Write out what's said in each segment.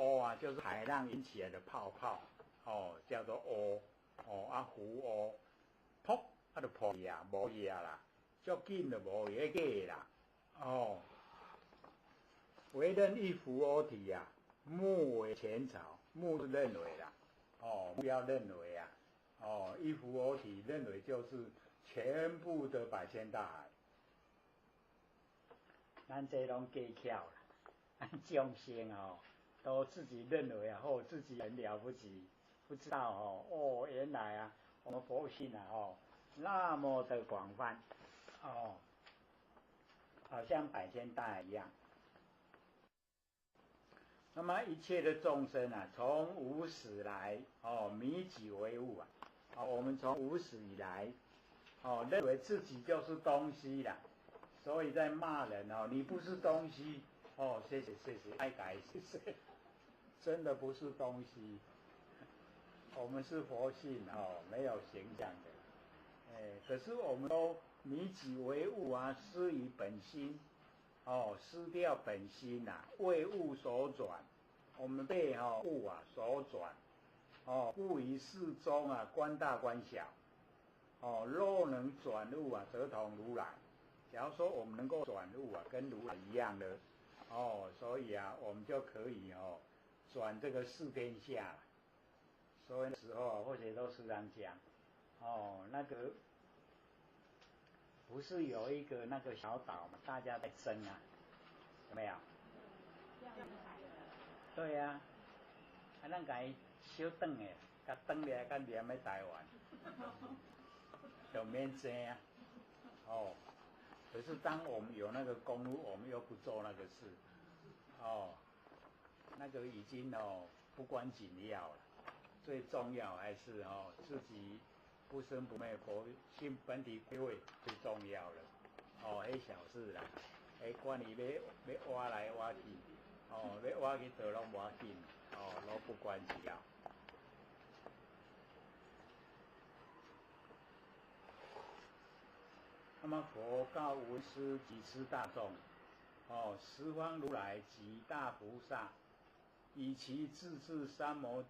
涡啊，就是海浪引起来的泡泡，叫做涡，浮涡，噗，就破去啊，无去啊啦，足紧就无去个啦，为任一浮涡体啊，莫为前朝，莫是认为啦，不要认为啊，一浮涡体认为就是全部的百千大海，咱这拢假巧啦，咱众生都自己认为啊，自己很了不起，不知道原来啊，我们佛性啊，那么的广泛，好像百千大海一样。那么一切的众生啊，从无始来迷己为物啊，我们从无始以来认为自己就是东西啦，所以在骂人你不是东西谢谢，爱改谢谢，真的不是东西，我们是佛性没有形象的，可是我们都迷己为物啊，失于本心。失掉本心啊，为物所转，我们被物啊所转，不于事中啊，观大观小，若能转物啊，则同如来。假如说我们能够转物啊，跟如来一样的，所以啊，我们就可以转这个四天下。所以那时候或者都时常讲，那个。不是有一个那个小岛嘛，大家在争啊，有没有？对啊，咱家小转的，甲转来甲连在台湾，就免争啊。可是当我们有那个公路，我们又不做那个事，那个已经不关紧要了，最重要还是自己。不生不灭，佛性本体归位最重要了。迄小事啦，管你要挖来挖去，要挖去倒拢无要紧，都不关紧要。那么佛告文师及师大众，十方如来及大菩萨，以其自治三摩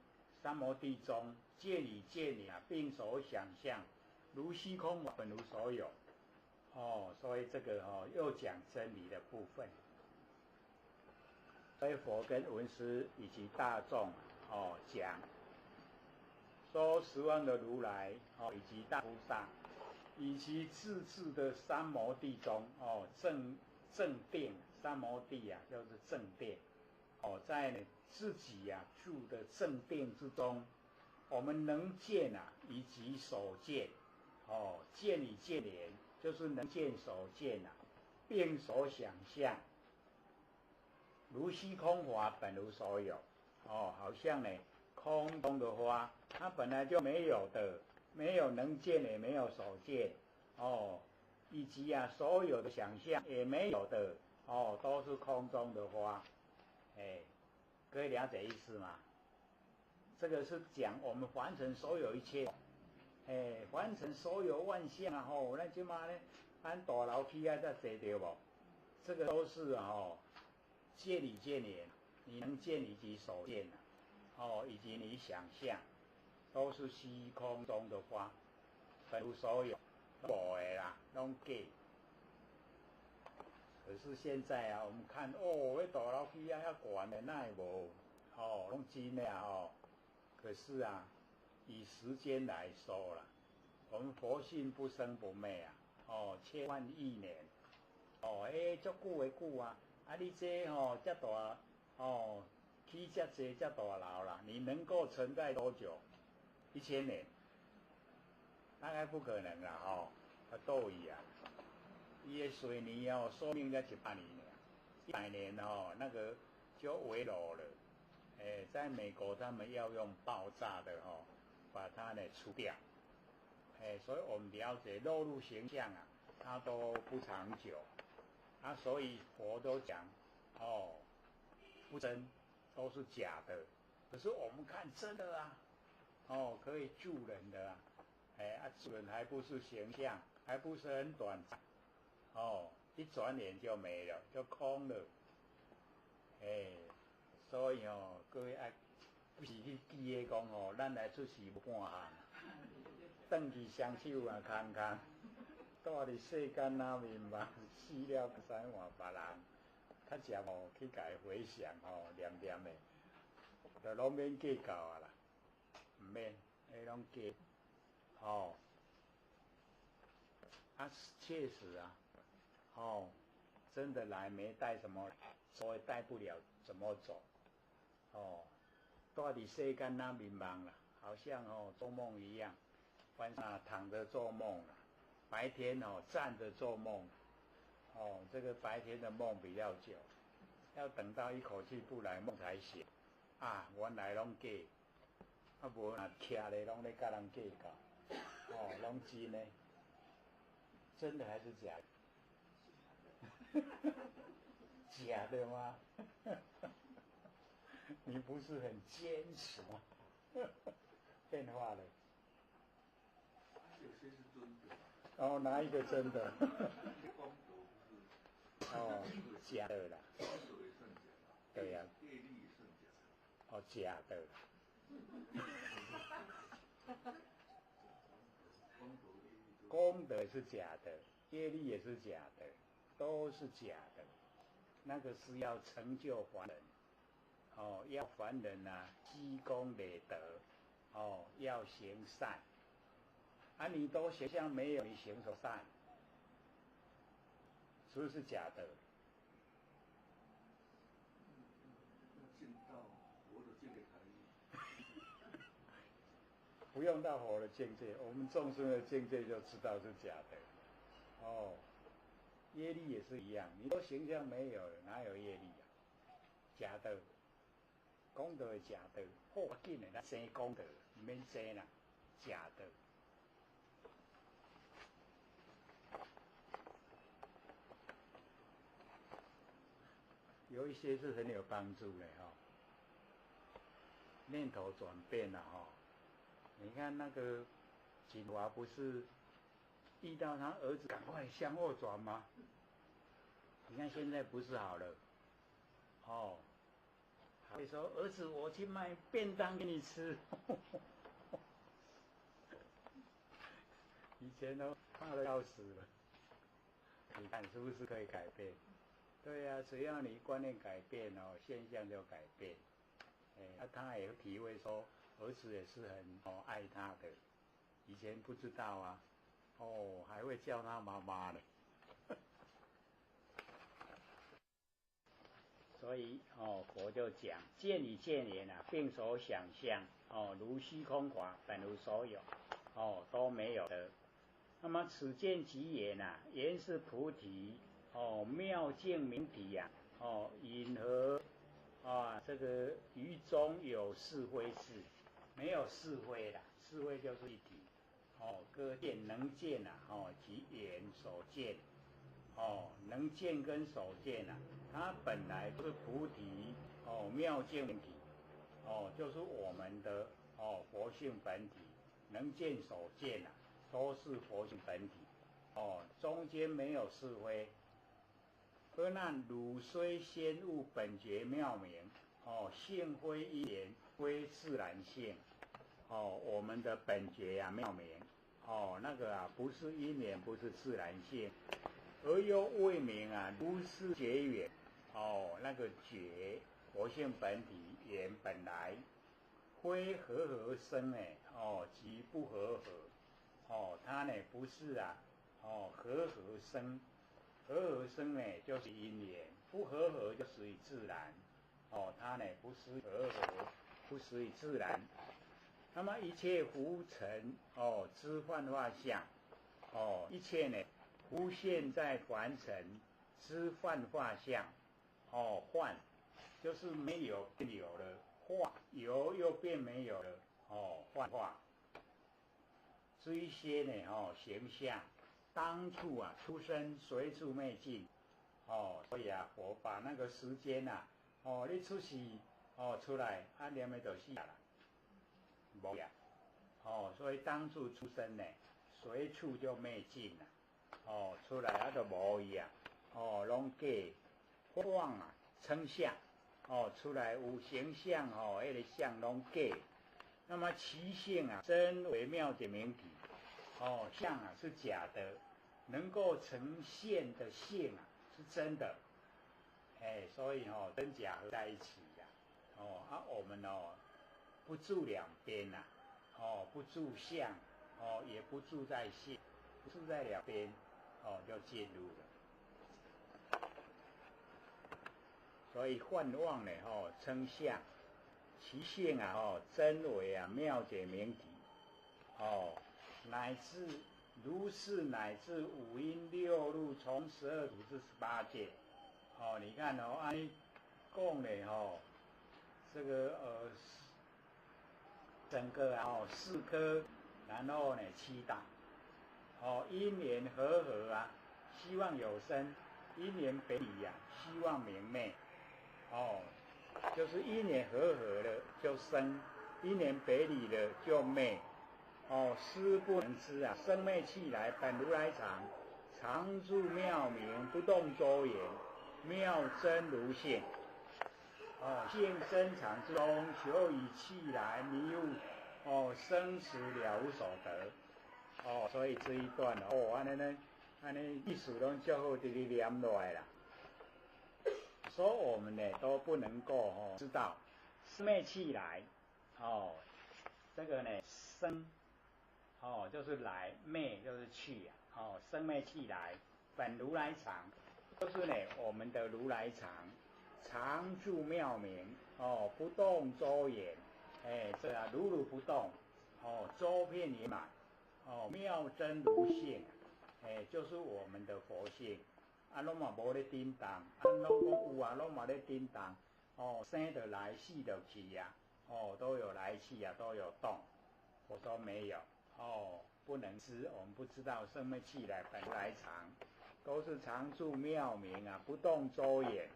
地中，见理啊，并所想象，如虚空本无所有。所以这个又讲真理的部分。所以佛跟文师以及大众讲，说十方的如来以及大菩萨，以其自治的三摩地中正殿，三摩地啊，就是正殿。在自己住的正殿之中，我们能见以及所见，见理见言，就是能见所见并所想象，如虚空花本无所有，好像空中的花，它本来就没有的，没有能见也没有所见，以及所有的想象也没有的，都是空中的花。可以了解意思吗？这个是讲我们凡尘所有一切，凡尘所有万象咱即马呢，按大楼梯才坐着无？这个都是见理见言，你能见以及所见以及你想象，都是虚空中的花，本无所有，无的啦，拢假。可是现在我们看那大楼梯遐悬的，哪会无？拢真的可是以时间来说啦，我们佛性不生不灭千万亿年，足久的久啊！你这这大起这济这大楼啦，你能够承载多久？1000年？大概不可能啦斗伊伊的水泥寿命才100年，100年那个就危楼了。在美国他们要用爆炸的把它除掉。所以我们了解肉入形象它都不长久。所以佛都讲不真，都是假的。可是我们看真的可以助人的助人还不是形象，还不是很短暂。一转眼就没了，就空了。所以各位爱不是去记个讲咱来出世有半项，转去双手也空空，住伫世间哪面茫，死了使换别人。较食去家回想念念的，就拢免计较啊啦，毋免，拢计确实啊，真的来没带什么，所以带不了怎么走，住伫世间那迷茫了，好像做梦一样，晚上躺着做梦了，白天站着做梦，这个白天的梦比较久，要等到一口气不来梦才醒，啊，原来拢假，无若徛咧拢咧甲人计较，拢真的，真的还是假的？假的吗？你不是很坚持吗？变化了。有些是真的。哪一个真的？假的啦。光头也算假的。对呀。业力也算假的。假的。功德是假的，业力也是假的，都是假的。那个是要成就凡人，要凡人积功累德，要行善。你都学像没有，你行什么善？是不是假的？见到活的见给台不用到佛的境界，我们众生的境界就知道是假的。业力也是一样，你都形象没有了，哪有业力啊？假的，功德是假的，好紧的，咱生功德，唔免生啦，假的。有一些是很有帮助的念头转变了你看那个锦华不是遇到他儿子赶快向后转吗？你看现在不是好了还会说儿子我去买便当给你吃以前都怕得要死了，你看是不是可以改变？对呀，只要你观念改变现象就改变。他也体会说儿子也是很爱他的，以前不知道啊，还会叫他妈妈呢。所以佛就讲见理见言并所想象如虚空法本无所有都没有的。那么此见即言言是菩提妙境明体因何这个于中有是非事？没有是非啦，是非就是一体各见能见即言所见能见跟所见它本来就是菩提妙境明体就是我们的佛性本体，能见所见都是佛性本体中间没有是非。而那汝虽先悟本觉妙明性非因缘，非自然性我们的本觉妙明那个不是因缘，不是自然性，而又未明如是觉缘那个觉佛性本体缘本来非和合生即不和合它呢不是和合生。和合生就是因缘，不和合就属于自然它呢不是和合，不属于自然。那么一切浮尘之幻化相一切呢浮现在凡尘之幻化相幻就是没有变有了，化有又变没有了幻化。这一些呢形象当处出生随处灭尽所以佛把那个时间你出世出来念的就死啦，无呀所以当处出生呢随处就灭尽啦出来就无伊拢假妄称相出来有形象那个相拢假。那么其性真为妙解明体，相是假的，能够呈现的性是真的，所以真假合在一起呀，我们不住两边呐，不住相，也不住在性，住在两边，就进入了。所以幻妄呢，称相，其性真为妙解明体，乃至如是，乃至五阴六路，从12土至18界，你看按讲呢，这个整个4颗，然后呢7大，因缘和合希望有生，因缘北理希望明媚，就是因缘和合了就生，因缘北理了就昧，思不能知生昧气来本如来藏，常住妙明，不动周延，妙真如性。性深藏之中，求以气来迷悟，生死了无所得。所以这一段安尼意思拢较好直直念落来啦。所以我们呢都不能够知道生昧气来，这个呢生，就是来，昧就是去生昧气来，本如来藏，就是呢我们的如来藏。常住妙明，不动周延，这如如不动，周遍圆满，妙真如性，就是我们的佛性，拢嘛无咧颠当，拢讲有拢嘛咧颠当，生得来，死得去都有来去都有动，我说没有，不能知，我们不知道生昧气来本来常，都是常住妙明不动周延。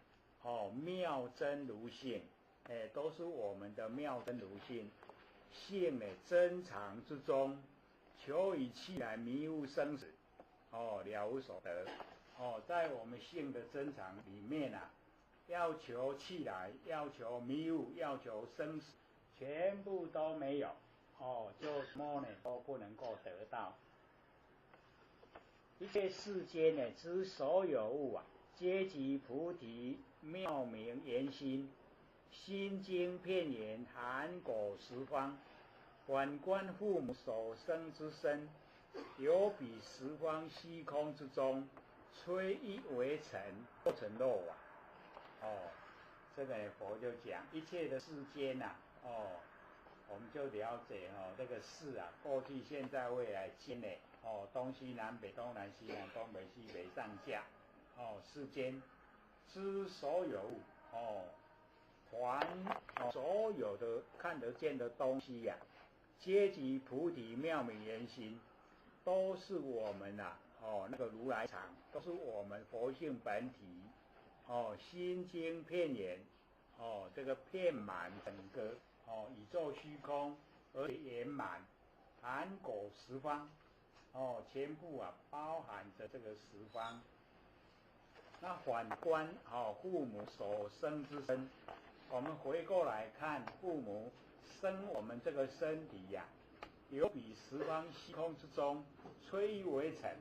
妙真如性，都是我们的妙真如性，性呢真常之中，求以气来迷悟生死，了无所得，在我们性的真常里面要求气来，要求迷悟，要求生死，全部都没有，就什么呢都不能够得到。一切世间呢之所有物皆即菩提妙明圆心，心经遍圆，含果十方。反观父母所生之身，有彼十方虚空之中，摧一为尘，构成肉这个佛就讲一切的世间我们就了解这个事过去、现在、未来间呢东西南北、东南西南、东北西北、上下世间之所有物凡所有的看得见的东西皆即菩提妙明圆心，都是我们那个如来藏，都是我们佛性本体心经遍圆这个遍满整个宇宙虚空，而且圆满含果十方全部包含着这个十方。那反观父母所生之身，我们回过来看父母生我们这个身体有比十方虚空之中摧一为尘，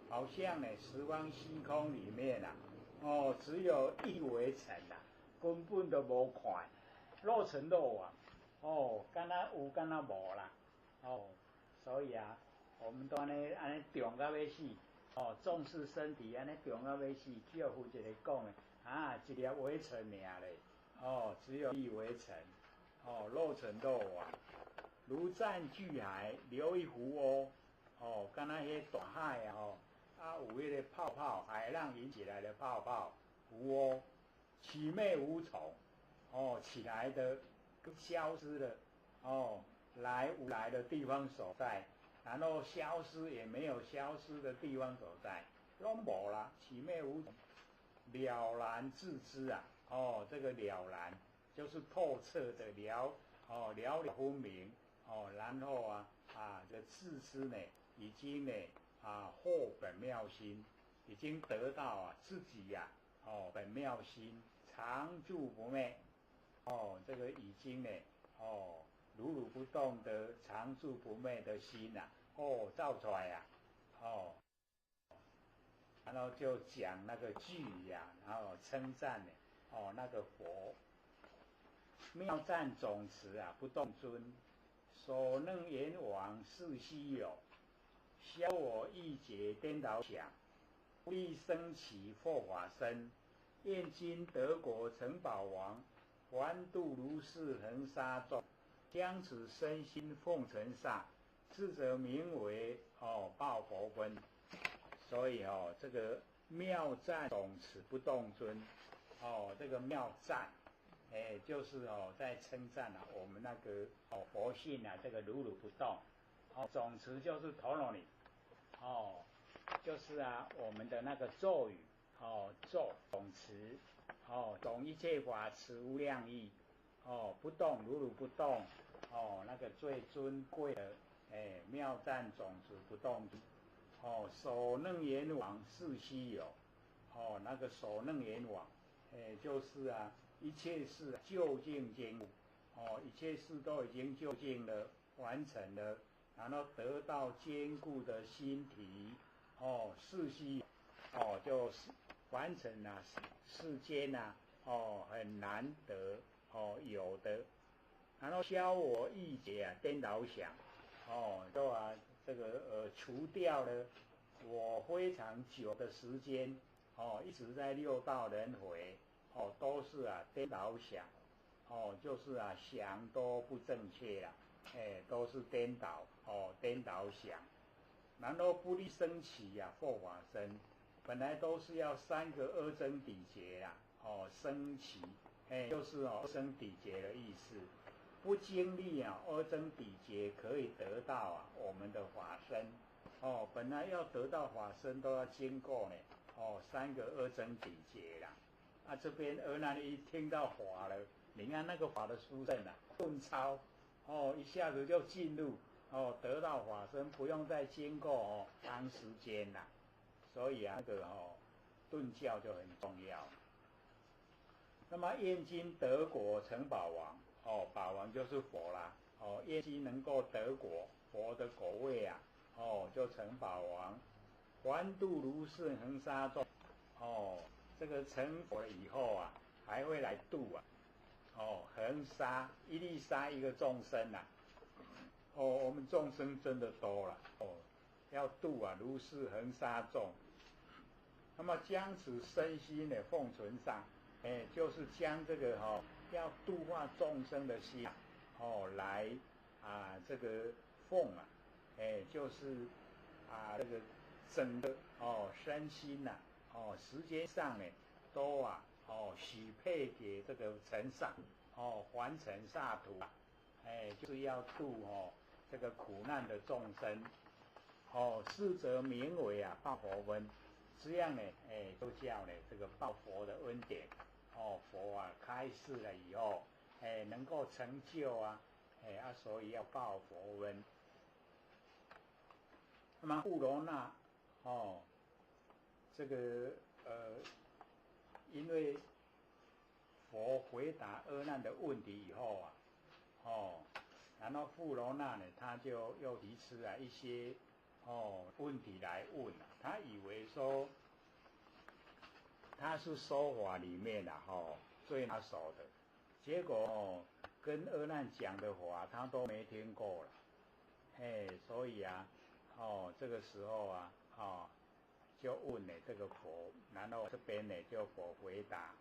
好像呢十方虚空里面只有一为尘根本都无看，肉成肉敢若有敢若无啦所以我们都安尼重到要死重视身体安尼重到要死，叫负一个讲的一粒微尘尔咧只有一微尘肉成肉如战巨海，流一湖敢若迄大海有迄个泡泡，海浪引起来的泡泡湖起灭无从起来的消失了来无来的地方所在，然后消失也没有消失的地方所在，拢无啦，起灭无从，了然自知这个了然就是透彻的了了分明然后这自知呢已经呢获本妙心，已经得到自己本妙心常住不灭这个已经呢，如如不动的常住不昧的心呐，造出来呀，然后就讲那个句呀，然后称赞呢，那个佛妙赞总持啊，不动尊，所能言往事稀有，消我意解颠倒想，不利生起佛法身，愿今得国成宝王，还度如是恒沙众，将此身心奉承上，智者名为报佛分。所以这个妙赞总持不动尊，这个妙赞，就是在称赞我们那个佛性啊，这个如如不动，总持就是陀罗尼，就是我们的那个咒语，咒总持，总一切法持无量义，不动如如不动，那个最尊贵的妙赞总持不动。所能言往事稀有，那个所能言往，就是一切事究竟兼顾，一切事都已经究竟了，完成了，然后得到坚固的心体，事稀，就是完成了世间很难得有的，然后消我意解颠倒想，就这个除掉了我非常久的时间，一直在六道轮回，都是颠倒想，就是想都不正确啦，都是颠倒，颠倒想，然后不利生起佛法身，本来都是要三个阿僧底劫啦，生起，就是阿僧底劫的意思。不经历阿僧底劫可以得到我们的法身，本来要得到法身都要经过呢，三个阿僧底劫啦。这边阿难一听到法了，你看那个法的殊胜顿超，一下子就进入，得到法身，不用再经过长时间啦。所以那个顿教就很重要。那么愿今得国成宝王。宝王就是佛啦，愿今能够得果，佛的果位就成宝王，还度如是恒沙众，这个成佛了以后还会来度恒沙一粒沙一个众生我们众生真的多了，要度如是恒沙众，那么将此身心的奉存上，就是将这个要度化众生的心来这个奉就是这个整个身心时间上呢都许配给这个尘上还尘刹土就是要度这个苦难的众生是则名为报佛恩，这样呢就叫呢这个报佛的恩典。佛开示了以后，能够成就所以要报佛恩。那么富罗那这个因为佛回答阿难的问题以后然后富罗那呢，他就又提出一些问题来问他以为说他是说法里面最拿手的，结果跟阿难讲的话他都没听过了，所以这个时候就问这个佛，然后这边呢就佛回答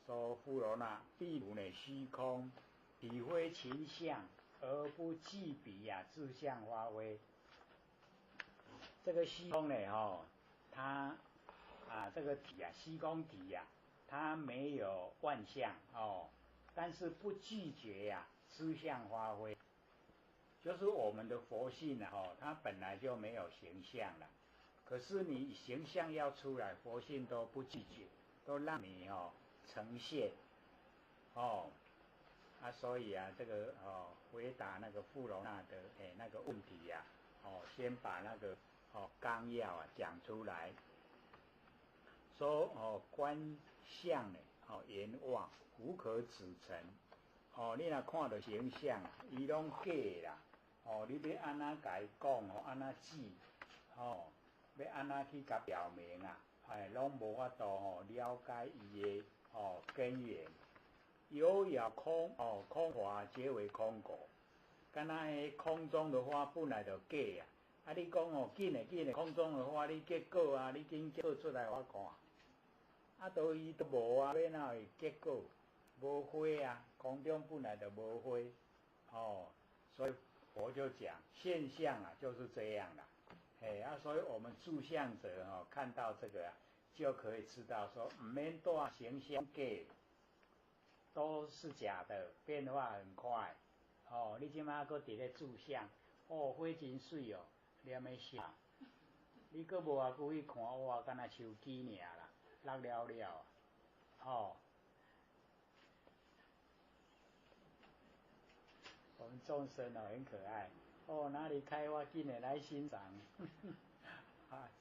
说富罗那，譬如虚空体非情相而不具彼自相发挥，这个虚空呢它这个体虚空体它没有万象但是不拒绝知相发挥，就是我们的佛性它本来就没有形象了，可是你形象要出来，佛性都不拒绝，都让你呈现所以这个回答那个富罗那的那个问题先把那个纲要讲出来，说观相呢言望无可指陈。哦，你若看到形象，伊拢假啦。哦，你要安怎甲伊讲哦，安怎指，哦，要安怎去甲表明啊？拢无法度了解伊的根源。有也空空话皆为空果。敢若迄空中的花本来就假啊！啊，你讲紧的空中的花，你结果啊，你紧结果出来我看。啊，都伊都无啊，要哪会结果？无花啊，空中本来就无花。所以佛就讲现象啊，就是这样啦。所以我们注相者看到这个就可以知道说，唔免带形象假，都是假的，变化很快。你即马搁伫咧注相，花真水哦，念的啥？你搁无啊去看，哇，敢若手机尔啦，落了了我们众生很可爱。哪里开花，进来欣赏。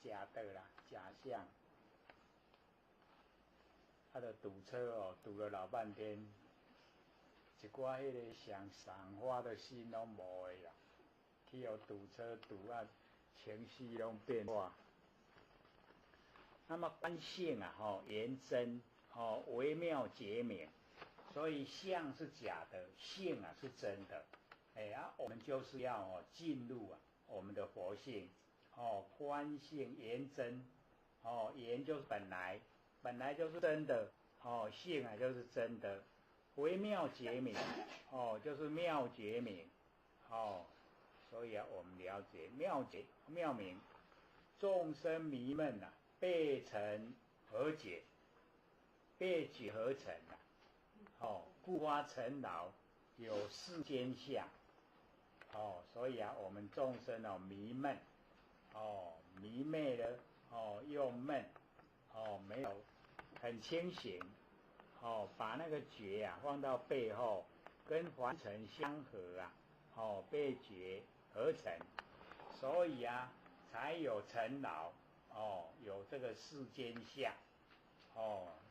假的啦，假象。就堵车堵了老半天，一寡迄个想赏花的心拢无的啦，去堵车堵情绪拢变化。那么观性言真微妙解明，所以相是假的，性是真的。我们就是要进入我们的佛性观性言真言就是本来就是真的性就是真的，微妙解明就是妙解明所以我们了解妙明，众生迷闷被尘和解，被解合成故发尘劳，有世间相所以我们众生迷闷迷昧了又闷没有很清醒把那个觉放到背后，跟凡尘相合被觉合成，所以才有尘劳有这个世间相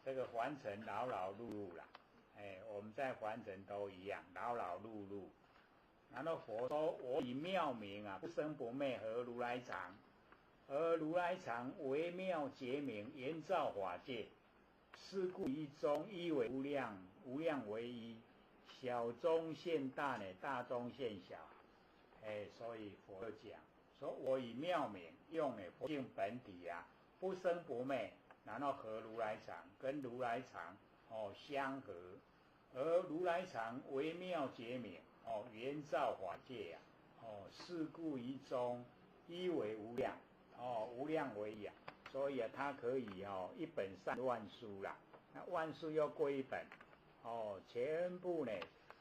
这个凡尘劳劳碌碌啦。我们在凡尘都一样，劳劳碌碌。然后佛说：“我以妙明不生不灭，合如来藏。而如来藏微妙解明，圆照法界。是故一中一为无量，无量为一。小中现大大中现小。所以佛就讲说：我以妙明用佛性本体不生不灭，然后合如来藏，跟如来藏相合。而如来藏微妙解明圆照法界是故一中一为无量无量为一所以它可以一本善万书啦，那万书又归一本全部呢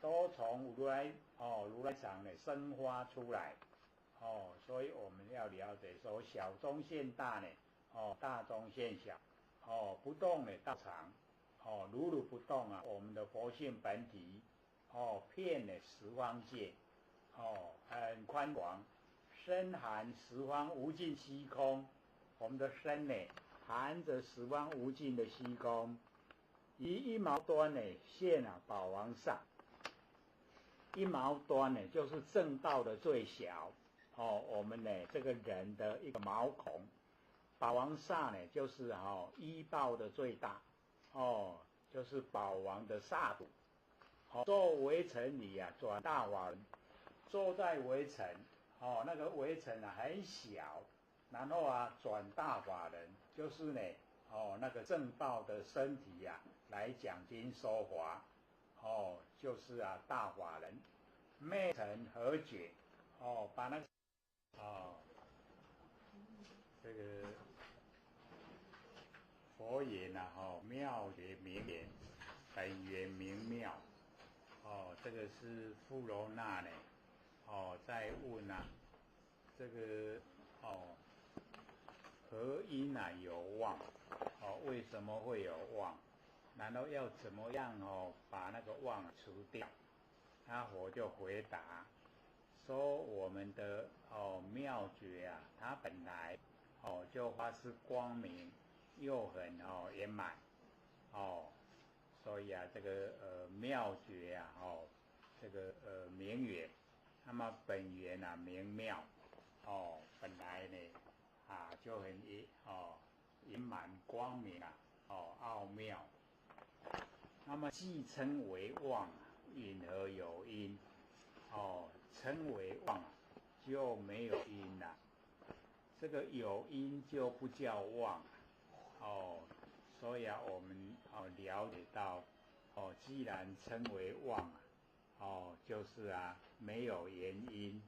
都从如来藏生发出来所以我们要了解说，小中现大呢大中现小不动道常如如不动我们的佛性本体遍十方界很宽广，深含十方无尽虚空。我们的身含着十方无尽的虚空，以一毛端现宝王上。一毛端就是正道的最小我们这个人的一个毛孔。宝王刹就是依报的最大就是宝王的刹土做围城里转大法轮，坐在围城那个围城很小，然后转大法轮，就是那个正道的身体来讲经说法就是大法轮，昧尘和解把那个这个佛言妙也明言，本源明妙这个是富罗那在问这个何因有妄为什么会有妄？然后要怎么样把那个妄除掉？那佛就回答说：我们的妙觉它本来就发是光明，又很圆满所以啊，这个妙觉啊，这个名缘，那么本源啊名妙，本来呢就很圆满光明啊，奥妙。那么既称为妄，因而有因，称为妄就没有因了。这个有因就不叫妄，所以啊，我们了解到，既然称为妄就是啊没有原因，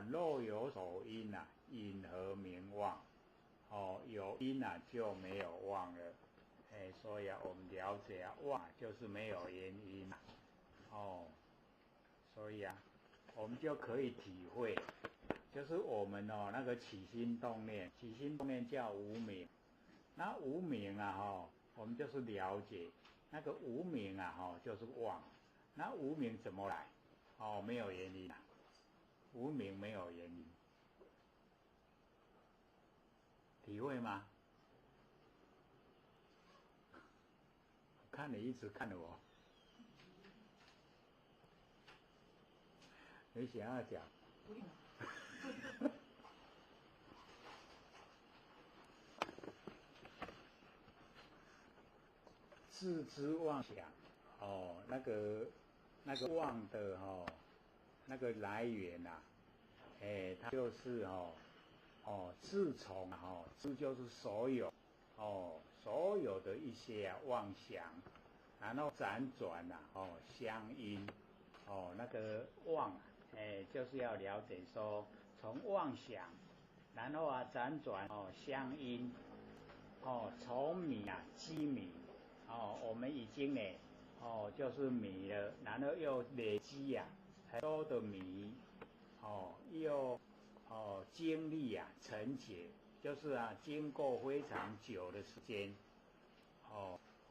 若有所因啊，因何名妄？有因啊就没有妄了。所以啊，我们了解啊，妄就是没有原因所以啊，我们就可以体会，就是我们那个起心动念叫无明，那无明啊我们就是了解那个无明啊就是妄，那无明怎么来？没有原因无明没有原因，体会吗？看你一直看着我，你想要讲？自知妄想，那个妄的那个来源它就是自从知就是所有所有的一些妄想，然后辗转相因那个妄就是要了解说从妄想，然后辗转相因从迷积迷我们已经呢就是迷了，然后又累积很多的迷又经历成解，就是经过非常久的时间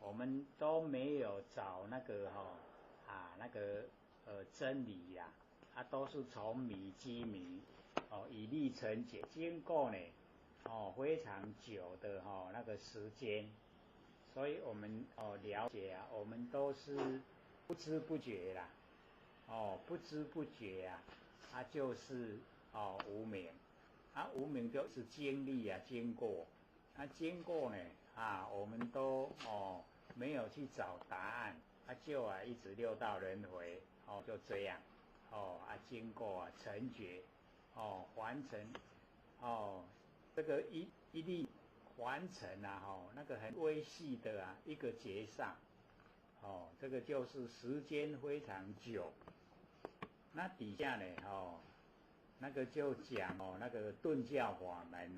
我们都没有找那个那个真理都是从迷积迷以立成解，经过呢非常久的那个时间，所以我们了解我们都是不知不觉啦不知不觉它就是无明，无明就是经历经过，经过呢我们都没有去找答案，就一直六道轮回就这样经过成觉完成这个一力完成那个很微细的一个结上这个就是时间非常久。那底下呢那个就讲那个顿教法门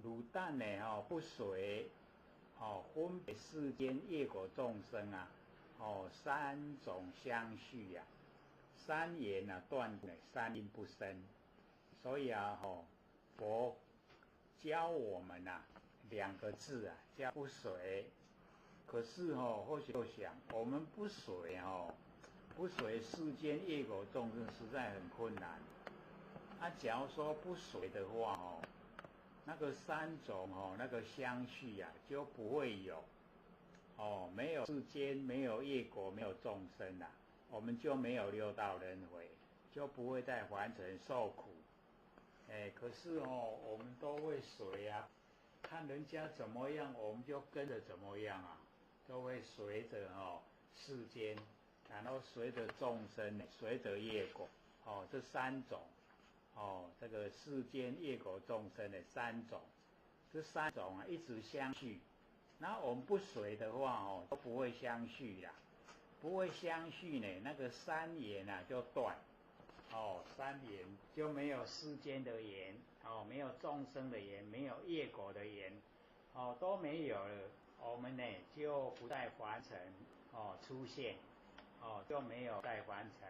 汝但呢不随分别世间业果众生三种相续三缘断三因不生，所以佛教我们两个字叫不随。可是或许想我们不随不随世间业果众生实在很困难。假如说不随的话那个三种那个相续就不会有没有世间，没有业果，没有众生我们就没有六道轮回，就不会在凡尘受苦。可是我们都会随看人家怎么样，我们就跟着怎么样都会随着世间，然后随着众生，随着业果这三种这个世间业果众生的三种，这三种一直相续。那我们不随的话都不会相续不会相续呢，那个三缘就断三缘就没有世间的缘没有众生的缘，没有业果的缘都没有了，我们呢就不在凡尘出现就没有在凡尘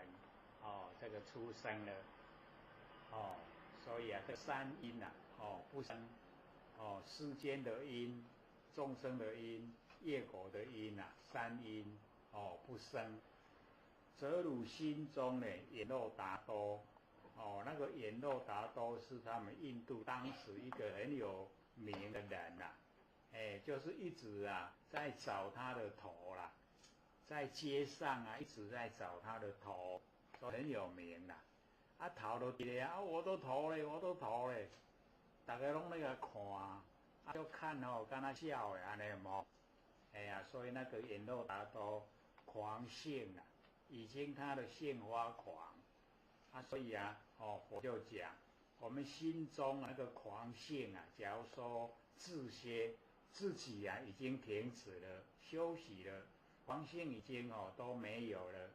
这个出生了所以这三因不生世间的因，众生的因，业果的因三因不生，则汝心中呢眼漏达多那个眼漏达多是他们印度当时一个很有名的人就是一直啊在找他的头啦，在街上啊一直在找他的头，都很有名啦。啊头都伫咧啊，我都头咧，我都头咧，大家拢在个看，啊就看哦，敢若笑的安尼有无？哎呀，所以那个阎罗达都狂性了，已经他的性发狂，啊，所以啊，佛就讲，我们心中那个狂性啊，假如说自己啊已经停止了，休息了，狂性已经都没有了，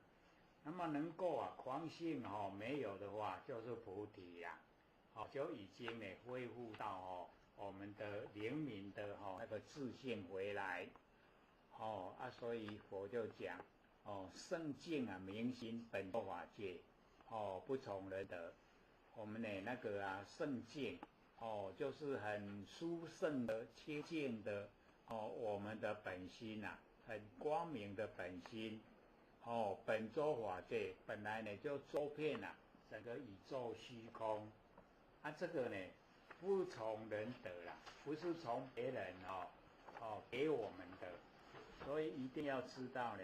那么能够啊狂性没有的话，就是菩提呀，就已经呢恢复到我们的灵敏的那个自信回来。所以佛就讲，圣境啊，明心本无法界，不从人得。我们呢那个啊圣境，就是很殊胜的、清净的，我们的本心啊，很光明的本心，本周法界本来呢就周遍了整个宇宙虚空，这个呢不从人得啦，不是从别人给我们的。所以一定要知道呢，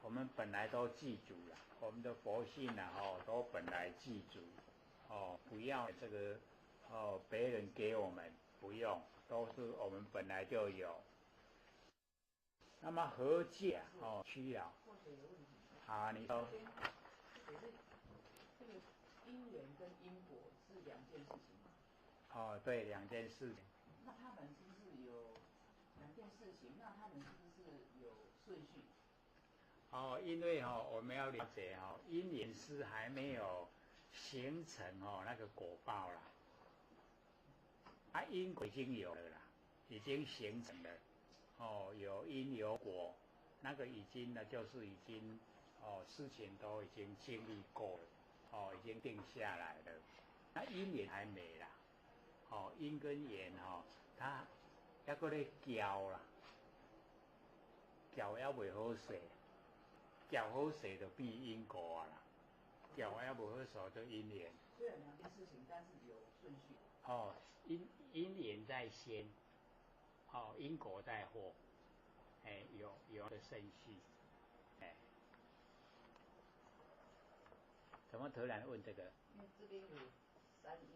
我们本来都记住了，我们的佛性啊，都本来记住，不要这个别人给我们，不用，都是我们本来就有。那么何解需要？好，你说。这个因缘跟因果是两件事情吗？对，两件事情。那他们是不是有两件事情？那他们是不是有顺序？因为我们要了解因缘是还没有形成那个果报啦，因果已经有了啦，已经形成了，有因有果，那个已经呢就是已经事情都已经经历过了，已经定下来了，那因缘还没啦，因跟缘它还搁咧交啦，交还未好势。交好势就变因果啦，交还无好势就因缘。虽然两件事情，但是有顺序。因缘在先，因果在后，有的顺序，怎么突然问这个？因为这边有三因，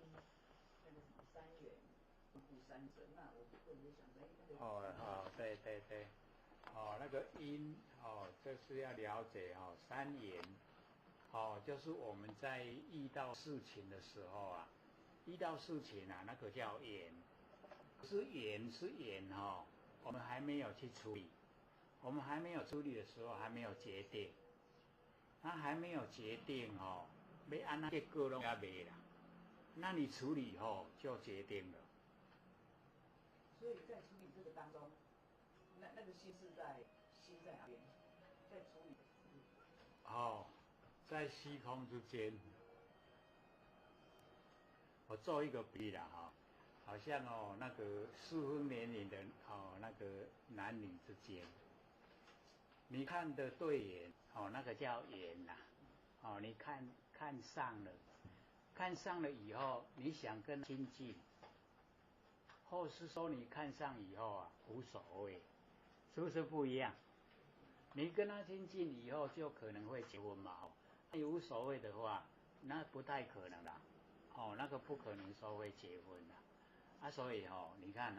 那个什么三缘，不三者，那我个人想在那个。对，那个因这是要了解三缘，就是我们在遇到事情的时候啊，遇到事情啊，那个叫缘，是缘我们还没有去处理，我们还没有处理的时候还没有决定，他还没有决定要按那结果都还没啦，那你处理以后就决定了。所以在处理这个当中，那个心在哪边？在处理。在虚空之间。我做一个比喻啦好像那个适婚年龄的那个男女之间，你看的对眼那个叫缘啦，你看上了以后，你想跟亲近，或是说你看上以后啊无所谓，是不是不一样？你跟他亲近以后，就可能会结婚嘛。你无所谓的话，那不太可能啦。那个不可能说会结婚啦。所以你看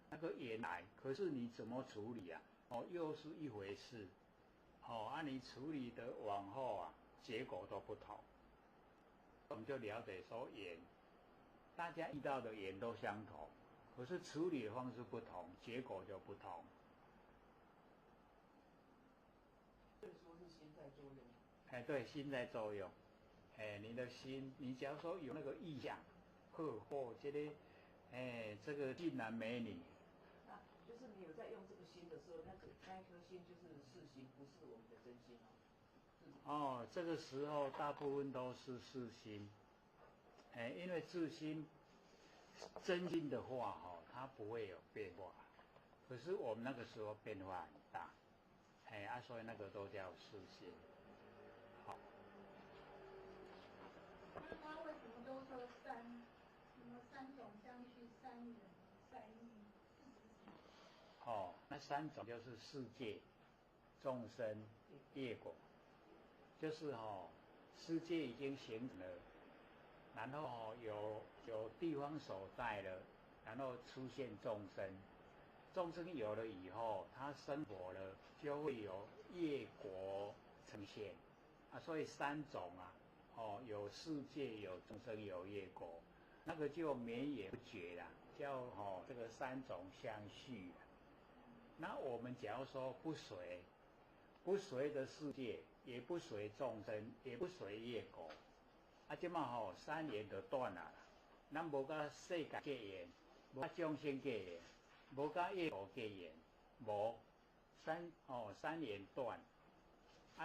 那个缘来，可是你怎么处理啊？又是一回事。你处理的往后啊，结果都不同。我们就了解说缘，大家遇到的缘都相同，可是处理的方式不同，结果就不同。所以说是心在作用。对，心在作用。你的心，你假如说有那个意向，觉得，这个俊男美女，那就是你有在用这个心的时候，那一颗心就是世心，不是我们的真心这个时候大部分都是世心，因为自心真心的话它不会有变化，可是我们那个时候变化很大，所以那个都叫世心。他为什么都说什么三种相续、三缘、三义，是指什么？那三种就是世界、众生、业果，就是世界已经形成了，然后有地方所在了，然后出现众生，众生有了以后，他生活了，就会有业果呈现所以三种有世界、有众生、有业果，那个就绵延不绝啦，叫这个三种相续。那我们假如说不随的世界，也不随众生，也不随业果，这么三缘就断了啦。咱无甲世界结缘，无甲众生结缘，无甲业果结缘，无三缘断，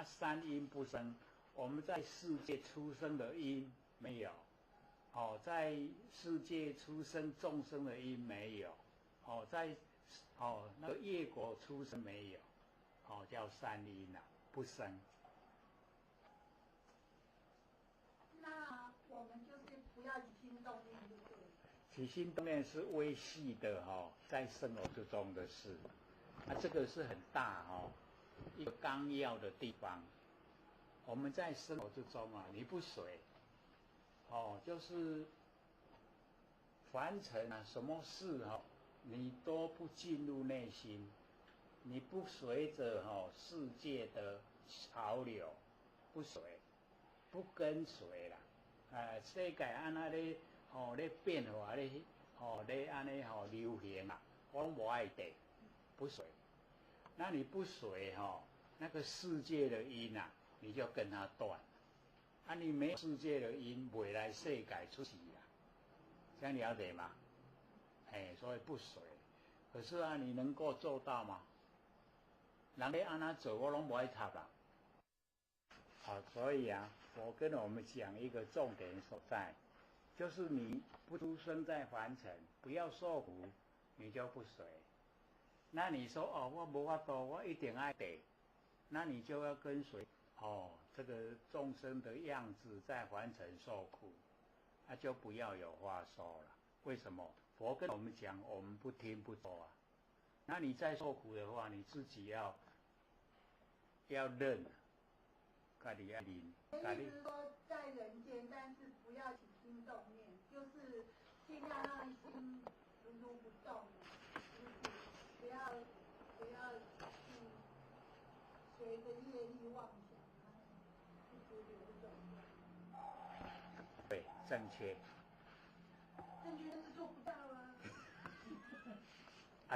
三因不生。我们在世界出生的因没有，在世界出生众生的因没有，在那个业果出生没有，叫三因不生。那我们就是不要起心动念就对了。起心动念是微细的在生活之中的事，这个是很大一个纲要的地方。我们在生活之中你不随就是凡尘什么事你都不进入内心，你不随着世界的潮流，不随，不跟随啦。世界安那咧咧变化咧咧安尼流行我拢无爱地，不随。那你不随那个世界的因你就跟他断。你没有世界的因，未来世界出息这样了解吗？所以不随。可是你能够做到吗？人咧安那做，我拢不爱读啦。所以我跟我们讲一个重点所在，就是你不出生在凡尘，不要受苦，你就不随。那你说我无法度，我一定爱得，那你就要跟随这个众生的样子在凡尘受苦，就不要有话说了。为什么？佛跟我们讲，我们不听不做那你再受苦的话，你自己要认，自己要认。意思是说，在人间，但是不要起心动念，就是尽量让心如不动，不要随着业力妄想一直流转。对，正确。正确，但是做不到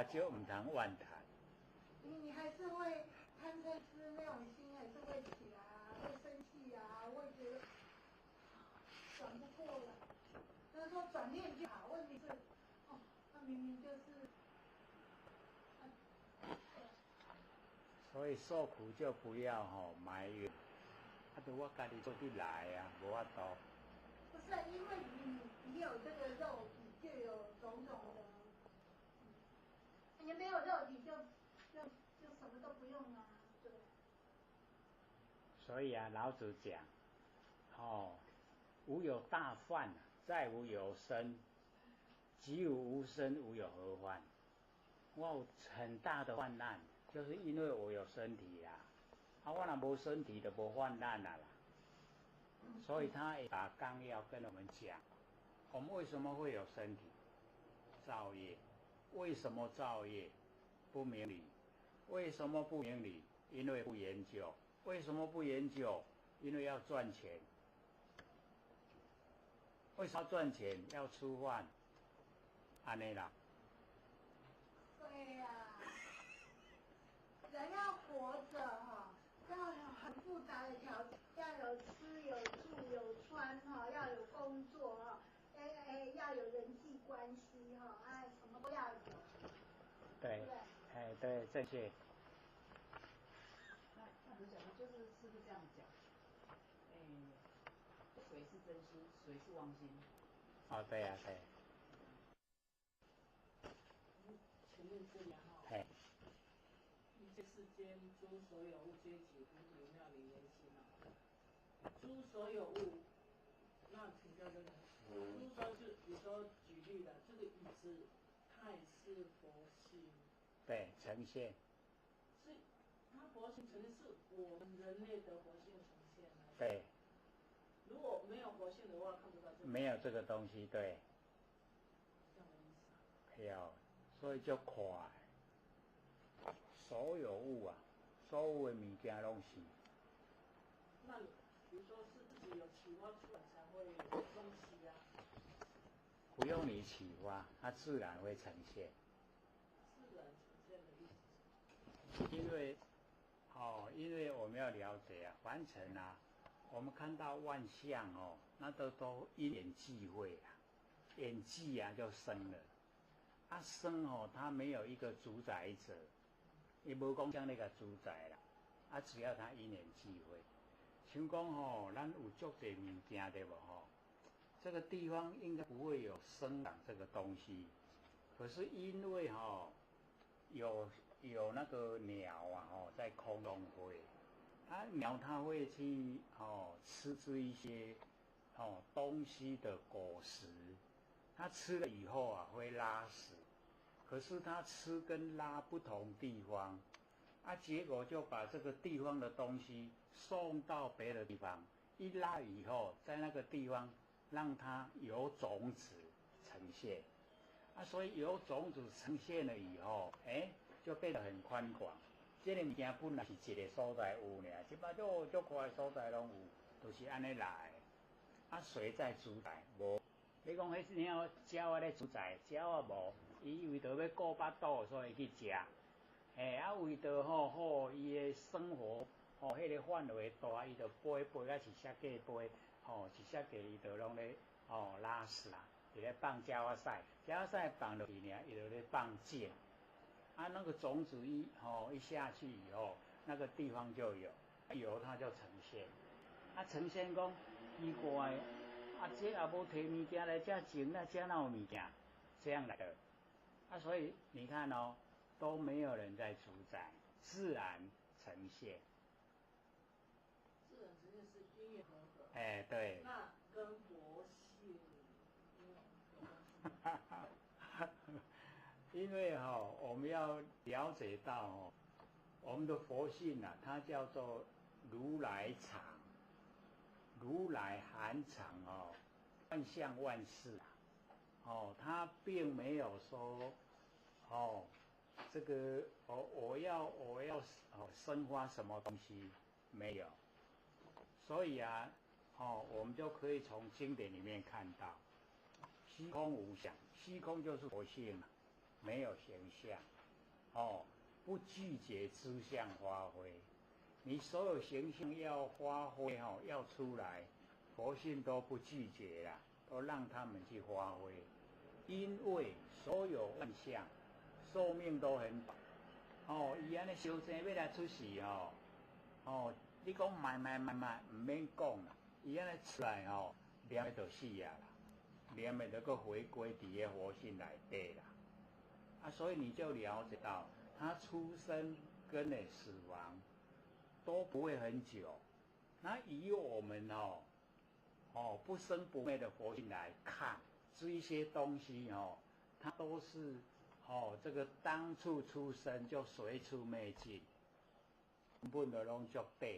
就唔通妄谈。你还是会贪嗔痴那种心，还是会起来会生气会觉得转不过来。就是说转念就好，问题是他明明就是。所以受苦就不要埋怨，就我家己做得来无法度。不是，因为你有这个肉体，就有种种的。你没有肉体就什么都不用对。所以老子讲，无有大患，再无有生，即无生，无有何患？我有很大的患难，就是因为我有身体我若无身体就无患难啦。所以他也把纲要跟我们讲，我们为什么会有身体？造业。为什么造业？不明理。为什么不明理？因为不研究。为什么不研究？因为要赚钱。为什么要赚钱？要吃饭。安尼啦。对人要活着要有很复杂的条件，要有吃有住有穿要有工作要有人际关系什么都要有。对，对，正确。那不是讲就是不是这样讲？水是真心，水是妄心。对对。前面这里这世间诸所有物皆起无有妙理言心诸所有物，那请教这个，诸所就比如说举例的这个椅子，它也是佛性对，呈现。是它活性呈现是我们人类的活性呈现啊。对。如果没有活性的话，看不到这个。没有这个东西，对。这样的意思。没有，所以就快。所有物啊，所有的物件拢是。那你比如说是自己有启发出来才会有东西啊。不用你启发，它自然会呈现。自然呈现的意思是什么？因为我们要了解啊，凡尘啊，我们看到万象哦，那都因缘际会啊，缘际啊就生了。啊生哦，它没有一个主宰者，伊无讲将那个主宰啦。啊，只要它因缘际会，像讲吼，咱有足侪物件对无吼？这个地方应该不会有生长这个东西，可是因为有那个鸟啊在空中飞，啊鸟它会去吃一些东西的果实，它吃了以后啊会拉屎，可是它吃跟拉不同地方，啊结果就把这个地方的东西送到别的地方，一拉以后在那个地方让它有种子呈现，啊，所以有种子呈现了以后，就变得很宽广。这个物件本来是一个所在有呢，即摆足快的所在拢有，都是安尼来。啊，谁在主宰？无。你讲迄鸟鸟啊咧主宰，鸟啊无，伊为着要顾巴肚，所以去食。啊为着好伊的生活，迄个范围大，伊就飞啊是啥个飞，一些个伊就拢咧拉屎啦，伫咧放鸟仔屎，鸟仔屎放落去呢，伊就咧放箭。啊，那个种子一下去以后，那个地方就有它就呈现。啊，呈现讲奇怪，啊这也无摕物件来遮种，那遮哪有物件？这样来的。啊，所以你看都没有人在主宰，自然呈现。自然呈现是因缘和合。对。那跟佛性有关系？因为我们要了解到我们的佛性啊，它叫做如来藏，如来含藏万象万事它并没有说这个我要生发什么东西，没有。所以啊我们就可以从经典里面看到，虚空无相，虚空就是佛性没有形象不拒绝知相发挥。你所有形象要发挥要出来，佛性都不拒绝啦，都让他们去发挥。因为所有万象寿命都很短伊安尼修正要来出世你讲慢，唔免讲啦，伊安尼出来念的就死啊啦，念的就搁回归伫个活性内底啦。啊，所以你就了解到，他出生跟死亡都不会很久。那以我们不生不灭的佛性来看，这一些东西它都是这个当初出生就随处灭尽，根本就拢足短。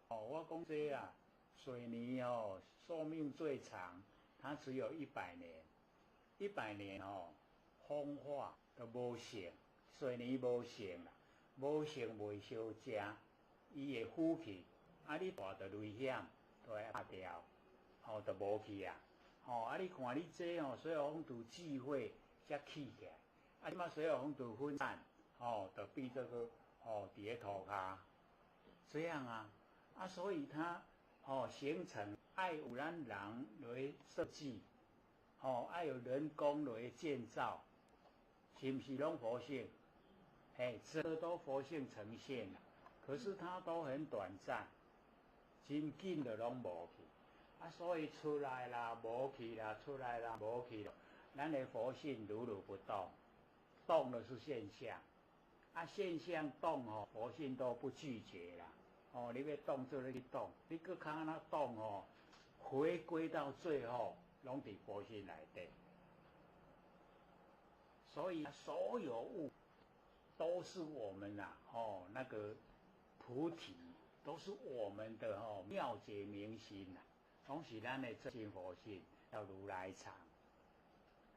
我讲这啊，水泥寿命最长，它只有100年，100年风化都无性，水泥无性啦，无性袂烧食，伊会腐去，啊你大着危险，都会拍掉，就无去啊，啊你看你这水火风土聚会才起起来，啊即马水火风土分散，就变这个伫咧土骹，这样啊，啊所以它形成爱有咱人来设计，爱有人工来建造。是不是拢佛性？这都佛性呈现了，可是它都很短暂，真紧就拢无去，啊，所以出来啦，无去啦，出来啦，无去了，咱的佛性如如不动，动的是现象，啊，现象动佛性都不拒绝啦，你要动就去动，你搁看那动回归到最后，拢伫佛性内底。所以所有物都是我们呐、那个菩提，都是我们的妙解明心呐、拢是咱的真心佛性，要如来藏。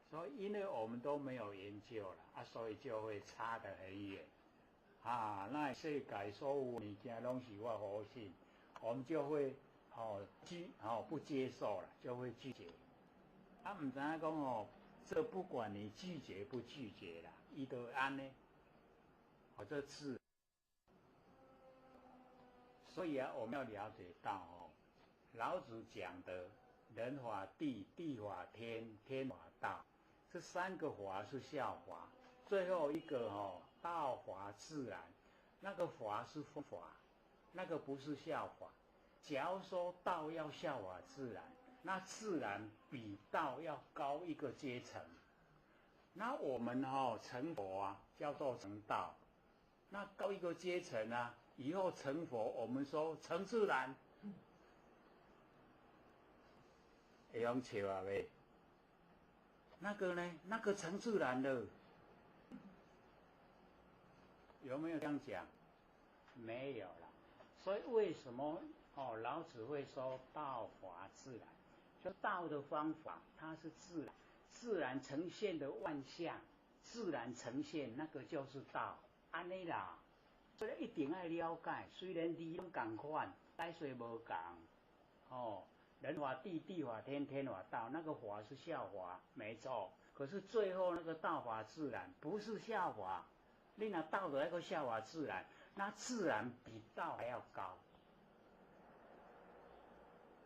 所以因为我们都没有研究了所以就会差得很远那世界所有物件拢是我佛性，我们就会不接受了，就会拒绝。唔知影讲这不管你拒绝不拒绝啦，伊都安呢，这是。所以我们要了解到老子讲的人法地，地法天，天法道，这三个法是效法，最后一个道法自然，那个法是方法，那个不是效法。假如说道要效法自然，那自然比道要高一个阶层。那我们成佛叫做成道，那高一个阶层以后成佛，我们说成自然，会用笑没？那个呢？那个成自然了，有没有这样讲？没有了。所以为什么老子会说道法自然？就道的方法，它是自然，自然呈现的万象，自然呈现那个就是道，安尼啦。所以一定要了解，虽然理论同款，解说无同，人法地，地法天，天法道，那个法是效法，没错。可是最后那个道法自然不是效法，你拿道的那个效法自然，那自然比道还要高。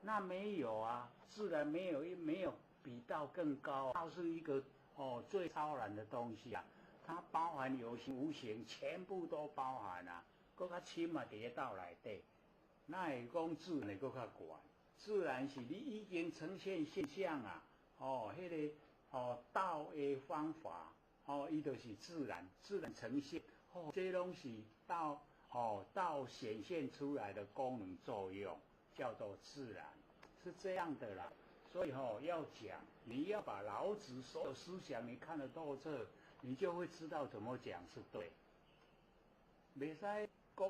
那没有自然没有比道更高，道是一个最超然的东西它包含有形无形，全部都包含搁较深伫咧道内底。那会讲自然搁较悬，自然是你已经呈现现象迄个道的方法伊就是自然呈现这拢是道显现出来的功能作用，叫做自然，是这样的啦。所以要讲，你要把老子所有思想你看得透彻，你就会知道怎么讲是对。袂使讲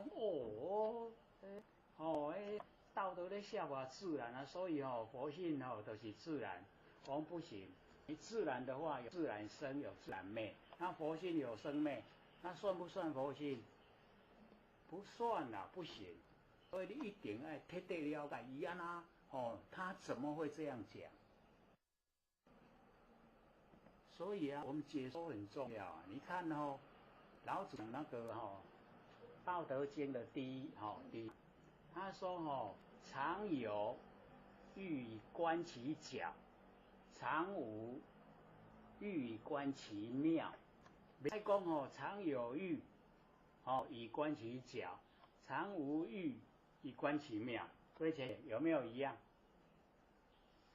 道德咧效法自然所以佛性就是自然。我们不行，你自然的话有自然生有自然灭，那佛性有生灭，那算不算佛性？不算啦，不行。所以你一定要彻底了解伊安他怎么会这样讲？所以我们解说很重要你看老子那个道德经》的第一，他说常有欲以观其徼，常无欲以观其妙。别讲常有欲以观其徼，常无欲以观其妙，所以有没有一样？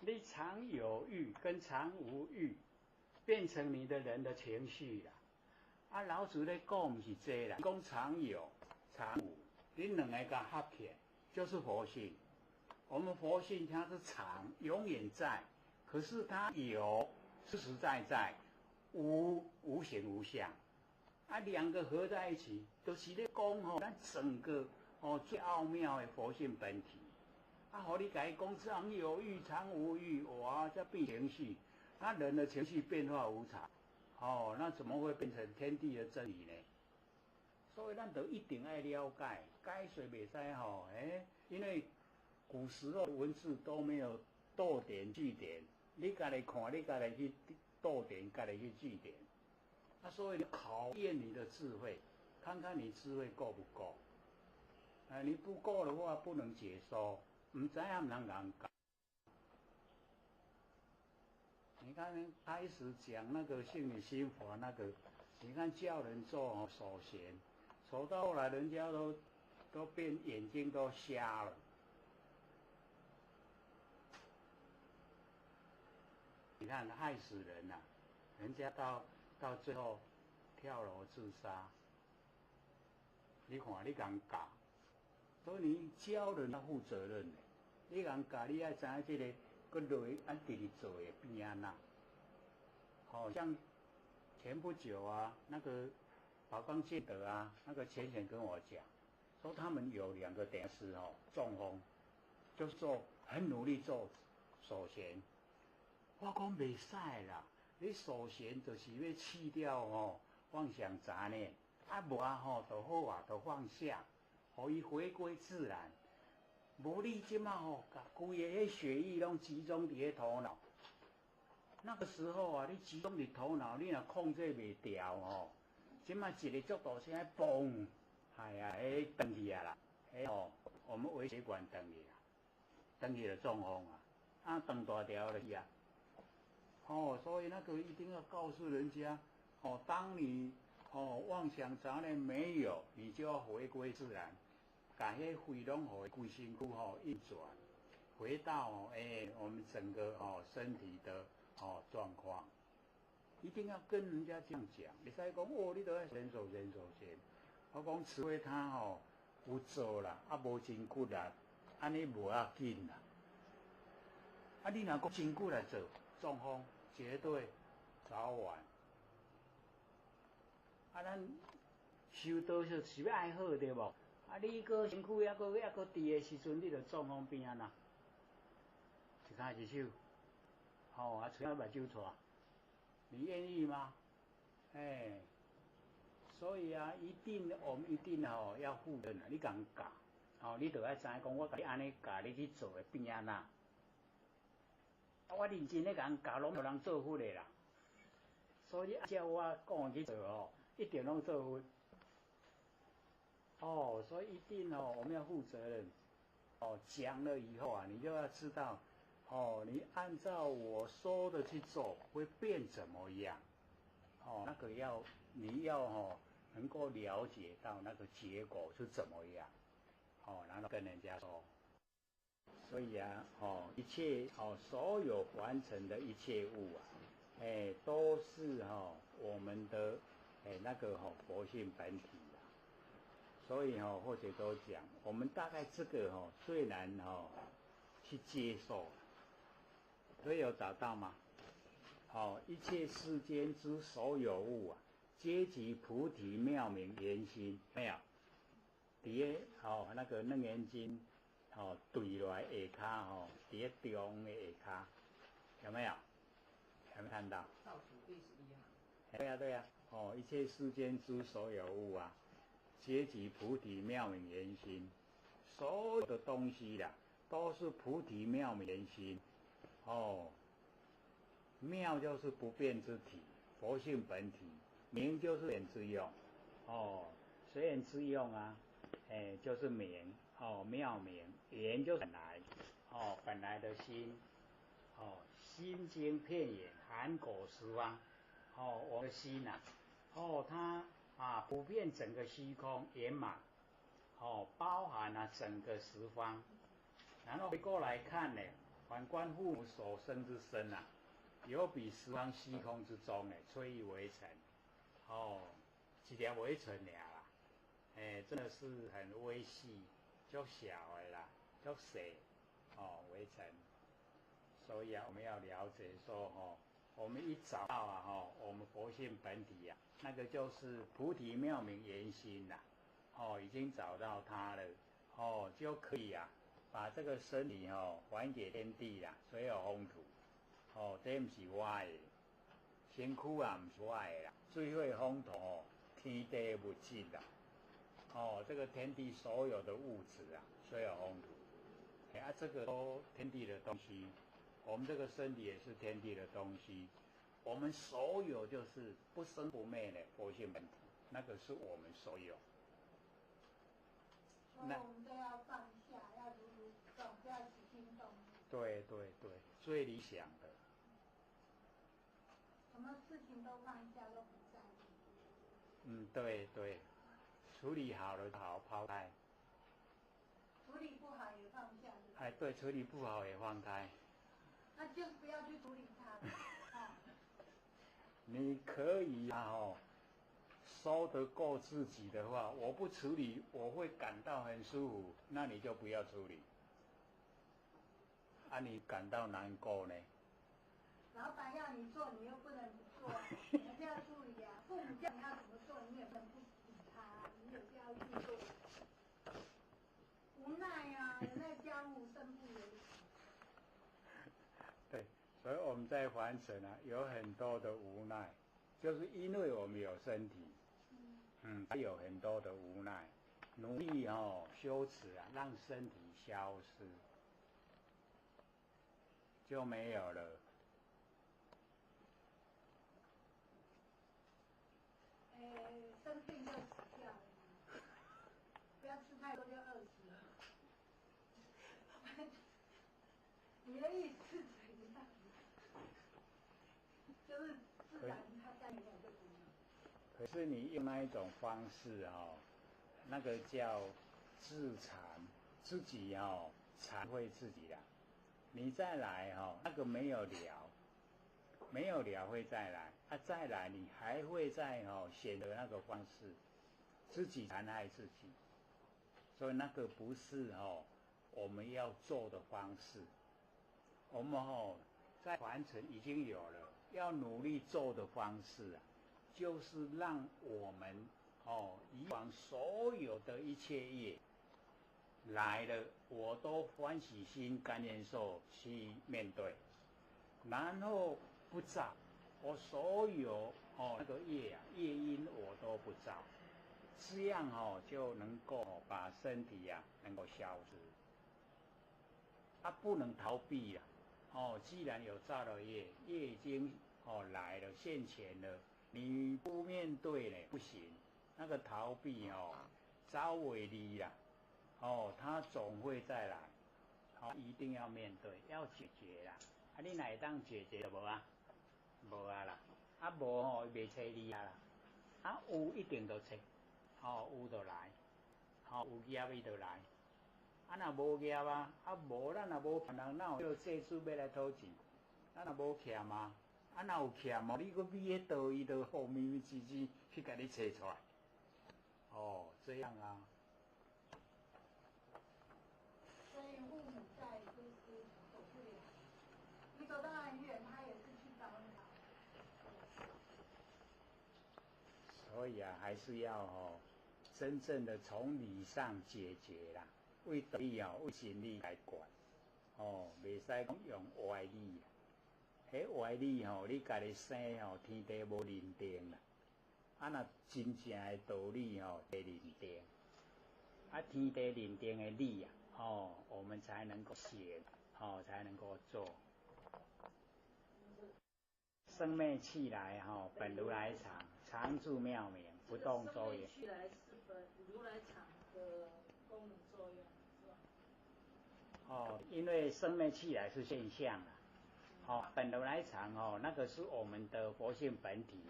你常有欲跟常无欲变成你的人的情绪啦。老子咧讲不是这啦，讲常有常无，你两个甲合起来就是佛性。我们佛性它是常，永远在，可是它有实实在在，无形无相。两个合在一起，都是咧讲咱整个最奥妙的佛性本体。互你甲伊讲常有欲常无欲，哇，这变情绪，那人的情绪变化无常，那怎么会变成天地的真理呢？所以咱都一定要了解，解说袂使因为古时候文字都没有逗点句点，你家己看，你家己去逗点，家己去句点，所以考验你的智慧，看看你智慧够不够。你不够的话，不能解说。唔知影唔能讲。你看开始讲那个性理心法那个，你看叫人做守贤，守到后来人家都变眼睛都瞎了。你看害死人人家到最后跳楼自杀。你看你敢教？所以你教人要负责任的，你人教你要知影这个，佮落去按直直做会变安那。像前不久那个宝钢建德啊，那个浅浅跟我讲，说他们有2个点师中风，就是做很努力做手弦。我讲袂使啦，你手弦就是要去掉妄想杂念，无就好啊，就放下，互伊回归自然。无你即马把规个迄血液拢集中伫迄头脑。那个时候啊，你集中伫头脑，你若控制袂掉即马一个足大声嘣，哎呀，断去啊啦，我们微血管断去啦，断去就中风啊，断大条了去啊。所以那个一定要告诉人家，当你妄想杂念没有，你就要回归自然，把迄肺拢互规身躯运转，回到我们整个身体的状况，一定要跟人家这样讲。你使讲你都要人手。我讲除非他有做啦，无真骨啦，安尼无要紧啦。你若讲真骨来做，中风绝对早晚。咱修道是要爱好对无？你个身躯还佫伫的时阵，你就中风变安那？一骹一手，嘴目睭出，你愿意吗？所以啊，我们一定要负责任。你甲人教，你就要知影讲，我甲你安尼教，你去做会变安那？我认真咧甲人教，拢无人做伙的啦。所以照我讲去做一定拢做伙。所以一定我们要负责任。讲了以后啊，你就要知道，你按照我说的去做，会变怎么样？那个你要能够了解到那个结果是怎么样，然后跟人家说。所以啊，一切所有完成的一切物啊，都是我们的那个佛性本体啊。所以或者都讲，我们大概这个最难去接受。所以有找到吗？一切世间之所有物啊，皆即菩提妙明圆心，没有？伫个那个楞严经对落来下骹伫个中的下骹，有没有？有没有看到？倒数第11行。对啊，一切世间之所有物啊，皆即菩提妙明圆心，所有的东西啦，都是菩提妙明圆心。妙就是不变之体，佛性本体；明就是随缘之用。随缘之用啊，就是明。妙明，圆就是本来。本来的心。心经遍眼，含果十方。我的心呐，它普遍整个虚空圆满，包含了整个十方。然后回过来看呢，反观父母所生之身啊，有比十方虚空之中摧于微尘。一粒微尘尔啦，真的是很微细，足小的啦，足小，微尘。所以啊，我们要了解说我们一找到我们佛性本体那个就是菩提妙明圆心啦，已经找到它了，就可以把这个身体还给天地啦，所有风土，这不是我的，身躯啊不是我的啦，水火风土天地物质啦，这个天地所有的物质所有风土，这个都天地的东西。我们这个身体也是天地的东西，我们所有就是不生不灭的佛性本体，那个是我们所有。所以我们都要放下，要如如不动，不要起心动念。对，最理想的。什么事情都放下，都不在意。对，处理好了好抛开。处理不好也放下。对，处理不好也放开。那就不要去处理它。你可以收得够自己的话，我不处理我会感到很舒服，那你就不要处理。你感到难过呢？老板要你做，你又不能不做，还是要处理啊。父母叫你要怎么做，你也不能不们在凡尘啊，有很多的无奈，就是因为我们有身体，还有很多的无奈，努力修持啊，让身体消失，就没有了。生病就死掉了，不要吃太多就饿死了。你的意思是怎样？就是自然它在里面就不一样。可是你用那一种方式那个叫自残，自己残废自己啦。你再来那个没有了，没有了会再来，再来你还会再选择那个方式，自己残害自己。所以那个不是我们要做的方式。我们在凡尘已经有了，要努力做的方式啊，就是让我们以往所有的一切业来了，我都欢喜心甘愿受去面对，然后不造，我所有那个业业因我都不造，这样就能够把身体能够消失，不能逃避了。既然有造了业，业已经来了，现前了，你不面对呢不行，那个逃避招为利啦，他总会再来，一定要面对，要解决啦。你哪会当解决就无啊？无啊啦，无袂找你啊啦，有一定就找，有就来，有业伊就来。若无业无咱若无欠人，哪有世事要来讨钱？咱若无欠啊，若有欠你搁比迄道伊就好咪咪唧唧去甲你找出来。这样啊。所以父母在就是走不了，你走到很远，他也是去找你。所以还是要真正的从理上解决啦。为道理为心理来管，袂使讲用歪理。迄歪理你家己生天地无认定啦。若真正的道理得认定，天地认定的理我们才能够行，才能够做。生灭气来本如来藏，常住妙明，不动周延。生灭气来是本如来藏的功能作用。因为生灭气来是现象啦，本如来藏那个是我们的活性本体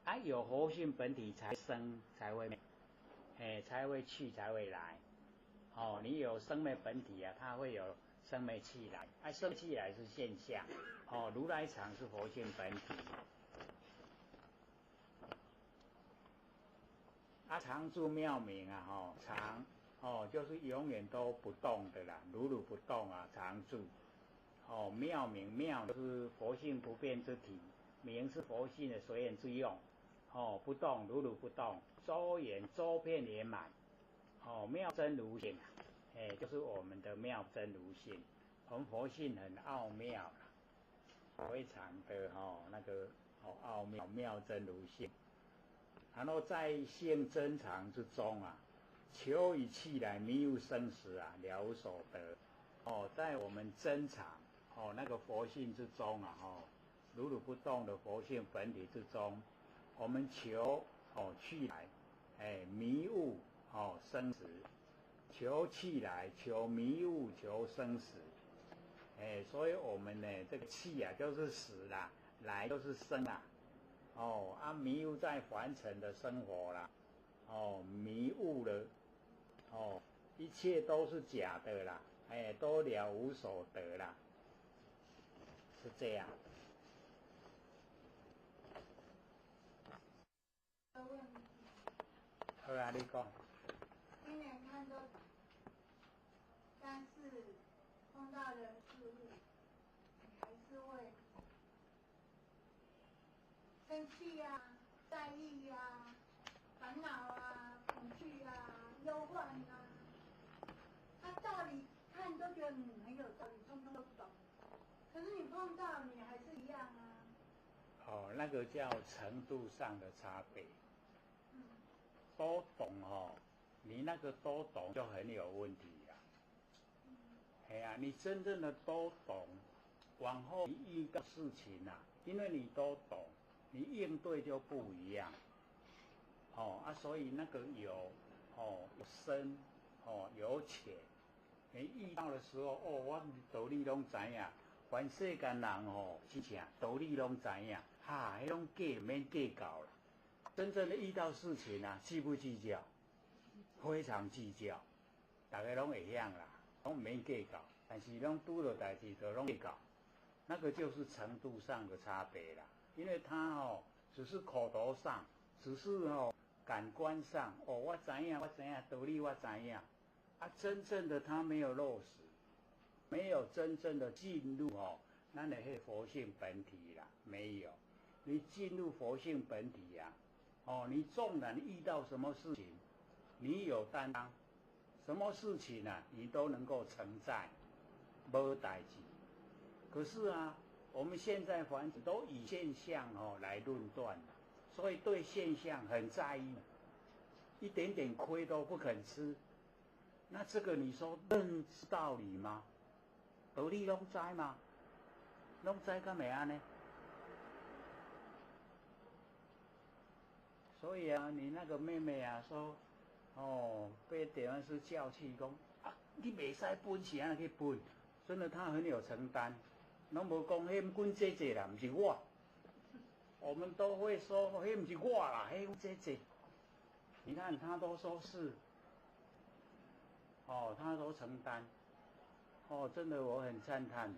啦，有活性本体才生才会灭，才会去才会来，你有生灭本体它会有生灭气来，生灭气来是现象，如来藏是活性本体，常住妙明常。就是永远都不动的啦，如如不动常住。妙明妙就是佛性不变之体，明是佛性的随缘之用。不动如如不动，周圆周遍圆满。妙真如性，就是我们的妙真如性。我们佛性很奥妙啦，非常的那个奥妙妙真如性。然后在性真常之中求以气来迷悟生死了无所得。在我们真常那个佛性之中如如不动的佛性本体之中，我们求气来迷悟生死，求气来求迷悟求生死。所以我们呢这个气就是死啦，来就是生啦。迷悟在凡尘的生活啦，迷悟了。一切都是假的啦，都了无所得啦，是这样。好啊，你讲。今年看到，但是碰到人事物，你还是会生气在意烦恼恐惧忧患他道理看都觉得很有道理，通通都不懂。可是你碰到你还是一样啊。哦，那个叫程度上的差别。嗯。都懂哦，你那个都懂就很有问题了。哎呀，你真正的都懂，往后你遇到事情啊，因为你都懂，你应对就不一样。哦啊，所以那个有深有浅，你遇到的时候我道理拢知影，全世间人是啥道理拢知影，迄种计免计较啦。真正的遇到事情啊，计不计较？非常计较，大家拢会晓啦，拢免计较，但是拢拄到代志就拢计较，那个就是程度上的差别啦。因为他只是口头上，只是感官上我知影，道理我知影，啊，真正的他没有落实，没有真正的进入咱的迄佛性本体啦，没有。你进入佛性本体呀，你纵然遇到什么事情，你有担当，什么事情啊，你都能够承载，没代志。可是啊，我们现在凡事都以现象来论断，所以对现象很在意，一点点亏都不肯吃。那这个你说认知道理吗？道理拢知吗？拢知干嘛安呢？所以啊，你那个妹妹啊说，被点完是叫气讲啊，你袂使分是安尼去分，真的她很有承担，拢无讲迄阮姐姐啦，不是我，我们都会说迄不是我啦，迄阮姐姐，你看她都说是，她都承担，真的我很赞叹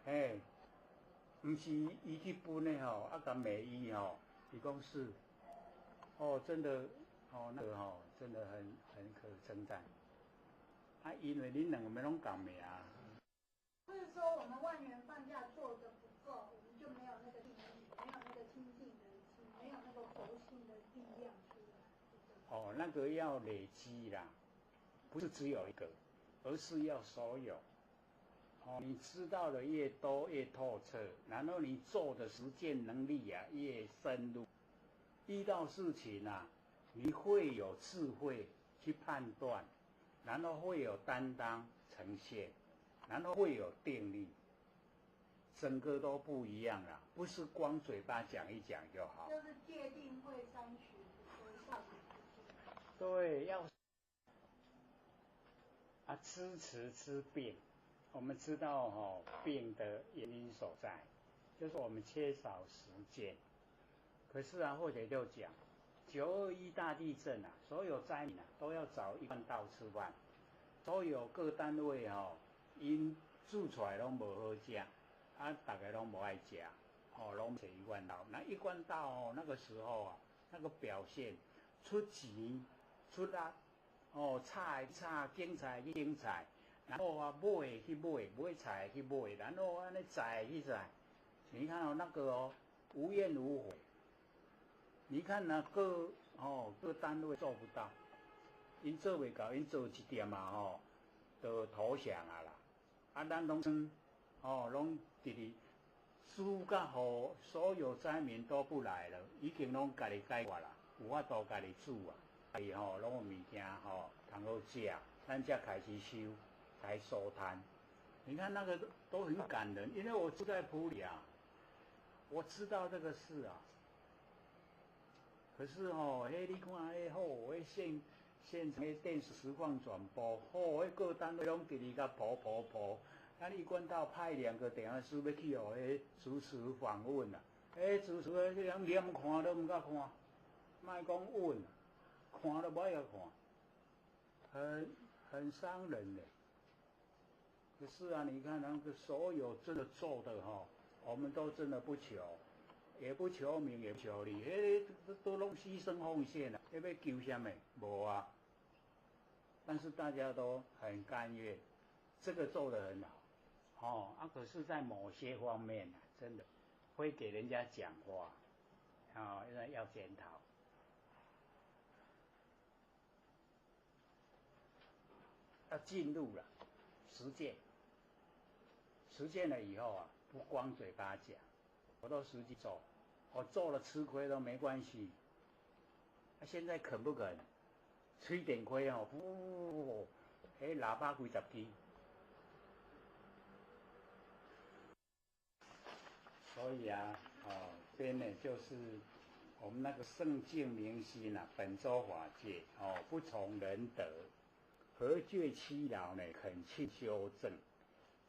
诶，不是伊去分的啊甲骂伊伊讲是，真的，那个真的很可称赞。啊，因为恁两个拢共命啊。不是说我们万缘放下做的不够，我们就没有那个定力，没有那个清净的心，没有那个佛性的力量出来。那个要累积啦，不是只有一个，而是要所有。你知道的越多越透彻，然后你做的实践能力啊越深入，遇到事情啊，你会有智慧去判断，然后会有担当呈现，然后会有定力，整个都不一样啦，不是光嘴巴讲一讲就好。就是戒定慧三学，少对，要吃病。我们知道病的原因所在，就是我们缺少实践。可是啊，或者就讲921大地震啊，所有灾民啊都要找一贯道吃饭，所有各单位因煮出来拢无好食，啊，大家拢无爱食，拢找一贯道。那一贯道那个时候啊，那个表现出钱出力，菜韭菜去韭菜。然后啊，买去买菜去买，然后安尼载去载，你看那个无怨无悔。你看各单位做不到，因做袂到，因做一点嘛就投降啊啦。啊，咱拢拢直直输甲互所有灾民都不来了，已经拢家己解决啦，有法度家己煮啊，家己拢有物件通好食，咱才开始收。才收摊，你看那个都很感人，因为我住在埔里啊，我知道这个事啊。可是你看迄现场的电视实况转播，迄各单位拢直直甲跑，啊，一贯道派2个电话师要去迄主持访问啊，主持的人连看都唔敢看，莫讲问，看都不爱看，很伤人的。可是啊，你看那个所有真的做的我们都真的不求，也不求名，也不求利，都拢牺牲奉献了，要求什么？无啊。但是大家都很甘愿，这个做得很好，可是在某些方面真的会给人家讲话，要检讨。要进入了实践。实践了以后啊，不光嘴巴讲，我都实际做，我做了吃亏都没关系。现在肯不肯？吃一点亏哦，喇叭几十支。所以啊，边呢就是我们那个圣境明心啊，本周法界不从人得，何觉欺劳呢？恳切修正，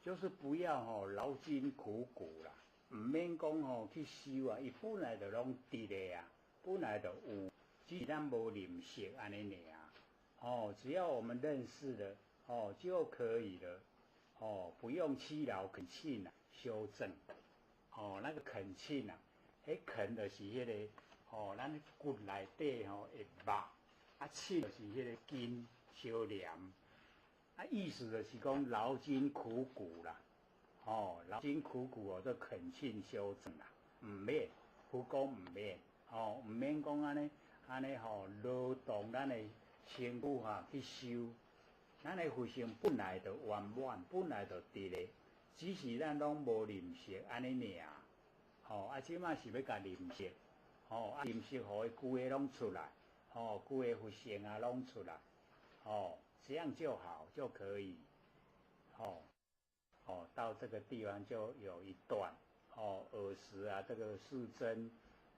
就是不要劳筋苦骨啦，唔免讲去修啊，伊本来就拢伫咧啊，本来就有，只是咱无认识安尼尔。只要我们认识了就可以了。不用欺劳恳切啊，修正。那个恳切啊，恳就是迄个咱骨内底会肉，切就是迄个筋烧黏。意思就是讲劳筋苦骨啦。劳筋苦骨都恳切修正啦，唔免，佛讲唔免，唔免讲安尼劳动咱的身躯去修，咱的佛性本来就圆满，本来就伫咧，只是咱拢无认识安尼尔。即马是要甲认识，认识互伊规个拢出来，规个佛性啊拢出来，这样就好就可以，到这个地方就有一段，尔时啊，这个世尊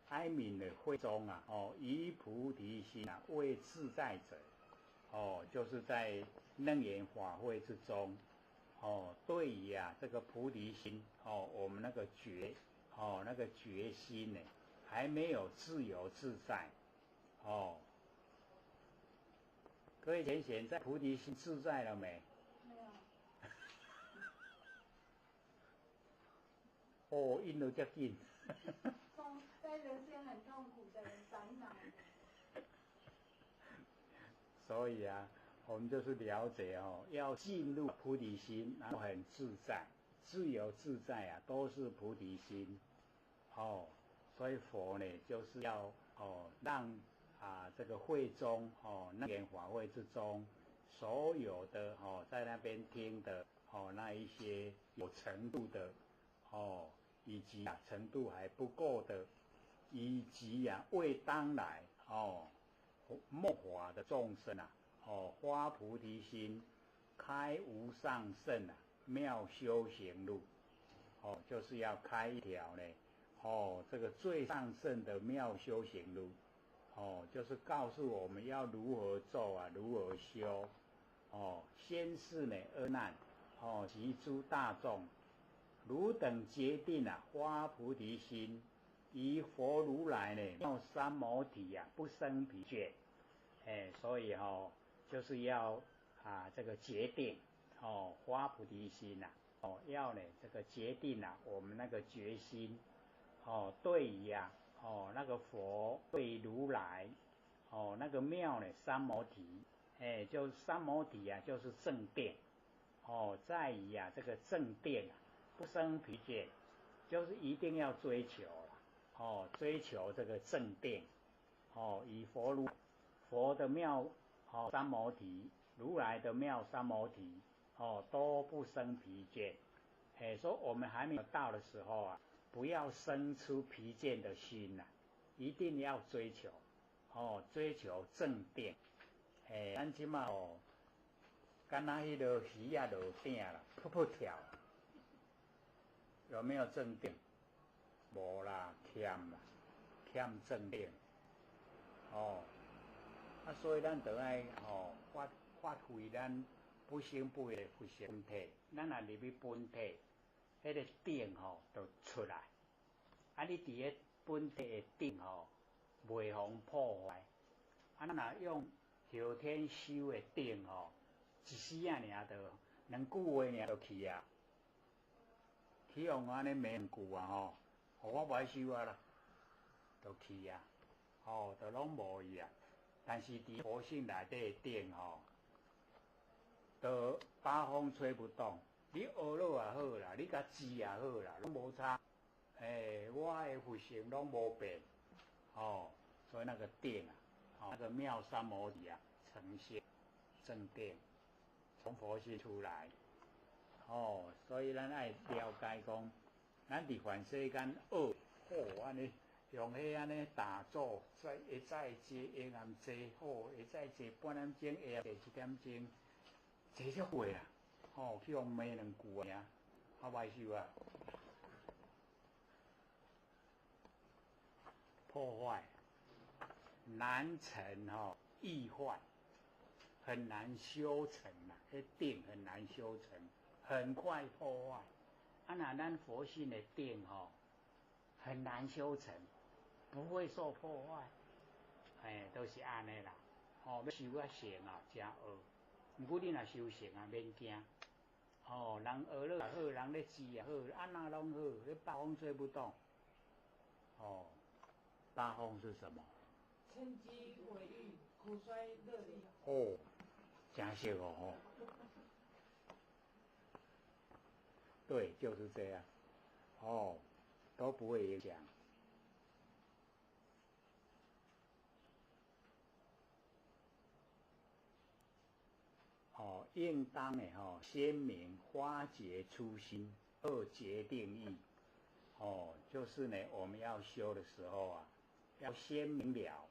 哀悯的会中啊，以菩提心啊为自在者，就是在楞严法会之中，对于啊这个菩提心，我们那个决心呢，还没有自由自在，各位贤贤，在菩提心自在了没？印得这紧。在人间很痛苦的人烦恼。所以啊，我们就是了解要进入菩提心，然后很自在、自由自在啊，都是菩提心。所以佛呢，就是要让这个会中楞严法会之中，所有的在那边听的那一些有程度的以及程度还不够的，以及未当来末法的众生发菩提心，开无上甚妙修行路，就是要开一条呢这个最上圣的妙修行路，就是告诉我们要如何做如何修，先是呢阿难及诸大众，汝等决定发菩提心，以佛如来呢妙三摩提不生疲倦。所以就是要这个决定发菩提心要呢这个决定我们那个决心对于那个佛对如来那个妙呢三摩提，就是三摩提就是正定在于这个正定不生疲倦，就是一定要追求追求这个正定以佛的妙三摩提，如来的妙三摩提都不生疲倦。说我们还没有到的时候不要生出疲倦的心一定要追求追求正定。咱即马敢若迄个鱼落鼎啦，噗噗跳，有没有正定？无啦，欠正定。所以咱就爱发挥咱不生不灭的佛性本体，咱若入去本体，迄个定就出来。你伫个本体的定袂互破坏。咱若用后天修的定一时尔就2句话尔就去去用安尼骂2句我不爱修啦，就去就拢无伊但是伫佛性内底的定就八风吹不动。你学了也好啦，你甲记也好啦，拢无差。我的佛性拢无变所以那个定那个妙三摩提呈现正定，从佛性出来所以咱爱了解讲，咱伫凡世间学好安尼，用迄安尼打坐，会早坐，下暗坐好，会早坐半点钟，下暗坐1点钟，坐足过啦，去互骂2句尔，歹受啊。破坏难成易坏，很难修成啦，迄定很难修成，很快破坏。那咱佛性的定很难修成，不会受破坏，都是安尼啦。要修啊成啊，真学。毋过你若修成啊，免惊。人学了也好，人咧知也好，安那拢好，你八风吹不动。八风是什么？嗔机毁誉，苦衰乐离。真熟对，就是这样。都不会影响。应当呢先明花结初心，二结定义。就是呢，我们要修的时候啊，要先明了，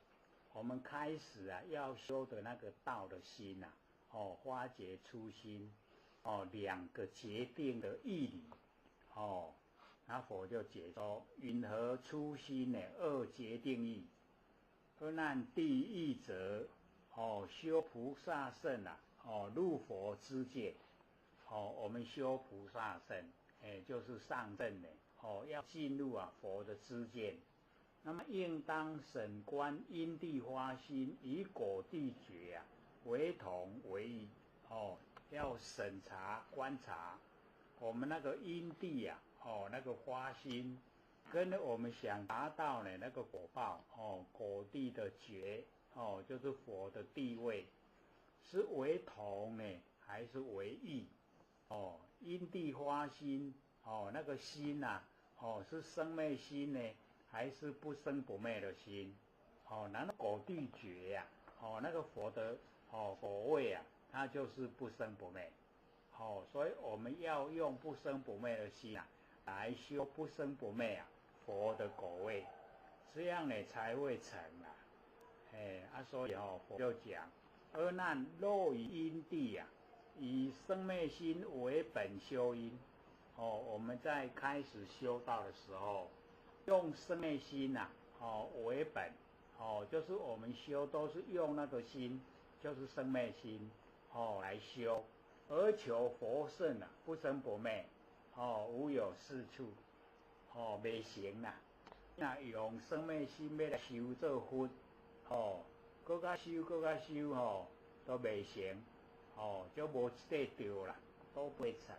我们开始啊要修的那个道的心啊，花结初心，两个决定的义理，那佛就解说云何初心呢？二决定义。那第一则，修菩萨圣啊，入佛之界，我们修菩萨圣，就是上正呢，要进入佛的知见。那么应当审观因地花心，以果地觉为同为异。要审查观察我们那个因地那个花心，跟我们想达到的那个果报，果地的觉，就是佛的地位，是为同呢，还是为异？因地花心，那个心是生灭心呢，还是不生不灭的心？那果地觉那个佛的果位它就是不生不灭。所以我们要用不生不灭的心来修不生不灭佛的果位，这样呢才会成所以佛就讲，阿难若以因地以生灭心为本修因。我们在开始修道的时候，用生灭心为本，就是我们修都是用那个心，就是生灭心来修，而求佛圣不生不灭，无有是处，未行那用生灭心要来修做佛，搁较修都未行，就无这个对啦，都不会成。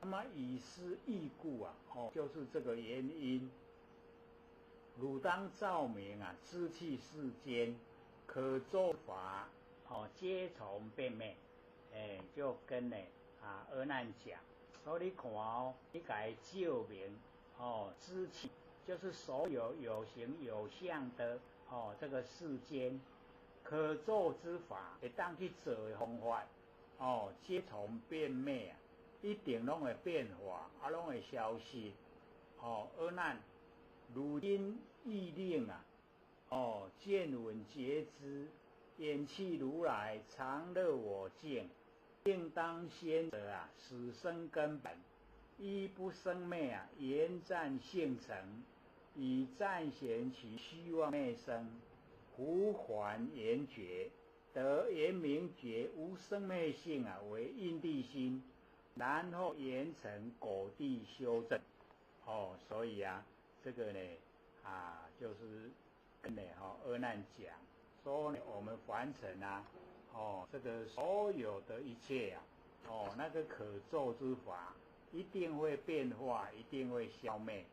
那么以是义故就是这个原因。汝当照明知器世间可作法，皆从变灭。就跟阿难讲，说你看你给它照明，知器就是所有有形有相的这个世间可做之法，会当去做的方法，皆从变灭一定拢会变化，拢会消失。阿难，如今意令见闻觉知，眼气如来常乐我净，应当先得死生根本，依不生灭言暂性成，以暂显其虚妄灭生，胡还言觉，得言明觉无生灭性为因地心，然后言成果地修正。所以这个呢就是跟阿难讲说呢，我们凡尘这个所有的一切那个可做之法一定会变化，一定会消灭。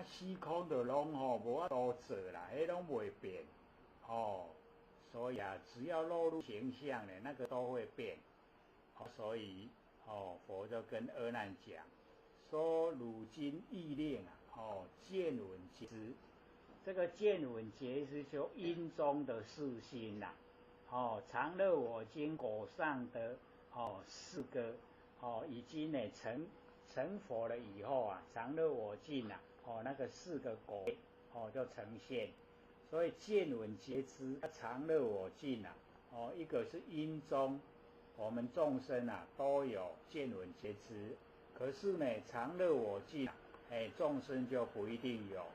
虚空的拢无法度做啦，迄拢袂变。所以只要落入形象的那个都会变。所以佛就跟阿难讲说，汝今意令见闻觉知。这个见闻觉知就因中的四心常乐我经果上的4个已经呢成佛了以后啊，常乐我净啊，那个4个果就呈现。所以见闻觉知，它常乐我净啊，一个是因中，我们众生啊都有见闻觉知，可是呢常乐我净啊，众生就不一定有，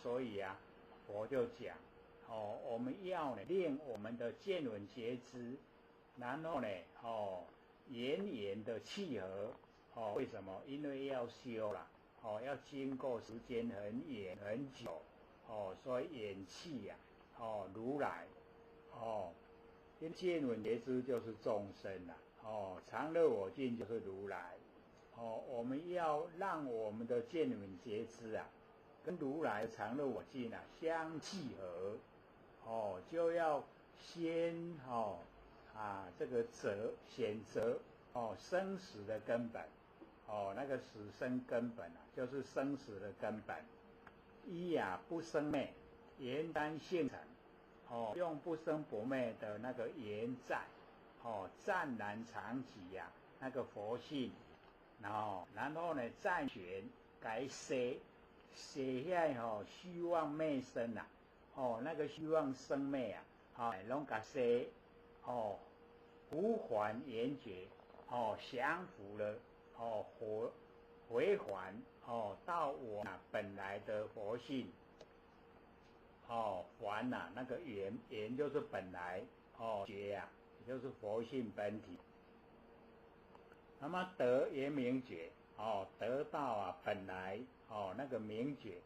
所以啊，佛就讲，我们要呢练我们的见闻觉知，然后呢，言言的契合，为什么？因为要修啦，要经过时间很远很久，所以演气呀，如来，因见闻觉知就是众生啦，常乐我净就是如来，我们要让我们的见闻觉知啊，跟如来常乐我净啊相契合，就要先这个选择生死的根本，那个死生根本啊，就是生死的根本。一不生灭，缘单性成，用不生不灭的那个缘在，湛然常寂呀，那个佛性，然后呢再选改写下虚妄灭生啊，那个虚妄生灭啊，拢甲写，无还缘觉，降伏了，回还，到我本来的佛性，还那个缘就是本来，觉也就是佛性本体。那么得缘明觉，得到本来，那个明觉，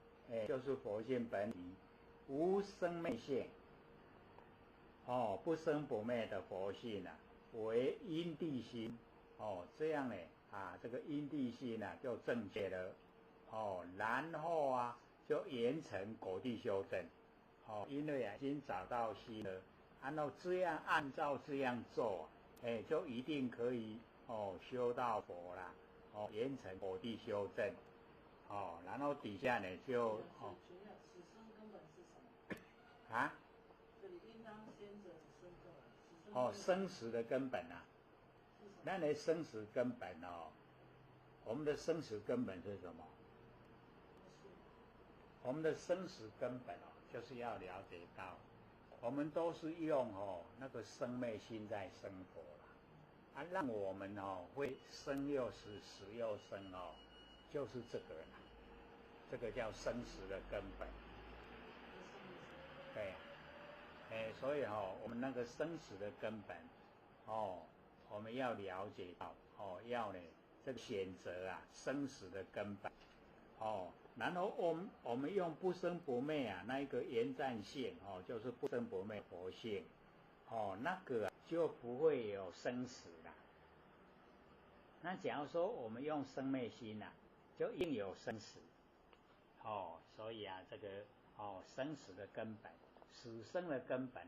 就是佛性本体，无生灭性，不生不灭的佛性为因地心，这样呢，这个因地心就正确了，然后就严成果地修正，因为已经找到心了，然后这样按照这样做，就一定可以修到佛啦，严成果地修正，然后底下呢就此生根本是什么？这里应当先者生根，生死的根本那你生死根本我们的生死根本是什么？我们的生死根本就是要了解到，我们都是用那个生灭心在生活啦，让我们会生又死，死又生就是这个啦，这个叫生死的根本。对，所以我们那个生死的根本，我们要了解到，要呢这个选择生死的根本，然后我们用不生不灭那一个缘湛性，就是不生不灭佛性，那个就不会有生死啦。那假如说我们用生灭心就一定有生死，所以这个生死的根本，死生的根本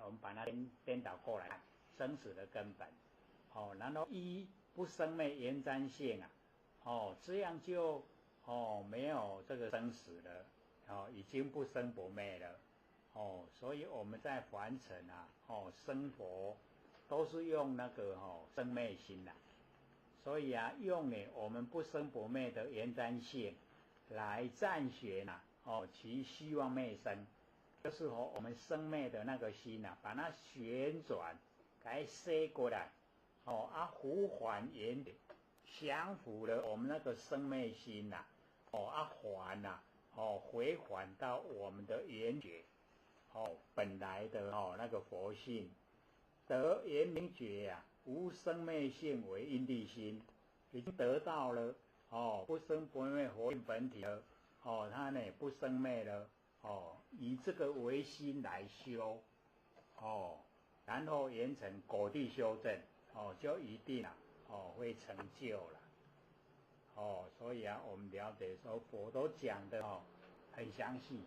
我们把它颠倒过来看，生死的根本，然后一不生灭缘湛性这样就没有这个生死了，已经不生不灭了，所以我们在凡尘生活都是用那个生灭心所以用我们不生不灭的缘湛性来暂选其虚妄灭生，就是我们生灭的那个心把它旋转，给它塞过来，胡还缘觉，降伏了我们那个生灭心回还到我们的缘觉，本来的那个佛性，得缘明觉无生灭性为因地心，已经得到了不生不灭佛性本体了，它呢不生灭了，以这个为心来修，然后严成果地修正，就一定会成就了，所以我们了解说佛都讲的很详细，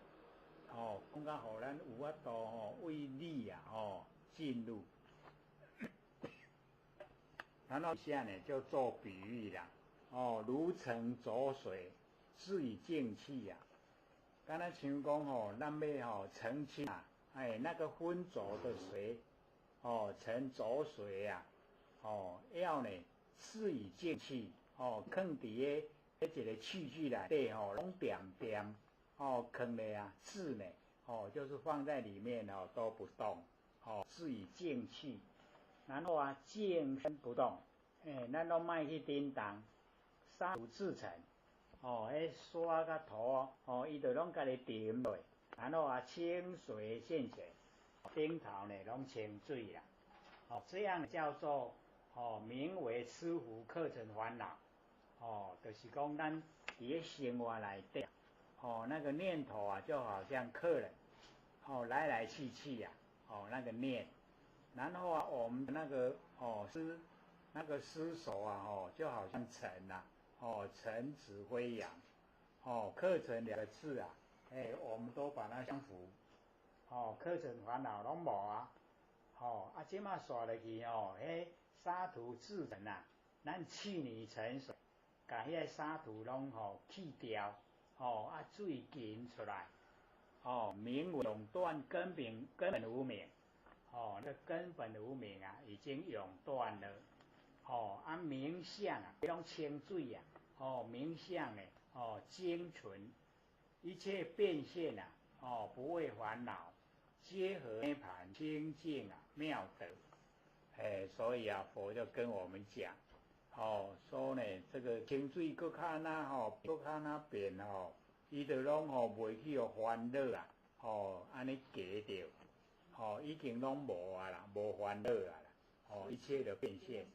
讲到让咱有法度为理进入。然后下呢就做比喻啦，如盛浊水，是以净气刚才像讲咱要澄清那个浑浊的水，成浊水要呢是以静气哦，放伫个一个器具内底吼，拢点点哦，放咧啊，置呢哦，就是放在里面哦都不动哦，是以静气。然后啊，静身不动，咱拢莫去叮当，沙土自成。哦，迄沙甲土哦，伊就拢家己沉落，然后啊，清水现前，顶头呢拢清水啦。哦，这样叫做哦，名为吃福课程烦恼。哦，就是讲咱伫咧生活内底，哦，那个念头啊，就好像客人，哦，来来去去呀，哦，那个念，然后啊，我们那个哦那个尸首啊，哦，就好像尘呐，哦，尘指飞扬，哦，课程两个字啊，我们都把它相符，哦，课程烦恼拢无啊，哦，啊，即马刷落去哦，沙土制成啊，咱去泥沉水。把迄个沙土拢去掉，啊水浸出来，名为永断根本无明，那根本无明啊已经永断了，啊名相啊，迄种清水啊，名相呢，精纯，一切变现啊，不为烦恼，皆合涅盘清净啊妙德，所以啊，佛就跟我们讲。说呢，这个清水搁较那搁较那变伊就拢袂去烦恼啊，安尼加着，已经拢无啊啦，无烦恼啊啦，一切的变现。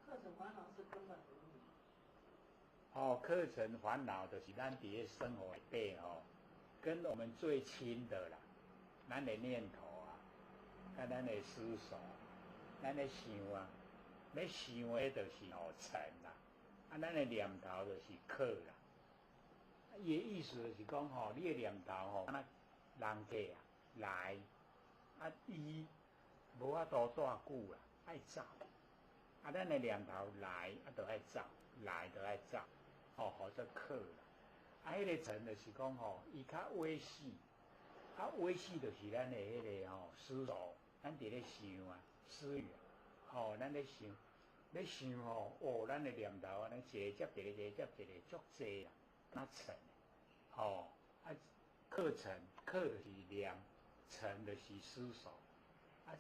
课程烦恼是根本无明。课程烦恼就是咱伫咧生活内底跟我们最亲的啦，咱的念头啊，甲咱的思想，咱的想啊。要想的就是尘啦，咱的念头就是客啦。伊的意思就是讲你的念头敢若人客来，伊无法度带久啦，爱走。咱的念头来就爱走，来就爱走，或者客啦。迄个尘就是讲伊较微细，微细就是咱的迄个思想，咱伫咧想啊，思虑。咱咧想，咱的念头安尼一个接一个，一个接一个，足济啦，那尘，课程就是念，尘就是思想，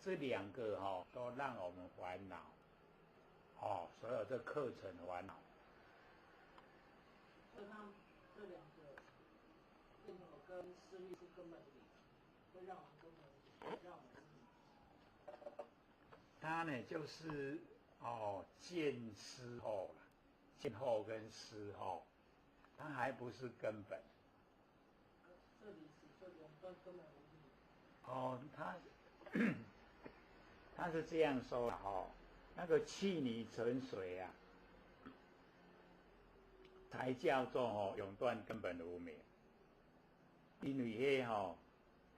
这两个都让我们烦恼，所有这课程烦恼。所以他们这两个念头跟思虑是根本理，会让我们根本让我们。它呢就是见思后啦，见后跟思后，它还不是根本。这里是说永断根本无明。他是这样说的那个气泥沉水啊，才叫做永断根本无明。因为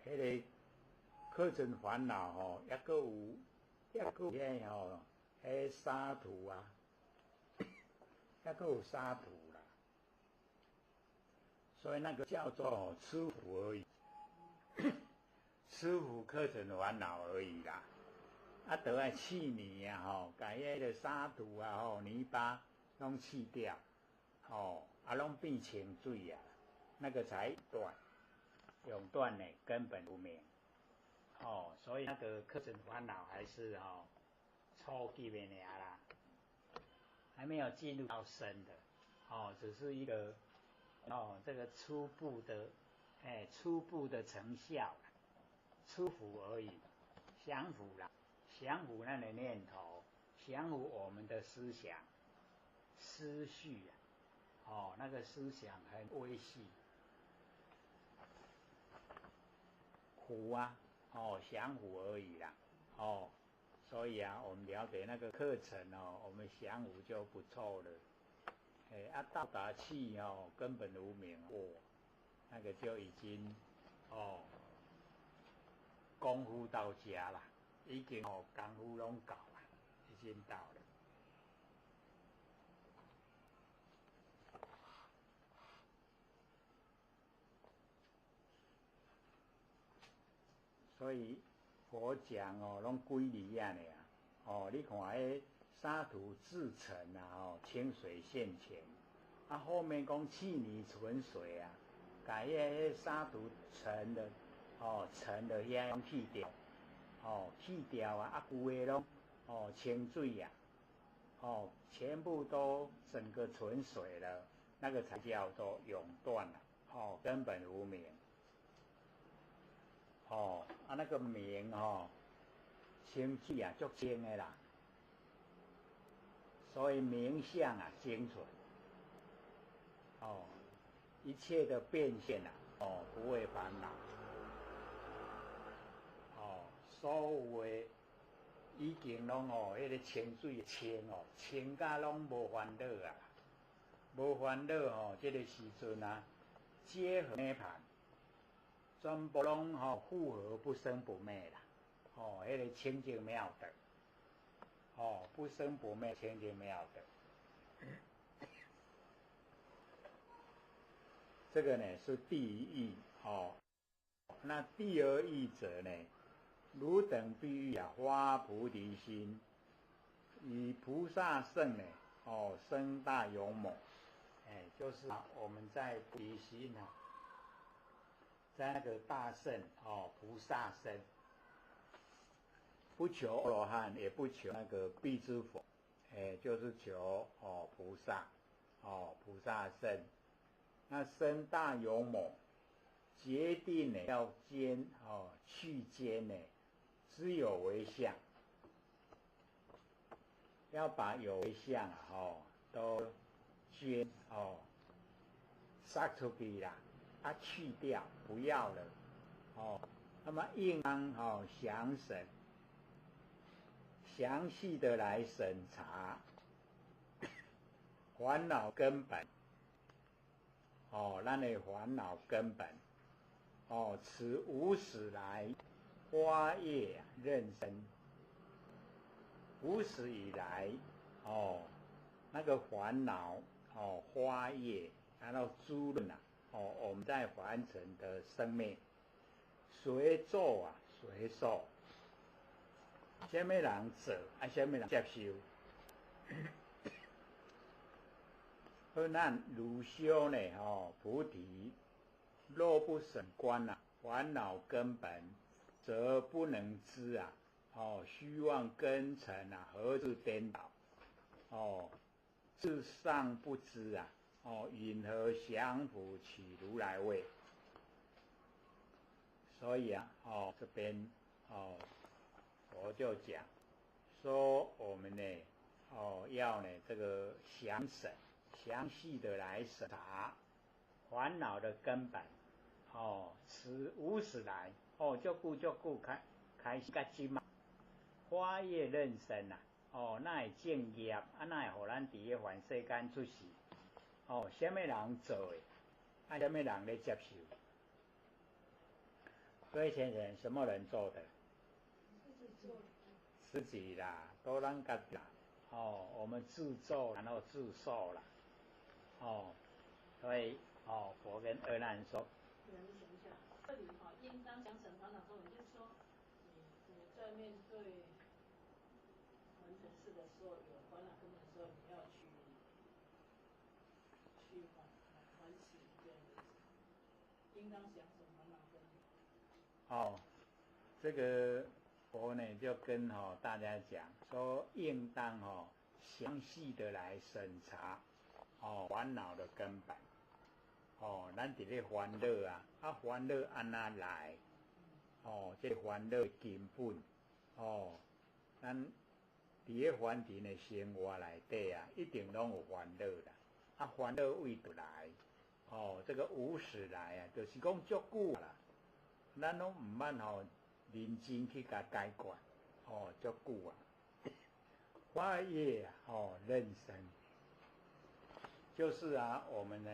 迄个课程烦恼抑阁有迄沙土啊，抑阁有沙土啦，所以那个叫做吃福而已，吃福课程烦恼而已啦。都爱去泥啊把迄个沙土啊泥巴拢去掉，拢变清水啊，那个才永断呢根本无明。所以那个课程烦恼还是初级的尔啦，还没有进入到深的，只是一个这个初步的成效，初步而已，降伏啦，降伏那个念头，降伏我们的思想、思绪那个思想很微细，苦啊。降伏而已啦，所以啊，我们了解那个课程我们降伏就不错了，到达气根本无明那个就已经功夫到家啦，已经功夫拢够啦，已经到了。所以佛讲拢几字啊你看迄沙土制成啊，清水现前。啊，后面讲气泥存水啊，把迄沙土沉的，沉的遐拢去掉，去掉啊，啊有的拢清水啊，全部都整个存水了，那个才叫做永断了，根本无明。那个明清水啊，足清的啦，所以明相啊精纯。一切的变现啊，不会烦恼。所有的已经拢迄个清水清清甲拢无烦恼啊，无烦恼这个时阵啊，皆合涅槃，全部拢复合不生不灭啦。迄个清净妙德，不生不灭清净妙德。这个呢是第一义那第二义者呢，汝等必欲啊发菩提心，以菩萨圣呢生大勇猛，就是我们在菩提心啊，在那个大圣菩萨圣，不求阿罗汉，也不求那个必之佛，就是求菩萨菩萨圣。那生大勇猛，决定呢要去坚呢，知有为相，要把有为相都捐杀出去啦，去掉不要了那么应当详细的来审查烦恼根本。咱的烦恼根本，此无始来花叶任生，无始以来，那个烦恼，花叶，然后滋润我们在凡尘的生命，随做啊，随受，什么人做，什么人接受。而咱如修呢，菩提若不审观啊，烦恼根本，则不能知啊，虚妄根尘啊，何至颠倒？自上不知啊，云何降伏取如来位？所以啊，这边我就讲说我们呢，要呢这个详细的来审查烦恼的根本，此无始来，足久开始到今嘛，花叶任生啊，那会正业啊，那会互咱伫个凡世间出世，什么人做的，什么人咧接受？各位先生，什么人做的？自己啦，都咱家己啦，我们自做然后自受啦。所以佛跟阿难说，你想一下，这里应当讲审烦恼中，也就是说，你在面对完成事的时候，有烦恼根本的时候，你要去反省这样子，应当想审烦恼根。这个佛呢就跟大家讲说，应当详细的来审查。烦恼的根本，咱伫咧烦恼啊，烦恼安那来？这烦恼根本，咱伫咧凡尘的生活内底啊，一定拢有烦恼啦。烦恼为何来？这个无始来啊，就是讲足久啦，咱拢唔捌认真去甲解决，足久啊。花叶任生。就是我们呢，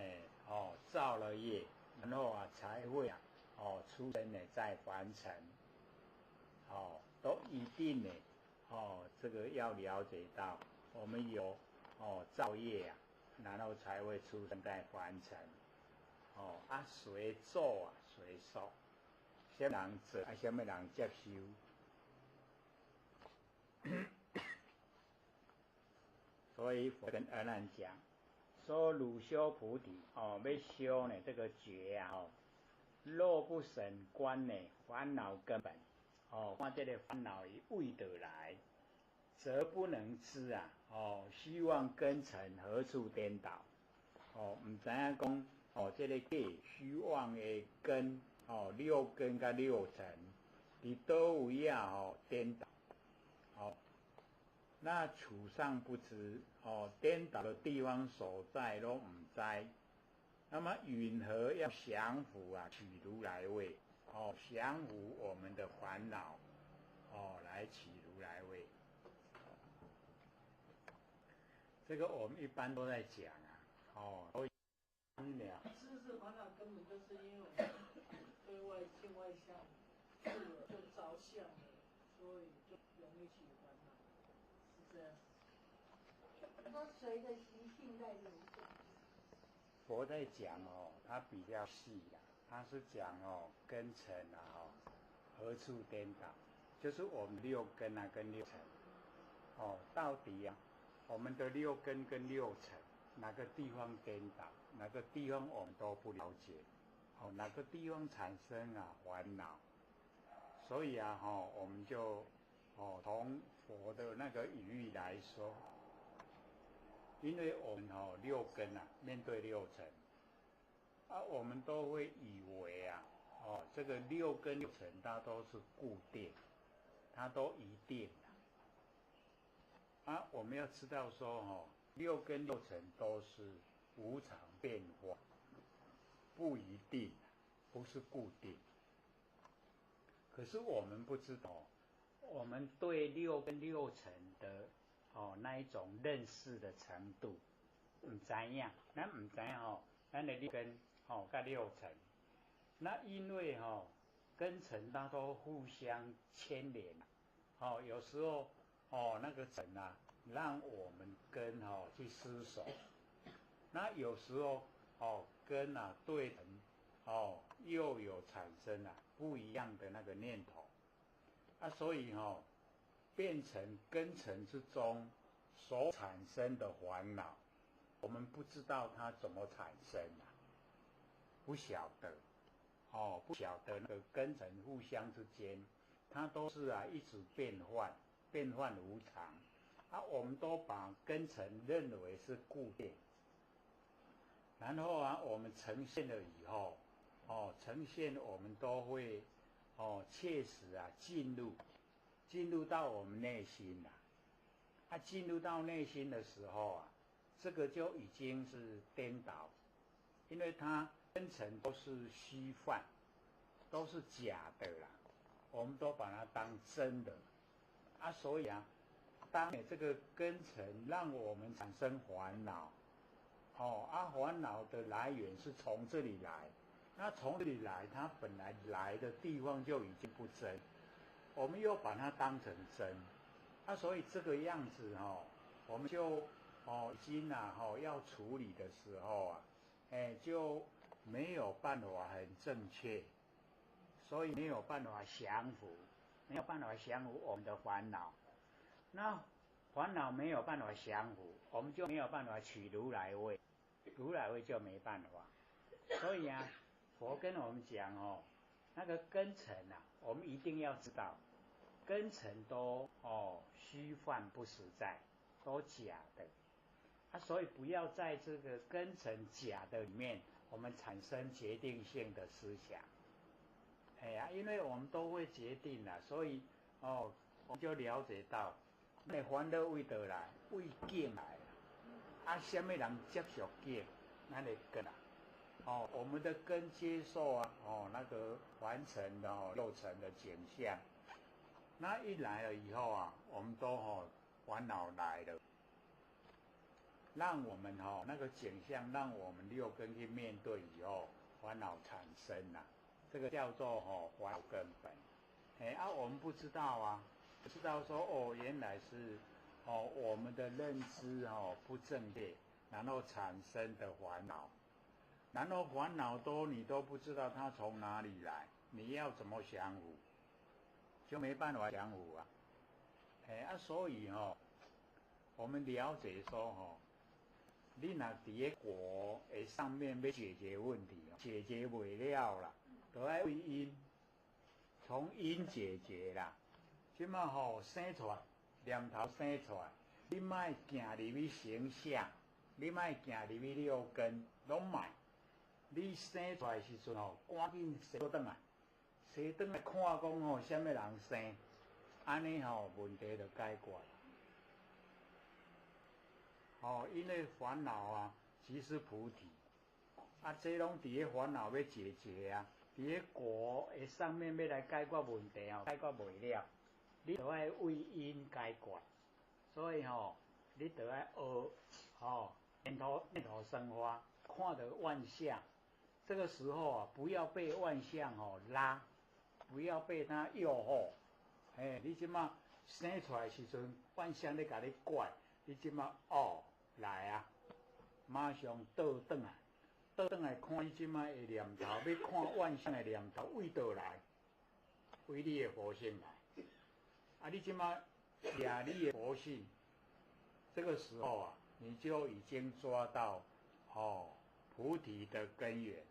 造了业，然后才会出生呢在凡尘，都一定呢，这个要了解到，我们有造业然后才会出生在凡尘，随做随受，什么人做什么人接受。所以佛跟阿难讲，说汝修菩提要修呢这个觉若不审观呢烦恼根本看这个烦恼以为得来，则不能知希望根尘何处颠倒唔知影讲这个假虚妄的根六根甲六尘伫倒位颠倒那处上不知颠倒的地方所在都唔知，那么云何要降伏取如来位降伏我们的烦恼来取如来位？这个我们一般都在讲都知识烦恼根本就是因为我们对外见外相就着相了，所以就容易起烦恼，是这样。说谁的习性在流动？佛在讲他比较细他是讲根尘何处颠倒，就是我们六根跟六尘到底我们的六根跟六尘哪个地方颠倒，哪个地方我们都不了解哪个地方产生烦恼，所以我们就从佛的那个语义来说，因为我们六根面对六尘我们都会以为这个六根六尘它都是固定，它都一定我们要知道说六根六尘都是无常变化，不一定，不是固定。可是我们不知道，我们对六根六尘的那一种认识的程度不知道，咱不知道咱的六根跟六尘，那因为根尘它都互相牵连有时候那个尘让我们根去失守，那有时候根对尘又有产生不一样的那个念头所以变成根尘之中所产生的烦恼，我们不知道它怎么产生不晓得不晓得那个根尘互相之间，它都是一直变幻无常我们都把根尘认为是固定，然后我们呈现了以后呈现我们都会切实进入到我们内心进入到内心的时候这个就已经是颠倒，因为它根尘都是虚幻，都是假的我们都把它当真的所以当这个根尘让我们产生烦恼烦恼的来源是从这里来，那从这里来它本来来的地方就已经不真，我们又把它当成真所以这个样子我们就已经要处理的时候就没有办法很正确，所以没有办法降服，没有办法降服我们的烦恼，那烦恼没有办法降服，我们就没有办法取如来位，如来位就没办法。所以佛跟我们讲那个根尘我们一定要知道，根尘都虚幻不实在，都假的所以不要在这个根尘假的里面我们产生决定性的思想因为我们都会决定所以我们就了解到那烦恼为得来，为境来什么人接受境，那个根我们的根接受那个完成的六尘的景象，那一来了以后我们都烦恼来了，让我们那个景象让我们六根去面对以后，烦恼产生这个叫做烦恼根本我们不知道不知道说原来是我们的认知不正确，然后产生的烦恼，然后烦恼你都不知道它从哪里来，你要怎么降服？就没办法降服所以我们了解说你若伫个国的上面要解决问题，解决不了啦，都要为因，从因解决啦。即马生出来，念头生出来，你莫行入去形象，你莫行入去六根，拢莫。你生出来时阵赶紧洗倒来，洗倒来看讲啥物人生，安尼问题就解决。因为烦恼啊，即是菩提。这拢伫个烦恼要解决啊，伫个果的上面要来解决问题解决袂了，你就要为因解决。所以你就要学念头生花，看到万象。这个时候不要被万象拉，不要被它诱惑。你即马生出来时阵，万象咧甲你拐，你即马来啊，马上倒转来，倒转来看你即马的念头，要看万象的念头为倒来，为你的佛性来。你即马抓你的佛性，这个时候你就已经抓到菩提的根源，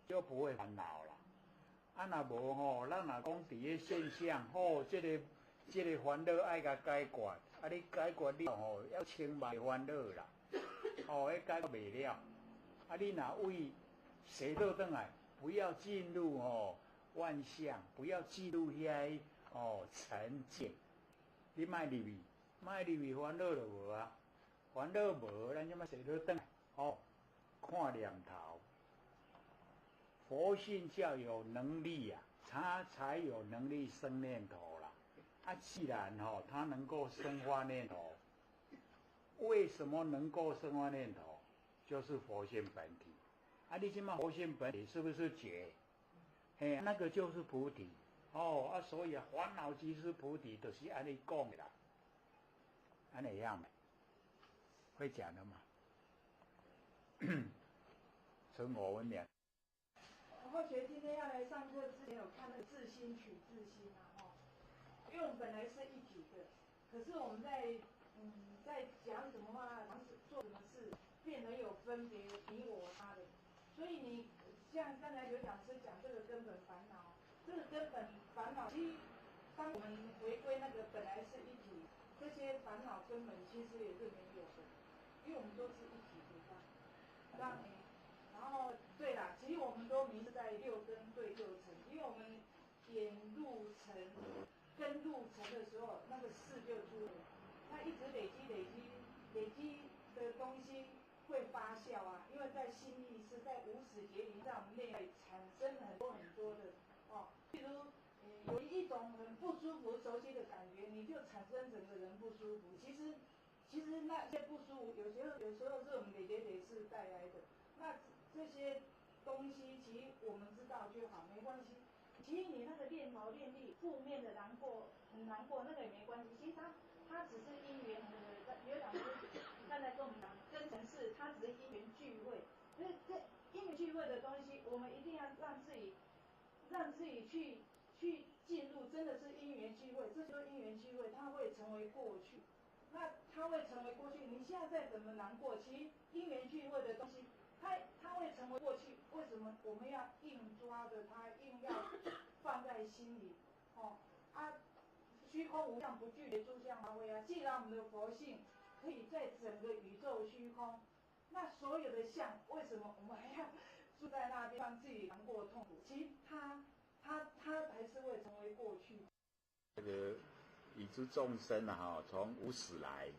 就不会烦恼了。若无咱若讲伫个现象，这个烦恼爱甲解决，你解决了要千万烦恼啦，迄解决袂了。你若为洗倒转来，不要进入万象，不要进入遐沉静，你莫入去，烦恼就无啊，烦恼无，咱即马洗倒转来，看念头。佛性较有能力他才有能力生念头啦。既然他能够生发念头，为什么能够生发念头？就是佛性本体。你现在佛性本体是不是觉？那个就是菩提。所以烦恼即是菩提，就是按你讲的啦。按哪样？会讲的吗？存5分钟。或许今天要来上课之前有看那个自心取自心因为我们本来是一体的，可是我们在讲什么话、做什么事，变得有分别，你我他的。所以你像刚才刘讲师讲这个根本烦恼，这个根本烦恼，其实当我们回归那个本来是一体，这些烦恼根本其实也是没有的，因为我们都是一体的让你。然后，对啦，其实我们都迷失在六根对六尘，因为我们眼入尘、根入尘的时候，那个事就出了，它一直累积的东西会发酵因为在心意识、在无始劫里，在我们内在产生很多的譬如有一种很不舒服、熟悉的感觉，你就产生整个人不舒服。其实那些不舒服，有时候是我们累世带来的。那这些东西其实我们知道就好，没关系。其实你那个念头念力，负面的难过，很难过，那个也没关系。其实它只是因缘，有两个刚才跟我们讲，真诚是它只是因缘聚会。所以这因缘聚会的东西，我们一定要让自己去进入，真的是因缘聚会。这就是因缘聚会，它会成为过去。那它会成为过去。你现在再怎么难过，其实因缘聚会的东西。它会成为过去，为什么我们要硬抓着它，硬要放在心里？虚空无相不具的诸相发挥既然我们的佛性可以在整个宇宙虚空，那所有的相，为什么我们还要住在那边让自己难过痛苦？其实它还是会成为过去。这个已知众生从无始来，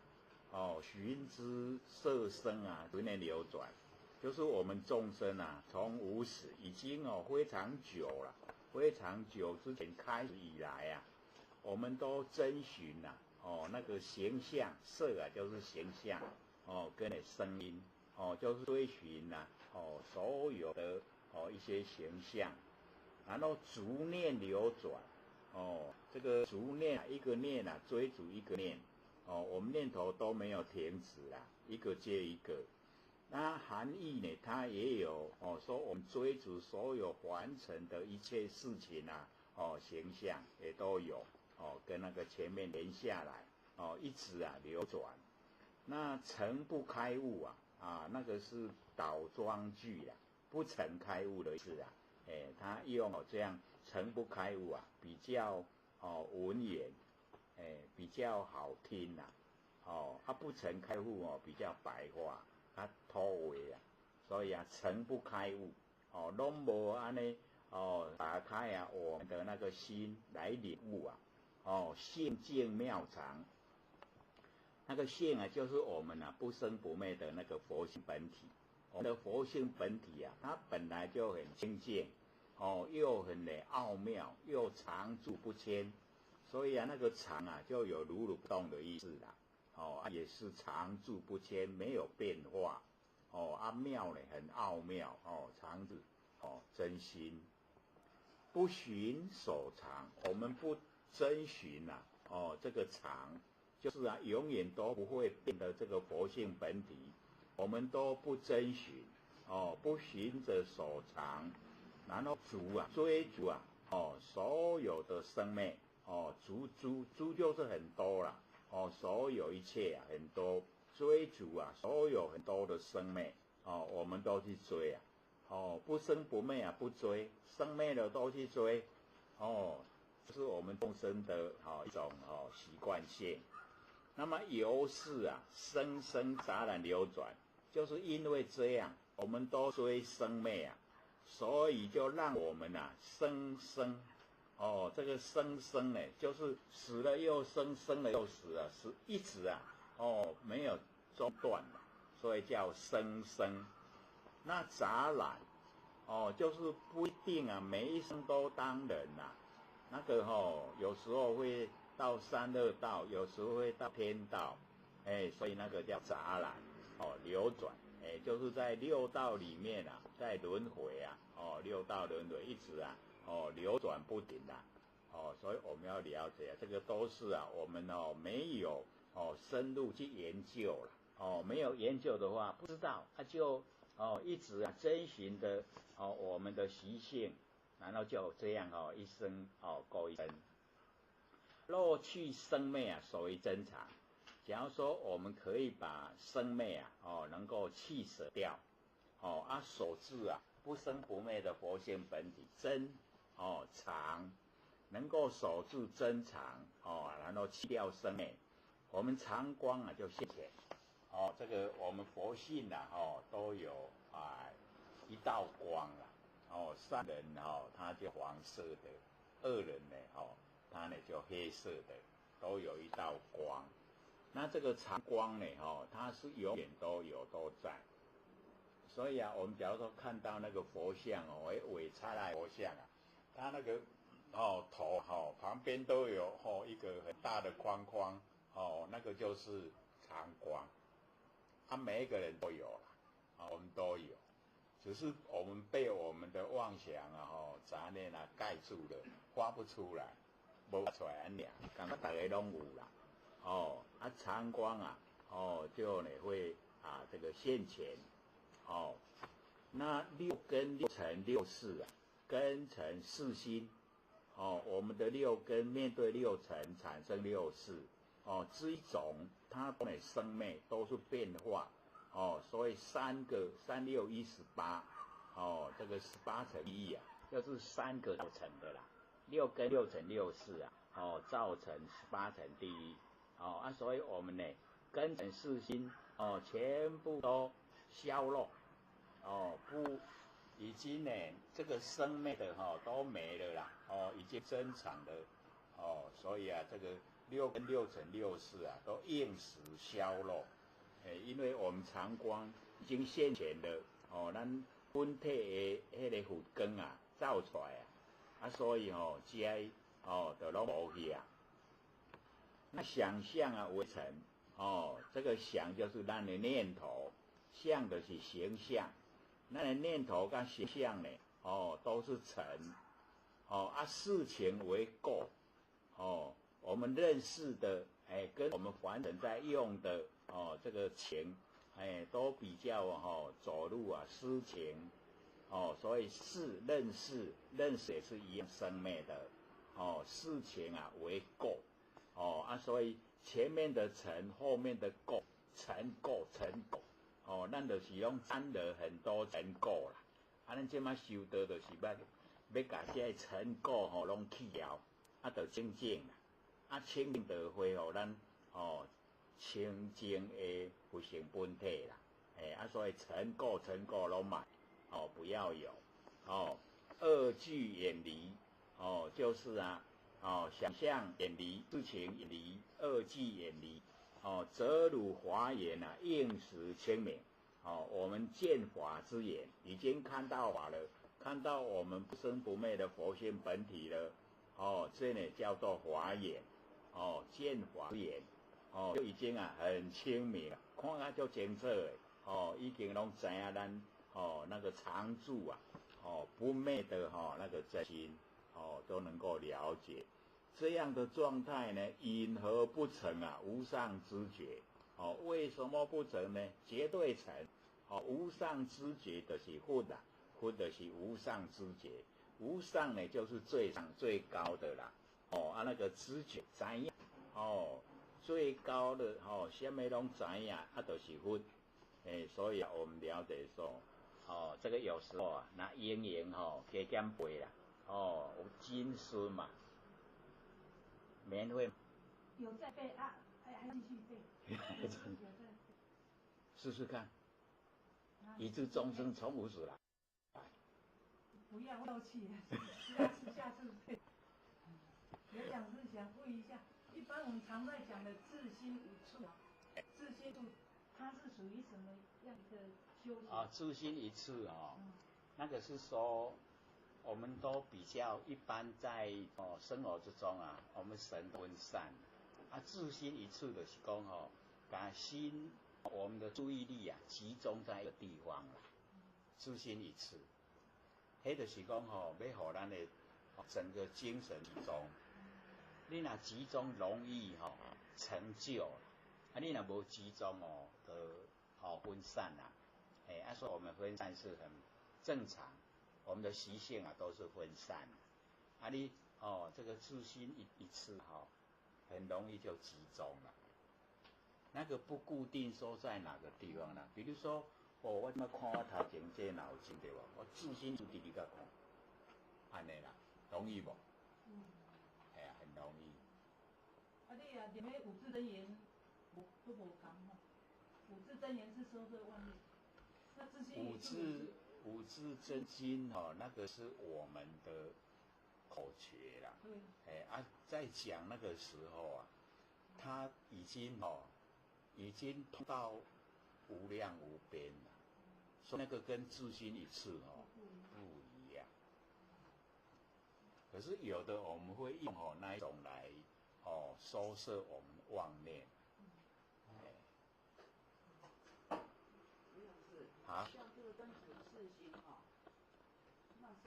寻之色身随年流转。就是我们众生从无始已经非常久了，非常久之前开始以来我们都遵循那个形象色就是形象跟声音就是追寻所有的一些形象，然后逐念流转这个逐念一个念追逐一个念我们念头都没有停止一个接一个。那含义呢？它也有说我们追逐所有完成的一切事情形象也都有跟那个前面连下来一直流转那成不开悟那个是倒装句不成开悟的意思他用这样成不开悟比较文言，比较好听不成开悟比较白话，土话所以成不开悟拢无安尼打开我们的那个心来领悟性净妙常。那个性就是我们不生不灭的那个佛性本体。我们的佛性本体它本来就很清净又很奥妙，又常住不迁，所以那个常就有如如不动的意思也是常住不迁，没有变化妙很奥妙常住真心不寻所常，我们不遵循这个常，就是永远都不会变的这个佛性本体，我们都不遵循不循着所常，然后追逐所有的生命逐就是很多啦所有一切很多追逐所有很多的生命我们都去追不生不灭不追，生灭了都去追这是我们众生的一种习惯性。那么由是生生杂染流转，就是因为这样我们都追生灭所以就让我们生生这个生生呢，就是死了又生，生了又死是一直没有中断的，所以叫生生。那杂染就是不一定每一生都当人那个有时候会到三恶道，有时候会到天道所以那个叫杂染流转就是在六道里面在轮回六道轮回一直流转不停所以我们要了解这个都是我们没有深入去研究了没有研究的话不知道就一直遵循的我们的习性，然后就这样一生过一生。若去生灭所谓真常，假如说我们可以把生灭能够弃舍掉所致不生不灭的佛性本体真常，能够守住真常然后弃掉生灭，我们常光就现前这个我们佛性都有一道光善人他就黄色的，恶人呢他呢就黑色的，都有一道光。那这个常光呢它是永远都有都在。所以我们假如说看到那个佛像伟差的佛像它那个头旁边都有一个很大的框框那个就是常光每一个人都有我们都有，只是我们被我们的妄想杂念盖住了，发不出来，没出来安样，感觉大家都有啦常光就会这个现前那六根六尘六识根尘识心我们的六根面对六尘产生六识这一种它的生灭都是变化所以三六一18这个18乘1就是3个造成的啦，六根六尘六识造成18乘第一所以我们呢根尘识心全部都消落不已经呢这个生灭的都没了啦已经真常的所以这个六根六尘六识都应时消落因为我们常光已经现前了咱本体的迄个佛光照出来所以这就拢无去那想象为尘这个想就是咱的念头，相就是形象，咱的念头跟形象呢都是尘事情为垢我们认识的跟我们凡人在用的这个情都比较走路私情所以认识也是一样生灭的事情为垢所以前面的尘后面的垢，成果，哦，咱就是拢沾了很多成果啦。啊，咱即马修道就是要甲这成果吼拢去掉，啊，就清净啦。啊，清净就恢复咱哦清净的不成本体啦。啊，所以成果拢买，哦，不要有，哦，二句远离，哦，就是啊，哦，想象远离，事情远离，二句远离，哦，则汝华严啊，应时清明，哦，我们见法之眼已经看到法了，看到我们不生不灭的佛性本体了，哦，这呢叫做华严，哦，见法之眼，哦，就已经啊很清明了，看啊就清楚的。哦，已经拢知影咱哦那个常住啊，哦不灭的那个真心，哦都能够了解。这样的状态呢，因何不成啊？无上知觉。哦，为什么不成呢？绝对成。哦，无上知觉就是佛啦，佛就是无上知觉。无上呢，就是最上最高的啦。哦，那个知觉知影。哦，最高的什么拢知影，就是佛。所以我们了解说，哦，这个有时候啊，那因缘加减倍啦，哦，有金丝嘛，免费。有在背啊，还继续背，有在背。试试看，一至终生从无始来。不要漏气，下次背。有讲是想问一下，一般我们常在讲的自心一处，自心处。它是属于什么样的修行？啊，自心一次那个是说，我们都比较一般在生活之中啊，我们神分散啊，自心一次的是讲把心我们的注意力啊集中在一个地方啦，自心一次，迄就是讲要互咱的整个精神集中，你若集中容易成就。啊，你若无集中就分散啦，所以我们分散是很正常，我们的习性啊都是分散的，啊你这个自心一次很容易就集中了，那个不固定说在哪个地方啦，比如说我怎么看我头前这脑筋对吧？我自心就直直甲看，安尼啦，容易无？很容易。啊，你啊，念迄五字真言。都无讲五字真言是说这万念，那自心五字真经那个是我们的口诀啦。对。在讲那个时候啊，他已经通到无量无边了，所以那个跟自心一次不一样。可是有的我们会用那一种来收摄我们妄念。像这个跟普世心那是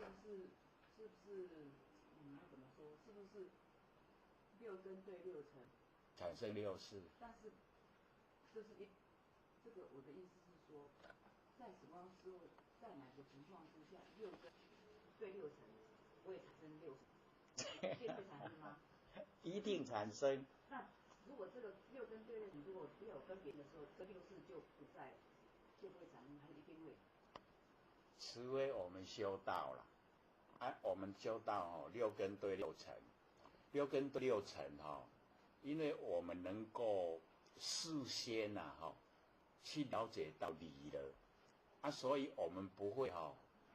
不是怎么说？是不是六根对六尘产生六识？但是这个我的意思是说，在什么时候，在哪个情况之下，六根对六尘会产生六尘？一定会产生吗？一定产生。那如果这个六根对六尘如果没有分别的时候，这六识就不在了。就会产生，还是一定会。除非我们修道了，我们修道六根对六尘，六根对六尘因为我们能够事先去了解到理了，所以我们不会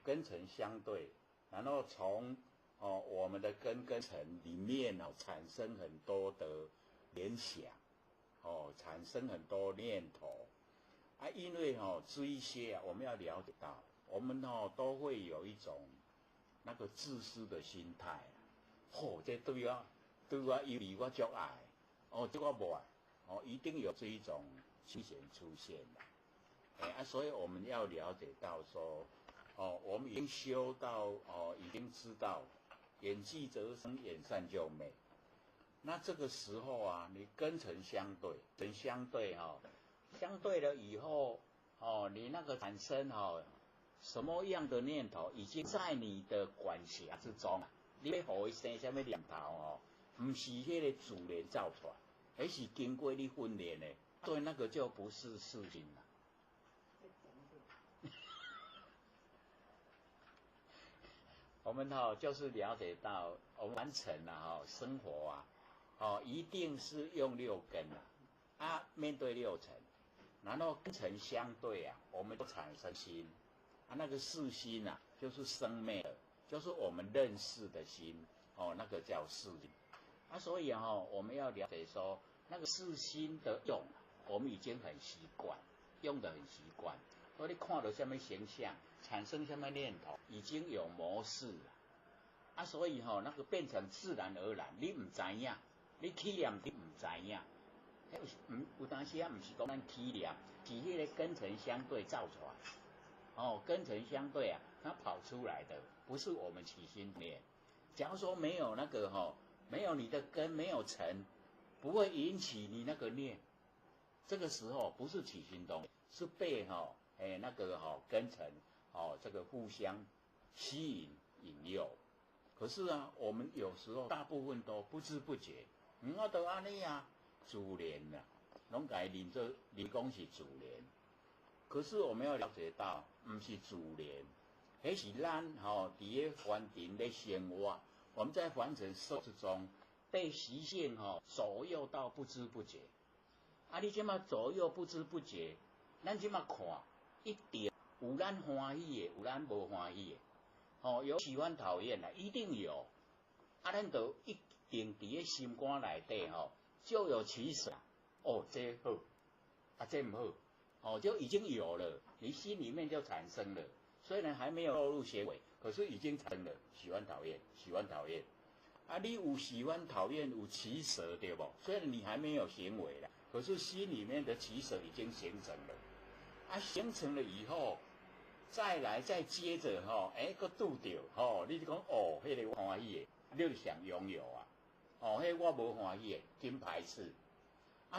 根尘相对，然后从我们的根尘里面产生很多的联想，产生很多念头。因为这一些我们要了解到，我们都会有一种那个自私的心态，这对我有利我就爱，这我不爱，一定有这一种情形出现的，所以我们要了解到说，我们已经修到已经知道，眼寂则生，眼散就灭。那这个时候啊，你根尘相对，相对了以后，你那个产生什么样的念头，已经在你的管辖之中。你要互伊生什么念头不是迄个自然造出来，而是经过你训练的，所以那个就不是世心了。我们就是了解到，我们完成了生活一定是用六根面对六尘，然后根尘相对我们都产生心那个世心就是生灭的，就是我们认识的心那个叫世心所以我们要了解说，那个世心的用，我们已经很习惯，用得很习惯。所以你看到什么形象，产生什么念头，已经有模式了所以那个变成自然而然，你唔知影，你体验你唔知影，有当时不是讲咱体验，是迄个根尘相对造出来，根尘相对它跑出来的，不是我们起心念。假如说没有那个没有你的根，没有尘，不会引起你那个念。这个时候不是起心动念，是被那个根尘这个互相吸引引诱。可是我们有时候大部分都不知不觉，我都安尼自然啦，拢甲伊认做你讲是自然。可是我们要了解到，不是自然，那是咱伫咧凡尘咧生活，我们在凡尘生活之中被习性左右到不知不觉。你即马左右不知不觉，咱即马看一定有咱欢喜的，有咱无欢喜的，有喜欢讨厌的，一定有。咱就一定伫咧心肝内底就有取舍。这好，这唔好，就已经有了，你心里面就产生了。虽然还没有落入行为，可是已经产生了喜欢讨厌，喜欢讨厌。你有喜欢讨厌，有取舍，对不？虽然你还没有行为了，可是心里面的取舍已经形成了。形成了以后，再接着个拄到你就讲迄个我欢喜的，你就想拥有迄个我无欢喜的，真排斥。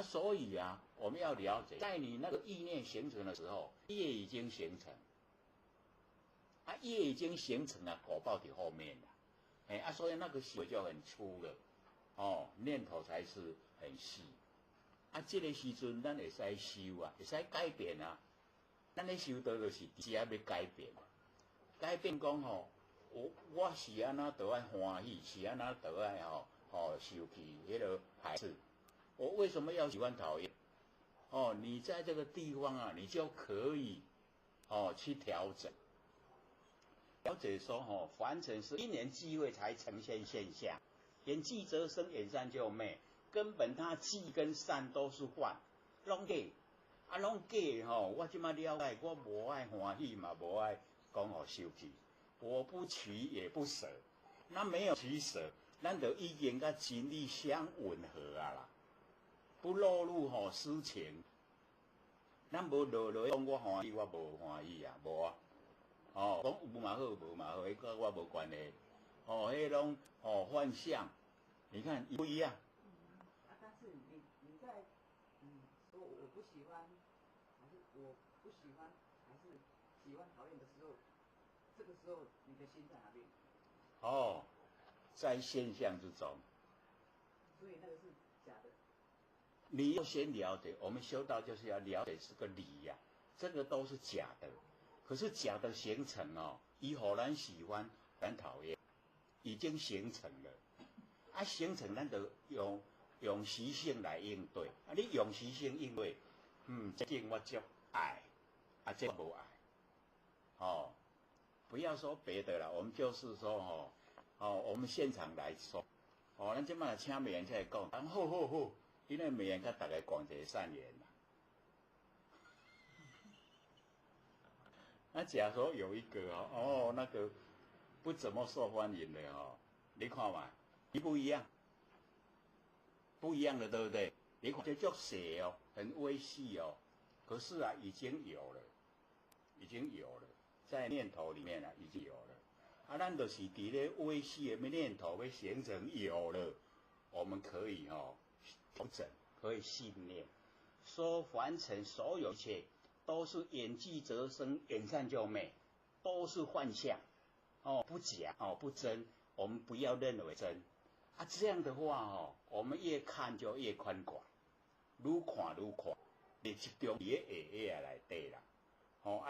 所以我们要了解，在你那个意念形成的时候，业已经形成，业已经形成了，果报在后面了，所以那个行为就很粗了，念头才是很细。这个时阵咱会使修会使改变咱咧修道就是只要改变，改变讲我是安怎得爱欢喜，是安怎得爱受气迄个排斥。我为什么要喜欢讨厌？你在这个地方你就可以去调整。了解说凡尘是因缘际会才呈现现象，缘聚则生，缘散就灭，根本它聚跟散都是幻，拢假。拢假我即马了解，我无爱欢喜嘛，无爱讲受气，我不取也不舍，那没有取舍，咱就已经甲真理相吻合啦。不落入私情，咱无落落讲我欢喜，我无欢喜无讲有嘛好，无嘛好，迄个我无关系。迄拢幻象，你看不一样。但是你在说我不喜欢，还是我不喜欢，还是喜欢讨厌的时候，这个时候你的心在哪边？在现象之中。所以那个是假的。你要先了解，我们修道就是要了解这个理这个都是假的。可是假的形成以后咱喜欢，咱讨厌，已经形成了。形成咱就用习性来应对。你用习性应对，这件我就爱，这无爱。不要说别的了，我们就是说我们现场来说，咱即摆请美人出来讲，好。因为每人甲大家讲一个善言假如说有一个那个不怎么受欢迎的你看嘛，一不一样？不一样的，对不对？你看这叫邪很微细可是已经有了，在念头里面已经有了。咱就是伫咧微细的念头要形成有了，我们可以调整，可以信念，说凡尘所有一切都是缘聚则生，缘散就灭，都是幻象，不假，不真，我们不要认为真。这样的话我们越看就越宽广，愈看愈宽，你集中伫个下内底啦。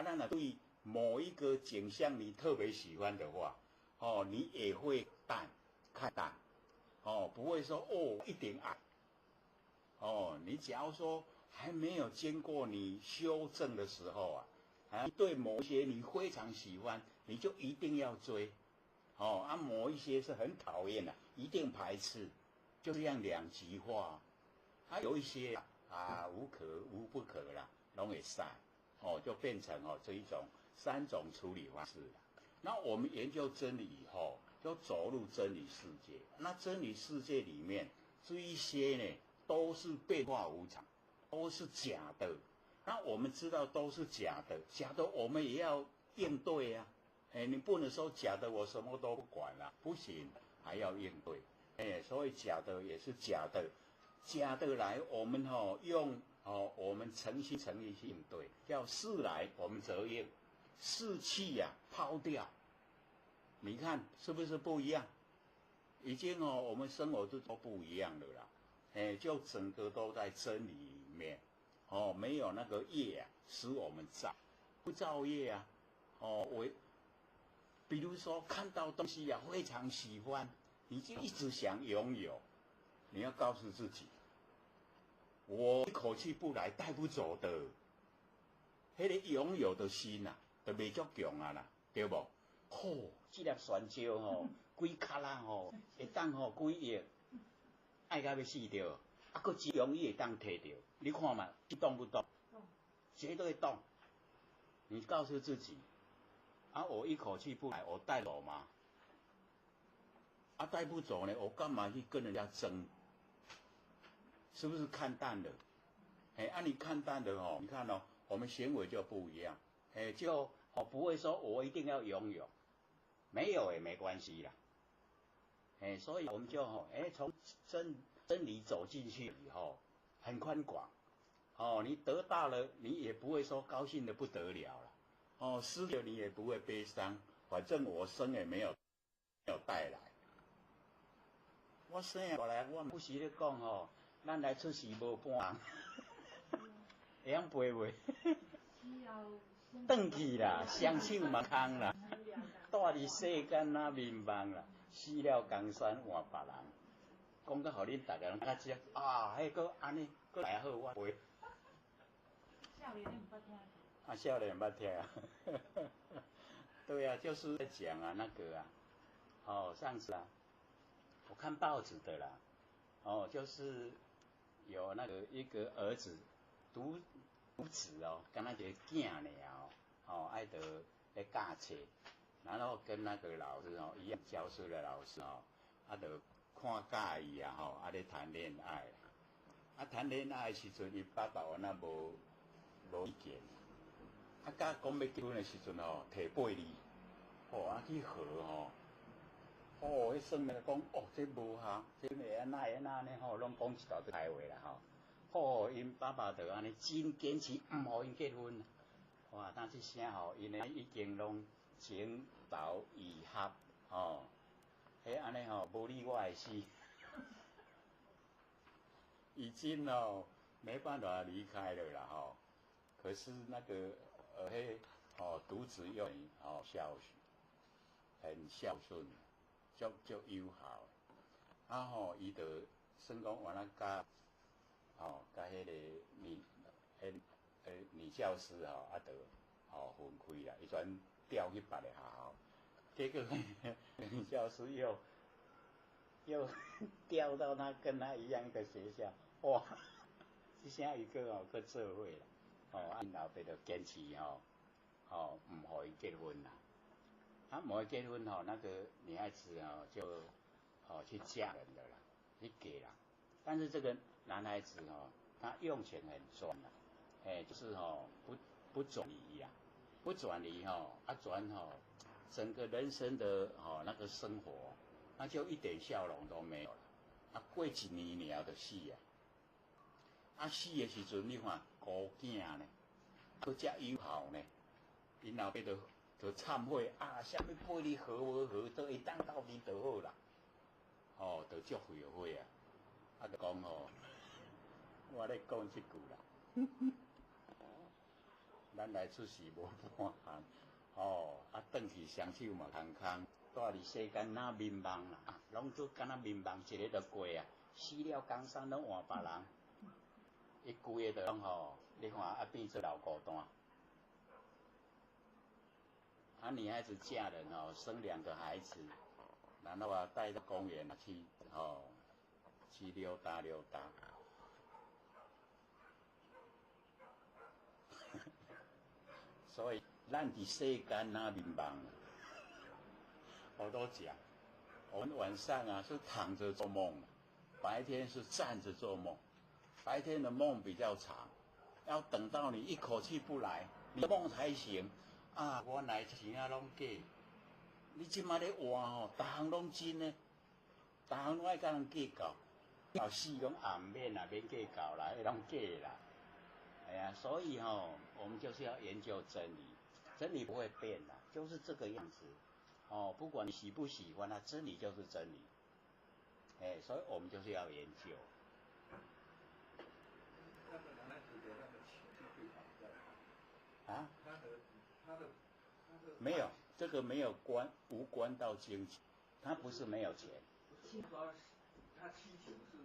咱若对某一个景象你特别喜欢的话，你也会看淡，不会说一定爱。你假如说还没有经过你修正的时候对某一些你非常喜欢，你就一定要追。某一些是很讨厌的，一定排斥，就这样两极化。有一些无不可啦，拢会使，就变成这一种3种处理方式。那我们研究真理以后，就走入真理世界。那真理世界里面这一些呢，都是变化无常，都是假的。那我们知道都是假的，假的我们也要应对啊。你不能说假的我什么都不管了，不行，还要应对。所以假的也是假的，假的来我们用我们诚心诚意去应对，叫事来我们则应，士气抛掉。你看是不是不一样？已经我们生活都不一样了啦。就整个都在真理里面，没有那个业使我们不造业啊。比如说看到东西非常喜欢，你就一直想拥有，你要告诉自己，我一口气不来带不走的，那个拥有的心就袂足强啦，对不？这粒香蕉几克啦会当几亿，爱到要死掉，佫真容易会当摕到，你看嘛，你动不动？绝对动。你告诉自己。我一口气不来，我带走吗？带不走呢，我干嘛去跟人家争？是不是看淡了？你看淡了你看我们行为就不一样。就不会说我一定要拥有，没有也没关系啦。所以我们就从真理走进去以后，很宽广。你得到了，你也不会说高兴的不得了了。失了你也不会悲伤，反正我生也没有带来。我生下来，我不是咧讲咱来出世无半人，会晓背袂？转去啦，双手嘛空啦，住伫世间迷茫啦，死了江山换别人。讲到互恁大家拢较只迄个安尼，佫来好我背。少年你毋捌听？少年捌听对啊，就是在讲那个上次我看报纸的啦，就是有那个一个儿子独子跟那个囝尔爱得在教册，然后跟那个老师一样教书的老师就看介意咧谈恋爱，谈恋爱的时阵，伊爸爸原来无意见。甲讲要结婚的时阵摕8厘，去学迄算命讲这无效，这会安那呢拢讲一大堆坏话啦因爸爸就安尼真坚持唔互因结婚。但这声因已经拢情投意合迄安尼无理我会死，已经没办法离开了啦可是那个独子又很孝顺，足友好。伊就算讲原来甲迄个女教师就分开啦，伊转调去别个学校，结果女教师又调到跟他一样的学校，这下一个去做伙啦。因老爸就坚持唔互伊结婚啦。唔互伊结婚那个女孩子就去嫁人的啦，去给啦。但是这个男孩子他用钱很专啦，就是不转移呀，不转移转整个人生的那个生活，那就一点笑容都没有了。过一年了就死啊！死的时阵，你看孤囝呢，佫遮友好呢，因老爸就忏悔啥物8厘合无合，都会当到底就好啦。就足后悔就讲我咧讲这句啦，咱来出事无半项，转去双手嘛空空，住伫世间哪迷茫啦，拢做敢若迷茫一个就过啊，死了江山拢换别人，伊规个就拢你看变做老孤单。女孩子嫁人生2个孩子，然后带到公园去去溜达溜达。所以咱伫世间哪迷茫，我都讲，我们晚上是躺着做梦，白天是站着做梦。白天的梦比较长，要等到你一口气不来，你梦才醒。原来钱拢假，你即马咧活逐项拢真呢，逐项拢爱甲人计较，到死拢免计较啦，拢假啦。所以我们就是要研究真理，真理不会变的，就是这个样子。不管你喜不喜欢它，真理就是真理。所以我们就是要研究。那个男孩子的那个情绪对方在他的没有，这个没有无关到经济，他不是没有钱。他七情是。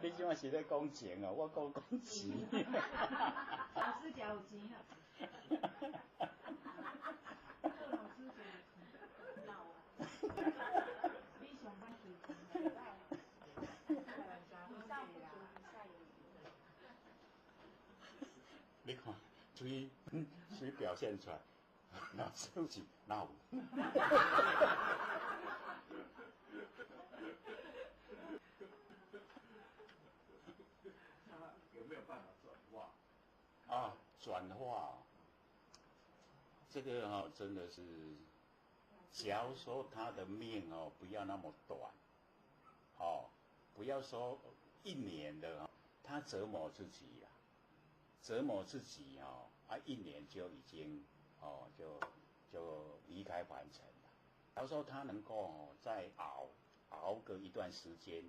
你即马是咧讲情我讲钱。老师讲有钱啊。老师讲有钱，闹啊！你上班是钱袂歹。你看，随表现出来，老师是闹。有没有办法转化？转化，这个真的是，假如说他的命不要那么短，不要说1年的他折磨自己了，折磨自己1年就已经就离开凡尘了。假如说他能够再熬个一段时间，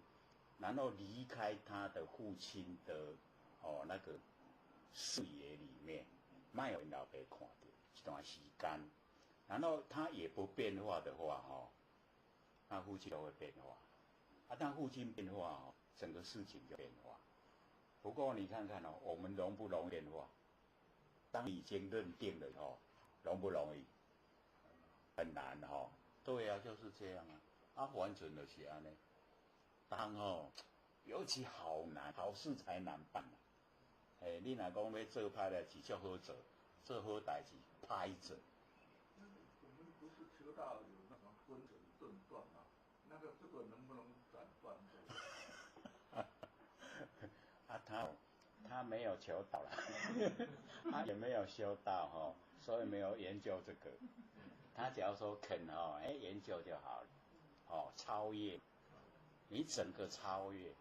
然后离开他的父亲的那个视野里面，莫有老爸看到一段时间，然后他也不变化的话他父亲都会变化。他父亲变化整个事情就变化。不过你看看我们容不容易变化？当已经认定了容不容易？很难对啊，就是这样完全就是安尼。当尤其好难，好事才难办你若讲要做歹代志，足好做，做好代志歹做。我们不是求道有那种分成顿断吗？这个能不能斩断？他没有求道啦，他也没有修道所以没有研究这个。他只要说肯研究就好了超越，你整个超越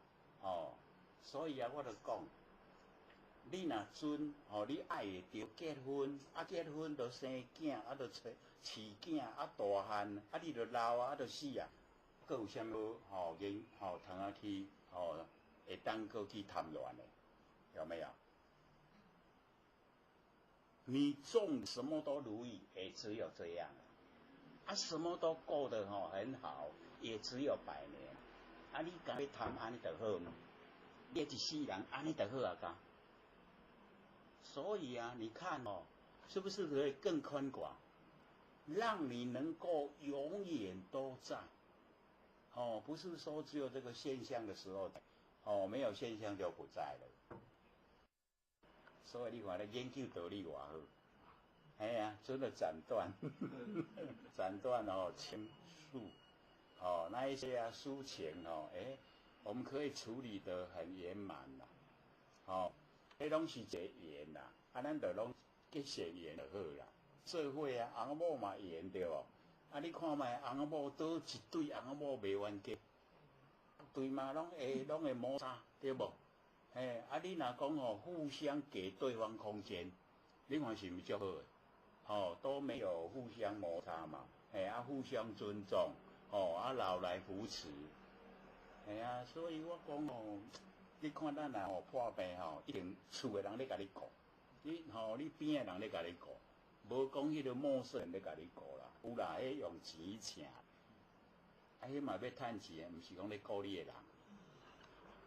所以我就讲，你若准你爱会着结婚，结婚就生囝，就饲囝，大汉，你就老就死佫有啥物通去会当佫去谈恋的，有没有？你种什么都如意，也只有这样什么都过得很好，也只有100年你敢要谈安尼就好吗？你一世人安尼就好噶？所以你看是不是可以更宽广，让你能够永远都在不是说只有这个现象的时候没有现象就不在了。所以你看研究道理偌好，真的斩断斩断情愫那一些抒情我们可以处理得很圆满啦迄拢是一个缘啦咱就拢结善缘就好啦。社会翁某嘛缘对无你看卖翁某倒一对翁某袂冤家，对嘛拢会摩擦对无你若讲互相给对方空间，你看是毋是足好的都没有互相摩擦嘛互相尊重老来扶持所以我讲你看咱若吼破病吼，一定厝诶人咧甲你顾，你边诶人咧甲你顾，无讲迄个陌生人咧甲你顾啦，有啦，迄用钱请，迄嘛要趁钱，毋是讲咧顾你诶人，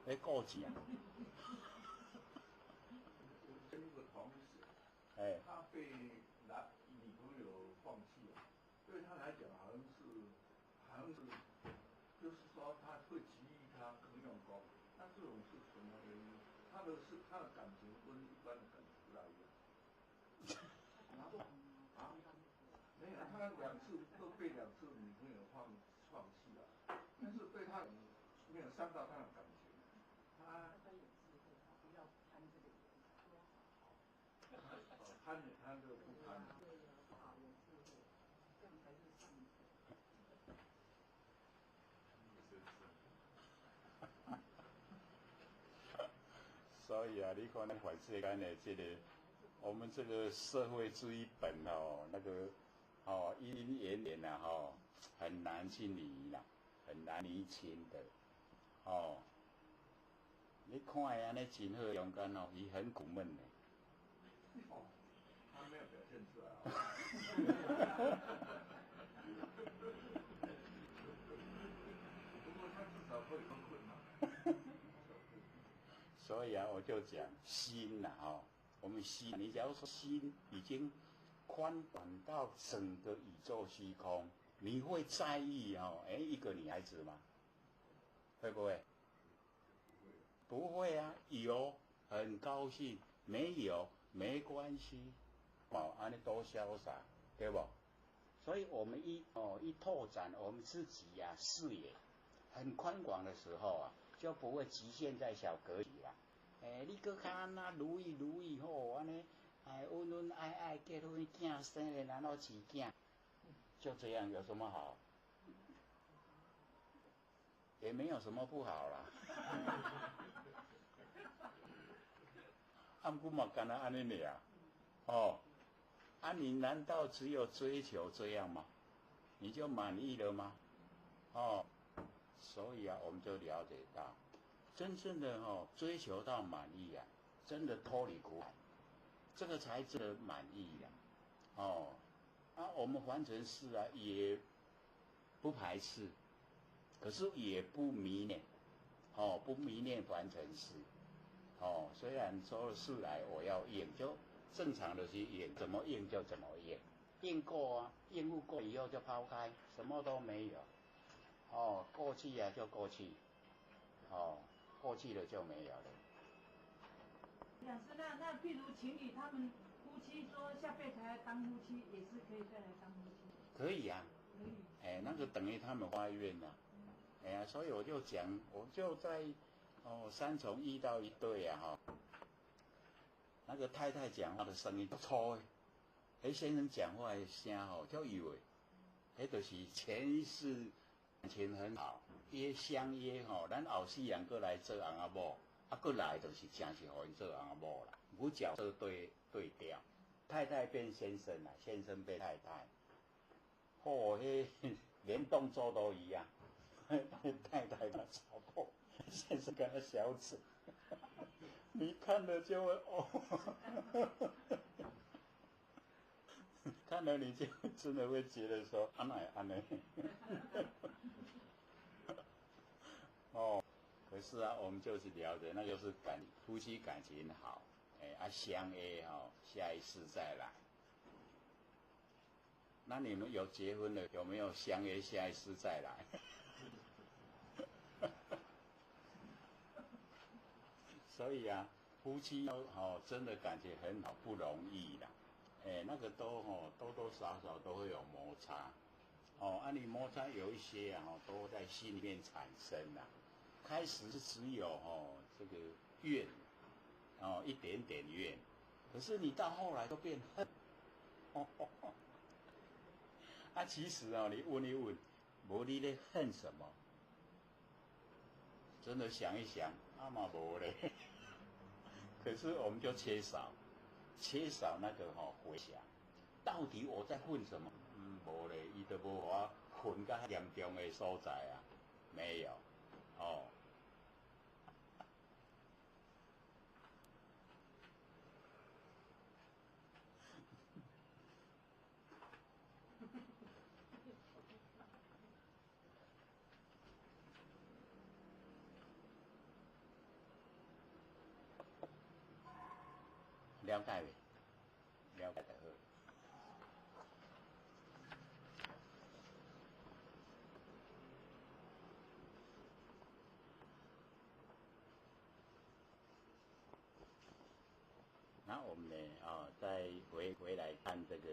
咧顾钱。跟一个同事，他被女朋友放弃了，对他来讲好像是，就是说他会给予他更用功，那这种是什么原因？他的感情跟一般的感情不大一样。没有，他2次都被2次女朋友放弃了，但是对他没有伤到他的感情，他不要贪这个钱，贪就不贪。好有智慧，这样才是上策。所以啊，你看咱环世间的我们这个社会主义本那个阴阴炎炎啊很难去理啦，很难厘清的你看伊安尼真好勇敢伊很苦闷的。他没有表现出来不过他至少会很困难。所以啊，我就讲心我们心，你假如说心已经宽广到整个宇宙虚空，你会在意一个女孩子吗？会不会？不会啊，有很高兴，没有没关系，安尼多潇洒，对不？所以我们一拓展我们自己视野很宽广的时候就不会局限在小格局啦。你搁较安那如意好安尼，恩恩爱爱结婚囝生了，然后起囝，就这样有什么好？也没有什么不好啦。不过嘛，干那安尼尔你难道只有追求这样吗？你就满意了吗？所以我们就了解到，真正的追求到满意真的脱离苦海，这个才真的满意我们凡尘事也不排斥，可是也不迷恋不迷恋凡尘事虽然说事来我要应，就正常的去应，怎么应就怎么应，应过应付过以后就抛开，什么都没有过去就过去过去了就没有了。老师，那譬如情侣他们夫妻说下辈子还当夫妻，也是可以再来当夫妻。可以可以。那个等于他们发愿所以我就讲，我就在三重遇到一对那个太太讲话的声音不错先生讲话的声就以为就是前世感情很好，相约咱后世人过来做翁仔某，过来就是正是互因做翁仔某啦，五角色对调，太太变先生啦，先生变太太，连动作都一样，太太的超破，先生跟他小指，你看了就会看了你就真的会觉得说安奈可是我们就是了解，那就是夫妻感情好相约下一次再来。那你们有结婚了，有没有相约下一次再来？所以夫妻真的感情很好，不容易啦。那个都多多少少都会有摩擦你摩擦有一些都在心里面产生啦。开始是只有这个怨一点点怨，可是你到后来都变恨其实你问一问，无你咧恨什么？真的想一想，嘛无咧。可是我们就缺少那个回想，到底我在恨什么？无咧，伊都无我恨到严重的所在没有了解未？了解就好。那我们呢再回来看这个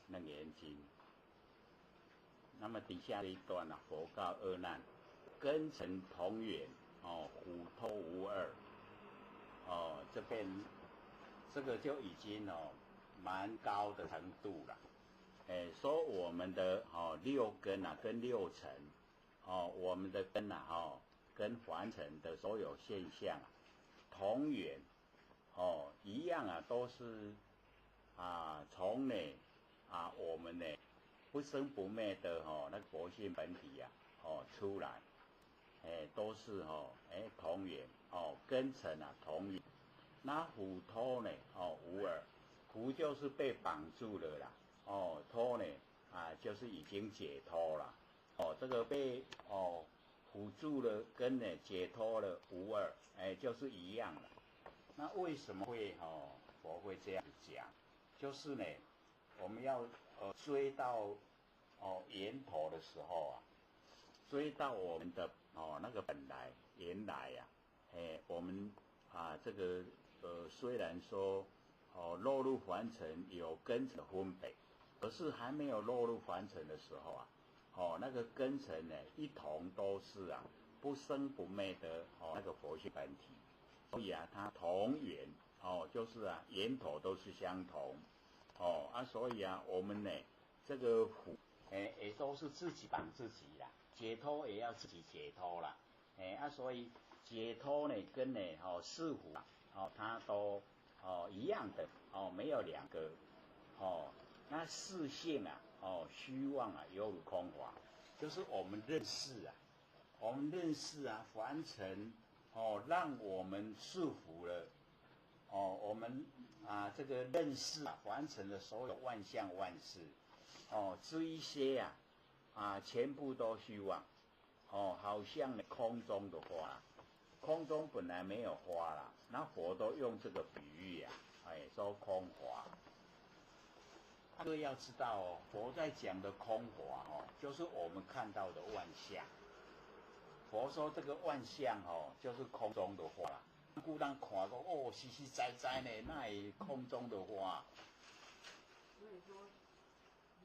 楞严经。那么底下这一段啊，佛告阿难，根尘同源，虎头无二。这边这个就已经蛮高的程度了。说我们的六根啊跟六尘，我们的根啊跟凡尘的所有现象啊同源，一样啊，都是从呢我们呢不生不灭的那个佛性本体呀出来，都是同源根尘啊同源。那虎头呢无二，虎就是被绑住了啦，头呢就是已经解脱了，这个被唬住了跟呢解脱了无二，就是一样的。那为什么会佛会这样讲？就是呢，我们要追到源头的时候啊，追到我们的那个本来原来呀，我们这个虽然说落入凡尘有根尘的分别，可是还没有落入凡尘的时候啊，那个根尘呢一同都是不生不灭的那个佛性本体，所以它同源就是源头都是相同所以我们呢这个虎也都是自己绑自己啦，解脱也要自己解脱啦，所以解脱呢跟呢是虎它都一样的没有两个那四性虚妄犹如空华，就是我们认识凡尘让我们束缚了我们这个认识凡尘的所有万象万事这一些全部都虚妄好像空中的花，空中本来没有花啦，那佛都用这个比喻说空华。这个要知道佛在讲的空华就是我们看到的万象。佛说这个万象就是空中的花啦，故人看过实实在在呢，那是空中的花。所以说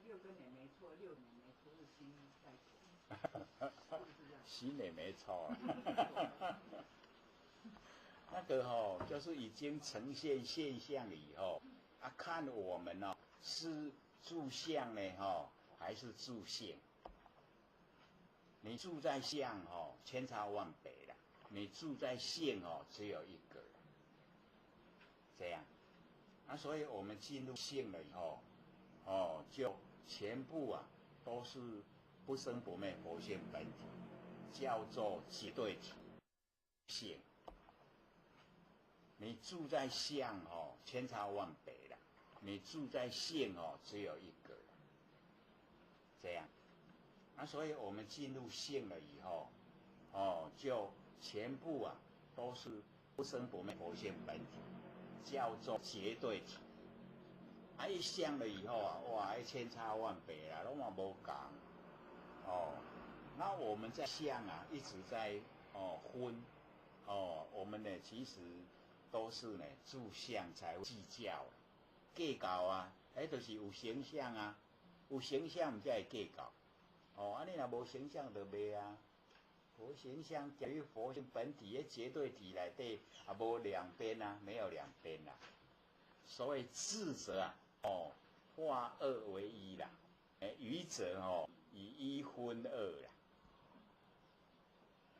六根也没错，六也没错，是心在错，是不是这样？心也没错啦。那个就是已经呈现现象以后看我们是住相呢还是住性？你住在相千差万别啦，你住在性只有一个，这样所以我们进入性了以后就全部都是不生不灭佛性本体，叫做绝对体性。你住在相千差万别啦，你住在性只有一个，这样所以我们进入性了以后就全部都是不生不灭佛性本体，叫做绝对体一相了以后哇千差万别啦，都嘛无同那我们在相一直在分我们呢其实都是呢住相才会计较计较就是有形象有形象才会计较你若无形象就袂无形象等于佛性本体的绝对体内底无两边没有两边所谓智者化二为一啦，愚者以一分二啦，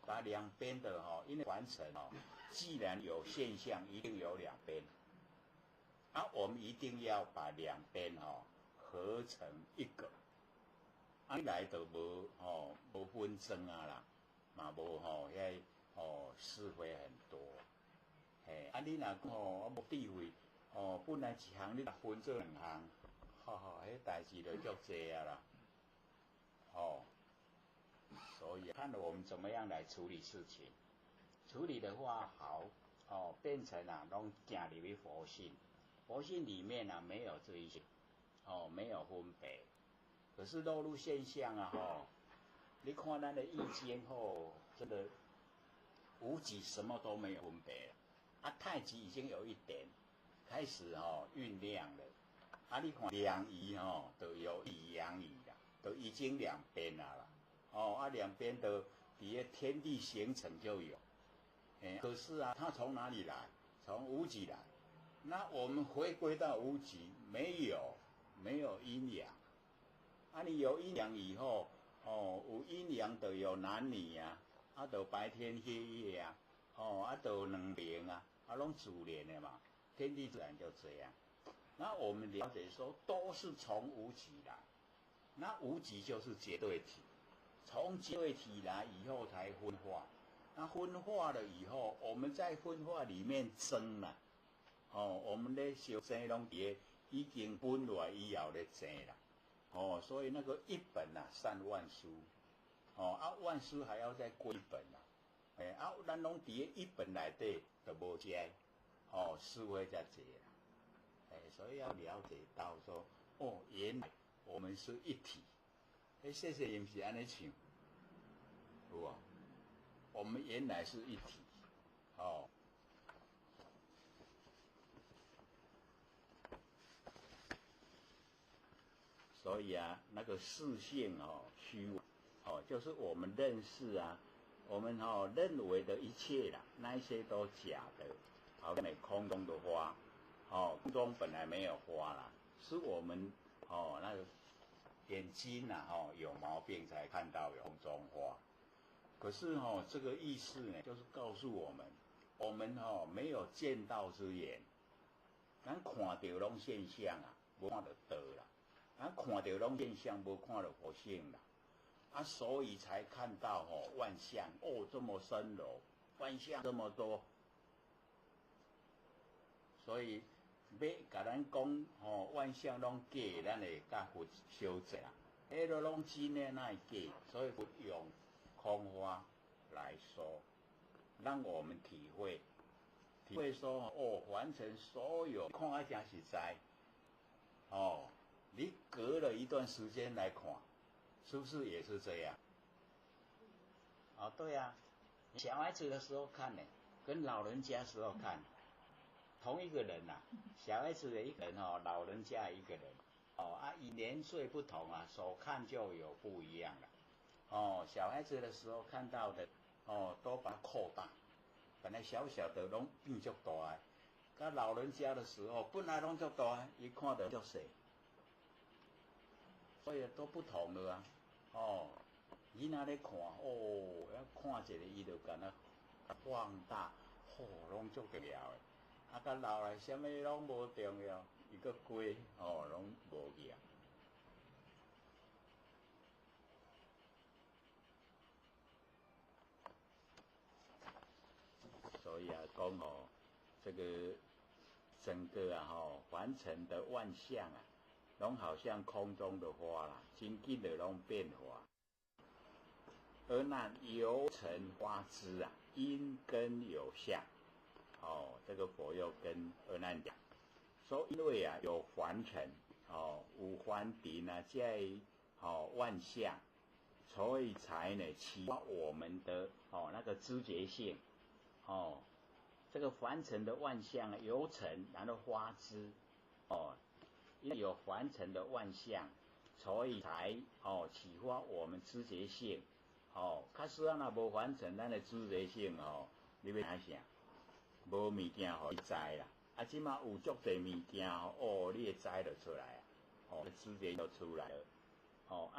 把两边的因为凡尘既然有现象，一定有两边我们一定要把两边合成一个来就无纷争啦，嘛无遐是非很多你若讲无智慧本来一项你分做两项迄代志就足济啦所以看我们怎么样来处理事情。处理的话好变成拢进入去佛性，佛性里面没有这一些，没有分别。可是落入现象你看咱的易经真的无极什么都没有分别了，太极已经有一点开始酝酿了，你看两仪都有阴阳仪啦，都已经两边啦，两边的底下天地形成就有。可是它从哪里来？从无极来。那我们回归到无极，没有阴阳。你有阴阳以后，有阴阳就有男女就白天黑夜就两明拢自然的嘛，天地自然就这样。那我们了解说，都是从无极来。那无极就是绝对体，从绝对体来以后才分化。那分化了以后，我们在分化里面争了，我们咧修生拢已经分来以后咧争啦，所以那个一本善万书，万书还要再归本咱拢伫一本内底就无解，思维才济啦，所以要了解到说，原来我们是一体，谢谢伊毋是安尼唱，有无？我们原来是一体，所以那个事性虚妄，就是我们认识我们认为的一切啦，那一些都假的，好像空中的花，空中本来没有花啦，是我们那个眼睛有毛病才看到有空中花。可是这个意思呢，就是告诉我们没有见道之眼，咱看到拢现象无看到道啦，咱看到拢现象无看到佛性啦，所以才看到万象这么深柔，万象这么多，所以要甲咱讲万象拢假，咱会甲佛相争，迄个拢真的哪会假？所以佛用空花来说，让我们体会说完成所有，看真实在你隔了一段时间来看，是不是也是这样？对小孩子的时候看呢，跟老人家时候看，同一个人小孩子的一个人老人家一个人以年岁不同所看就有不一样了。小孩子的时候看到的都把它扩大，本来小小的拢变足大的，到老人家的时候本来拢足大的，一看到足小，所以都不同了囡仔咧看看一个伊就敢若放大，拢足重要的，到老来啥物拢无重要，伊个规拢无去所以讲这个整个凡尘的万象拢好像空中的花啦，真紧的拢变化。而那由尘花枝因根有相，这个佛又跟阿难讲，说因为有凡尘有凡尘在万象，所以才呢启发我们的那个知觉性这个凡尘的万象由尘，然后花枝因为有凡尘的万象，所以才启发我们知觉性假使若无凡尘，咱的知觉性你要怎想？无物件互你知啦。即马有足侪物件你会知就出来知觉就出来了。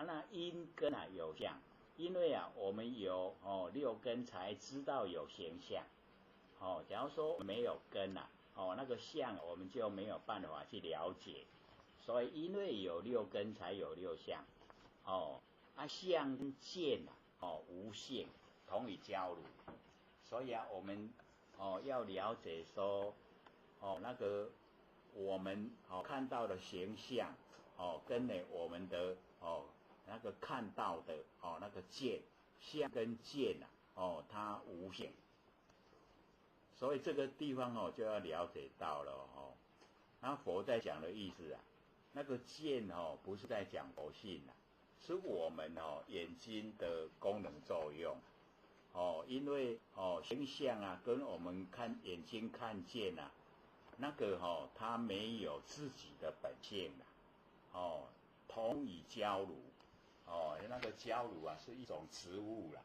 那因根有相，因为我们有六根才知道有形象。假如说没有根那个相我们就没有办法去了解。所以因为有六根才有六相相跟见无性同于交流，所以我们要了解说那个我们看到的形象跟我们的那个看到的那个见相跟见它无性，所以这个地方哦就要了解到了哦。那佛在讲的意思啊，那个见哦不是在讲佛性啊，是我们哦眼睛的功能作用。哦，因为哦形象啊跟我们看眼睛看见啊，那个哦它没有自己的本性啊。哦，同以焦炉。哦，那个焦炉啊是一种植物啦。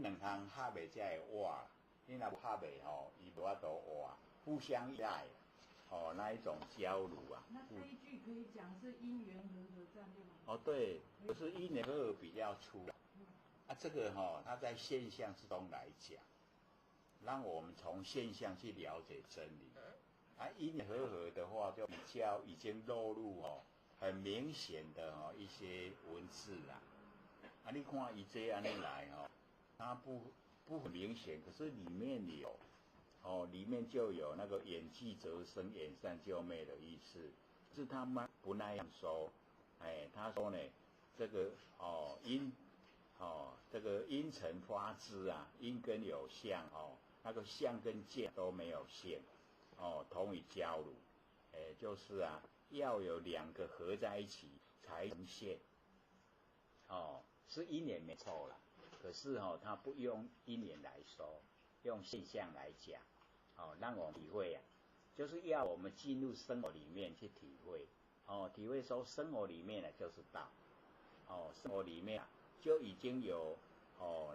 两项合袂才会活，你若合袂吼，伊无法度活，互相依赖。哦，那一种焦炉啊。那这一句可以讲是因缘和合这样对吗？哦，对，就是因缘和合比较粗啦。啊，这个它在现象之中来讲，让我们从现象去了解真理。啊，因缘和合的话，就比较已经落入很明显的一些文字啦。啊，你看伊这样来它不很明显，可是里面有里面就有那个演技则生，演善救昧的意思，是他们不那样说。他说呢，这个这个因尘发支啊，因根有相那个相跟见都没有现同以交如，就是啊，要有两个合在一起才能现。是因缘没错啦，可是他不用因缘来说，用现象来讲，让我们体会啊，就是要我们进入生活里面去体会，体会说生活里面呢就是道，生活里面就已经有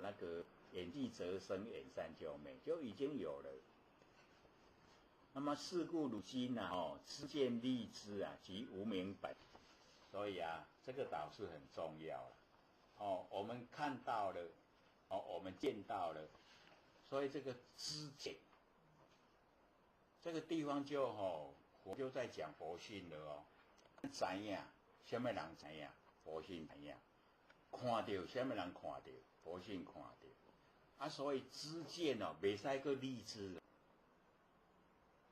那个演技则生，演善救昧就已经有了。那么是故如今啊，知见立知啊，即无明本。所以啊，这个倒是很重要了。我们看到了，我们见到了，所以这个知见，这个地方就佛就在讲佛性了知影，什么人知影？佛性知影。看到什么人看到？佛性看到。啊，所以知见袂使个立知。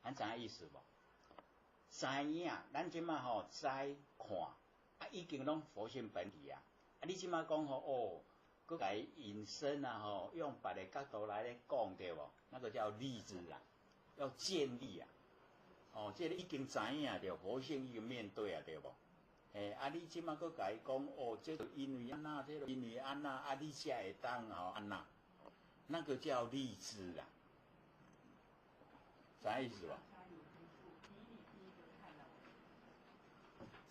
咱知影意思无？知影，咱即马知看，已经拢佛性本体啊。你即马讲佮来引申啊用别的角度来讲对无？那个叫立知啦，要建立啊。这个已经知影着佛性已经面对啊，对无？你即马佮甲伊讲这个因为安那，这个因为安那，你才会当安那，那个叫立知啦，啥意思无？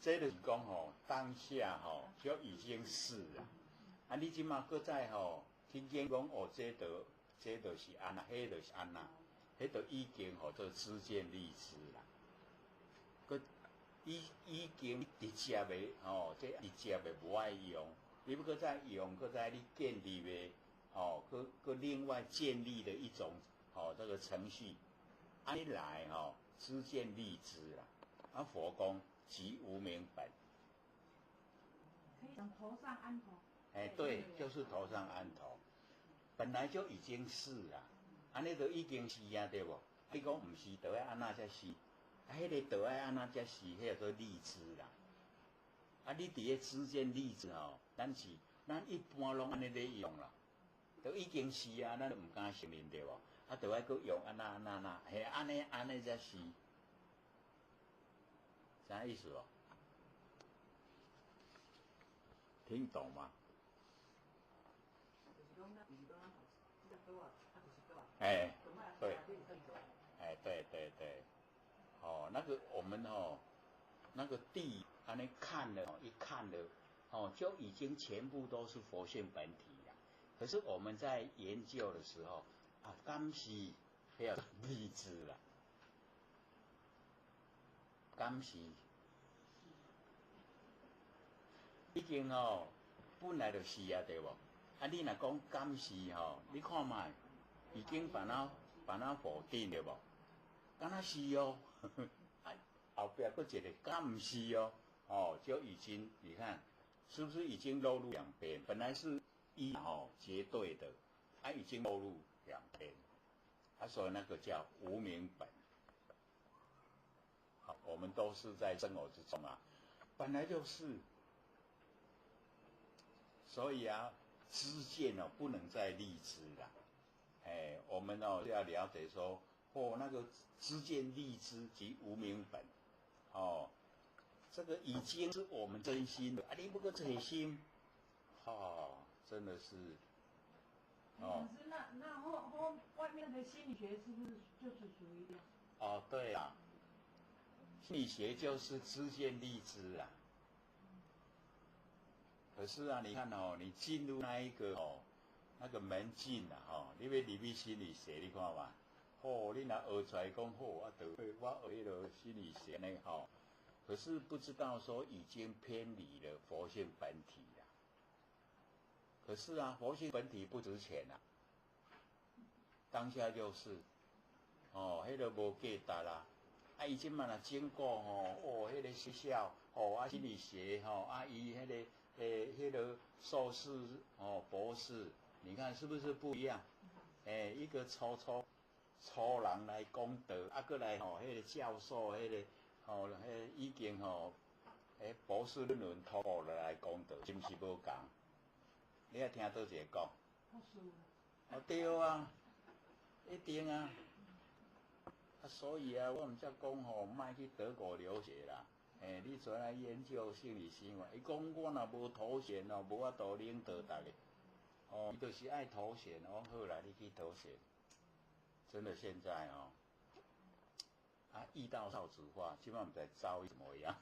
这就是讲当下就已经是了。你即马搁再听见讲这就是安那，迄就是安那，迄就已经做知见立知啦。搁已经直接的这直接的无爱用，你要搁再用，搁再你建立的搁另外建立的一种这个程序，安尼来知见立知啦。啊，佛讲即无明本。可以讲头上安头。对，就是头上安头，本来就已经是啦，安尼就已经是啊，对不？你讲唔是，就要安那才是，迄个就要安那才是，迄个做立知啦。你伫咧知见立知咱一般拢安尼咧用啦，就已经是啊，咱就唔敢承认对不？就要搁用安那，嘿，安尼才是，啥意思哦？听懂吗？对，对，那个我们那个地安尼看了一看了就已经全部都是佛性本体了。可是我们在研究的时候敢是要立知啦，敢是已经本来就是啊，对不？你若讲敢是你看卖，已经把它否定了无？敢若是后边搁一个敢是就已经你看是不是已经落入两边？本来是一绝对的，已经落入两边，所以那个叫无明本。我们都是在生活之中本来就是。所以知见不能再立知啦，我们是要了解说，那个知见立知即无明本，这个已经是我们真心的啊！你不够真心，真的是，老师，那外面的心理学是不是就是属于这样？对啊，心理学就是知见立知啊。可是啊，你看你进入那一个那个门禁啊，你要入去心理学，你看嘛，你若学出来讲我学迄个心理学呢可是不知道说已经偏离了佛性本体了。可是啊，佛性本体不值钱啊，当下就是迄个无价值啦。伊即满若经过迄个学校心理学伊迄个硕士博士，你看是不是不一样？一个初人来讲道，过来迄个教授，迄个已经博士论文突破了来讲道，是不是无同？你也听倒一个讲？对啊，一定啊。所以啊，我毋则讲莫去德国留学啦。你出来研究心理行为，伊讲我若无头衔无法度领导大家。伊就是爱头衔，我好啦，你去头衔。真的现在易道少子化，基本上在招怎么样？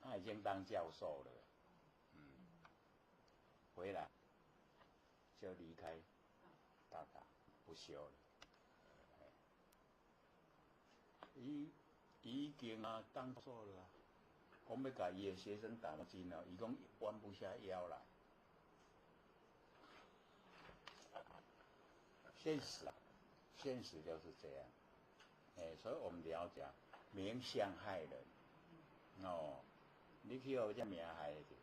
他已经当教授了，回来就离开大大不修了。已经当教授了我们要给伊的学生打针了，伊讲弯不下腰来。现实就是这样。所以我们了解名相害人。你去这名害的，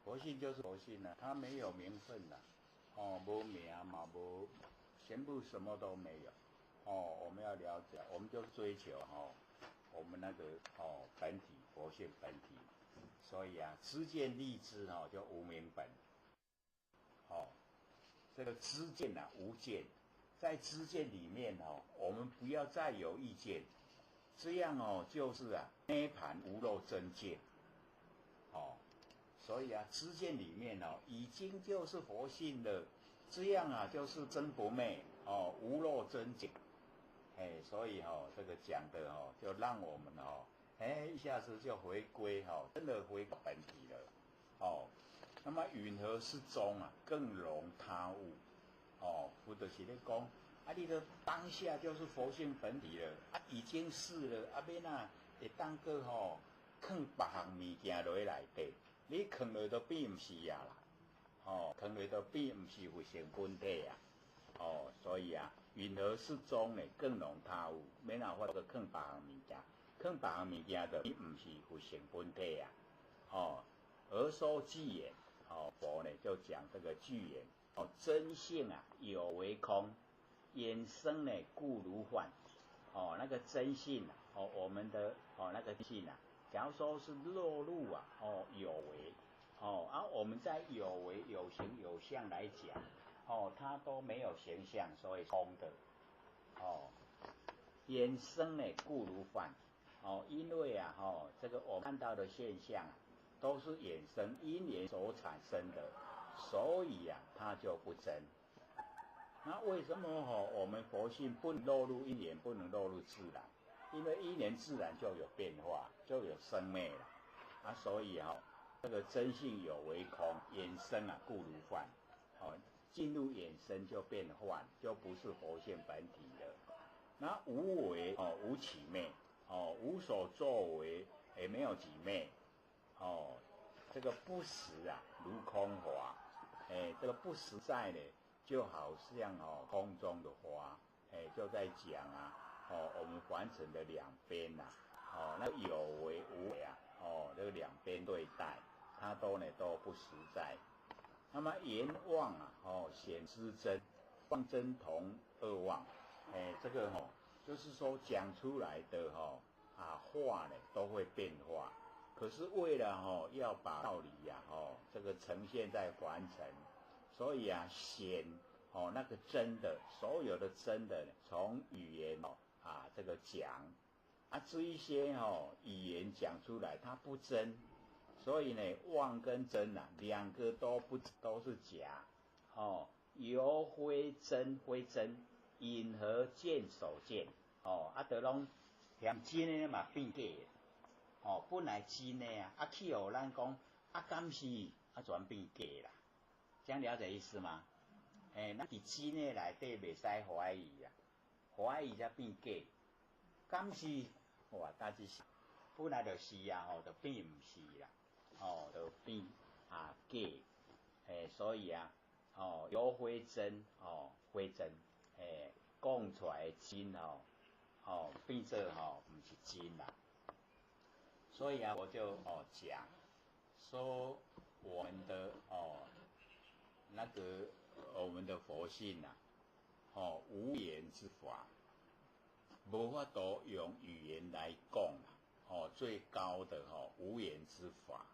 佛性就是佛性啊，它没有名分啦，无名嘛，无全部什么都没有。我们要了解，我们就追求我们那个本体佛性本体，所以啊，知见立知就无明本。这个知见无见，在知见里面我们不要再有意见，这样就是涅槃无漏真见。所以啊，知见里面已经就是佛性了，这样就是真不昧无漏真境。所以这个讲的就让我们一下子就回归真的回归本体了。那么云何是中更容他物或者是咧讲你的当下就是佛性本体了已经是了要哪会当个放别项物件落去内底，你放落都变唔是啦，放落都变唔是佛性本体所以云何是中呢？更容他物，免哪法度放别项物件，放别项物件就唔是佛性本体而说具言佛呢就讲这个具言真性有为空，衍生呢故如幻那个真性我们的那个性假如说是落入有为我们在有为有形有相来讲它都没有形象，所以空的衍生呢故如幻因为这个我看到的现象都是衍生因缘所产生的，所以它就不真。那为什么我们佛性不能落入因缘，不能落入自然？因为因缘自然就有变化，就有生灭了所以这个真性有为空，衍生故如幻进入衍生就变幻，就不是佛性本体了。那无为无起灭无所作为也没有己灭这个不实如空华这个不实在呢就好像空中的花就在讲我们凡尘的两边那有为无为这个两边对待它都不实在。那么言妄显知真，妄真同二妄这个就是说讲出来的话呢都会变化，可是为了要把道理这个呈现在凡尘，所以显那个真的，所有的真的，从语言这个讲，这一些语言讲出来它不真，所以呢妄跟真两个都是假，由非真，因何见所见，就拢嫌真的嘛变假的，本来真的去互咱讲敢是全变假啦，这样了解意思吗？咱伫真的内底袂使怀疑啊，怀疑才变假，敢是哇，但是本来就是就变毋是啦，就变假，所以有非真，非真，讲出来的真变做毋是真啦，所以我就讲说我们的那个我们的佛性无言之法，无法度用语言来讲最高的无言之法，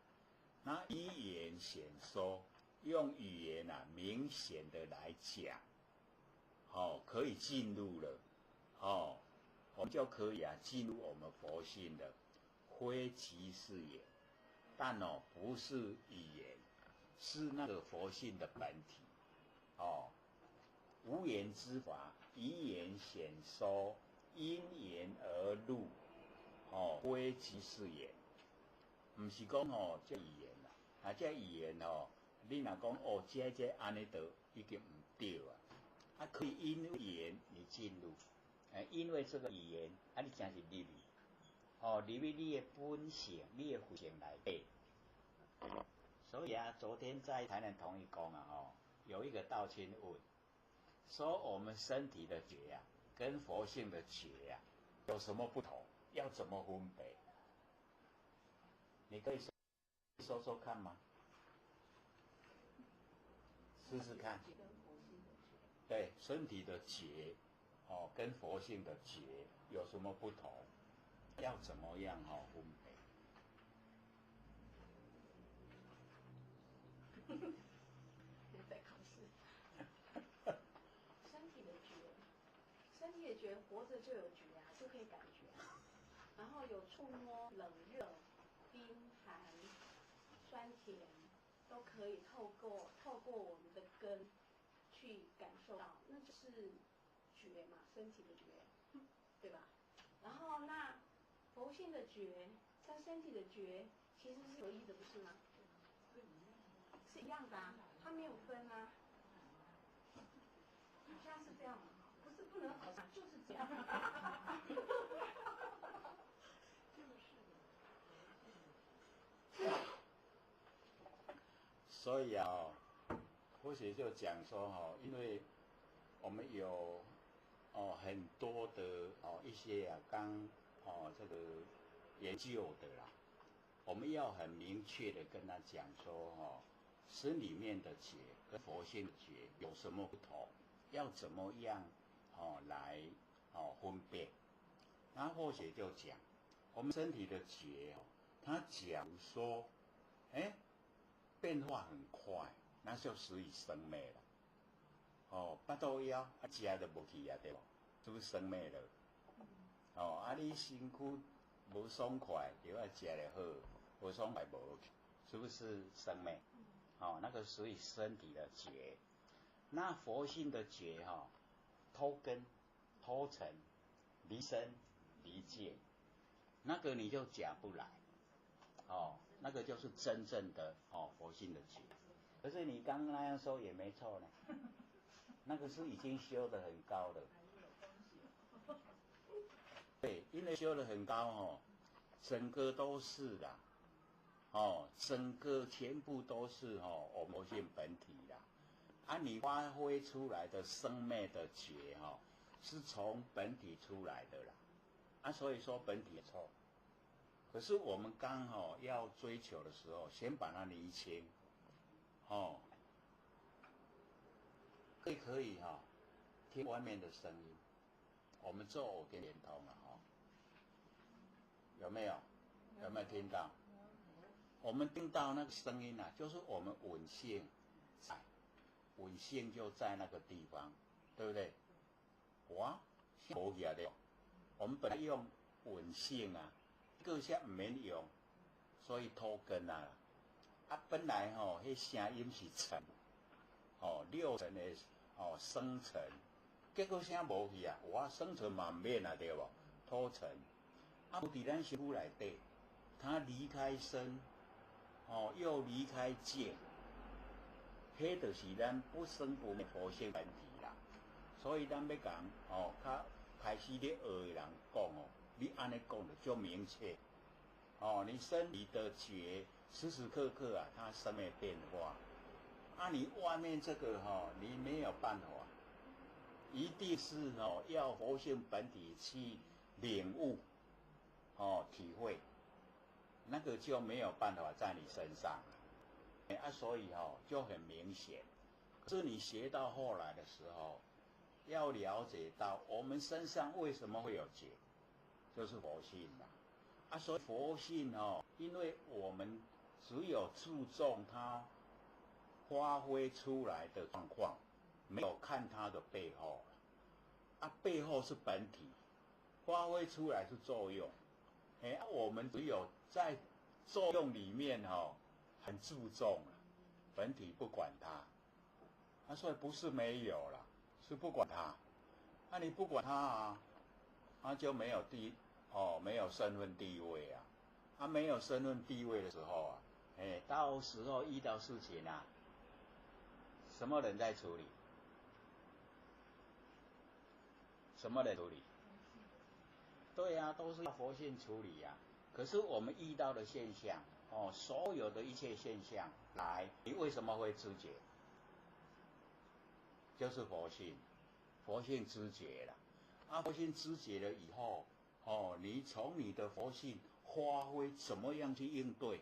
那以言显说，用语言明显的来讲，可以进入了，我们就可以进入我们佛性的非即是言，但不是语言，是那个佛性的本体。无言之法，以言显说，因言而入，非即是言。毋是讲这语言啦，这语言你若讲这安尼就已经唔对啊，可以因为语言你进入，因为这个语言你真是入去，入去你的本性，你的佛性内底。所以昨天在台南同一宫有一个道亲问，说我们身体的觉跟佛性的觉有什么不同？要怎么分别？你可以说说看吗？试试看。对，身体的觉跟佛性的觉有什么不同？要怎么样分别？在考试。身体的觉，活着就有觉就可以感觉然后有触摸、冷热、冰寒、酸甜，都可以透过我们的根去感受到，那就是觉嘛，身体的觉，对吧？然后那佛性的觉跟身体的觉其实是合一的，不是吗？是一样的它没有分好像是这样吗？不能好像就是这样。所以或许就讲说因为我们有很多的一些刚这个研究的啦，我们要很明确的跟他讲说身里面的觉跟佛性的觉有什么不同，要怎么样来分辨。那或许就讲我们身体的觉它假如说变化很快，那就属于生灭了。巴肚枵食就无去对不？是不是生灭了？你身躯无爽快，就要食得好，无爽快无去，是不是生灭？那个属于身体的觉。那佛性的觉脱根、脱尘、离身、离界，那个你就讲不来。那个就是真正的佛性的觉。可是你刚刚那样说也没错呢，那个是已经修得很高了。对，因为修得很高整个都是啦，整个全部都是我们佛性本体啦。你发挥出来的生灭的觉是从本体出来的啦。所以说本体错。可是我们刚好要追求的时候，先把它厘清，可以听外面的声音，我们做耳根连通了有没有？有没有听到？我们听到那个声音就是我们闻性在，闻性就在那个地方，对不对？哇，无起来的，我们本来用稳性啊，个下唔免用，所以拖根啊。本来迄声音是沉，六层的升沉，结果声无去啊，哇，升沉嘛唔免啊，对不？拖沉，有伫咱身躯内底，它离开身，又离开境，迄就是咱不生不灭佛性本体啦。所以咱要讲较开始咧学的人讲你安尼讲就明确，你身体的觉。时时刻刻啊，它生灭变化。你外面这个你没有办法，一定是要佛性本体去领悟，体会，那个就没有办法在你身上，所以就很明显。可是你学到后来的时候，要了解到我们身上为什么会有觉，就是佛性啦。所以佛性因为我们只有注重它发挥出来的状况，没有看它的背后。背后是本体，发挥出来是作用。我们只有在作用里面很注重本体不管它。所以不是没有啦，是不管它。你不管它它就没有没有身份地位啊。没有身份地位的时候到时候遇到事情什么人在处理？什么人处理？对啊，都是要佛性处理啊。可是我们遇到的现象所有的一切现象来，你为什么会知觉？就是佛性，佛性知觉了。佛性知觉了以后你从你的佛性发挥怎么样去应对？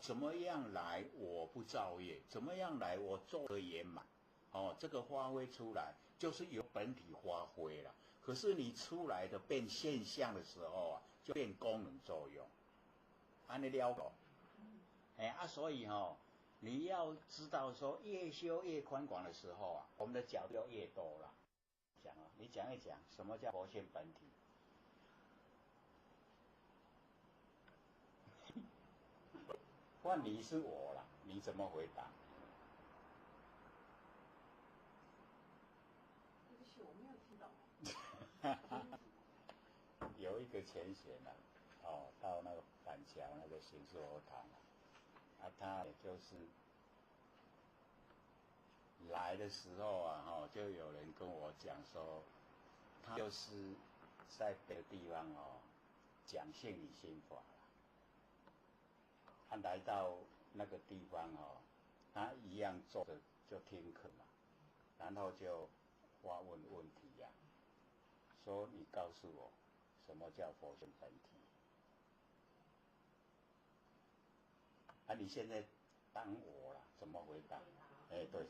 怎么样来我不造业？怎么样来我做得圆满？这个发挥出来就是由本体发挥了。可是你出来的变现象的时候就变功能作用。你了解？所以你要知道说，越修越宽广的时候我们的角度越多了。你讲一讲什么叫佛性本体？换你是我啦，你怎么回答？对不起，我没有听懂。有一个前贤到那个板桥那个行事佛堂他也就是来的时候就有人跟我讲说，他就是在别的地方讲性理心法。他来到那个地方他一样坐着就听课嘛，然后就发问问题说你告诉我什么叫佛性本体？你现在当我怎么回答？对，对。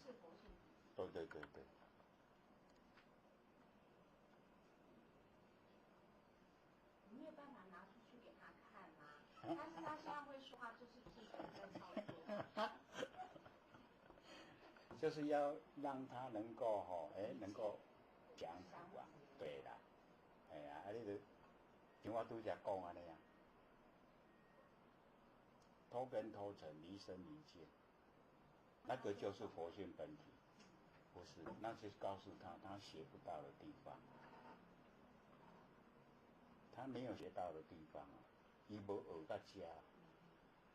你没有办法拿出去给他看但是他现在会说话，就是在操作。就是要让他能够能够讲出对啦。你就像我拄则讲安尼脱根脱尘，离身离境，那个就是佛性本体。不是，那就是告诉他学不到的地方，他没有学到的地方他没学到家。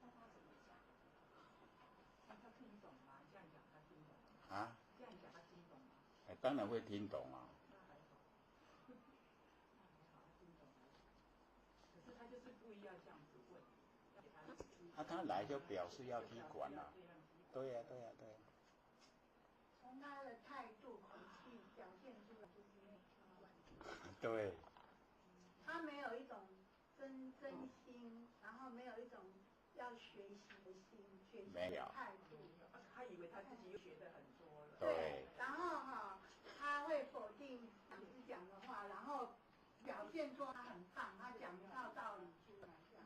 那他怎么讲？那他听懂吗？这样讲他听懂吗？这样讲他听懂吗？当然会听懂那还好。那还好，他听懂了。可是他就是故意要这样子问，要给他。他来就表示要踢馆对呀。从他的态度、口气表现出来就是没有踢馆。对。他没有一种真心，然后没有一种要学习的心，学习的态度。他以为他自己又学得很多了。对。然后他会否定老师讲的话，然后表现出他很棒，他讲一套道理出来这样。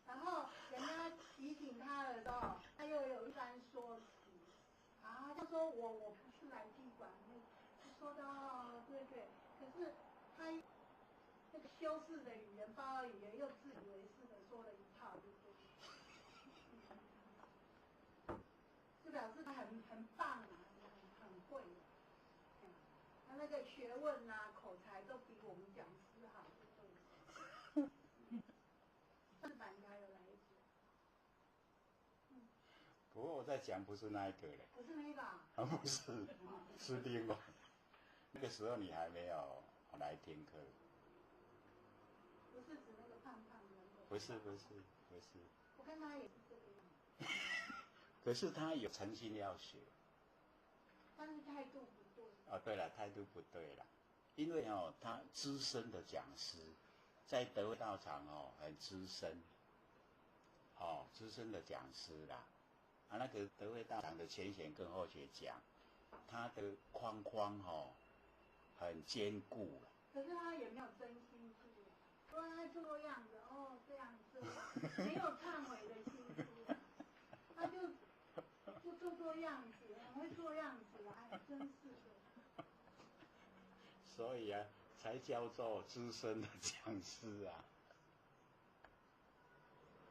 然后人家提醒他的时候，他又有一番说辞，说我不是来踢馆，就说到对对，可是他那个修饰的语言、发语言又自以为是的说了一套，对不对？就表示他很棒啊，很会。他那个学问啊、口才都比我们讲师好，对不对？是板桥有来一次。不过我在讲不是那一个嘞。不是那个啊？不是，是另外。那个时候你还没有来听课。不是指那个胖胖的那个。不是。我看他也是这个样子。可是他有诚心要学。但是态度不对。哦，对了，态度不对了，因为他资深的讲师，在德惠道场很资深，资深的讲师啦，那个德惠道场的前贤跟后学讲，他的框很坚固了。可是他也没有真心做，不然他做样子这样，没有忏悔的心思，他就做样子，很会做样子啊，真是的。所以才叫做资深的讲师啊。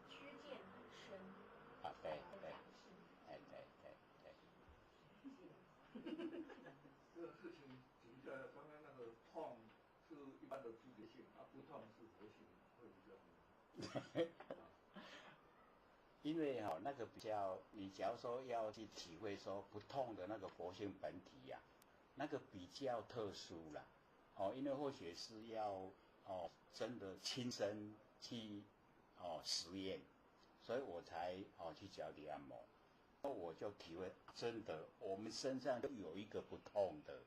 缺见很深。对。这个事情请教一下，刚刚那个痛是一般的知觉性，不痛是佛性，会比较因为那个比较，你假如说要去体会说不痛的那个佛性本体呀，那个比较特殊啦。因为或许是要真的亲身去实验，所以我才去脚底按摩。我就体会真的，我们身上都有一个不痛的，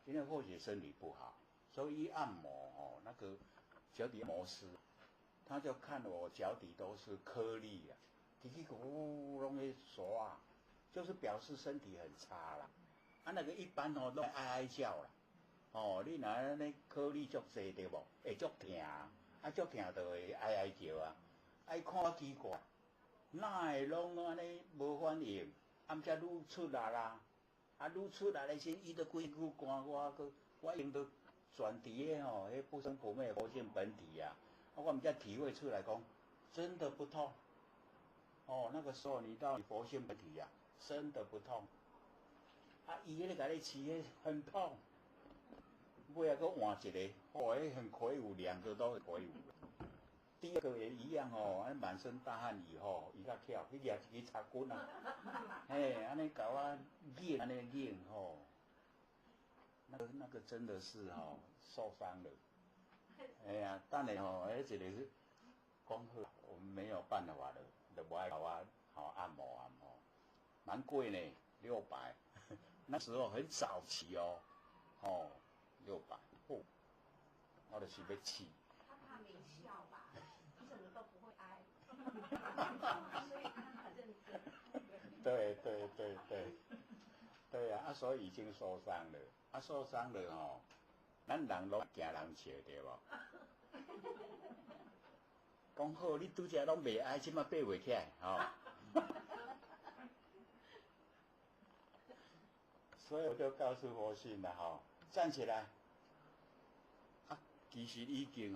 因为或许身体不好，所以一按摩那个脚底按摩师，他就看我脚底都是颗粒啊，叽叽咕咕拢在刷，就是表示身体很差啦。那个一般都哀哀叫啦。你若安尼颗粒足济对无？会足疼，足疼就会哀哀叫啊。爱看奇怪，哪会拢安尼无反应？才愈出来啦，愈出来的时，伊都规句赶我用到全伫迄不生不灭的佛性本体啊！我才体会出来讲，真的不痛。那个时候你到佛性本体啊，真的不痛。伊咧甲你饲迄很痛。尾仔佫换一个，很魁梧，两个都很魁梧。第二个也一样满身大汗以后，伊较巧，去举一支插棍啊，安尼甲我拧，安尼拧那个真的是受伤了。等下迄一个是讲好，我们没有办法了，就无爱甲我按摩，蛮贵呢，600。那时候很早期600，我就是要气。他怕没效吧？你怎么都不会挨，所以他很认真。对啊，所以已经受伤了。受伤了咱人拢惊人笑对无？讲好，你拄则拢袂挨，即马爬袂起来所以我就告诉佛性了站起来。其实已经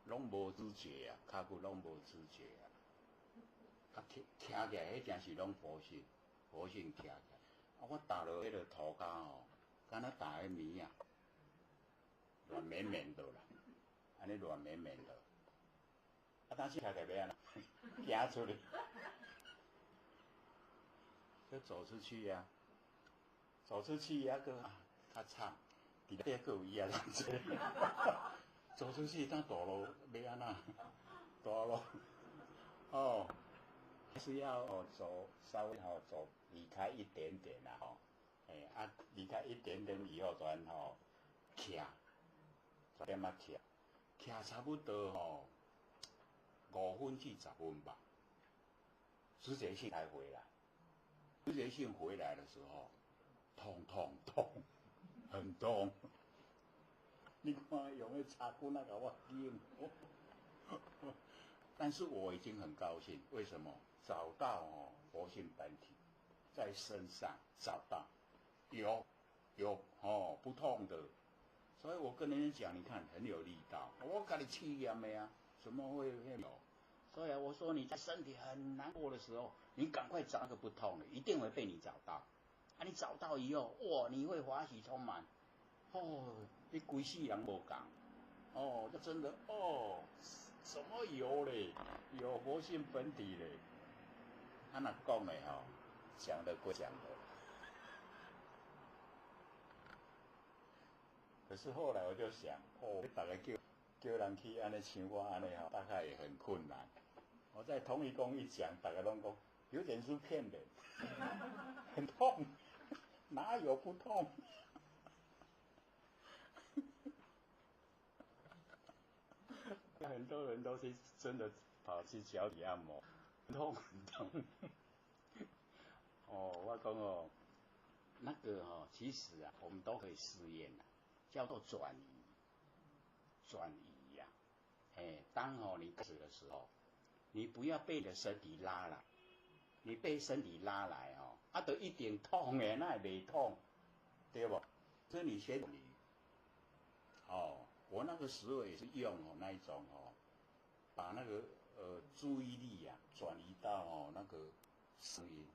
拢无知觉啊，骹骨拢无知觉啊。听起来迄正是拢佛性听起来。我打落迄个涂骹敢若打迄棉啊，软绵绵的啦，安尼软绵绵的。当时听起来要安怎？行出去，就走出去啊，走出去个较惨，伫底个有伊啊人做。走出去，那大路要安怎？大路是要走稍微走离开一点点啦离开一点点以后，转徛，10点徛差不多5分至10分吧，知觉性才回来。知觉性回来的时候，痛，很痛。你看用迄插棍甲我拧，但是我已经很高兴，为什么？找到佛性本体，在身上找到，有哦，不痛的。所以我跟人家讲，你看很有力道，我跟你气验的呀，怎么会有？所以我说你在身体很难过的时候，你赶快找个不痛的，一定会被你找到。啊，你找到以后，哇，你会欢喜充满。哦，你规世人无共。哦，这真的哦，什么油嘞？有活性粉底嘞。他那讲嘞吼，讲的归讲的。可是后来我就想，哦，大概叫人去安尼像我安尼吼，大概也很困难。我在同一公一讲，大家拢讲有点是骗人，很痛，哪有不痛？很多人都是真的跑去脚底按摩，很痛很痛。哦，我讲哦，那个哦，其实啊，我们都可以试验啊，叫做转移，转移呀、啊。当哦你开始的时候，你不要被你的身体拉来，你被身体拉来哦，啊，都一点痛诶，那也没痛，对不？所以你先哦，我那个时候也是用哦那一种哦，把那个注意力呀、转移到哦那个声音，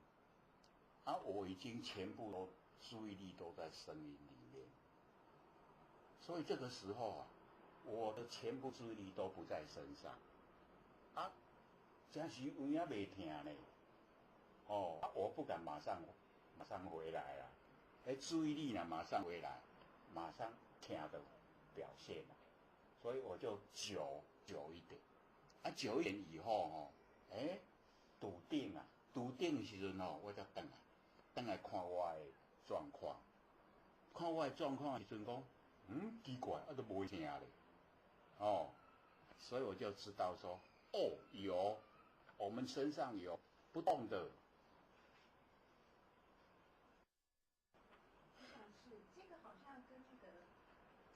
啊，我已经全部都注意力都在声音里面，所以这个时候啊，我的全部注意力都不在身上，啊，真是有影袂听呢，哦，啊，我不敢马上回来啊，注意力呢马上回来，马上听的表现了，所以我就久一点，啊，久一点以后哦，笃定的时阵哦，我才回来看我的状况，看我的状况的时阵讲，奇怪，啊都不会听嘞，哦，所以我就知道说，哦，有，我们身上有不动的。我想是这个好像跟那个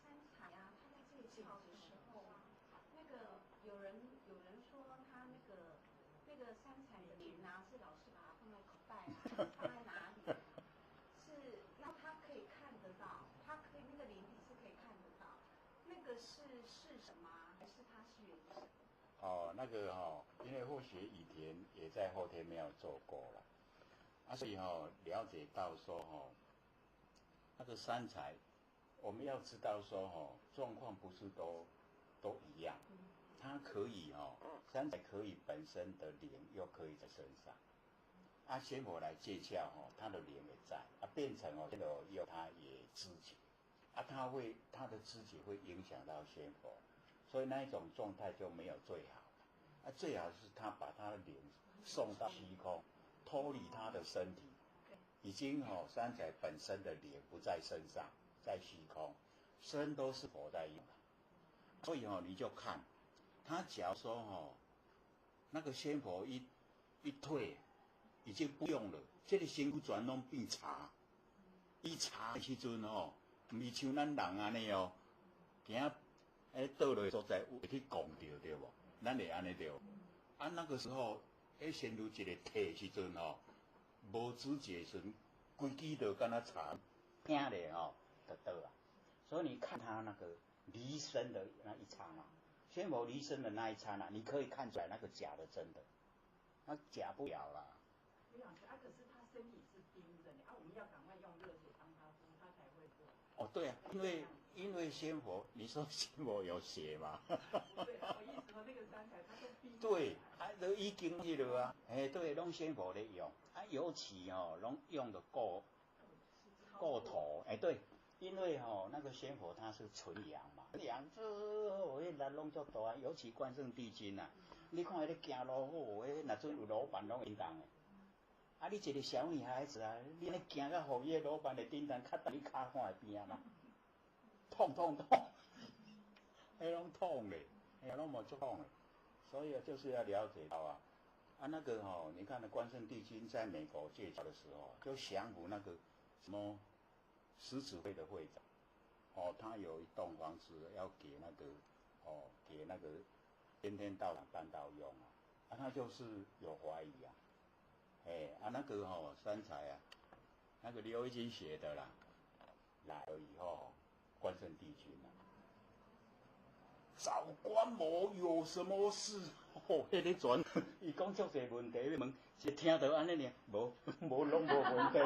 三彩啊，他在这里跳的时候，那个有人说他那个三彩的铃啊，是老师把它放在口袋啊，放在哪里啊？是让他可以看得到，他可以那个铃底是可以看得到，那个是什么？还是它是元神？哦，那个哦，因为或许以前也在后天庙做过了，啊，所以哦了解到说哦，那个三彩，我们要知道说哦，状况不是都一样，它可以哦，三彩可以本身的灵又可以在身上，啊，仙佛来借窍哦，它的灵也在，啊，变成哦，这个有它也知觉，啊，它的知觉会影响到仙佛。所以那一种状态就没有最好，啊，最好是他把他的灵送到虚空，脱离他的身体，已经哦三彩本身的灵不在身上，在虚空，身都是佛在用，所以哦你就看，他假如说哦那个仙佛一退，已经不用了，这个身躯全拢变茶，伊茶的时阵哦，唔是像咱人安尼哦，行。倒落所在会去讲到对无？咱会安尼对。啊，那个时候，先如一个退时阵吼，无知觉时，规支就敢若茶，听咧吼，就倒啊。所以你看他那个离身的那一刹那，仙佛离身的那一刹那，你可以看出来那个假的真的，那假不了啦。李老师啊，可是他身体是冰的，啊，我们要赶快用热水帮他敷，他才会做。哦，对啊，因为仙佛，你说仙佛有血嘛？对，我意思说那个三彩它都冰。对，啊，都已经去了啊，对，拢仙佛咧用，啊，尤其哦，拢用的够头，对，因为哦，那个仙佛它是纯阳嘛，阳我迄力拢足大啊，尤其关圣帝君啊，你看迄个行路好，若阵有老板拢会叮当的，啊，你一个小女孩子啊，你咧行到后夜老板的叮当，卡到你骹看会边啊嘛。痛，拢痛嘞，拢无足痛嘞，所以就是要了解到啊，那个哦，你看那关圣帝君在美国借教的时候，就降服那个什么狮子会的会长，哦，他有一栋房子要给那个天天道场办道用啊，他就是有怀疑啊，那个三彩啊，那个刘义军写的啦。来了以后，关圣帝君啊，找关某有什么事？哦，迄个传，伊讲足侪问题要问，是听到安尼尔，无拢无问题。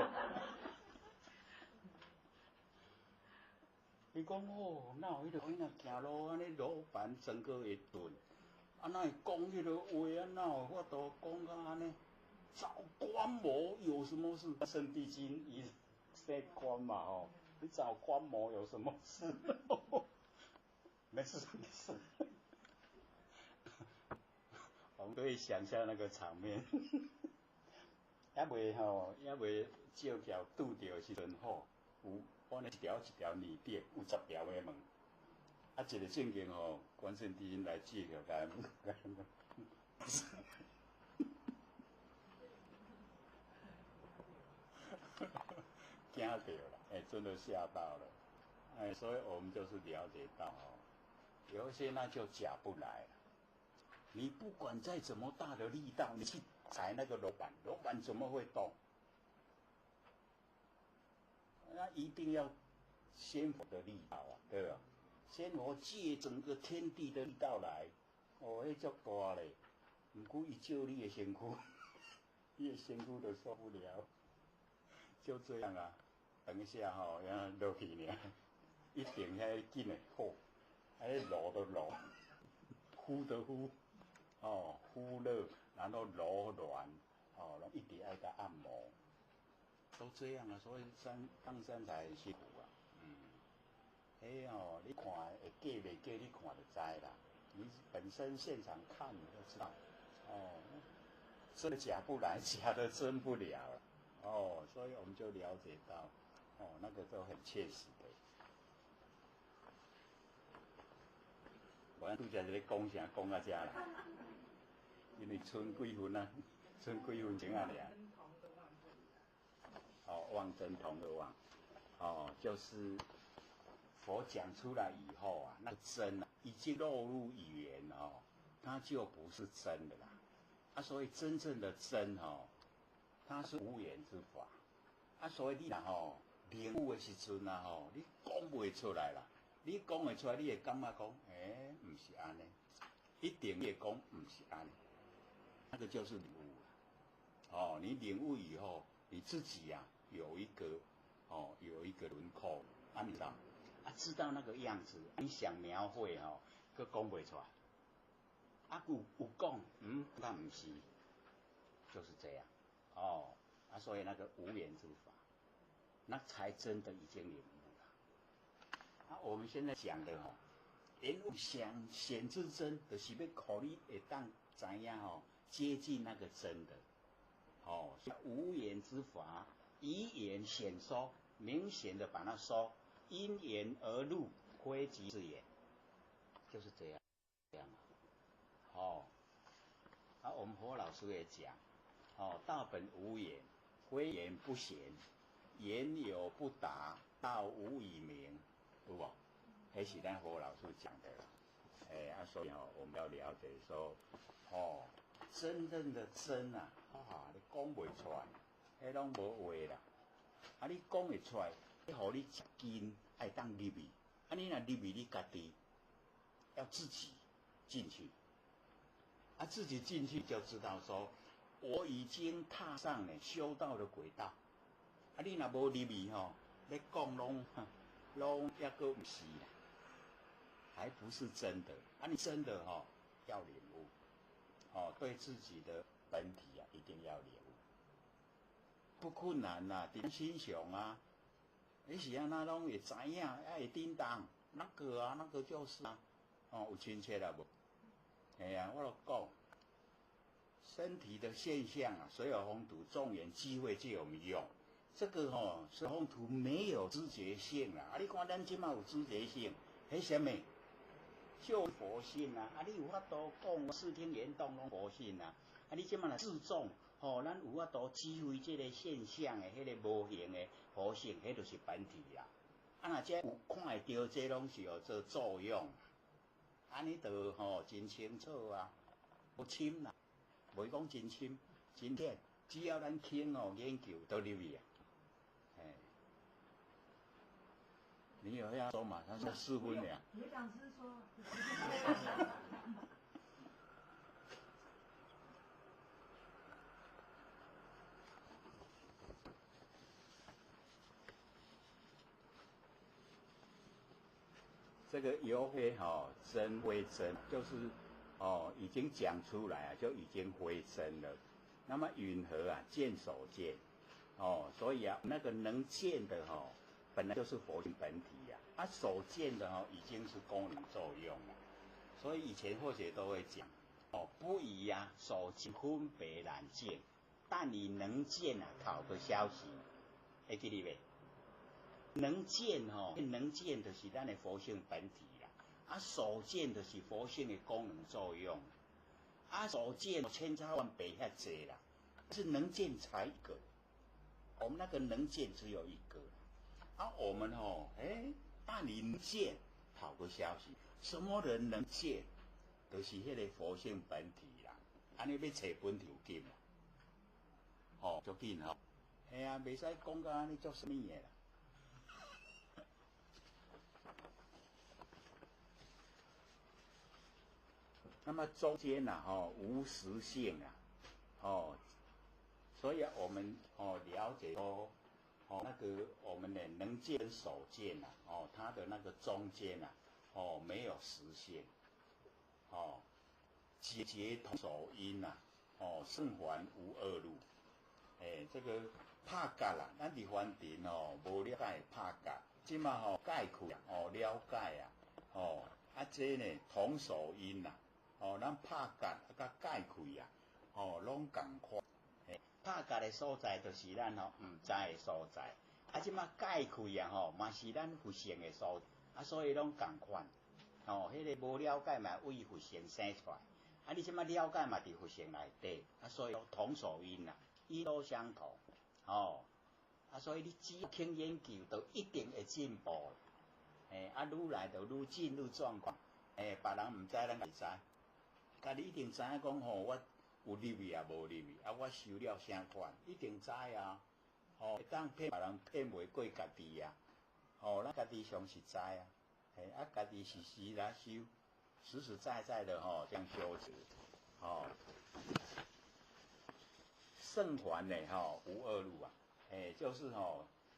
伊讲哦，哪有迄个囡仔行路安尼路板整个会顿，啊哪会讲迄个话啊？哪有法度讲到安尼？找关某有什么事？圣帝君伊说关嘛吼，你找关某有什么事？没事没事。我们可以想象那个场面，还未照条拄着的时阵吼，有我呢一条一条泥点，有10条的门，啊一个正经吼，关圣帝君来借条来问，惊到了，真的吓到了，所以我们就是了解到哦，有一些那就假不来了。你不管再怎么大的力道，你去踩那个楼板，楼板怎么会动？那一定要仙佛的力道啊，对吧？仙佛借整个天地的力道来，哦，那足大嘞。不过一救你的身躯，你的身躯都受不了，就这样啊。等一下吼，然后落去呢，一定遐紧的好，迄落都落，呼都呼。哦，忽热，然后柔软，哦，一直爱甲按摩，都这样啊。所以当山才很辛苦啊。哦，你看会假袂假，你看就知啦。你本身现场看你就知道，哦，真的假不来，假的真不了了。哦，所以我们就了解到，哦，那个都很切实的。我拄则在咧讲啥，讲到遮啦。因为剩几分啊？剩几分钟啊？哦，望真同的望，哦，就是佛讲出来以后啊，那个真啊，已经落入语言哦，它就不是真的啦。啊，所以真正的真哦，它是无言之法。啊，所以你若吼领悟的时阵啊吼，你讲袂出来啦。你讲会出来，你会感觉讲，不是安尼，一定会讲不是安尼。那个就是领悟了，哦，你领悟以后，你自己呀、有一个轮廓，你知道，知道那个样子，你想描绘佮讲不出来，有讲，那不是，就是这样，哦，所以那个无言之法，那才真的已经领悟了。我们现在讲的言无显之真，就是要考你会当知影接近那个真的，所以无言之法，以言显说，明显的把它说，因言而入，非即是言，就是这样，我们佛老师也讲，道本无言，非言不显，言有不达，道无以明，有无？那是咱佛老师讲的啦，所以我们要了解说，真正的真啊，你讲袂出来，迄拢无话啦。你讲会出来，互你一斤爱当入去，你若入去，你家己要自己进去，自己进去就知道说，我已经踏上了修道的轨道。你若无入去要讲拢抑个不是啦，还不是真的。你真的要领悟。对自己的本体一定要领悟，不困难啦，点心熊啊，你是安那拢会知影，会叮当，那个就是有亲切啦无？我就讲，身体的现象随有风土，众缘机会就有迷用。这个随风土没有知觉性啦，你看咱即马有知觉性，迄什么？就佛性你有法度讲视听言动拢佛性你即马来自重，咱有法度指挥这个现象的迄个无形的佛性，迄就是本体啦。若这有看会到，这拢是有做作用，尼就真清楚不深啦，袂讲真深真浅，只要咱轻研究都入去有要说嘛？他说4分了。有讲师说。这个油灰真灰真，就是已经讲出来啊，就已经灰真了。那么允和啊，见所见，所以啊，那个能见的本来就是佛性本体呀，所见的已经是功能作用了。所以以前或许都会讲，不以啊所见分别难见，但以能见啊讨个消息，会记得未？能见能见就是咱的佛性本体啦，所见就是佛性的功能作用，所见千差万别遐济啦，是能见才一个，我们那个能见只有一个，我们但你能见讨个消息，什么人能见？就是迄个佛性本体啦，安尼要找本条紧啦，足紧系啊，袂使讲到安尼做什么嘢啦。那么中间无实性所以我们了解说那个我们的能见跟所见它的那个中间没有实性节节同手因圣还无二路这个拍角啦，咱伫凡尘无了解拍角，即嘛概括了解这呢同手因啦。咱拍角甲概括拢共款。拍角的所在就是咱毋知的所在，即马概括嘛是咱佛性的所在，所以拢共款。迄个无了解嘛为佛性生出来，你即马了解嘛伫佛性内底，所以同手因啦，因都相同。所以你只要肯研究，就一定会进步。愈来就愈进入状况。别人毋知，咱会知。家己一定知影讲我有入去啊，无入去我修了啥款，一定知啊。当骗别人骗袂过家己啊。咱家己上实在啊。家己时时来修，实实在在的这样修持。圣还呢无二路啊。就是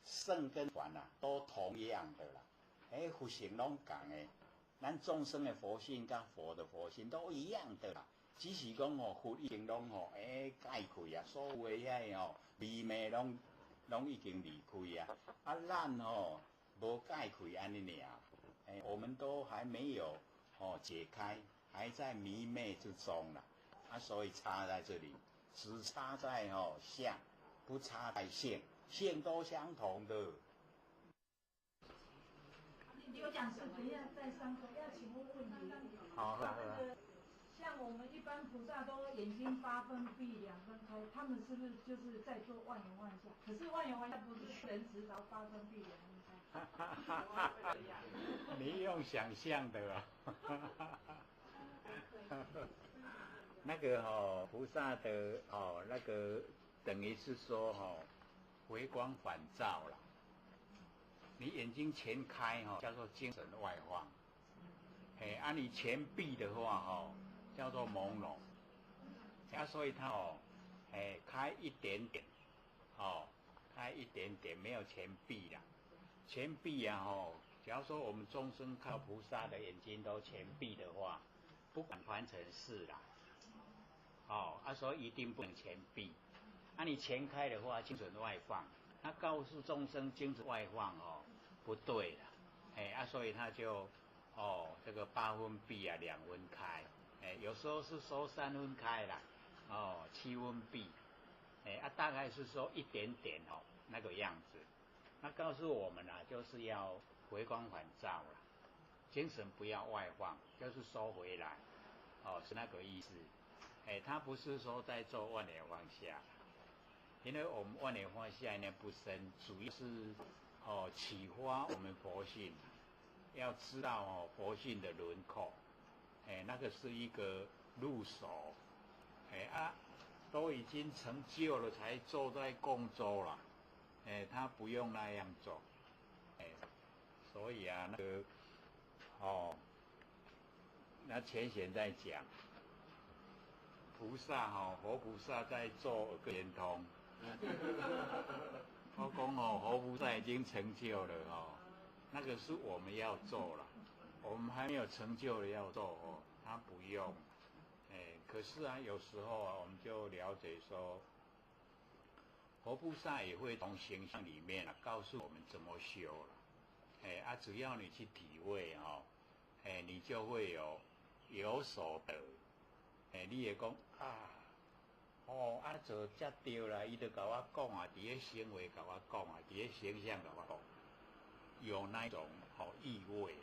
圣跟还都同样的啦。佛性拢共的。咱众生的佛性跟佛的佛性都一样的啦，只是讲佛已经拢概括所有的遐微妙拢已经离开咱无概括安尼尔，我们都还没有解开，还在迷昧之中啦，所以差在这里，只差在相，不差在性，性都相同的。有讲师，等一下再上课，要请问问题。好。像我们一般菩萨都眼睛8分闭2分开，他们是不是就是在做万缘万象？可是万缘万象不是人指导8分闭2分开。你用想象的那个菩萨的那个等于是说回光返照啦。你眼睛全开叫做精神外放，你全闭的话叫做朦胧，所以它开一点点，开一点点，没有全闭啦。全闭假如说我们众生靠菩萨的眼睛都全闭的话，不管凡尘事啦，所以一定不能全闭。你全开的话，精神外放，他告诉众生精神外放不对了，所以他就这个8分闭2分开，有时候是说3分开啦，7分闭，大概是说一点点那个样子。那告诉我们就是要回光返照啦，精神不要外放，就是收回来，是那个意思。他不是说在做万缘放下，因为我们万缘放下呢不深，主要是启发我们佛性，要知道佛性的轮廓，那个是一个入手，都已经成就了才坐在共舟了，他不用那样做，所以啊，那个那前贤在讲，菩萨活菩萨在做圆通。我讲活菩萨已经成就了那个是我们要做了，我们还没有成就的要做他不用。可是啊，有时候啊，我们就了解说，活菩萨也会从形象里面告诉我们怎么修了。只要你去体会你就会有所得。你会讲做遮对啦，伊就甲我讲啊，伫咧行为甲我讲啊，伫咧形象甲我讲，有那种意味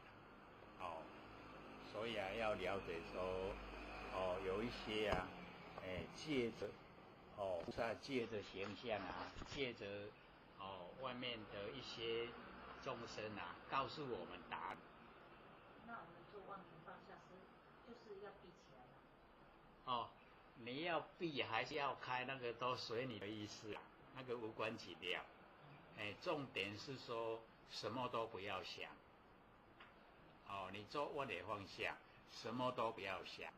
所以啊，要了解说有一些啊，借着菩萨借着形象啊，借着外面的一些众生啊，告诉我们答案。那我们做妄想放下就是要闭起来了。你要闭还是要开，那个都随你的意思啊，那个无关紧要。重点是说什么都不要想。你做我得放下，什么都不要想，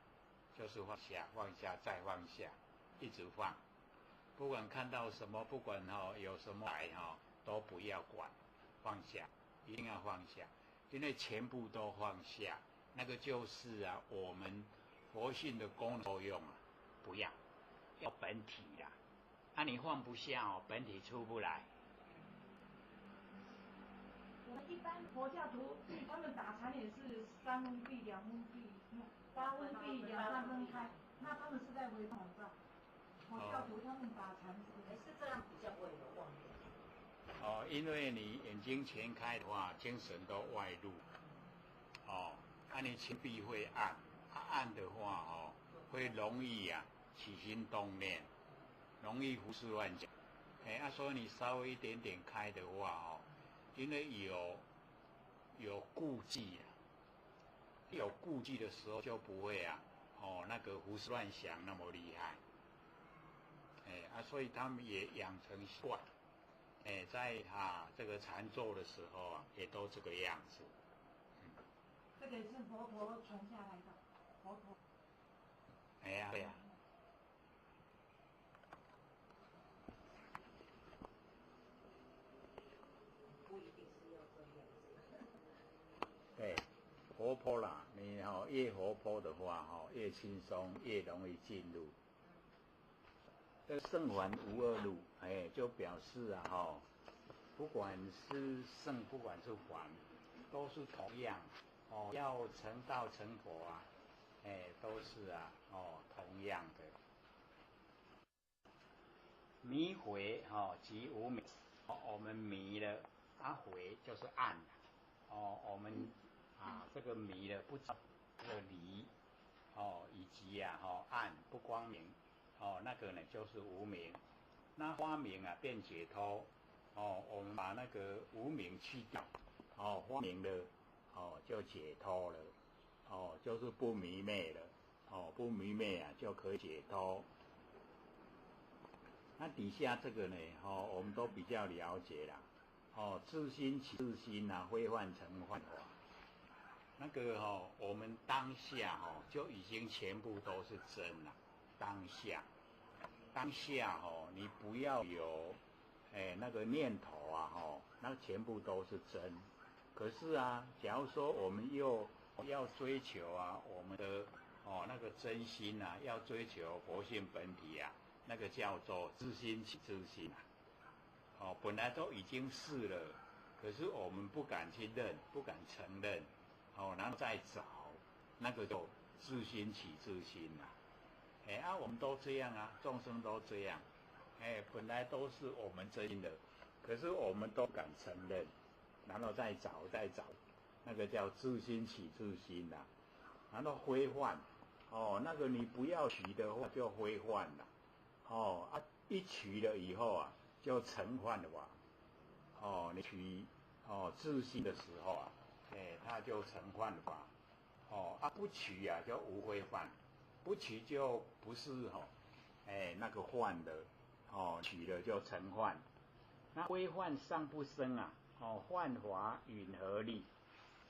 就是放下，放下再放下，一直放。不管看到什么，不管有什么来都不要管，放下，一定要放下，因为全部都放下，那个就是啊我们佛性的功能作用啊。不要本体啦，你放不下本体出不来。我们一般佛教徒他们打禅也是3分闭2分闭8分闭2、3分开，那他们是在违反吧？佛教徒他们打禅是这样比较不会有妄念。因为你眼睛全开的话，精神都外露。你情闭会暗，暗的话会容易起心动念，容易胡思乱想。所以你稍微一点点开的话因为有顾忌有顾忌的时候就不会那个胡思乱想那么厉害。所以他们也养成习惯，在这个禅坐的时候也都这个样子。这个是佛陀传下来的，佛陀。对呀。不一定是要这样子。对，活泼啦，你越活泼的话越轻松，越容易进入。这圣凡无二路，就表示不管是圣，不管是凡，都是同样要成道成佛都是同样的。迷回即无明，我们迷了回就是暗我们这个迷了不知道这个离以及暗不光明那个呢就是无明。那花明变解脱我们把那个无明去掉花明了就解脱了就是不迷昧了不迷昧就可以解脱。那底下这个呢我们都比较了解啦自心起自心挥幻成幻化，那个我们当下就已经全部都是真了。当下你不要有那个念头那全部都是真。可是假如说我们又要追求我们的那个真心要追求佛性本体那个叫做自心起自心本来都已经是了，可是我们不敢去认，不敢承认然后再找，那个就自心起自心我们都这样众生都这样本来都是我们真的，可是我们都敢承认，然后再找，那个叫自心起自心然后挥幻那个你不要取的话就挥幻了一取了以后就成幻了你取自心的时候它就成幻了不取就无挥幻，不取就不是那个幻的取了就成幻。那挥幻上不生幻化允合力，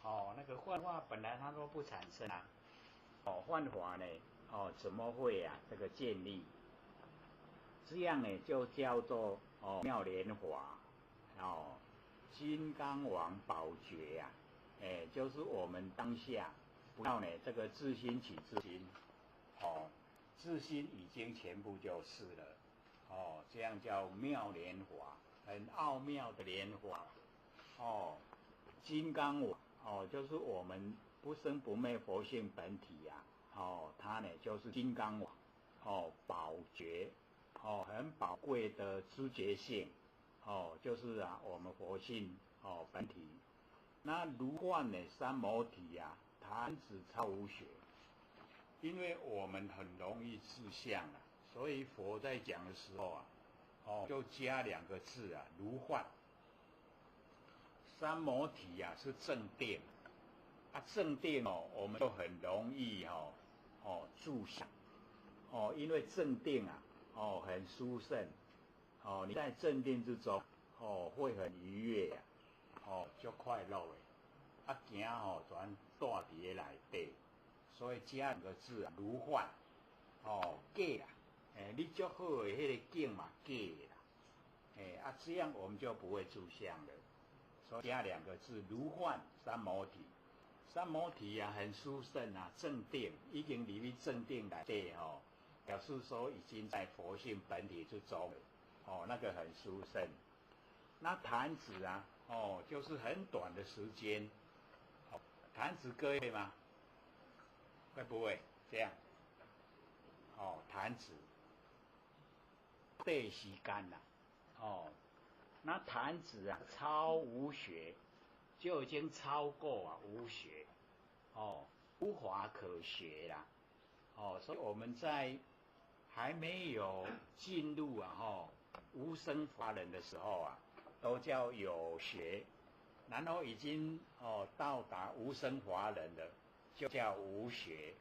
那个幻化本来它都不产生啊，幻化呢，怎么会啊这个建立？这样呢就叫做妙莲华，金刚王宝觉呀，就是我们当下不要呢这个自心起自心，自心已经全部就是了，这样叫妙莲华，很奥妙的莲华，金刚王，就是我们不生不灭佛性本体呀，它呢就是金刚王，宝觉。很宝贵的知觉性，就是啊我们佛性本体。那如幻呢三摩体呀，弹指超无学。因为我们很容易自相啊，所以佛在讲的时候啊，就加2个字啊，如幻。三摩体呀是正定，正定我们就很容易住相，因为正定啊。很殊胜，你在正定之中，会很愉悦呀，就快乐的，行全带伫个内底，所以加2个字啊，如幻，假啦，你足好的迄个境嘛假啦，这样我们就不会住相了，所以加2个字，如幻三摩体，三摩体啊很殊胜啊，正定已经入去正定内底表示说已经在佛性本体之中，那个很殊胜。那弹指啊，就是很短的时间，弹指各位会吗？会不会这样？弹指，对时间啦，那弹指啊超无学，就已经超过无学，无法可学啦，所以我们在还没有进入无生法忍的时候啊，都叫有学，然后已经到达无生法忍了，就叫无学，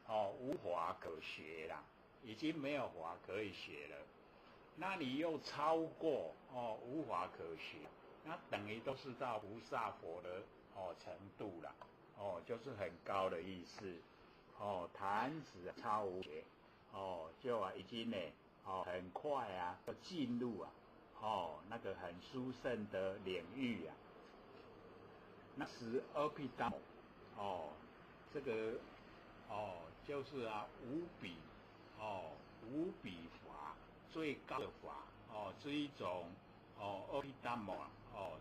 无法可学啦，已经没有法可以学了。那你又超过无法可学，那等于都是到菩萨佛的程度啦，就是很高的意思，弹指超无学。就已经呢，很快啊，就进入啊，那个很殊胜的领域啊。那是阿毗达摩，这个就是啊无比无比法最高的法这一种阿毗达摩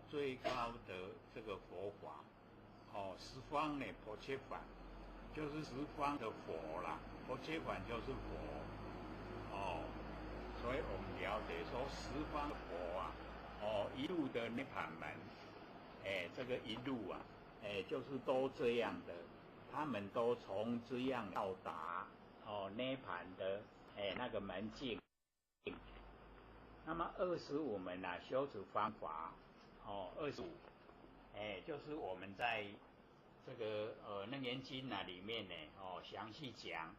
最高的这个佛法十方呢婆切梵。就是十方的佛啦，婆切梵就是佛，所以我们了解说十方的佛啊，一路的涅槃门，这个一路啊，就是都这样的，他们都从这样到达涅槃的那个门径。那么25门啊，修持方法25，就是我们在这个楞严经里面呢详细讲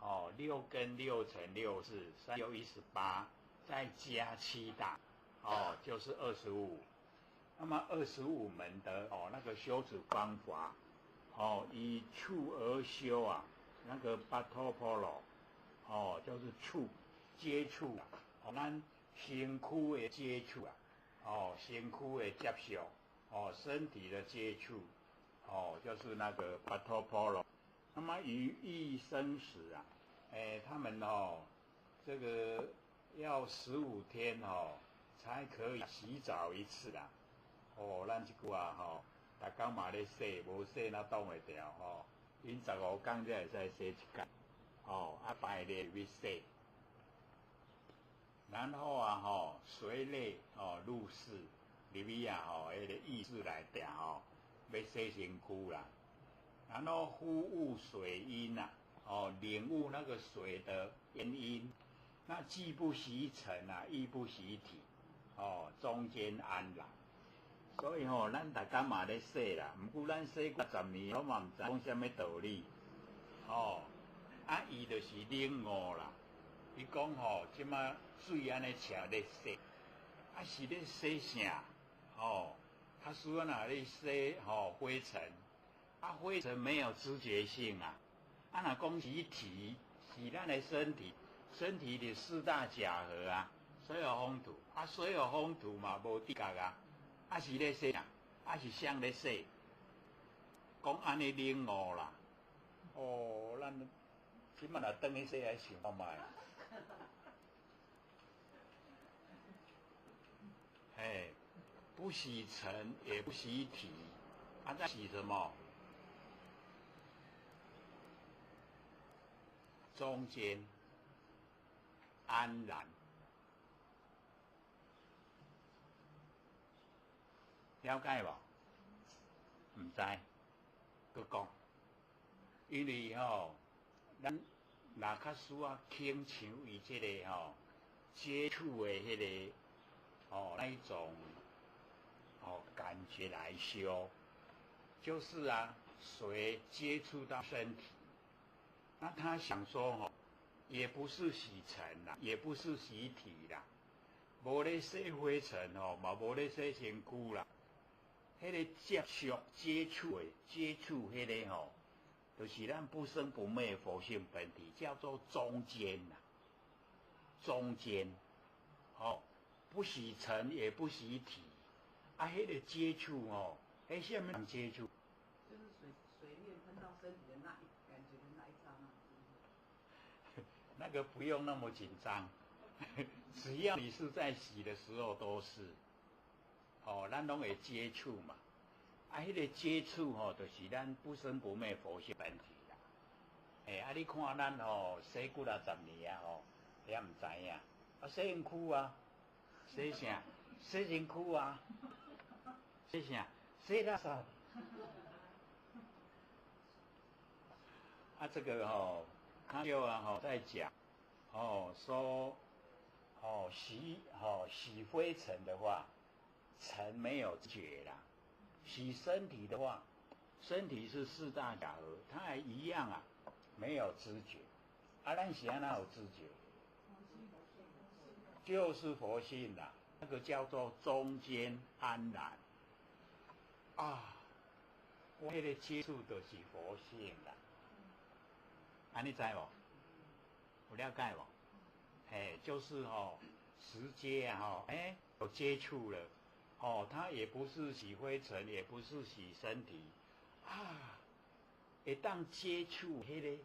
6根6尘6识3又18，再加7大就是25。那么25门的那个修持方法以触而修啊，那个巴托波罗就是触接触咱身躯的接触身躯的接触身体的接触就是那个巴托波罗。那么于一生时啊，他们这个要15天才可以洗澡一次啦。咱这句啊大家嘛咧洗，无洗哪挡会掉因15天才会使洗一天拜日入去洗。然后随类入世入去迄个意识内底要洗身躯啦。然后忽悟水因领悟那个水的原因，那既不习尘亦不习体中间安然。所以咱大家嘛咧洗啦，不过咱洗过10年，我嘛唔知讲什么道理伊就是领悟啦。伊讲即马水安尼车咧洗，是咧洗啥输啊那里说灰尘，灰尘没有知觉性啊，若讲是体，是咱的身体，身体的四大假合啊，水火风土，水火风土嘛无知觉啊，是咧说啥？是谁咧说？讲安尼领悟啦，咱即摆若转去说来想看觅。不洗尘也不洗体，在洗什么？中间安然，了解无？唔知，佮讲，因为咱若较需要倾向于这个接触的迄个那一种感觉来修，就是水接触到身体，那他想说也不是洗尘啦，也不是洗体啦，无咧洗灰尘嘛无咧洗身躯啦，迄个接触迄个就是咱不生不灭的佛性本体，叫做中间啦，中间不洗尘也不洗体。迄个接触什么人接触？就是水面喷到身体的感觉的那一刹那。那个不用那么紧张，只要你是在洗的时候都是，咱拢会接触嘛。迄个接触就是咱不生不灭佛性本体啦。你看咱洗几啊10年也唔知影。洗身躯洗啥？洗身躯洗啥？洗垃圾。这个他就在讲说洗灰尘的话，尘没有知觉啦；洗身体的话，身体是四大假合，它还一样没有知觉。咱是安哪有知觉？就是佛性啦。那个叫做中间安然我迄个接触就是佛性啦，你知无？有了解无？就是直接有接触了，它也不是洗灰尘，也不是洗身体会当接触迄个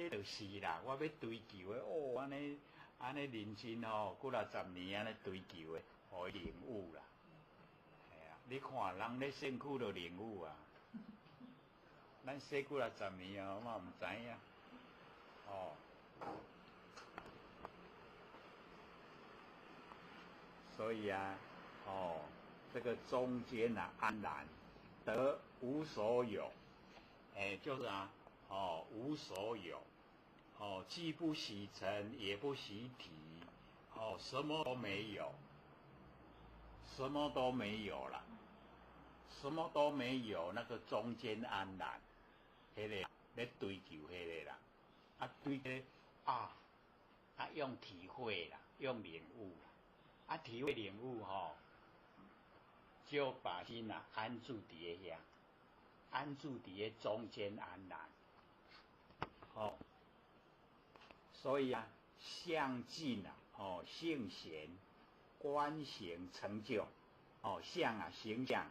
就是啦，我要追求的安尼认真几啊10年安尼追求的。互伊领悟啦，你看人咧身躯就领悟咱洗几啊10年我嘛唔知影，所以这个中间安然得无所有，就是无所有，既不洗尘也不洗体，什么都没有。什么都没有了，什么都没有，那个中间安然，迄个咧追求迄个啦，追个用体会啦，用领悟啦，体会领悟就把心安住伫个遐，安住伫个中间安然，所以相尽性贤。观行成就，相形象，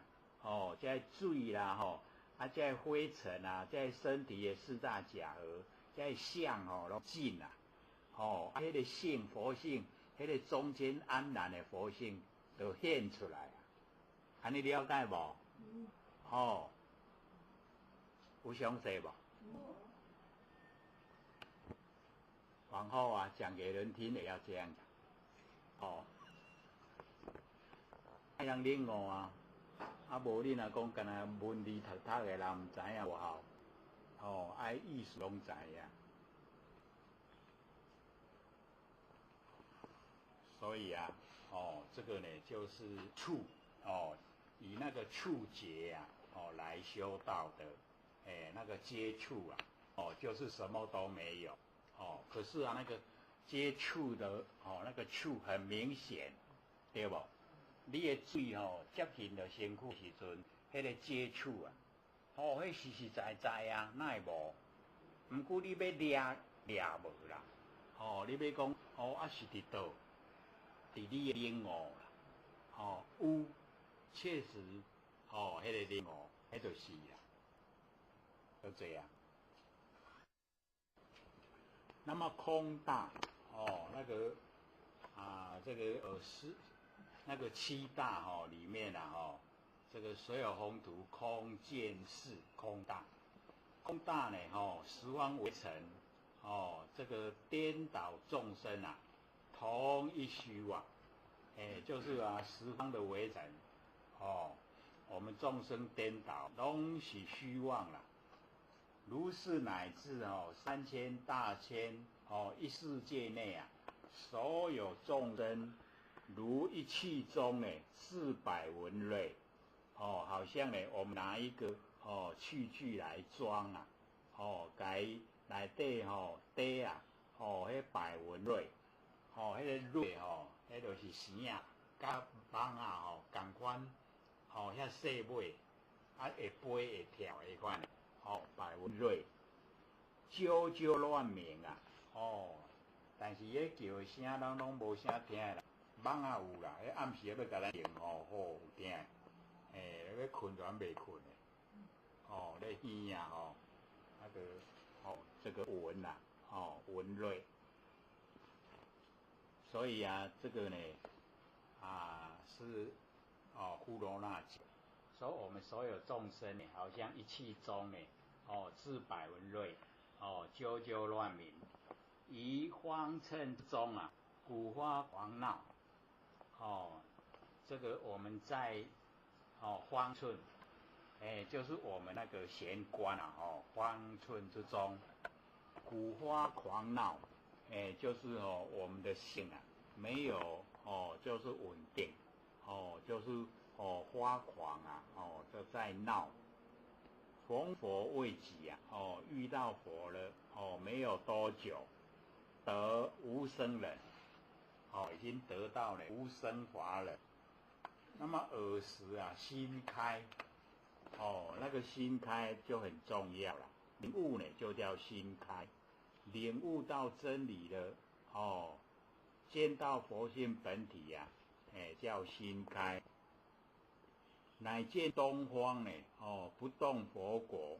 这水啦，这灰尘这身体的四大假合，这相拢尽迄个性佛性，迄个中间安然的佛性，就现出来安尼了解无？有详细无？往后讲给人听也要这样讲，爱人领悟无你若讲干那文字读的人唔知影外效，爱意思拢知影。所以这个呢就是触以那个触觉来修道的，那个接触就是什么都没有，可是那个接触的那个触很明显，对不？你的水吼接近着身躯时阵，迄个接触啊，吼，迄实实在在啊，哪会无？毋过你要掠无啦，吼，你要讲哦啊是伫倒，伫你的领悟啦，吼，有确实，吼，迄个领悟，迄就是啦，就这样。那么空大，哦，那个这个那个七大里面这个所有宏图空见识空大，空大呢十方为尘，这个颠倒众生啊，同一虚妄，就是十方的为尘，我们众生颠倒，拢是虚妄啦。如是乃至3000大千一世界内啊，所有众生如一气中400文瑞，好像我们拿一个器具来装啊，给内底底啊，迄100文瑞，迄个瑞迄就是钱啊，甲蚊啊同款，遐细尾，会飞会跳迄款。100文瑞，啾啾乱鸣啊！但是迄叫的声咱拢无啥听啦，蚊啊有啦，迄暗时要甲咱鸣好有听，要困全袂困的，咧耳啊那个这个文啊，文瑞，所以这个呢是呼罗那讲。所以我们所有众生呢，好像一气中呢，400文瑞，啾啾乱鸣，于方寸中啊，古花狂闹，这个我们在方寸，就是我们那个玄关啊，方寸之中，古花狂闹，就是我们的性啊，没有就是稳定，就是发狂啊，就在闹。逢佛未己啊，遇到佛了，没有多久，得无生忍，已经得到了无生法忍。那么尔时啊，心开，那个心开就很重要了。领悟呢，就叫心开，领悟到真理了，见到佛性本体呀，叫心开。乃见东方呢，不动佛国，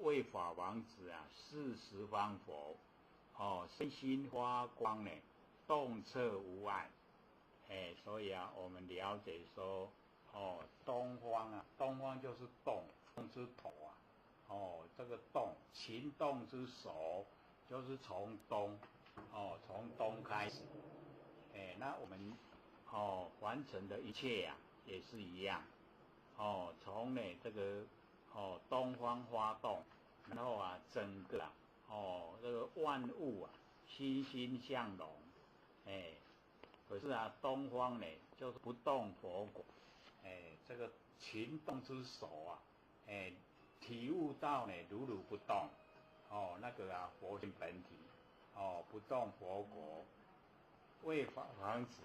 为法王子啊，是十方佛，身心发光呢，洞彻无碍，所以我们了解说，东方啊，东方就是动，风之头啊，这个动，勤动之首，就是从东，从东开始，那我们完成的一切呀，也是一样。从这个东方发动，然后整个这个万物欣欣向荣，可是东方呢就是不动佛果，这个勤动之首啊，体悟到呢如如不动，那个佛性本体，不动佛果，为法王子。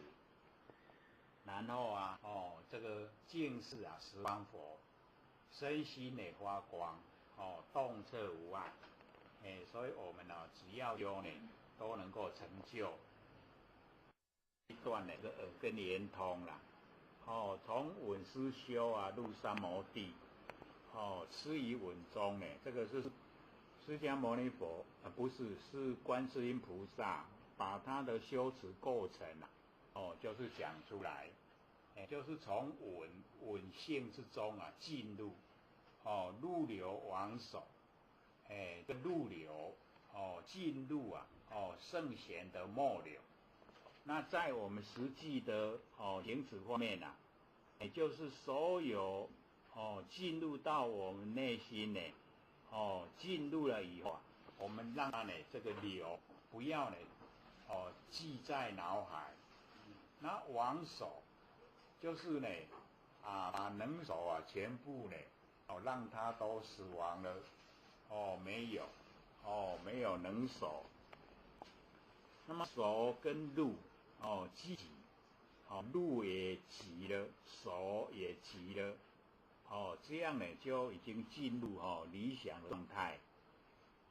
然后这个净是十方佛，身心也发光，洞彻无碍，所以我们只要修呢，都能够成就一段这个耳根圆通啦，从稳思修入三摩地，痴于稳中呢，这个是释迦牟尼佛不是，是观世音菩萨把他的修持过程就是讲出来，就是从稳性之中进入，入流往守，这入流，进入圣贤的末流。那在我们实际的行持方面也就是所有进入到我们内心呢，进入了以后我们让它呢这个流不要呢记在脑海。那往守就是呢把能守全部呢让它都死亡了，没有能守。那么守跟入积极，路也急了，手也急了，这样呢就已经进入理想的状态。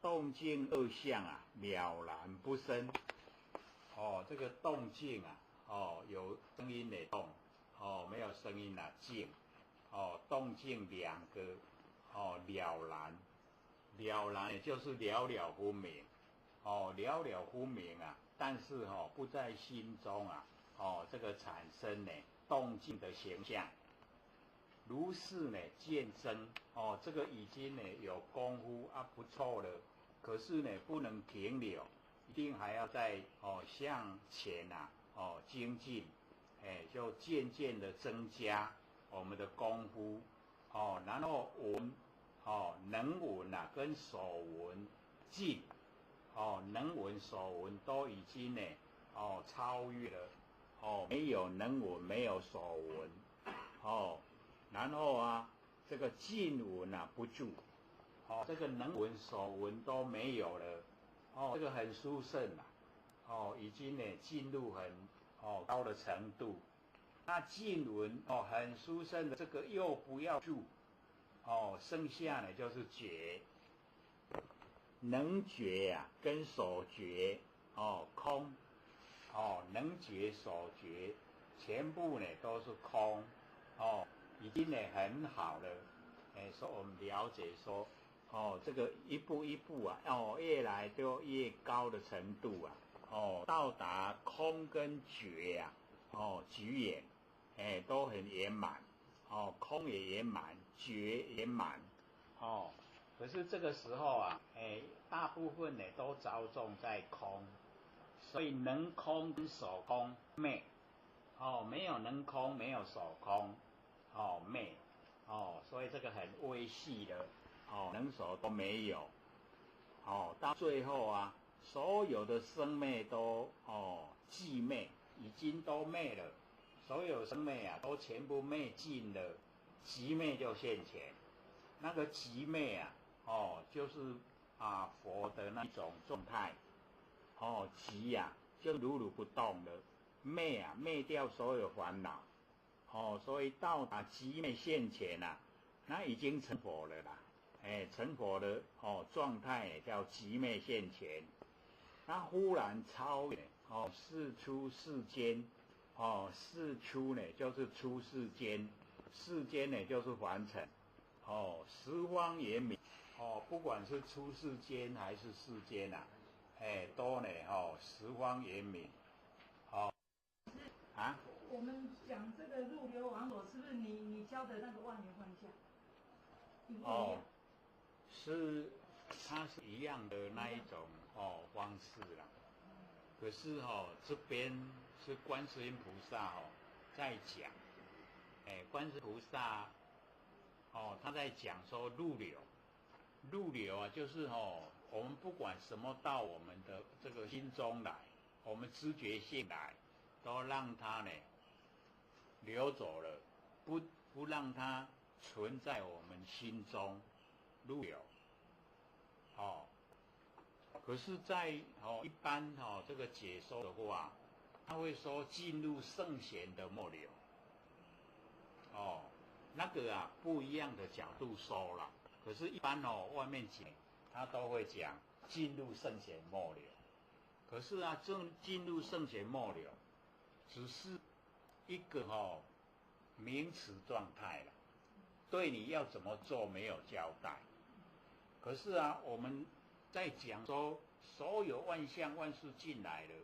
动静二相啊，了然不生。这个动静啊，有声音的动，没有声音啊静。动静两个，了然，了然也就是了了分明。了了分明啊，但是不在心中啊，这个产生呢动静的形象。如是呢见真，这个已经呢有功夫啊，不错了。可是呢不能停留，一定还要再向前啊，精进，就渐渐的增加我们的功夫，然后闻，能闻啊跟所闻进，能闻所闻都已经呢，超越了，没有能闻，没有所闻，然后啊，这个静闻啊不住，这个能闻所闻都没有了，这个很殊胜啊，已经呢进入很高的程度。那静闻很殊胜的这个又不要住，剩下呢就是觉。能觉啊跟所觉空，能觉所觉全部呢都是空，已经呢很好了，所以我们了解说，这个一步一步啊，越来就越高的程度啊，到达空跟觉啊，觉眼，都很圆满，空也圆满，觉圆满，可是这个时候啊，大部分呢都着重在空，所以能空跟所空昧，没有能空，没有所空，昧，所以这个很微细的，能所都没有，到最后啊，所有的生昧都寂昧，已经都昧了，所有生昧啊都全部昧尽了，寂昧就现前，那个寂昧啊。就是佛的那种状态，寂呀就如如不动了，昧啊昧掉所有烦恼，所以到达寂昧现前啊，那已经成佛了啦，成佛的状态叫寂昧现前，那忽然超越世出世间，世出呢就是出世间，世间呢就是凡尘，十方圆明。不管是出世间还是世间啊，都呢十方圆明，我们讲这个入流王所，是不是你教的那个万缘幻象？一不一样？是，它是一样的那一种方式啦。可是这边是观世音菩萨在讲，观世音菩萨他在讲说入流。入流啊，就是我们不管什么到我们的这个心中来，我们知觉性来，都让它呢流走了，不让它存在我们心中入流。可是在一般这个解说的话，他会说进入圣贤的末流。那个啊不一样的角度说了。可是，一般外面讲，他都会讲进入圣贤末流。可是啊，进入圣贤末流，只是一个名词状态了，对你要怎么做没有交代。可是啊，我们在讲说，所有万象万事进来了，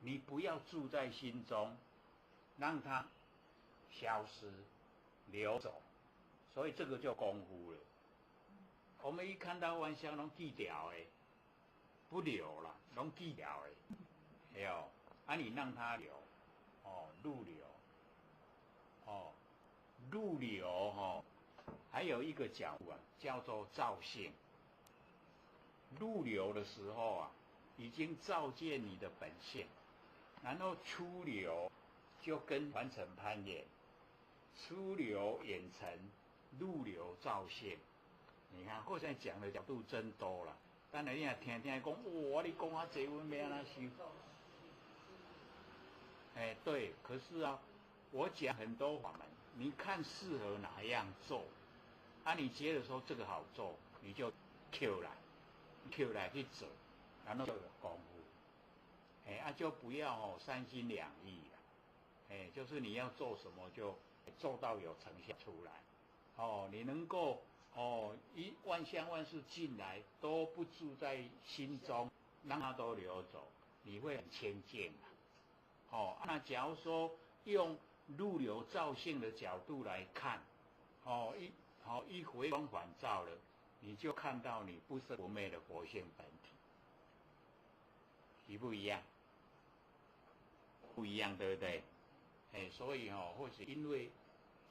你不要住在心中，让它消失、流走。所以这个就功夫了。我们一看到万象拢记掉的，不流了，拢记掉的，没有，你让它流，入流，入流还有一个角度啊，叫做照性。入流的时候啊，已经照见你的本性，然后出流就跟凡尘攀岩，出流眼尘。入流照性，你看，后现在讲的角度真多了。当然你也听讲，哇，你讲啊，这我要安怎修？对，可是啊，我讲很多法门，你看适合哪样做，你觉得说这个好做，你就 Q 来去做，然后就有功夫，就不要三心两意了，就是你要做什么就做到有成效出来，你能够一万象万事进来都不住在心中，让它都流走，你会很清净那假如说用入流照性的角度来看，一回光返照了，你就看到你不生不灭的佛性本体，一不一样？不一样，对不对？所以或许因为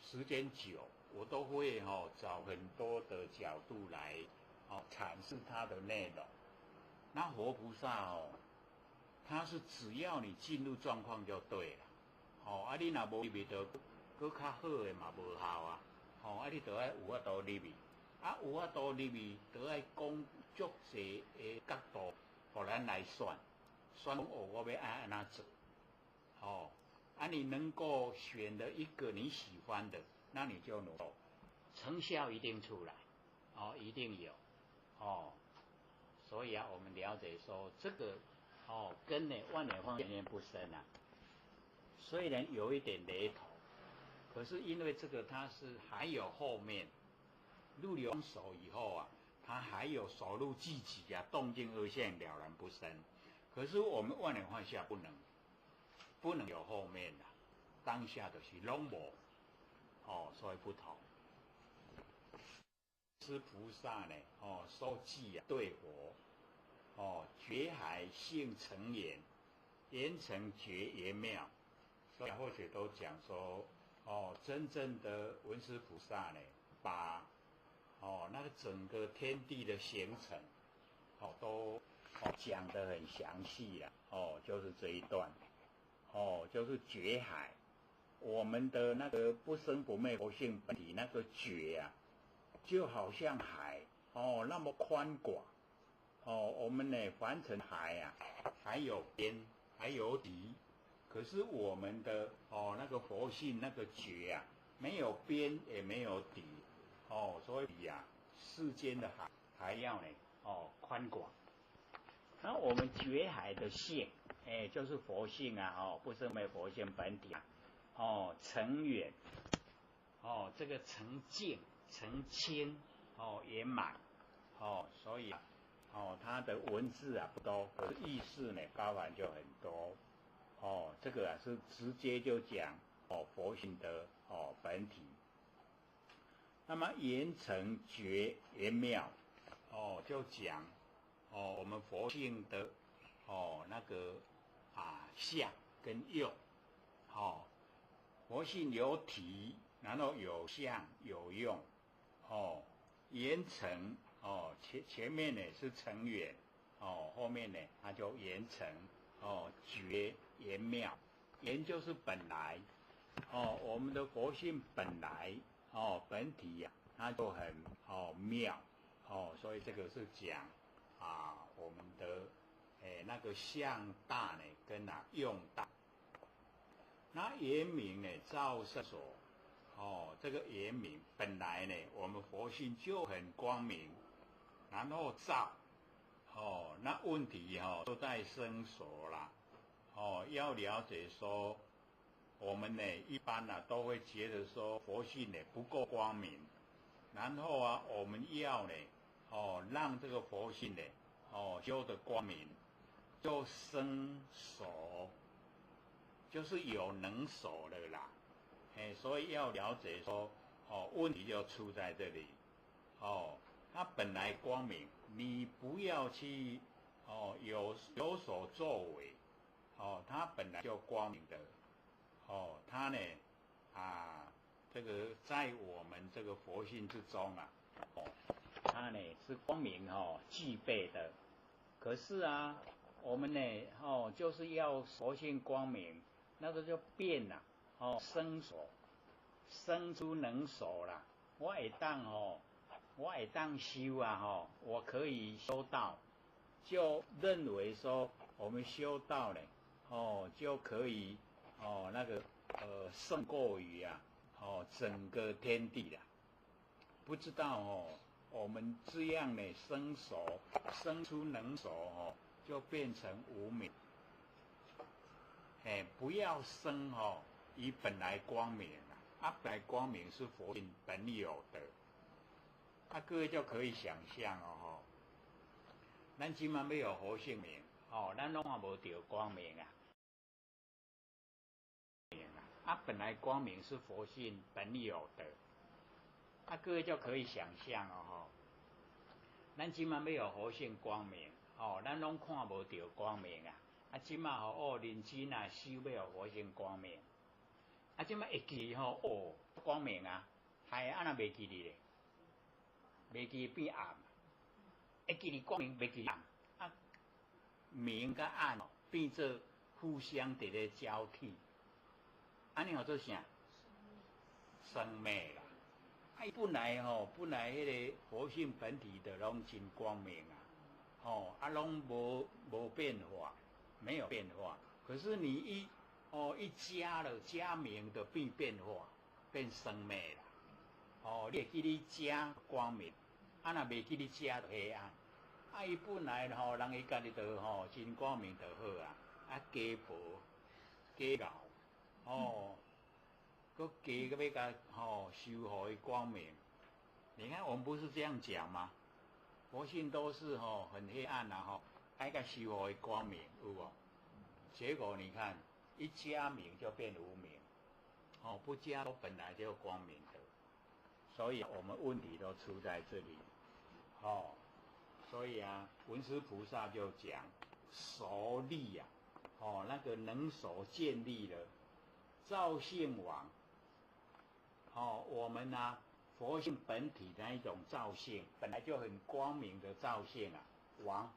时间久，我都会找很多的角度来阐释它的内容。那活菩萨他是只要你进入状况就对了，你若无入去，就搁较好的嘛无效啊，你就要有法度入去，有法度入去，就要讲足济的角度，互咱来选我要安怎做，你能够选了一个你喜欢的，那你就努力，成效一定出来，一定有，所以我们了解说这个跟呢万年方面不深啊，虽然有一点雷同，可是因为这个它是还有后面入流手以后它还有手入寂极动静二相了然不生，可是我们万年放下不能有后面的，当下就是拢无，所以不同。是菩萨呢，受记对佛，觉海性成言，言成觉言妙，所以或许都讲说，真正的文殊菩萨呢，把那个整个天地的形成，都讲得很详细了，就是这一段，就是觉海，我们的那个不生不灭佛性本体那个觉就好像海那么宽广，我们呢凡尘海还有边还有底，可是我们的那个佛性那个觉没有边也没有底，所以比世间的海还要呢宽广。那我们觉海的性，就是佛性不生不灭佛性本体成圆，这个成净成清圆满，所以它的文字不多，可是意思呢包含就很多，这个是直接就讲佛性的本体。那么言成觉圆妙，就讲我们佛性的那个相跟用，佛性有体，然后有相有用，言成前面呢是成圆，后面呢它就言成觉圆妙，言就是本来，我们的佛性本来本体它就很妙，所以这个是讲我们的那个相大呢跟用大。那圆明呢照圣所，这个圆明本来呢我们佛性就很光明，然后照，那问题都在生所啦，要了解说我们呢一般都会觉得说佛性呢不够光明，然后我们要呢让这个佛性呢修得光明，就生所，就是有能所了啦，所以要了解说问题就出在这里，它本来光明，你不要去有所作为，它本来就光明的，它呢这个在我们这个佛性之中它呢是光明具备的，可是我们呢就是要佛性光明，那个就变了生所，生出能所啦，我会当修我可以修道，就认为说我们修道呢就可以哦，那个胜过于啊，哦，整个天地啦。不知道哦，我们这样呢生出能手哦，就变成无明。不要生哦，以本来光明本来光明是佛性本有的。各位就可以想象哦，咱今嘛没有活性明哦，咱拢也无着光明本来光明是佛性本有的。各位就可以想象哦，咱今嘛没有活性光明哦，咱拢看无着光明今嘛人生修要活性光明。今嘛会记光明还安那袂记哩咧？袂记变暗，会记哩光明，袂记暗明甲暗变做互相伫咧交替，安尼做啥？生灭啦。本来迄个活性本体的拢真光明拢无变化，没有变化。可是你一加明的变化，变生灭啦。你会记你加光明，若袂记你加黑暗。伊本来人伊家己就真光明就好加薄加熬搁加个要甲修好伊光明。你看我们不是这样讲吗？佛性都是很黑暗爱甲修好伊光明，有无？结果你看一加明就变无明，不加都本来就光明的，所以我们问题都出在这里所以文殊菩萨就讲熟立那个能熟建立了造性王我们佛性本体的那一种造性本来就很光明的造性王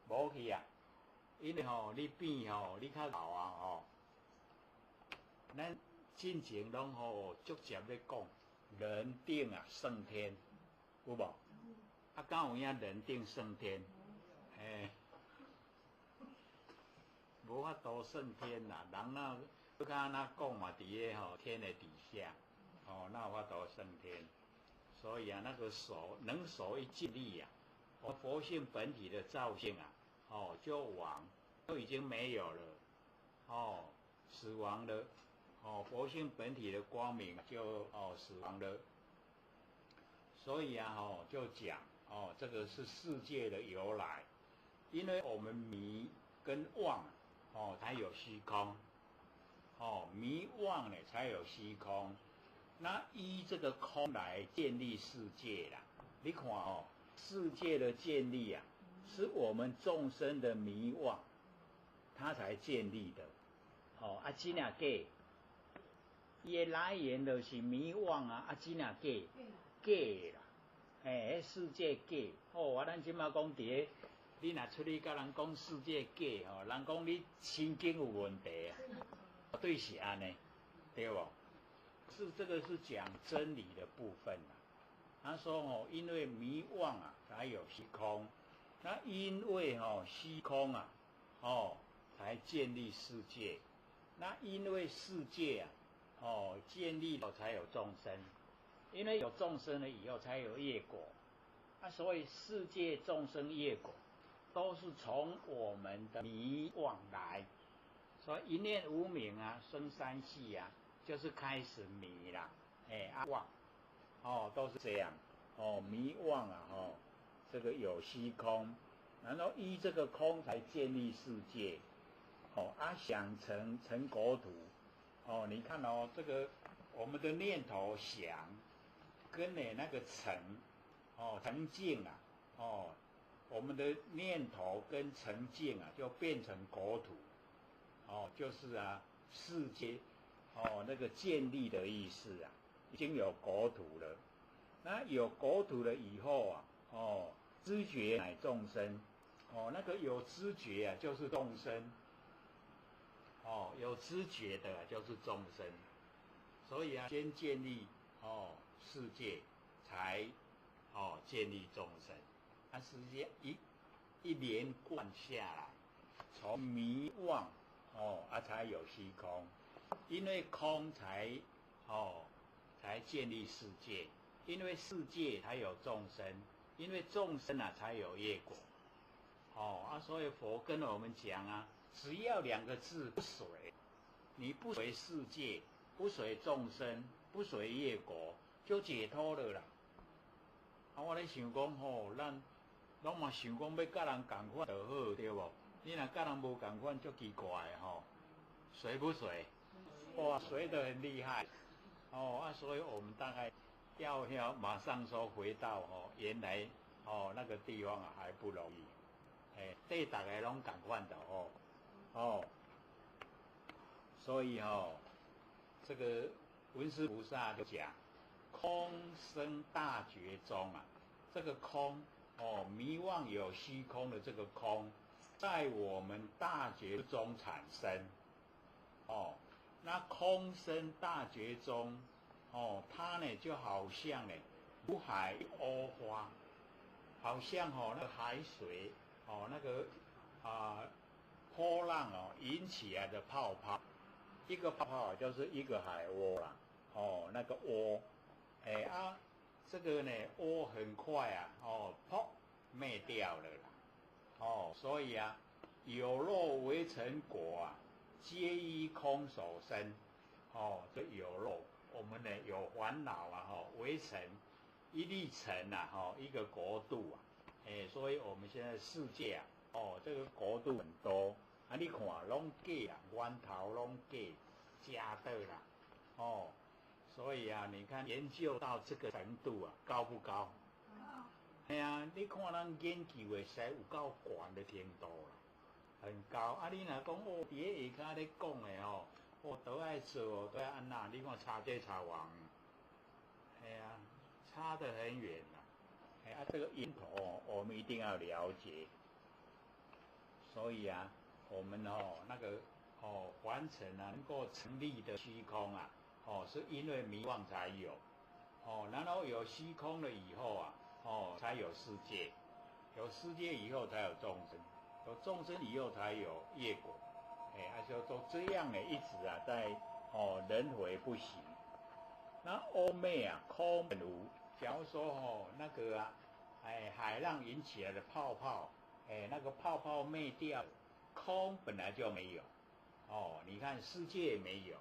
无去因为你变你较老咱进前拢逐渐咧讲人定胜天，有无？敢有影人定胜天？无法度胜天啦，人要甲安那讲嘛，伫咧天的底下哪有法度胜天？所以那个能守一建立佛性本体的造性就亡，都已经没有了死亡了佛性本体的光明就死亡了。所以就讲这个是世界的由来，因为我们迷跟妄才有虚空迷妄呢才有虚空。那依这个空来建立世界啦。你看世界的建立是我们众生的迷妄，它才建立的真假？伊的来源就是迷妄真假？假啦，世界假咱即马讲伫咧，你若出去甲人讲世界假人讲你神经有问题对是安尼，对无？是这个是讲真理的部分他说因为迷妄才有虚空，那因为虚空才建立世界，那因为世界建立了才有众生，因为有众生了以后才有业果所以世界众生业果都是从我们的迷妄来。所以一念无明生三系就是开始迷啦妄都是这样迷妄这个有虚空，然后依这个空才建立世界想成国土你看这个我们的念头想跟那个成境我们的念头跟成境就变成国土就是世界那个建立的意思已经有国土了。那有国土了以后知觉乃众生那个有知觉就是众生有知觉的就是众生。所以先建立世界，才建立众生世界一连贯下来，从迷妄才有虚空。因为空才建立世界，因为世界才有众生，因为众生啊才有业果。所以佛跟我们讲啊，只要2个字不随，你不随世界，不随众生，不随业果，就解脱了啦。我咧想讲咱拢嘛想讲要甲人共款就好，对无？你若甲人无共款，足奇怪随不随？哇，随得很厉害。所以我们大概要马上说回到原来那个地方啊还不容易。对大家拢共款的所以这个文殊菩萨就讲，空生大觉中啊，这个空迷妄有虚空的这个空，在我们大觉中产生那空生大觉中它呢就好像呢如海鸥花，好像那个海水那个波浪引起来的泡泡，一个泡泡就是一个海鸥啦那个涡这个呢涡很快啊砰灭掉了啦所以啊有漏为成果啊，皆依空所生这有漏，我们呢有烦恼啊为成一粒尘啊一个国度啊所以我们现在世界啊这个国度很多你看拢假啊，源头拢假的啦所以啊你看研究到这个程度啊，高不高？你看咱研究的实有够悬的程度啦，很高你若讲伫下骹咧讲的都爱做都爱安那，你看差这差王差得很远啦这个因头我们一定要了解。所以啊我们那个完成能够成立的虚空啊是因为迷妄才有然后有虚空了以后啊才有世界，有世界以后才有众生，有众生以后才有业果就都这样呢一直啊在轮回不息。那欧妹啊空本无，假如说那个海浪引起来的泡泡那个泡泡灭掉，空本来就没有你看世界也没有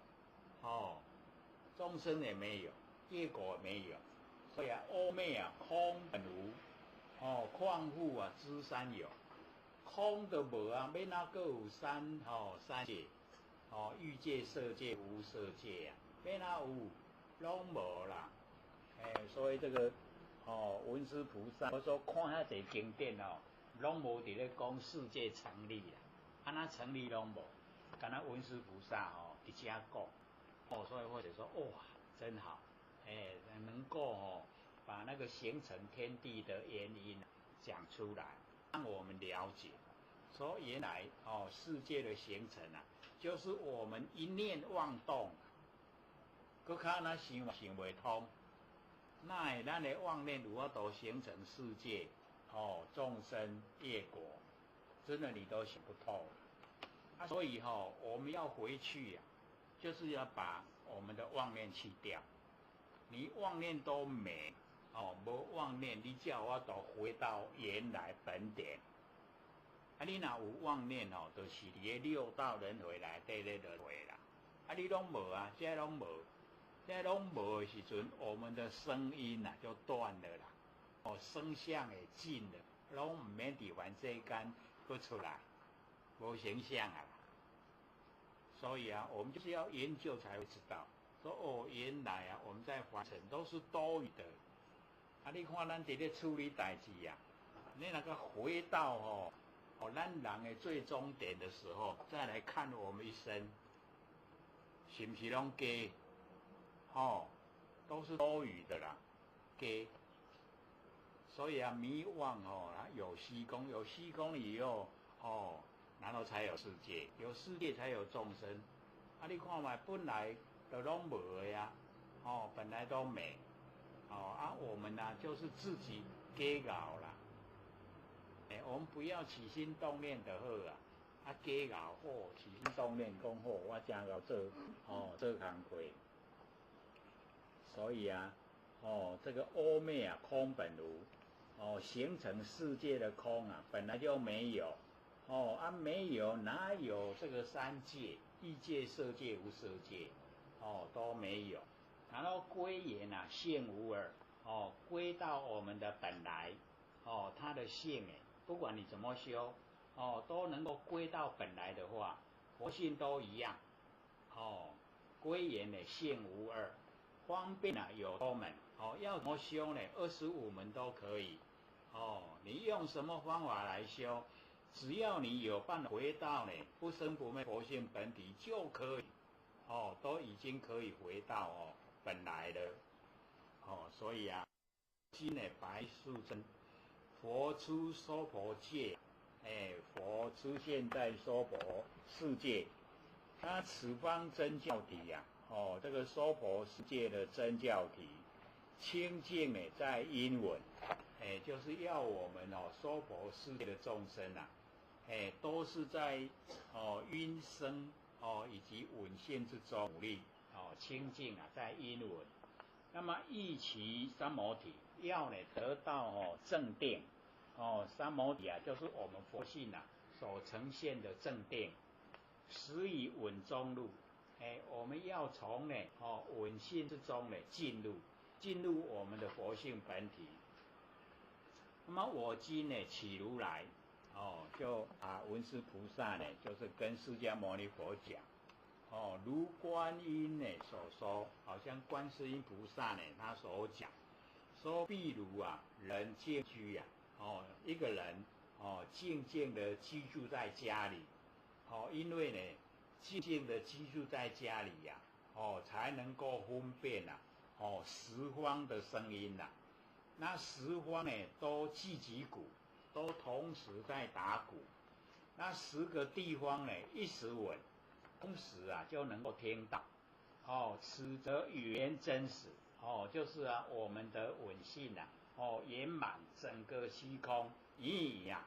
众生也没有，业果也没有，所以欧妹啊空本无况复啊知三有，空都无啊，要哪个有三界欲界色界无色界啊，要哪有拢无啦所以这个文殊菩萨我说看遐侪经典拢无伫咧讲世界成立啦，安那成立拢无，敢若文殊菩萨伫遮讲所以或者说哇真好能够把那个形成天地的原因讲出来，让我们了解说原来世界的形成啊，就是我们一念妄动搁较那想袂通，那会咱的妄念有法度形成世界众生业果，真的你都想不透了所以我们要回去就是要把我们的妄念去掉，你妄念都没无妄念，你才有法度回到原来本点你若有妄念就是伫咧六道轮回内底咧轮回啦你拢无啊，这拢无，这拢无的时阵，我们的声音就断了啦声相会尽了，拢唔免伫凡世间搁出来，无形象啊所以我们就是要研究才会知道说原来我们在凡尘都是多余的你看咱伫咧处理代志你那个回到咱人的最终点的时候，再来看我们一生是不是拢假都是多余的啦假所以迷妄有虚空，有虚空以后然后才有世界，有世界才有众生你看嘛本来就拢无的本来都没我们就是自己假搞啦我们不要起心动念的好假咬好，起心动念讲好，我正要做做工课。所以啊，这个阿昧啊，空本无，形成世界的空啊，本来就没有，没有哪有这个三界，异界、色界、无色界，都没有。然后归元啊，性无二，归到我们的本来，它的性不管你怎么修，都能够归到本来的话，佛性都一样，归元的性无二。方便啊有多门，要怎么修呢？25门都可以，你用什么方法来修？只要你有办法回到呢不生不灭佛性本体就可以，都已经可以回到本来了，所以啊，今呢白素贞，佛出娑婆界，佛出现在娑婆世界，他此方真教体呀。这个娑婆世界的真教体，清净呢在因闻，就是要我们娑婆世界的众生啊，都是在因生以及闻性之中努力清净啊在因闻。那么忆其三摩体，要呢得到正定，三摩体啊就是我们佛性啊所呈现的正定，实以稳中路。我们要从呢稳性之中呢进入我们的佛性本体。那么我今呢起如来，就文殊菩萨呢就是跟释迦牟尼佛讲，如观音呢所说，好像观世音菩萨呢他所讲，说譬如啊人静居啊，一个人静静的居住在家里，因为呢静静的居住在家里呀，才能够分辨十方的声音呐。那十方呢都击击鼓，都同时在打鼓。那10个地方呢一时闻，同时啊就能够听到。此则语言真实，就是啊我们的闻性啊，圆满整个虚空一样。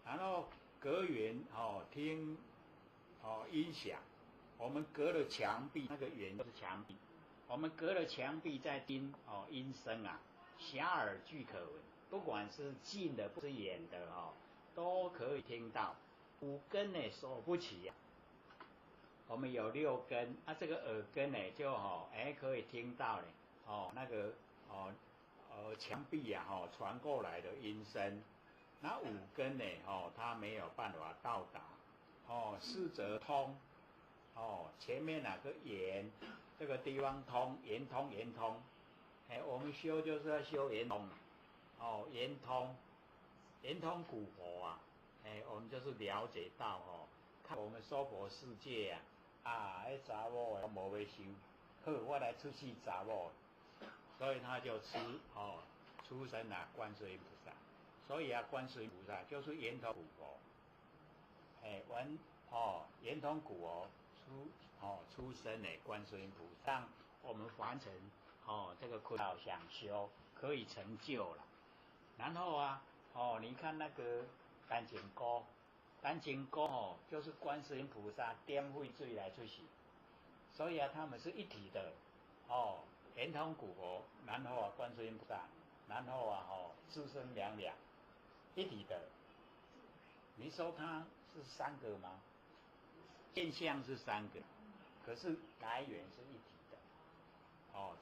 然后隔远听音响，我们隔了墙壁，那个远就是墙壁，我们隔了墙壁在听音声啊，遐迩俱可闻，不管是近的不是远的都可以听到。5根呢锁不起我们有6根这个耳根呢就可以听到那个墙壁传过来的音声。那5根呢它没有办法到达。4则通，前面哪个圆，这个地方通，圆通，我们修就是要修圆通，圆通古佛啊，我们就是了解到看我们娑婆世界那查某的无要修，好，我来出去查某，所以他就出生观世音菩萨，所以观世音菩萨就是圆通古佛。圆通古出生的观世音菩萨，让我们完成这个困扰想修可以成就了。然后你看那个丹青锅就是观世音菩萨点慧水来出去，所以他们是一体的圆通古佛，然后观世音菩萨，然后自生两一体的。你说它是3个吗？现象是3个，可是来源是一体的。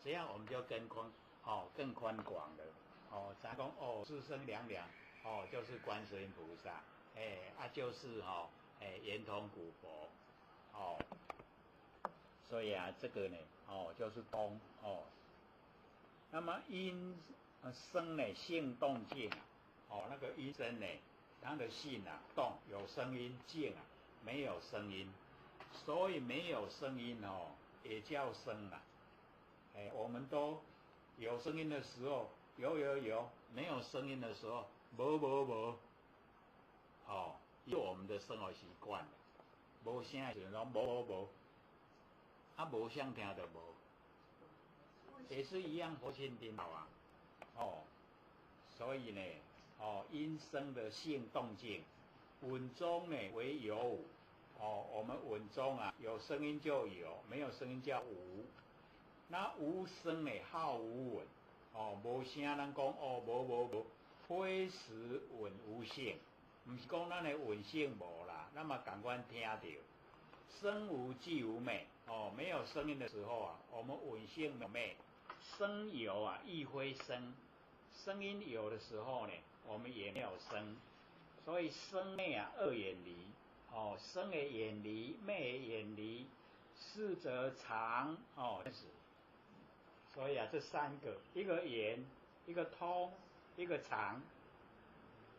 这样我们就更宽广了。咱讲自生两就是观世音菩萨，就是圆通古佛。所以这个呢就是通那么音声呢性动静那个音声呢它的性动有声音，静没有声音，所以没有声音也叫声我们都有声音的时候有，没有声音的时候无因为我们的生活习惯了，无声的时候无无想听的无，也是一样佛性颠倒所以呢音声的性动静文中呢为有无，我们文中啊有声音就有，没有声音叫无。那无声呢好无文，无声人讲无，非实文无性，唔是讲咱的文性无啦，那么赶快听到，声无即无昧，没有声音的时候啊，我们文性没有昧，声有啊亦非声，声音有的时候呢，我们也没有声，所以声昧啊二远离，声的远离，昧的远离，是则常所以啊，这三个，一个圆，一个通，一个常，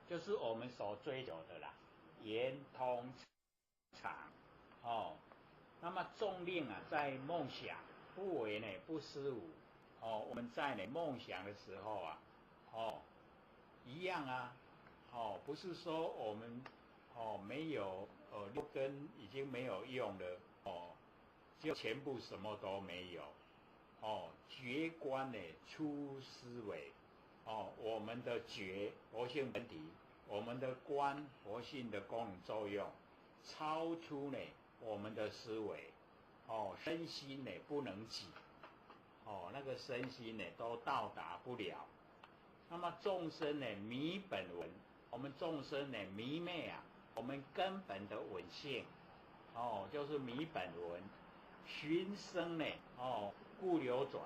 就是我们所追求的啦。圆、通、常，那么重令啊，在梦想不为呢不思无，我们在呢梦想的时候啊，一样啊，不是说我们没有六根已经没有用了，就全部什么都没有。觉观呢出思维，我们的觉活性本体，我们的观活性的功能作用，超出呢我们的思维，身心呢不能及，那个身心呢都到达不了。那么众生呢迷本文，我们众生呢迷昧啊，我们根本的文性，就是迷本文，寻声呢，故流转，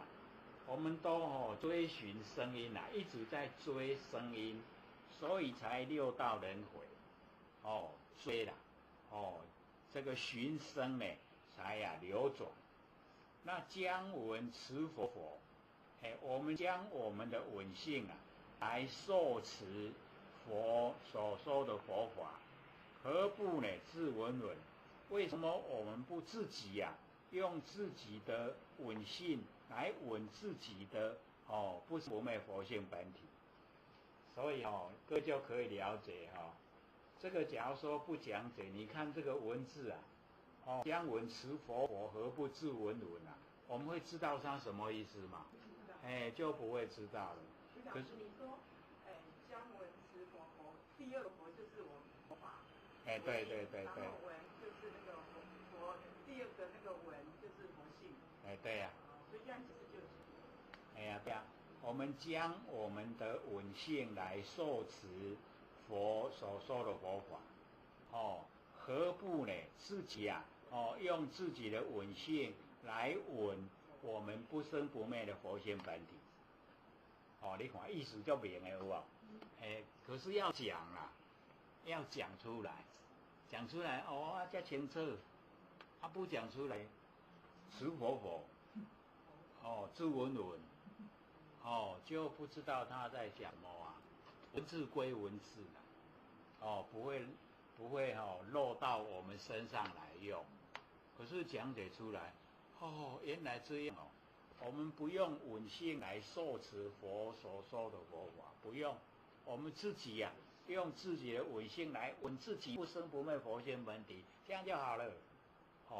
我们都追寻声音啊，一直在追声音，所以才六道轮回，追啦，这个寻声呢才流转。那将闻持佛，我们将我们的闻性啊来受持佛所说的佛法，何不呢自闻闻？为什么我们不自己用自己的闻性来闻自己的不是不昧佛性本体？所以各就可以了解这个假如说不讲解，你看这个文字将闻持佛何不自闻闻我们会知道它什么意思吗？就不会知道了。可是你说将闻持佛，第二个佛就是我们佛法，对，然后闻就是那个佛，第二个那个闻就是佛性，对呀，所以这样其实就是，对呀，我们将我们的闻性来受持佛所说的佛法，何不呢自己用自己的闻性来闻我们不生不灭的佛性本体？你看意思就明了有无？可是要讲啦，要讲出来，才清楚。不讲出来，持佛，自闻闻，就不知道他在讲什么文字归文字不会落到我们身上来用。可是讲解出来，原来这样我们不用闻性来受持佛所说的佛法，不用，我们自己用自己的闻性来闻自己不生不灭佛性本体，这样就好了。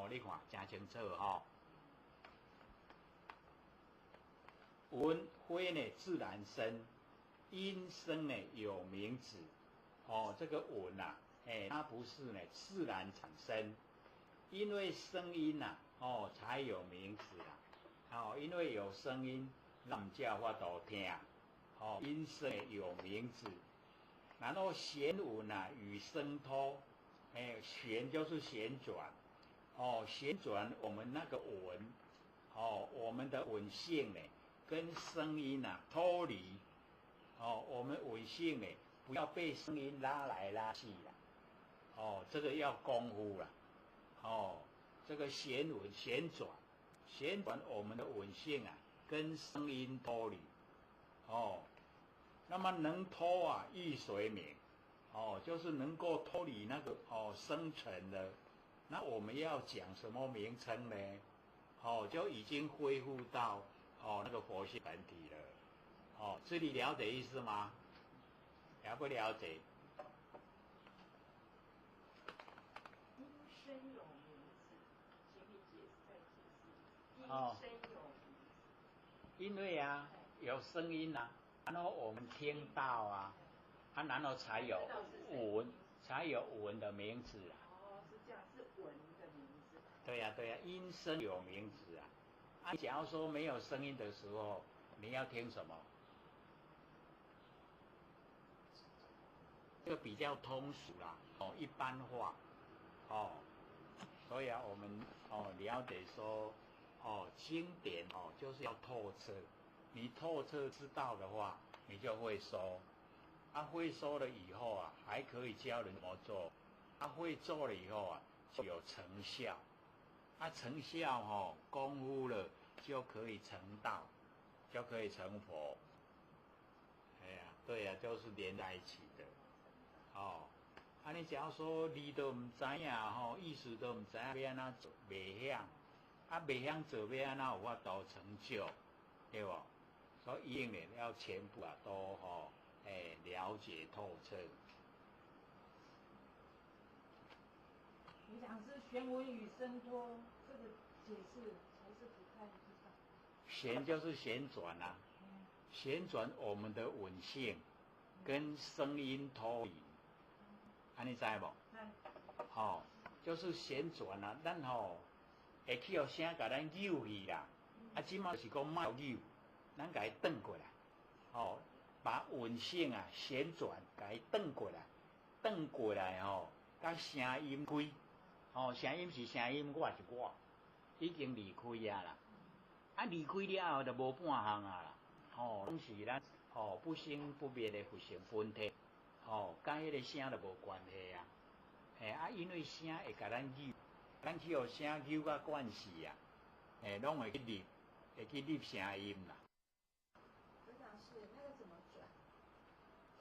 你看真清楚闻非呢自然生，因生呢有名字。这个闻它不是呢自然产生，因为声音才有名字因为有声音，咱们才有法度听。因声有名字，然后弦闻与声脱，弦就是旋转，旋转我们那个闻，我们的闻性呢跟声音脱离，我们闻性呢不要被声音拉来拉去这个要功夫这个弦闻旋转我们的闻性跟声音脱离，那么能脱亦随名，就是能够脱离那个生成的，那我们要讲什么名称呢？就已经恢复到那个佛性本体了。这里了解意思吗？了不了解？因声有名字，请你再解释。因声有名字。因为有声音然后我们听到然后才有闻，才有文的名字啊。哦，是这样，是文的名字。对呀、对呀、音声有名字啊。啊，假如说没有声音的时候，你要听什么？这个比较通俗啦，哦，一般化，哦，所以啊，我们了解说，经典就是要透彻，你透彻知道的话，你就会说，啊，会说了以后啊，还可以教人怎么做，啊，会做了以后啊，就有成效，啊，成效功夫了就可以成道，就可以成佛，哎呀，对呀、就是连在一起的。啊，你假如说你都唔知影意思都唔知影要安怎做，袂晓，啊，袂晓做要安怎有法度成就，对不？所以一定要全部都了解透彻。你讲是玄文与生脱，这个解释还是不太知道。旋就是旋转啊，旋转我们的稳性跟声音脱离。你知无？就是旋转啊，咱会去声甲咱扭去啦，啊，即马是讲莫扭，咱甲伊转过来，把稳性啊旋转，甲伊转过来，转过来甲声音开，声音是声音，我是我，已经离开啊啦，啊离开了后就无半项啊啦，拢是咱不生不灭的佛性本体。甲迄个声就无关系啊，因为声会甲咱扭，咱去互声扭甲惯势啊，拢会去入，会去入声音啦。我想是那个怎么转？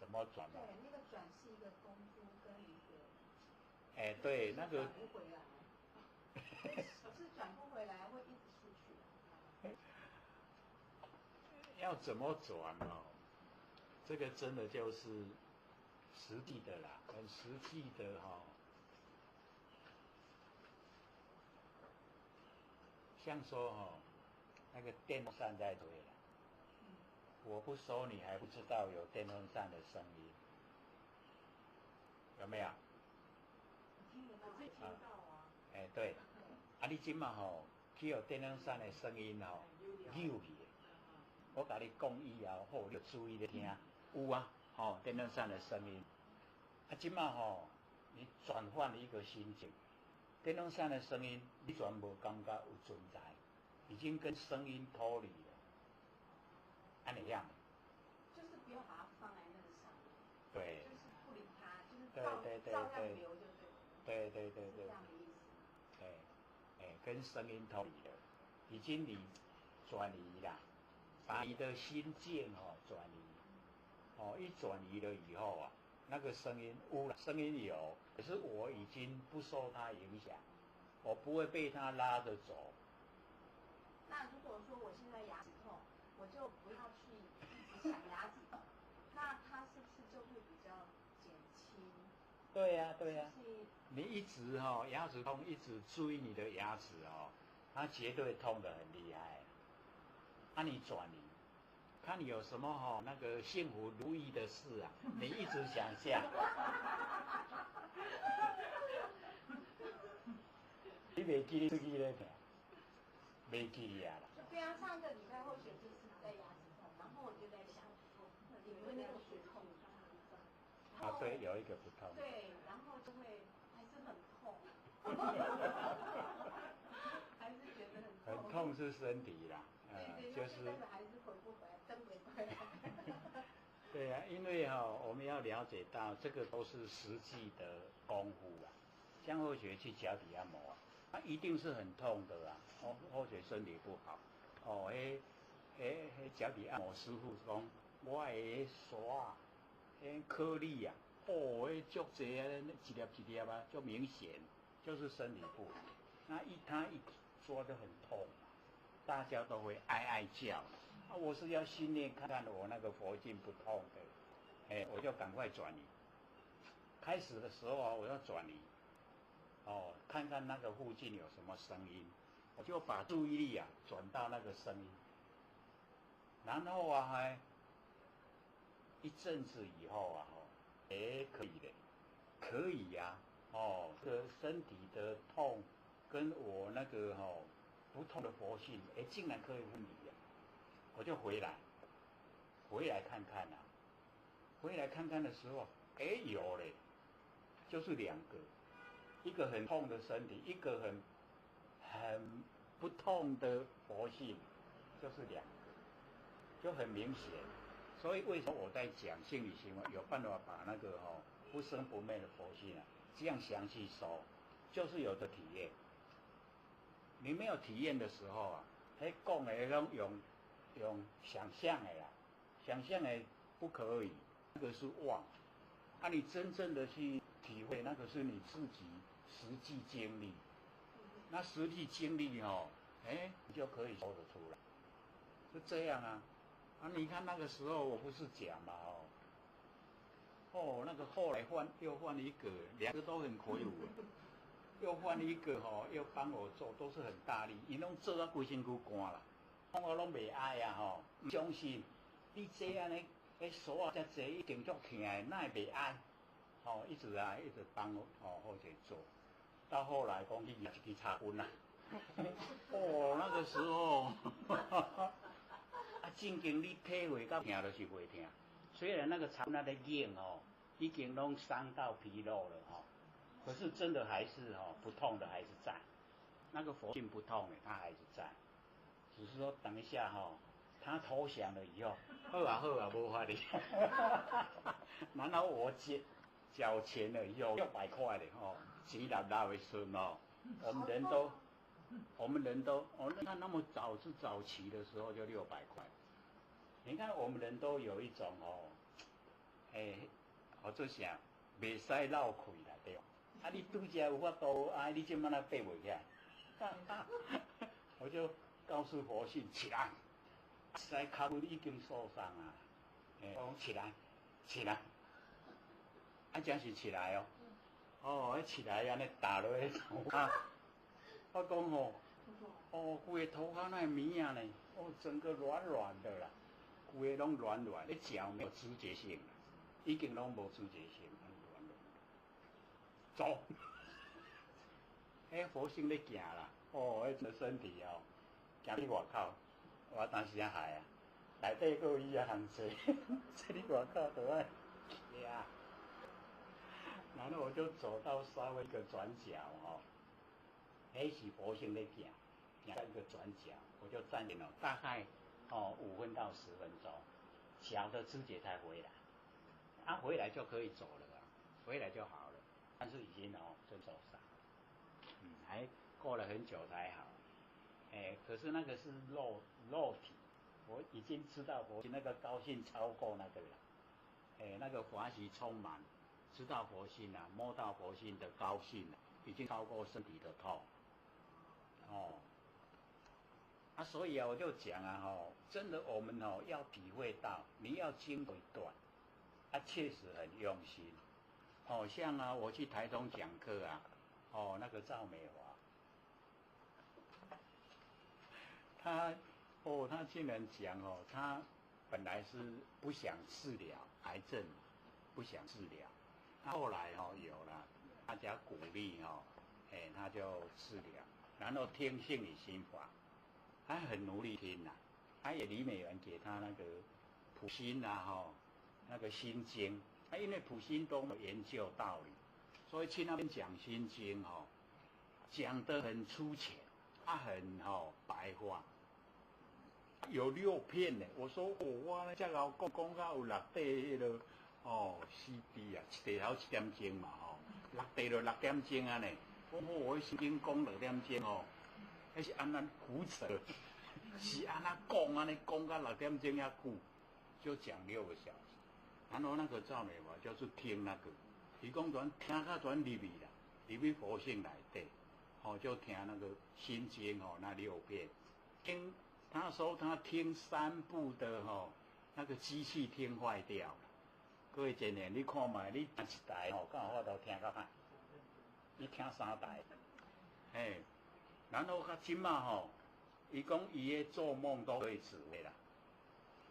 怎么转？对，那个转是一个功夫跟一个。对，那个。转不回来。是转不回来，会一直出去。要怎么转这个真的就是实际的啦，很实际的像说那个电风扇在吹了，我不说你还不知道有电风扇的声音，有没有？听得到，会听到啊。对，你今嘛去有电风扇的声音扭去。我甲你讲以后，你就注意咧听，有啊，电风扇的声音。即马你转换一个心境，电风扇的声音，你全无感觉有存在，已经跟声音脱离了，安尼样。就是不要把它放在那个上面。对。就是不理它，就是照样流就对。对。是这样的意思。跟声音脱离了，已经你转移啦。把你的心境转移，一转移了以后啊，那个声音声音有，可是我已经不受它影响，我不会被它拉着走。那如果说我现在牙齿痛，我就不要去一直想牙齿痛，那它是不是就会比较减轻？对呀、对呀、你一直牙齿痛，一直注意你的牙齿它绝对痛得很厉害。你转移，看你有什么那个幸福如意的事啊，你一直想象。你袂记你自己咧，袂记啊啦。对啊，上个礼拜或许就是在牙齿痛，然后我就在想，有没有那个不痛？对，有一个不痛。对，然后就会还是很痛，还是觉得很痛。很痛是身体啦。就是还是回不回来，真回不回来。对啊，因为我们要了解到这个都是实际的功夫啦。像或许去脚底按摩它一定是很痛的啦。或许身体不好，脚底按摩师傅讲，我的刷颗粒啊，足济啊，一粒一粒啊，就明显就是身体不好。那他一抓就很痛。大家都会哀哀叫，我是要训练看看我那个佛性不痛的，我就赶快转移。开始的时候我要转移，看看那个附近有什么声音，我就把注意力转到那个声音，然后一阵子以后可以的，可以呀、这身体的痛跟我那个不痛的佛性，竟然可以分离呀、我就回来看看啊，回来看看的时候，有嘞，就是两个，一个很痛的身体，一个很不痛的佛性，就是两个，就很明显。所以为什么我在讲性理行为有办法把那个不生不灭的佛性啊，这样详细说，就是有的体验。你没有体验的时候啊，讲的用想象的啦，想象的不可以，那个是妄。你真正的去体会，那个是你自己实际经历。那实际经历你就可以说得出来，是这样啊。你看那个时候我不是讲嘛那个后来又换一个，两个都很魁梧，又换一个又帮我做，都是很大力，伊拢做到规身躯干啦，我拢袂爱啊不相信你这样呢，手啊遮济一定足痛的，哪会袂爱？一直帮我好者做，到后来讲去拿一支插棍啦，那个时候。正经你体会到痛就是袂痛，虽然那个长那个硬已经拢伤到皮肉了可是真的还是不痛的还是在，那个佛性不痛的它还是在，只是说等一下他投降了以后，好啊无法哩，然后我缴钱了以后600块的钱拿的顺我们人都你看那么早是早期的时候就600块。你看我们人都有一种我做啥袂使闹亏啦，对吧？你拄则有法度你这么那爬袂起来，我就告诉佛性起来，实在脚骨已经受伤啊，我起来，真是起来起来安尼打落去头壳，我讲规个头壳那绵啊呢，整个软软的啦。规个拢软软，你脚没有知觉性，已经拢无知觉性，软软。走，佛性咧行啦，这身体行去外口，我当时啊害啊，内底还有伊啊行坐，坐去外口就爱呀。然后我就走到稍微一个转角是佛性咧行到一个转角，我就站定了，大概5分到10分钟，脚的知觉才回来，回来就可以走了回来就好了，但是已经真受伤，还过了很久才好，可是那个是肉体，我已经知道佛性那个高兴超过那个了，那个欢喜充满，知道佛性摸到佛性的高兴已经超过身体的痛，所以我就讲真的我们要体会到，你要经过一段，确实很用心，像我去台中讲课那个赵美华，他竟然讲他本来是不想治疗癌症，不想治疗，后来有了大家鼓励他就治疗，然后听性理心法。他很努力听他也李美元给他那个普心那个心经，因为普心都有研究道理，所以去那边讲心经讲得很粗浅，很白话，有6片呢。我说我这老讲到有6块迄个CD 一头7点钟嘛6块就6点钟呢。我心经讲2点钟那是安那胡扯，是安那讲安尼讲到6点钟遐久，就讲6个小时。然后那个赵美华就是听那个，伊讲全听到全入去啦，入去佛性内底，就听那个心经那6片。听他说他听3部的那个机器听坏掉了。各位前年你看嘛，你听一台刚好我都听到歹，你听3台，然后他今嘛伊讲伊的做梦都可以指挥啦。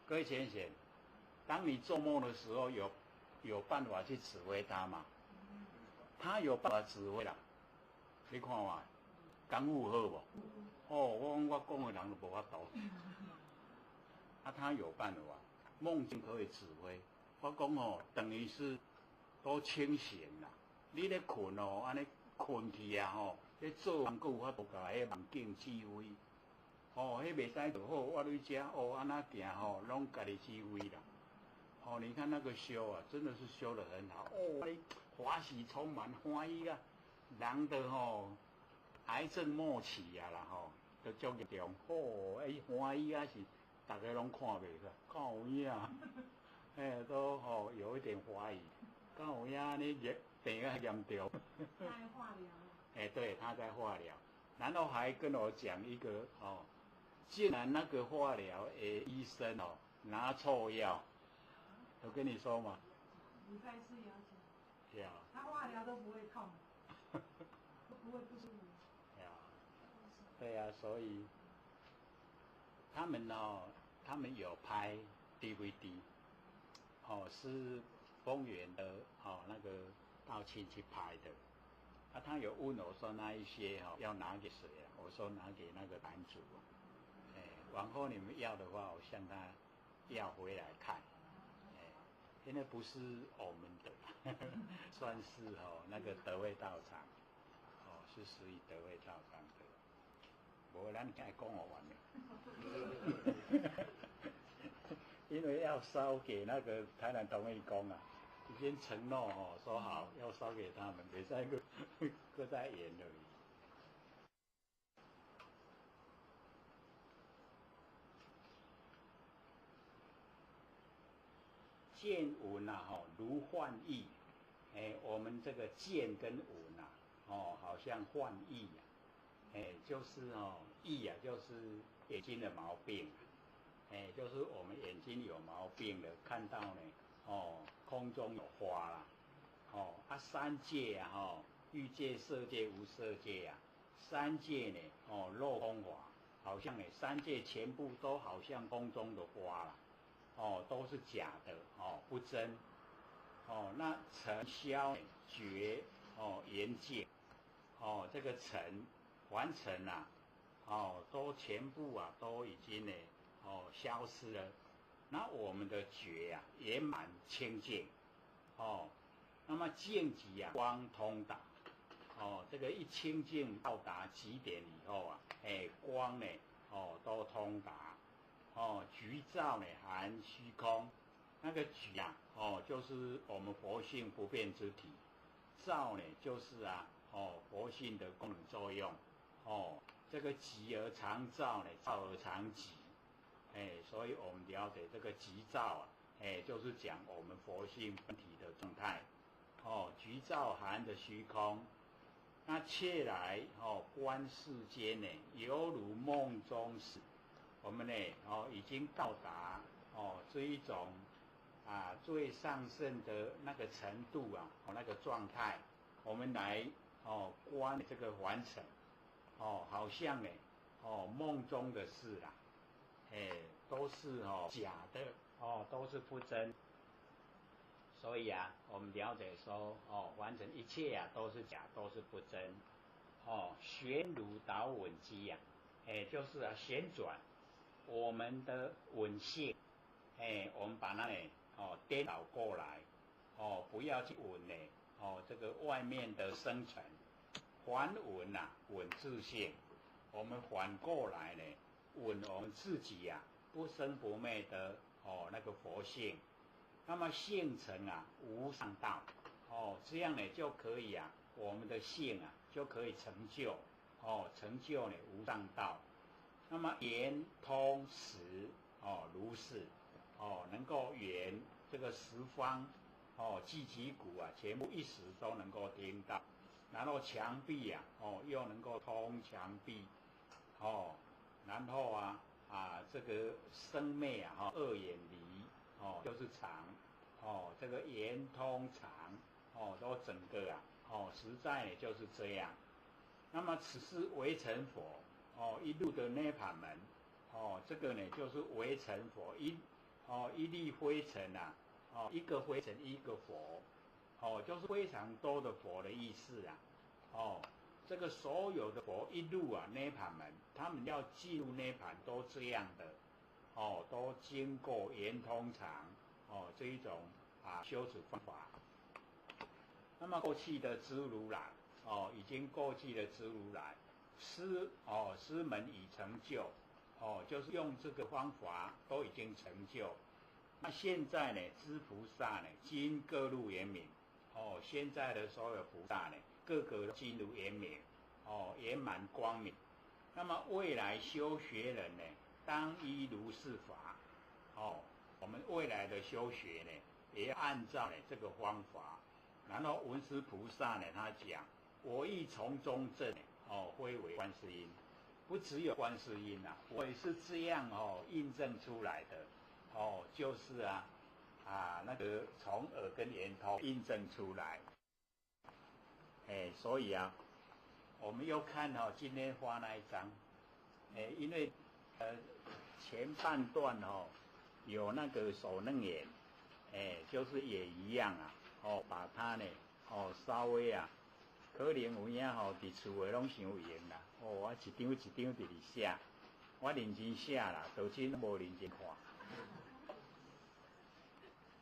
各位浅显，当你做梦的时候有办法去指挥它吗？他有办法指挥啦。你看嘛，功夫好无？哦，我讲的人都无法度。啊，他有办法，梦境可以指挥。我讲哦，等于是都清醒啦。你咧困哦，安尼困去啊吼，咧做人佫有法度甲迄梦境指挥。哦，迄袂使就好，我对遮哦安那行吼，拢家己指挥啦。哦，你看那个修啊，真的是修得很好。哦，你欢喜充满，欢喜啊，人的吼癌症末期啊啦吼，都足严重。哦，欢喜啊是。大家拢看袂出，敢有影？都有一点怀疑，敢有影？你病啊严重？他在化疗。对，他在化疗，然后还跟我讲一个竟然那个化疗医生拿错药，有跟你说吗？你再次了解。呀。他化疗都不会痛，都不会不舒服。对呀，所以他们他们有拍 DVD， 是丰原的那个道亲去拍的。他有问我说那一些要拿给谁啊？我说拿给那个版主。往后你们要的话，我向他要回来看。因为不是我们的，算是那个德惠道场，是属于德惠道场的。无咱该讲我完了。因为要烧给那个台南同义宫啊，已经承诺说好要烧给他们，别再搁再演而已。见闻啊，如幻意。我们这个见跟闻啊，好像幻意啊。就是意啊，就是眼睛的毛病。就是我们眼睛有毛病了，看到呢，空中有花啦，三界啊，欲界、色界、无色界啊，三界呢，落空花，好像呢，三界全部都好像空中的花啦。都是假的不真那尘消绝缘界这个尘凡尘啊都全部啊都已经呢消失了。那我们的觉啊圆满清净那么净极啊光通达这个一清净到达极点以后啊光呢都通达。局照呢含虚空，那个局啊就是我们佛性不变之体，照呢就是佛性的功能作用这个极而常照呢，照而常极所以我们了解这个极照啊就是讲我们佛性本体的状态局照含的虚空，那切来观世间呢犹如梦中时。我们呢已经到达这一种最上圣的那个程度啊那个状态，我们来观这个完成好像呢梦中的事啦都是假的都是不真。所以啊我们了解说完成一切啊都是假，都是不真旋如导稳机啊就是旋转我们的稳性我们把它呢颠倒过来不要去稳呢这个外面的生成，还稳啊稳自性。我们反过来呢稳我们自己啊不生不灭的那个佛性，那么性成啊无上道这样呢就可以啊我们的性啊就可以成就成就呢无上道。那么圆通实如是能够圆这个十方击击鼓啊全部一时都能够听到，然后墙壁啊又能够通墙壁然后这个生灭啊二远离就是常这个圆通常都整个实在呢就是这样。那么此是微尘佛一路的涅槃门这个呢就是微尘佛一粒灰尘啊一个灰尘一个佛哦，就是非常多的佛的意思啊。哦，这个所有的佛一入啊涅槃门，他们要进入涅槃都这样的，哦，都经过圆通常哦这一种修持方法。那么过去的知如来哦，已经过去的知如来，师门已成就哦，就是用这个方法都已经成就。那现在呢，知菩萨呢，今各入圆明哦，现在的所有菩萨呢，各个进入圆明哦，圆满光明。那么未来修学人呢，当依如是法哦，我们未来的修学呢，也要按照呢这个方法。然后文殊菩萨呢，他讲我亦从中证哦，非为观世音，不只有观世音啊，我也是这样哦印证出来的哦，就是那个从耳根圆通印证出来。所以我们又看今天画那一张，因为前半段有那个手楞严，就是也一样把它呢稍微可能有影伫厝诶拢伤有闲啦，我一张一张伫咧写，我认真写啦，道真无认真看。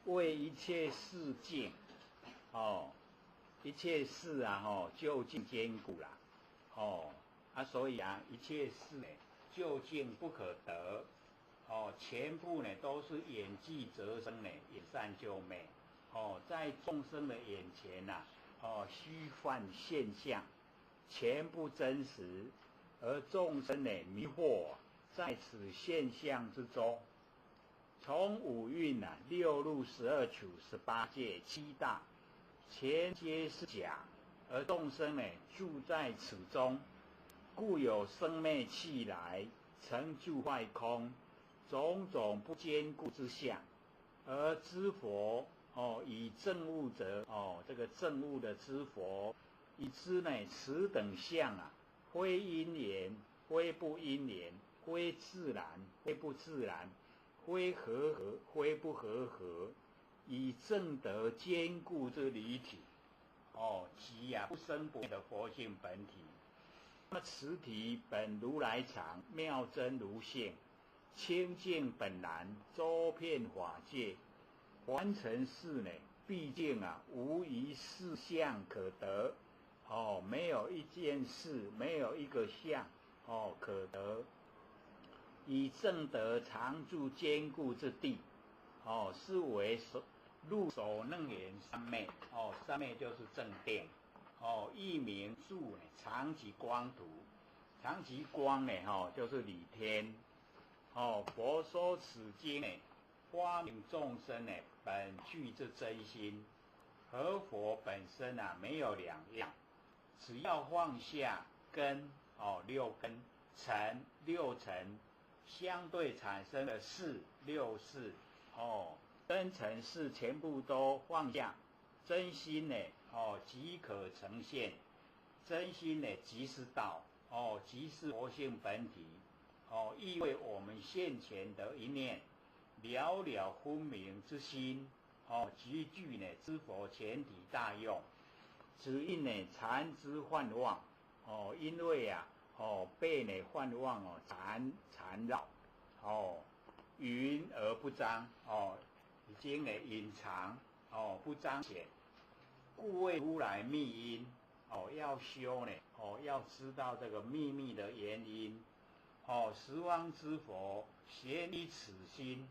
为一切事境一切事究竟坚固啦，所以一切事呢究竟不可得全部呢都是演技则生呢，演善救昧在众生的眼前虚幻现象，全部真实，而众生呢迷惑在此现象之中。从五蕴六入12处18界7大，全皆是假，而众生呢住在此中，故有生灭气来，成住坏空，种种不坚固之相。而知佛以证悟者这个证悟的知佛，以知呢此等相非因缘，非不因缘，非自然，非不自然，非和合，非不和合，以证得坚固之离体即不生不灭的佛性本体。那么此体本如来藏，妙真如性，清净本然，周遍法界。凡尘事呢，毕竟无一事相可得没有一件事，没有一个相可得，以证得常住坚固之地是为入手楞严三昧三昧就是正定一名住呢常寂光图，常寂光呢就是理天佛说此经呢，发明众生呢本具之真心，和佛本身没有两样，只要放下根六根尘六尘相对产生的事六事根尘事全部都放下，真心呢即可呈现，真心呢即是道即是佛性本体意味我们现前的一念了了分明之心极具呢知佛全体大用，只因呢缠之幻妄因为被呢幻妄缠绕云而不彰已经呢隐藏不彰显，故谓如来密因要修呢要知道这个秘密的原因十方之佛咸依此心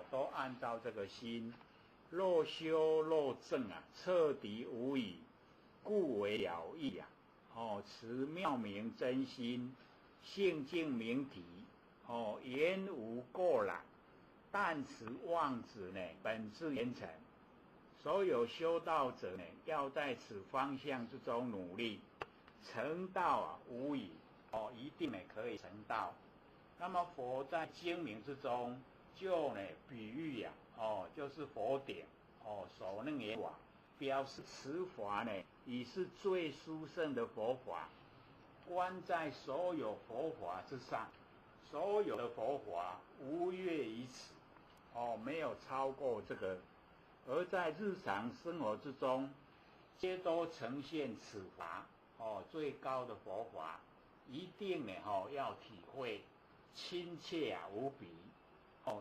都按照这个心，若修若证彻底无疑，故为了义持妙明真心，性净明体言无过染，但持妄子呢本自圆成。所有修道者呢要在此方向之中努力，成道无疑一定呢可以成道。那么佛在经明之中就呢比喻就是佛典手楞严法，表示此法呢已是最殊胜的佛法，观在所有佛法之上，所有的佛法无越于此没有超过这个而在日常生活之中，皆都呈现此法最高的佛法，一定呢要体会亲切无比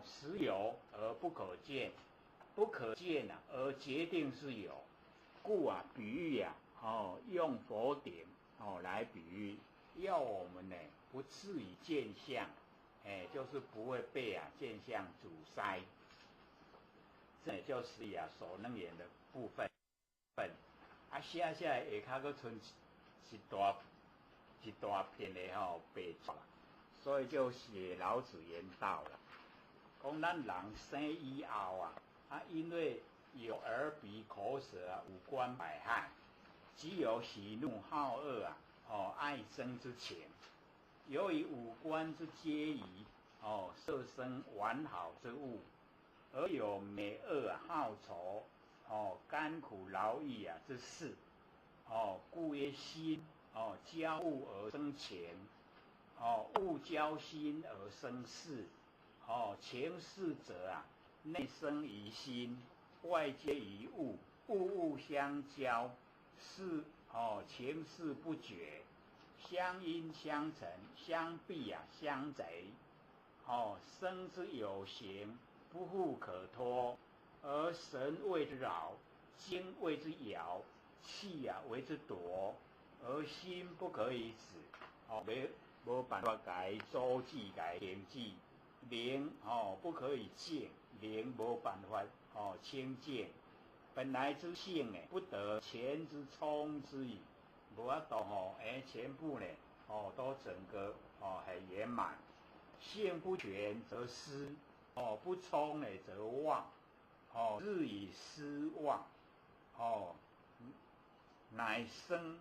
实有而不可见，不可见而决定是有，故比喻用佛典来比喻，要我们呢不至于见相，就是不会被见相阻塞。这就是所能言的部分。写来下骹佫剩一大片的白纸，所以就写老子言道了。讲咱人生以后因为有耳鼻口舌五官百骸，只有喜怒好恶爱憎之情，由于五官之皆宜色生完好之物，而有美恶好愁甘苦劳役之事故曰心交物而生情，物交心而生事，情事者内生于心，外接于物，物相交，事情事不绝，相因相成，相必相贼，生之有形，不复可脱，而神谓之扰，精谓之摇，气为之夺，而心不可以止，没办法改周济改停济，灵不可以静，灵没办法清净，本来之性呢，不得前之充之矣，无法度全部呢都整个很圆满，性不全则失，不充呢则忘，日以失忘，乃生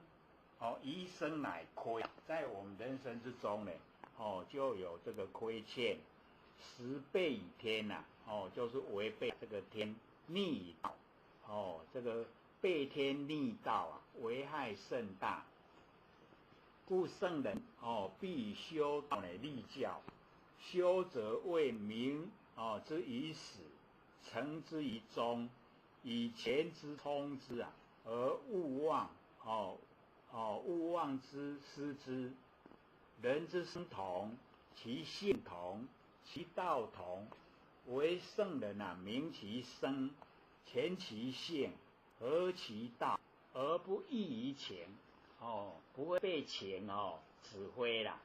一生乃亏，在我们人生之中呢就有这个亏欠，10倍以天就是违背这个天逆道，这个背天逆道危害甚大，故圣人必以修道立教，修则为民之以始，成之以终，以前之充之而勿忘勿忘之失之。人之生同，其性同，其道同，唯圣人明其生，前其性，合其道，而不异于情，不会被情指挥啦，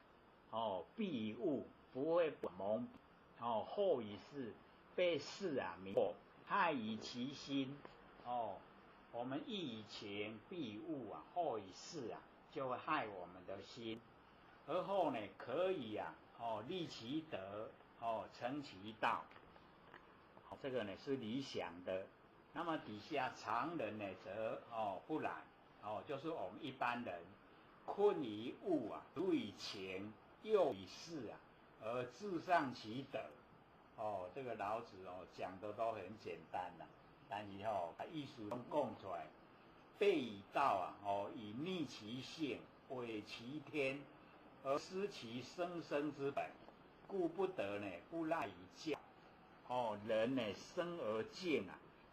避于物，不会蒙后于事，被事迷惑，害于其心，我们异于情，避于物后于事就会害我们的心，而后呢可以立其德，成其道，这个呢是理想的。那么底下常人呢则不然，就是我们一般人困于物如于情，诱于事而自上其德。这个老子讲的都很简单啦，但是把意思都讲出来，背以道以逆其性，毁其天，而失其生生之本，故不得不赖于教。人生而静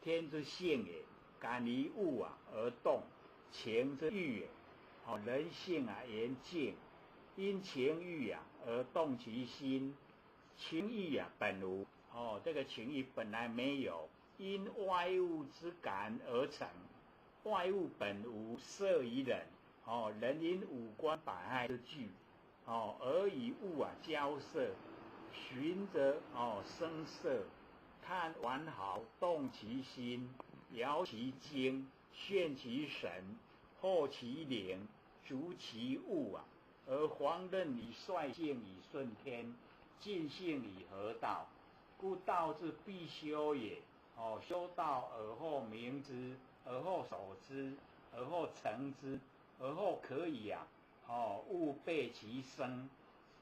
天之性也，感于物而动，情之欲也。人性言静，因情欲而动其心，情欲本无，这个情欲本来没有，因外物之感而成，外物本无，摄于人，人因五官百骸之具，而与物交摄，循则生色，看完好，动其心，摇其精，炫其神，惑其灵，逐其物而皇任以率性以顺天，尽性以合道，故道之必修也。修道而后明之，而后守之，而后成之，而后可以勿备其身，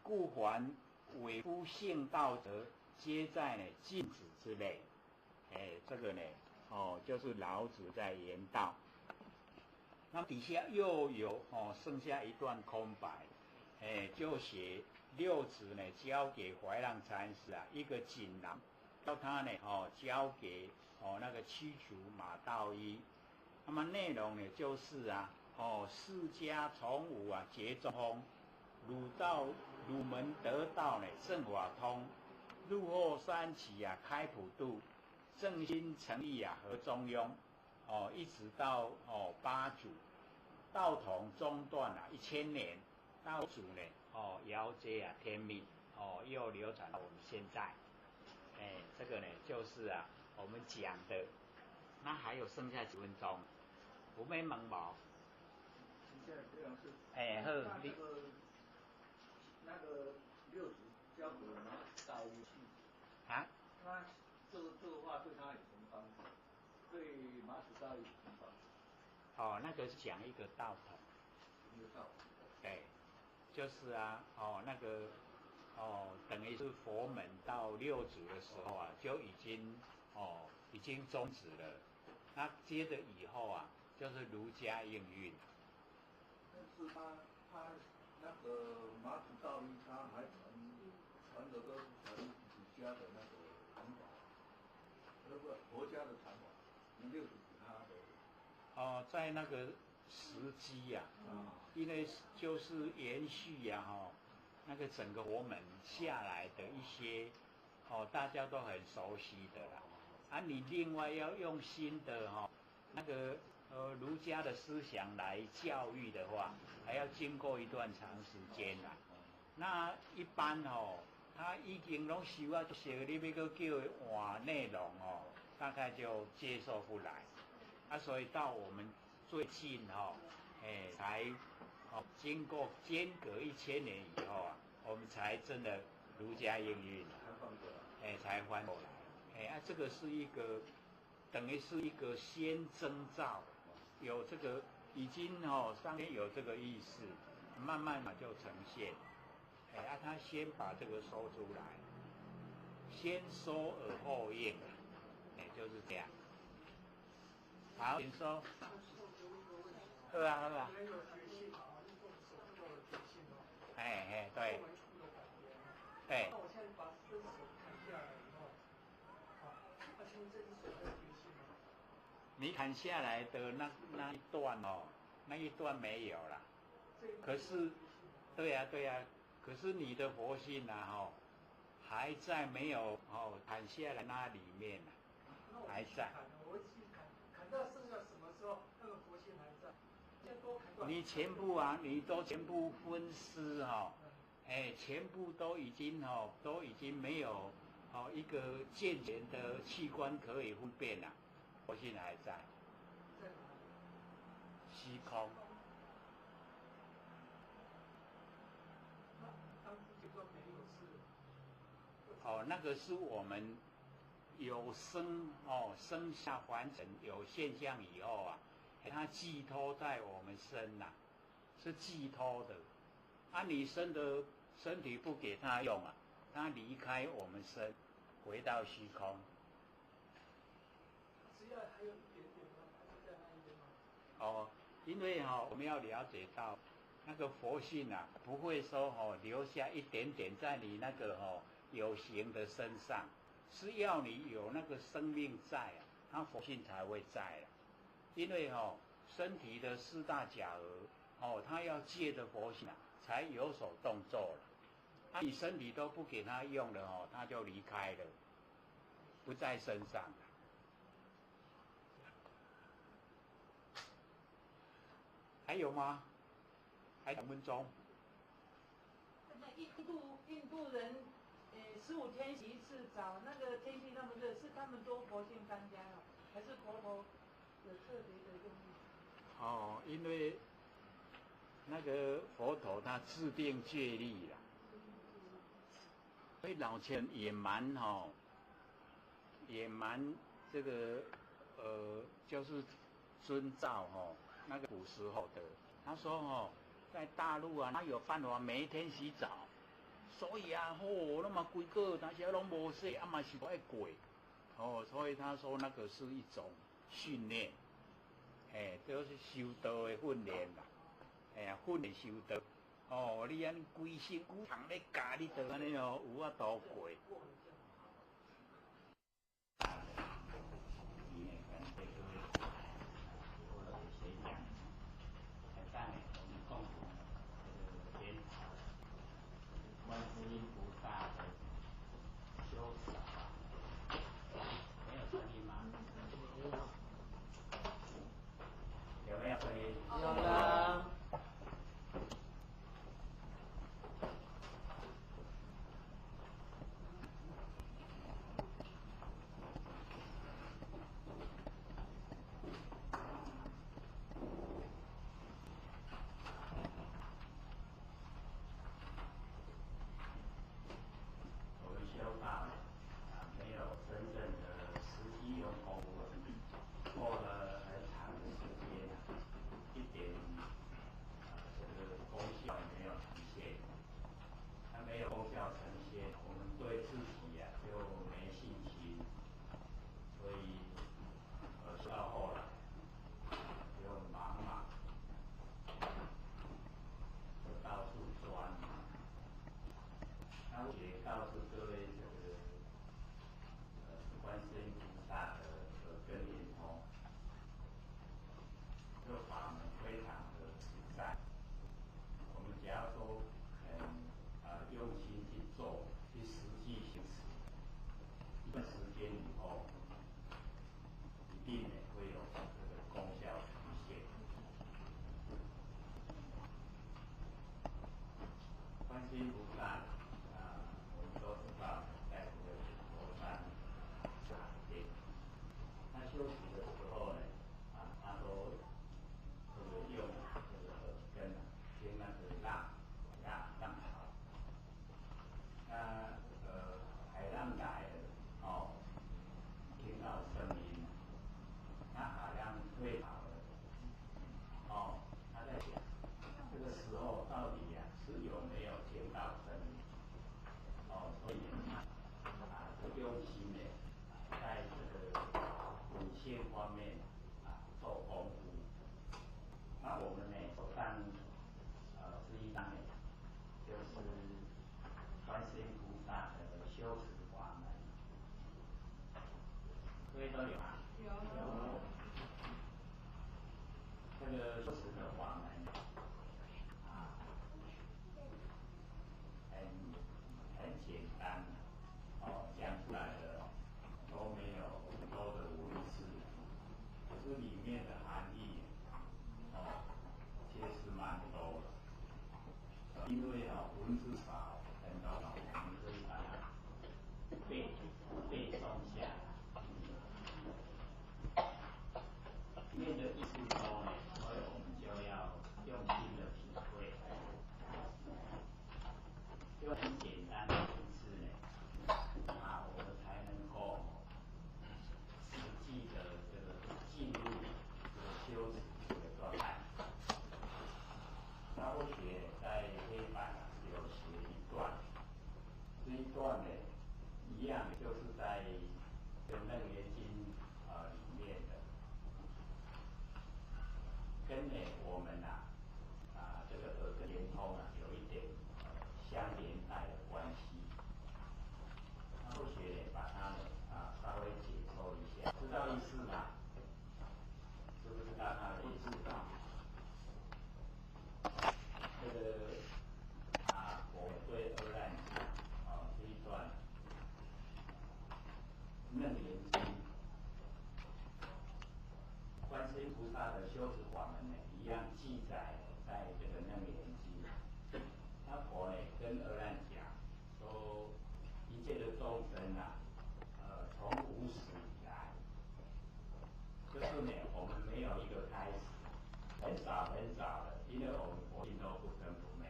故凡违夫性道者，皆在禁止之内。这个就是老子在言道。那底下又有剩下一段空白，就写六子交给怀让禅师一个锦囊，叫他交给那个驱除马道一。那么内容呢就是释迦从无觉中空，汝门得道呢正法通，入后三起开普度，正心诚意合中庸，一直到八祖，道统中断1000年，道祖呢遥接天命，又流传到我们现在。这个呢就是我们讲的。那还有剩下几分钟，有咩问无？现在这样是。好，你那个六祖教给马祖道一去。他这个话对他有什么帮助？对马祖道一有什么帮助？那个是讲一个道统。一个道统。对，就是那个等于是佛门到六祖的时候就已经终止了。那接着以后就是儒家应运。但是他那个马祖道一，他还传的都是传儒家的那个传法，佛家的传法，六祖给他的。在那个时机因为就是延续那个整个佛门下来的一些大家都很熟悉的啦。你另外要用新的那个儒家的思想来教育的话，还要经过一段长时间啦。那一般他已经拢修这些，你要叫换内容大概就接受不来。所以到我们最近才经过间隔1000年以后我们才真的儒家应运才翻过来。这个是一个等于是一个先征兆，有这个已经上面有这个意识，慢慢就呈现。他先把这个说出来，先说而后应就是这样。好，请说。好啊。对。对。那我现在把这手砍下来以后，请问这只手在觉性吗？你砍下来的那一段那一段没有啦。可是，对呀，可是你的佛性还在，没有砍下来那里面还在。我一起砍到剩下什么时候，那个佛性还在？你全部你都全部分尸全部都已经没有一个健全的器官可以分辨了，佛性还在。虚空。那个是我们有生下凡尘有现象以后它寄托在我们身是寄托的。你身的身体不给他用他离开我们身，回到虚空。只要还有一点点吗？还是在那一边吗？因为我们要了解到那个佛性不会说留下一点点在你那个有形的身上，是要你有那个生命在它佛性才会在因为身体的4大假合它要借着佛性才有所动作了。你身体都不给它用了它就离开了，不在身上。还有吗？还2分钟。印度人15天洗一次澡，那个天气那么热，是他们多佛性当家还是佛陀有特别的用意？因为那个佛陀他制定戒律啦，所以老前也蛮这个就是遵照那个古时候的。他说在大陆他有办法每一天洗澡，所以那么几个但是拢无洗嘛是不爱过所以他说那个是一种训练，就是修道的训练啦，训练修道你规身躯通咧教你就安尼有法度过。的含义，其实蛮多的。因为文字少，很多我们可以把它背诵下来。里面的意思多呢，所以我们就要用心的体会，用很简单的文字呢，我们才能够实际的这个进入这个修持的状态。那或许在黑板有写一段，这一段呢，一样就是在跟那个研经里面的。跟我们这个耳根连通有一点相连带的关系。那或许把它稍微解说一下，知道意思吗？知不知道它的意思？这个我对阿难讲这一段楞严经，观世音菩萨的修持法门呢，一样记载在这个楞严经。那佛呢跟阿难讲说，一切的众生从无始以来，就是呢我们没有一个开始，很少很少的，因为我们佛性都不生不灭，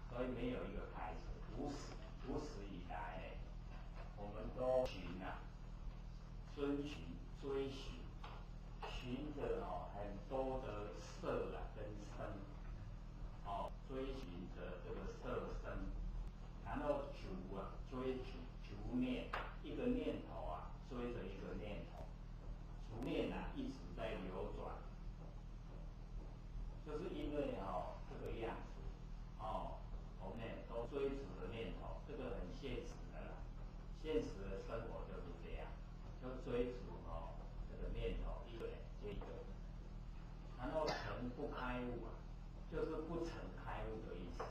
所以没有一个开始。无始以来呢，我们都遵循追寻。循着很多的色跟声，追寻着这个色声，然后追逐念，一个念头追着一个念头，逐念一直在流转，就是因为这个样子，我们都追逐着念头，这个很现实的啦，现实的生活就是这样，就追逐这个念头一个接一个。然后成不开悟就是不曾开悟的意思。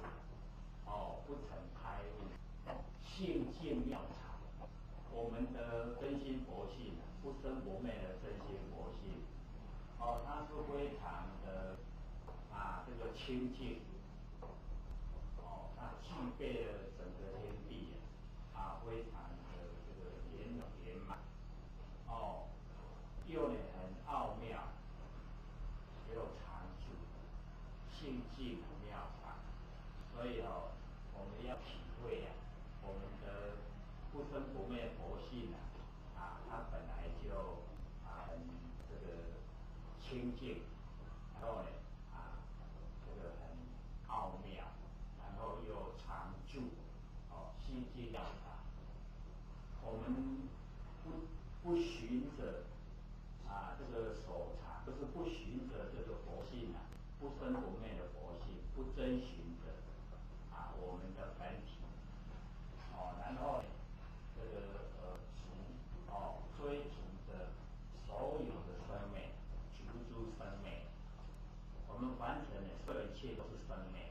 不曾开悟，性净妙常。我们的真心佛性，不生不灭的真心佛性，它是非常的这个清净，它具备了整个天地非常的这个圆满，又很奥妙。也有常住，性净妙常，所以我们要体会我们的不生不灭佛性它本来就很这个清净，然后呢这个很奥妙，然后又常住，性净妙常，我们不循着这个手禅，就是不循着这个佛性不生不灭的佛性，不遵循着我们的本体，然后这个追逐着所有的生命，逐诸生命，我们凡尘所有一切都是生命，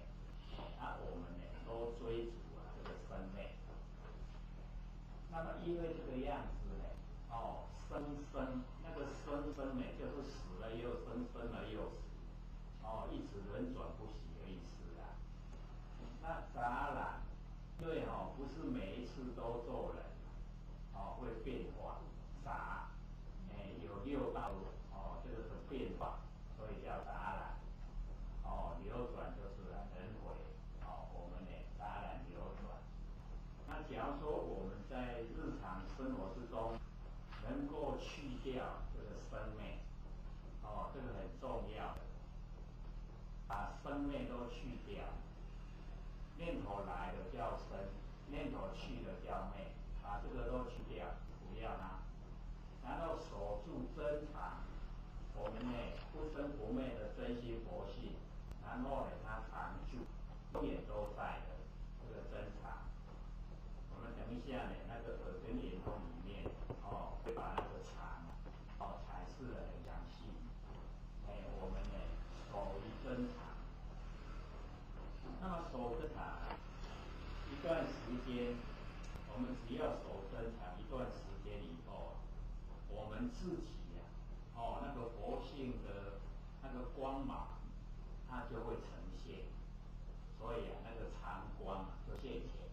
我们都追逐这个生命。那么因为这个样子生那个生呢，就是死了又生，生了又死，一直轮转不息的意思那杂染，因为不是每一次都做人，会变化杂，有六道这个是变化，所以叫杂染。流转就是轮回，我们杂染流转。那假如说我们在日常生活之中，能够去掉这个生命，这个很重要的，把生命都去掉，念头来的叫生，念头去的叫灭，把这个都去掉，不要它，然后守住真常，我们不生不灭的真心佛性，然后它常住，永远都在的这个真常。我们等一下那个耳根圆通里面会把那个常阐释得很详细。我们守于真常。那么守真常一段时间，我们只要守真常一段时间以后，我们自己那个佛性的光芒，它就会呈现。所以那个常光就现前。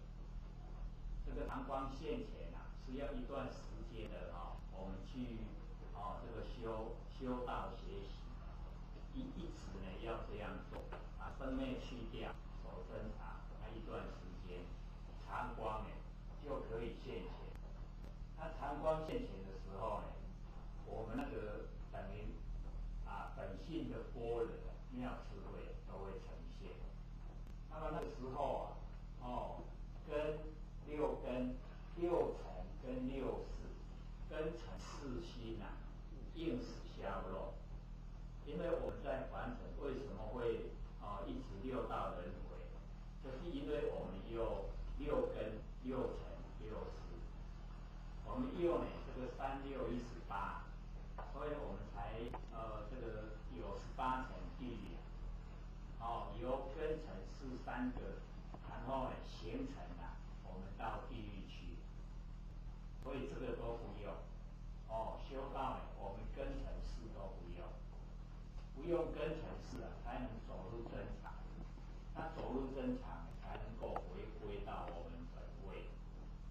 这个常光现前是要一段时间的我们去这个修道学习，一直呢要这样做，把灯灭去掉，手伸长，一段时间，常光呢就可以现前。那常光现前的时候呢，我们那个等于本性的般若妙智慧都会呈现。那么那个时候根六根、六尘跟六识，根尘四心应时消落。因为我们在凡尘为什么会一直六道轮回，就是因为我们有六根、六尘、六识。我们有呢这个3、6、18，所以我们才这个有18层地狱。由根尘是3个，然后呢形成我们到地狱去。所以这个都不用。修道呢，我们根尘事都不用，不用根尘事才能走入真常。那走入真常才能够回归到我们本位。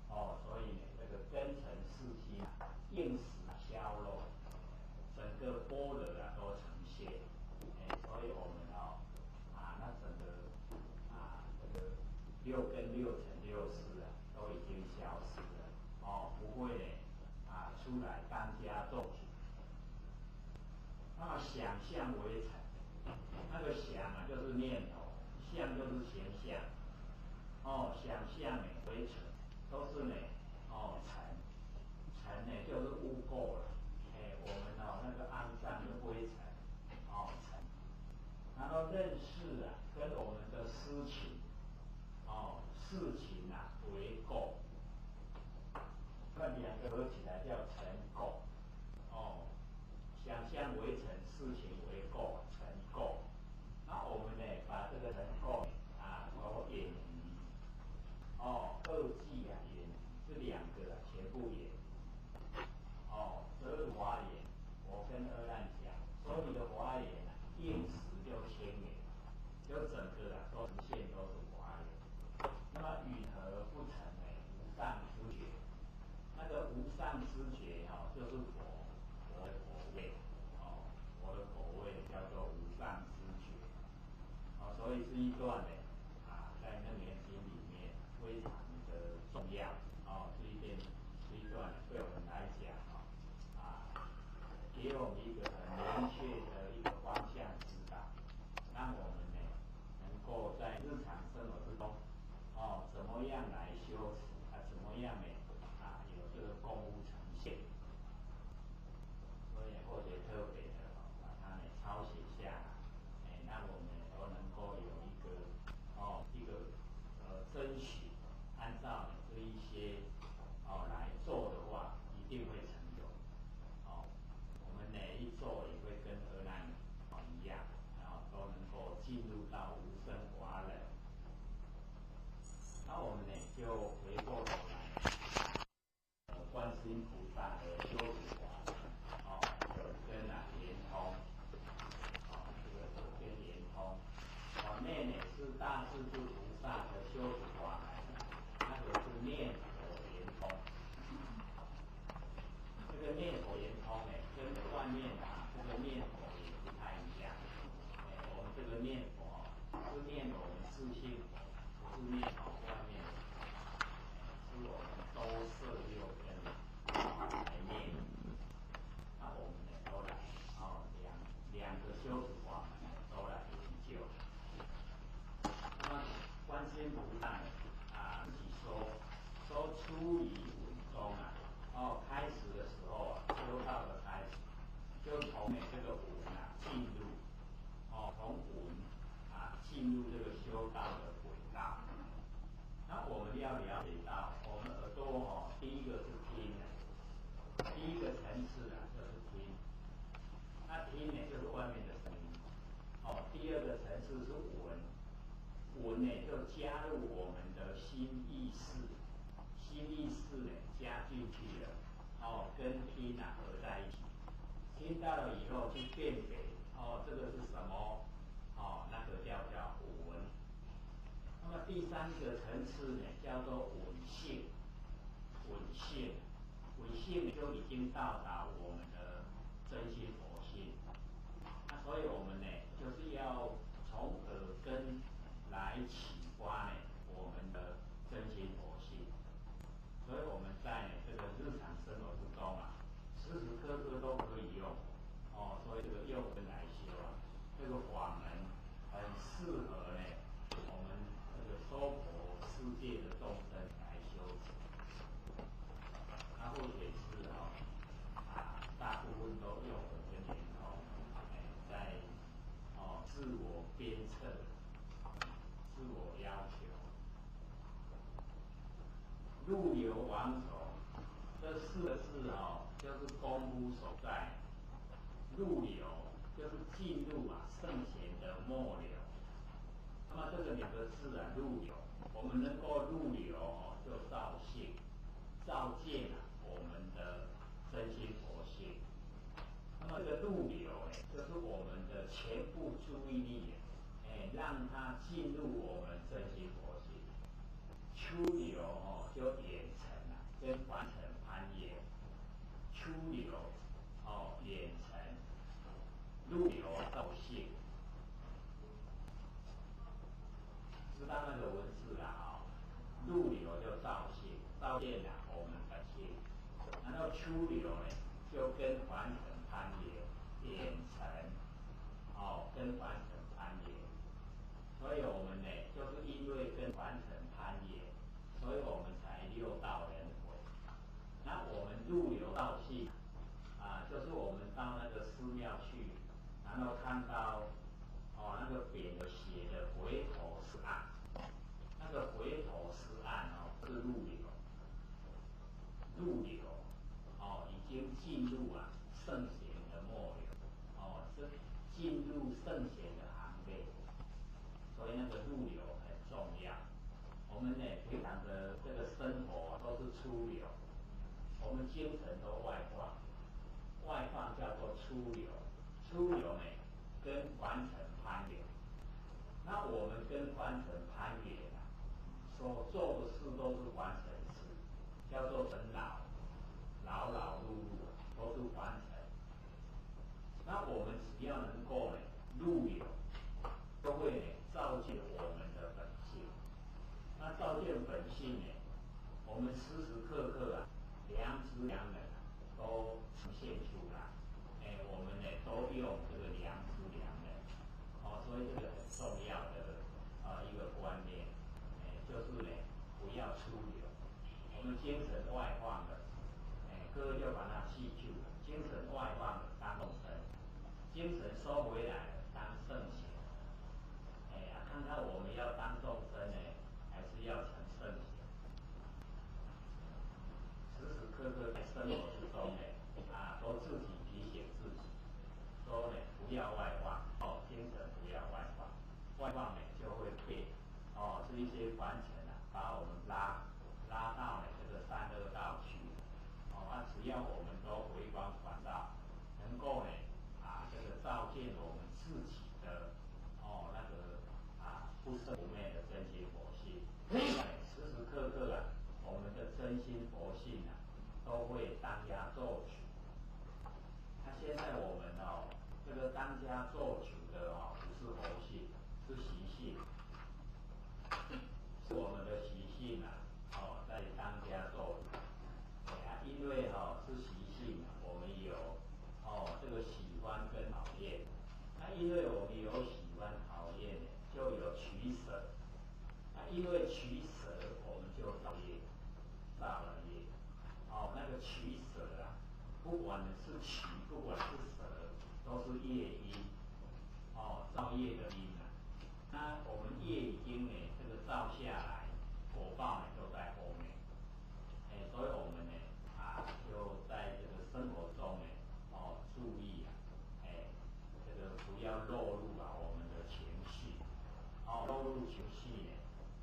所以呢，这个根尘世心应时消落，整个般若都呈现。所以我们那整个这个六根、六尘、六识都已经消失了。不会呢出来当家做主。那么想象为尘，那个想就是念头，相就是形象。想象呢为尘，都是呢尘，尘呢就是污垢了。我们那个肮脏的灰尘，尘。然后认识跟我们的思情，事情为垢。那两个合起来叫尘垢。想象为尘，事情为垢，尘垢。那我们呢，把这个尘垢都远离。二际远离，这两个全部远离。这是华严，我跟阿难讲，所有的华严应时就千年，就整个都呈现都是华严。那么与合不成呢？无上知觉。那个无上知觉就是佛的果位。佛的果位叫做无上知觉。所以这一段呢，在楞严经里面非常的重要。这一段对我们来讲给我们一个很明确的一个方向指导，让我们呢能够在日常生活之中，怎么样来修持怎么样呢有这个功夫呈现。所以或者特别的把它呢抄写下来，让我们都能够有一个遵循，按照这一些来做的话，一定会成就。我们每一做也会跟阿难一样，都能够进入到无生法忍。那我们呢就回过头来，观世音菩萨的修持法，耳根连通，这个耳根连通。内呢是大势至菩萨的修持法门，那个是念佛连通。这个念佛连通呢，跟外面这个念佛也不太一样。我们这个念佛是念我们自性佛，不是念外面的，是我们都摄六根来念。那我们呢都来两个修持法门都来研究。那么观世音菩萨自己说出于文中开始的时候修道的开始，就从这个文进入，从文进入这个修道的轨道。那我们要了解到，我们耳朵第一个是听第一个层次就是听。那听呢就是外面的声音。第二个层次是闻，闻呢就加入我们的心意识，心意识呢加进去了，跟听合在一起。听到了以后去辨别，这个是什么第三个层次呢，叫做稳性，稳性，稳性就已经到达我们的真心佛性。那所以我们呢，就是要从耳根来启发呢我们的真心佛性。所以我们在这个日常生活之中啊，时时刻刻都可以用哦。所以这个用根来修啊，这个法门很适合呢我们这个娑婆世界的众生来修持。那或者是大部分都用耳根圆通，在自我鞭策、自我要求。入流王手，这四个字就是功夫所在。入流就是进入圣贤的末流。那么这个两个字入流，我们能够入流就照性，照见我们的真心佛性。那么这个入流就是我们的全部注意力，让它进入我们真心佛性。出流就远程跟凡尘攀岩。出流远程，入流照性。知道那个文字入流就照性，照见我们本性。然后出流呢，就跟凡尘攀岩，远程跟凡尘攀岩。所以我们呢，就是因为跟凡尘攀岩，所以我们才六道轮回。那我们入流道性就是我们到那个寺庙去，然后看到那个匾有写的回头是岸，那个回头是岸是入流，入流已经进入圣贤的末流，是进入圣贤的行列。所以那个入流很重要。我们呢，平常的这个生活都是出流，我们精神都外放，外放叫做出流，出流呢跟凡尘攀流。那我们跟凡尘攀缘所做的事都是凡尘事，叫做尘劳，劳劳碌碌都是凡尘。那我们只要能够入流，都会照见我们的本性。那照见本性呢，我们时时刻刻良知良能都呈现出来。我们呢都用这个良知良能，所以这个很重要的一个观念，就是呢不要出流。我们精神外放的，各位就把它记住了，精神外放的当众生，精神收回来的当圣贤。看看我们要当众生呢，还是要成圣贤？时时刻刻在生活之中都自己提醒自己，说不要外放，精神不要外放，外放就会被这一些凡尘把我们拉到这个三恶道去。只要我们都回光返照，能够这个照见我们自己的那个不生不灭的真心佛性，时时刻刻我们的真心佛性都会当家做主。那现在我们这个当家做主的不是佛性，是习性，是我们的习性在当家做主。因为是习性，我们有这个喜欢跟讨厌。那因为我们有喜欢讨厌，就有取舍。那因为取舍，我们就造业，造了业。那个取舍不管是取，不管是舍，都是业因。造业的因那我们业已经这个造下来，果报都在后面。所以我们就在这个生活中注意这个不要落入我们的情绪。落入情绪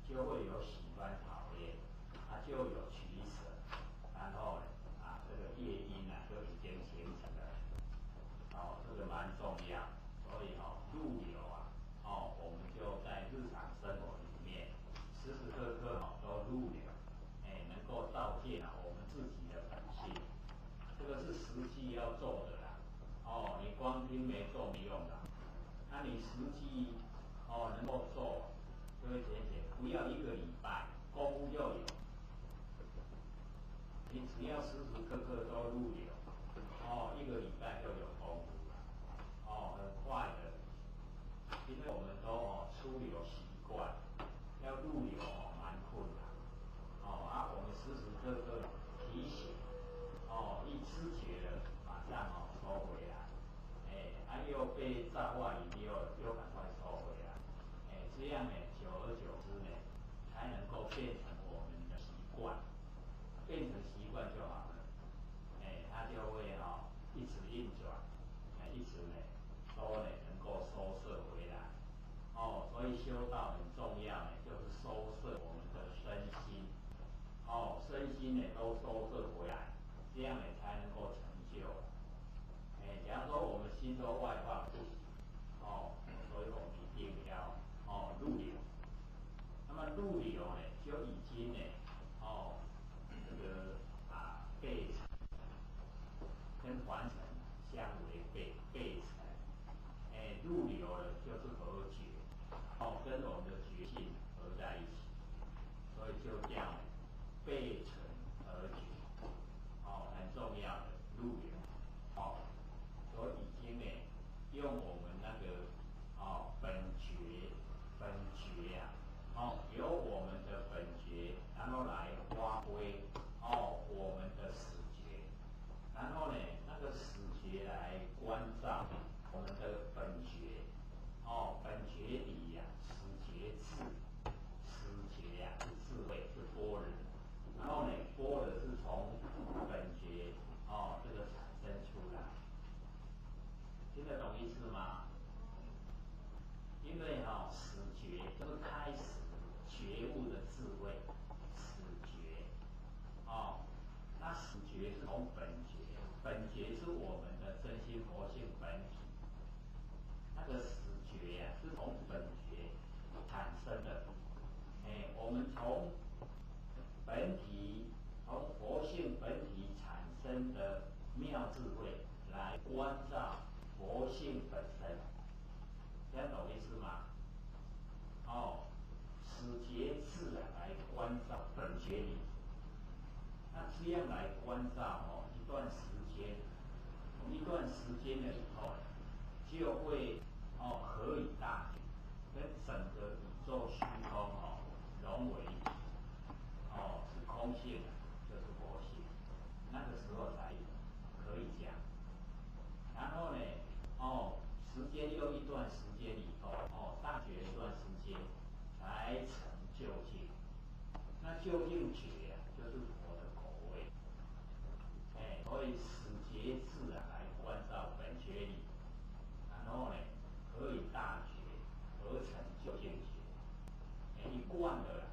就会有喜欢讨厌，就有取舍，然后这个业因就已经形成了。这个蛮重要。所以入流我们就在日常生活里面时际要做的啦。哦，你光听没做没用的。那你实际能够做，就会解决，不要1个礼拜，功夫就有。你只要时时刻刻都入流，1个礼拜就有功夫了，很快的。因为我们都出流习惯，要入流蛮困难，我们时时刻刻提醒，一知觉了，马上收回来，又被造化引诱，又赶快收回来，这样呢，久而久之呢，才能够变成我们的习惯，变成习惯就好了，它就会一直运转，一直呢都能够收摄回来，所以修道很重要呢，就是收摄我们的身心，身心呢都收摄回来，这样呢才能够成就。假如说我们心中外放不行，所以我们一定要入流。那么入流呢，就已经呢，这个背成跟还成相违背，背成，入流了就是合觉，跟我们的觉性合在一起，所以就这样背成而觉，很重要的入流，所以已经呢，用我们那个本觉由我们的本觉，然后来发挥我们的始觉，然后呢那个始觉来关照我们的本觉，本觉里始觉智，始觉是智慧，是般若，然后呢般若是从本觉这个产生出来。听得懂意思吗？因为始觉就是开始觉悟的智慧，始觉，那始觉是从本觉，本觉是我们的真心佛性本体，那个始觉是从本觉产生的，我们从本体，从佛性本体产生的妙智慧来关照佛性本身，这样懂意思吗？始觉智来关照本觉里，那这样来关照一段时间，了以后，就会合以大体，跟整个宇宙虚空融为一体，是空性就是佛性，那个时候才可以讲。然后呢，时间又一段时间以后，大觉一段时间，才成就近。那究竟觉就是佛的口味，所以始觉智来关照本觉里，然后呢，可以大觉而成究竟觉，一贯的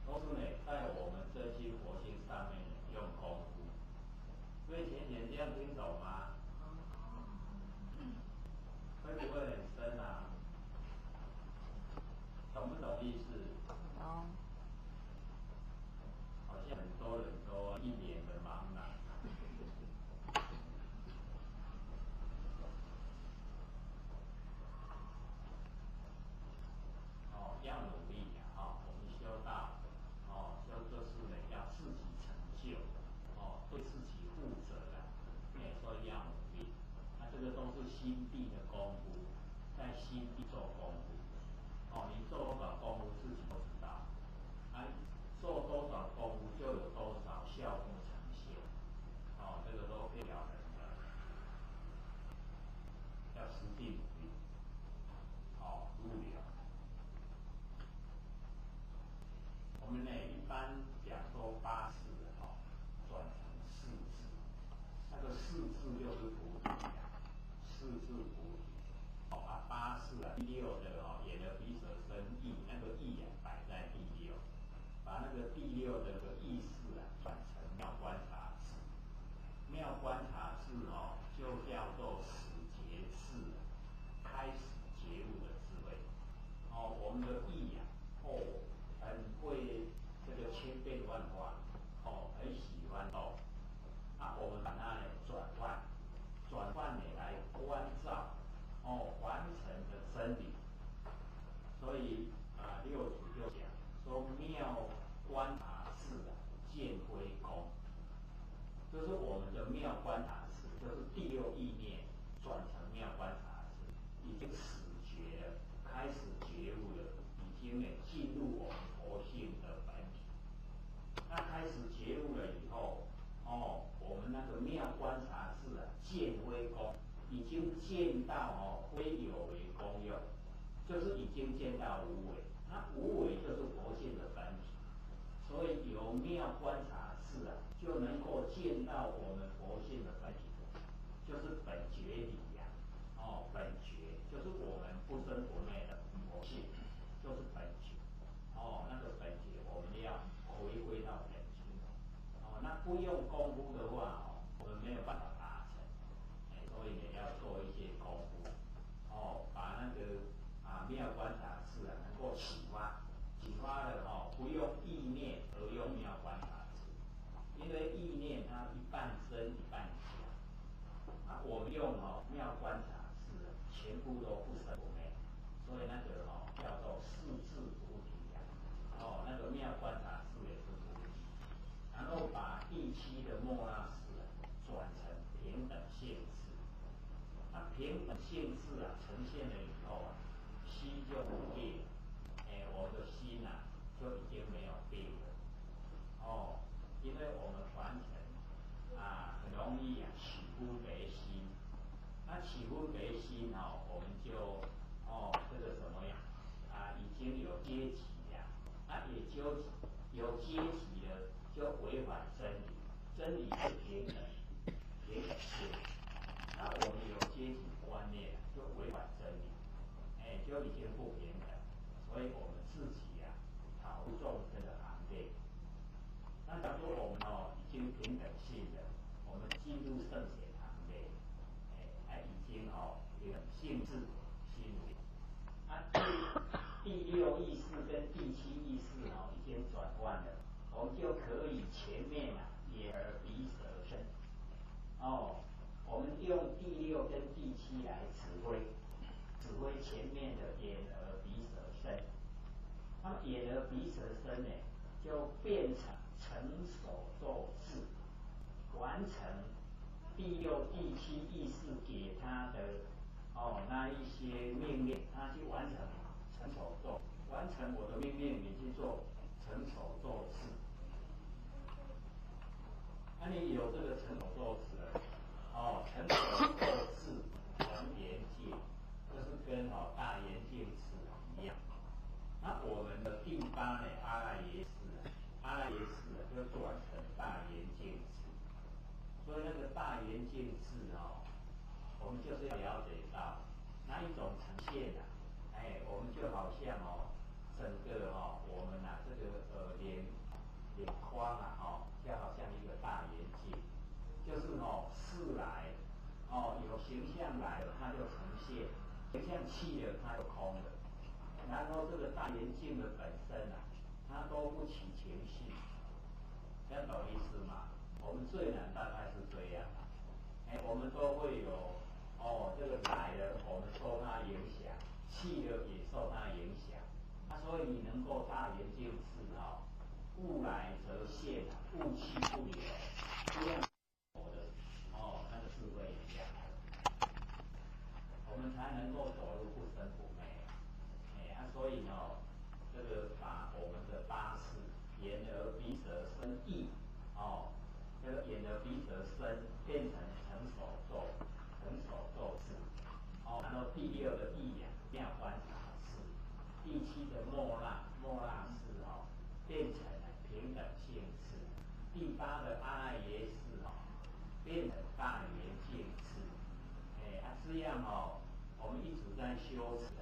都是呢在我们真心佛性上面用功夫。所以浅浅这样听懂吗？会不会很深啊？懂不懂意思？懂。好像很多人都一脸的茫然。要努力我们修道，修就是呢要自己成就，对自己负责所以要努力。那这个都是心地的功夫，在心地做功夫。你做多少功夫自己都知道，做多少功夫就有多少效果呈现，这个都不了人的，要实地努力，入流。我们呢一般讲说八识转成四智，那个四智就是菩提四智菩提。八识第六的眼耳鼻舌身意，那个意摆在第六，把那个第六的个意识转成妙观察智，妙观察智就叫做始觉智，开始觉悟的智慧。我们的意很会这个千变万化，很喜欢我们把它转换，所以六祖就讲说妙观察室见归空，就是我们的妙观察室，就是第六意念转成妙观察室，已经始觉了，开始觉悟了，已经进入我们佛性的本体。那开始觉悟了以后，我们那个妙观察室见微功，已经见到非有为功用，就是已经见到无为。那无为就是佛性的本体，所以由妙观察室就能够见到我们佛性的本体，就是本觉理呀。本觉就是我们不生不灭的佛性，就是本觉。那个本觉我们要回归到本觉。那不用功夫的话，我们没有办法达成。所以要做一些功夫。把那个妙观察室能够启发，启发了不用意念而用妙观察室，因为意念它一半真一半假。我们用妙观察室全部都不生不灭，所以那个叫做四智菩提那个妙观察室也是菩提。然后把第七的末那识转成平等性识。那平等性识呈现了以后心就不灭。我们的心就已经没有病了。因为我们凡尘很容易起分别心。那起分别心我们就这个什么呀？已经有阶级呀。也就有阶级了，就违反真理。真理是平等，平等性。那我们有阶级观念，就违反真理，就已经不平等。所以我们自己逃入众生的行列。那假如我们已经平等性了，我们进入圣贤行列，已经平等性质心理。第六意识跟第七意识已经转换了，我们就可以前面眼耳鼻舌身。我们用第六跟第七来指挥前面的眼耳鼻舌身。那么眼耳鼻舌身就变成成手咒智，完成第六、第七意识给他的那一些命令，他去完成成手咒，完成我的命令，你去做成手咒智。那你有这个成手咒智了，成手咒智成圆镜，就是跟大圆镜智一样。那我们的第八阿赖耶识，阿赖耶识就转成大圆镜智。所以那个大圆镜智我们就是要了解到那一种呈现我们就好像整个我们这个脸框就好像一个大圆镜，就是事来有形象来了它就呈现，形象去了它就空了。然后这个大圆镜的本身它都不起情绪，这样懂意思吗？我们最难大概是这样。我们都会有这个来了，我们受它影响；去了也受它影响。所以你能够大圆镜智物来则现，物去不留，这样我的那个智慧一样，我们才能够走入不生不灭。所以这个把我们的八识眼耳鼻舌身意这个眼耳鼻舌身变成成手咒，成手咒智。然后第六的意妙观察识，第七的末那识变成平等性识，第八的阿赖耶识变成大圆镜智。这样我们一直在修持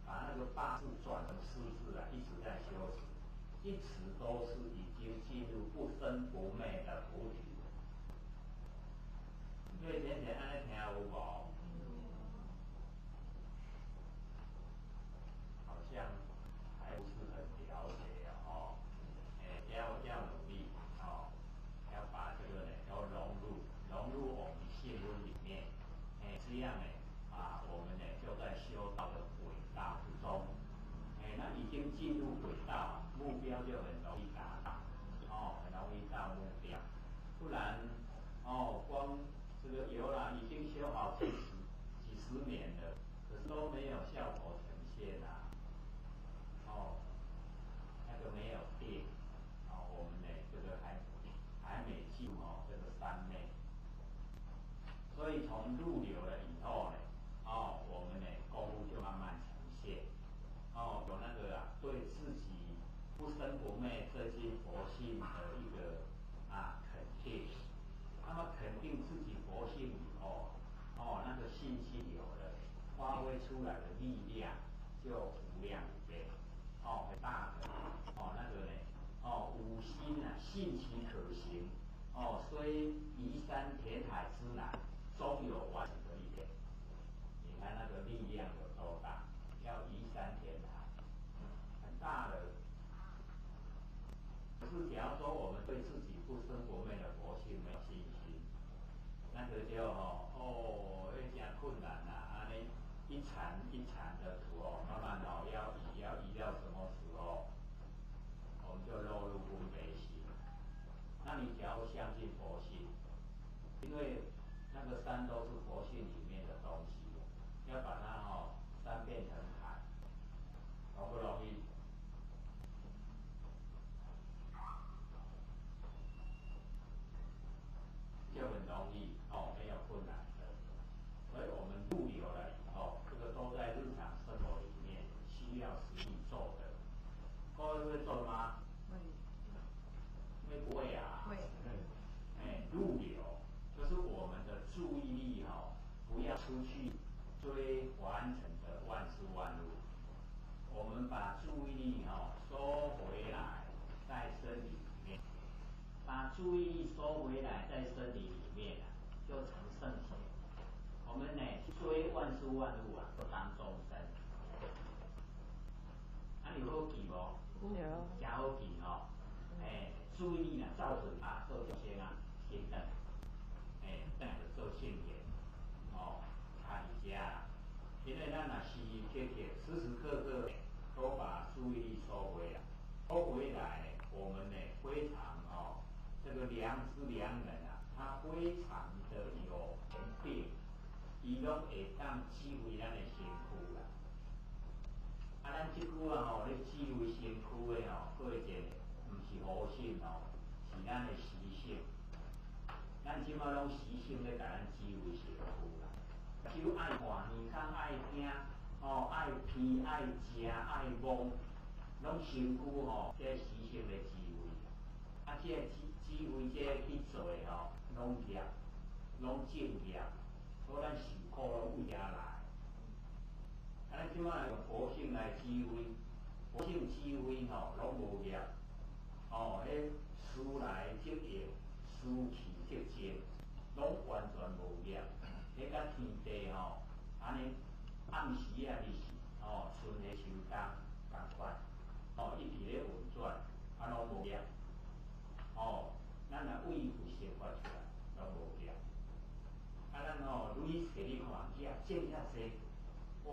把那个八识转成四识一直在修持，一直都是已经进入不生不灭的菩提。所以先生安尼听有无？好像还不是很了解要努力要把这个要融入我们信论里面。这样我们就在修道的轨道之中。经进入轨道，目标就很容易达到，很容易到目标。不然，光这个游览已经修好几十年了，可是都没有效果呈现啊，那个没有电，我们呢这个还没进这个山内，所以从入流了以后呢，我们呢功夫就慢慢呈现，有那个对自己不生不灭这些佛性的一个肯定，那么肯定自己佛性以后，那个信心有了，发挥出来的力量就无量无边，很大的，那个呢，五心信其可行，虽移山填海之难，终有完成的一天。你看那个力量有多大？要移山填海，很大的。可是假如说我们对自己不生不灭的佛性没有信心，那个就会真困难啦。安尼一铲一铲的土慢慢要移到什么时候，我们就落入分别心。那你假如相信佛性，因为那个山都是佛性里面的东西，要把它山变成海，容不容易？就很容易没有困难的。所以我们入流了以后，这个都在日常生活里面需要实际做的。各位会做吗？会不会啊？会。入流就是我们的注意力不要出去追完成的万事万物，我们把注意力收回来在身体里面，把注意力收回来在身体里面就成圣贤。我们呢追万事万物就当众生。你有好记无？有。真好记注意力照准它做这些行动，这样就做圣贤，差一家。因为咱时时刻刻都把注意力收回来，收回来，我们呢非常这个良知良人他非常的有能力，伊拢会当指挥咱的身躯啦。咱即句咧指挥身躯的过程，毋是佛性是咱的习性。咱即马拢习性咧，甲咱指挥身躯啦。就爱看，耳孔爱听，爱鼻爱食爱摸，拢身躯这习性咧指挥。这指挥这去做的拢业，拢正业，所以咱受苦拢为遮来。咱即马用佛性来指挥，佛性指挥拢无业，迄思来即应，思去即静，拢完全无业。迄甲天地安尼暗时你是春夏秋冬共款，一直咧运转，拢无业。咱若为有生发出来，拢无业。咱愈细你看，业种遐济，我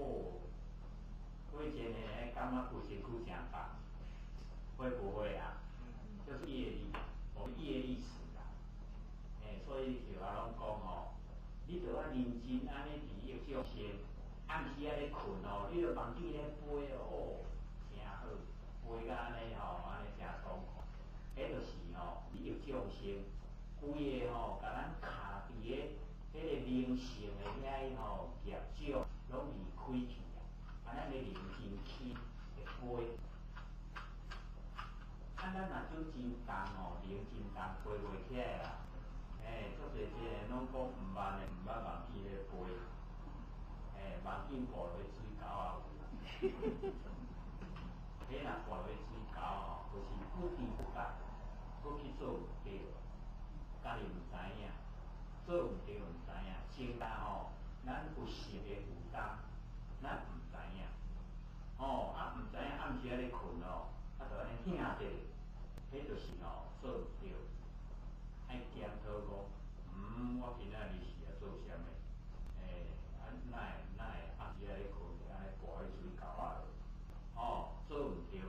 以前感觉规身躯真重，会不会啊？就是业力，我们业力使然。所以就话拢讲你着要认真安尼伫一种生，暗时咧困你着梦见咧飞真好，飞甲安尼安尼真爽快。迄就是你有众生，规个甲咱卡伫迄个灵性的遐业障，拢离开去咱的灵真起会飞。咱若准真重灵真重飞袂起来啦。足侪拢讲毋捌的，毋捌梦见咧飞，梦见浮落去水沟有。迄若浮落去水沟就是不知不觉，搁去做毋对，家己毋知影，做毋对毋知影，先咱咱有实的负担，咱毋知影，毋知影暗时咧困就安尼醒者，迄就是做毋对，爱检讨讲，我今仔日是要做啥物？哪会暗时咧困，安尼跋去水沟做毋对，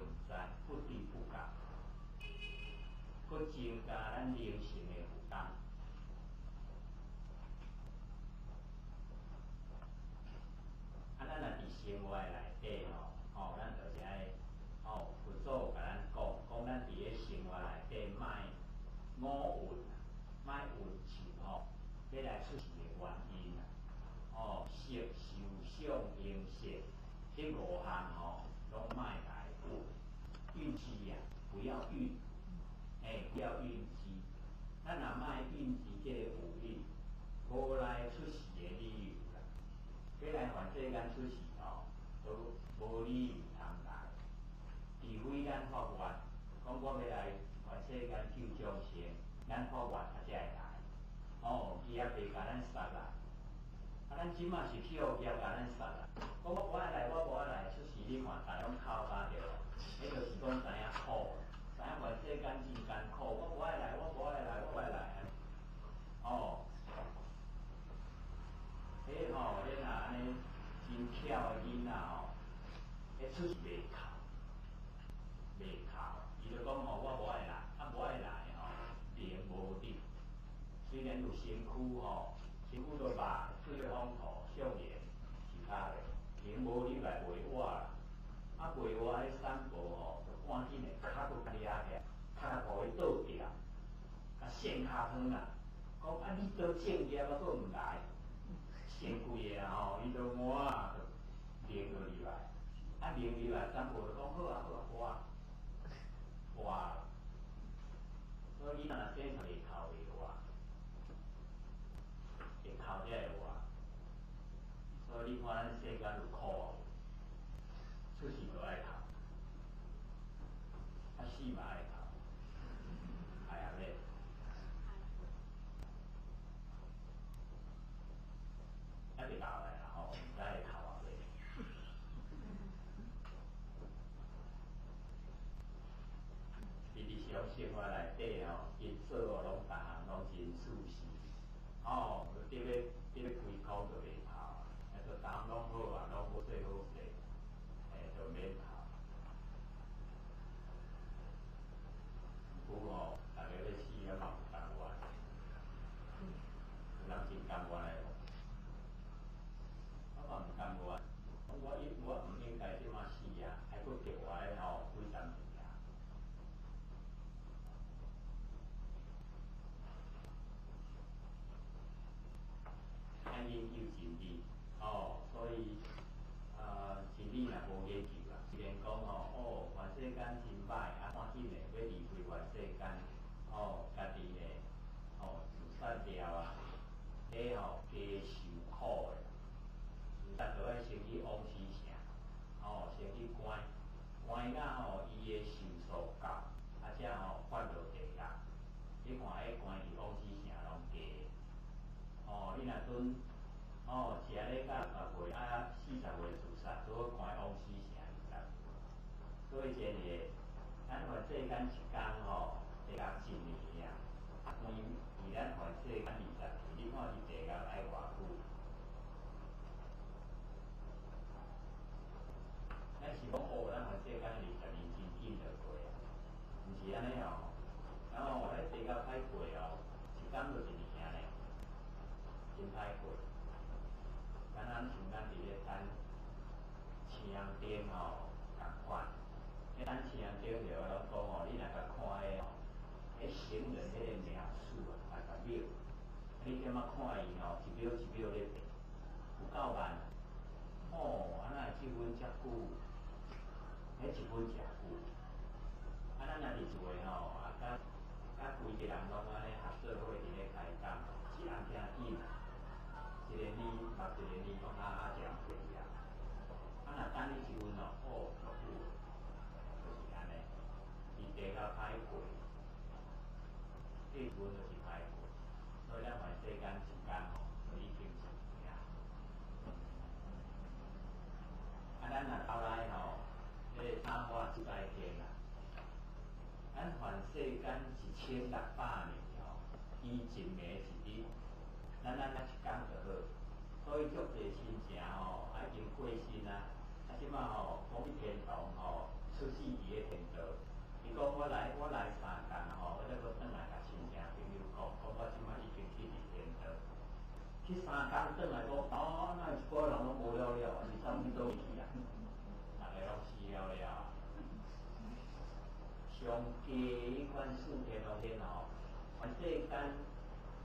5运，莫运气吼，要来出事的原因啊。哦，色、受、想、形、色，这5项吼，拢莫来运气呀，不要运，不要运气。咱若莫运气，这个有运，无来出事的理由啦。要来凡世间出事吼，都无理由通来，除非咱发愿，讲我要来凡世间救众生，咱发愿才会来。哦，伊也袂甲咱杀啦。咱即马是去互业甲咱杀啦。讲我无爱来，我无爱来，出事你看，大家拢哭焦着，迄就是讲知影苦，知影凡世间真艰苦，我无爱来，我无爱来，我无爱来。哦，迄吼，你若安尼真巧的囡仔吼，迄出事袂哭，袂哭，伊就讲吼，我无爱来，无爱来吼，命无定。虽然有身躯吼，身躯都肉，水风土。少年，其他的，连无你来卖我啦，卖我迄散步吼，就赶紧的脚都掠起来，脚互伊倒掉，线骹远啊，讲你倒正业啊，佫毋来，先规个吼，伊就满啊，就拎落入来，拎入来，散步就讲好啊好啊，活啦，所以你若生出会哭袂活，会哭才会活。所以你看咱世间有苦，出事就爱哭，死嘛爱哭，哎呀咧，还袂老诶啦吼，才会哭啊咧。日常生活内底吼，因做哦拢逐项拢真舒适，哦，得要开口就袂哭。就逐项拢好啊，拢好势好势，就免哭。毋过吼，大家要死了嘛有甘愿，有人真甘愿的无？我嘛毋甘愿，我毋应该即马死啊，还佫着我的吼几十年啊。咱研究真理，哦，所以真理若无研究啦，虽然讲吼，凡世间真歹，赶紧的要离开凡世间，家己的自杀掉啊，迄加受苦的，自杀就要先去往死城，先去关到伊的寿数到，才发落地狱。你看迄关伫往死城拢加。你若准食咧到60岁，40岁自杀，就要关往死城20岁。所以真个，咱凡世间一工会甲1年尔，关伫咱凡世间20年，你看伫地狱爱偌久？咱是讲咱凡世间20年真紧就过啊，毋是安尼哦。然后咱地狱歹过哦，一工就1年呢。真歹过，咱像咱伫咧等车顶共款，迄等车顶了拢讲你若甲看迄行人迄个秒数啊，大概秒，你点仔看伊一秒一秒咧变，有够慢。安那会1分遮久？迄1分诚久。咱若伫厝诶甲规个人拢安尼合做伙伫咧开讲，一人听紧。一个字捌一个字，讲这样过去啊。若等你1分就久，就是安尼。伫地狱歹过，1分就是歹过，所以咱凡世间一工就已经是命。咱若后来迄三法自在天啊，咱凡世间1600年以前暝一日，咱一工就好。所以足侪亲情已经过身啊，即马讲去天堂出世伫咧天道。伊讲我来3工我才阁转来甲亲戚朋友讲我即马已经去伫天道。去3工转来讲，那一个人拢无了了，是走去倒位去啊？大家拢死了了。上加迄款4天6天世间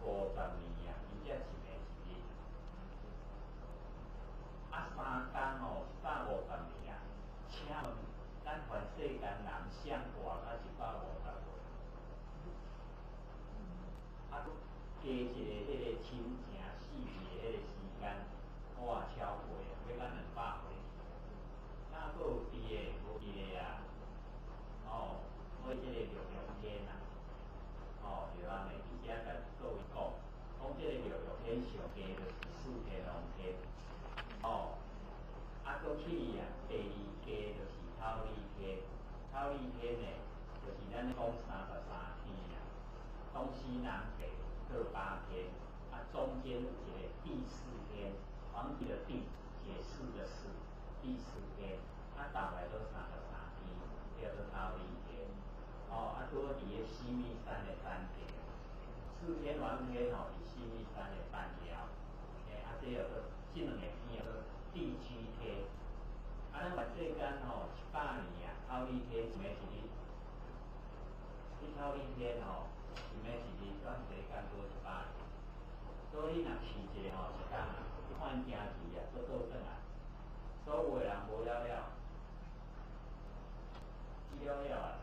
50年啊，伊才一暝一日。啊，3天吼150年啊，请问咱全世间人谁活到150岁？啊，加一个迄个亲情死去的迄个时间，我也超过啊，要到200岁。哪佫有伫的？无伫的啊！哦，所以即个六天啊，哦，就安尼，伊遮甲各位讲，即个六天上加就是4天龙天，哦，啊，佫去啊，第2加就是透理天，透理天呢，就是咱讲33天啊，东西南北各8天，啊，中间有一个第4天，皇帝的帝，解释的释，第4天，啊，大概都33天，叫做透理天。哦，啊，拄好伫个西密山的山顶，4天王天吼，伫西密山的山腰，啊，这叫做这2个天叫做地居天。啊，咱全世间吼100年啊，透理天一暝一日，透理天吼一暝一日，咱世间过100年。所以你若去一个吼一天啊，看行去啊，倒转来，所有的人无了了，死了了啊！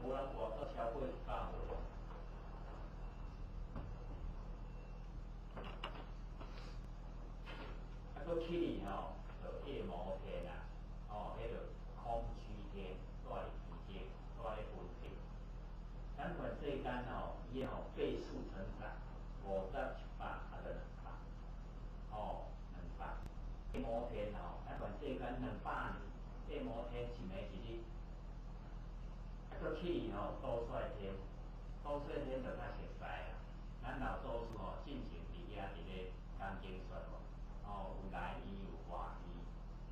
无人活到超过100岁。啊，佫去哩吼，就夜摩天啊，哦，迄个空虚天，住伫其间，住咧云顶。咱全世间吼，伊吼倍数成长，50、100啊，就200，哦，200。夜摩天吼，咱全世间200年，夜摩天一暝一日。啊，佫去哩吼，多帅天，多帅天就较熟悉啦。咱老祖师吼，进前伫遐伫咧讲经说无，哦，有内医有外医，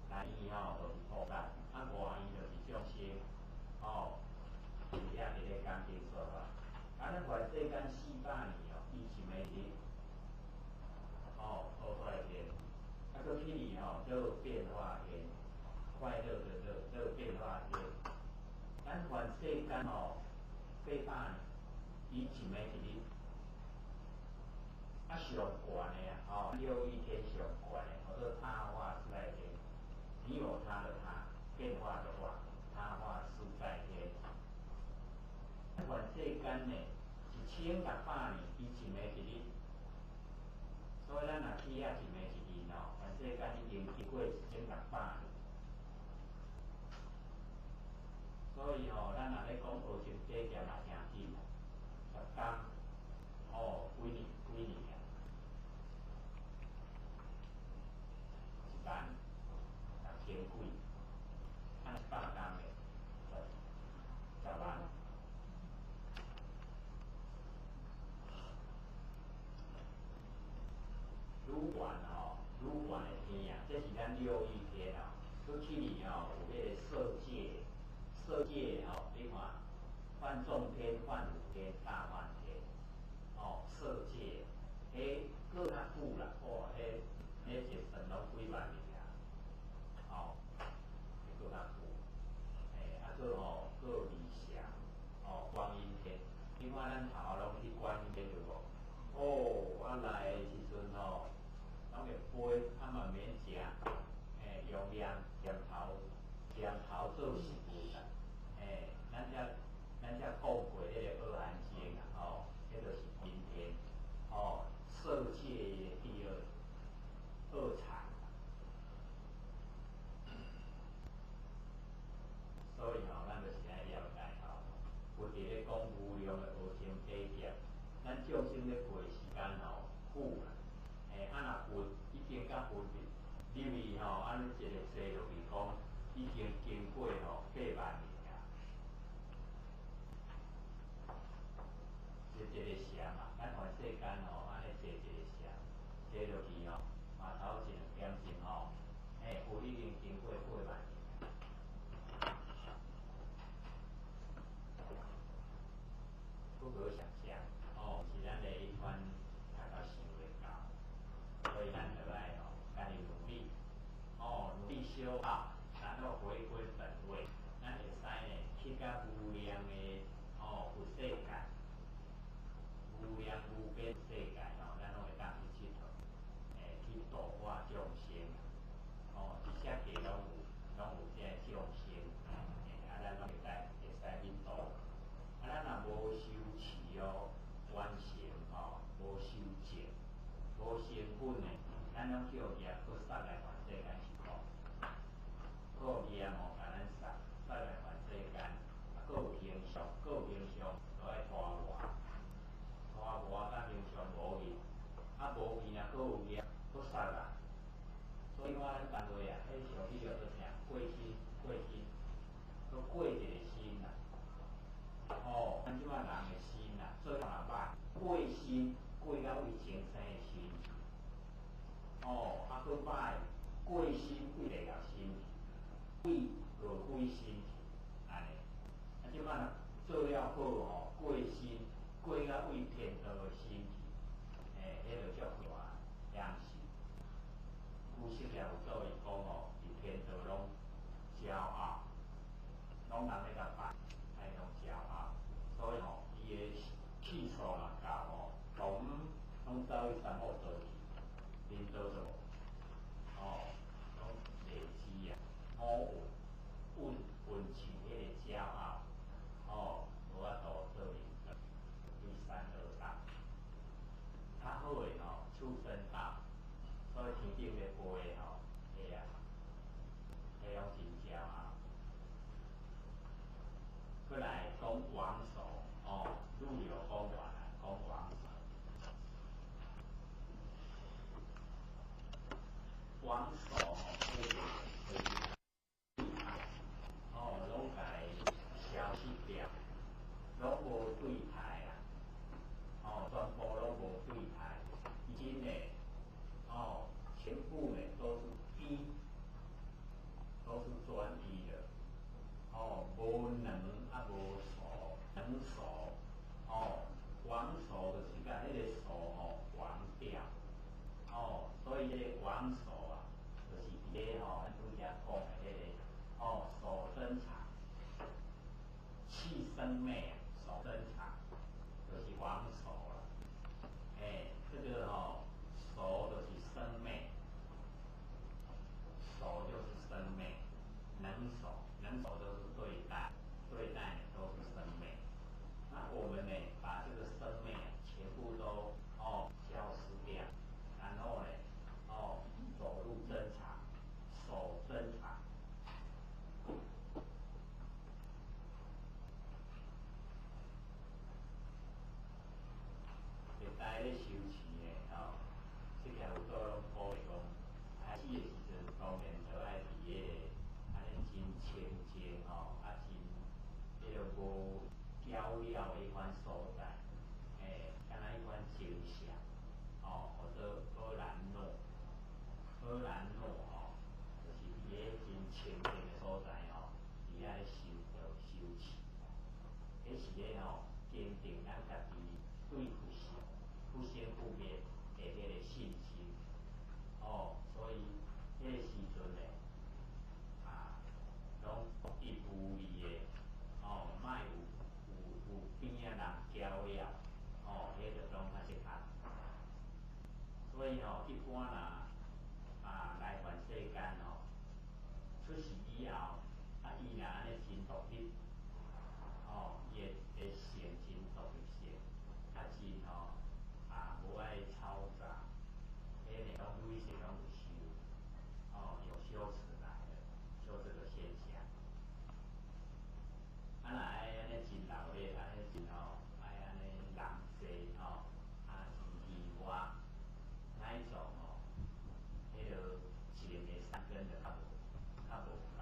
内医吼就是菩萨，啊外医就是众生，哦，伫遐伫咧讲经说法。啊，咱全世间400年哦，伊一暝一日，哦，多帅天，啊，佫去哩吼，叫变化天，快乐的乐，叫变化天。咱全世间吼800年，伊一暝一日。啊，上悬的啊，哦，6一天上悬的，叫做他化自在天。你有他的他，变化的化，他化自在天。全世间呢，1600年，伊一暝一日。所以咱若去遐一暝一日哦，全世间已经经过1600年。所以吼，咱若咧讲学生体检也诚紧，10天，哦，几年啊？16000几，按100天的，10万。愈悬吼，愈悬的天啊，这是咱6一天哦。佫去哩吼，有迄个色界，色界吼，你看，幻众天、幻五天、大幻天，哦，色界，迄佫较久啦，哇，迄一生拢几万年啊，哦，佫较久，啊，佫吼，佫有理想，哦，观音天，你看咱头拢去观音天对无？哦，啊来的时阵吼，拢会飞，啊嘛免食，用念头做食物啦，咱遮讲过迄个阿含经啊，吼，迄就是阴天，哦，色界的第二产。所以吼，咱就是爱了解吼，有伫咧讲无量的学生体检，咱众生咧过时间吼久啦，啊若分已经甲分入去吼，安尼一个坐落去讲，已经经过吼8万年啊，一个禅啊，咱全世间吼安尼坐一个禅，坐落去吼，嘛头1、2点钟吼，有已经经过8万年。不可想象，哦，是咱的一款大家想袂到，所以咱就爱吼，家己努力，哦，努力修好，然后回归本位，咱会使呢去到无量的哦有世界，有变世界吼，咱拢会当去佚佗，去度化众生，一切地拢有这众生，咱拢会使去度。咱若无修持完成无修正，无成本咱拢叫业搁杀来还世间是苦，搁业甲咱杀来还世间，搁有形象，搁有形象就爱拖磨，甲形象无去，无去若搁有业搁杀人，所以我咱单位迄上语叫做啥？过心，搁过一个心啦。咱即摆人的心啦，做若歹，过心过到为前生的心，搁歹过心过来到心，鬼落鬼心，安尼。即摆若做了好过心过到为天道的心去，迄就足大养心。古时也有道理讲伫天道拢骄傲，拢人咧甲拜，拢骄傲，所以伊的气数若够拢走去三恶道去，领导就拢累积运气迄个骄傲，无法度做领导，对三恶道。较好的畜生道，所以天顶咧飞的迄拢真骄傲。过来讲王守，愈聊讲完啦，讲王守。王守拢甲伊消失掉，拢无对台啦，全部拢无对台，真诶，全部呢都是一，都是专一的，无能无守，能守，王守就是甲迄个守王掉，所以迄个王守就是伫咧咱拄则讲的迄个守贞察，气生媚，守贞察就是王守了。这个守就是生媚，守就是生媚，能守就是对待都是生媚。那我们呢，把这个生媚全部都消失掉，然后呢，走入贞察，守贞察。历代咧修持的这条有道拢鼓励讲，开始的时阵当然就爱伫个安尼真清净真迄个无搅了的迄款所在，敢若迄款静下，或者荷兰诺，就是伫个真清净的所在伫遐咧修道修持，迄是咧坚定咱家己对佛性不生不灭的迄个信心，所以迄个时阵呢，拢一无理的，莫有边仔人搅了，迄就拢较适合。所以一般来还世间出世以后，伊若安尼真独立，伊会成真独立性，真无爱嘈杂，迄个拢有一些拢有修，有修持来的，修这个现象。若爱安尼真热烈，安尼真爱安尼人济真喜欢，那一种迄个静的三根就较无够。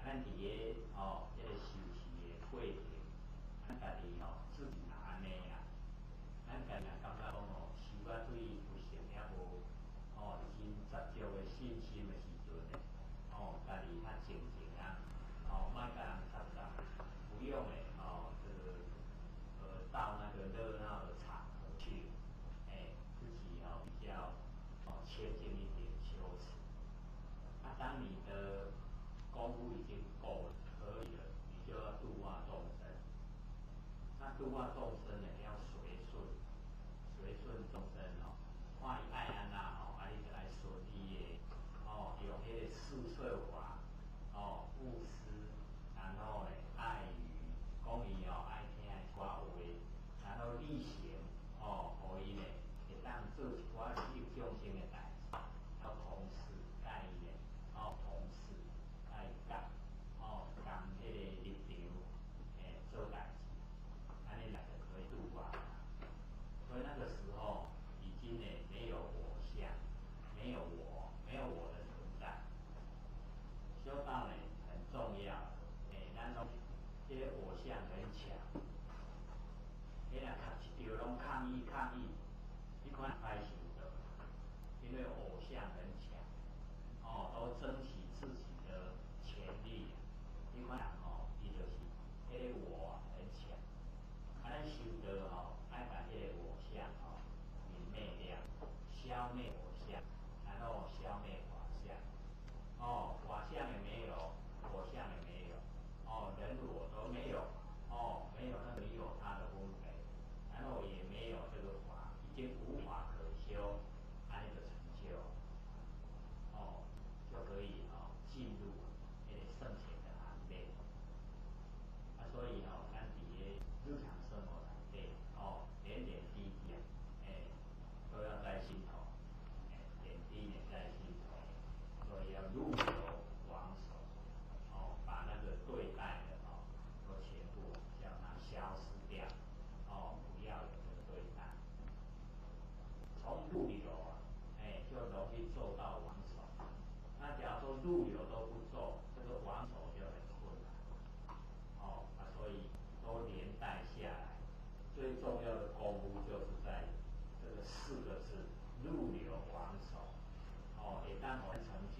咱伫个迄个修持的过程，咱家己自己若安尼啦，咱家己若感觉讲修到对佛性还无真十足的信心的时阵呢，家己较静静啊，莫甲人吵杂，不用到那个热闹的场合去，自己比较切近一点修持。当你的功夫已经够了，可以了，你就要度化众生。那度化众生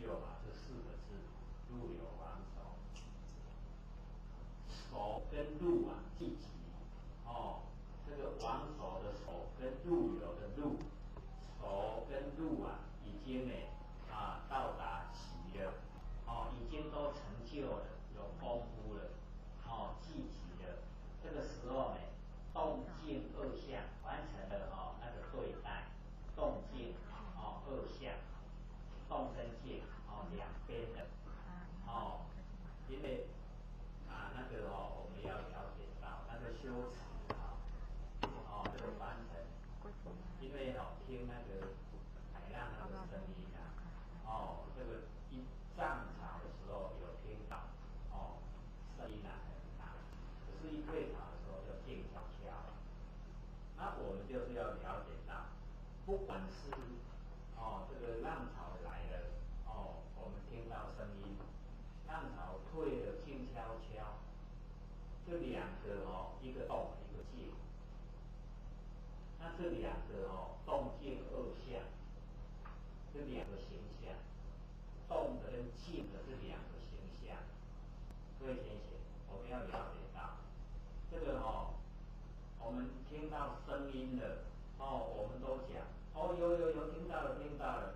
就嘛，这4个字，入有王手。手跟入啊，记起哦，这个王手的手跟入有的入，手跟入啊，已经呢到达齐了，哦，已经都成就了，有功夫了，哦，记齐了。这个时候呢，动静二相完成了那个对待，动静二相，动跟静两边的因为那个我们要了解到那个修辞这个完成，因为听那个海浪那个声音这个一涨潮的时候有听到声音很大，可是一退潮的时候就静悄悄。那我们就是要了解到，不管是这个浪潮来了我们听到声音，浪潮退了静悄悄，这两个一个动一个静，那这两个动静二相，这两个形象，动的跟静的这两个形象，各位同学，我们要了解到这个我们听到声音了我们都讲有听到了听到了，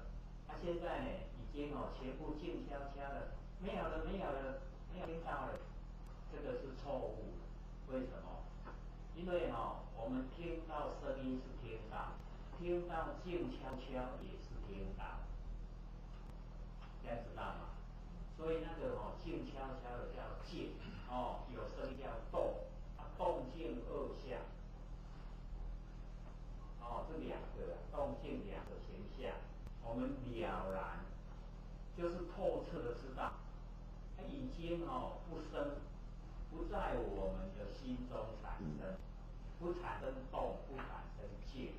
现在呢已经全部静悄悄了，没有了没有了，没有听到了，这个是错误的。为什么？因为我们听到声音是听到，听到静悄悄也是听到，大家知道吗？所以那个静悄悄的叫静有声音叫动，动静二相这两个动静两个形象，我们了然，就是透彻的知道，它已经不生，不在我们的心中产生，不产生动，不产生静。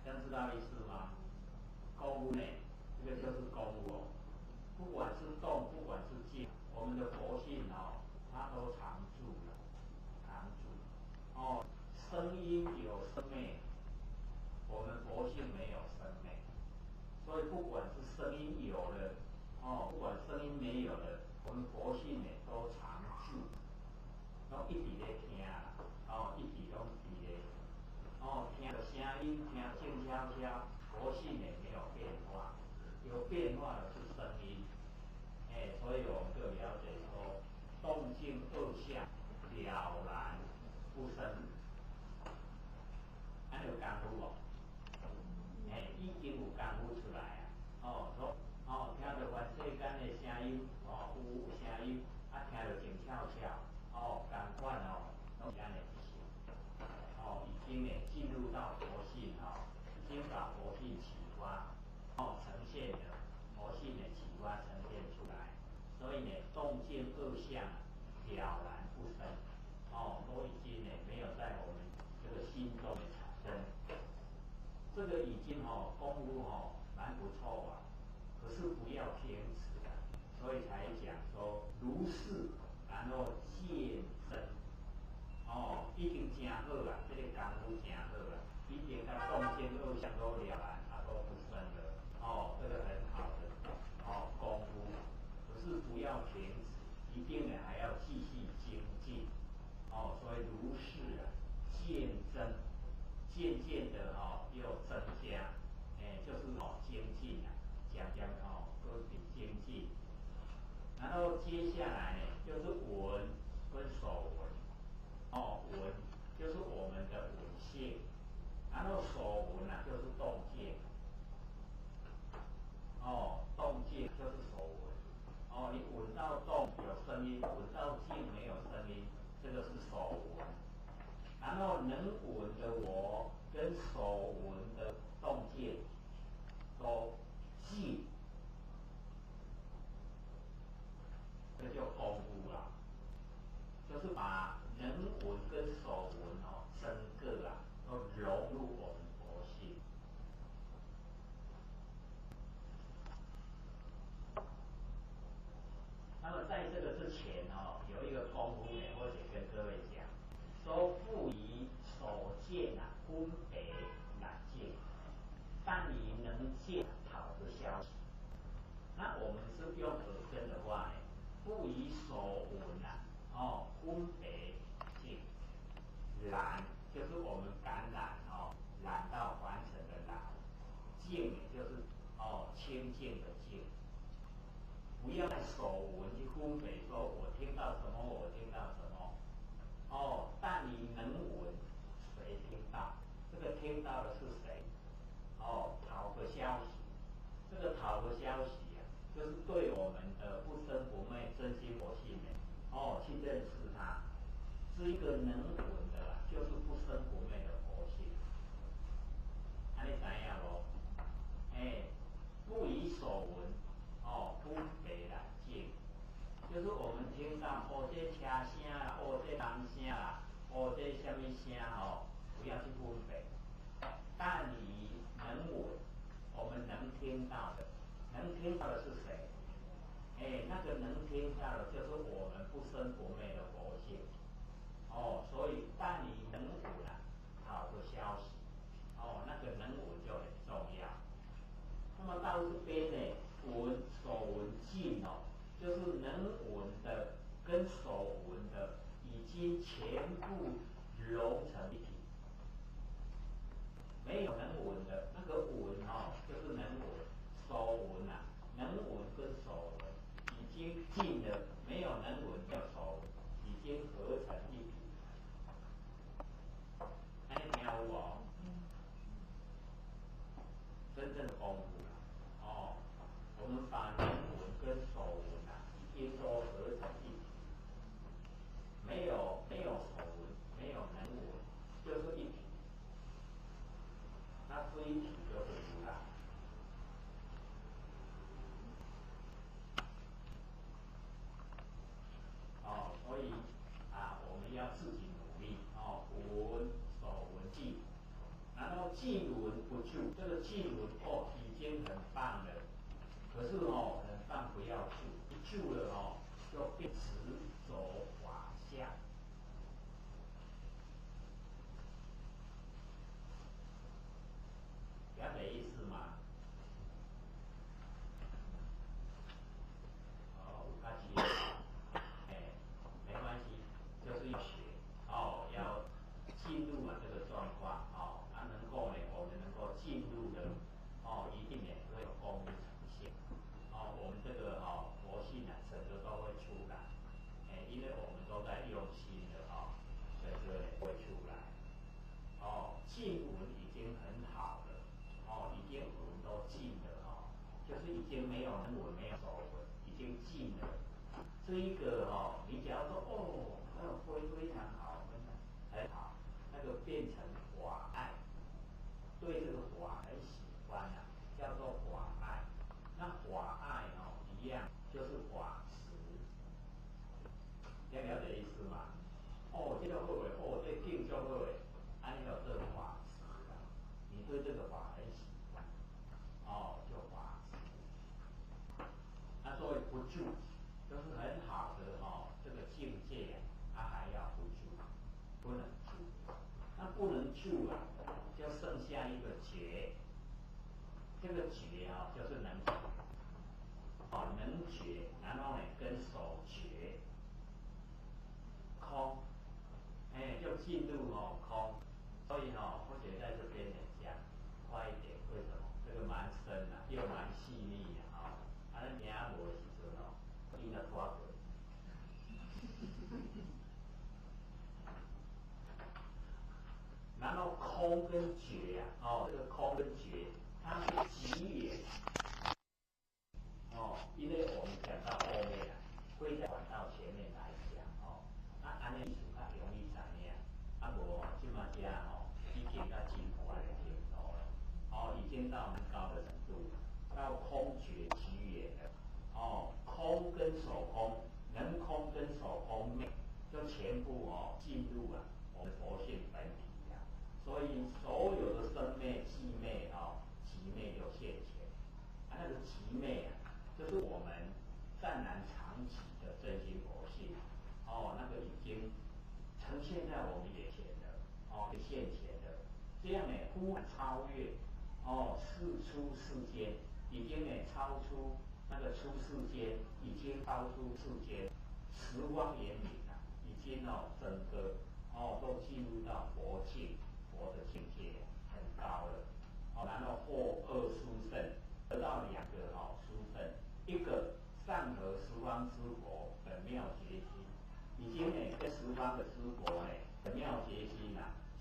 这样知道意思吗？功夫呢，这个就是功夫不管是动，不管是静，我们的佛性它都常住了，常住声音有生灭，我们佛性没有生灭，所以不管是声音有了不管声音没有了，我们佛性呢都常住，都一直在听一直都伫咧听着声音，听静悄悄，佛性呢没有变化，有变化的是声音，所以我们就了解说，动静二相了然不生。还有功夫已经有功夫出来说听到全世间的声音有声音听到静悄悄同款拢是安尼一性已经进入到佛性已经把佛性启发呈现了佛性的启发呈现出来，所以呢动静二相了然不生都已经没有在我们这个心中的产生，这个已经功夫蛮不错吧，可是不要偏执所以才讲说如是，然后见真已经真好了，这个功夫真好了，已经甲动静二相都了然，都不生了这个很好的功夫，可是不要偏执，一定还要继续精进所以如是见真，渐渐的又增加就是精进讲都比精进，然后接下来呢就是闻跟手闻闻就是我们的闻性，然后手闻就是动静动静就是手闻你闻到动有声音，闻到静没有声音，这个是手闻，然后能闻的我跟手闻的动静都静，这就功夫了，就是把能闻跟手闻整个都融入我们佛性。那么在这个之前有一个功夫呢，或者跟各位讲，说复以手见分别难见。不以所闻啊，分别净。染就是我们感染染到凡尘的染，净就是清净的净。不要在所闻去分别说，我听到什么，我听到什么。但你能闻，谁听到？这个听到的是谁？讨个消息。这个讨个消息就是对我们的不生不灭真心佛性去认识它。是一个能闻的就是不生不灭的佛性。安尼知影无？不以所闻分别染净。就是我们听到这车声啦，这人声啦，这什么声不要去分别。但你能闻，我们能听到的，能听到的是谁？那个能听到的就是我们不生不灭的佛性。所以但你能闻讨个消息，那个能闻就很重要。那么到这边呢，闻所闻尽就是能闻的跟所闻的已经全部融成一体。没有能闻的，那个闻就是能闻，所闻能闻跟所闻已经尽了，没有能闻叫所闻，已经合成一体。安尼听有无？真正的功夫我们把能闻跟所闻已经都合成一体。没有所闻，没有能闻，就是一体。那这一体就是如来。所以我们要自己努力闻所闻尽，然后尽闻不住。这个尽闻已经很棒了，可是很棒不要住，一住了就变执着法相。了解意思吗？有较急没关系，就是要学要进入这个状况能够呢，我们能够进入的一定也会有功夫呈现我们这个佛性整个都会出来因为我们都在用心的所以这个也会出来进闻已经很好了已经闻都尽了就是已经没有能闻没有所闻，已经尽了。这一个你只要说那个非常好，很好，那个变成法爱，对这个法很喜欢叫做法爱。那法爱一样就是法慈，了解意思吗？这个好诶，这敬就好诶，安尼叫做法慈你对这个法很喜欢就法慈。那所谓不住，就是很好的这个境界它还要不住，不能住。那不能住就剩下一个觉。这个觉就是能觉能觉，然后呢跟所觉空就进入空。所以或者在这边讲快一点，为什么？这个蛮深又蛮细腻咱听无的时阵你若拖过然后空跟觉这个空跟觉它是极远因为我们讲到后面会在管道前面来讲安尼意思较容易知影无即马遮已经到真宽的程度了已经到很高的程度，到空觉极远了空跟所空，能空跟所空灭，就全部进入我们佛性本体所以所有的生灭、寂灭寂灭就现前那个寂灭就是我们湛然常寂的真心佛性那个已经呈现在我们眼前的现前的，这样呢忽然超越世出世间，已经超出那个出世间已经超出世间10光眼里了，已经整个都进入到佛境，佛的境界很高了。然后获2殊胜，得到2个殊胜，一个上合十方之佛本妙觉心，已经跟十方的之佛本妙觉心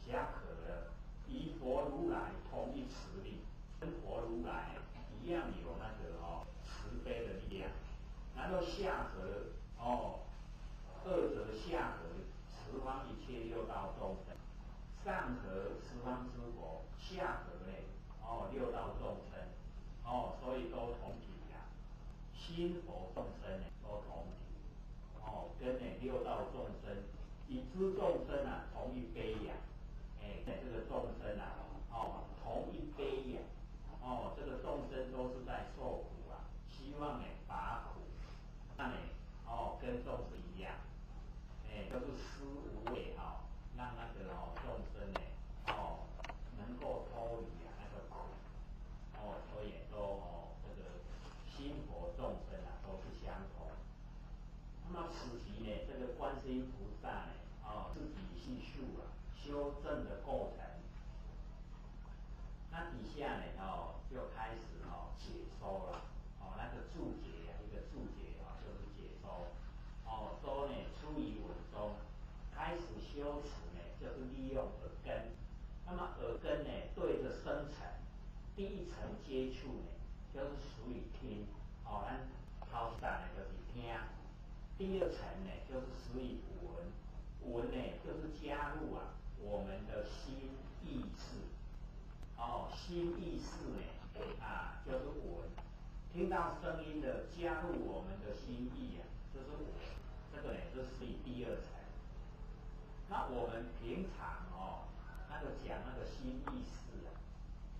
相合了，与佛如来同一慈力，跟佛如来一样有那个慈悲的力量。然后下合二者下合十方一切六道众生，上合十方之佛，下合六道众生，所以都同体呀。心佛众生都同体，跟六道众生，与诸众生同一悲呀。这个众生同一悲呀。这个众生都是在受苦希望拔苦，那跟众生一样，就是施无畏让那个众生能够脱离那个苦，所以都这个心佛众生都是相同。那么此题这个观世音菩萨自己细述修正的过程。那底下就开始解说了，那个注解一个注解就是解说，说出于文中，开始修持就是利用耳根，那么耳根对着声层，第一层接触就是属于听，咱头上就是听，第二层就是属于闻，闻就是加入我们的心意识。心意识就是闻，听到声音的加入我们的心意就是闻，这个就属于第二层。那我们平常那个讲那个心意识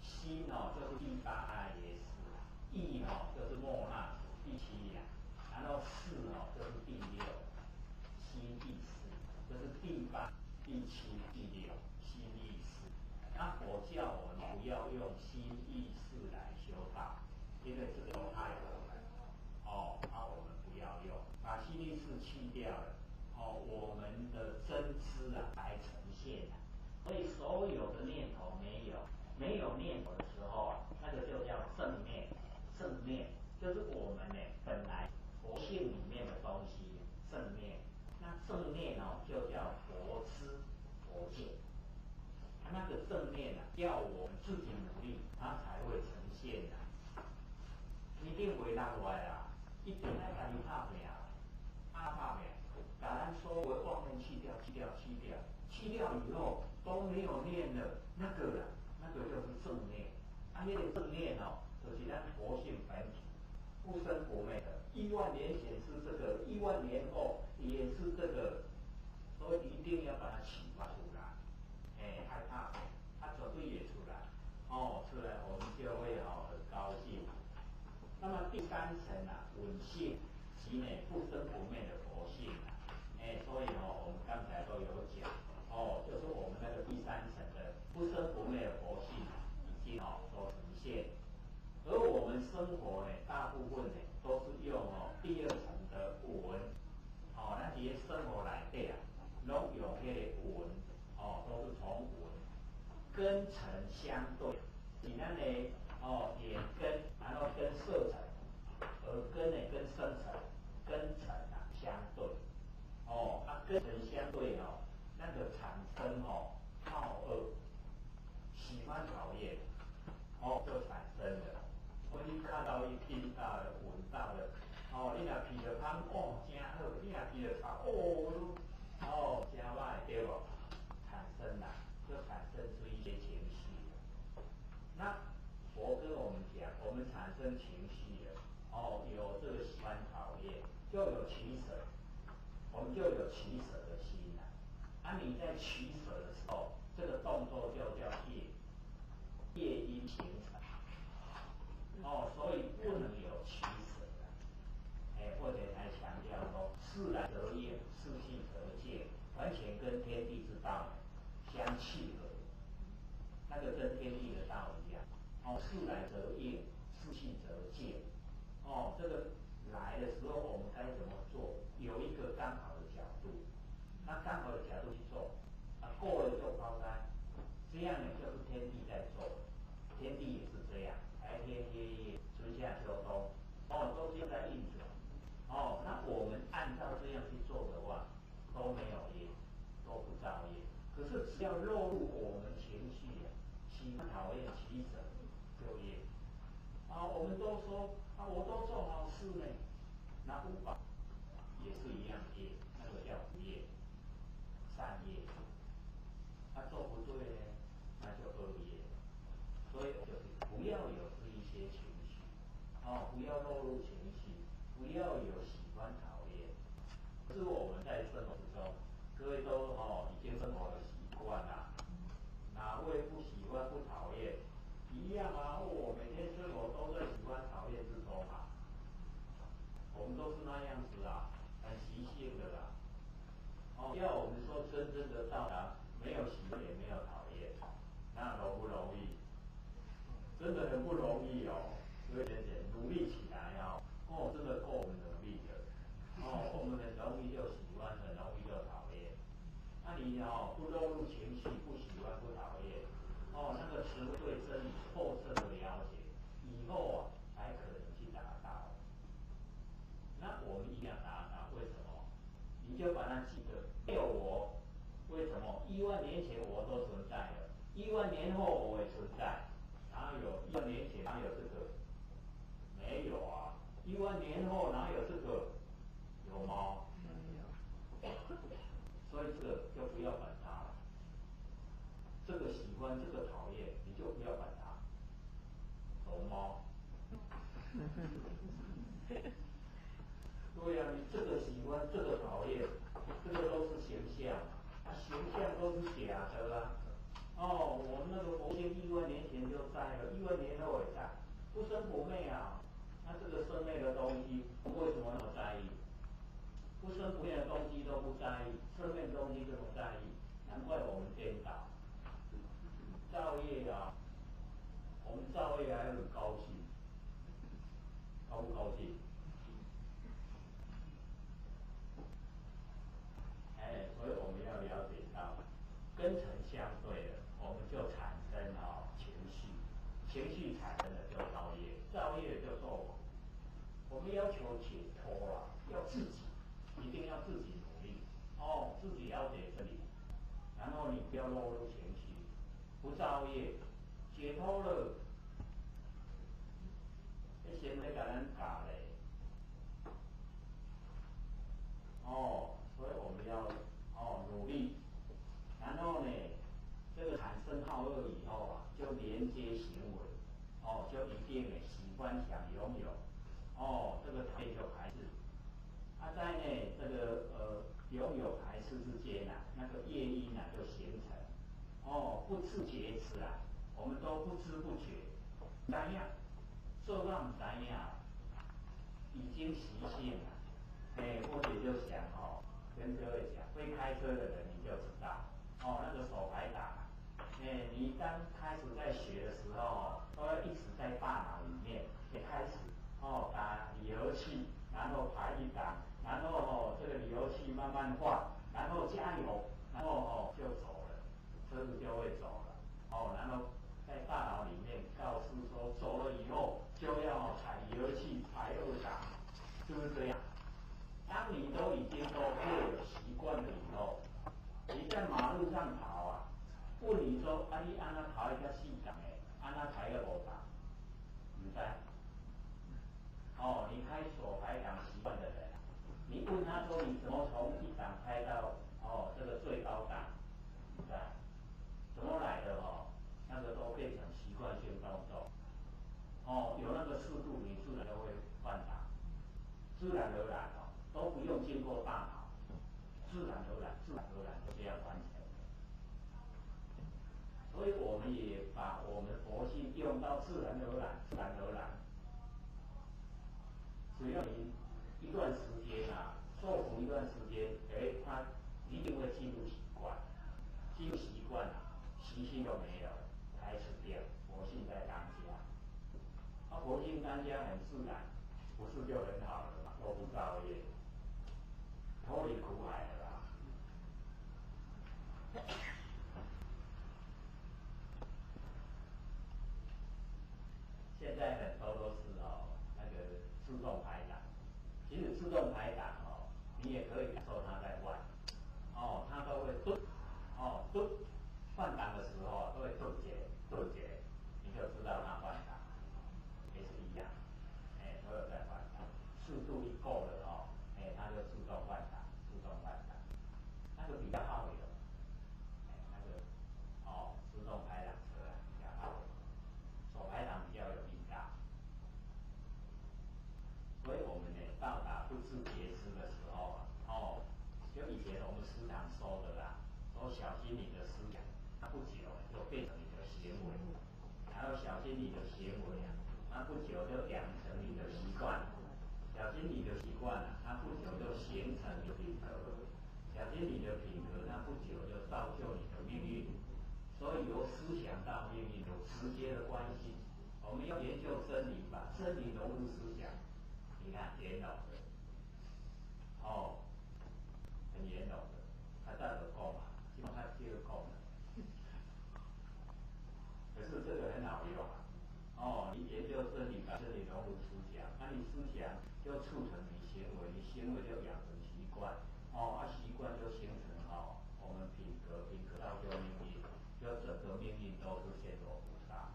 心就是第8阿耶识，意就是末那第7然后识就是第6，心意识就是第8、第7、第6，心意识。那佛教我们不要用心意识来修道，因为这个都太多了。那我们不要用，把心意识去掉了，我们的真知来呈现所以所有的念头没有念头的时候那个就叫正念。正念就是我们本来佛性里面的东西，正念。那正念就叫佛知佛见。那个正念要我们自己努力，它才会呈现一定袂当来一定来跟你拍拼，打拼，把咱所有的妄念去掉以后都没有念了，那个就是正念。那个正念就是咱佛性本体，不生不灭的。10000年前是这个，10000年后也是这个，所以一定要把它启发出来。害怕，它绝对也出来，出来我们就会很高兴。那么第3层稳性即不生不灭的佛性所以我们刚才都有讲，就是我们那个第3层的不生不灭的佛性已经都呈现。而我们生活大部分都是用第2层的闻，咱这些生活内底拢用迄个闻，都是从闻，根尘相对，是咱的眼根，然后跟色尘，耳根跟声尘、根尘相对，根尘相对那个产生好恶，喜欢讨厌，就产生了。你看到伊听到了、闻到了，你若闻到香真好，你若闻到臭，真歹对无？产生了，就产生出一些情绪了。那佛跟我们讲，我们产生情绪了，有这个喜欢讨厌，就有取舍，我们就有取舍的心了。你在取舍的时候，这个动作就叫业因形成。所以不能有取舍或者才强调说，事来则应，事去则见，完全跟天地之道相契合。那个跟天地的道一样，事来则应，事去则见。这个来的时候我们该怎么做？有一个刚好的角度，那刚好的角度去做，过了就抛开，这样呢就是天地在做，天地也是这样，白天黑夜，春夏秋冬，都是在运转，那我们按照这样去做的话，都没有业，都不造业。可是只要落入我们情绪喜欢讨厌其什就业。我们都说我都做好事呢，那无法也是一样业，那个叫业，善业。做不对呢，那就恶业。所以就是不要有这一些情绪，不要落入情绪，不要有喜欢讨厌。是我们在生活之中，各位都已经生活的习惯了，哪会不喜欢不讨厌？一样啊，我每天生活都在喜欢讨厌之中啊，我们都是那样子啊，很习性的啦。要我们说真正的到达没有喜欢也没有讨厌，那容不容易？真的很不容易哦。所以姐努力起来真的够我们努力的。我们很容易就喜欢，很容易就讨厌。那你不落入情绪，不喜欢不讨厌，那个词对真理透彻的了解，以后才可能去达到。那我们一定要达到，为什么？你就把它记得，没有我，为什么？10000年前我都存在了，10000年后我也存在，哪有10000年前哪有这个？没有啊，10000年后哪有这个？有吗？没有。所以这个就不要管它了。这个喜欢，这个讨厌，你就不要管它，懂吗？对呀，你这个喜欢，这个讨厌，这个都是形象，形象都是假的啊。我那个佛经10000年前就在了，10000年后也在，不生不灭啊。那这个生灭的东西，为什么那么在意？不生不灭的东西都不在意，生灭的东西这么在意，难怪我们颠倒。造业啊，我们造业还很高兴，高不高兴？所以我们要了解到，根尘相对了，我们就产生情绪，情绪产生了就造业，造业就受苦。我们要求解脱了，要自己，一定要自己努力，自己了解真理，然后你不要落入情绪，不造业，解脱了，那先来给咱教嘞。所以我们要努力，然后呢，这个产生好恶以后就连接行为，就一定喜欢想拥有，这个讨厌就排斥。在呢这个拥有排斥之间那个业因就形成，不自觉知我们都不知不觉，知影，做到唔知影，已经习性了。或者就想跟各位讲，会开车的人你就知道，那个手排档，你刚开始在学的时候都要一直在大脑里面也开始打离合器，然后排一档，然后这个离合器慢慢换，然后加油，然后就走了，车子就会走了，然后在大脑里面告诉说走了以后就要踩离合器排2档，是不是这样？当你都已经都会有习惯了以后，你在马路上跑问你说你按怎跑一个4档的，按怎排个5档，唔知？你开手排档习惯的人，你问他说你怎么从1档开到这个最高档，唔知？怎么来的那个都变成习惯性动作。有那个速度，你自然就会换挡，自然而然都不用经过大脑，自然而然就这样完成。所以我们也把我们佛性用到自然而然，只要你一段时间受苦一段时间，它一定会进入习惯，进入习惯习性就没有了，开始变佛性在当家。佛性当家很自然，不是就很好了嘛？都不造业，脱离苦海了啦。现在很多都是那个自动排档，其实自动排档你也可以感受它在换，它都会顿，顿，换挡的时候都会顿节，你就知道它换挡，也是一样，都有在换挡，速度一够了它就自动换挡，那个比较耗油，那个自动排档车比较耗油，手排档比较有力道。所以我们到达不知觉知的时候就以前我们时常说的啦，说小心你的思想，它不久就变成你的行为，然后小心你的行为它不久就养成你的习惯，小心你的习惯它不久就形成你的品格，小心你的品格，它不久就造就你的命运。所以由思想到命运有直接的关系。我们要研究真理，把真理融入思想。你看严老的，很严老的，他带着讲嘛，希望他接着讲的。可是这个很好用你研究真理，把真理融入思想，你思想就促成你行为，你行为就养成习惯，习惯就形成我们品格造就命运，就整个命运都是现罗菩萨，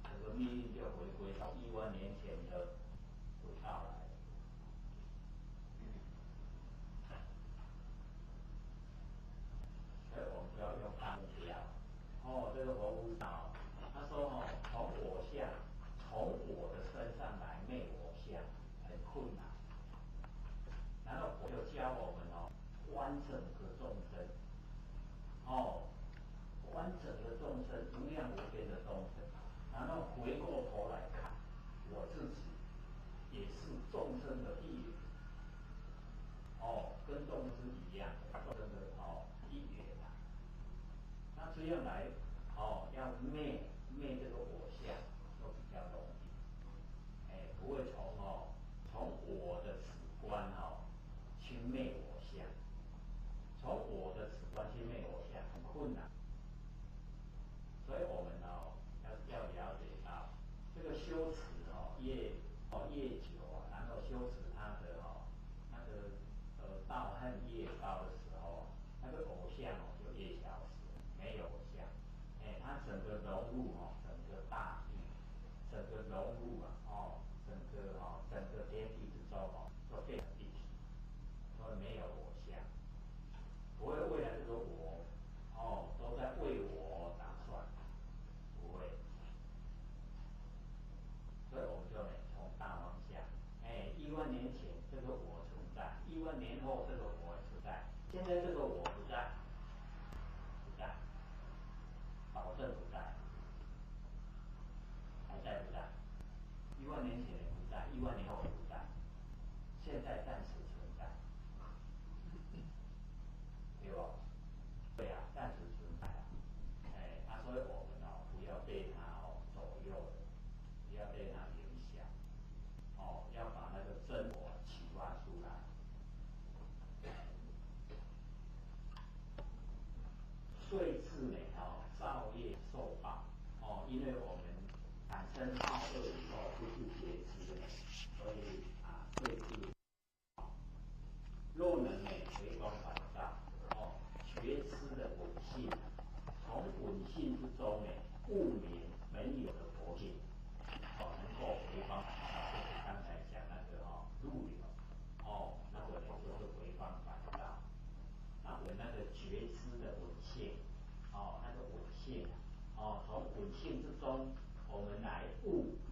整个命运就回归到1万年前的轨道来。所以我们就要用大目标。这个佛菩萨他说从我相，从我的身上来灭我相，很困难。然后我就教我们观整个众生，观整个众生，无量无边的众生，然后回过头来看我自己，也是众生的一员，跟众生一样，众生的一员那这样来要灭这个我相，就比较容易，不会从我的此观去灭我相，从我的此观去灭我相很困难。所以我们要了解到这个修持越久然后修持它的那个道和越高的时候，那个偶像就越消失，没有偶像，它整个融入整个大地，整个融入整个天地之中就变成一体，所以没有我相，不会为了这个我都在为我打算，不会。所以我们就从大方向，1万年前这个我存在，1万年后这个我存在，现在这个我不在，保证不在，还在不在？1万年前也不在，1万年后也不在，现在暂时存在，对吧？对啊，暂时存在所以我们不要被它左右了，不要被它影响，要把那个真我启发出来。岁次造业受报，因为我们产生好恶以后不是觉知的，所以岁次若能回光返照，觉知的本性，从本性之中悟明本有的佛性，能够回光返照，就是刚才讲那个入流，那个就是回光返照。那我那个觉知的本性，那个本性从本性之中，我们来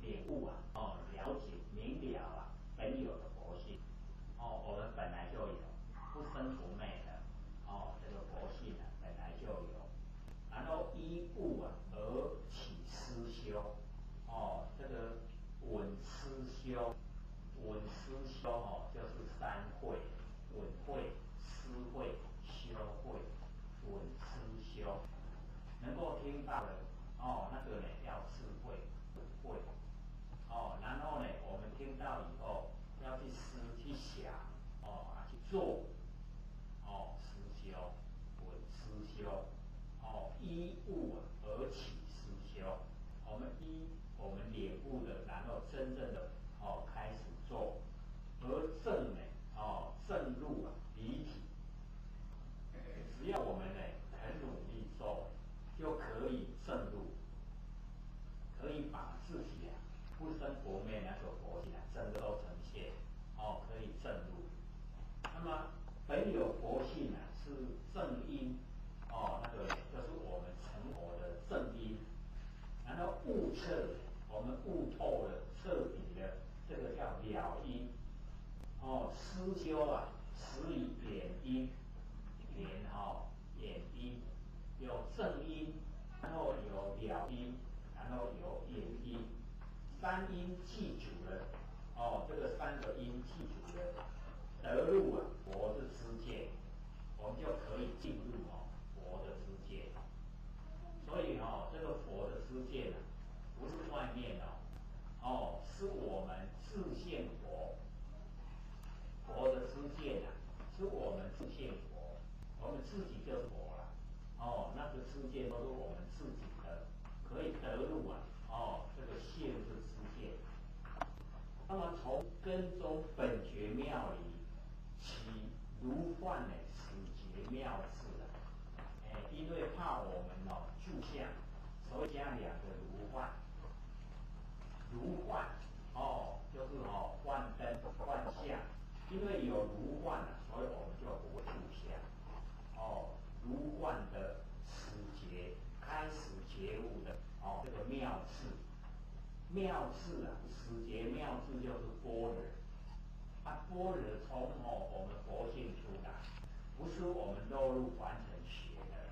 领悟了解明了本有的佛性，我们本来就有，不生不灭的，这个佛性本来就有，然后依悟而起思修，这个稳思修，就是3慧，稳慧、思慧、修慧，稳思修，能够听到的那个要智慧、稳慧，然后我们听依悟而起实修，我们依我们领悟的，然后真正的开始做，而正呢正入离体。只要我们呢很努力做，就可以正入，可以把自己不生佛灭那个佛性整个都呈现，可以正入。那么本有佛性是正因，那个就是我们成佛的正因。然后悟彻，我们悟透了，彻底的，这个叫了因。思修始以眼因，眼因有正因，然后有了因，然后有眼因，三因记住了，这个三个因记住了，得入佛的知见，我们就可以进入佛的知见。所以这个佛的知见不是外面是我们自现佛。佛的知见是我们自现佛，我们自己就是佛了。那个知见都是我们自己的，可以得入这个现是知见。那么从根中本觉妙理起如幻始觉妙智因为怕我们住相，所以加两个如幻。如幻就是幻灯幻象，因为有如幻所以我们就不会住相。如幻的始觉，开始觉悟的这个妙智。妙智始觉妙智就是般若。般若从我们佛性出来，不是我们落入凡尘学的。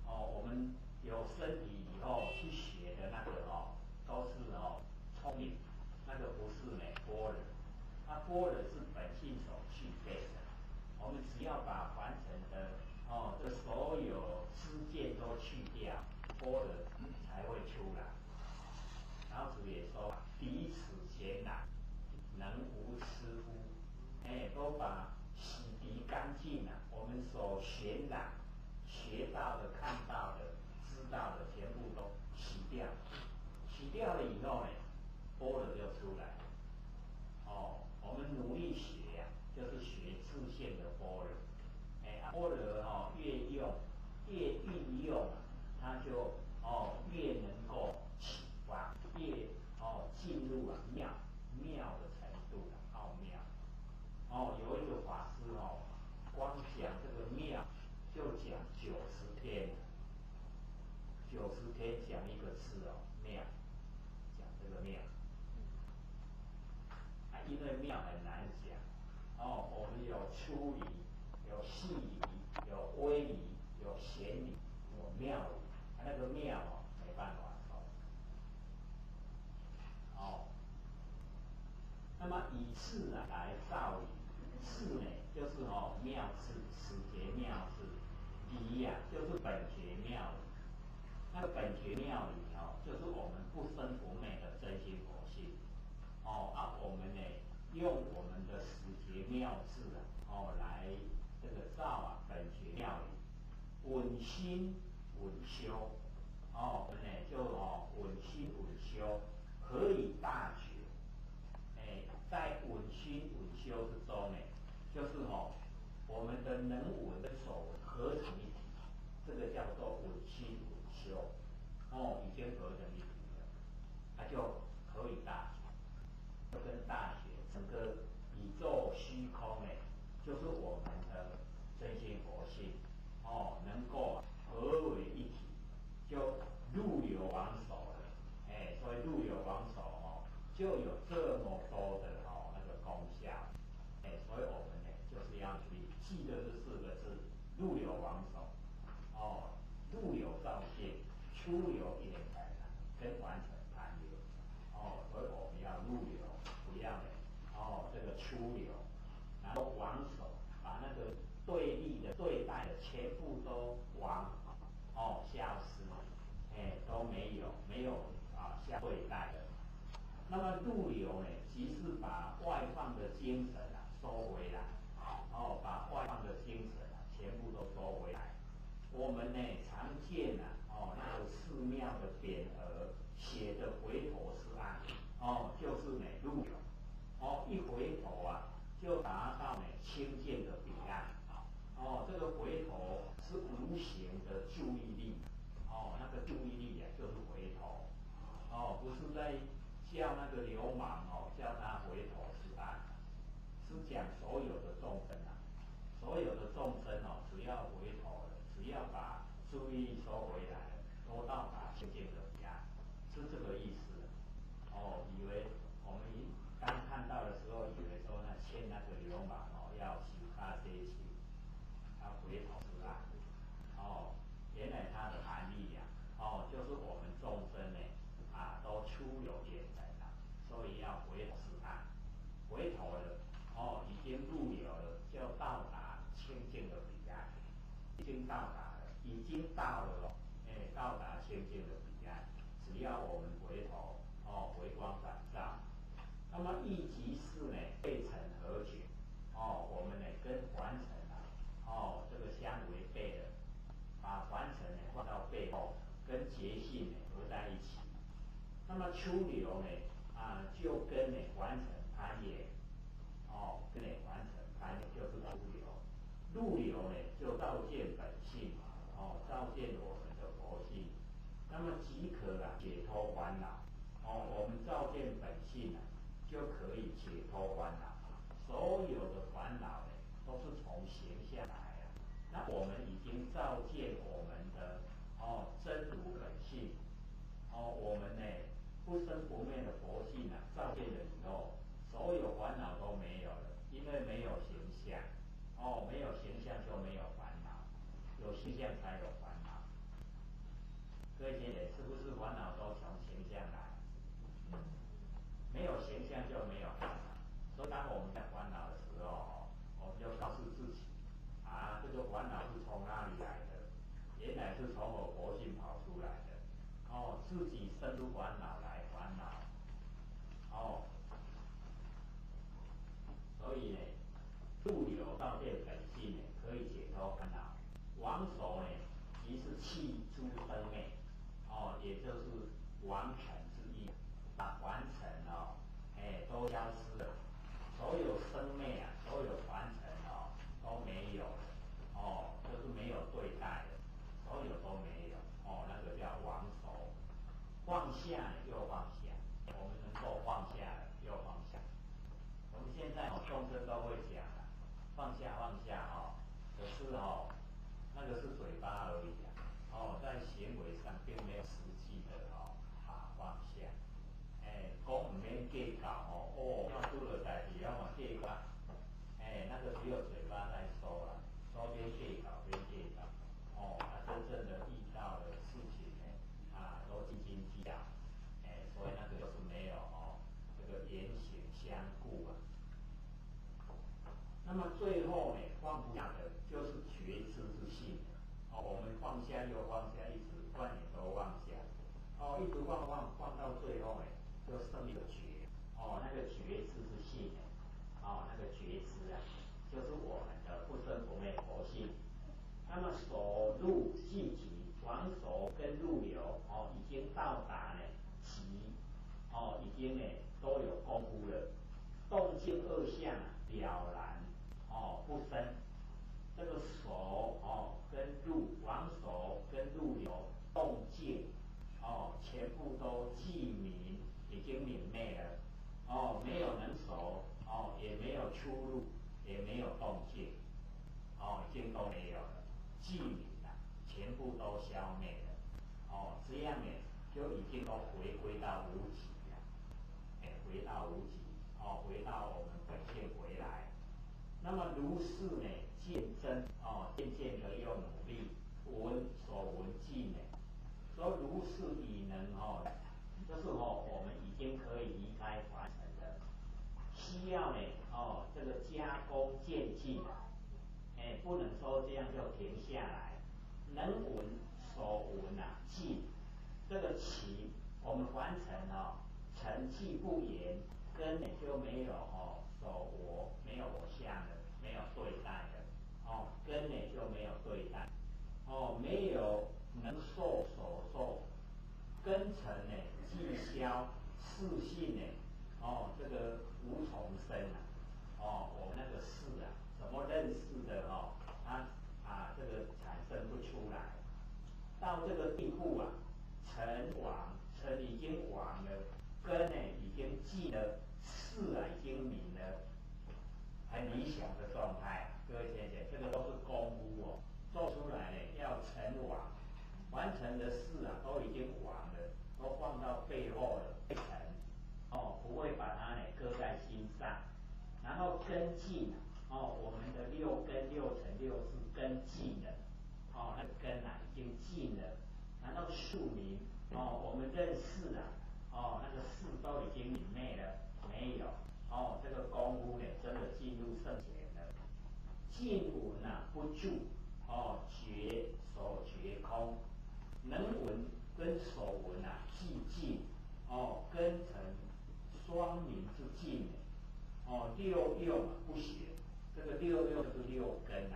我们有身体以后去学的那个都是聪明，那个不是般若。般若是本性所具备的。我们只要把凡尘的这所有知见都去掉，般若才会出来。老子也说：“彼此闲览，能无痴乎？”都把洗涤干净我们所闲览、学到的、看到的、知道的，全部都洗掉。洗掉了以后般若就出来了。我们努力学就是学自现的般若。般若越用越运用它就越能够启发，越进入妙的程度奥妙。有一个法师光讲这个妙就讲90天，90天讲一个字妙，讲这个妙。因为妙很难讲，我们有粗理，有细理，有微理，有闲理，有妙理，那个妙没办法说。那么以智来造理，智就是妙智，始觉妙智，理就是本觉妙理。那个本觉妙理就是我们不生不灭的真心佛性。我们用我们的始觉妙智来这个造本觉妙理，稳心稳修。我们就稳心稳修，可以大觉。在稳心稳修之中就是我们的能稳跟所稳合成一体，这个叫做稳心稳修。已经合成一体了，它就可以大觉。就跟大学整个宇宙虚空就是我们的真心佛性能够合为一体，就入流王手了。所以入流王手就有这么多的那个功效。所以我们就是要去记得这4个字：入流王手。入流照见，出流眼尘跟完成盘流。所以我们要入流，不要这个出流，然后王手，把那个对立的、对待的全部都消失，都没有相对待的。那么入流即是把外放的精神收回来，把外放的精神全部都收回来。我们常见那个寺庙的匾额写的回头是岸，就是呢入流，一回头啊就达到呢清净的彼岸，这个回头是无形的注意力，那个注意力就是回头，不是在叫那个流氓叫他回头是岸，是讲所有的众生啊，所有的众生只要回头了，只要把注意力收回来了，都到达清净的彼岸，是这个意思。以为我们刚看到的时候，以为说欠那个流氓要修他这一期，要回头是岸，原来它的含义就是我们众生呢都出有眼人了，所以要回头是岸，回头了已经入流了，就到达清净的彼岸，已经到达了，已经到了到达清净的彼岸，只要我们回头回光返照，那么一即是呢背尘合觉，我们呢跟凡尘这个相违背的，把凡尘呢放到背后，跟觉性呢合在一起。那么出流呢就跟凡尘攀岩，跟凡尘攀岩就是出流，入流呢就照见本性，照见我们的佛性，那么即可解脱烦恼。我们照见本性就可以解脱烦恼。所有的烦恼呢，都是从形象来的。那我们已经照见我们的真如本性，我们呢不生不灭的佛性照见了以后，所有烦恼都没有了，因为没有形象，没有形象就没有烦恼，有形象才有烦恼。各位姐姐，是不是烦恼都从形象来？没有形象就没有烦恼，所以当我们在烦恼的时候，我们就告诉自己这个烦恼是从哪里来的？原来是从我佛性跑出来的，自己生出烦恼来烦恼，所以呢，入流照见本性呢，可以解脱烦恼。往手呢，即是弃诸生灭，也就是完成之意，把凡尘都消失了，所有生灭所有凡尘都没有了，就是没有对待了，所有都没有，那个叫往手。放下呢又放下，我们能够放下了又放下。我们现在众生都会讲放下放下可是那个是嘴巴而已在行为上并没有实际的放下。讲唔免计较要出了代志要嘛计较，那个只有嘴巴在说了，说边计较边计较，真正的遇到的事情呢都斤斤计较，所以那个就是没有这个言行相顾那么最后呢，放不下的就是觉知之性，我们放下又放下，一直万年都放下，一直放到最后呢，就生一个觉，那个觉知之性那个觉知就是我们的不生不灭佛性。那么手入寂极，往手跟入流已经到达呢极，已经呢都有功夫了，动静二相了然。不生，这个手跟入往手跟入流动静全部都寂明，已经泯灭了没有能手也没有出入，也没有动静已经都没有了，寂明了，全部都消灭了这样呢就已经都回归到无极了，回到无极回到我们本性回来。那么如是呢，渐增渐渐的又努力，所闻尽呢，说如是已能就是我们已经可以离开凡尘了，需要呢这个加工渐进不能说这样就停下来，能闻所闻尽，这个情我们凡尘尘气不言，根本就没有所我，没有我相的，没有对待的根本就没有对待没有能受所消四性呢，这个无从生我们那个识怎么认识的它这个产生不出来，到这个地步尘亡，尘已经亡了，根呢已经尽了，识已经明了，很理想的状态各位先生，这个都是功夫做出来呢要尘亡，完成的事都已经完了，都放到背后了，不成不会把它呢搁在心上，然后根尽我们的六根六尘六识根尽了，那个根已经尽了，然后树明我们认识那个事都已经明昧了，没有这个功夫呢真的进入圣贤了，尽闻不住觉所觉空，能闻跟所闻寂静根尘双明之境六用不学，这个六用是六根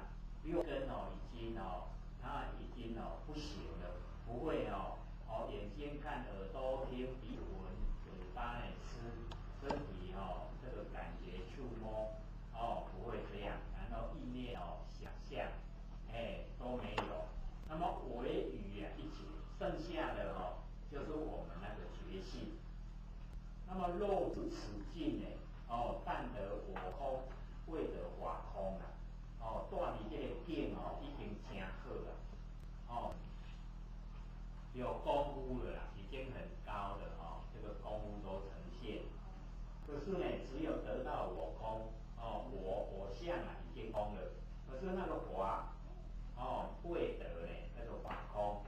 六根已经它已经不行了，不会眼睛看，耳朵听，鼻闻，嘴巴吃，身体这个感觉触摸不会这样，然后意念想象都没有，那么唯余一解，剩下的就是我们那个觉性。那么若至此境呢但得我空，未得法空断离这个境已经真好了有功夫了已经很高的这个功夫都呈现。可是呢，只有得到我空我相已经空了，可是那个法未得呢那个法空，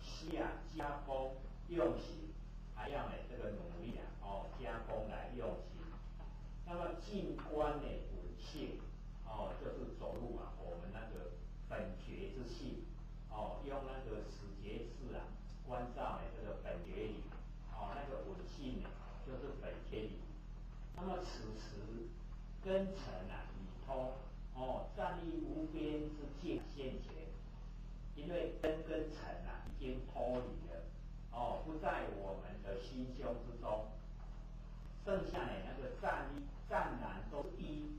需加工用心，还要呢这个努力加工来用心。那么静观呢本性就是走入我们那个本觉之性用那个始觉智关照这个本觉理那个本性呢就是本觉理。那么此时根尘已通站立无边之境现前，因为根跟尘已经脱离了不在我们的心胸之中，剩下的那个湛然都一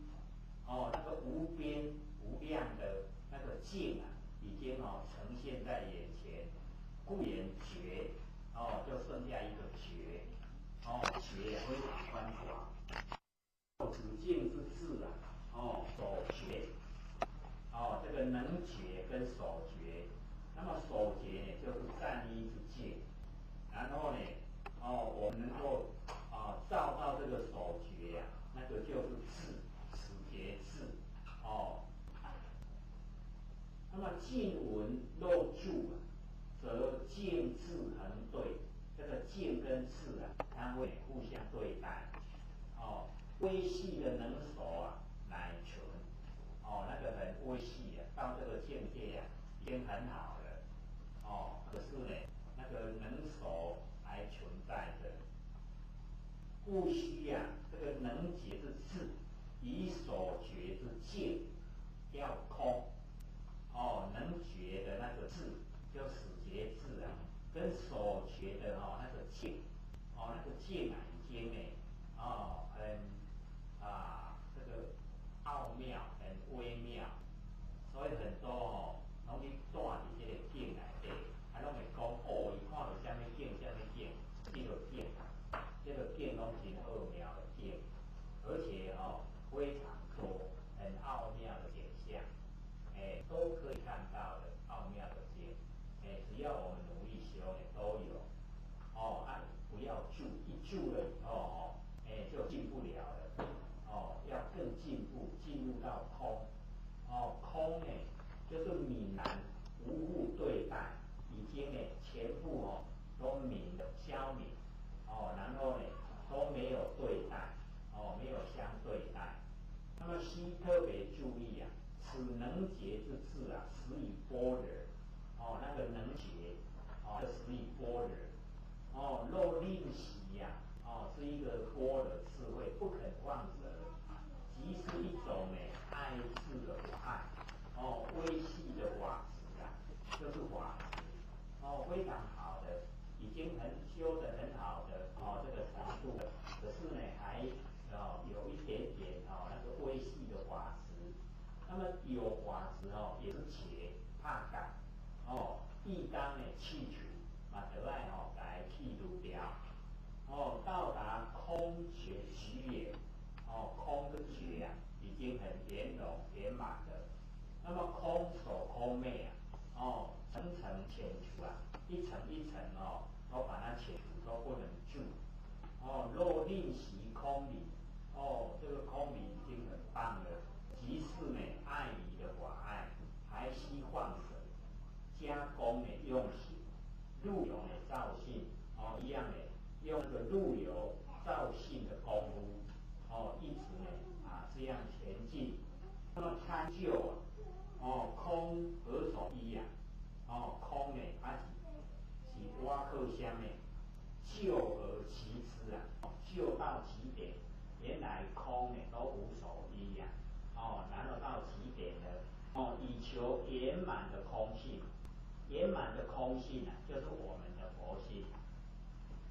那个无边无量的那个境已经呈现在眼前，故言觉就剩下一个觉觉非常宽广，此境之智所觉这个能觉跟所觉，那么所觉呢就是占一之境，然后呢我们能够照到这个所觉那个就是智，此觉智那么静闻若住则静智恒对，这个静跟智它会互相对待微细的能熟乃存那个很微细到这个境界已经很好了可是呢那个能熟还存在着，故须这个能觉之智与所觉之境要空能觉的那个智就始觉智跟所觉的那个境那个境已经呢很这个奥妙很微妙，所以很多拢去带伫这个境内底拢会讲伊看到什么境什么境，这个境这个境拢是奥妙的境，而且非常多很奥妙的景象都可以看到的奥妙的境只要我们努力修都有不要住，一住了以后就进不了了要更进步，进入到空空呢就是泯然无物对待，已经呢全部都泯了消泯然后呢都没有对待没有相对待。那么需特别注意此能觉之智实以般若那个能觉就实以般若若吝惜是一个般若智慧，不肯忘舍，即是一种爱智的爱微细的法执就是法执非常好的，已经修得很好的空昧啊，层层浅除啊，一层一层都把它浅除，都不能住。若另习空理，这个空理已经很棒了。即是呢，爱疑的法爱，还需放水，加工呢用行，入油呢造性，一样呢，用这个入油造性的功夫，一直呢这样前进。那么参就空何所依呀？空呢，它是挖克相呢，就而其之啊，就到极点，原来空呢都无所依呀，然后到极点了，以求圆满的空性，圆满的空性啊，就是我们的佛性，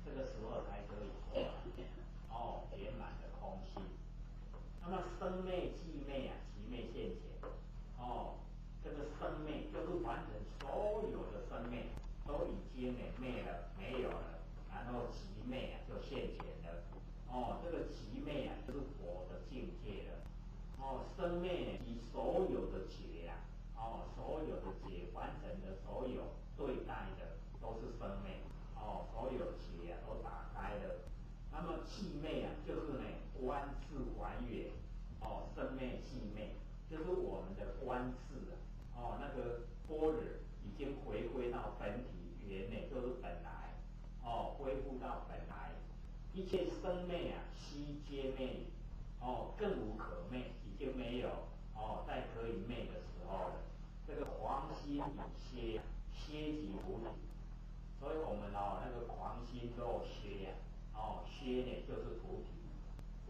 这个时候才可以说圆满的空性。那么生灭、寂灭啊，其灭现前，这个生灭就是完成所有的生灭都已经灭了，没有了，然后寂灭啊就现前了，这个寂灭啊就是佛的境界了，生灭及所有的觉啊，所有的觉完成的所有对待的都是生灭，所有觉啊都打开了。那么寂灭啊，就是呢观自还原，生灭寂灭，就是我们的观自啊，那个般若已经回归到本体原呢，就是本来，恢复到本来，一切生灭啊，悉皆灭，更无可灭，已经没有再可以灭的时候了。这个狂心已歇，歇即菩提。所以我们那个狂心若歇呀，歇呢就是菩提。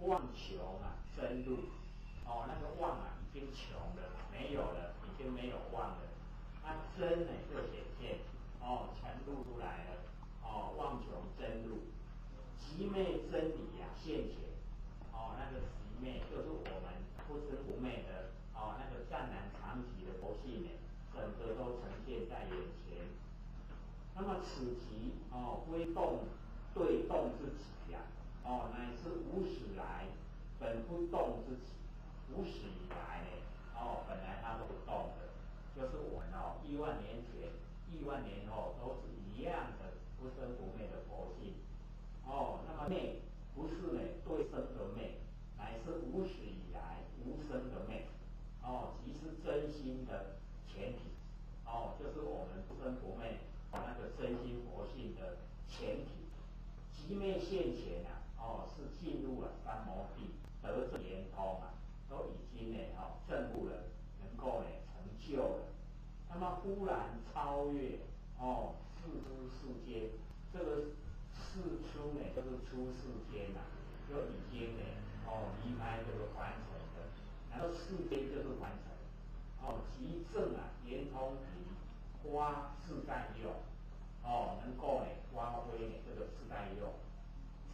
妄求啊，深入，那个妄啊已经穷了，没有了，已经没有妄了。那真呢就显现，全露出来了，妄穷真入，极昧真理呀现前，那个极昧就是我们不生不灭的，那个湛然常寂的佛性呢，整个都呈现在眼前。那么此即非动对动之极呀，乃是无始来本不动之极，无始以来呢，本来它都不动的，就是我们亿万年前、亿万年后都是一样的不生不灭的佛性，那么灭不是呢对生而灭，乃是无始以来无生的灭，即是真心的前提，就是我们不生不灭。那个真心佛性的前提，极灭现前啊，是进入了三摩地，得证圆通啊，都已经呢证悟了，能够呢成就了。那么忽然超越世出世间，这个世出呢就是出世间呐，就已经呢离开这个凡尘的，然后世间就是凡尘，即证啊圆通体。花自在用，能够呢发挥呢这个自在用，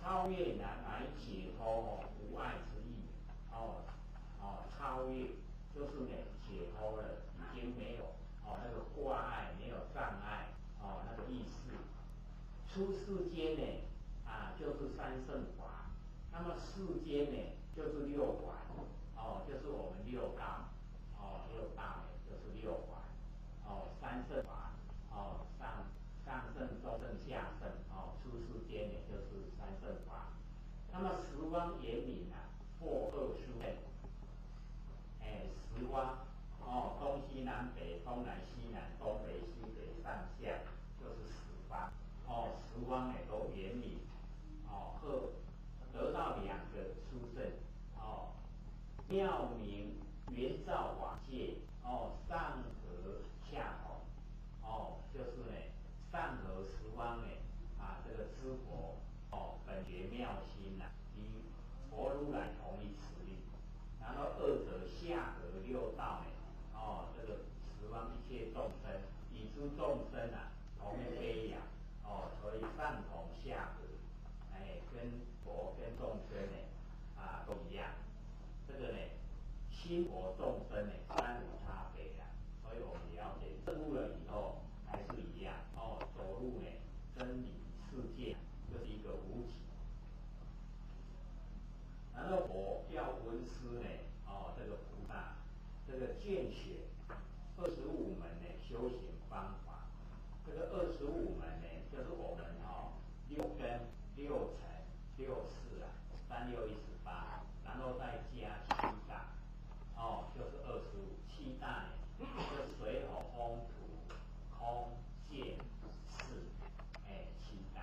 超越乃解脱无碍之意，超越就是呢解脱了，已经没有那个挂碍，没有障碍，那个意思。出世间呢就是三圣法，那么世间呢就是六环，就是我们六道，六道呢就是六环。三圣法，上圣、中圣、下圣，出世间也就是三圣法。那么十方严明啊，或二书类，十方，东西南北，东南西南，东北西北，上下，就是十方，十方呢都严明，二得到两个殊胜，妙明圆照法界，上合下同，就是呢上合十方呢这个知佛本觉妙心与佛如来同一慈力，然后二者下合六道呢，这个十方一切众生与诸众生同一悲仰，所以上同下合，跟佛跟众生呢都一样，这个呢。心佛众生呢，三无差别所以我们了解证悟了以后还是一样，走入呢真理世界就是一个无极。然后佛要闻思呢，这个菩萨这个见血25门呢修行方法。这个25门呢，就是我们6根6尘6识啊，3、6、18，然后再加7大，就是25。7大呢，就是水火风土空见识，7大，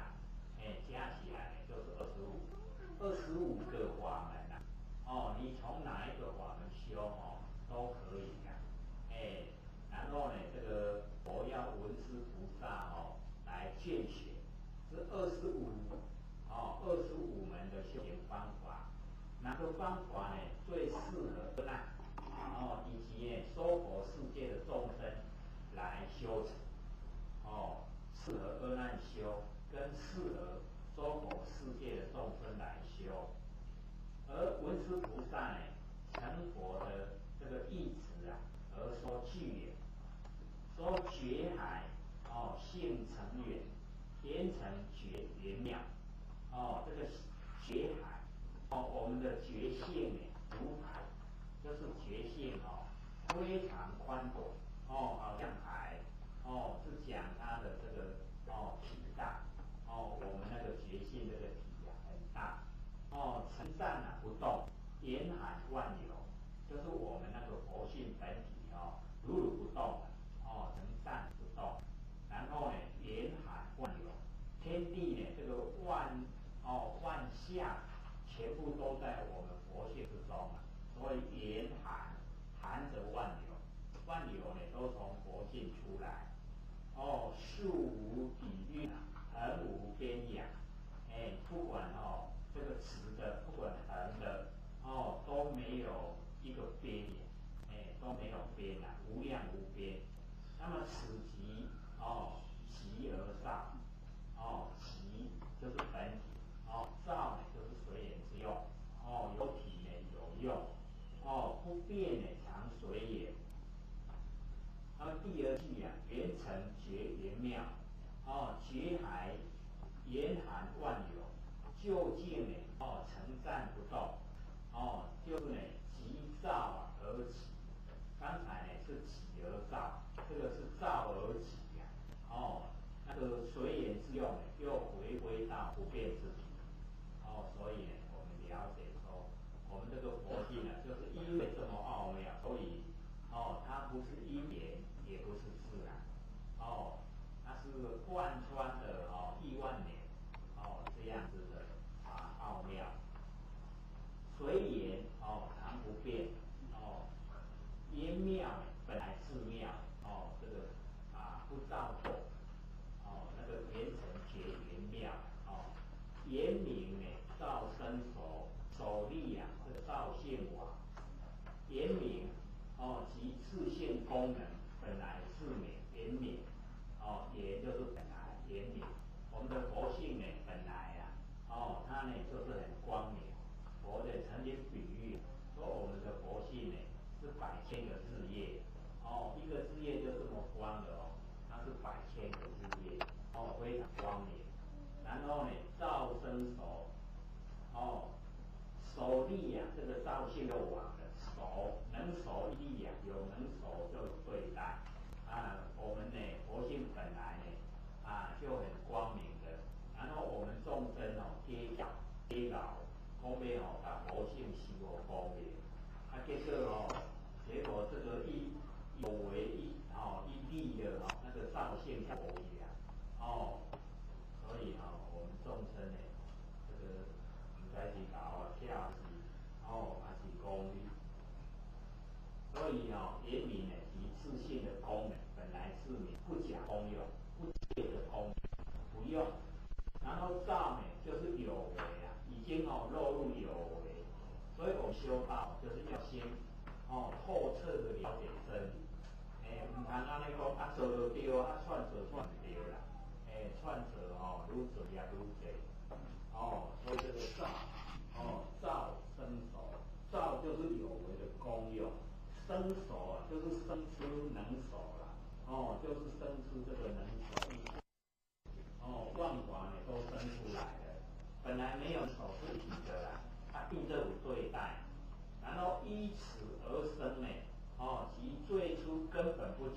加起来呢就是25个法门啊。你从哪一个法门修都可以呀。然后呢，这个佛要文殊菩萨来劝学，是25门的修行方法。哪个方法呢最适合阿难？以及呢娑婆世界的众生来修成。适合阿难修，跟适合娑婆世界的众生来修。而文殊菩萨呢，成佛的这个意旨啊，而说具也，说觉海性成远，天成觉圆妙。这个觉海我们的觉性呢，如海，就是觉性非常宽广好像海是讲它的这个体大我们那个觉性这个体很大成湛不动，严海万有，就是我们那个佛性本体如如不动成湛不动。然后呢，严海万有，天地呢这个万象全部都在我们佛性之中所以严含含着万有，万有呢都从佛性出来树无底蕴，横无边仰。不管这个直的，不管横的都没有一个边都没有边无量无边。那么此即极而造极就是本体造呢就是随缘之用有体呢有用不变呢常随缘。那么第二句圆成觉圆妙觉海严含万有，究竟呢成湛不动就是呢即造而起。刚才呢是起而造，这个是造而起那个随缘之用又回归到不变之体所以呢我们了解说，我们这个佛性就是因为这么奥妙，所以它不是因缘，也不是自然它是贯穿的亿万年这样子的奥妙。随缘常不变焉妙本来自妙这个不造作那个圆成觉圆妙圆明呢造生熟，熟力这个造性网。圆明即自性功能本来自明圆明也就是本来圆明。我们的佛性呢本来它呢就是很光明。佛的曾经比喻说，我们的佛性呢是100千个日夜一个日夜就这么光的它是100千个日夜非常光明。然后呢造生熟熟力这个造性的网的熟，能熟一力有能熟就有对待我们呢佛性本来呢就很光明的。然后我们众生跌倒讲要把佛性修光明结果这个有为一力的那个造性不一样所以我们众生呢这个不该是搞跳戏还是功利。所以圆明呢即自性的功能本来自明，不假功用，不借的功能不用。然后造呢就是有为已经落入有为。所以我们修道就是要先透彻的了解真理不通安尼讲做就对串做串不对啦串做愈做也愈济所以这个造生熟，造就是有为的功用，生熟就是生出能熟啦就是生出这个能熟万法呢都生出来的，本来没有手是体的啦，它并这有对待，然后依此而生呢即最初根本不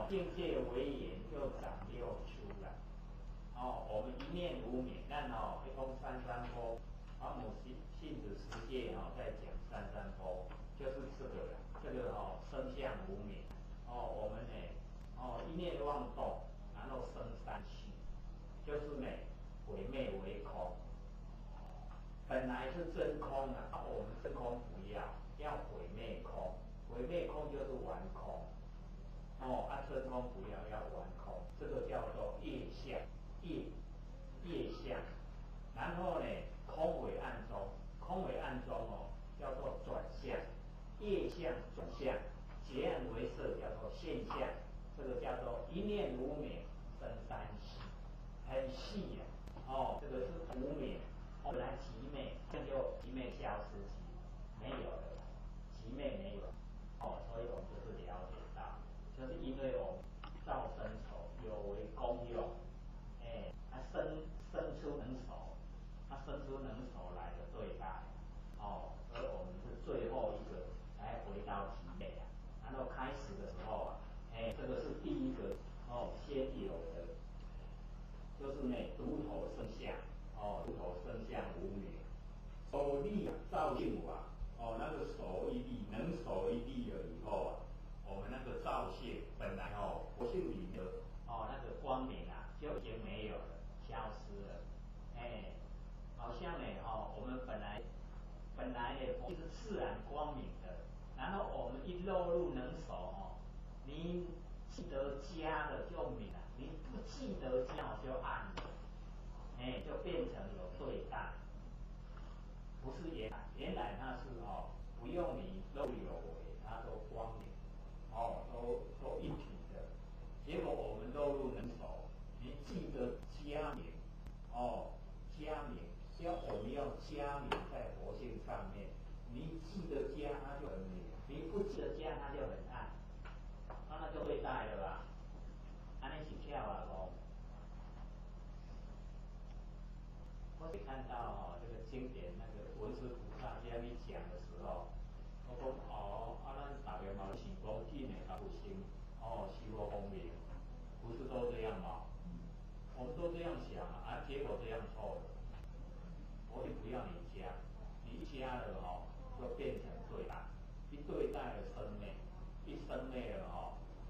境界为缘，又长六出了。我们一念无明，咱一共三波，母性子十界在讲三波，就是这个了。这个生相无明，我们呢，一念妄动，然后生三气，就是呢，毁灭为空。本来是真空啊，我们真空不要，要毁灭空，毁灭空就是完空。真空不要，要完空，这个叫做业相，业相。然后呢，空为暗中，空为暗中叫做转向，业相转向，结案为色叫做现象，这个叫做一念无明生三细，很细呀。这个是无明，本来极昧，这就极昧消失起，没有了，极昧没有。所以我们就是了解到，就是因为我们造生丑有为功用，它生出能手，它生出能手来的最大，所以我们是最后一个才回到极昧啊。然后开始的时候这个是第一个先有的，就是呢独头生相，独头生相无明，手力造性法，那个手一力能手一力了以后啊，我们那个造性本来活性里的那个光明啊就已经没有了，消失了，好像呢我们本来呢是自然光明的，然后我们一落入能手你记得加了就明了，你不记得加就暗了，就变成有对待，不是原来它是不用你都有为，它都光明，都一体的。结果我们落入能手，你记得加明，加明，我们要加明在活性上面，你记得加它就很明，你不记得加它就很暗，那就对待了吧？安尼是跳啊不？我是看到这个经典那个文殊菩萨这样一讲的时候，我讲咱大家嘛是讲进的较有心，修我功名，不是都这样吗？我们都这样想结果这样错了。我就不要你加，你一加了就变成对待，一对待了生灭，一生灭了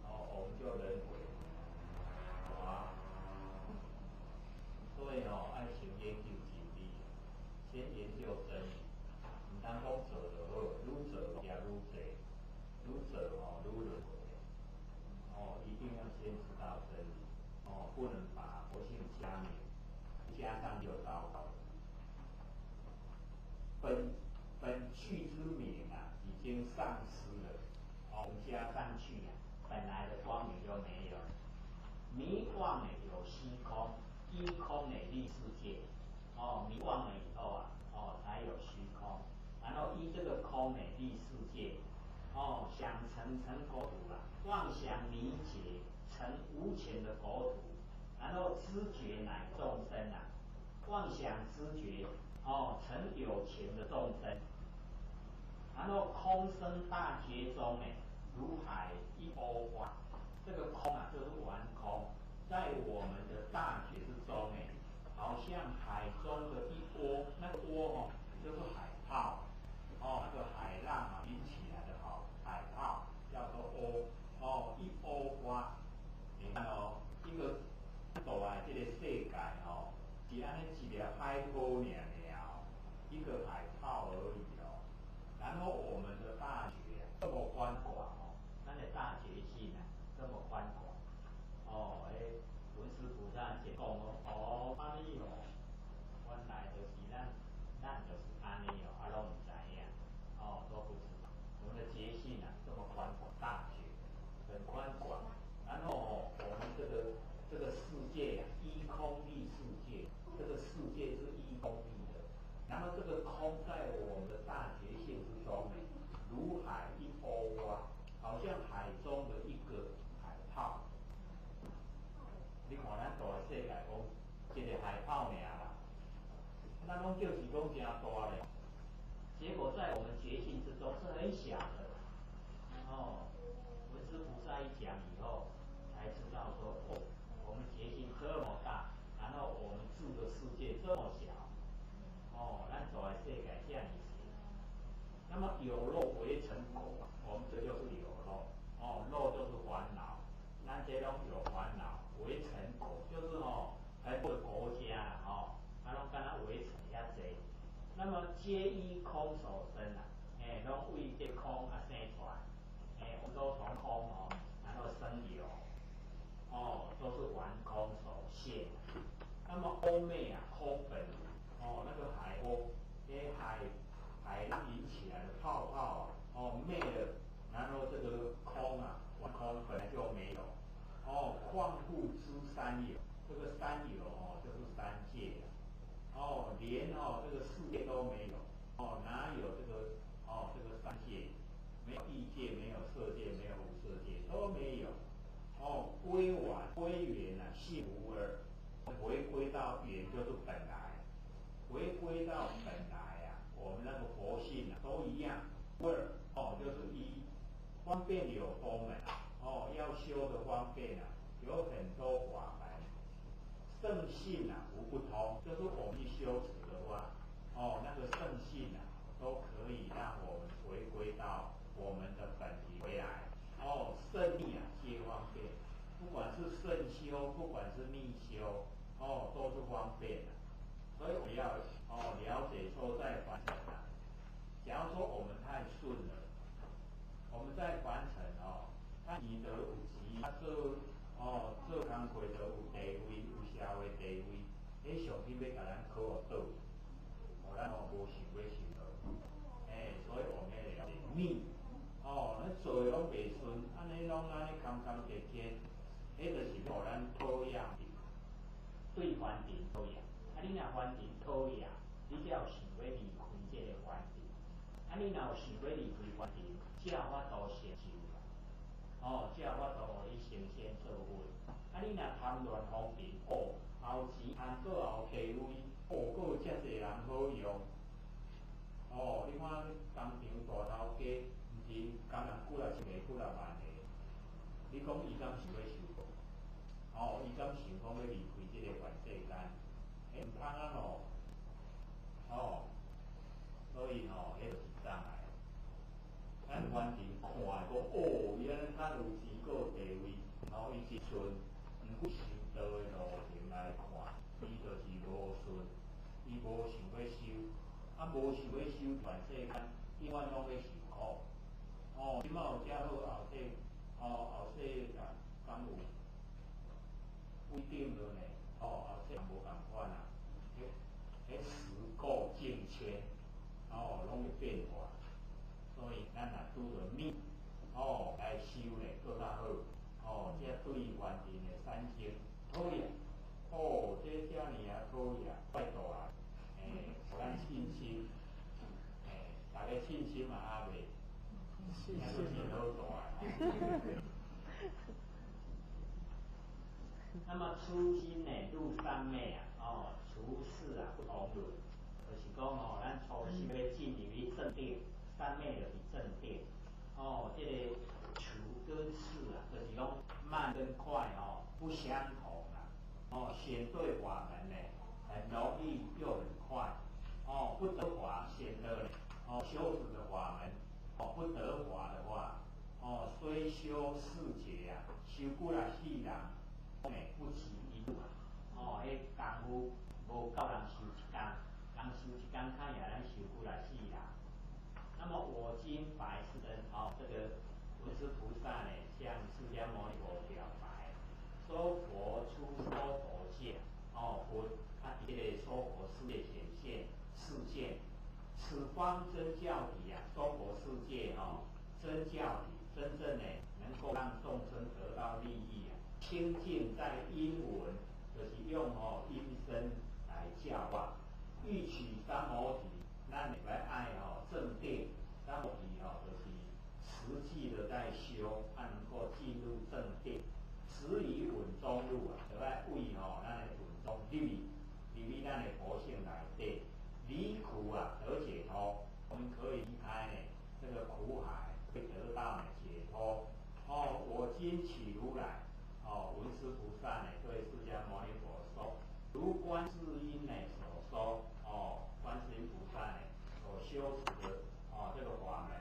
我们就轮回，所以爱情研究真理，先研究真理，唔单讲做就好，愈做也愈多，愈做愈轮回，一定要先知道真理，不能把活性加冕，加上就糟糕了。本去之明啊，已经丧失了，加上去本来的光明就没有了。迷妄呢有虚空，依空呢立世界，迷妄了以后才有虚空，然后依这个空呢立世界，想成国土了，妄想理解成无钱的国土，然后知觉乃众生啊，妄想知觉成有情的众生，然后空生大觉中如海一欧化，这个空就是完空，在我们的大觉之中好像海中的一窝，那个窝就是海泡，那个海浪引起来的海泡叫做窝，一欧花，你看一个大的这个世界是安尼一条海沟尔，一个海泡而已然后我们的大觉这么宽广咱的大觉性这么宽广，文殊菩萨讲安尼原来就是咱就是安尼拢唔知影，都不知道。我们的觉性这么宽广，大觉很宽广，然后我们这个世界依空立世界，这个世界是依空立的，然后这个空在我们的大觉性之中如海一欧好像海中的一个海泡。你看咱大的世界讲一个海泡尔啦，咱拢就是讲真大咧，结果在我们觉性之中是很小的。文殊菩萨一讲以后，才知道说，哦，我们结晶这么大，然后我们住的世界这么小，哦，咱走的世界这样子。那么有肉为成果，我们这就是有肉，哦，肉就是烦恼，咱这种有烦恼为成果，就是很多国家哦，它拢敢若围成遐济，那么皆依空所生啊，拢为这空啊生出来，我们都从空然后生有，都是玩空所现。那么欧妹啊，空本那个海鸥，海浪引起来的泡泡灭了，然后这个空啊，玩空本来就没有，况复之三有，这个三有就是三界连这个世界都没有，哪有这个这个三界？没有异界，没有色界，没有无色界，都没有。归元啊，性无二，回归到元就是本来，回归到本来啊，我们那个佛性啊都一样，二就是一，方便有多门要修的方便啊有很多法门，圣性啊无不通，就是我们一修持的话，那个圣性啊都可以让我们回归到我们的本体回来，圣逆啊皆方便。不管是圣修，不管是逆修，都是方便的。所以我要了解说在凡尘啊，假如说我们太顺了，我们在凡尘他义德有极，他做做工课就有地位，有社会地位，迄上天要甲咱考互倒，互咱无想要受到，所以我们要了解逆，咱做的拢袂顺，安尼拢安尼空空结结。迄就是互咱讨厌的，对环境讨厌。你若环境讨厌，你才有想要离开这个环境。你若有想要离开环境，才有法度成就啦。才有法度互你升仙做伙。你若贪恋方便，后钱贪搁后地位，搁有遮济人好用。你看工厂大头家，毋是工人几啊千个，几啊万个，你讲伊敢想要受？伊敢想讲要离开这个凡世间？毋通啊所以迄就是障碍。咱环境看讲伊安尼较有钱，阁有地位，伊一顺，毋修道的路程来看，伊就是无顺，伊无想要修，无想要修凡世间，永远拢要受苦。即摆有遮好，后世敢有？规定了呢，后世无共款啊，迄时过境迁，拢会变化，所以咱若拄着逆，来修呢，搁较好，这对环境的产生讨厌，这遮尔啊讨厌，拜托啊，互咱信心，大家信心嘛还袂，还佫真好大。那么初心呢，入三昧处事不同伦，就是讲咱初心要进入去正定，三昧就是正定。这个处跟事就是讲慢跟快不相同啦。选对法门呢，很容易又很快。不得法选的呢，修持的法门，不得法的话，虽修四劫修几啊世人。不及一路迄功夫无够人修一天，人修一天看起来咱修几来世人。那么我今白是的这个文殊菩萨呢，向释迦牟尼佛表白，说佛出说佛界，佛他这个说佛世界显现示现，此方真教体说佛世界真教体，真正呢能够让众生得到利益清净在因闻，就是用音声来教化。欲取三摩提，咱来爱正定。三摩提就是实际的在修，能够进入正定。持以稳中路就要为咱的稳中入咱的佛性内底，离苦得解脱。我们可以离开呢这个苦海，会得到解脱。我今起如来。文殊菩萨呢对释迦牟尼佛说，如观世音呢所说，观世音菩萨呢所修持的这个法门，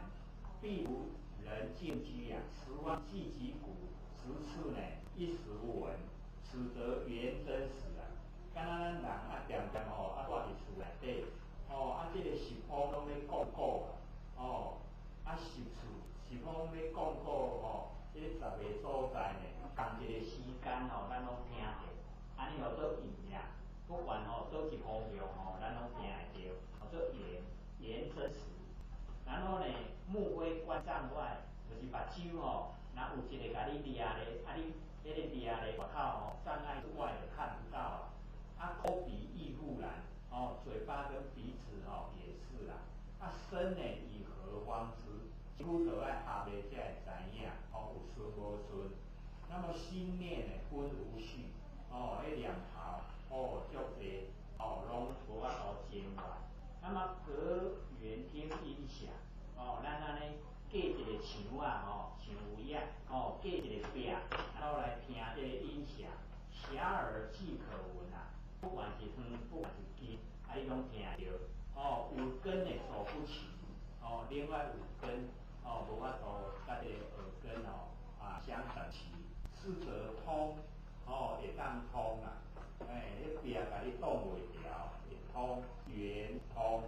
必如人静居啊，10方寂寂谷，10次呢110闻，此则圆真实啊。敢若咱人点住伫厝内底，这个十方拢咧讲古啊，十方咧讲古这个10个所在呢，同一个时间咱拢听着，安尼做圆啦。不管倒一方向咱拢听会着，做圆真实。然后呢，目非观障外，就是目睭若有一个甲你掠咧，你迄个掠咧外口障碍之外就看不到。口鼻亦复然，嘴巴跟鼻子也是啦。身呢以何方知？几乎都爱合咧才会知影，有顺无顺。那么心念呢分无序，迄两头足侪拢无法度兼完。那么隔远听音响，咱安尼架一个墙啊，墙围啊，架一个壁，然后来听这个音响，遐耳即可闻啊。不管是远，不管是近，你拢听着。有根的走不起，另外有根，无法度甲这个耳根相等齐。四则通，会当通啦。迄壁甲你挡袂牢，会通圆通，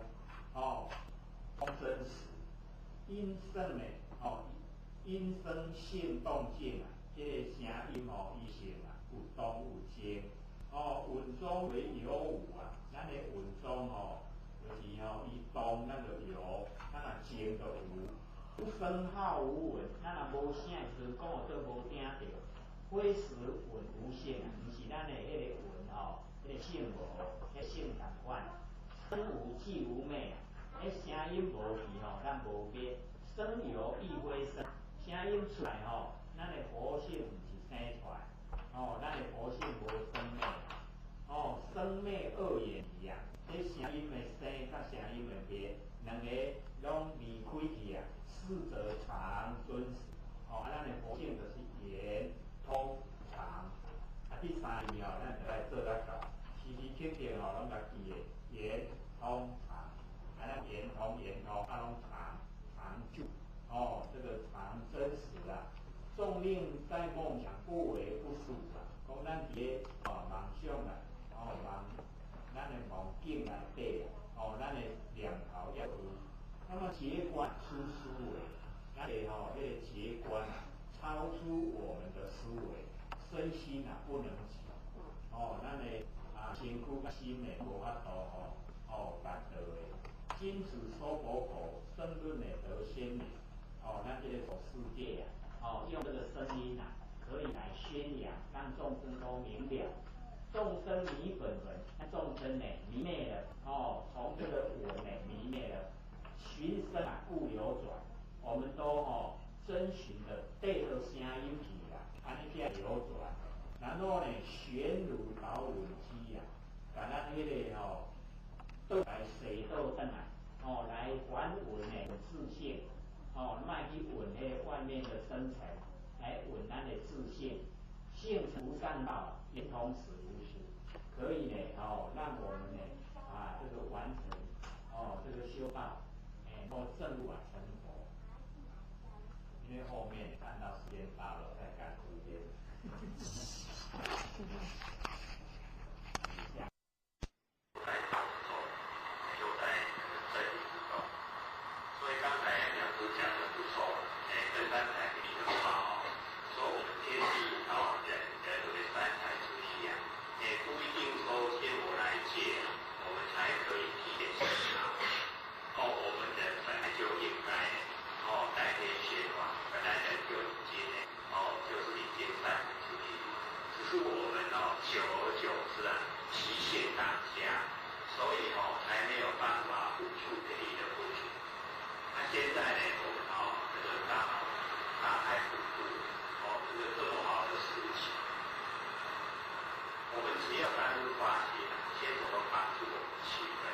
通真实。音声呢，音声性动静啊，这个声音伊性有动有静。文中为有无啊，咱的文中就是伊动咱就有，咱若静就有。无声号无闻，咱若无声的时讲都无听着。非实闻无性啊，毋是咱的迄个闻迄个性无，迄性同款。声无即无昧啊，迄声音无去咱无灭。声有亦非声，声音出来咱的活性毋是生出来，咱的活性无生灭。生灭二元离啊，这声音的生甲声音的灭，两个拢离开去啊。四则常真实，咱的活性就是圆、通、常。第三义咱就来做较到，时时刻刻拢甲记的圆、通、常。咱圆通拢常住，这个常真实啊。纵令在梦想不为不属啊，讲咱伫咧梦想啊。咱的梦境内底咱的念头也有。那么结观出思维，咱的迄个结观超出我们的思维，身心不能及。咱的身躯甲心呢无法度达到的。今此说佛口，声论的得先明。咱这个世界用这个声音可以来宣扬，让众生都明了。众生迷本文，那众生呢迷昧了，从这个我呢迷昧了，循声故流转，我们都遵循的对着声音去啦，安尼才流转，然后呢旋如导轮机啊，把咱迄个倒来水倒转来，来还闻呢自性，卖去闻迄外面的生成，来闻咱的自性，性无上道，连同此。可以呢，让我们呢，这个完成，这个修道，证入成佛。因为后面看到时间到了，再赶时间。所以刚才两师讲的不错，跟刚才比的话说我们天地人有三才出息啊。不一定说先我来借，我们才可以提点思考。我们人本来就应该代天宣法，本来人就已经就是已经善人之体，只是我们久而久之习性当家，所以才没有办法补助给予的不足。现在呢，我们这个大开普渡，这么好的事情。我们只要甘露发心，先能够帮助我们气氛，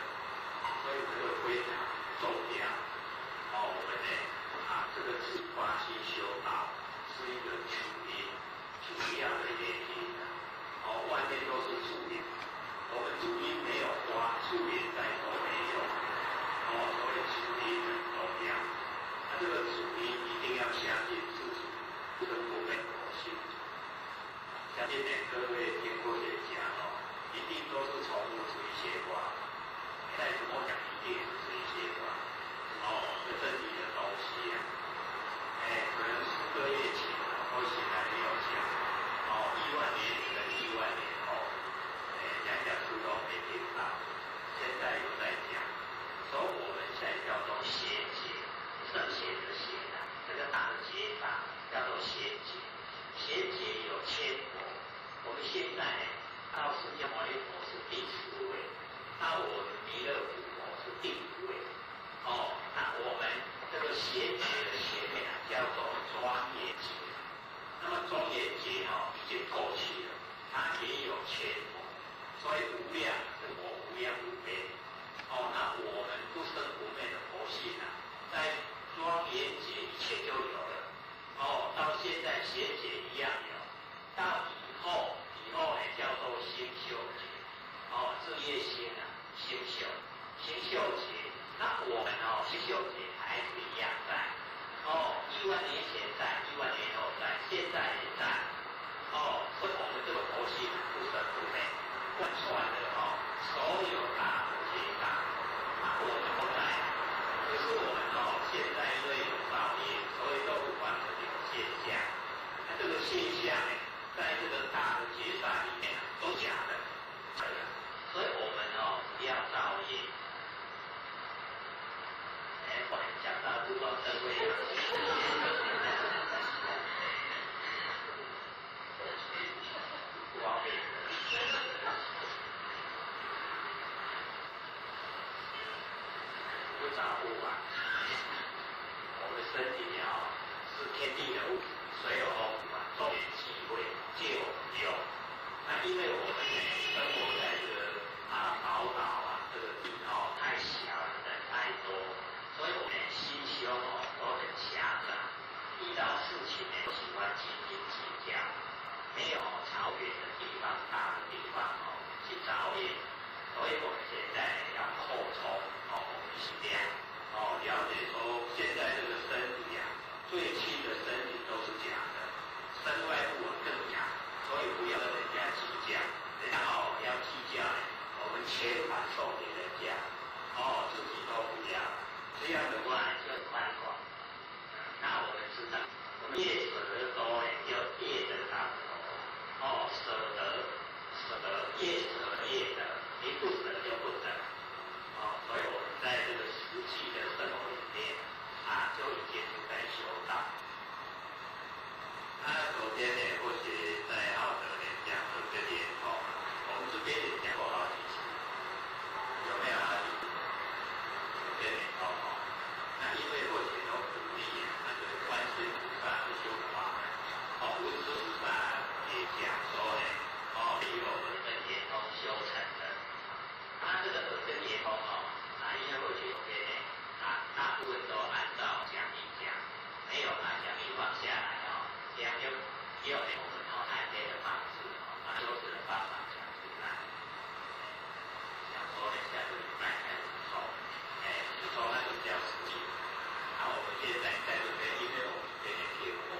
所以这个非常重要。我们呢，这个自发心修道是一个主要的一件相信各位听过演讲一定都是从水血管，再怎么讲一定是水血管，这身体的东西可能4个月前或许还没有讲，1万年跟1万年后，讲书都没听到，现在有在讲，说我们现在叫做血结，圣血的血这个大的结法叫做血结，血结有千国，我们现在到释迦牟尼佛是第10位，到我们弥勒佛是第5位，那我们这个血结的血面叫做庄严结，那么庄严结已经过去了，它也有千国，所以无量是我无量无边，那我们不生不灭的佛性在庄严结以前就有了，到现在血结一样有，到以后呢叫做星宿节，日月星星宿节，那我们星宿节还是一样在，1万年前在，1万年后在，现在也在，所以我们这个佛性不生不灭，贯穿的所有大的结大，我们都在，可是我们现在因为有造业，所以都不完成这个现象，那这个现象在这个大的结大里面都假的，所以我们不要造业。我讲到不懂社会不方便。不找物我们身体是天地的物，水有风众缘际会，借我们用。那因为我们生活在这个宝岛这个地太小了，人太多，所以我们心胸都很狭窄，遇到事情喜欢斤斤计较，没有超越的地方、大的地方去着眼，所以我们现在要扩充我们心量，了解说现在这个身体最轻的身体都是假的，身外物更假，所以不要跟人家计较，人家要计较我们钱款送给人家，自己都不要，这样的话就很宽广。那我们知道，我们越舍得多就越得到多，舍得越舍越得，你不舍就不得，所以我们在这个实际的生活里面就已经在修道。昨天或许在奥德联讲的这点我们这边也讲过好几次，有没有好几次？有些点那因为或许都鼓励那个观世音菩萨的修法文殊菩萨也讲说比我们的眼通修成的，他这个耳根眼通因为过去这边大部分都按照讲义讲，没有把讲义放下来这样就用我们谈天的方式把修持的方法讲出来。想说下个礼拜开始说那个比较实际。我们现在在这边，因为我们这边听过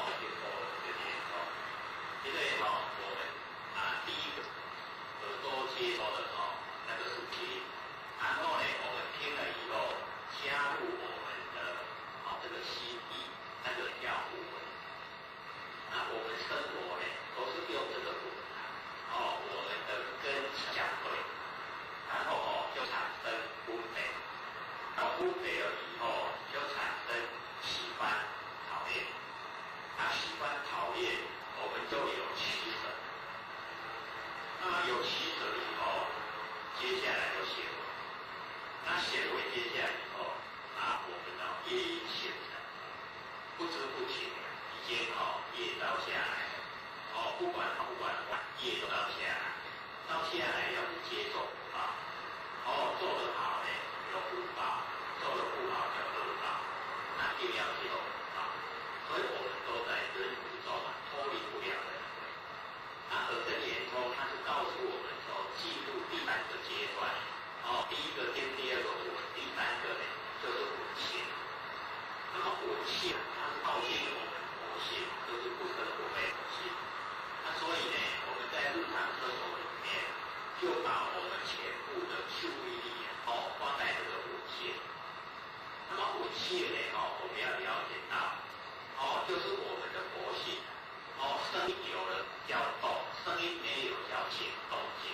这边因为我们第一个耳朵接收的那个是听，然后呢我们听了以后加入我们的这个心意，那个叫五闻。那我们生活呢都是用这个五闻我们的根相对，然后就产生分别，分别了以后就产生喜欢讨厌，喜欢讨厌我们就有取舍，那么有取舍以后，接下来就显微，那显微接下来以后我们业因形成，不知不觉已经业造下来了，不管业都造下来，造下来要是接受福报，做得好呢有福报，做得不好叫恶报，那就要接受福报，所以我们都在人途中脱离不了轮回。那耳根圆通它是告诉我们说进入第3个阶段，第一个跟第2个闻，第3个呢就是闻性。那么闻性它是靠近我们佛性，就是不生不灭佛性。那所以呢叫动，声音没有叫静，动静。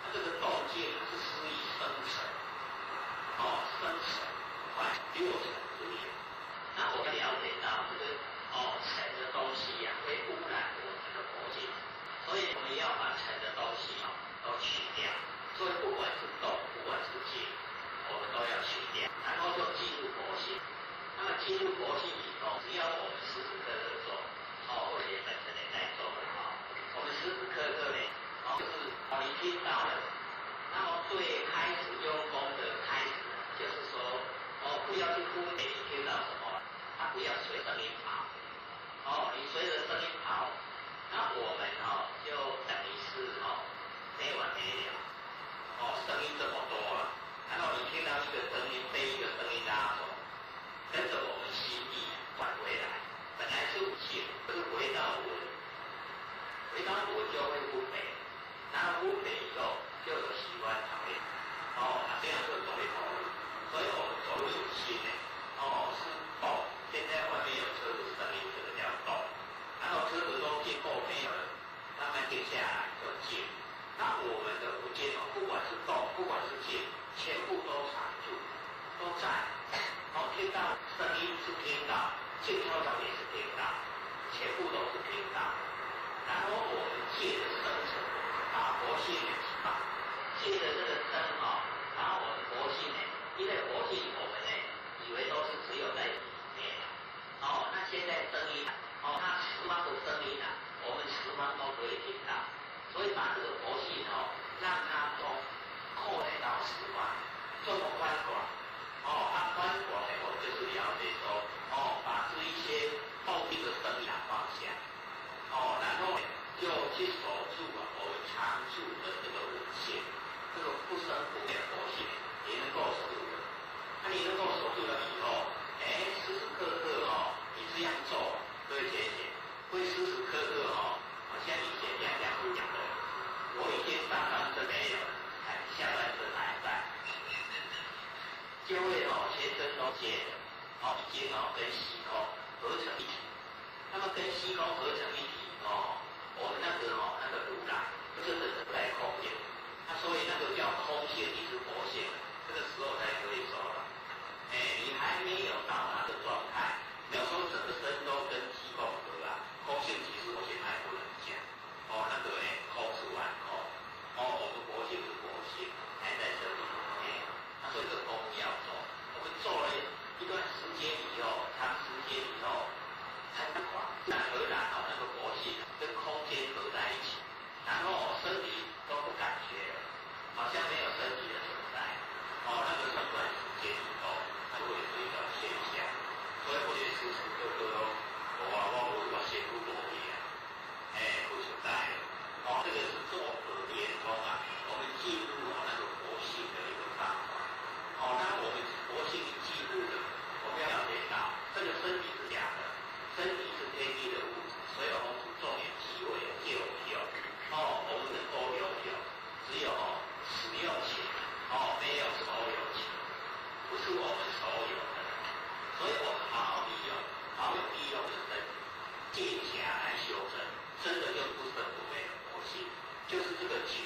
那这个动静是施以生成，生成，6层之有。那我们了解到这个尘的东西呀，会污染我们的佛境，所以我们要把尘的东西都去掉。所以不管是动，不管是静，我们都要去掉，然后就进入佛性。那么进入佛性以后，只要我们时时刻刻做，或者本身也在做的我们时时刻刻呢，就是你听到了，那么最开始用功的开始，就是说不要去忽略你听到什么，不要随声音跑，你随着声音跑，那我们就等于是没完没了，声音这么多了，然后你听到一个声音被一个声音拉走，跟着我们心意转回来，本来是无性，就是回到文，回到文就会不美，然后不美以后就有习惯讨厌，那这样就走回头路，所以我们走路有心呢，是动，现在外面有车子声音，这个叫动，然后车子都经过没有了，慢慢停下来就静。那我们的不见不管是动，不管是静，全部都常住，都在。听到声音是听到，静悄悄也是听到，全部都是听到。然后我们借着生成，把佛性给提高，借着这个生然后我们佛性呢，因为佛性我们呢以为都是只有在里面，那现在声音它十方的声音我们十方都可以听到。所以把这个佛性让它从扩展到十方，这么宽广，它宽广呢，我们就是了解说，把这一些后面的声音放下，然后就去守住我们常住的这个文性，这个不生不灭的佛性，你能够守住的。那你能够守住了以后，时时刻刻你这样做，对不对？会时时刻刻像以前这样讲的，我已经上半身没有了，下半身还在，就会全身都接着，已经跟虚空合成一体。那么跟虚空合成一体，我们那个如来真的是在空间，所以那个叫空性，你是佛性，这个时候才可以说了。你还没有到达的状态，有时候整个身都跟虚空合空性其实我现在不能讲，那个空是万空，我们佛性是佛性，还在这里，所以这个功夫要做，我们做了一段时间以后，长时间以后，才能自然而然那个佛性跟空间合在一起，然后身体都不感觉了，好像没有身体的存在，那个一段时间以后，它会是一个现象，所以我也时时刻刻我先不落地不存在了，这个是做圆通我们进入那个佛性的一个方法，那我们佛性进入的，我们要了解到这个身体是假的，身体是天地的物质，所以我们重点机会就有，我们能够拥有，只有使用起，没有所有起，不是我们所有的，所以我们好好利用，好有利用的身体。借假来修正，真的就不生不灭的佛性，就是这个觉，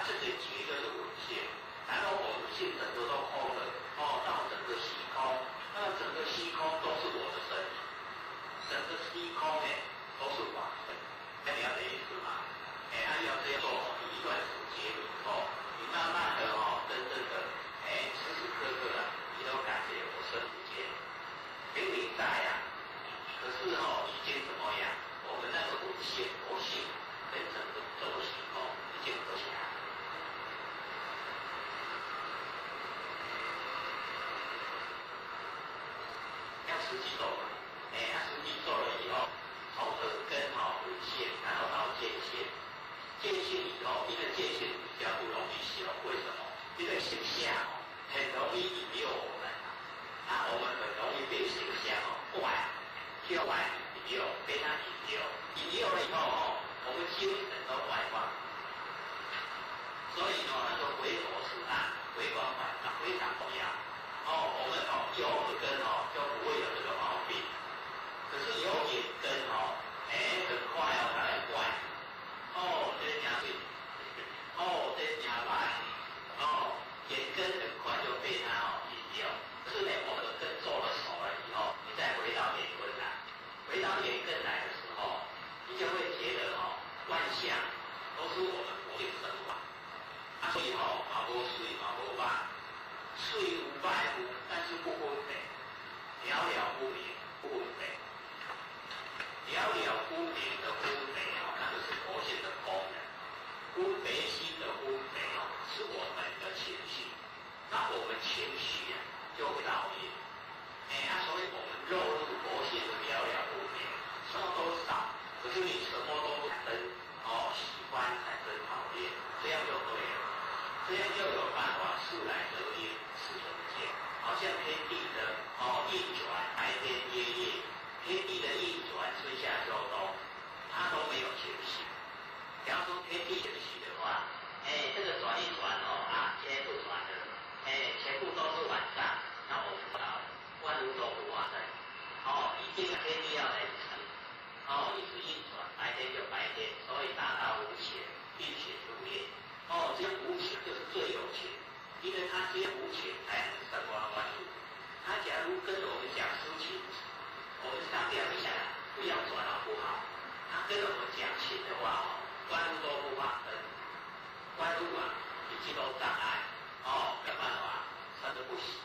这个觉就是文性，然后我们性整个都空了，到整个虚空，那整个虚空都是我的身体，整个虚空呢都是我的，那你要的意思吗？要这样做，你一段时间以后，你慢慢的真正的，时时刻刻你都感觉我身体间，明明在可是已经怎么样？我们那个文性、佛性跟整个周虚空已经合起来了。要实际做，实际做了以后，从耳根文性，然后到见性，见性以后，因为见性比较不容易修，为什么？因为形象很容易引诱我们，那我们很容易被形象坏。修完以后被他引诱了以后我们精神都外放，所以那个回头是岸，回光返照非常重要。我们有耳根就不会有这个毛病。可是有眼根很快它来怪，相，都是我们佛性生活。所以嘛无水嘛无肉，水有肉有，但是不分白，了了不明不分白，了了不明的分白那就是佛性的功能。分别心的分别是我们的情绪，那我们情绪就会导引。所以我们肉入佛性的了了不明，什么都少，可是你什么都不产生，喜欢产生讨厌，这样就对了，这样就有办法事来得应，事得见。好像天地的运转，白天夜夜，天地的运转，春夏秋冬，它都没有情绪。假如说天地情绪的话，这个转一转现在不转了，全部都是晚上，那我们知道了。万物都不发生，一定天地要来成，一直运转，白天就白天，所以大道无情，运行如业。这样无情就是最有情，因为它只有无情才能生发万物。它假如跟我们讲抒情，我们商量一下，不要转好不好？它跟我们讲情的话，万物都不发生，万物一切都障碍，没有办法生得不息。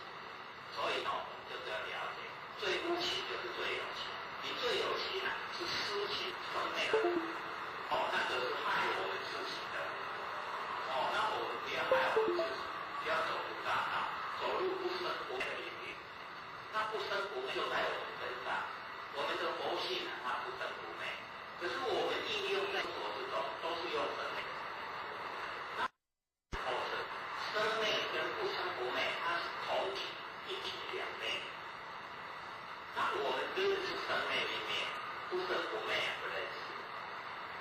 所以就是要了解，最无情就是最有情。你最有情是私情分内那个是害我们自己的。那我们不要害我们自己，不要走入大道，走入不生不灭的领域。那不生不灭就在我们身上，我们的佛性它不生不灭，可是我们应用在生活之中都是用生灭。生灭跟不生不灭，它是同体。一体两面，那我们认识生灭里面不生不灭不认识。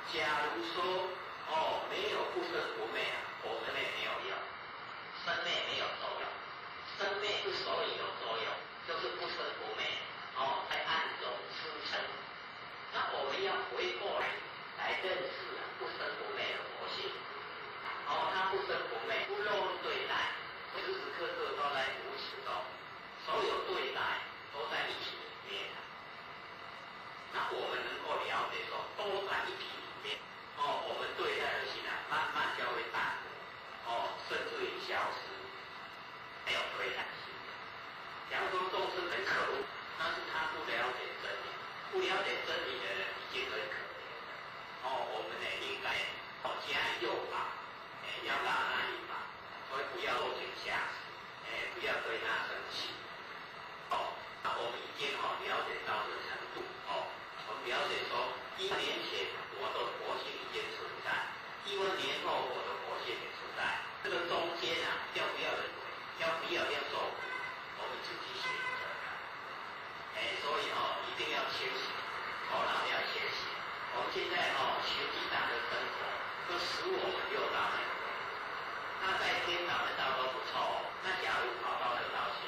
假如说没有不生不灭，我们也没有用，生灭没有作用，生灭之所以有作用，就是不生不灭在暗中支撑。那我们要回过来认识不生不灭的佛性。它不生不灭，不漏对待，时时刻刻都在无始中。所有对待都在一体里面，那我们能够了解说都在一体里面，我们对待的心慢慢就会淡薄，甚至于消失，没有对待心。假如说众生很可恶，那是他不了解真理，不了解真理的人已经很可怜了。我们应该加以诱导，要让他引导，所以不要落井下石，不要对他生气。那我们已经了解到这个程度我们了解说1万年前我的佛性已经存在，1万年后我的佛性也存在，这个中间要不要轮回，要不要受苦，我们自己选择。所以一定要清醒，头脑要清醒。我们现在学地上的生活，都使我们六道轮回。那在天堂的道都不错，那假如跑到六道去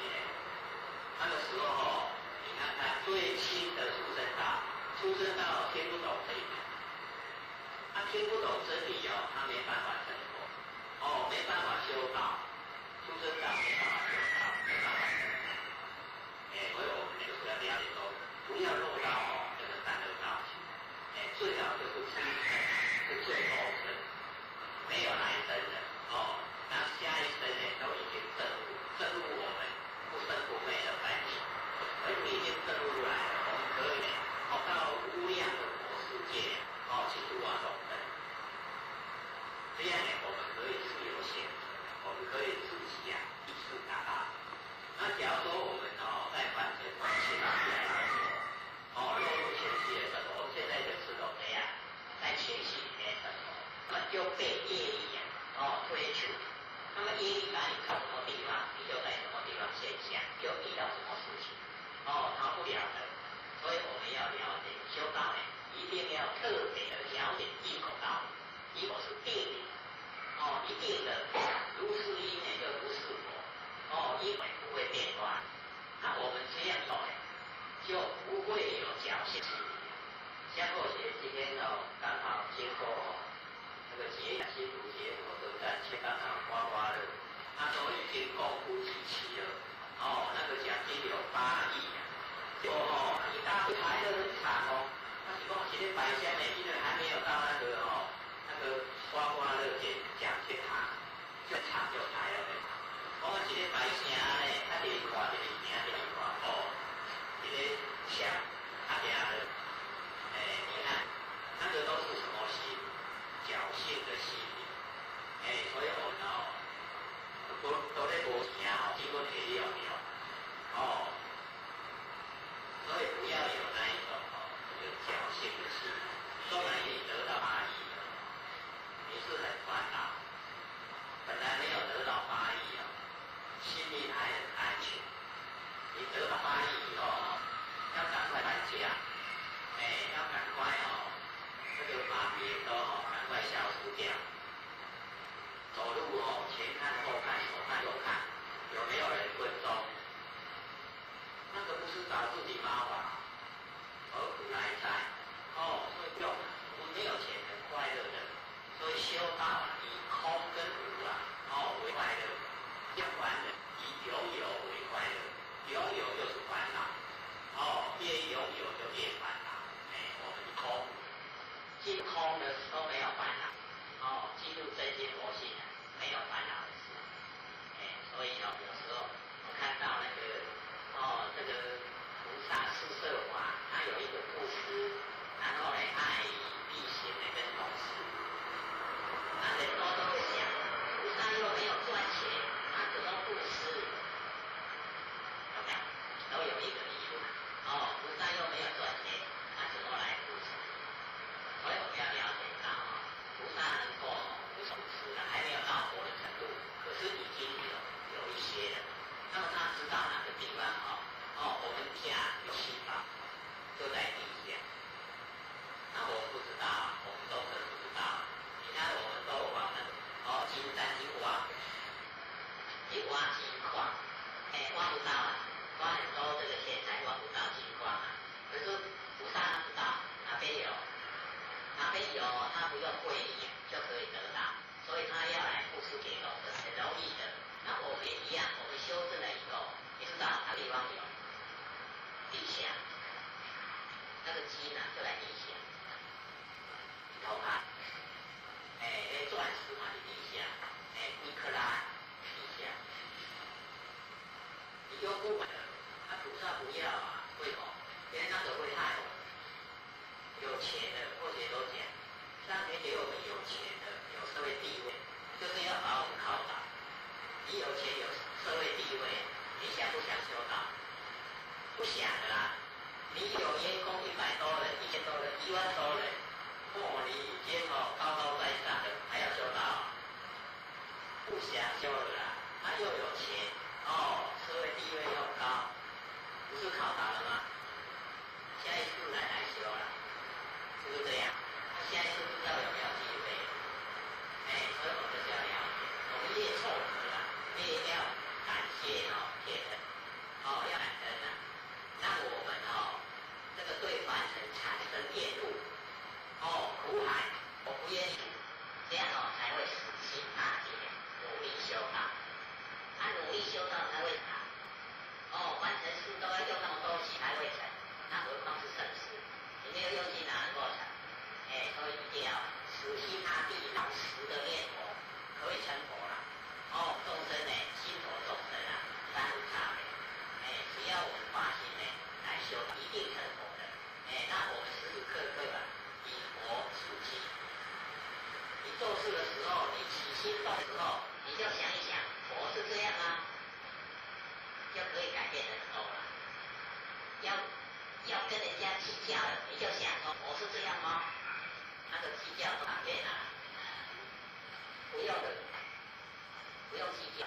那个时候你看看最轻的畜生道，畜生道听不懂这一点，他听不懂真理他没办法生活，没办法修道，畜生道没办法修道，没办法生活。所以我们就是要了解说，不要落到这个三恶道去，最好就是出生是最后生，没有来生的那下一生都已经证悟我们不生不灭的本体，而你已经证悟出来了，我们可以到无量的佛世界去度化众生。这样我们可以自由选择，我们可以自己一次达到。那假如说我们在凡尘前期来的时候，落入前期的生活，我们现在就是都这样，在前期里面生活，那么就被业力追求。那么业力把你到什么地方，你就在什么地方现象，就遇到什么事情，逃不了的。所以我们要了解修道一定要特别的了解因果道理。因果是定理，一定的，如是因也就如是果，因果不会变化。那我们这样做就不会有侥幸心理。像我今天刚好经过那个新竹节火车站，刚好刮刮乐，他说已经公布集齐了，那个奖金有8亿一大堆排得很长他是说今天摆箱因为还没有到那个声咧，啊，就是看就是听就是看哦，这个像啊边的，你看，那个都是什么心？侥幸的心理，所以我们都在无声哦，经过体力有没有？哦，所以不要有那一种这个侥幸的心理，纵然你得到8亿了，你是很烦恼，本来没有得到8亿哦，心里还很安全，你得到8亿以后要赶快搬家，要赶快这个把别人都赶快消除掉，走路前看后看，左看右看，有没有人跟踪？那个不是找自己麻烦，何苦来哉？所以不用，我们没有钱很快乐的，所以修道以空跟无为快乐，相反的以有为快乐，有就是烦恼，越拥有就越烦恼，我们空，进空的时候没有烦恼，进入真心佛性没有烦恼的事，所以有时候我看到那个这个菩萨四摄法，他有一个布施，然后呢，爱必行的跟同事，那人都会想，菩萨又没有赚钱，他怎么布施？有没有？都有一个理论，菩萨又没有赚钱，他怎么来布施？所以我们要了解到，菩萨能够无所施的，还没有到佛的程度，可是已经有一些了。那么他知道哪个地方我们家有心法，就在地下。那我不知道，我们都是不知道。你看我们都往那金山去挖，去挖金矿，挖不到挖很多这个钱财挖不到金矿可是菩萨知道哪边有，他不用跪礼就可以得到，所以他要来布施给我们，很容易的。那我们也一样，我们修正了以后，你知道哪地方有？地下，那个金就在地下，你偷看，钻石嘛是地下，尼克拉地下，你又不买了，菩萨不要为什么？因为那个会害我们，有钱的或者都讲，上天给我们有钱的，有社会地位，就是要把我们考倒。你有钱有社会地位，你想不想修道？不想的啦。你有员工100多人、1000多人、1万多人，你已经高高在上的，还要修道？不想修了啦。他又有钱，社会地位又高，不是考倒了吗？下一次来修了，是不是这样？下一次不知道有没有机会？所以我们就是要了解，我们越凑合了，越要感谢天人，要感恩让我们这个对凡尘产生厌恶，苦海，我不愿意，这样才会死心塌地努力修道，努力修道才会成，凡尘事都要用那么多心才会成，那何况是圣事？你没有用心哪能够成？所以一定要死心塌地到10的念头，可以成佛了。众生心佛众生三无差别。只要我们发心来修，一定成佛的。那我们时时刻刻以佛处心。你做事的时候，你起心动的时候，你就想一想，佛是这样吗？就可以改变人头了。要跟人家计较了，你就想说，佛是这样吗？那个计较哪边不用的，不用计较。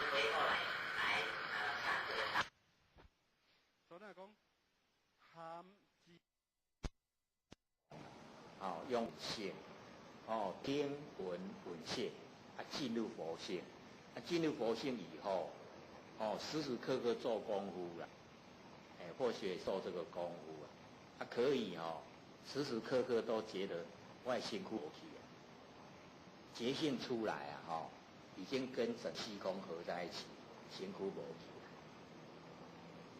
回过来上这个性，哦，天文性，啊，进入佛性，啊，进入佛性以后，哦，时时刻刻做功夫啦，或许受这个功夫啊，可以哦，时时刻刻都觉得外辛苦去啊，觉性出来啊，哦，已经跟整气功合在一起，辛苦无去。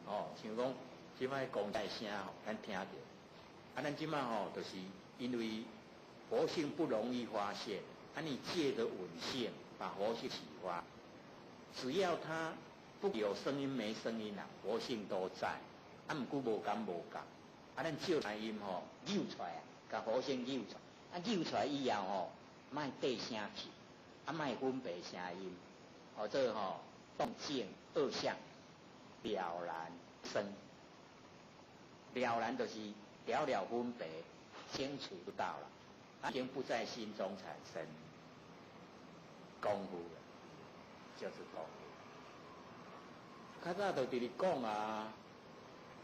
哦，像讲即摆讲台声吼，咱听着，啊，咱即摆吼，就是因为佛性不容易发现，啊，你借着稳性把佛性启发，只要它不有声音没声音啊，佛性都在，啊，毋过无感无感，啊，咱借声音吼扭出来啊，甲佛性扭出来，啊，扭出来以后吼，莫缀声去，啊，莫分别声音，哦，这吼动静二相了然生，了然就是了了分别，清楚就到了，已经不在心中产生功夫了，就是功夫。较早就伫咧讲啊，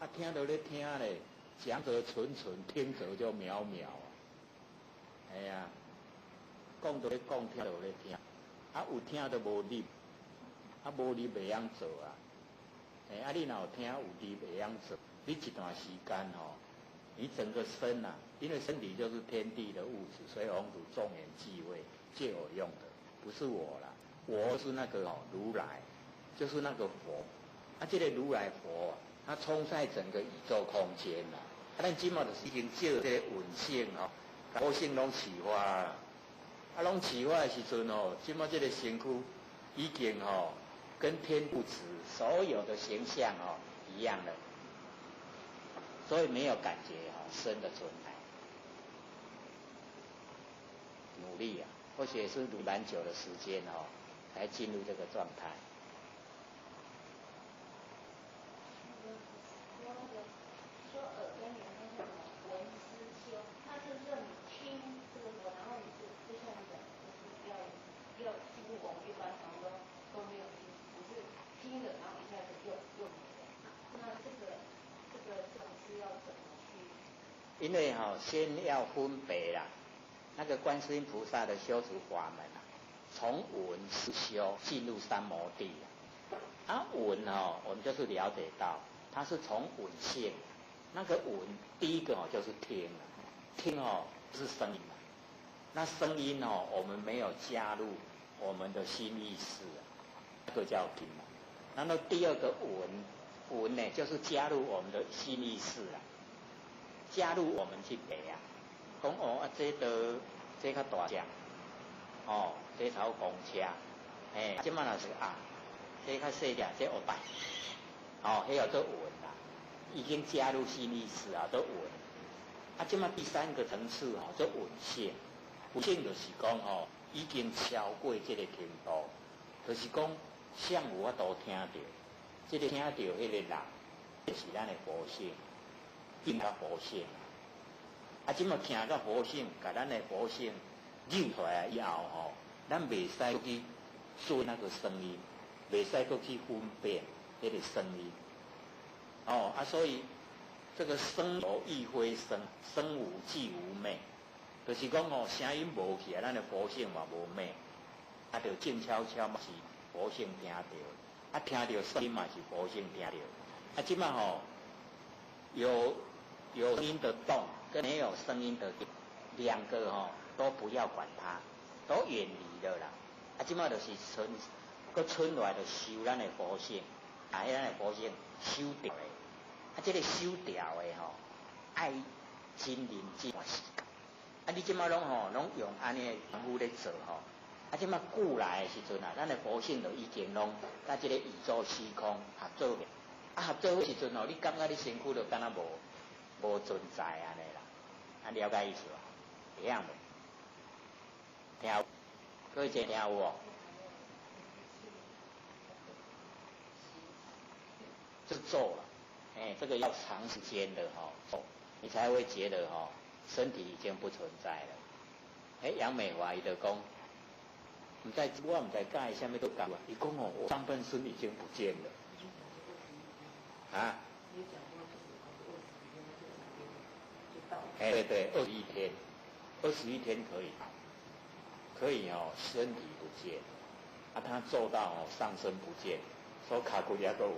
啊听到咧听咧，讲则纯纯，听则就渺渺啊。哎呀，讲到咧讲，听到咧听，啊有听都无入，啊无入袂晓做啊。啊你若有听有入袂晓做，你一段时间吼，你整个身啊，因为身体就是天地的物质，所以弘主众缘际会借我用的，不是我啦，我是那个如来，就是那个佛。啊，这个如来佛啊，它充塞整个宇宙空间啦。啊，咱今嘛就是已经借这个稳性吼，佛性拢启发啦。啊，拢启发的时阵吼，今嘛这个身躯已经吼跟天不止所有的形象哦一样的，所以没有感觉身的存在。努力啊，或许也是读蛮久的时间才进入这个状态。说耳根里面那种闻思修，它是让你听这个佛，然后你就像你讲，就是要进入我们一般常都没有进，只是听了，然后一下子又没了。那这种是要怎么去？因为先要分别啦，那个观世音菩萨的修持法门啊，从闻思修进入三摩地啊，闻我们就是了解到。它是从闻性，那个闻第一个就是听，听是声音，那声音我们没有加入我们的心意识，这个叫听。然后第二个闻呢，就是加入我们的心意识加入我们去背讲这较大只，这头公车，这嘛若是这较细只，这黑白。迄叫做闻啦，已经加入心意识都闻。这么第三个层次做闻性，闻性就是讲已经超过这个程度，就是讲像有法度听到，这个听到迄个人，就是咱的佛性，听到佛性。这么听到佛性，把咱的佛性扭出来以后咱袂使去做那个声音，袂使去分辨。这个声音，所以这个声有亦非声，声无即无昧，就是讲声音无去咱的佛性嘛无昧，就静悄悄嘛是佛性听到，听到声音嘛是佛性听到，即嘛有声音的动跟没有声音的两个都不要管它，都远离了啦，即嘛就是春来就修咱的佛性。咱的佛性修掉的，这个修掉的爱真认真段时间。你即马拢用安尼的功夫咧做即马久来的时阵咱的佛性就已经拢甲这个宇宙虚空合作的。合作的时阵你感觉你身躯就敢若无存在安尼啦。了解意思吧？会晓无？听，各位听有无？是做了，这个要长时间的你才会觉得身体已经不存在了。杨美华伊就讲，我唔知介下面都讲，伊讲我上半身已经不见了。对，21天， 21天可以哦，身体不见，啊，他做到哦上身不见，说卡骨也都有。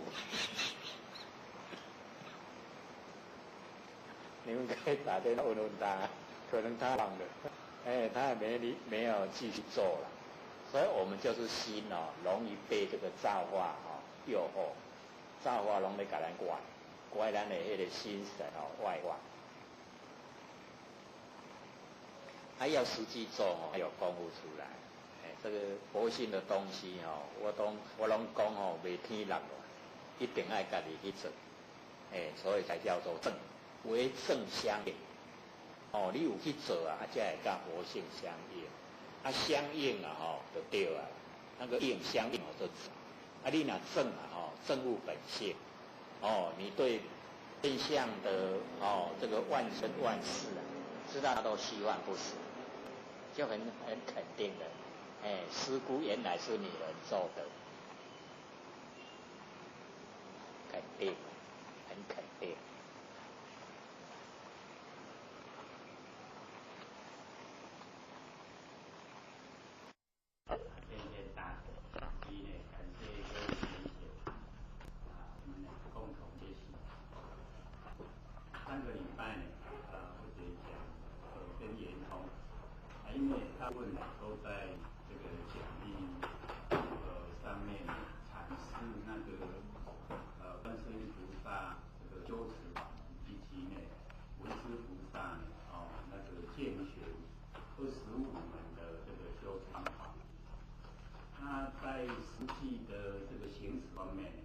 你们可以打电话问他，可能他忘了，他也没有继续做了，所以我们就是心哦，容易被这个造化哦诱惑，造化容易给咱拐咱的那个心神哦外化。还要实际做哦，还有功夫出来。这个佛性的东西哦，我拢讲哦，袂天落落，一定爱家己去做。所以才叫做正，为正相应。哦，你有去做啊，才会甲佛性相应。啊，相应啊，就对啊。那个应相应就正。啊，你若正啊，正悟本性。你对天相的这个万生万事啊，知道它都虚幻不实。就很肯定的，师姑原来是女人做的，肯定，很肯定。谢谢大家，以及呢，感谢各位同学我们共同学习。上个礼拜呢，或者讲跟圆通。因为大部分都在这个讲义上面阐释那个观世音菩萨这个修持法门，以及呢文殊菩萨呢那个见学25门的这个修持方法。那在实际的这个行持方面，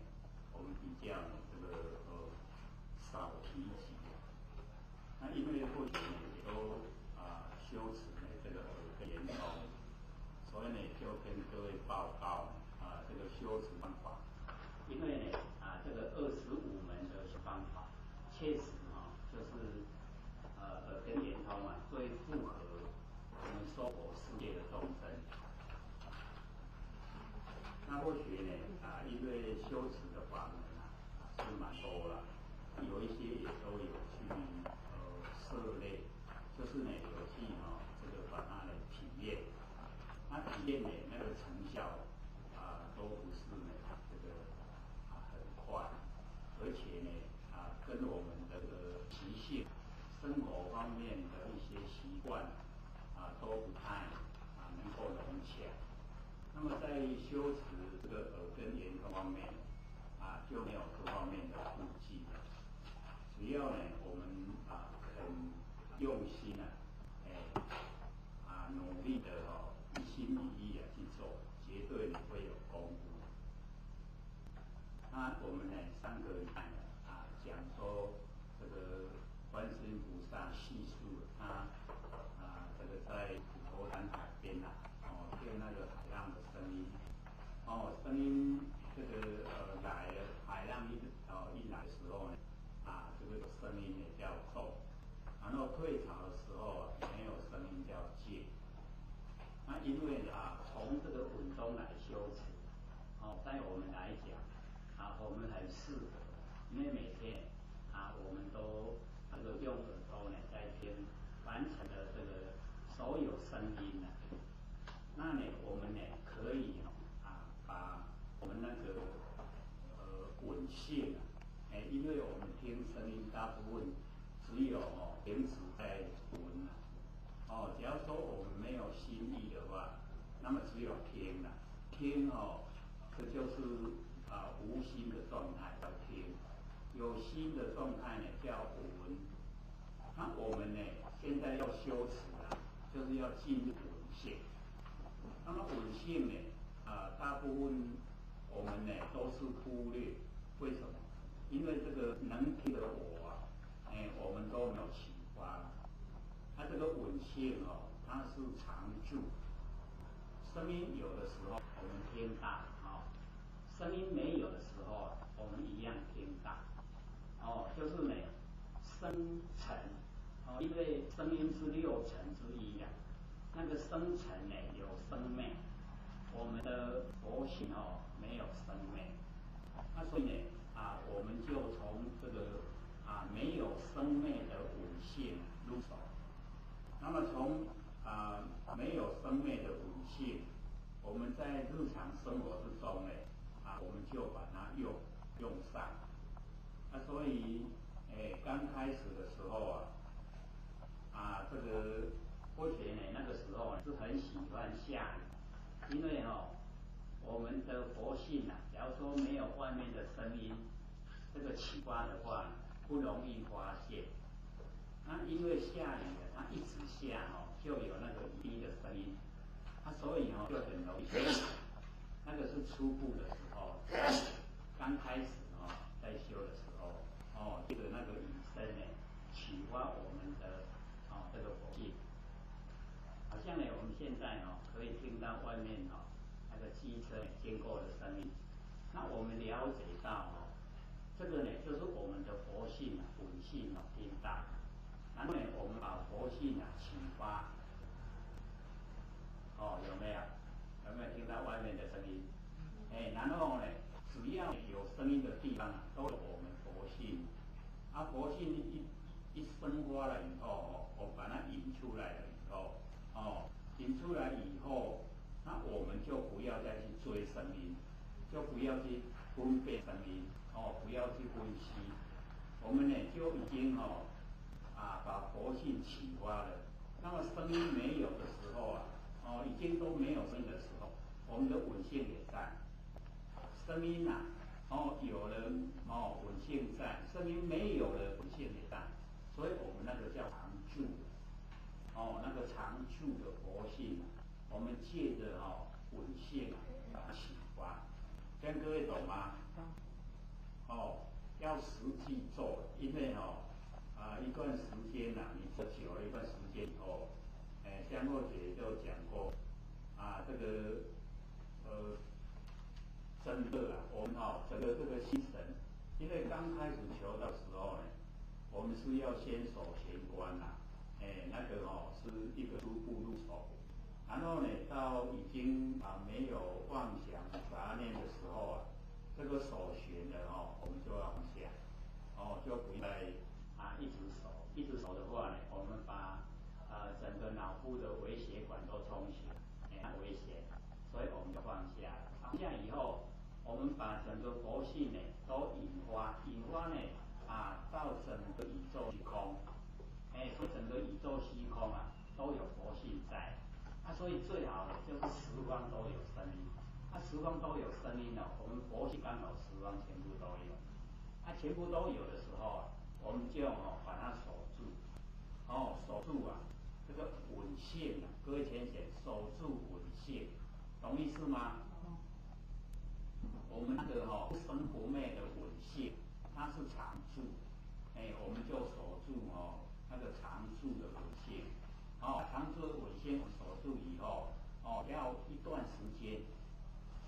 我们比较这个少提及。那因为过去呢也都修持这个圆通，所以呢就跟各位报告这个修持方法。因为呢这个25门的方法，确实就是跟圆通最符合我们娑婆世界的众生。那或许呢因为修持的法门是蛮多了，有一些也都有去涉猎，就是呢有去这个把它的体验，那体验呢那个成效都不是呢这个很快，而且呢跟我们的这个习性、生活方面的一些习惯都不太能够融洽。那么在修持这个耳根圆通方面就没有这方面的顾忌了。只要呢我们肯用心努力的一心一意去做，绝对会有功夫。那我们呢上个礼拜讲说这个观世音菩萨细数他这个在普陀山海边听那个海浪的声音，声音这个来了，海浪一来的时候呢这个声音也叫动，然后退潮的时候没有声音叫静。那因为从这个稳中来修持，在我们来讲我们很适合，因为每天我们都这个用耳朵呢在听完成了这个所有声音那呢我们呢可以把我们那个稳性因为我们听声音大部分只有停止在闻只要说我们没有心意的话，那么只有听听这就是无心的状态叫听，有心的状态呢叫闻。那我们呢现在要修持就是要进入闻性。那么闻性呢大部分我们呢都是忽略，为什么？因为这个能听的我们都没有启发。这个闻性它是常住，声音有的时候我们听大声音没有的时候我们一样听大就是呢声尘因为声音是6尘之一那个声尘呢有生灭，我们的佛性没有生灭，那所以呢我们就从这个没有生灭的闻性入手。那么从没有生灭的五性，我们在日常生活之中呢，我们就把它用上。所以刚开始的时候这个佛学呢，那个时候是很喜欢下雨，因为我们的佛性假如说没有外面的声音，这个启发的话不容易发现。那因为下雨它一直下就有那个滴的声音，所以就很容易。那个是初步的时候，刚开始在修的时候，这个那个雨声呢，启发我们的这个佛性。好像呢，我们现在可以听到外面那个机车经过的声音，那我们了解到这个呢，就是我们的佛性本性听到。然后呢，我们把佛性启发，有没有？有没有听到外面的声音？然后呢，只要有声音的地方都有我们佛性。佛性一生发了以后，我把它引出来了以后，引出来以后，那我们就不要再去追声音，就不要去分辨声音，不要去分析。我们呢就已经把佛性启发了。那么声音没有的时候已经都没有声音的时候，我们的稳性也在。声音有了稳性在，声音没有了稳性也在，所以我们那个叫常住。那个常住的佛性，我们借着稳性把它启发。这样各位懂吗？要实际做，因为一段时间你做久了一段时间以后，江若姐就讲过这个真的我们整个这个心神，因为刚开始求的时候呢，我们是要先守玄关那个是一个初步入手，然后呢到已经没有妄想杂念的时候这个守玄的我们就要放下，就不再一直守，一直守的话呢，我们把整个脑部的微血管都充血，危险，所以我们就放下。放下以后，我们把整个佛性呢都引发呢到整个宇宙虚空，所以整个宇宙虚空都有佛性在。所以最好的就是十方都有声音。十方都有声音我们佛性刚好十方全部都有。全部都有的时候我们就把它守住。守住这个稳性各位浅显，守住稳性，懂意思吗？我们那个不生不灭的稳性，它是常住。我们就守住那个常住的稳性。常住的稳性守住以后，要一段时间。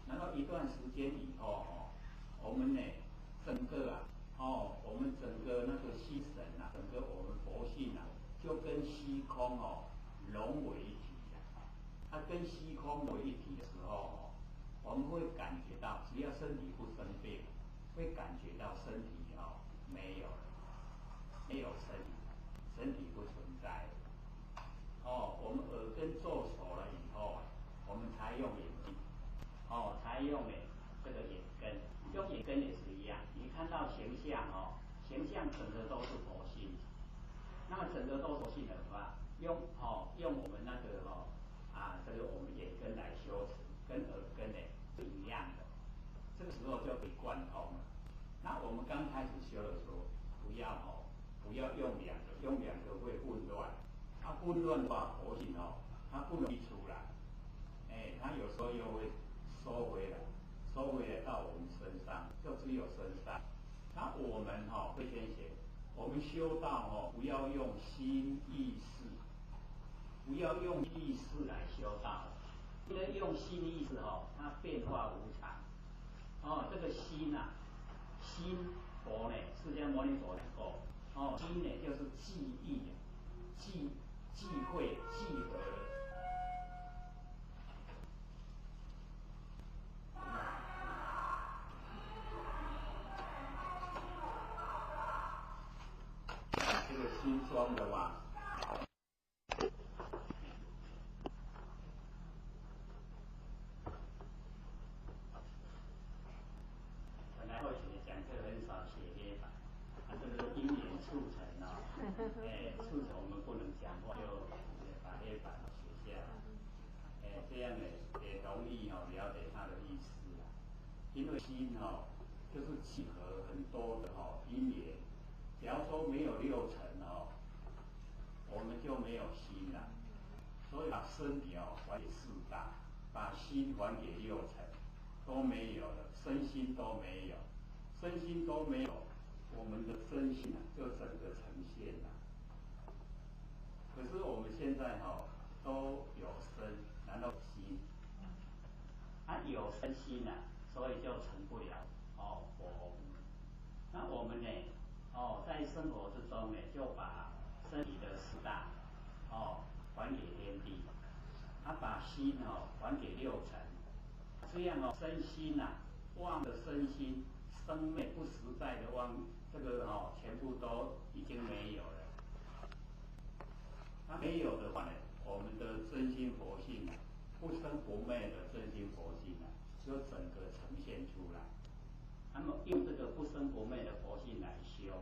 然后一段时间以后我们呢整个我们整个那个心神整个我们佛性就跟虚空融为一体。它跟虚空为一体的时候我们会感觉到，只要身体不生病，会感觉到身体没有了，没有身体不存在。我们耳根做熟了以后，我们才用眼睛。才用这个眼根，用眼根也是一样。你看到形象形象整个都是佛性。那么整个都是佛性的话，用我们那个这个我们眼根来修持，跟耳根呢是一样的。这个时候就可以贯通了。那我们刚开始修的时候，不要用两个，用两个会混乱。混乱的话，佛性它不容易出来。它有时候又会收回来到我们身上，就只有身上。那我们会先写，我们修道不要用心意识，不要用意识来修道，因为用心意识它变化无常。这个心心佛呢，释迦牟尼佛讲过，心呢就是记忆，记会记得了。这个新装的嘛，次次我们不能讲话，就把黑板写下来，这样呢也容易了解他的意思啦。因为心就是集合很多的因缘，假如说没有六尘我们就没有心了。所以把身体还给四大，把心还给六尘，都没有了，身心都没有，身心都没有，我们的身心就整个呈现了。可是我们现在都有身，然后心，有身心所以就成不了佛。那我们呢在生活之中呢，就把身体的四大还给天地，把心还给六尘，这样身心忘了身心，生灭不实在的忘，这个全部都已经没有了。没有的话呢，我们的真心佛性不生不灭的真心佛性就整个呈现出来。那么用这个不生不灭的佛性来修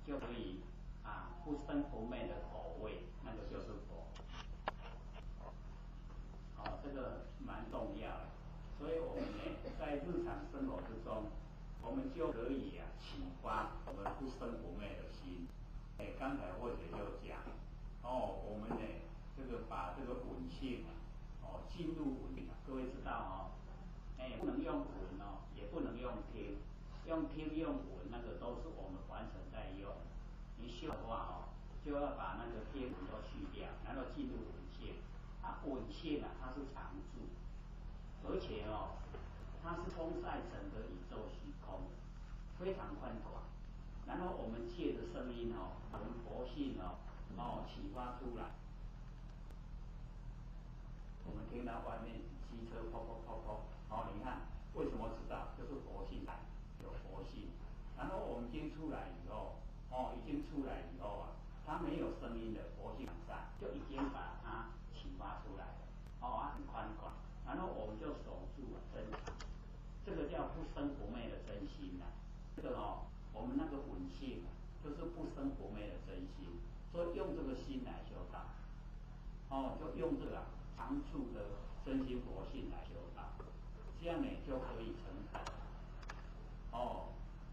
就可以不生不灭的口味，那个就是佛。这个蛮重要的。所以我们呢，在日常生活之中，我们就可以启发我们不生不灭的心。刚才或者就讲我们呢这个把这个稳性进入稳定，各位知道不能用稳也不能用听，用听用稳那个都是我们凡尘在用。你修的话就要把那个听稳都去掉，然后进入稳性。稳性它是常住，而且它是充塞整个宇宙虚空，非常宽广。然后我们借着声音我们佛性启发出来。我们听到外面汽车跑跑跑跑，你看为什么知道？就是佛性来，有佛性。然后我们已经出来以后，它没有声音的佛性在，就已经把它启发出来了。很宽广。然后我们就守住了真常，这个叫不生不灭的真心这个我们那个稳性就是不生不灭的真心，所以用这个心来修道。就用这个常住的真心佛性来修道，这样呢就可以成才。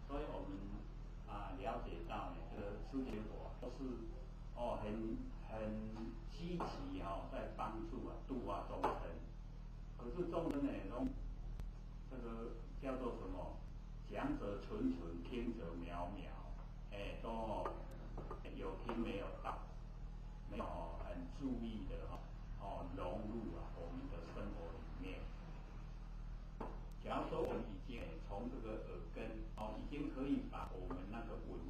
所以我们了解到呢，这个诸结果都是很积极在帮助度化众生。可是众生呢，这个叫做什么？讲者纯纯，听者渺渺，都有听没有到，没有很注意的融入我们的生活里面。假如说我们已经从这个耳根已经可以把我们那个稳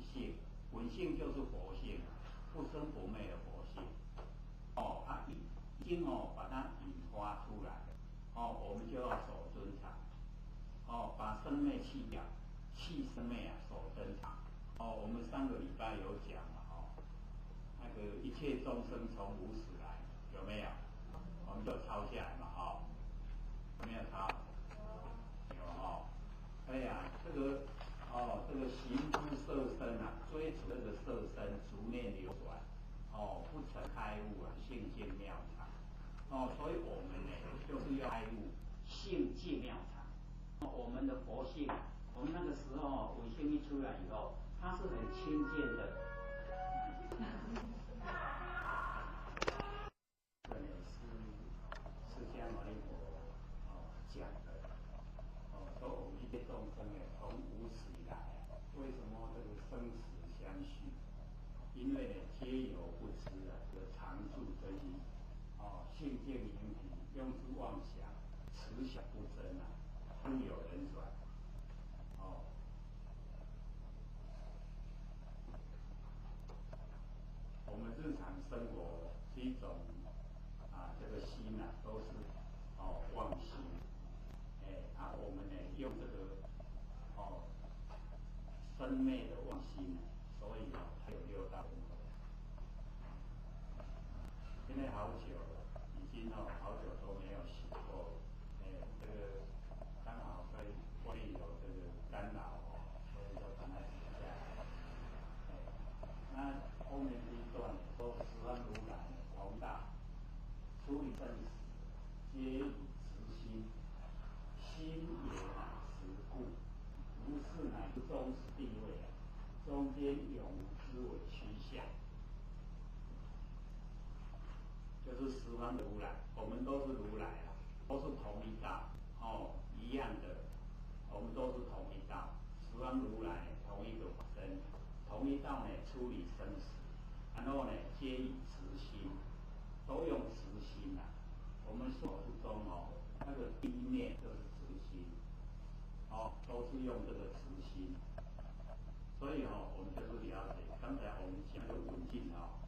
性就是佛性，不生不灭的佛性，已经把它引发出来了，我们就要守尊常，把生灭去掉，弃生灭守真常。我们上个礼拜有讲了那个一切众生从无始来，有没有？我们就抄下来嘛有没有抄？有哎呀，这个行之色身追逐这个色身，逐念流转，不曾开悟性净妙常。所以我们呢，就是要开悟性净妙常。我们的佛性，我们那个时候伪性一出来以后，它是很清净的。这里是释迦牟尼佛讲的。说我们一切众生从无始以来，为什么这个生死相续？因为呢，皆有不知这个常住真因，性见明体，用之妄想，此想不真空有人转。我们日常生活是一种这个心都是妄心。我们呢用这个生灭的妄心，所以才有六道轮回。现在好久了，已经好久都没有洗过。这个刚好会有这个干扰所以就把它洗下来。那中间永无之为虚相，就是十方的如来，我们都是如来啊，都是同一道哦，一样的，我们都是同一道，十方如来同一个法身，同一道呢处理生死，然后呢皆以慈心，都用慈心啊。我们手之中哦，那个第一面就是慈心，哦，都是用这个慈心。所以哦，我们就是了解，刚才我们讲的文性哦，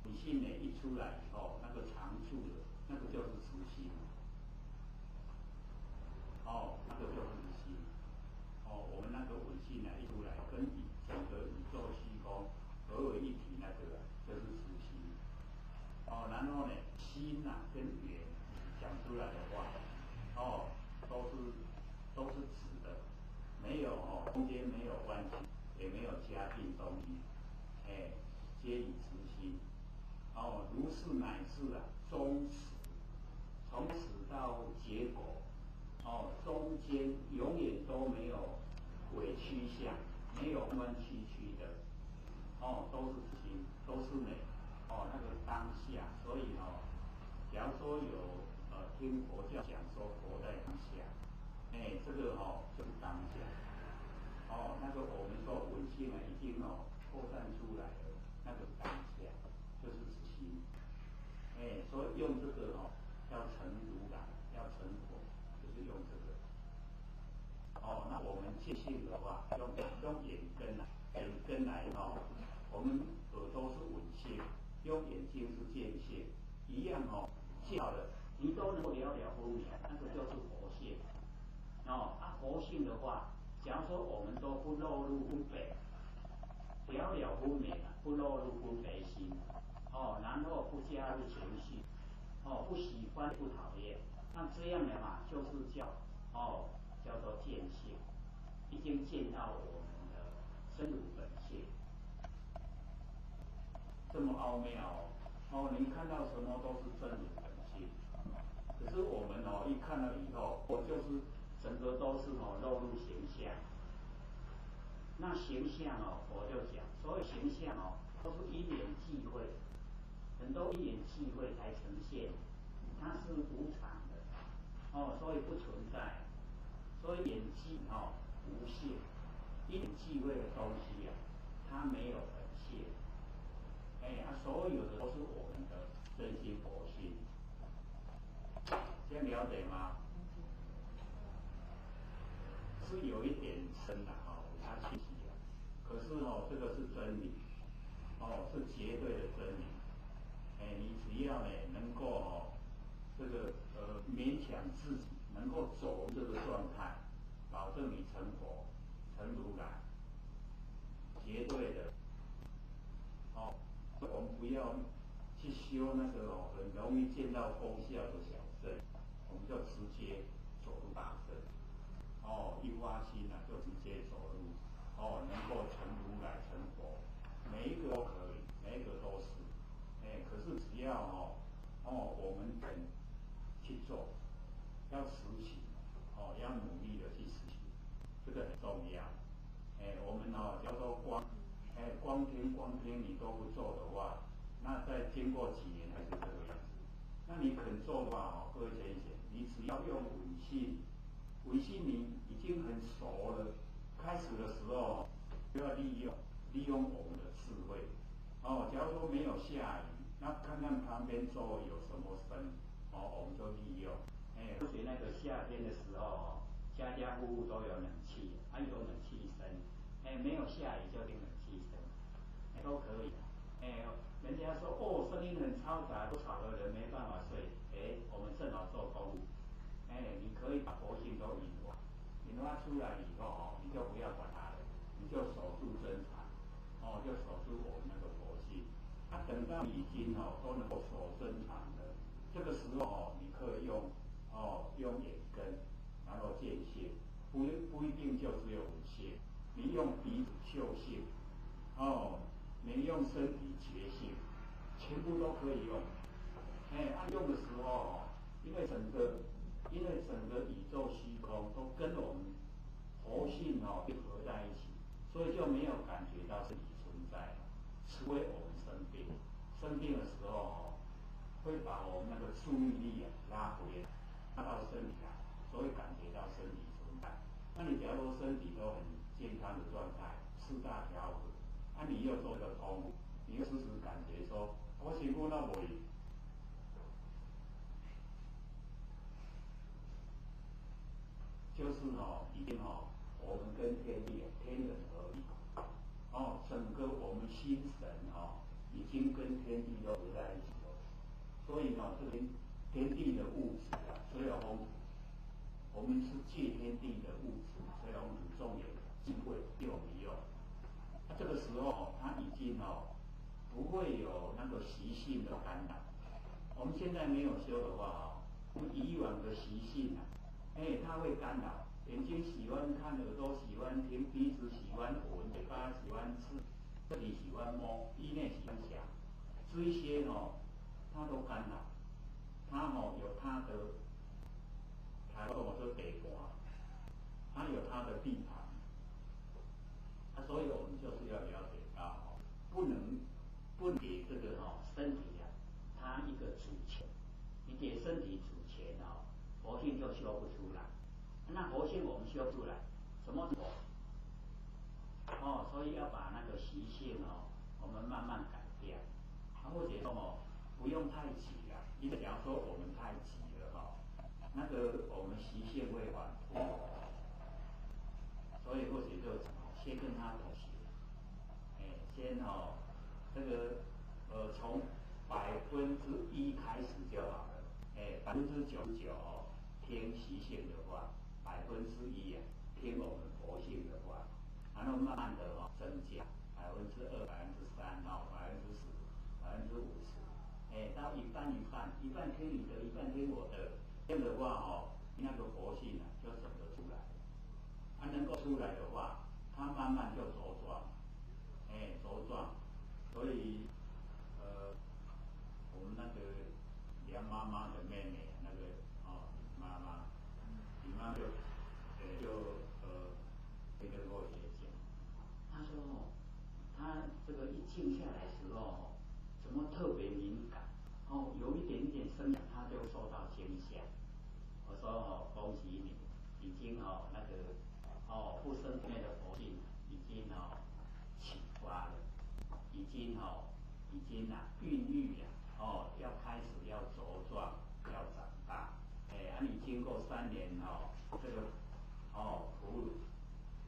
文性呢一出来以后，那个长处的，那个就是慈心。哦，那个就是慈心。哦，我们那个文性呢一出来，跟整个宇宙虚空合为一体，那个就是慈心。哦，然后呢，心呐、跟缘讲出来的话，哦，都是直的，没有哦，中间没有弯曲，也没有加进东西，哎，皆以慈心。哦，如是乃至啊，终始，从始到结果，哦，中间永远都没有委屈相，没有弯曲曲的，哦，都是慈心，都是美。哦，那个当下，所以哦，假如说有听佛教讲说活在当下，哎，这个哦就是当下。哦，那个我们说文性啊，已经哦扩散出来了，那个当下就是慈心。哎，所以用这个哦，要成如来，要成佛，就是用这个。哦，那我们见性的话，用眼根啊，眼根来哦，我们耳朵是闻性。用眼睛是见性，一样哦，见到了，你都能够了了分明，那个就是佛性。哦，佛性的话，假如说我们都不落入分别，了了分明啊，不落入分别心，哦，然后不加入情绪，哦，不喜欢不讨厌，那这样的嘛，就是叫做见性，已经见到我们的真如本性。这么奥妙哦！哦，你看到什么都是真如本性，可是我们哦一看了以后，我就是整个都是哦落入形象。那形象哦，我就讲，所有形象哦都是因缘际会，很多因缘际会才呈现，它是无常的，哦，所以不存在，所以缘际哦无性，因缘际会的东西啊，它没有本性。哎，所有的都是我们的真心佛性，这样了解吗？是有一点深的哈，它清晰了。可是哦，这个是真理，哦，是绝对的真理。哎，你只要呢能够哦，这个勉强自己能够走这个状态，保证你成佛、成如来，绝对的。哦。我们不要去修那个哦，很容易见到功效的小圣，我们就直接走入大圣。哦，一发心啊，就直接走入，哦，能够成如来成佛，每一个都可以，每一个都是。哎，可是只要我们肯去做，要实行，要努力的去实行，这个很重要。哎，我们假如说光听你都不做的话，那再经过几年还是这个样子。那你肯做的话各位先生，你只要用微信你已经很熟了，开始的时候就要利用我们的智慧。假如说没有下雨，那看看旁边周围有什么声，我们就利用。而且那个夏天的时候家家户户都有冷气，有冷气声。没有下雨就听冷气声，都可以。人家说声音很嘈杂，都吵得人没办法睡。我们正好做公务。你可以把佛性都引发出来以后你就不要管它了，你就守住真禅，就守住我们那个佛性。等到你已经都能够守真禅了，这个时候你可以用眼根，然后见性，不一定就只有五性。你用鼻子嗅性，你用身体觉性，全部都可以用。用的时候因为整个宇宙虚空都跟我们佛性结合在一起，所以就没有感觉到身体存在，除非我们生病。生病的时候会把我们那个注意力拉回来，拉到身体来，所以感觉到身体存在。那你假如说身体都很健康的状态，四大调和，你又做个通，你又时时感觉说，我辛苦那袂。就是已经我们跟天地天人合一，整个我们心神已经跟天地都合在一起了。所以这边天地的物质虽然我们是借天地的物质，虽然我们重有智慧有没有？这个时候它已经不会有那个习性的干扰。我们现在没有修的话我们以往的习性它会干扰。眼睛喜欢看，耳朵喜欢听，鼻子喜欢闻，嘴巴喜欢吃，身体喜欢摸，意念喜欢想，这一些它都干扰。它有它的，台湾我说地盘，它有它的地盘。所以我们就是要了解到，不给这个身体它一个主权。你给身体主权佛性就修不出来。那佛性我们修出来，什么佛？所以要把那个习性我们慢慢改掉。或者说不用太急了，因为假如说我们太急了那个我们习性会反扑。所以或者就先跟他妥协，先这个从1%开始就好了，99%听习性的话，1%听我们佛性的话，然后慢慢的增加2%、3%、10%、50%，到一半，一半听你的，一半听我的，这样的话那个佛性就整个出来。它能够出来的话，它慢慢就茁壮，茁壮。所以我们那个梁妈妈的妹妹，那个妈妈，你妈就跟我姐讲，她说她这个一静下来的时候怎么特别敏感，有一点点声响，她就受到惊吓。我说恭喜你，已经那个不生不灭的佛性已经启发了，已经孕育了，要开始要茁壮，要长大。你经过3年这个哺乳，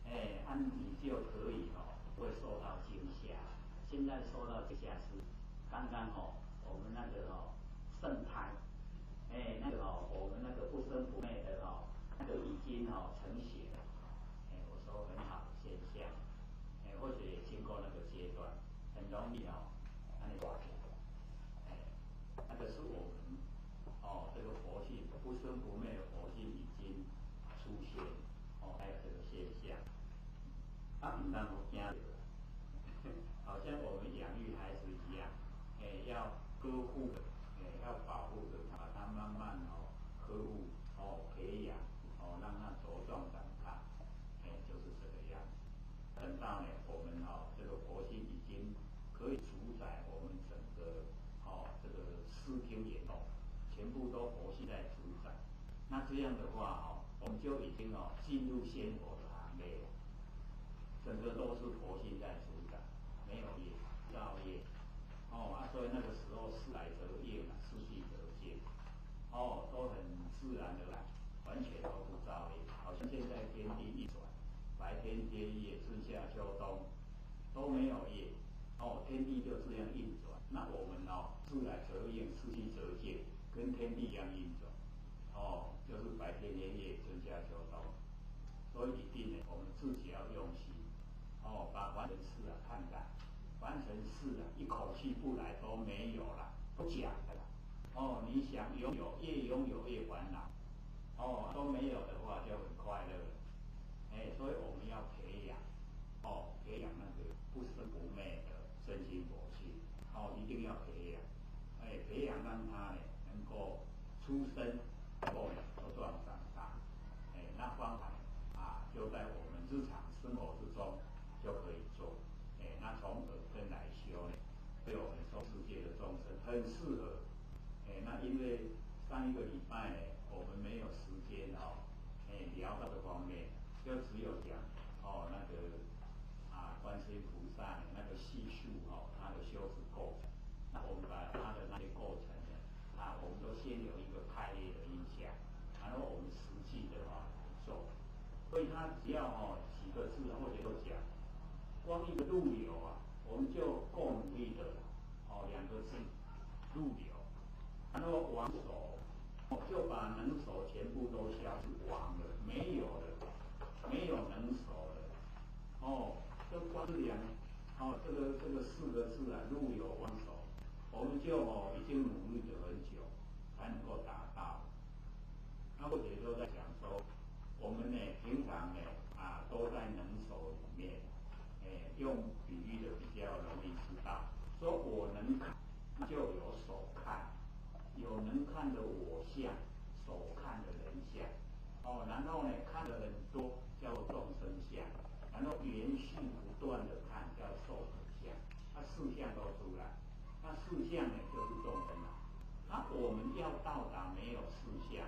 你就可以不会受到惊吓。现在受到惊吓是刚刚我们那个圣胎，那个我们那个不生不灭的那个已经成型了。我说很好的现象，或者也经过那个阶段，很容易那你挂起来。那个是我们这个佛性不生不灭的佛性已经出现，还有这个现象。唔当我惊着，好像我们养育孩子一样，要呵护的，要保护的，把它慢慢呵护，培养，让它茁壮长大，就是这个样子。等到我们这个佛性已经可以主宰我们整个这个视听眼动，全部都佛性在主宰。那这样的话我们就已经进入仙佛的行列了。整个都是佛性在主宰，没有业造业，所以那个时候事来则业嘛，事去则见，都很自然的来，完全都不造业。好像现在天地一转，白天接夜，春夏秋冬都没有业，天地就这样运转。那我们事来则应，事去则见，跟天地一样运转，就是白天黑夜，春夏秋冬。所以一定我们自己要用心。把完成式看淡，完成式一口气不来都没有了，不讲的了。你想拥有，越拥有越烦恼，都没有的话就很快乐了。所以我们要培养，培养那个不生不灭的真心佛性，一定要培养，培养让它能够出生，能够茁壮长大。那方法就在我们日常生活之中就上一个礼拜呢，我们没有时间聊到这方面，就只有讲那个观世音菩萨那个细数他的修持构成。那我们把他的那些构成呢，我们都先有一个概念的印象，然后我们实际的做。所以他只要几个字或者都讲，光一个入流我们就够努力的2个字入流，然后往手就把能手全部都消失亡了，没有了，没有能手了这光是这个4个字入流往手，我们就已经努力了很久才能够达到。那或者都在讲说，我们呢平常呢都在能手里面，用比喻的比较容易知道，说我能看就有手看，有能看的我相，手看的人相，然后呢看的很多叫众生相，然后延续不断的看叫寿者相，4相都出来，那4相呢就是众生了。那我们要到达没有4相，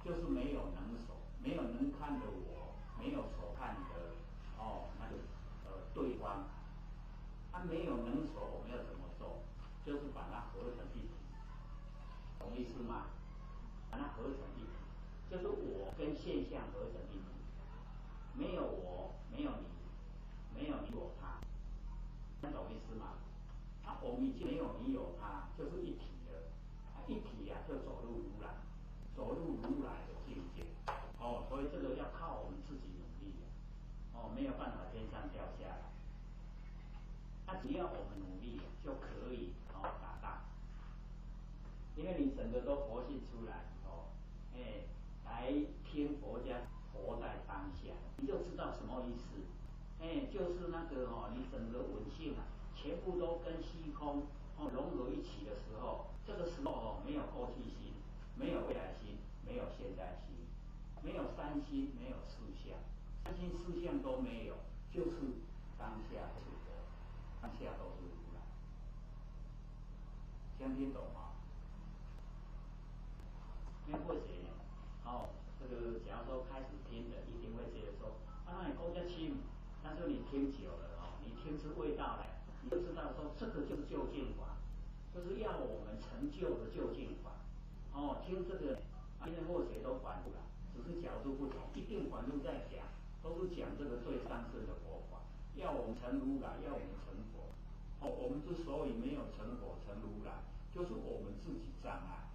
就是没有能手，没有能看的我，没有所看的那个对方，没有能手，我们要怎么做？就是把它合成一体，懂意思吗？把它合成一体，就是我跟现象合成一体，没有我，没有你，没有你有他，懂意思吗？我们已经没有你有他，就是一体了。一体就走入如来，走入如来的境界。所以这个要靠我们自己努力没有办法天上掉下来。那只要我们努力就可以达到。因为你整个都佛性出来来听佛家活在当下，你就知道什么意思。就是那个你整个文性全部都跟虚空融合一起的时候，这个时候没有过去心，没有未来心，没有现在心，没有3心，没有4相，3心4相都没有，就是当下是佛，当下都是如来。这样听懂吗？因为或者这个假如说开始听的，一定会觉得说那你讲这轻，但是你听久了你听出味道来，你就知道说这个就是究竟法，就是要我们成就的究竟法。听这个因为或谁都反复了，只是角度不同，一定反复在讲，都是讲这个最上圣的佛法，要我们成如来，要我们成佛。我们之所以没有成佛成如来，就是我们自己障碍。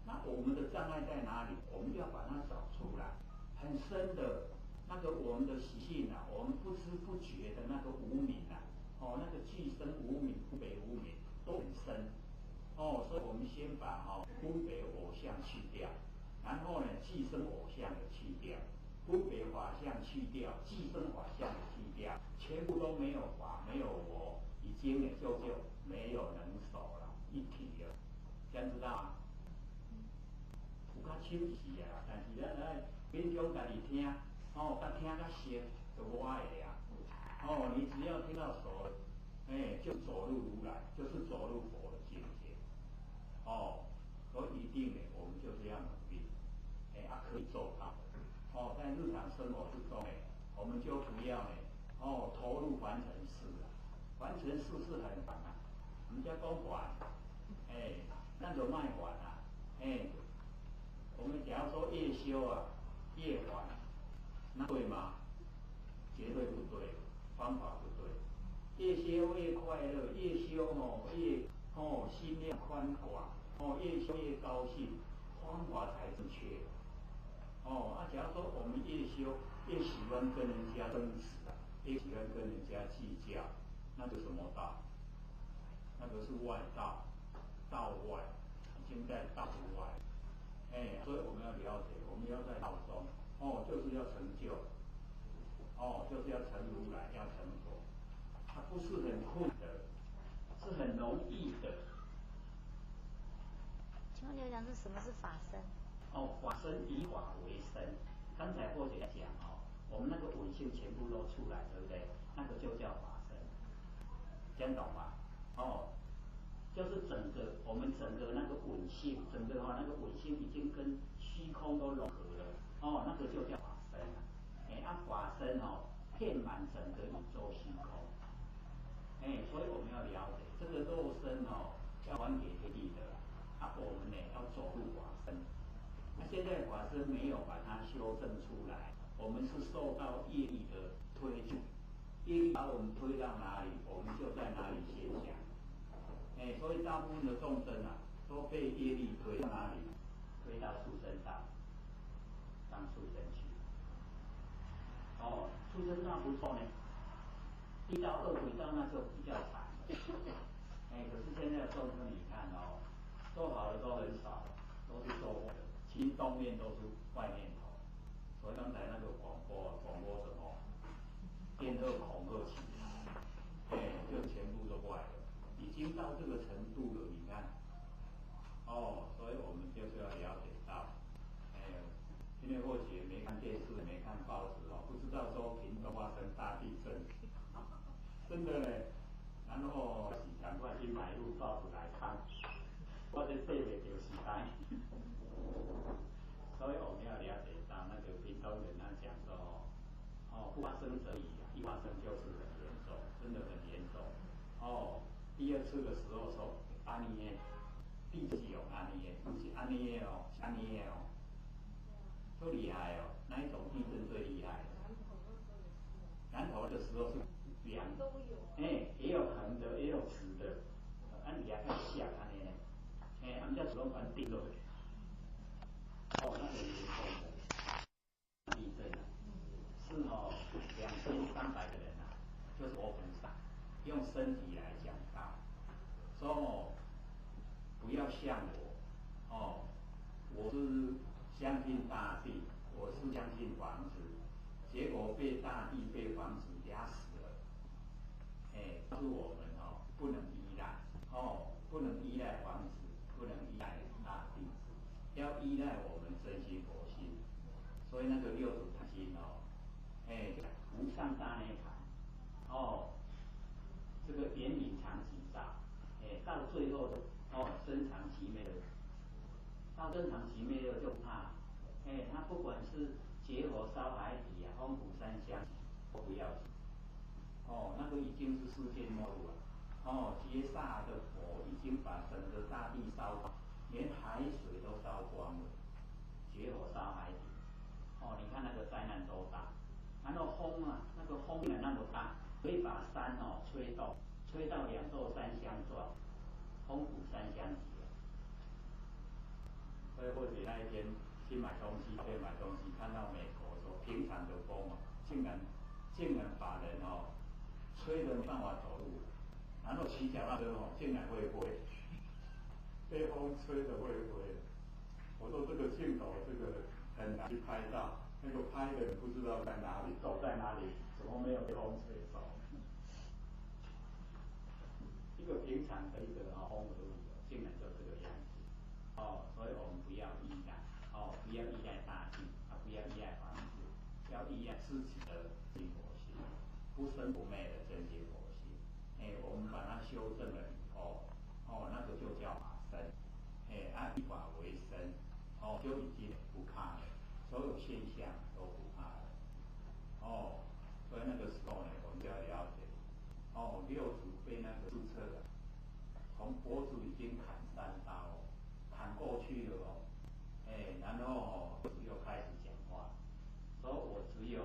那我们的障碍在哪里？我们要把它找出来，很深的那个我们的习性我们不知不觉的那个无明那个俱生无明、不别无明都很深。所以我们先把分别偶像去掉，然后呢俱生偶像的去掉，分别法相去掉，俱生法相的去掉，全部都没有法，没有我，已经就没有能手了，一体了。这样知道吗？有较深是但是咱来勉强家己听，甲听较熟就我的你只要听到熟，就走入如来，就是走入佛的境界。所以一定我们就是要努力，可以做到。在日常生活之中我们就不要投入凡尘事了，凡尘事是很烦我们家讲烦，那就卖烦我们假如说越修越烦，那对吗？绝对不对，方法不对。越修越快乐，越修越心量宽广，越修越高兴，方法才正确。假如说我们越修越喜欢跟人家争执越喜欢跟人家计较，那就什么道？那个是外道，道外，已经在道外。所以我们要了解，我们要在道中，就是要成就，就是要成如来，要成佛。它不是很困的，是很容易的。请问刘讲是什么是法身？法身以法为身。刚才或者讲我们那个文性全部都出来，对不对？那个就叫法身，这样懂吗？就是我们整个那个稳性，整个那个稳性已经跟虚空都融合了，那个就叫法身了。法身遍满整个宇宙虚空。所以我们要了解这个肉身要还给天地的，我们呢要走入法身。那现在法身没有把它修正出来，我们是受到业力的推进，业力把我们推到哪里，我们就在哪里现象。所以大部分的众生都被业力推到哪里？推到畜生道，当畜生去。畜生道不错呢，地道恶鬼道那就比较惨。可是现在的众生你看做好的都很少，都是做坏的，其实东面都是外面头。所以刚才那个广播什么，电恶恐吓起来，就全部都坏了，已经到这个程度了，你看。所以我们就是要了解到，因为或许没看电视，没看报纸不知道说屏东发生大地震，真的嘞。然后赶快去买入报纸来看，我这背袂着时代。所以我们要了解到那个屏东人他讲说不发生则已一发生就是很严重，真的很严重。第二次的时候说安尼耶，地是有安尼耶，不是安尼耶是安尼耶都厉害那一种地震最厉害的。南投的时候是两都有，也有横的，也有直的，按两个下安尼呢，我们叫主动板顶落去。那个严重的地震是2300个人就是活菩萨，用身体来讲道，说不要像我是相信大地，我是相信房子，结果被大地被房子压死了。告诉我们不能依赖不能依赖房子，不能依赖大地，要依赖我们真心佛性。所以那个六祖坛经无上大内涵这个远隐藏其照，到最后深藏其昧的，到深藏其昧的就不怕。他不管是结火烧海底风虎山香都不要紧。那个已经是世界末日了。劫煞的火已经把整个大地烧光，连海水都烧光了。结火烧海底，你看那个灾难多大。然后风那个风也那么大，可以把山吹动，吹到两座山相撞，风虎山相击。所以或许那一天去买东西，看到美国说平常的风竟然把人吹得没办法走路，然后骑脚踏车竟然会飞，被风吹得会飞。我说这个镜头很难去拍到，那个拍的人不知道在哪里，走在哪里，怎么没有被风吹走？一个平常的一个风和日竟然就这个样子。所以我们不要依赖不要依赖大地不要依赖房子，要依赖自己的真佛性，不生不灭的真心佛性。我们把它修正了以后，那个就叫法身。以法为身，就已经不怕了，所有现象都不怕了。所以那个时候呢，我们就要了解，六祖被那个注册了，从脖子已经砍3刀，砍过去了然后又开始讲话，说我只有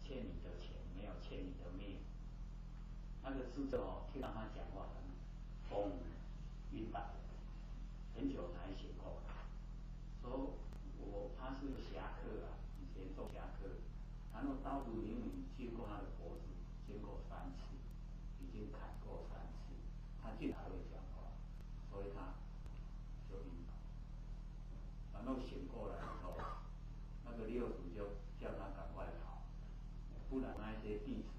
欠你的钱，没有欠你的命。那个智者听到他讲话，嘣，晕倒了，很久才醒过来，说他是个侠客以前做侠客，然后刀子明明经过他的脖子，经过3次，已经砍过3次，他竟然会讲话，所以他就晕倒。然后醒过来以后，那个六祖就叫他赶快跑，不然那些弟子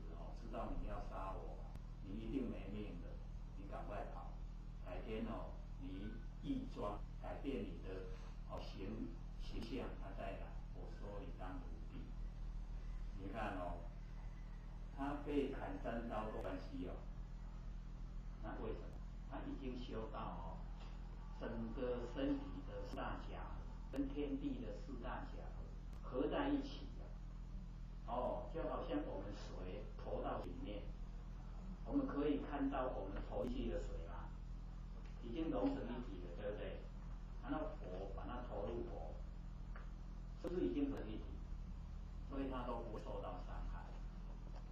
知道你要杀我，你一定没命的，你赶快跑。改天你义装改变你的形象，他再来，我收你当徒弟。你看他被砍3刀都关系那为什么？他已经修到在一起的。就好像我们水投到里面，我们可以看到我们投进去的水嘛，已经融成一体了，对不对？然后火把它投入火，是不是已经成一体？所以它都不会受到伤害。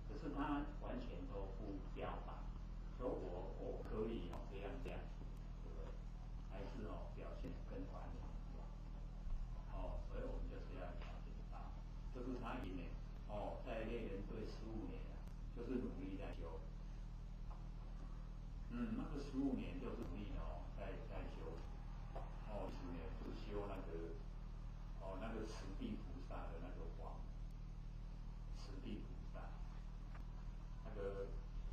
可是它完全都不标榜，说我可以这样，对不对？还是表现跟传统一样。所以我们就是要了解到，就是他因为在猎人队15年了，就是努力在修。那个15年就是努力在修。10年是修那个慈地菩萨的那个法，慈地菩萨，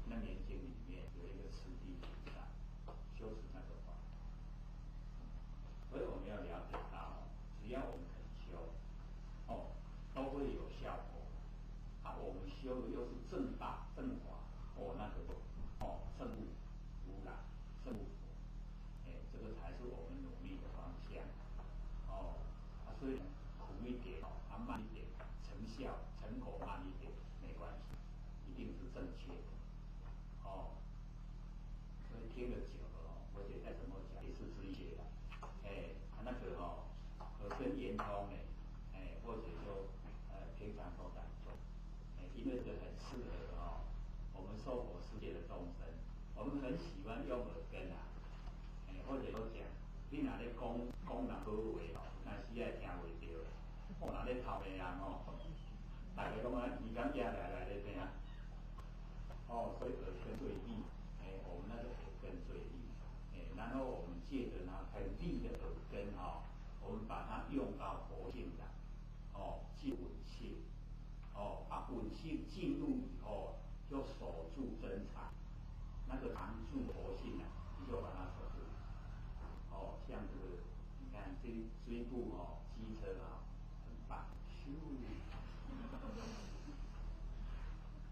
那年经里面有一个慈地菩萨修持那个法，所以我们要了解到，只要我们肯修，都会有效果。我们修的又是正道正法，那个正悟如来，正悟佛，这个才是我们努力的方向。所以苦一点慢一点，成果慢一点没关系，一定是正确的。所以听了久了我觉得再怎么讲也是直觉的。那个耳根圆通呢，或者就平常都在做，因为这很适合我们娑婆世界的众生，我们很喜欢用耳根啊，或者都讲，你若咧讲人好话但是也听袂到，若咧偷的人大家拢耳根压来咧听。所以耳根最利，我们那个耳根最利，然后我们借着很利的耳根我们把它用到佛性上，进稳性，把稳性进入以后，就守住真常，那个常住佛性你就把它守住。像这个，你看这一部机车很棒，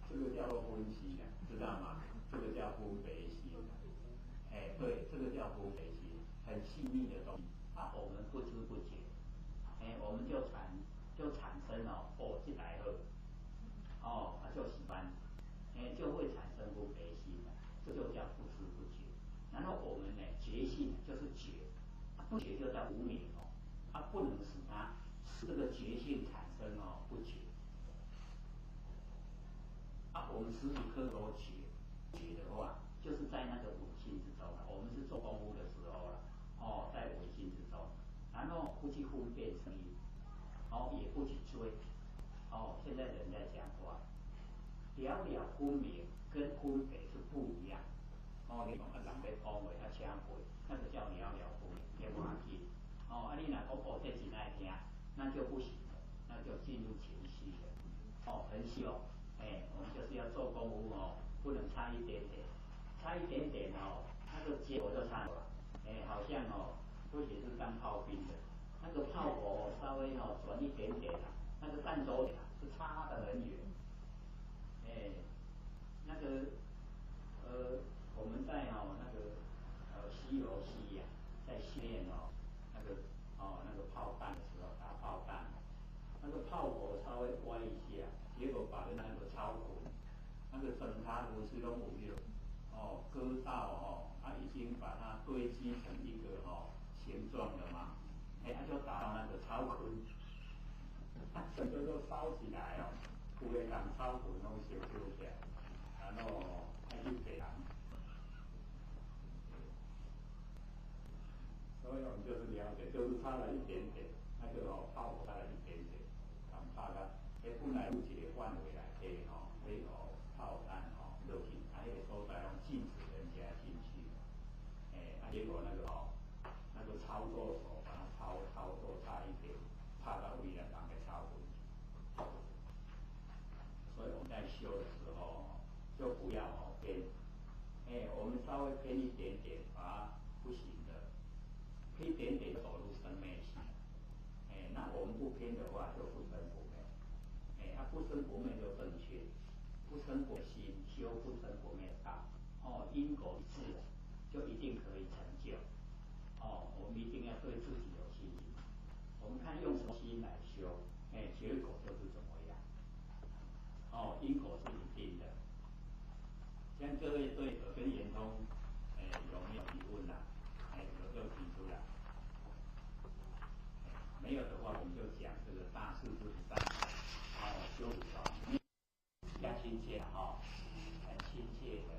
这个叫做分析知道吗？这个叫分别心。对，这个叫分别心，很细腻的东西。我们不知不觉，我们就产生这台好，就喜欢，就会产生分别心，这就叫不知不觉。然后我们呢，觉性就是觉，不觉就叫无明不能使这个觉性产生不觉。我们时时刻刻都觉的话，就是在那个稳性之中我们是做功夫的时候在稳性之中，然后不去分辨声音，也不去追。现在人在讲话，了了分明跟分别是不一样。你讲人在讲话请回，那个叫了了分明，天马进。你若讲这真爱听，那就不行了，那就进入情绪了。很细我们就是要做功夫不能差一点点，差一点点那个结果就差了。好像尤其是当炮兵的，那个炮火稍微转一点点那个弹轴是差得很远。那个我们在那个西游西在训练那个炮弹的时候打炮弹，那个炮火稍微歪一下，结果把那个超捆，那个整塔不是拢有割到已经把它堆积成一个形状了嘛，就打到那个超捆，整个都烧起来有的人超捆拢烧起来，然后还去给人。所以我们就是了解，就是差了一点点，那个炮火差了一点点，怕它本来有一个范围内底炮弹落去，那个所在拢禁止人家进去，结果那个操作手把它操作差一点，怕到为了人给操回去。所以我们在修的时候就不要偏，我们稍微偏一点点，把它不行的。一点点走入生灭性，那我们不偏的话就不生不灭，不生不灭就正确，不生不息，修不生不灭道，因果一致就一定可以成就，我们一定要对自己有信心，我们看用什么心来修，结果就亲切哈，很亲切的。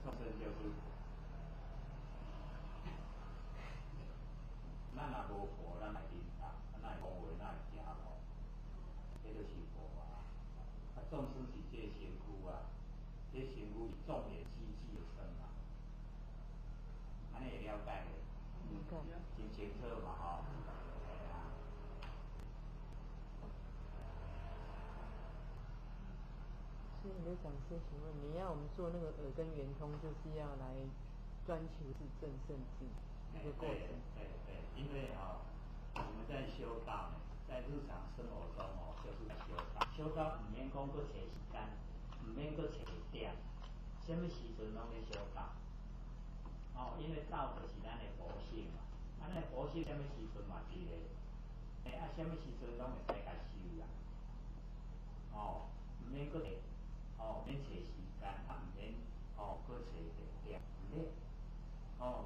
众生就是咱若无佛，咱来领导，咱来讲话，咱来行路，这就是佛啊。啊，众生是这身躯啊，这身躯是众缘起起的身啊。安尼会了解未？真清楚嘛吼。所以刘讲师，请问你要我们做那个耳根圆通，就是要来专求是正圣智这个过程。对，因为我们在修道呢，在日常生活中就是在修道。修道唔免讲搁找时间，唔免搁找点，什么时阵拢咧修道。因为道就是咱的佛性嘛，咱的佛性什么时阵嘛伫咧，什么时阵拢会使甲修啦。唔免搁唔免找时间，唔免搁找地点，唔免。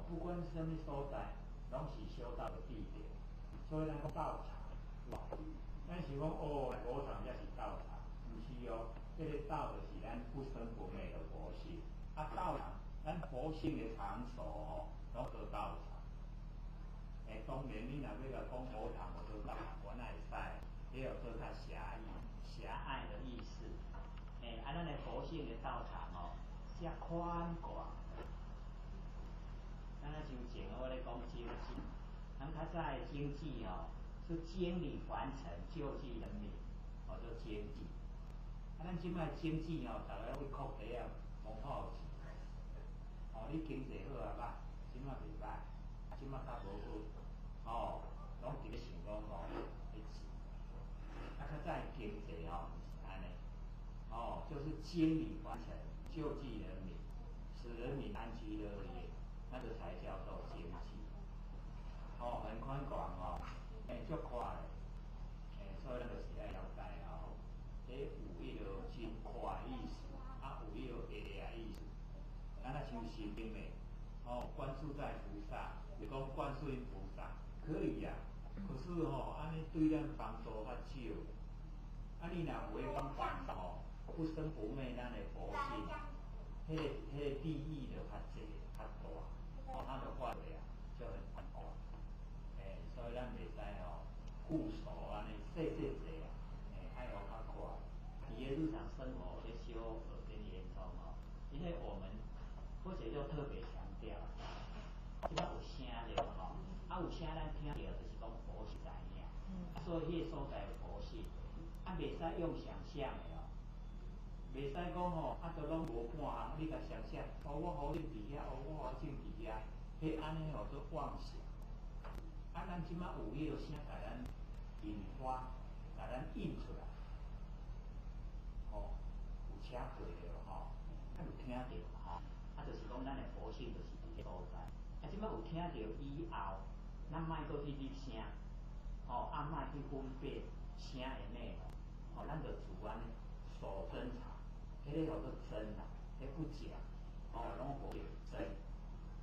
不管是什么所在，拢是修道的地点。所以咱讲道场，咱是讲来佛场才是道场，唔是哦。这个道就是咱不生不灭的佛性。道场，咱佛性的场所拢做道场。当然你若要来讲佛堂，我做道场，我哪会使？也有做较狭隘的意思。咱的佛性的道场遮宽广。咱像前我咧讲经济，咱较早的经济是经理完成，救济人民，做经济。咱即摆经济大家为靠地啊，往好钱。你经济好啊歹，即摆袂歹，即摆较无好，拢伫咧想讲咧钱。较早的经济毋是安尼，就是经理完成，救济人民，使人民安居乐业。那个才叫做经济，很宽广足宽的，所以咱就是要了解这有迄落真宽的意思，有迄落狭的意思。咱像心经的，观自在菩萨，就讲观世音菩萨，可以呀。可是安尼对咱帮助较少。你若有迄种办法不生不灭咱的佛性，迄个利益就较济较大。它的范围就很宽广，所以咱袂使固守安尼细济爱互较宽。伫个日常生活咧修耳根圆通因为我们或者就特别强调，即摆有声了有声咱听到就是讲佛是知影，所以迄个所在的佛性，袂使用想象的袂使讲就拢无半项，你甲想象，我好种伫遐，我好种伫遐。迄安尼做妄想，咱即摆有迄个声，甲咱引发，甲咱印出来，有车过了有听到就是讲咱的佛性就是伫个所在。即摆有听到以后，咱莫搁去入声，莫去分辨声的内容，咱就自安尼守真常，迄个叫做真啦，迄不假，拢无有真。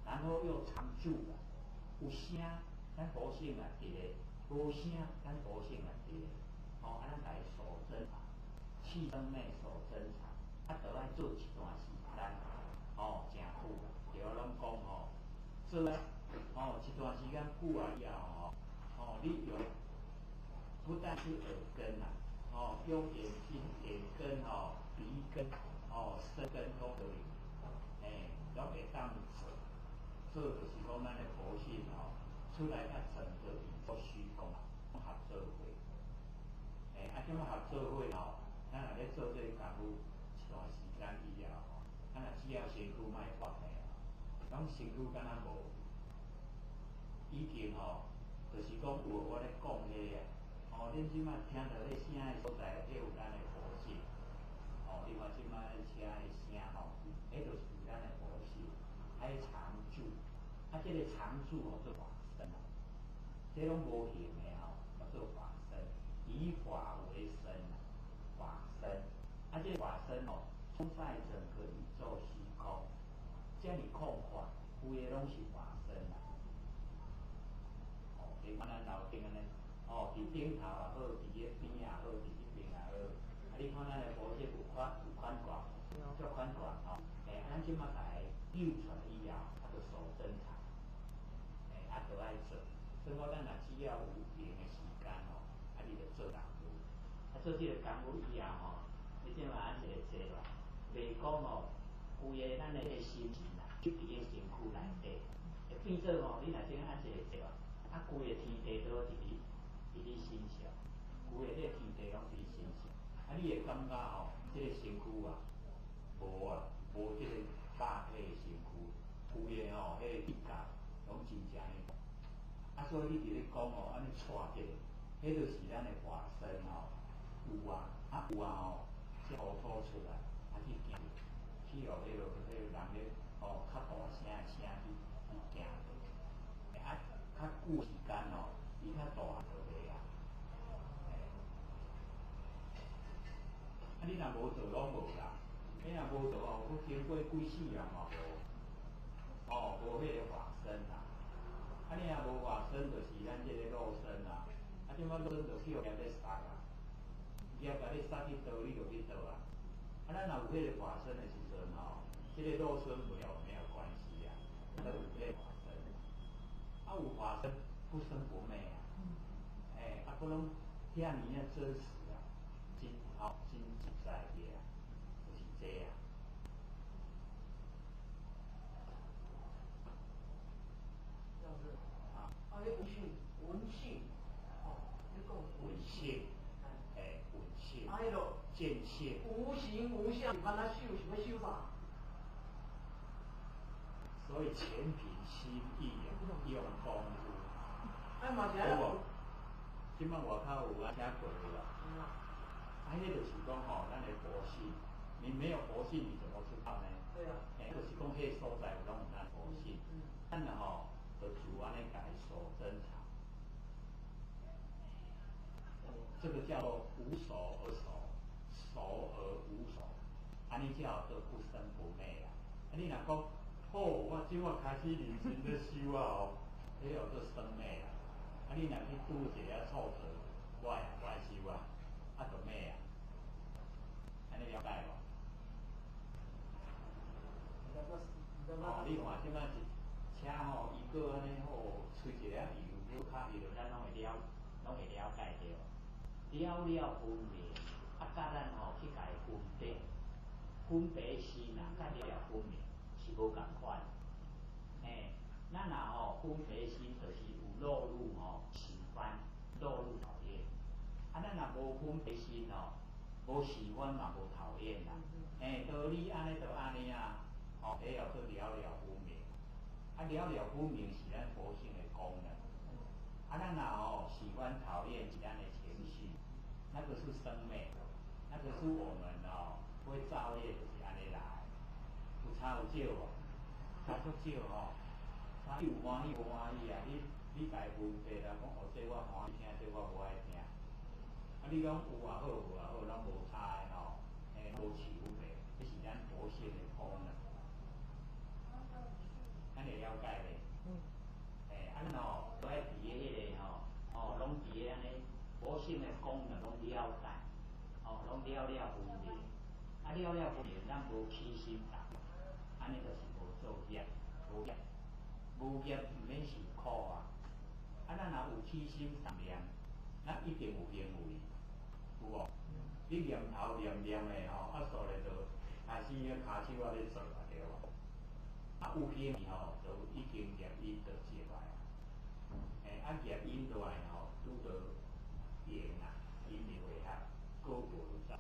然后又常住啦，有声，咱佛性伫咧；无声，咱佛性伫咧。咱来守真常，气生内守真常，就爱做一段时间，诚久。对我拢讲做一段时间久以后你用不但是耳根啦，用眼睛、眼根鼻根、身根都可以，拢会当做。做就是讲咱的佛性出来整个宇宙虚空合作伙。怎么合作伙咱若咧做这个功夫一段时间以后咱若只要身躯莫发的咱身躯敢若无，已经就是讲有我咧讲迄个恁即摆听到迄声的所在，迄有咱的佛性。你看即摆车的声迄就是咱的佛性，还有常住。这个常住做法身，这拢无形的叫做法身，以法为身，法身。这个法身充在整个宇宙虚空，这样空法，有的拢是法身啦。你看咱楼顶安尼，哦，伫顶头也好，伫个边也好，伫一边也好。啊，你看咱的保险有款管，足款管吼。咱即马来救出来以后，就守正常。就爱做。所以讲，咱若只要有闲的时间吼，你就做工夫。做这个工夫以后吼，你即马按一个坐落，袂讲吼，规个咱的迄个心情啊，就伫个身躯内底，会变做吼，你若即按一个坐落，规个天地都伫你身上，规个迄个天地拢伫你身上，你会感觉吼，即个身躯啊，无即个肉体的身躯，规个吼，迄个体格拢真正的。所以你伫咧讲吼，安尼带这个，迄就是咱的化身吼，有啊吼，即乌吐出来，去行，去互迄个人咧吼较大声去行着，较久时间吼，伊较大就袂啊。你若无做拢无啦，你若无做吼，佫经过几世人嘛无迄个化身啦。你若无化身，就是咱即个肉身啦。即摆肉身就去互业咧杀啊，业甲你杀去倒，你就去倒啊。咱若有迄个化身的时阵吼，即个肉身没有关系啊，都有迄个化身。有化身不生不灭啊。不拢遐尔啊真实啊，真实在个啊，就是这啊。文性，你讲文性，文性，见性，无形无相，你帮他修什么修法？所以全凭心意啊，用功夫。好无？即摆外口有听过无？迄就是讲吼，咱的佛性，你没有佛性，你怎么知道呢？对啊。就是讲迄个所在有拢有咱佛性，咱吼就自安尼家己守真常。这个叫做无所而守，守而无所，安尼叫做不生不灭啦。你若讲好，我即摆开始认真咧修啊吼，迄叫做生灭啦。你若去拄一个挫折，我爱修啊，就灭啊。安尼了解无？你看即摆一车吼，伊搁安尼吼，吹一个油，油卡伊就咱拢会了解着。了分明，甲咱吼去家分别心啊，甲了分明是无共款。咱若吼分别心，就是有落入吼喜欢，落入讨厌。咱若无分别心吼，无喜欢嘛无讨厌啦。道理安尼就安尼啊，迄叫做了分明。了分明是咱佛性的功能。咱若吼喜欢讨厌是咱的情绪。那个是生灭，那个是我们会造业，就是安尼来。有差有少哦，差足少吼。差有欢喜无欢喜啊？你家分别啦，讲这我欢喜听，这我无爱听。你讲有也好，无也好，拢无差的吼。无起无别，这是咱佛性的功能。咱会了解咧？咱都爱伫迄个拢伫个安尼。佛性的功能拢了解，拢了分明。了分明，咱无起心动，安尼就是无做业，无业，无业毋免受苦啊。咱若有起心动念，咱一定有行为，有无？你念头念的吼，所以就开始迄骹手咧做啊，对无？有行为吼，就已经业因就接来啊。业因落来吼，拄着。因啊，因的会合，果无就在，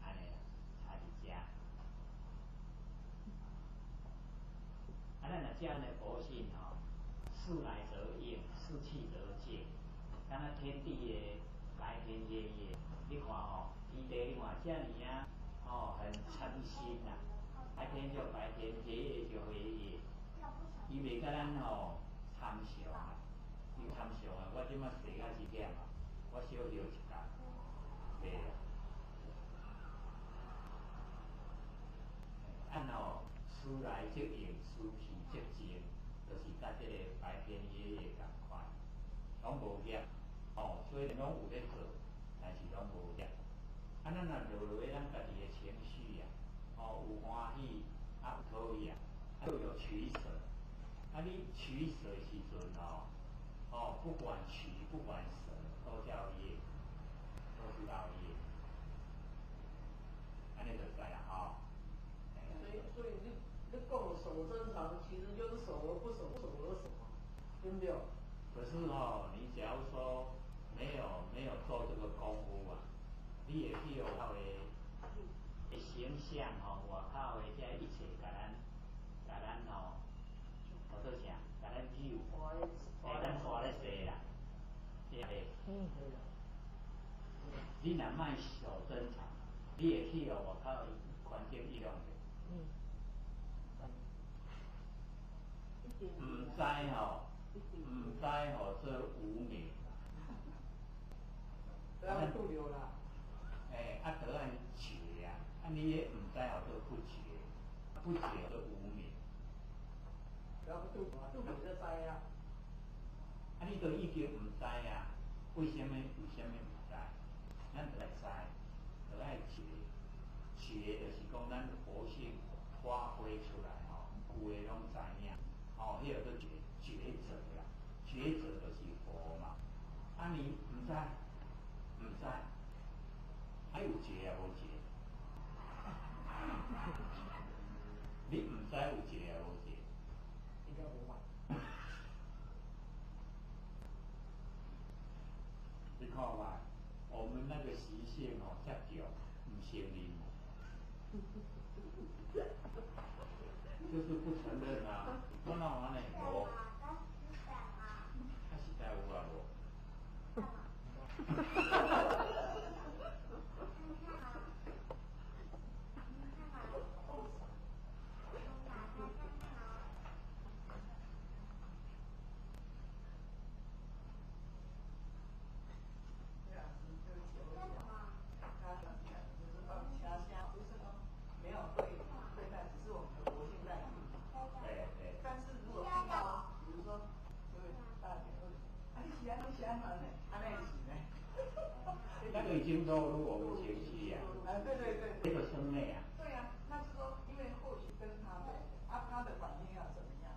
安尼啦，差伫遮。咱若遮咱的佛性吼，事来则应，事去则静。敢若天地的白天夜夜，你看吼，天地你看遮尔啊，很诚心呐。白天就白天，黑夜就黑夜，伊袂甲咱吼参详啊，伊参详啊，我即摆坐甲是忝啊。我小休一下，袂啦。事来则应，事去则静，就是甲即个白天夜夜共款，拢无业，虽然拢有咧做，但是拢无力。咱若落落咱家己的情绪有欢喜，有讨厌，就有取舍。你取舍的时阵不管取不管舍，都叫业，都是道业。安尼就知啦所以你讲守真常，其实就是守而不守，不守而守嘛，对不对？可是你假如说没有做这个功夫你也去有靠的形象外口的这一切，甲咱做啥？甲咱救，咱拖咧洗啦，对不对？你若卖守真常，你会去外口环境伊用的。唔知这无名。都要度流啦。得爱觉你也唔知这不觉，不觉这无名。然后度流就知啊。你都已经唔知为什么唔知？咱就来知，就爱觉，觉就是讲咱佛性发挥出来有诶拢知影，迄个叫觉者啦，觉者就是佛嘛。你唔知，有觉无觉？你唔知有觉无觉？应该无法。你看吧，我们那个习性遮强，唔承认，就是不承认我哪有安尼无？实在有无？已经落入我们情绪对，这个生内对那是说，因为或许跟他的反应要怎么样？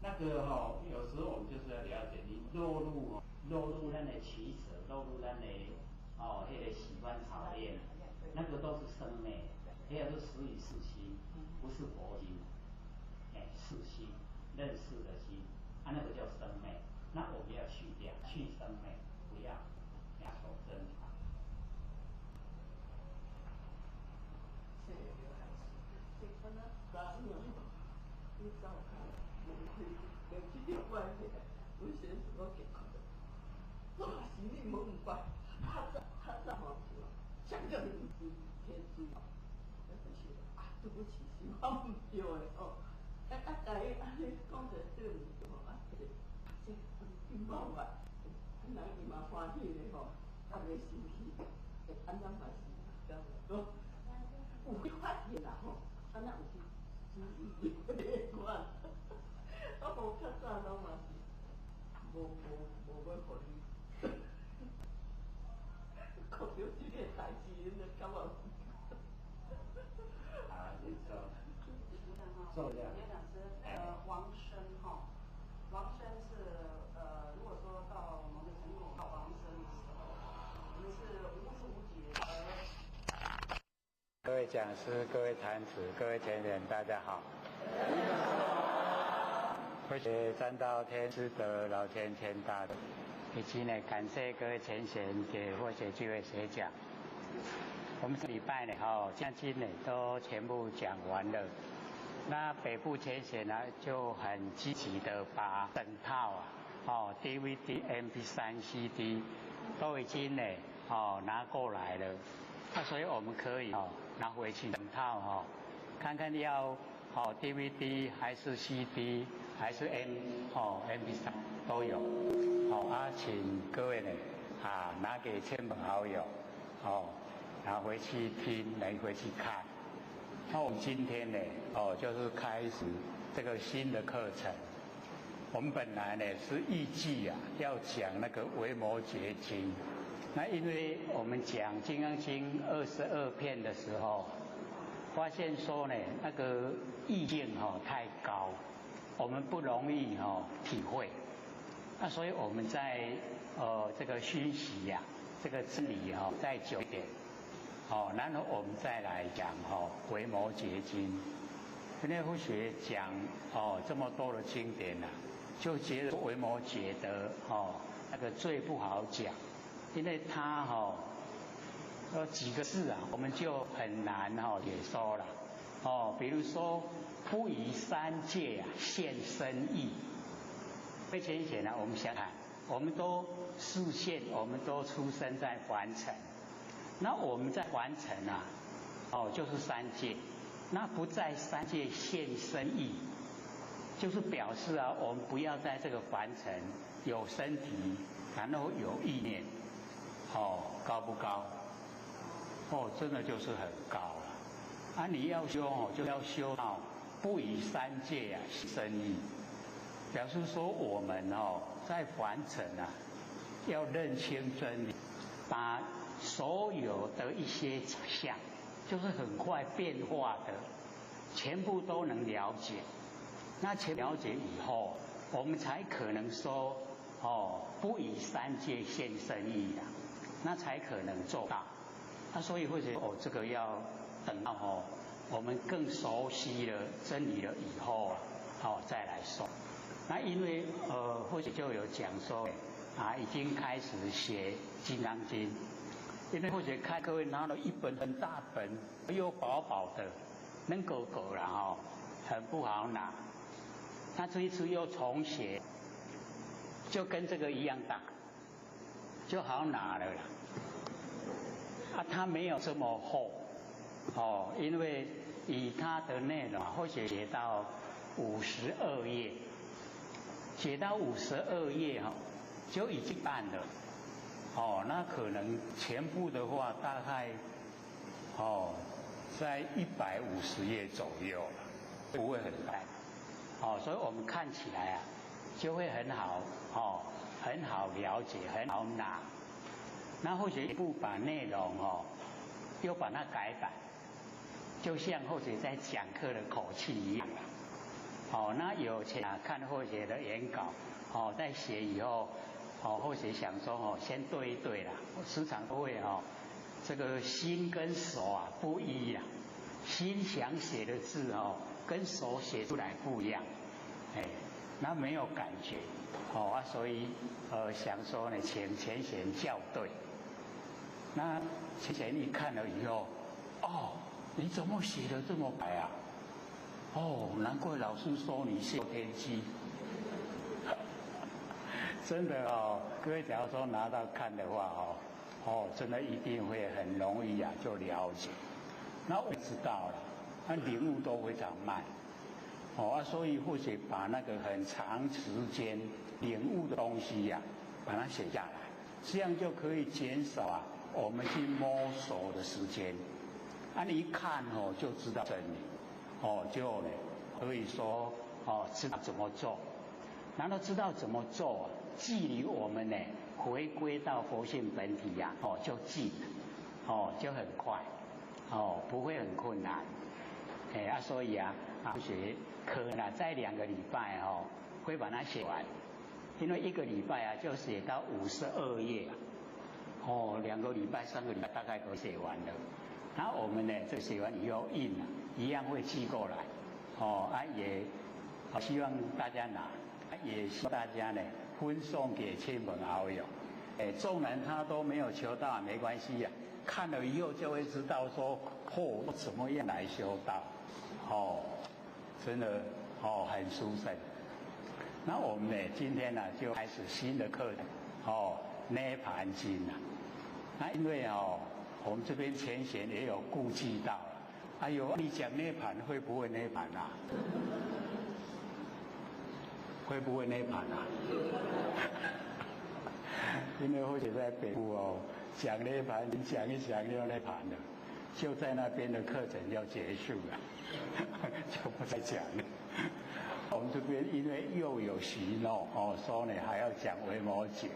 那个有时候我们就是要了解，你落入咱的取舍，落入咱的那个喜欢讨厌，那个都是生内，那个是实与世心，不是佛心，世心，认识的心，那个叫生内。那我们要去掉，去生内，不要守真常。你照看，有几点关系？有些什么给他的？心里没关，他想叫你天主，对不起，希望唔对的大家安尼讲者对唔对这挺好个，人伊嘛欢喜的袂生气，安怎嘛是，有发现啦安那有去注意的款，无较早拢嘛是无要互你，看到这个代志，你就感觉。刘讲师，王生王生是如果说到某个程度到王生的时候，我们是无知无觉各位讲师、各位坛子、各位前人，大家好。谢谢三道天师德老天天大的，以及感谢各位前贤给或者聚会学讲。我们这礼拜将近都全部讲完了。那北部前贤就很积极的把整套DVD、MP3、CD 都已经拿过来了。所以我们可以拿回去整套看看要DVD 还是 CD 还是 MP3 都有请各位拿给亲朋好友拿回去听，拿回去看。那我们今天就是开始这个新的课程我们本来呢是预计要讲那个维摩诘经，那因为我们讲《金刚经》22片的时候，发现说呢那个意境太高，我们不容易体会。那所以我们在这个熏习这个真理再久一点，然后我们再来讲维摩诘经。因为佛学讲这么多的经典就觉得维摩诘的那个最不好讲，因为它有几个字我们就很难解说了比如说不以三界现身义。非浅显我们想看，我们都视线，我们都出生在凡尘，那我们在凡尘就是三界。那不在三界现身义，就是表示我们不要在这个凡尘有身体，然后有意念，高不高？真的就是很高了。你要修就要修到不以三界现身义，表示说我们在凡尘要认清真理，把所有的一些假象。就是很快变化的，全部都能了解。那全了解以后，我们才可能说不以三界现身义那才可能做到。所以会觉得这个要等到我们更熟悉了真理了以后再来说。那因为或许就有讲说已经开始写《金刚经》。因为或许看各位拿了一本很大本，又薄薄的，能够了很不好拿。那这一次又重写，就跟这个一样大，就好拿了啦。它没有这么厚，因为以它的内容或许写到52页，写到52页就已经半了。那可能全部的话大概在150页左右了，不会很烂。所以我们看起来就会很好很好了解，很好拿。那或许不把内容又把它改版，就像或许在讲课的口气一样那有钱看或许的原稿在写以后。或许想说先对一对啦，时常都会这个心跟手不一样，心想写的字跟手写出来不一样，那没有感觉所以想说呢，请前贤校对。那前贤一看了以后，你怎么写的这么白难怪老师说你是天机。真的各位假如说拿到看的话真的一定会很容易就了解。那我知道了，那领悟都非常慢所以或许把那个很长时间领悟的东西把它写下来，这样就可以减少我们去摸索的时间。你一看就知道真理就呢可以说知道怎么做，然后知道怎么做距离我们呢回归到佛性本体就近了就很快不会很困难所以学可能在2个礼拜会把它写完，因为1个礼拜就写到52页2个礼拜3个礼拜大概都写完了。然后我们呢这写完以后印一样会寄过来也希望大家拿，也希望大家呢分送给亲朋好友。纵然他都没有求到没关系看了以后就会知道说怎么样来修道真的很殊胜。那我们呢今天就开始新的课程涅盘经那因为我们这边前贤也有顾忌到你讲涅盘会不会涅盘会不会涅盘因为或许在北部讲涅盘讲一讲就涅盘了，就在那边的课程就结束了就不再讲了我们这边因为又有许诺说呢还要讲维摩诘，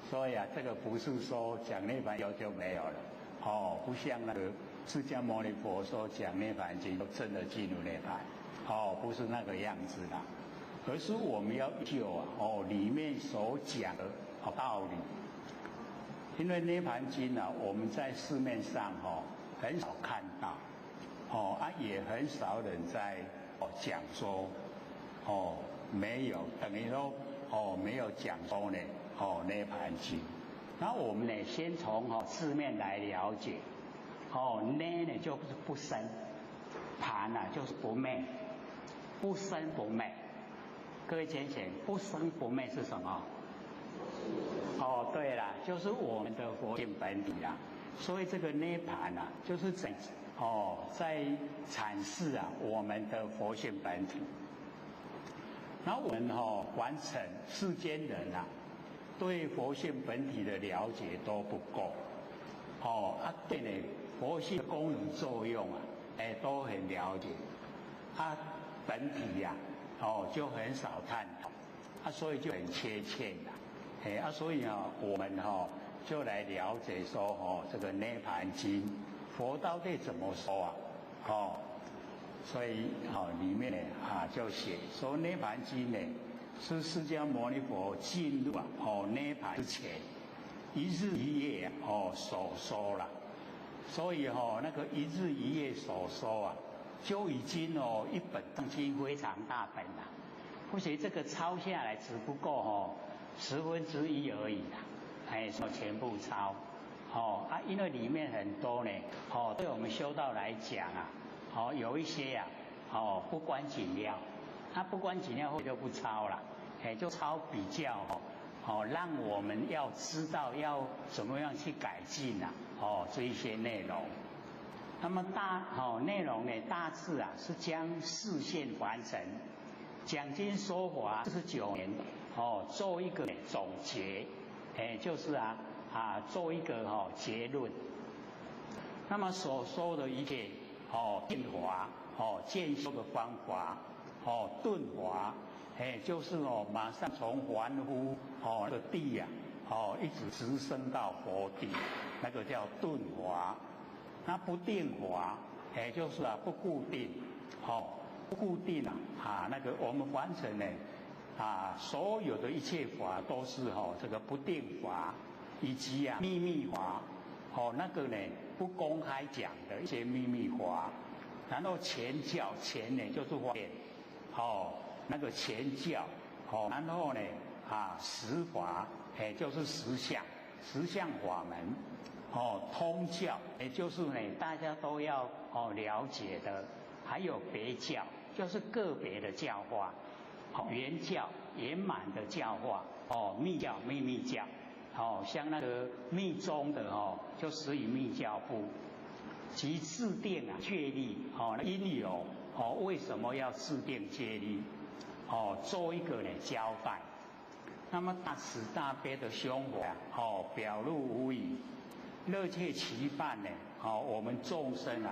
所以这个不是说讲涅槃就没有了不像那个释迦牟尼佛说讲涅槃经就真的进入涅槃不是那个样子啦，而是我们要就里面所讲的道理。因为涅槃经我们在市面上很少看到也很少人在讲说没有，等于说没有讲说呢涅槃经。那我们呢先从字面来了解涅呢就是不生，槃就是不灭，不生不灭。各位浅显，不生不灭是什么？对啦，就是我们的佛性本体啦。所以这个涅槃就是在阐释我们的佛性本体。然后我们完成世间人对佛性本体的了解都不够对呢佛性的功能作用都很了解本体就很少探讨所以就很缺欠所以我们就来了解说这个涅槃经佛到底怎么说所以里面呢就写说涅槃经呢是释迦牟尼佛进入涅槃之前一日一夜所说了，所以那个一日一夜所说就已经一本藏经非常大本了，或许这个抄下来只不过1/10而已啦，说全部抄因为里面很多呢对我们修道来讲有一些不关紧要，不关紧要后就不抄了，就抄比较让我们要知道要怎么样去改进这一些内容。那么内容呢大致是将4线完成，讲经说法49年做一个总结，就是做一个结论。那么所说的一切变化渐修的方法顿滑就是马上从凡夫那个地一直直升到佛地，那个叫顿滑。那不定滑就是不固定不固定那个我们完成呢所有的一切法都是这个不定法，以及秘密法那个呢不公开讲的一些秘密法。然后前教前呢就是法那个前教然后呢实法就是实相法门通教也就是呢大家都要了解的，还有别教就是个别的教化，圆教圆满的教化密教秘密教像那个密宗的就属于密教部，即制定确立因由为什么要制定确立做一个呢交代。那么大慈大悲的胸怀表露无遗，热切期盼呢我们众生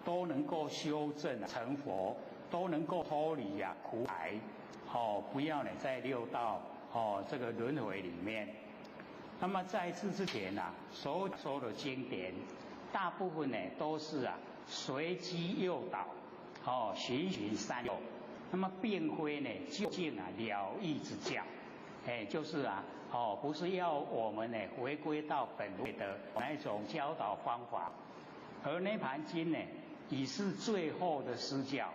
都能够修正成佛，都能够脱离苦海不要呢在六道这个轮回里面。那么在此之前所说的经典大部分呢都是随机诱导循循善诱，那么并非呢究竟了义之教就是不是要我们呢回归到本位的那一种教导方法。而涅槃经呢已是最后的施教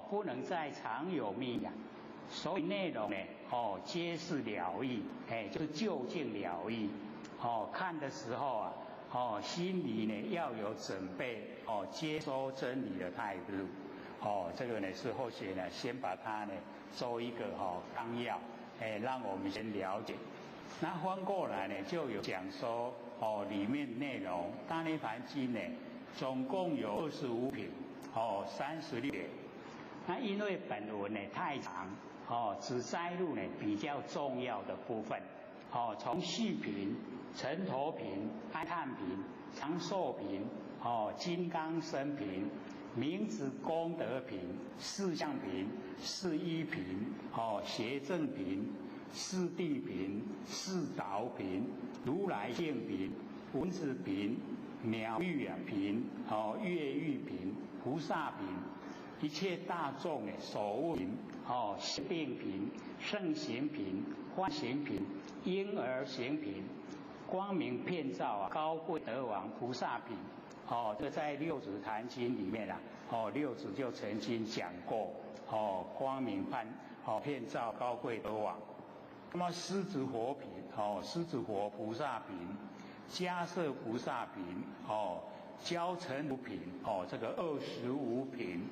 不能再常有密所以内容呢皆是了义就是究竟了义看的时候心里呢要有准备接收真理的态度这个呢是后学呢先把它呢做一个纲要让我们先了解。那翻过来呢就有讲说里面内容大涅槃经呢总共有25品36页。那因为本文呢太长只摘录呢比较重要的部分从续品、成陀品、阿叹品、长寿品金刚身品、名字功德品、事相品、事依品、邪正品、事谛品、事导品、如来性品、文字品、鸟语品、乐语品、菩萨品，一切大众所悟品、行定品、圣行品、欢行品、婴儿行品、光明遍照高贵德王菩萨品。这在六祖坛经里面六祖就曾经讲过，光明遍照高贵德王。那么狮子佛品，狮子佛菩萨品、迦叶菩萨品，交成无品，这个25品，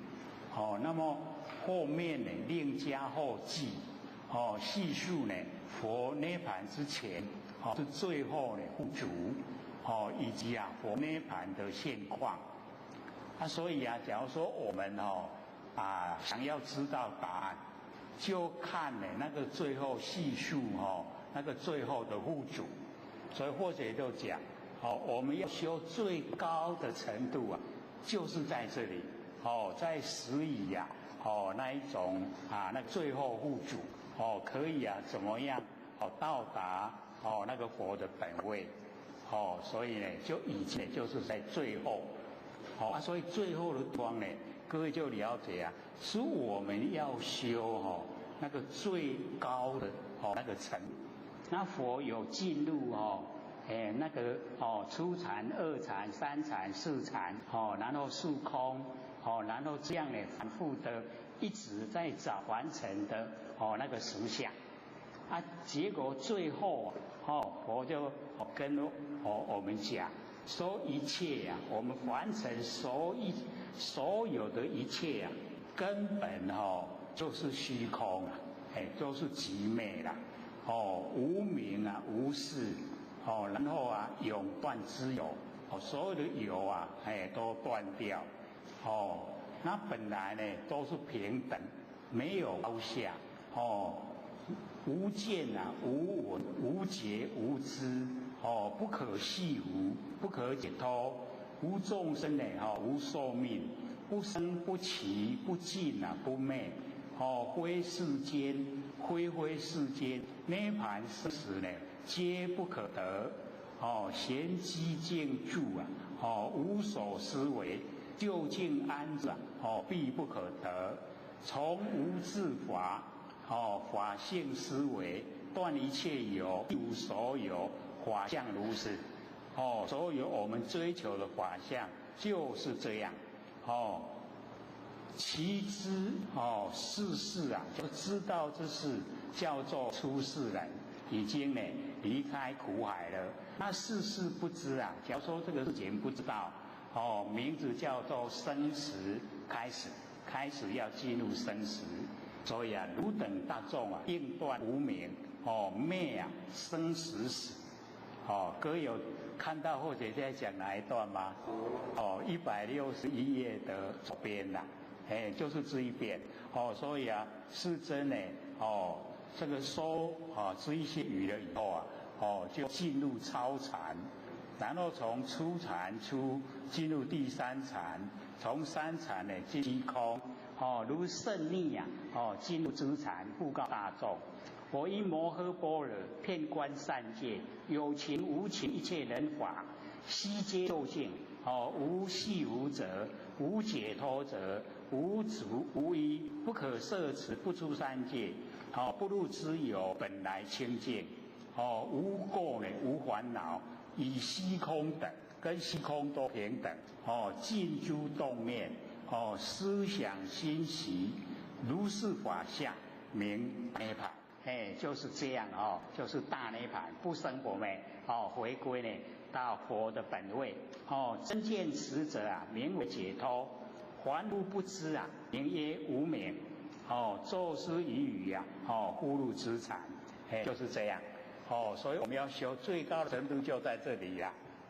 那么后面呢另加后记，细数呢佛涅盘之前，是最后呢不足。以及佛涅盘的现况，所以假如说我们想要知道答案，就看那个最后细数那个最后的护主，所以或者就讲我们要修最高的程度就是在这里在十以那一种那最后护主可以怎么样到达那个佛的本位。所以呢，就以前就是在最后，所以最后的光呢，各位就了解是我们要修那个最高的那个层。那佛有进入那个初禅、二禅、三禅、四禅，然后速空，然后这样呢反复的一直在找完成的那个实相，结果最后佛就跟我们讲，说一切我们完成所有的一切根本就是虚空都是寂灭啦，无明无事，然后永断之有，所有的有都断掉，那本来呢都是平等，没有高下，无见无闻无觉无知，不可细无，不可解脱，无众生无寿命，不生不起，不尽不灭，非世间，非世间，涅盘生死皆不可得，闲寂静住无所思维，究竟安住必不可得，从无自法。法性思维断一切有，一无所有，法相如是。所有我们追求的法相就是这样。其知世事就知道这是叫做出世人，已经呢离开苦海了。那世事不知假如说这个事情不知道，名字叫做生死开始要进入生死。所以汝等大众应断无明灭生死死。各位有看到或者在讲哪一段吗？161页的左边就是这一边。所以世尊呢这个说这一些语了以后就进入超禅，然后从初禅进入第三禅，从三禅呢进虚空。如胜逆进入知禅，布告大众：我因摩诃般若遍观三界，有情无情一切人法，悉皆究竟，无系无责，无解脱者，无主无依，不可摄持，不出三界，不入之有，本来清净，无垢无烦恼，以虚空等，跟虚空都平等，尽诸动念。思想心习，如是法相，名涅盘。就是这样就是大涅盘，不生不灭，回归呢到佛的本位。真见此者名为解脱，凡夫不知名曰无明。作思语语忽入知禅，就是这样。所以我们要修最高的程度就在这里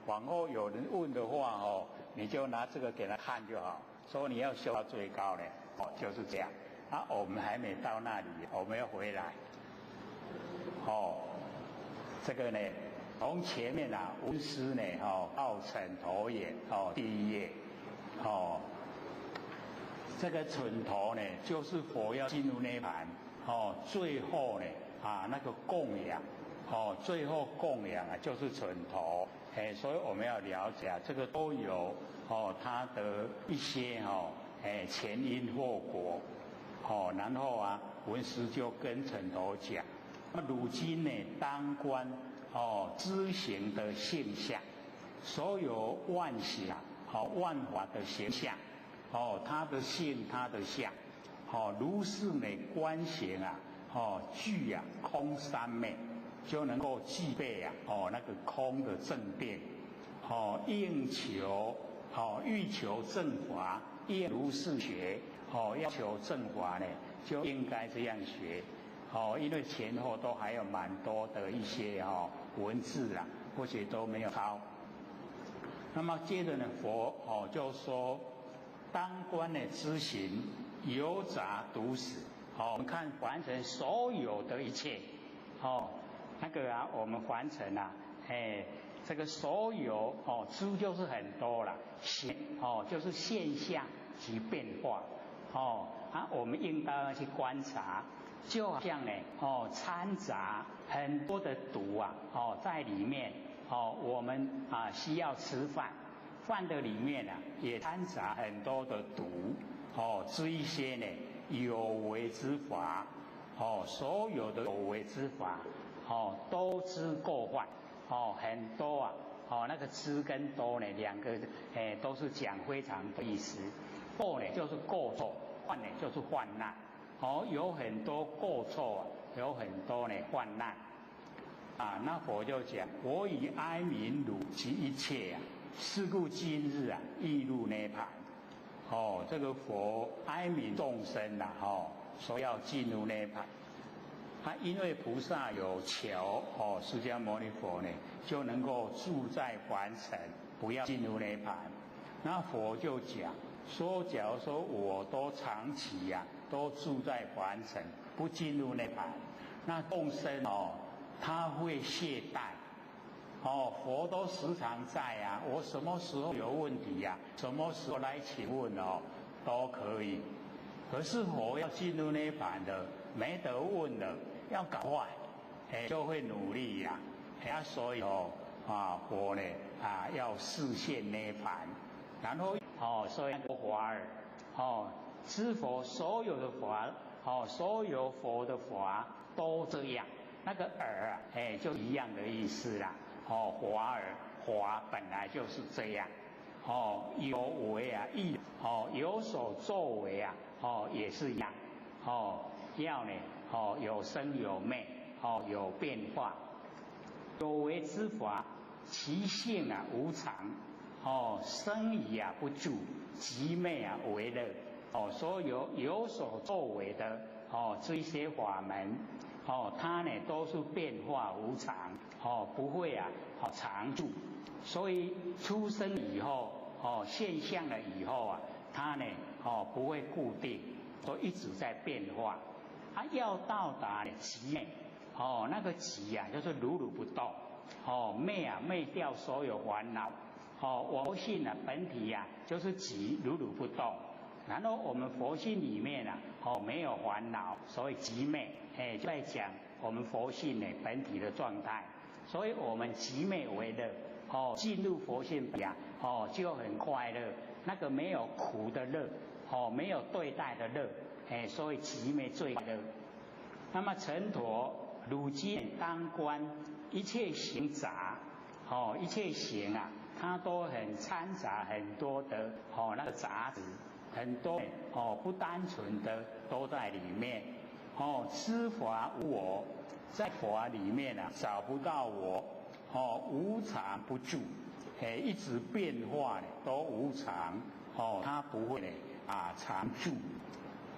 往后有人问的话你就拿这个给他看就好。说你要修到最高呢就是这样。我们还没到那里，我们要回来。这个呢，从前面文思呢，奥成头眼第一页，这个蠢头呢，就是佛要进入涅槃哦，最后呢那个供养哦，最后供养就是蠢头，所以我们要了解这个都有它的一些前因后果然后文师就跟蠢头讲，如今呢当观知行的现象，所有万象万法的形象它的性它的相如是呢观行具空三昧，就能够具备那个空的正定应求欲求正法，应如是学要求正法呢，就应该这样学因为前后都还有蛮多的一些文字或许都没有抄。那么接着呢，佛就说，当观呢知行由杂独死我们看凡尘所有的一切那个我们凡尘这个所有知就是很多了，行就是现象及变化我们应当要去观察，就好像呢掺杂很多的毒在里面我们需要吃饭，饭的里面也掺杂很多的毒这一些呢有为之法所有的有为之法都知过患很多那个知跟多呢两个都是讲非常的意思。过呢就是过错，患呢就是患难有很多过错有很多呢患难那佛就讲，我以哀悯汝及一切是故今日亦入涅槃这个佛哀悯众生说要进入涅槃因为菩萨有求释迦牟尼佛呢就能够住在凡尘，不要进入涅槃。那佛就讲说，假如说我都长期都住在凡尘，不进入涅槃，那众生他会懈怠佛都时常在我什么时候有问题什么时候来请问都可以。可是佛要进入涅槃的，没得问了，要赶快就会努力所以佛呢要示现涅槃，然后所以法尔知佛所有的法所有佛的法都这样，那个尔就一样的意思啦法尔法本来就是这样有为亦有所作为也是一样要呢有生有灭有变化。有为之法其性无常生已不住，即灭为乐所有所作为的这些法门它呢都是变化无常不会常住。所以出生以后现象了以后它呢不会固定，都一直在变化要到达极灭那个极就是如如不动灭掉所有烦恼我性本体就是极如如不动。然后我们佛性里面没有烦恼，所以极灭就在讲我们佛性本体的状态。所以我们极灭为乐进入佛性就很快乐，那个没有苦的乐没有对待的乐所以极灭最乐。那么尘陀汝今当观一切行杂一切行它都很掺杂很多的那个杂质，很多不单纯的都在里面知法无我，在法里面找不到我无常不住一直变化都无常它不会常住。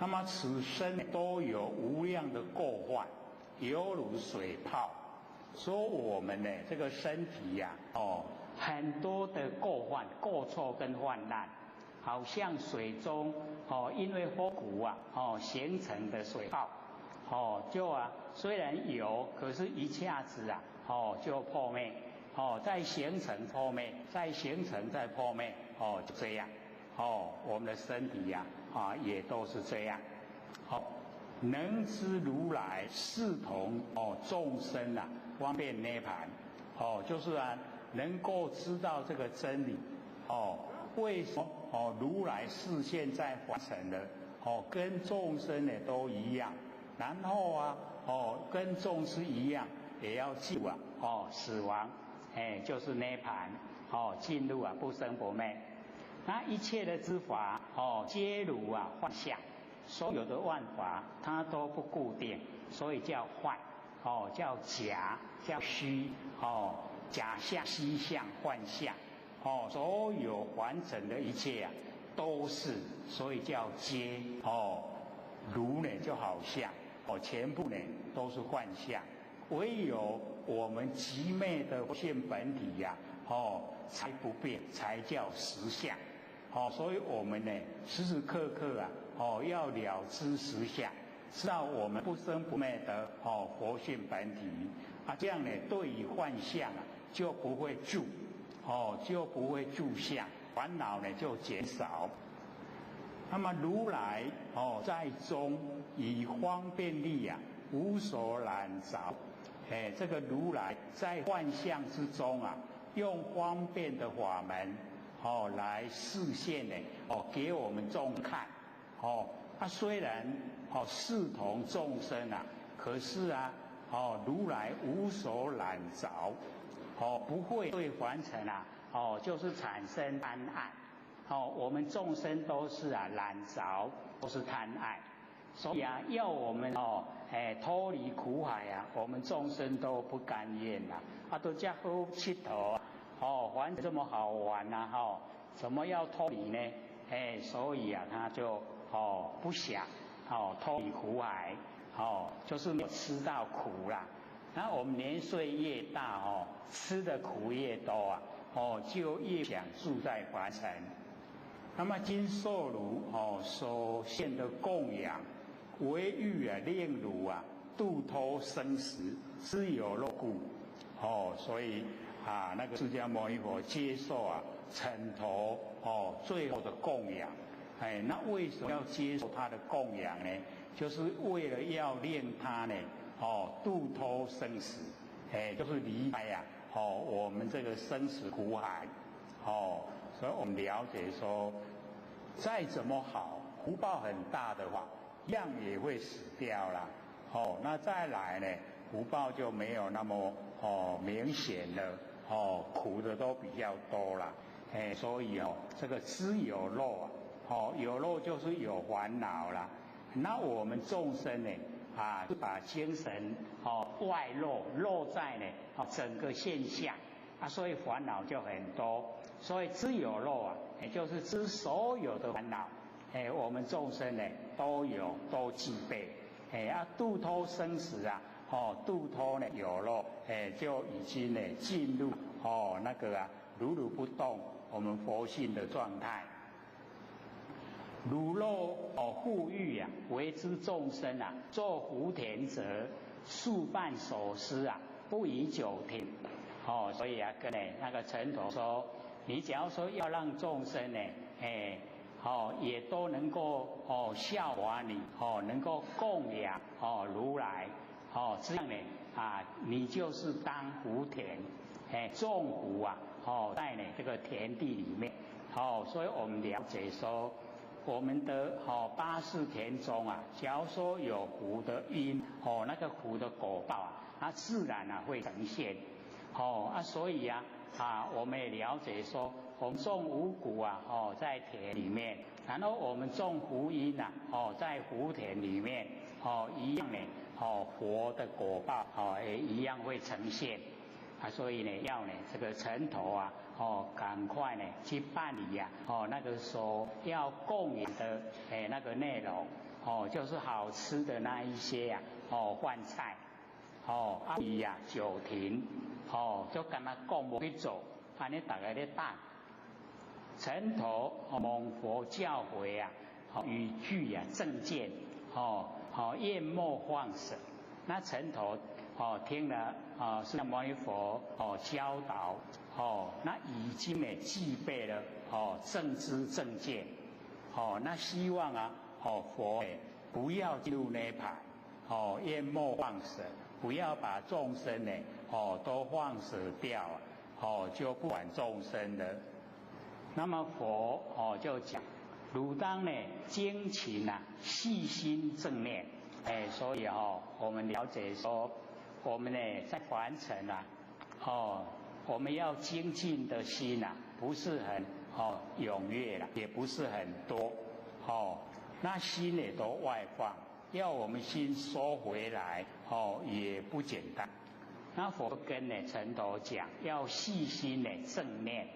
那么此生都有无量的过患，犹如水泡。说我们这个身体很多的过患过错跟患难，好像水中因为风谷形成的水泡就虽然有，可是一下子就破灭再形成破灭，再形成再破灭就这样我们的身体也都是这样。能知如来视同众生方便涅槃，就是能够知道这个真理。为什么如来视现在凡尘的跟众生呢都一样，然后跟众生一样也要进入死亡，就是涅槃，进入不生不灭。那一切的知法皆如幻象，所有的万法它都不固定，所以叫幻，叫假，叫虚，假象、虚象、幻象，所有完整的一切都是，所以叫皆。如呢就好像，全部呢都是幻象，唯有我们极昧的佛性本体才不变，才叫实相。所以我们呢时时刻刻要了知实相，知道我们不生不灭的佛性本体这样呢对于幻象就不会住，就不会住相，烦恼呢就减少。那么如来在中以方便力无所染着，这个如来在幻象之中用方便的法门来示现呢给我们众看。虽然视同众生可是如来无所染着，不会对凡尘就是产生贪爱。我们众生都是染着，都是贪爱，所以要我们脱离苦海我们众生都不甘愿都这好佚佗凡这么好玩怎么要脱离呢？所以他就不想脱离苦海，就是没有吃到苦啦。那我们年岁越大吃的苦越多就越想住在凡尘。那么今受如所现的供养，为欲令汝度脱生死，知有漏故。所以那个释迦牟尼佛接受尘头最后的供养。那为什么要接受他的供养呢？就是为了要令他呢度脱生死，就是离开我们这个生死苦海。所以我们了解说，再怎么好，福报很大的话，一样也会死掉啦。那再来呢，福报就没有那么明显了，苦的都比较多啦。所以这个知有漏有漏就是有烦恼啦。那我们众生呢就把精神外露在呢整个现象所以烦恼就很多。所以知有漏也就是知所有的烦恼我们众生呢都有，都具备。度脱生死度脱呢有漏就已经呢进入那个如如不动我们佛性的状态。如若护欲为之众生作福田者，数办所施不以久停。所以跟那个陈陀说，你假如说要让众生呢也都能够效法你能够供养如来这样呢你就是当福田种福在呢这个田地里面所以我们了解说，我们的八识田中假如说有福的因那个福的果报它自然会呈现所以我们也了解说，我们种五谷在田里面，然后我们种福因在福田里面一样呢佛的果报也一样会呈现所以呢要呢这个尘头赶快呢去办理那个说要供养的那个内容就是好吃的那一些饭菜酒亭就跟他讲不去做，安尼大家咧等。尘头蒙佛教诲语句正见淹没放舍。那尘头听了释迦牟尼佛教导那已经呢具备了正知正见那希望啊，佛不要进入涅槃，淹没放生，不要把众生呢，都放舍掉，就不管众生了。那么佛就讲，汝当呢精勤啊，细心正念。所以我们了解说，我们呢在凡尘啊，我们要精进的心啊，不是很踊跃了，也不是很多，那心也都外放，要我们心收回来，也不简单。那佛跟呢陈头讲，要细心的正念，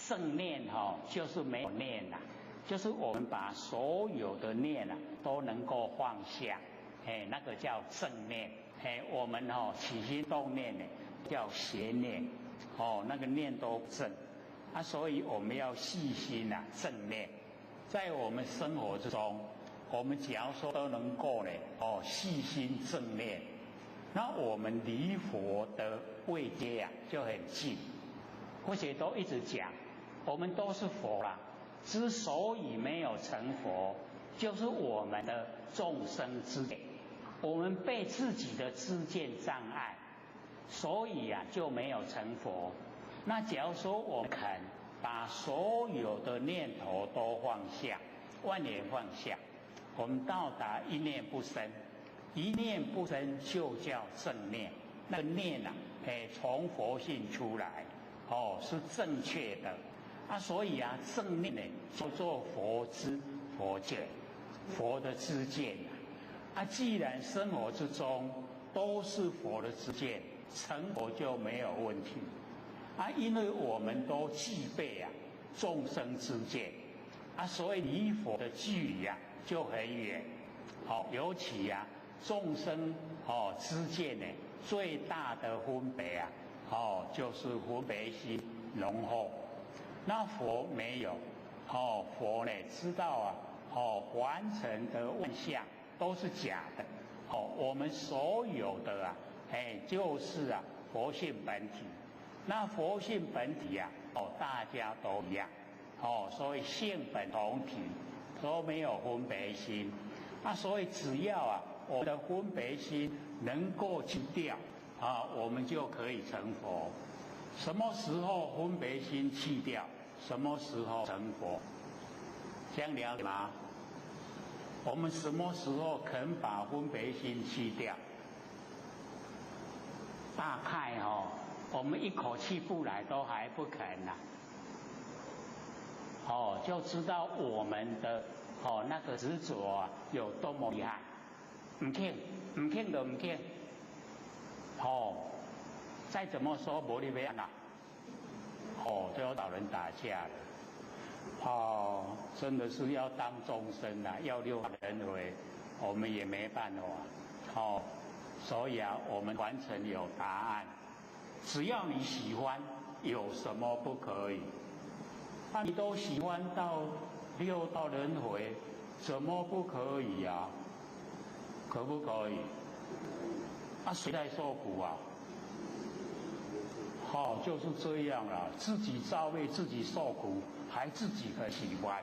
正念就是没有念啦，就是我们把所有的念啊都能够放下，那个叫正念。我们起心动念呢叫邪念，那个念都正所以我们要细心啊正念。在我们生活之中，我们假如说都能够呢细心正念，那我们离佛的位阶啊就很近。或者都一直讲，我们都是佛啦，之所以没有成佛，就是我们的众生之见，我们被自己的知见障碍，所以就没有成佛。那假如说我们肯把所有的念头都放下，万念放下，我们到达一念不生，一念不生就叫正念。那个念从佛性出来，是正确的所以正念呢叫做佛知佛见，佛的知见既然生活之中都是佛的知见，成佛就没有问题因为我们都具备众生之见所以离佛的距离就很远尤其众生之见呢最大的分别就是分别心浓厚。那佛没有佛呢知道凡尘的万象都是假的我们所有的就是佛性本体。那佛性本体大家都一样所以性本同体，都没有分别心所以只要我们的分别心能够去掉我们就可以成佛。什么时候分别心去掉，什么时候成佛，这样了解吗？我们什么时候肯把分别心去掉？大概我们一口气不来都还不肯就知道我们的那个执着有多么厉害。不肯就不肯再怎么说没你要就要找人打架了真的是要当众生要六人回，我们也没办法所以我们完全有答案，只要你喜欢，有什么不可以？你都喜欢到六道轮回，怎么不可以可不可以？谁在受苦就是这样啦，自己造业，自己受苦，还自己很喜欢。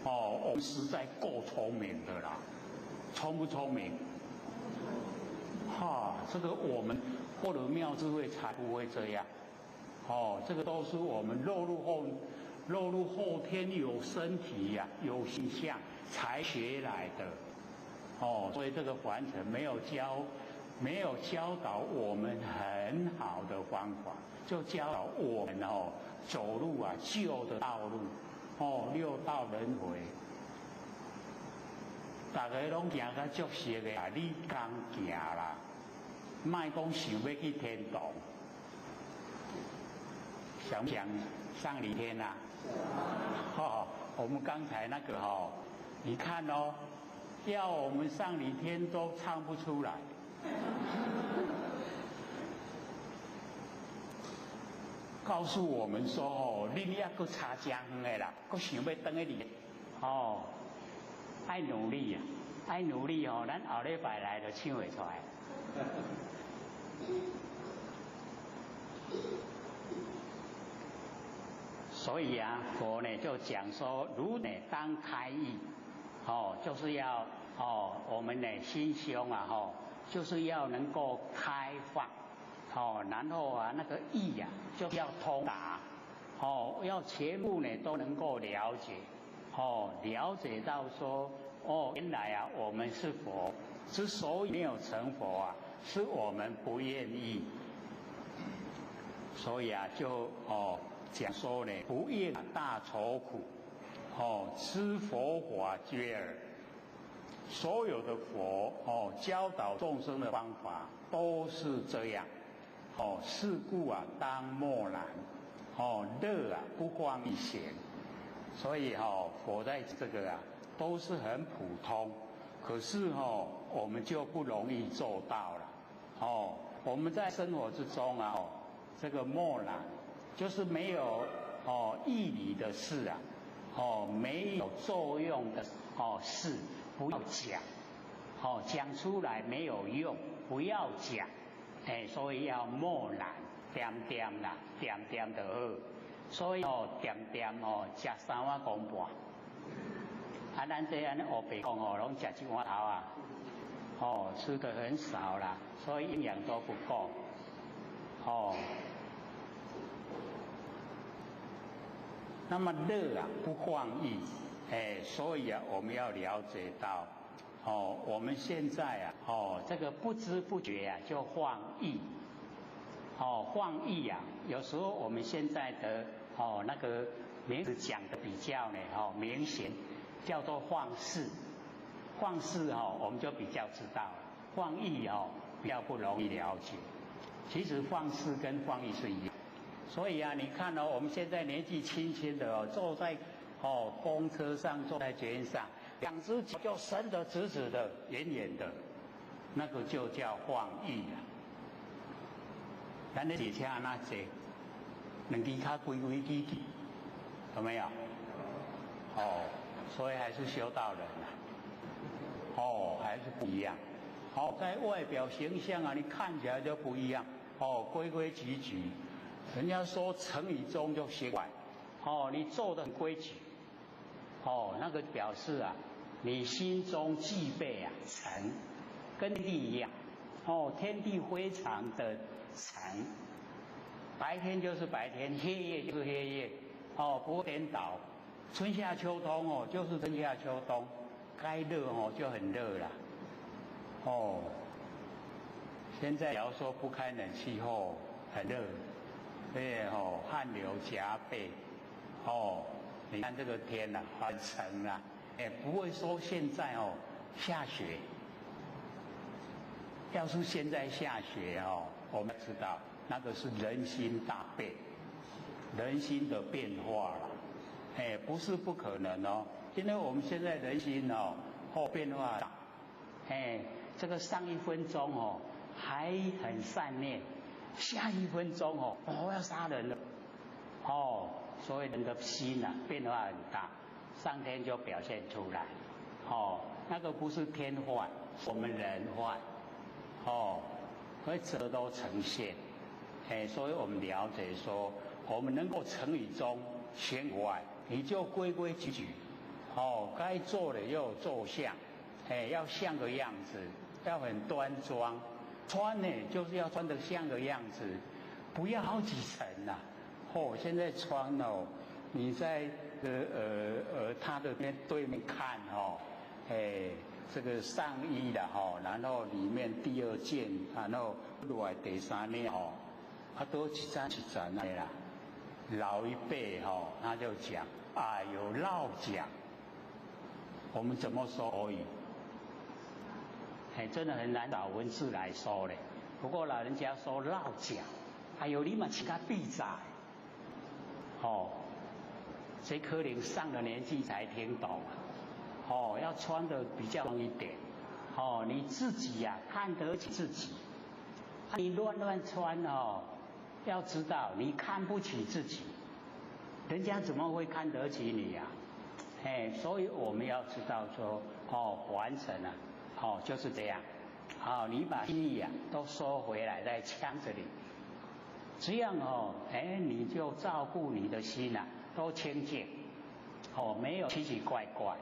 我们实在够聪明的啦，聪不聪明？这个我们获得妙智慧才不会这样。这个都是我们落入后天有身体有形象才学来的。所以这个凡尘没有教导我们很好的方法，就教导我们走路旧的道路六道轮回。大家拢行较足熟的你刚行啦，莫讲想要去天堂，想不想上离天我们刚才那个你看要我们上离天都唱不出来。告诉我们说你还阁差真远的啦，阁想要回去离爱努力爱努力咱后礼拜来就唱会出来。所所以啊，佛呢就讲说，如呢当开意，就是要我们呢心胸啊，就是要能够开放，然后啊那个意啊就要通达，要全部呢都能够了解，了解到说，原来啊我们是佛，之所以没有成佛啊，是我们不愿意，所以啊就讲说呢，不厌大愁苦，知佛法觉耳。所有的佛教导众生的方法都是这样，是故啊当默然，乐啊不放逸闲。所以佛在这个啊都是很普通，可是我们就不容易做到了。我们在生活之中啊，这个默然就是没有义理的事啊，没有作用的事。不要讲，讲出来没有用，不要讲，所以要默然，点点啦，点点就好。所以点点吃3碗公半，咱这安尼黑白讲拢吃1碗头啊，吃的很少啦，所以营养都不够，那么乐啊不放逸。所以啊，我们要了解到，我们现在啊，这个不知不觉啊，就放逸，放逸啊，有时候我们现在的那个名字讲的比较呢，明显，叫做放肆，放肆我们就比较知道了，放逸比较不容易了解。其实放肆跟放逸是一样，所以啊，你看我们现在年纪轻轻的坐在公车上，坐在捷运上，2只脚就伸得直直的、远远的，那个就叫放逸了。咱的骑车那些，2只脚规规矩矩，有没有？所以还是修道人啊，还是不一样。在外表形象啊，你看起来就不一样，规规矩矩。人家说成语中就学乖，你做的很规矩。那个表示啊，你心中具备啊诚，跟天地一样，天地非常的诚，白天就是白天，黑夜就是黑夜，不会颠倒，春夏秋冬就是春夏秋冬，该热就很热了，现在假如说不开冷气很热，汗流浃背，你看这个天啊，很沉啊，不会说现在下雪。要是现在下雪我们知道那个是人心大变，人心的变化了，不是不可能因为我们现在人心变化大，这个上1分钟还很善念，下1分钟要杀人了，所以人的心啊变化很大，上天就表现出来，那个不是天坏，我们人坏，所以这都呈现，所以我们了解说，我们能够成语中显外，你就规规矩矩，该做的又做相，要像个样子，要很端庄，穿呢就是要穿得像个样子，不要好几层呐。现在穿你在他的对面看这个上衣的然后里面第2件，然后外第3件都一层一层的啦。老一辈他就讲，有落脚，我们怎么说口语？真的很难找文字来说嘞。不过老人家说落脚，你嘛是较闭仔。谁可能上了年纪才听懂啊？要穿的比较容易一点，你自己呀看得起自己，你乱穿要知道你看不起自己，人家怎么会看得起你呀？所以我们要知道说，完成了，就是这样，你把心意都收回来在腔子里。这样你就照顾你的心都清净，哦，没有奇奇怪怪。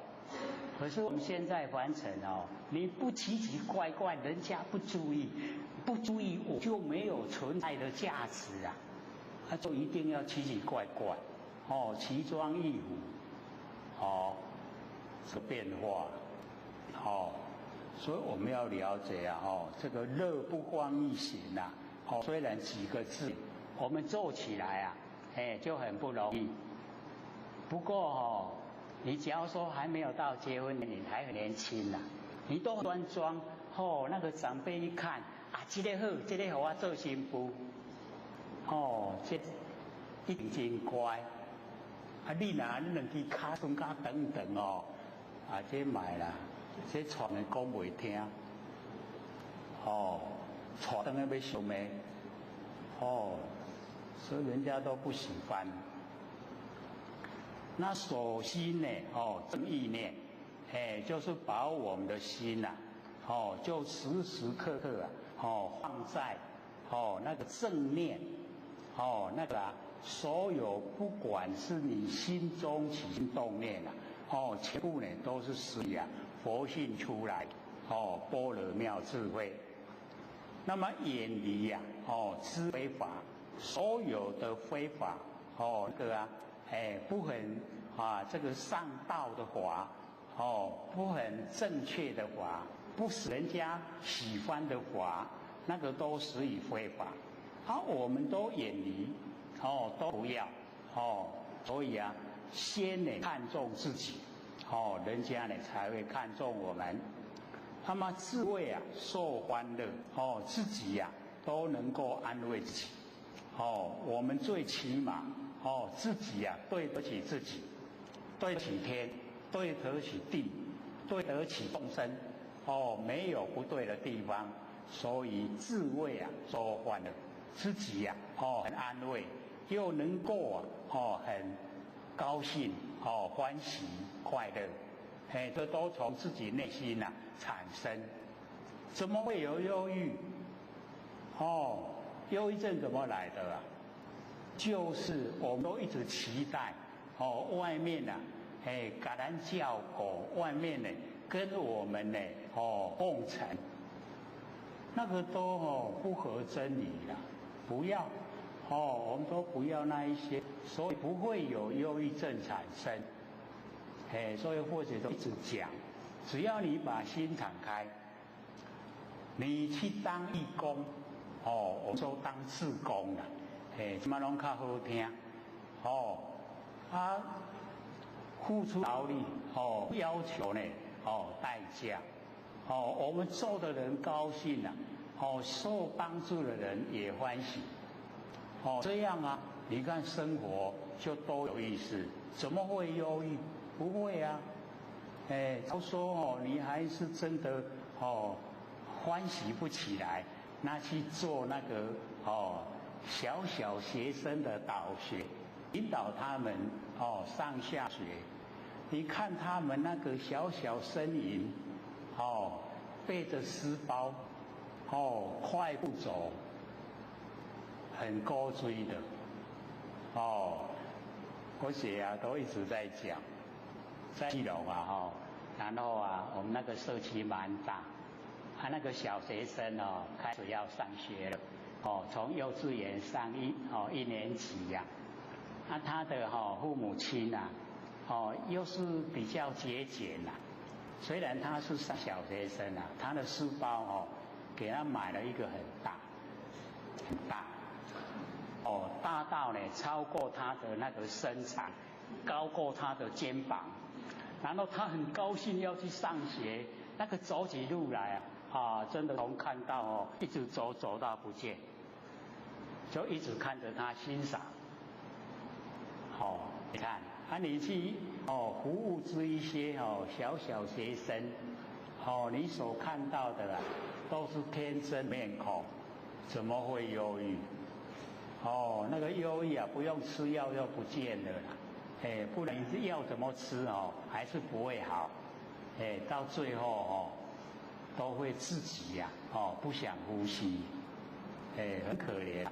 可是我们现在凡尘哦，你不奇奇怪怪，人家不注意，我就没有存在的价值啊，他就一定要奇奇怪怪，哦，奇装异服，哦，这变化，哦，所以我们要了解啊，哦，这个乐不荒一行啊，哦，虽然几个字，我们做起来啊，就很不容易。不过哦，你只要说还没有到结婚年龄，还很年轻啊，你都端庄，哦，那个长辈一看啊，这个好，这个给我做新妇，哦，这一定真乖。啊，你两支卡顿卡等等哦，啊，这买啦，这传的讲袂听，哦，传等下要想的，哦，所以人家都不喜欢。那守心呢？哦，正意念，就是把我们的心呐，哦，就时时刻刻啊，哦，放在哦那个正念，哦那个啊，所有不管是你心中起心动念啊，哦，全部呢都是实啊佛性出来，哦，般若妙智慧。那么远离呀，哦，知非法，所有的非法，哦，那个啊。不很啊，这个上道的法，哦，不很正确的法，不使人家喜欢的法，那个都属于非法。好，我们都远离，哦，都不要，哦，所以啊，先呢看重自己，哦，人家呢才会看重我们。那么自慰啊，受欢乐，哦，自己呀都能够安慰自己，哦，我们最起码。哦，自己呀，对得起自己，对得起天，对得起地，对得起众生，哦，没有不对的地方，所以自慰啊，受欢乐，自己呀，哦，很安慰，又能够啊，哦，很高兴，哦，欢喜快乐，这都从自己内心呐产生。怎么会有忧郁？哦，忧郁症怎么来的啊？就是我们都一直期待，哦，外面呐，橄榄教狗，外面呢跟我们呢，哦，共存，那个都哦不合真理啦，不要，哦，我们都不要那一些，所以不会有忧郁症产生，所以或者都一直讲，只要你把心敞开，你去当义工，哦，我说当志工啦。什么拢较好听，哦，啊，付出劳力，哦，要求呢，哦，代价，哦，我们做的人高兴啊，哦，受帮助的人也欢喜，哦，这样啊，你看生活就都有意思，怎么会忧郁？不会啊，他说哦，你还是真的哦，欢喜不起来，那去做那个哦。小小学生的导学，引导他们哦上下学，你看他们那个小小身影，哦背着书包，哦快步走，很高追的，哦，我写啊都一直在讲，在基隆啊哈，然后啊我们那个社区蛮大，那个小学生哦开始要上学了。哦，从幼稚园上一年级呀，他的父母亲呐，又是比较节俭呐。虽然他是小学生啊，他的书包给他买了一个很大，大到呢超过他的那个身长，高过他的肩膀。然后他很高兴要去上学，那个走起路来啊，真的从看到一直走到不见。就一直看着他欣赏，你看，你去服务之一些小学生，你所看到的都是天真面孔，怎么会忧郁？那个忧郁啊，不用吃药就不见了啦，不然你药怎么吃还是不会好，到最后都会自己呀不想呼吸，很可怜。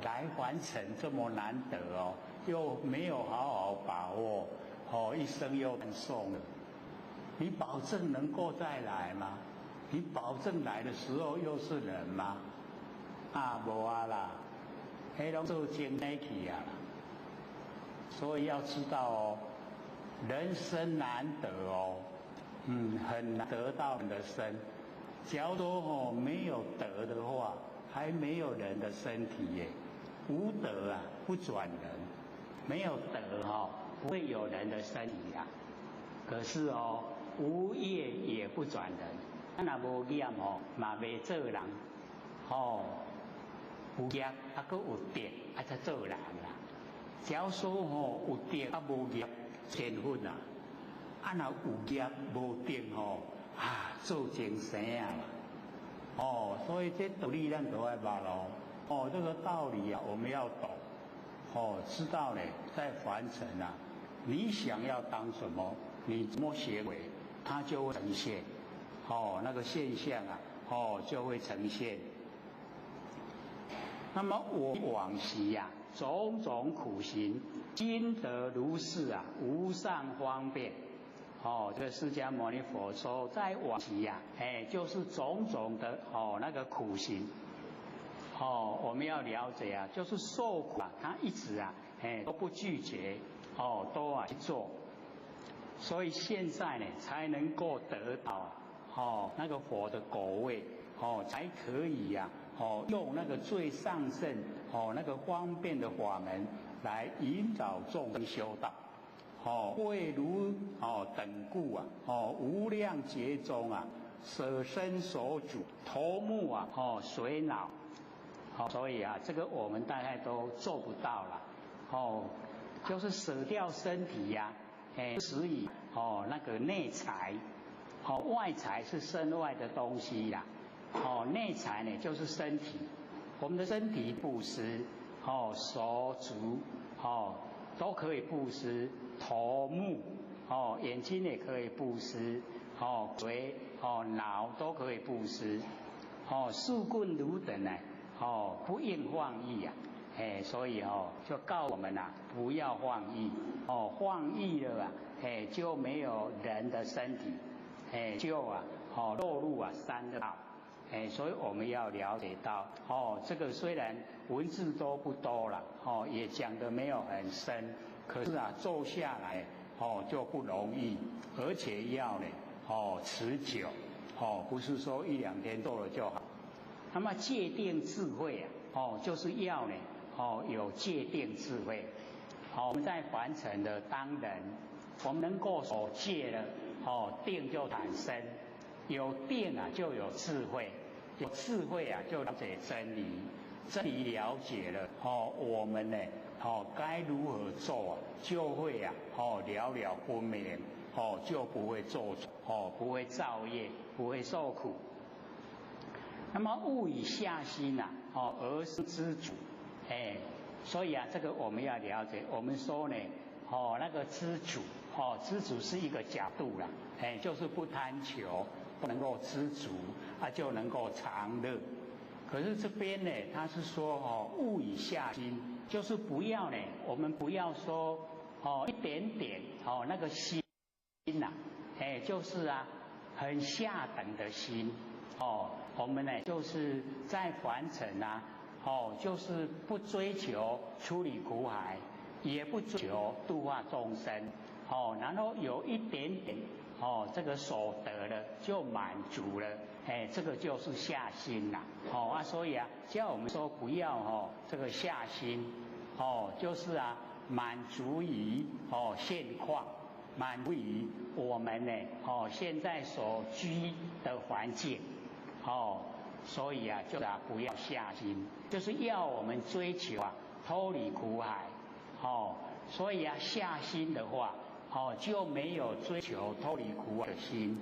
来凡尘这么难得哦，又没有好好把握，一生又断送了，你保证能够再来吗？你保证来的时候又是人吗？无啊啦，迄拢做精内去啊啦。所以要知道哦，人生难得哦，很难得到人的生。假如说没有德的话，还没有人的身体耶。无德啊，不转人；没有德不会有人的身体啊。可是无业也不转人。若无业嘛袂做人。有业还佫有德，才做人啦。假如说有德啊无业，天分啊。若有业无德做精生啊。所以这道理咱都要捌咯。这个道理啊，我们要懂。知道呢，在凡尘啊，你想要当什么，你怎么行为，它就会呈现。那个现象啊，就会呈现。那么我往昔呀，种种苦行，今得如是啊，无上方便。这个释迦牟尼佛说，在往昔呀，就是种种的那个苦行。我们要了解啊，就是受苦啊，他一直啊，都不拒绝，都去做。所以现在呢，才能够得到那个佛的果位，才可以呀，用那个最上圣，那个方便的法门来引导众生修道。慧如等故啊，无量劫中啊，舍身所主，头目啊，随脑。所以啊，这个我们大概都做不到了。就是舍掉身体呀，使以那个内财。外财是身外的东西啦。内财呢就是身体，我们的身体布施，手足都可以布施，头目眼睛也可以布施，嘴脑都可以布施，树棍如等呢，不应放逸啊。所以就告我们啊，不要放逸。放逸了啊，就没有人的身体。就落入三恶道。所以我们要了解到，这个虽然文字都不多了，也讲得没有很深，可是啊，做下来，就不容易，而且要呢，持久，不是说一两天做了就好。那么戒定智慧啊，就是要呢，有戒定智慧。我们在凡尘的当人，我们能够守戒了。定就产生，有定啊就有智慧，有智慧啊就了解真理，真理了解了，我们呢，该如何做啊，就会啊，了了分明，就不会做错，不会造业，不会受苦。那么勿以下心啊，而是知足，所以啊，这个我们要了解，我们说呢，那个知足。知足是一个角度啦，就是不贪求，不能够知足就能够常乐。可是这边呢，他是说勿以下心，就是不要呢，我们不要说一点点那个心呐，就是啊很下等的心，我们呢就是在凡尘啊，就是不追求出离苦海，也不追求度化众生。然后有一点点这个所得了就满足了，这个就是下心啦。所以啊，叫我们说不要这个下心，就是啊满足于现况，满足于我们呢现在所居的环境，所以啊就不要下心，就是要我们追求啊脱离苦海，所以啊下心的话。就没有追求脱离苦海的心，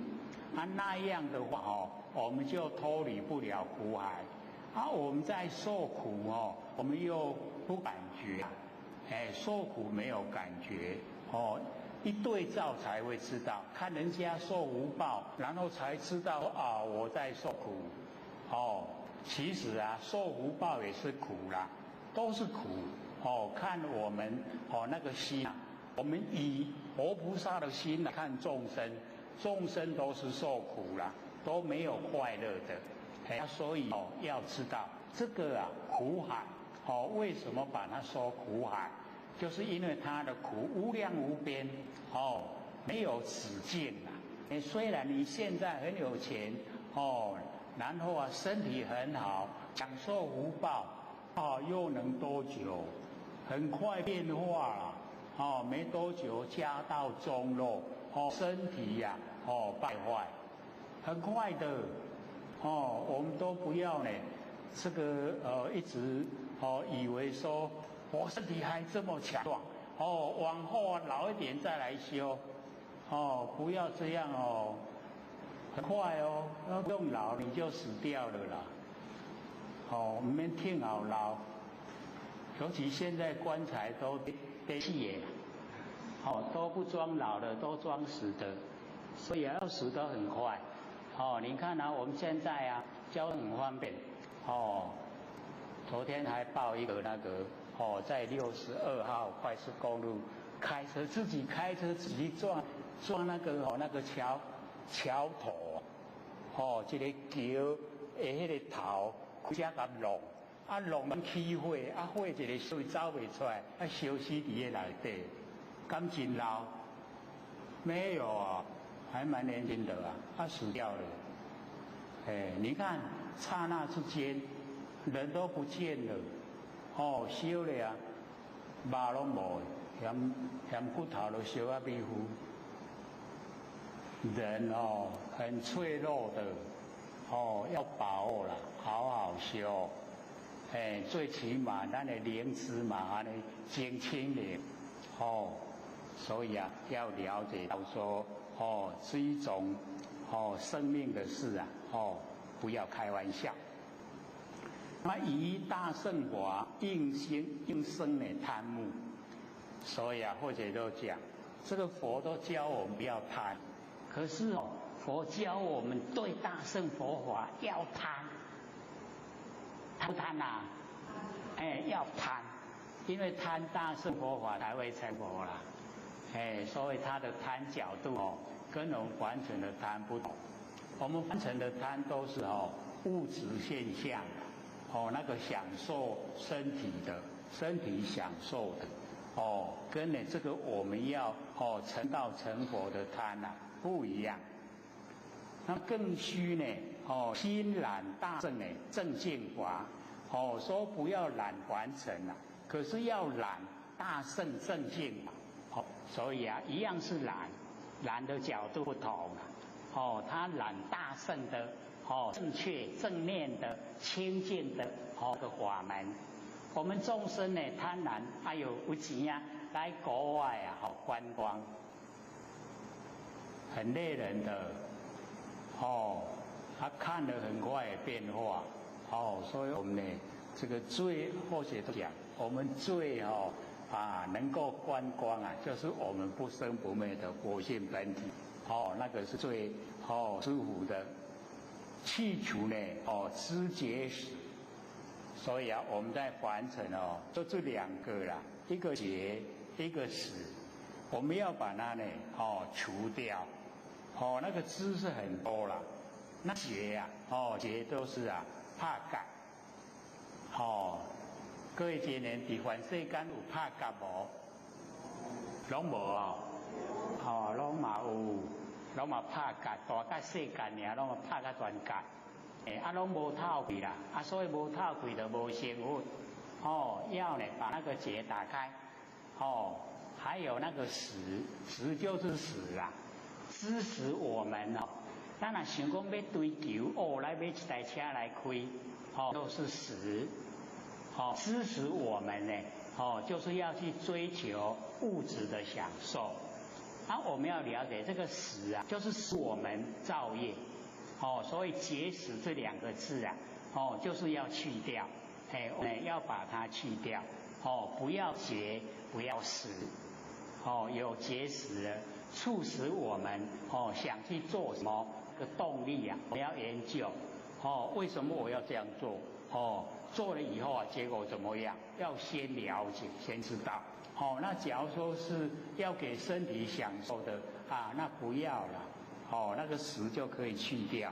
那样的话我们就脱离不了苦海。我们在受苦我们又不感觉，受苦没有感觉，一对照才会知道，看人家受无报，然后才知道我在受苦，其实啊，受福报也是苦啦，都是苦哦。看我们那个心啊，我们以佛菩萨的心来看众生，众生都是受苦啦，都没有快乐的。所以要知道这个啊苦海为什么把它说苦海？就是因为它的苦无量无边没有止境啊。虽然你现在很有钱然后啊身体很好，享受福报又能多久？很快变化了没多久家道中落身体呀败坏，很快的我们都不要呢这个一直以为说我身体还这么强壮往后老一点再来修不要这样很快不用老你就死掉了啦我们听好老，尤其现在棺材都得气耶都不装老的，都装死的，所以要死得很快你看我们现在啊交通很方便昨天还报一个那个在62号快速公路自己开车自己撞那个桥头这个桥的那个头开车甲弄起火火一个水走不出来烧死在那内底，敢真老？没有啊，还蛮年轻的死掉了你看刹那之间人都不见了烧了肉拢无，嫌骨头都烧米糊。人很脆弱的要把握了，好好修最起码咱的灵知嘛安尼真清明所以啊要了解到说是一种生命的事不要开玩笑。那以大圣法应生的贪慕，所以或者都讲这个佛都教我们不要贪，可是佛教我们对大圣佛法要贪，不贪啊？要贪，因为贪大圣佛法才会成佛啦。所以他的贪角度跟我们凡尘的贪不同。我们凡尘的贪都是物质现象那个享受身体享受的跟这个我们要成道成佛的贪不一样。那更虚呢心染大圣正净法说不要染凡尘可是要染大圣正净法所以一样是染的角度不同他染大圣的正确正念的清净的的法门。我们众生呢贪婪有钱来国外观光，很累人的他看了很快的变化所以我们呢这个最或者都讲我们最能够观光就是我们不生不灭的佛性本体那个是最舒服的。去除呢知觉识，所以我们在凡尘就这两个啦，一个觉一个识，我们要把它呢除掉那个知是很多啦，那觉觉都是怕感各位今年伫凡世间有怕感无？拢无拢嘛有。拢嘛拍甲大甲细甲尔，拢嘛拍甲全甲，拢无透气啦，所以无透气就无生活。要呢把那个结打开，还有那个识就是识啦，支持我们咱若想讲要追求来买一台车来开，都是识，支持我们呢，就是要去追求物质的享受。我们要了解这个识就是使我们造业所以结识这两个字就是要去掉要把它去掉不要结不要识有结识促使我们想去做什么个动力我们要研究为什么我要这样做？做了以后啊，结果怎么样？要先了解，先知道。那假如说是要给身体享受的啊，那不要了。那个食就可以去掉。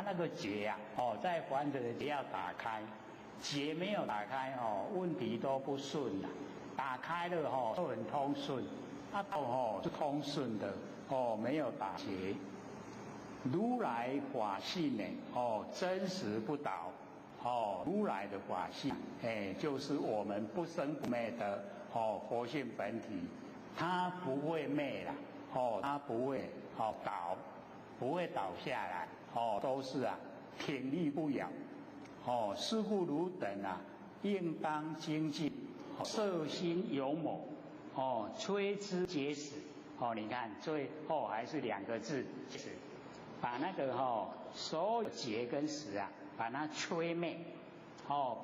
那个结啊，在凡尘的结要打开，结没有打开问题都不顺了。打开了都很通顺，是通顺的没有打结。如来法性呢真实不倒。如来的法性就是我们不生不灭的佛性本体，它不会灭了它不会倒，不会倒下来都是挺立不摇是故如等应当精进摄心勇猛摧之结使你看最后还是2个字使，把那个所有结跟使把它摧灭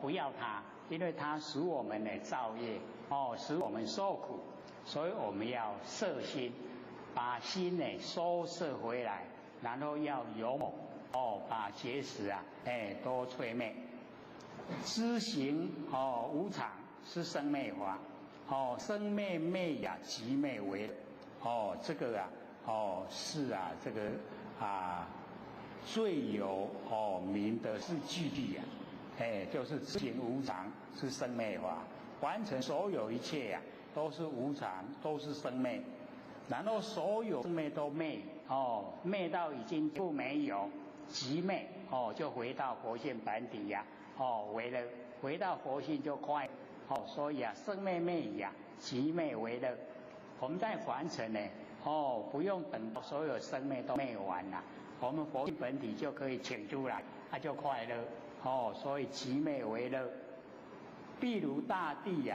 不要它，因为它使我们造业使我们受苦，所以我们要摄心，把心收摄回来，然后要勇猛把结使都摧灭。知行无常是生灭法生灭灭即灭为这个是这个最有名的是句句就是知行无常是生灭法，完成所有一切都是无常，都是生灭，然后所有生灭都灭灭到已经不没有，即灭就回到佛性本体为了回到佛性就快所以生灭灭即灭为乐。我们在凡尘不用等到所有生灭都灭完了，我们佛性本体就可以请出来，它就快乐所以即灭为乐。譬如大地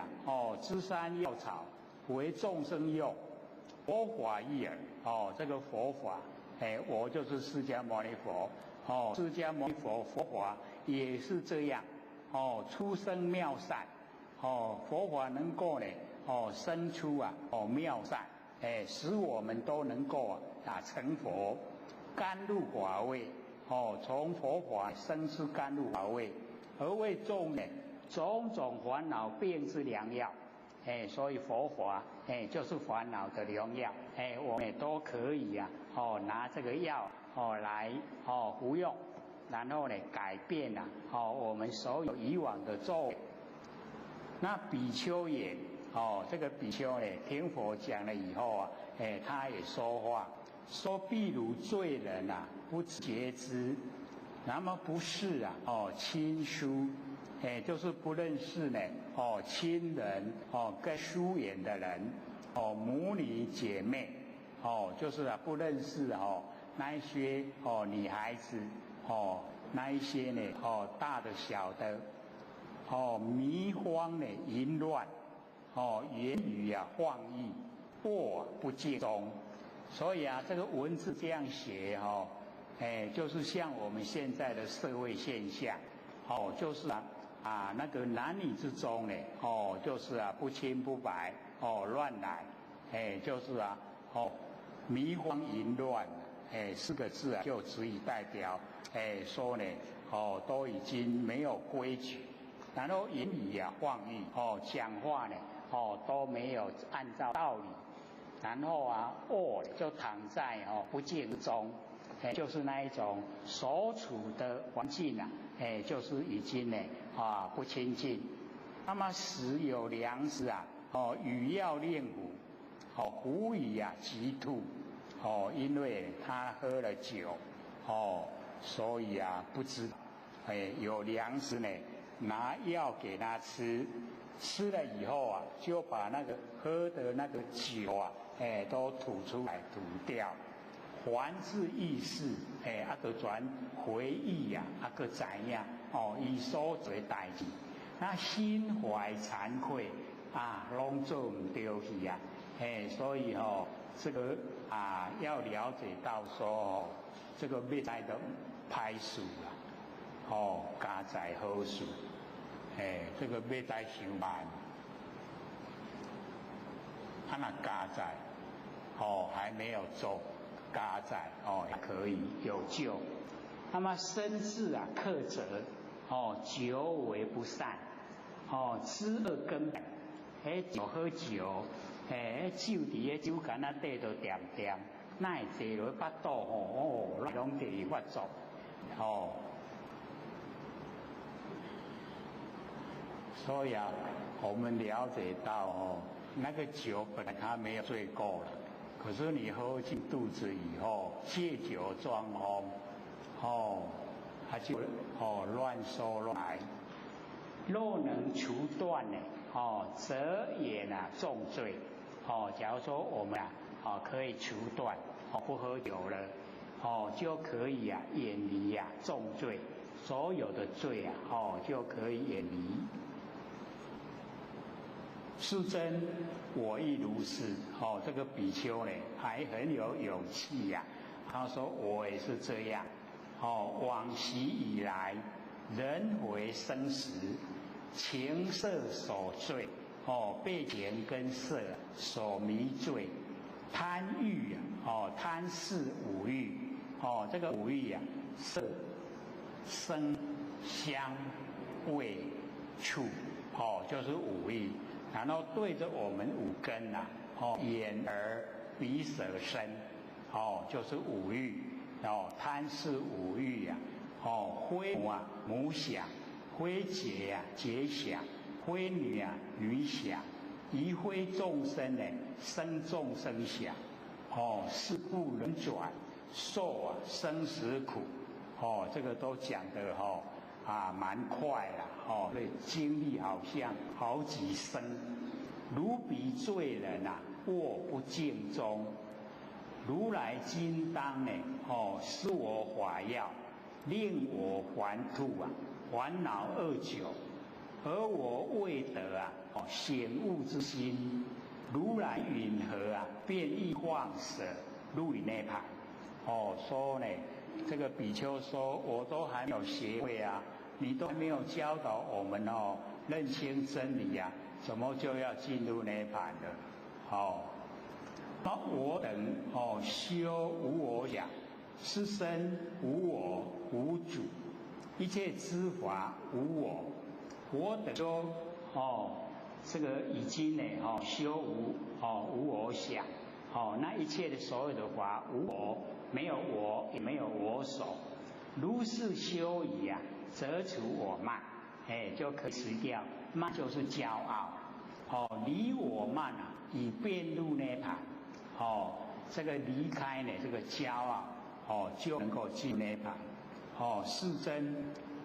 枝山药草为众生用，佛法一耳这个佛法我就是释迦牟尼佛释迦牟尼佛佛法也是这样出生妙善佛法能够生出妙善使我们都能够成佛。甘露法味从佛法生出甘露法味，而为众种种烦恼病之良药所以佛法就是烦恼的良药我们都可以拿这个药来服用，然后改变我们所有以往的作为。那比丘也这个比丘听佛讲了以后他也说话说，譬如罪人不觉知，那么不是亲疏就是不认识亲人跟疏远的人母女姐妹就是不认识那一些女孩子那一些大的小的迷慌淫乱言语妄议过不尽中。所以这个文字这样写就是像我们现在的社会现象就是那个男女之中就是不清不白乱来就是迷慌淫乱4个字就足以代表说都已经没有规矩，然后言语妄议讲话都没有按照道理，然后恶就躺在不净中就是那一种所处的环境就是已经不清净。那么时有粮食语要令虎虎语急吐因为他喝了酒所以不知有粮食拿药给他吃，吃了以后就把那个喝的那个酒都吐出来吐掉，还至意识就转回忆个怎样以所做代志，那心怀惭愧拢做唔对去所以这个要了解到说这个要来的歹事加在好事这个要来想办那加在还没有做加在也可以有救那么身字啊克责，酒为不善，知恶根本，酒喝酒，酒伫酒矸啊底就点点，那会坐落巴肚拢第发作，所以啊，我们了解到那个酒本来它没有罪过了，可是你喝进肚子以后，借酒装疯，它就乱说乱来。若能除断呢，则也重罪。假如说我们可以除断，不喝酒了，就可以远离重罪，所有的罪就可以远离。是真，我亦如是。这个比丘呢，还很有勇气呀。他说我也是这样。往昔以来，人为生时，情色所罪，被情跟色所迷罪，贪欲贪视五欲，这个五欲色、声、香、味、触，就是五欲。然后对着我们五根眼耳鼻舌身，就是五欲，贪是五欲非母想，非劫劫想，非女女想，宜非众生生众生想，是故人转受生死苦，这个都讲得蛮快了，对，经历好像好几生。如彼罪人卧不敬中，如来今当施我法药，令我还吐烦恼恶久，而我未得醒悟之心，如来允何便亦放舍入于涅槃。说呢，这个比丘说，我都还没有学会你都还没有教导我们认清真理怎么就要进入涅槃了？那我等修无我想，是身无我无主，一切知法无我。我等说这个已经修无我想，那一切的所有的法无我，没有我也没有我所。如是修已则除我慢，就可以辞掉慢，就是骄傲。离我慢以便入涅槃。这个离开呢，这个骄傲，就能够进涅槃。是真，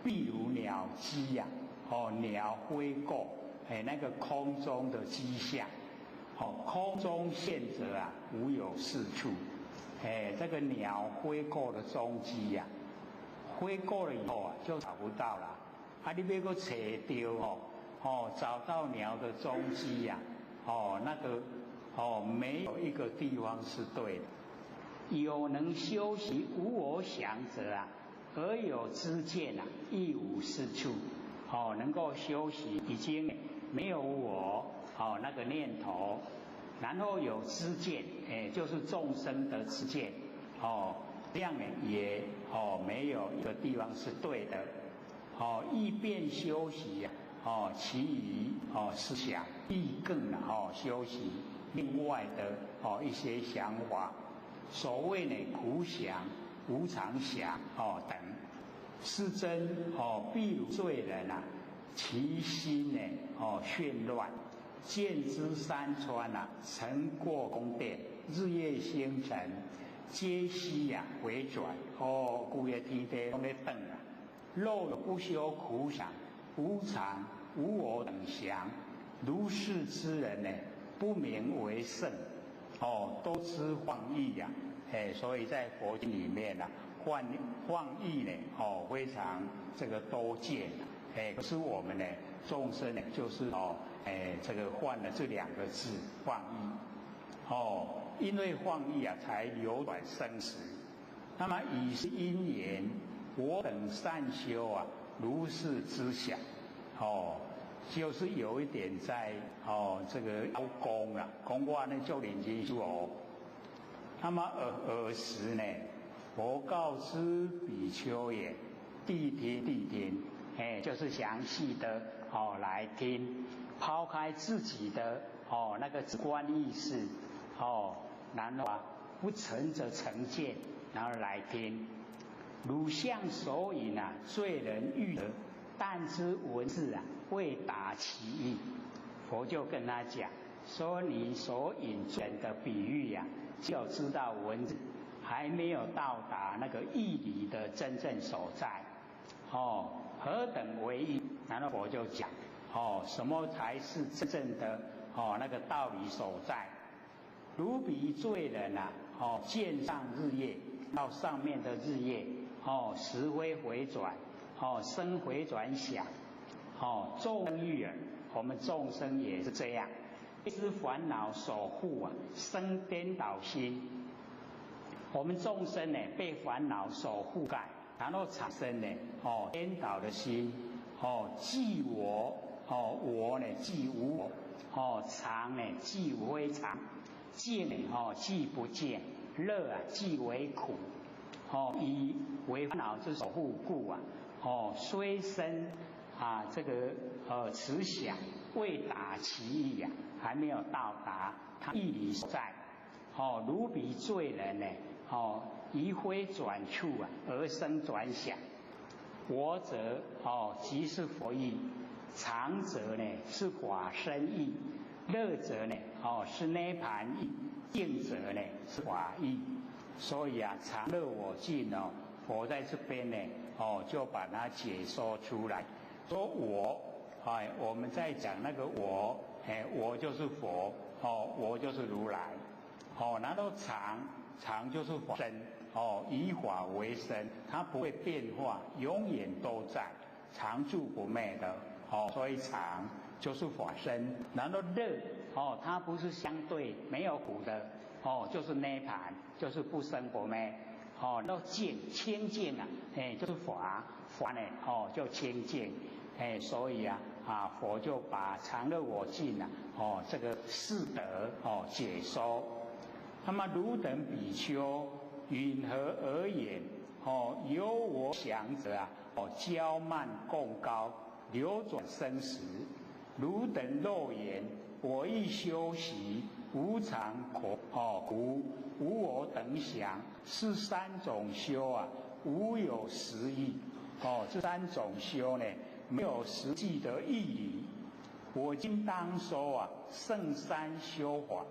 譬如鸟击鸟飞过，那个空中的迹象，空中现者无有是处。这个鸟飞过的踪迹飞过了以后就找不到了。你要搁找到找到鸟的踪迹那个没有一个地方是对的。有能修习无我想者而有知见亦无是处。能够修习已经没有我那个念头，然后有知见，就是众生的知见，这样呢也没有一个地方是对的。亦便修习其余思想，亦更修习另外的一些想法。所谓呢苦想、无常想等，是真譬如罪人其心绚乱，见之山川尘过宫殿，日月星辰，皆悉回转。故曰天地拢咧转若有不修苦想、无常、无我等想，如是之人不名为圣。都知妄意所以在佛经里面妄意非常这个多见。可是我们众生就是这个犯了这两个字妄意。因为妄意才流转生死。那么以是因缘，我等善修如是知晓，就是有一点在这个邀功了，讲我呢做认真修那么尔时呢，佛告知比丘也，谛听谛听，就是详细的来听，抛开自己的那个直观意识然后不成则成见，然后来听。汝相所引罪人欲得，但知文字未达其意。佛就跟他讲说，你所引证的比喻只有知道文字，还没有到达那个义理的真正所在。何等为义？然后佛就讲什么才是真正的那个道理所在？如彼罪人见上日夜，到上面的日夜时非回转，生回转想，众生欲耳，我们众生也是这样，一知烦恼所护生颠倒心。我们众生被烦恼所覆盖，然后产生颠倒的心，即我，我即无我，常即非常，见即不见，乐即为苦，以为烦恼之所护故虽生这个慈想，未达其意还没有到达他义理所在。如彼罪人宜非转处而生转想。我者即是佛意，常者是法身意，乐者是涅盘意，净者是法意。所以常乐我净佛在这边就把它解说出来，说我我们在讲那个我就是佛，我就是如来，然后常就是法身，以法为身，它不会变化，永远都在，常住不灭的，所以常就是法身。然后乐它不是相对没有苦的，就是涅盘，就是不生不灭。然后净清净就是法就清净。所以佛就把常乐我净这个四德解说。那么汝等比丘允何而言？有我想者骄慢共高，流转生死。汝等肉言，我亦修习无常故无我等想，是三种修无有实义。这三种修没有实际的义理。我今当说圣三修法，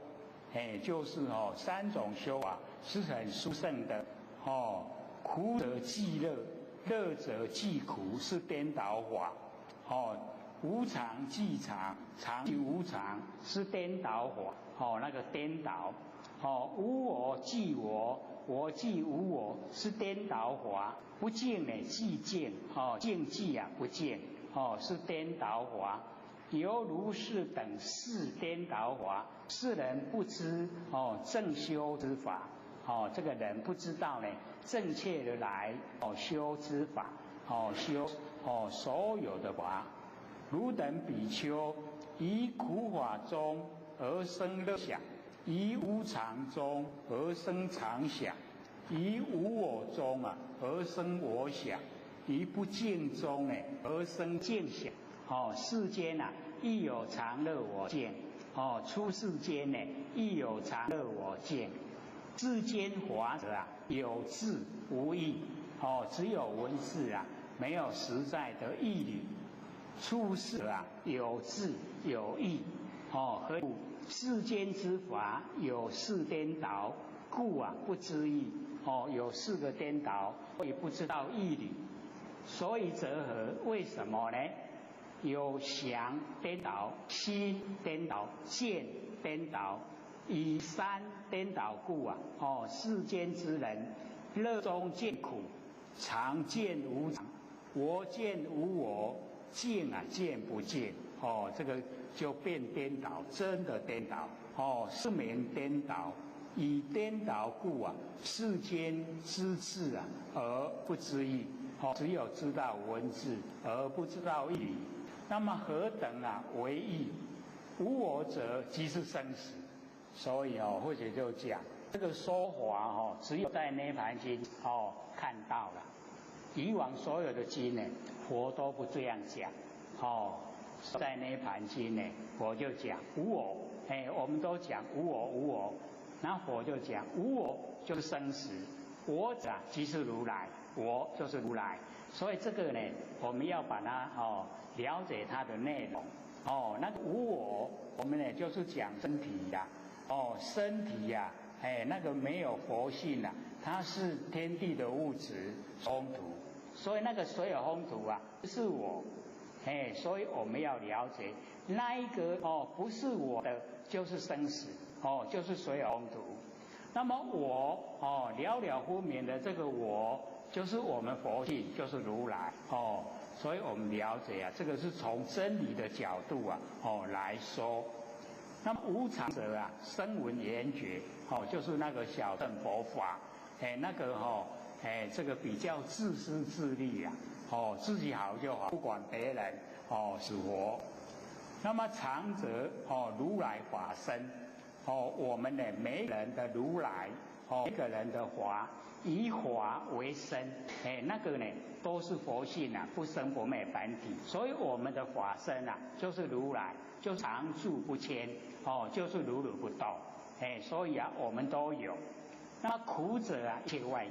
就是三种修法是很殊胜的。苦者即乐，乐者即苦，是颠倒法。无常即常，常即无常，是颠倒法。那个颠倒。无我即我，我即无我，是颠倒法。不净即净，净即不净，是颠倒法。犹如是等四颠倒法，世人不知正修之法。这个人不知道正确的来修之法，修所有的法。汝等比丘，以苦法中而生乐想，以无常中而生常想，以无我中而生我想，以不净中而生净想。世间亦有常乐我净，出世间亦有常乐我净。世间法者有字无义，只有文字没有实在的义理。出世有字有义，何故世间之法有四颠倒，故不知义。有四个颠倒，所以不知道义理。所以则何？为什么呢？有想颠倒，心颠倒，见颠倒，以三颠倒故世间之人乐中见苦，常见无常，我见无我，见见不见。这个就变颠倒，真的颠倒。是名颠倒。以颠倒故世间知字而不知义。只有知道文字而不知道义理。那么何等为义？无我者即是生死。所以或者就讲这个说法哦，只有在涅槃经哦看到了，以往所有的经呢，佛都不这样讲哦。在涅槃经呢，佛就讲无我，我们都讲无我无我，然后佛就讲无我就是生死，我者即是如来，我就是如来。所以这个呢，我们要把它了解它的内容那个无我，我们呢就是讲身体呀身体呀那个没有佛性啊，它是天地的物质风土，所以那个水有风土啊是我所以我们要了解那一个不是我的就是生死就是水有风土。那么我了了分明的这个我就是我们佛性，就是如来所以我们了解啊，这个是从真理的角度啊来说。那么无常者啊，声闻缘觉就是那个小乘佛法那个这个比较自私自利啊自己好就好，不管别人是佛。那么常者如来法身我们呢每个人的如来每个人的法以法为身那个呢都是佛性啊，不生不灭本体。所以我们的法身啊就是如来，就常住不迁就是如如不动所以啊我们都有。那么苦者啊一切外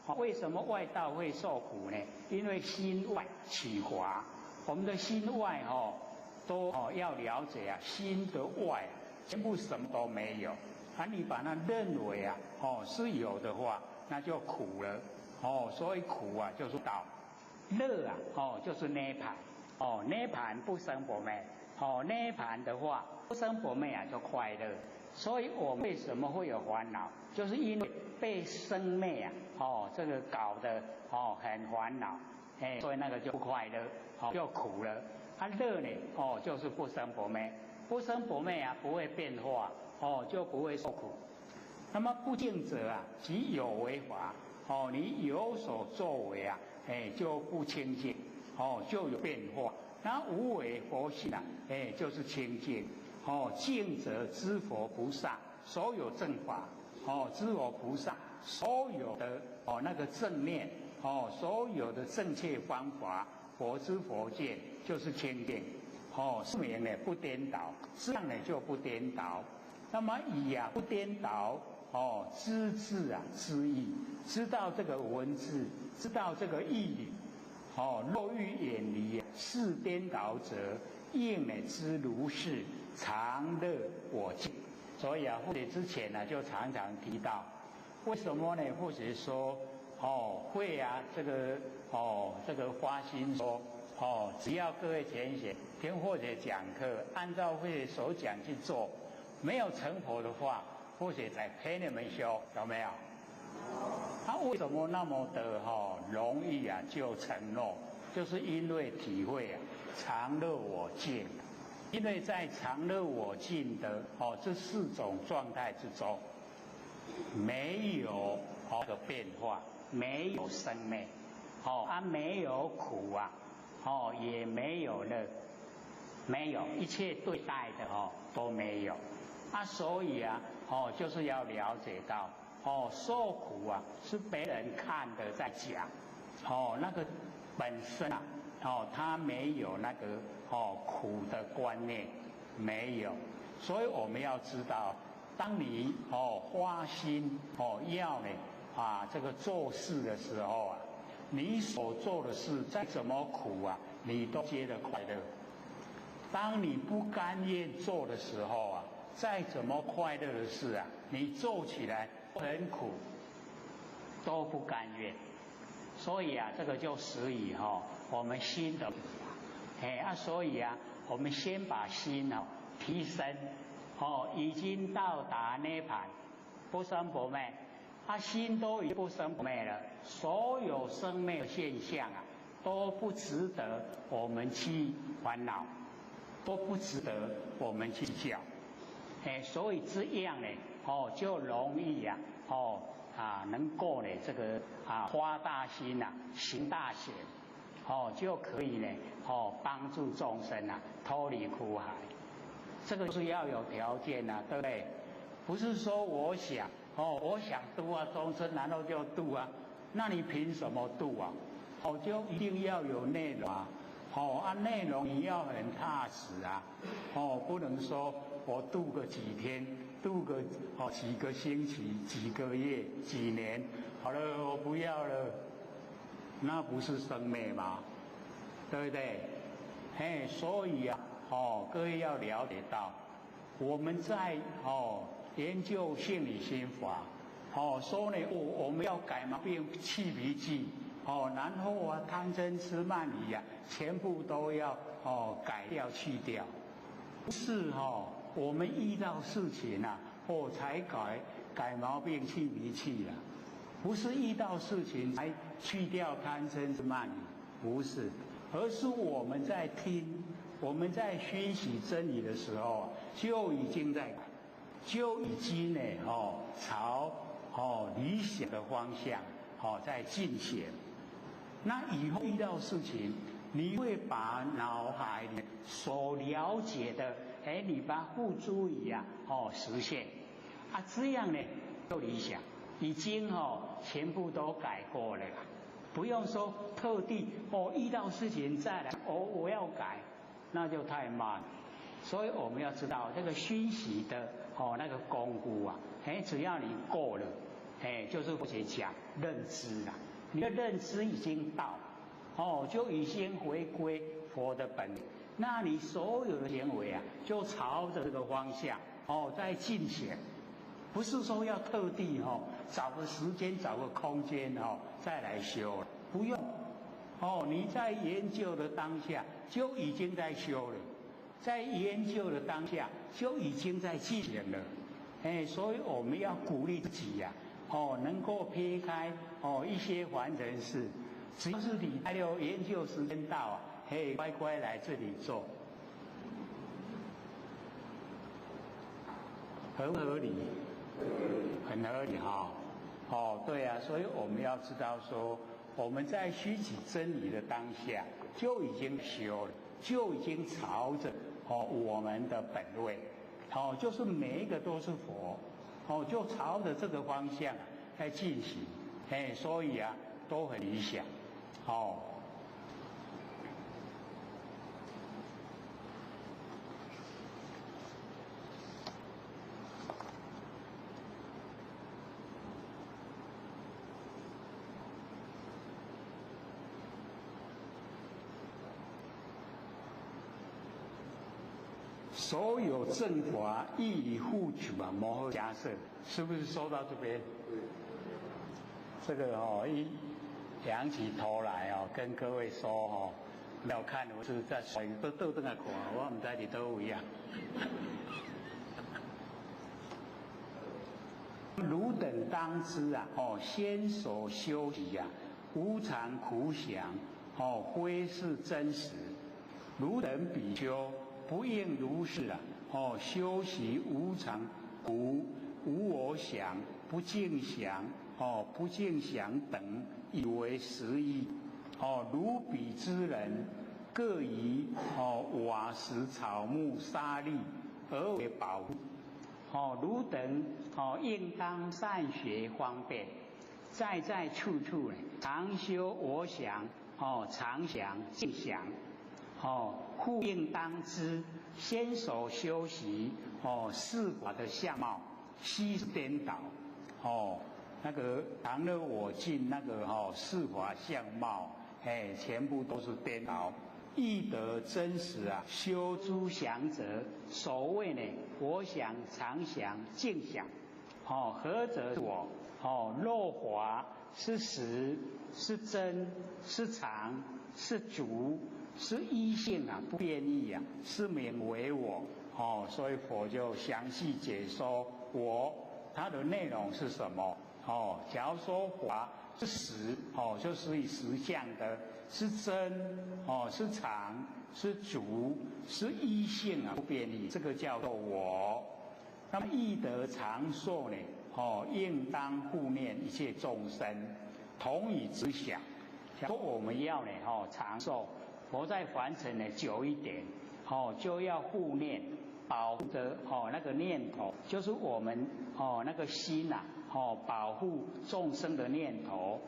道，为什么外道会受苦呢？因为心外起华，我们的心外都要了解啊，心的外全部什么都没有你把它认为啊是有的话，那就苦了所以苦啊就是道，乐啊就是涅槃涅槃不生不灭涅槃的话不生不灭啊就快乐。所以我们为什么会有烦恼，就是因为被生灭啊这个搞得很烦恼所以那个就不快乐就苦了。乐呢就是不生不灭，不生不灭啊不会变化就不会受苦。那么不净者啊即有为法你有所作为啊就不清净就有变化。那无为佛性啊就是清净净者知佛菩萨所有正法知佛菩萨所有的那个正念所有的正确方法，佛知佛见就是清净是名呢不颠倒，这样呢就不颠倒。那么以不颠倒知字啊知义，知道这个文字，知道这个义理若欲远离是颠倒者，应呢知如是常乐我净。所以啊，或者之前呢就常常提到，为什么呢？或者说会啊这个发心说只要各位浅显听或者讲课，按照会所讲去做，没有成佛的话，或者在陪你们修，有没有？他为什么那么的容易啊就承诺？就是因为体会啊常乐我净。因为在常乐我净的这四种状态之中，没有的变化，没有生灭没有苦啊也没有乐，没有一切对待的都没有所以啊就是要了解到受苦啊是别人看的在讲那个本身啊他没有那个苦的观念，没有。所以我们要知道，当你花心要呢这个做事的时候啊，你所做的事再怎么苦啊，你都觉得快乐。当你不甘愿做的时候啊，再怎么快乐的事啊，你做起来很苦，都不甘愿。所以啊，这个就使以我们心的所以啊，我们先把心提升已经到达涅槃不生不灭心都已经不生不灭了，所有生灭的现象啊都不值得我们去烦恼，都不值得我们去教所以这样呢就容易能够呢这个发大心行大贤就可以呢帮助众生脱离苦海。这个是要有条件对不对？不是说我想我想度啊众生，然后就度啊，那你凭什么度啊？就一定要有内容啊，内容你要很踏实啊，不能说我度个几天，度个几个星期、几个月、几年，好了我不要了，那不是生灭吗？对不对？所以啊，各位要了解到，我们在研究性理心法，说呢，我们要改毛病、去脾气，然后啊，贪嗔痴慢疑啊，全部都要改掉、去掉。不是我们遇到事情啊，才改毛病、去脾气了，不是遇到事情才去掉贪嗔痴慢疑，不是，而是我们在听、我们在熏习真理的时候，就已经在改。就已经呢，朝理想的方向在进行。那以后遇到事情，你会把脑海里所了解的，你把它付诸于实现啊，这样呢就理想，已经全部都改过了，不用说特地遇到事情再来我要改，那就太慢。所以我们要知道这个熏习的那个功夫啊，只要你过了，就是或者讲认知啦，你的认知已经到，就已经回归佛的本领，那你所有的行为啊，就朝着这个方向在进行，不是说要特地找个时间、找个空间再来修了，不用，你在研究的当下就已经在修了。在研究的当下就已经在进行了，所以我们要鼓励自己呀，能够撇开一些凡人事，只要是礼拜六研究时间到啊，乖乖来这里做，合不合理？很合理对啊，所以我们要知道说，我们在熏习真理的当下就已经修了，就已经朝着我们的本位，就是每一个都是佛，就朝着这个方向在进行，所以啊都很理想，所有正法义理护举啊，摩诃迦摄，是不是说到这边？这个一仰起头来跟各位说不要看我是在水都倒转来看，我唔知你都有样。汝等当知啊，先所修习啊，无常苦想，非是真实。汝等比丘。不应如是啊！修习无常苦、无我想、不净想、不净想等，以为实义。如彼之人，各以瓦石、草木、沙砾而为宝物。汝等应当善学方便，在在处处常修我想，常想净想。故应当知，先手修习四法的相貌，悉是颠倒。那个常乐我净那个四法相貌，全部都是颠倒。亦得真实啊，修诸想者，所谓呢，我想、常想、净想，何者是我？若法是实，是真，是常，是足。是一性啊，不变异啊，是名为我。所以佛就详细解说我它的内容是什么。假如说法是实，就属于实相的，是真，是常，是足，是一性啊，不变异，这个叫做我。那么易得长寿呢？应当护念一切众生，同以直想。假如我们要呢，长寿。活在凡尘呢久一点，就要护念，保护着那个念头，就是我们那个心呐，保护众生的念头，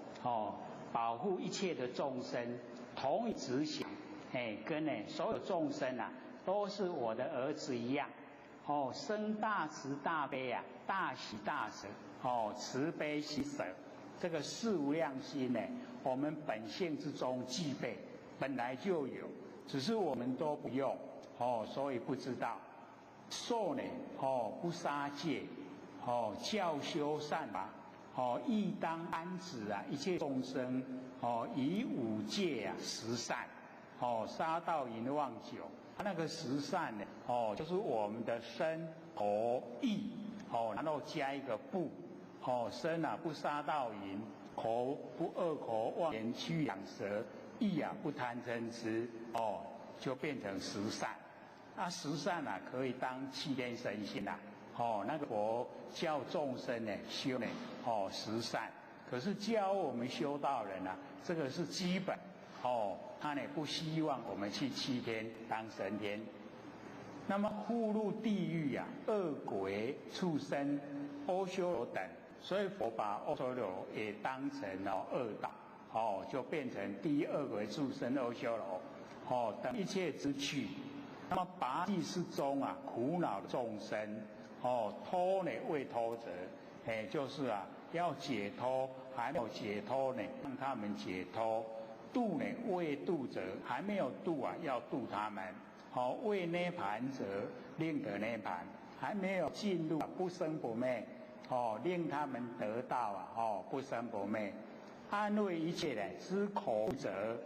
保护一切的众生，同一直想，跟所有众生啊都是我的儿子一样，生大慈大悲啊，大喜大舍，慈悲喜舍，这个四无量心呢，我们本性之中具备，本来就有，只是我们都不用，所以不知道。受呢，不杀戒，教修善法，亦当安止啊一切众生，以五戒啊十善，杀盗淫妄酒，那个十善呢，就是我们的身口意，然后加一个不，身啊不杀盗淫，口不恶口妄言曲养舌，意啊不贪嗔痴，就变成十善。十善啊，可以当7天神仙呐。那个佛教众生呢修呢，十善。可是教我们修道人啊，这个是基本。他呢不希望我们去7天当神天。那么户入地狱啊，恶鬼、畜生、阿修罗等，所以佛把阿修罗也当成恶道，就变成地狱、恶鬼、畜生、阿修罗，等一切之趣。那么拔济世中啊，苦恼众生，脱呢未脱者，就是啊要解脱，还没有解脱呢，让他们解脱；度呢未度者，还没有度啊，要度他们；未涅盘者，令得涅盘，还没有进入不生不灭，令他们得到啊，不生不灭。安慰一切呢之口者，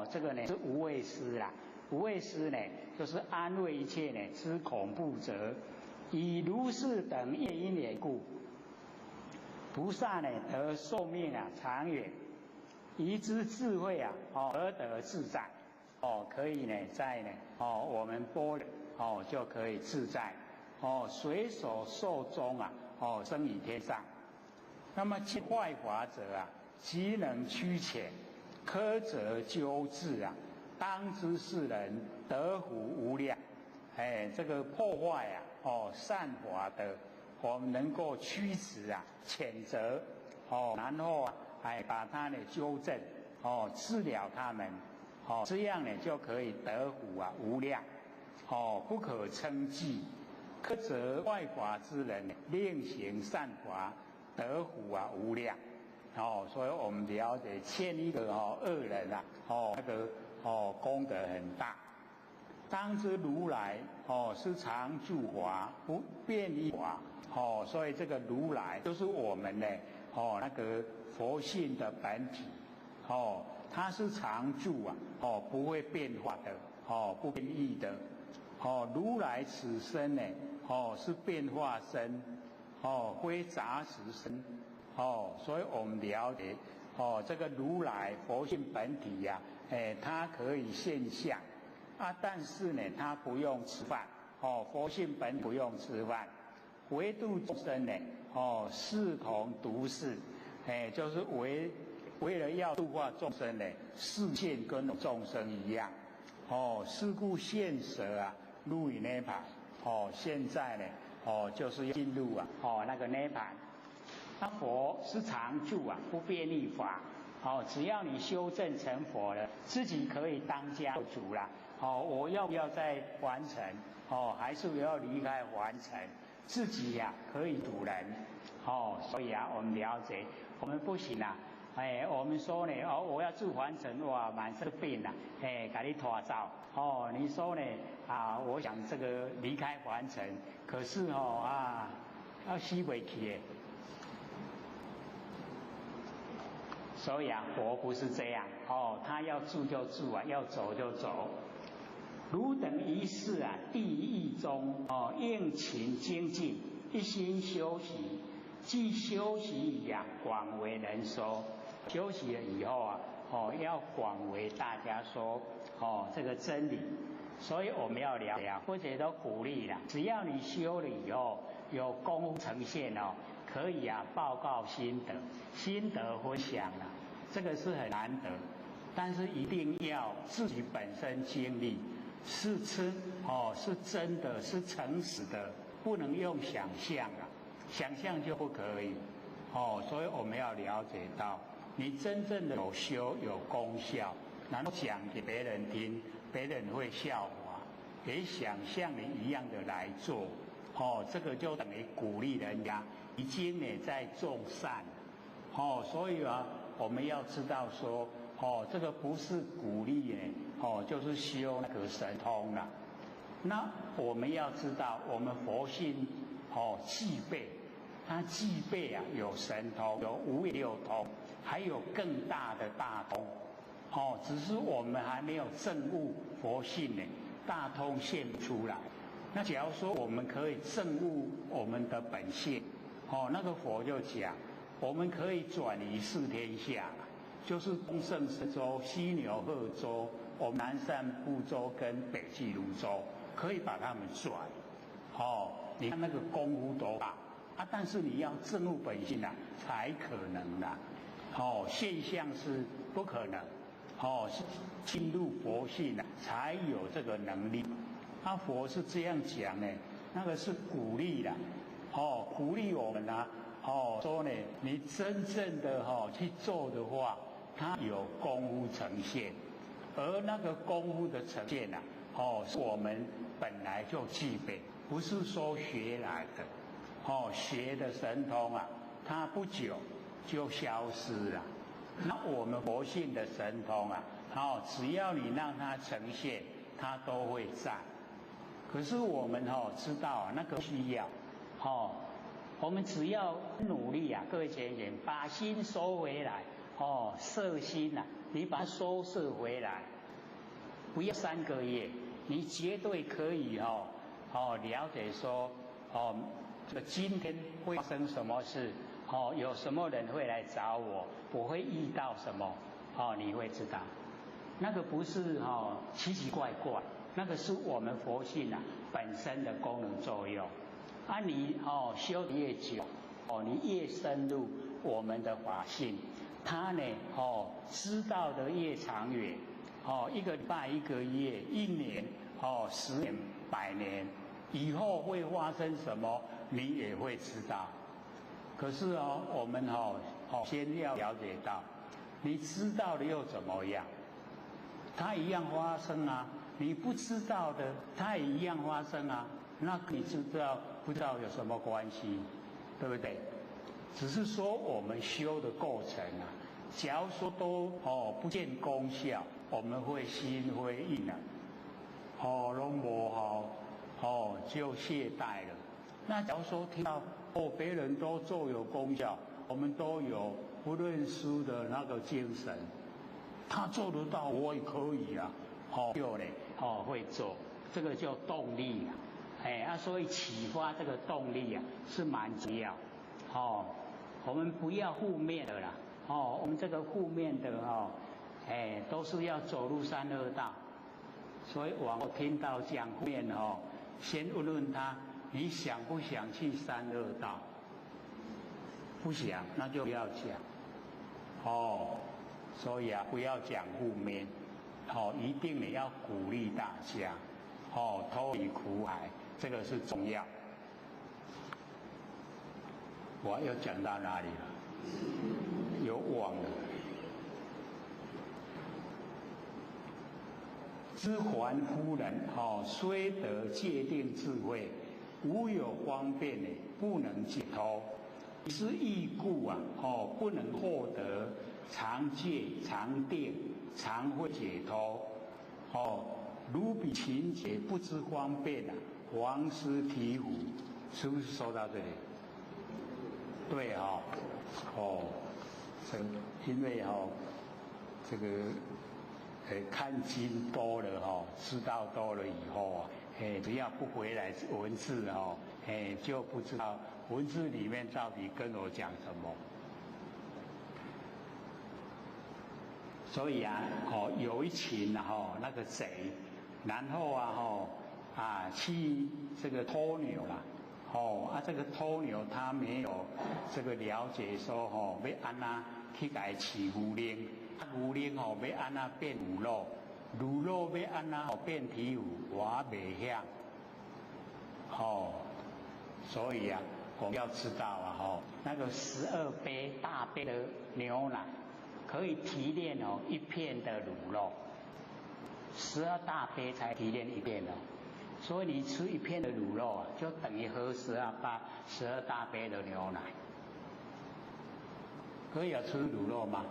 这个呢是无畏施啦。无畏施呢，就是安慰一切呢之恐怖者，以如是等业因缘故，菩萨呢得寿命啊长远，以之智慧啊，而得自在，可以呢在呢我们般若就可以自在，随所受中啊，生于天上。那么其坏法者啊，即能驱遣，苛责纠治啊。当知世人得福无量，这个破坏啊，善法的，我们能够驱使啊，谴责，然后啊，把它呢纠正，治疗他们，这样呢就可以得福啊无量，不可称计。苛责坏法之人，令行善法，得福啊无量。所以我们了解欠一个恶人啊，那个。功德很大。当知如来是常住法，不变异法。所以这个如来就是我们呢那个佛性的本体。它是常住啊，不会变化的，不变异的。如来此身呢，是变化身，非杂食身。所以我们了解这个如来佛性本体呀。它可以现象啊，但是呢，它不用吃饭，佛性本不用吃饭，唯度众生呢，视同独事，就是为了要度化众生呢，视线跟众生一样，是故现舍啊，入于涅盘，现在呢，就是进入啊，那个涅盘，那佛是常住啊，不变异法。只要你修正成佛了，自己可以当家主啦。我要不要再完成？还是要离开完成？自己呀可以主人。所以啊，我们了解，我们不行啊。我们说呢，我要住完成，哇，满身病了，给你拖走。你说呢？我想这个离开完成，可是要死不去。所以啊，佛不是这样他要住就住啊，要走就走。汝等一世啊，地狱中应勤精进，一心修习，既修习以啊，广为人说。修习了以后啊，要广为大家说这个真理。所以我们要了解，或者都鼓励了，只要你修了以后有功夫呈现可以啊报告心得，心得分享了，这个是很难得，但是一定要自己本身经历，是是真的，是诚实的，不能用想象啊，想象就不可以所以我们要了解到，你真正的有修有功效，然后讲给别人听，别人会效法，也想像你一样的来做，这个就等于鼓励人家已经呢在种善，所以啊，我们要知道说，这个不是鼓励呢，就是修那个神通了。那我们要知道，我们佛性具备，它具备啊有神通，有五六通，还有更大的大通，只是我们还没有证悟佛性呢，大通现出来。那假如说我们可以证悟我们的本性，那个佛就讲，我们可以转移四天下，就是东胜神州、西牛贺州、我们南赡部洲跟北俱泸州，可以把它们转。你看那个功夫多大啊！但是你要证悟本性啊，才可能啦。现象是不可能。进入佛性啊，才有这个能力。佛是这样讲呢，那个是鼓励的，鼓励我们啊，说呢，你真正的去做的话，它有功夫呈现，而那个功夫的呈现啊，是我们本来就具备，不是说学来的，学的神通啊，它不久就消失了。那我们佛性的神通啊，只要你让它呈现，它都会在。可是我们知道啊，那个需要，我们只要努力啊，各位学员把心收回来，摄心啊，你把它收摄回来，不要3个月，你绝对可以了解说，这个今天会发生什么事，有什么人会来找我，我会遇到什么，你会知道，那个不是奇奇怪怪。那个是我们佛性啊本身的功能作用，你修得越久，你越深入我们的法性，它呢知道的越长远，1个礼拜、1个月、1年、10年、100年，以后会发生什么，你也会知道。可是我们先要了解到，你知道的又怎么样？它一样发生啊。你不知道的，它也一样发生啊。那你知道不知道有什么关系？对不对？只是说我们修的过程啊，假如说都不见功效，我们会心灰意冷，拢无好，就懈怠了。那假如说听到别人都做有功效，我们都有不认输的那个精神，他做得到，我也可以啊。就嘞，会做，这个叫动力啊，所以启发这个动力啊是蛮重要，我们不要负面的啦，我们这个负面的都是要走入三恶道，所以我听到讲负面先问问他，你想不想去三恶道？不想，那就不要讲，所以啊，不要讲负面。一定也要鼓励大家，脱离苦海，这个是重要。我又讲到哪里了？有忘了。知还夫人，虽得界定智慧，无有方便呢，不能解脱。是义故啊，不能获得常戒、常定、常会解脱。如彼情节不知方便啊，黄师醍醐，是不是说到这里？对因为这个看经多了知道多了以后啊，只要不回来文字就不知道文字里面到底跟我讲什么。所以啊，有一群那个贼，然后去这个偷牛啦，这个偷牛他没有这个了解说要安怎去给他饲牛奶，牛奶要安怎变乳酪，乳酪要安怎变醍醐，我袂晓，所以啊，我们要知道啊，那个12杯大杯的牛奶可以提炼1片的乳肉，12大杯才提炼1片哦。所以你吃1片的乳肉啊，就等于喝12大杯的牛奶。可以吃乳肉吗？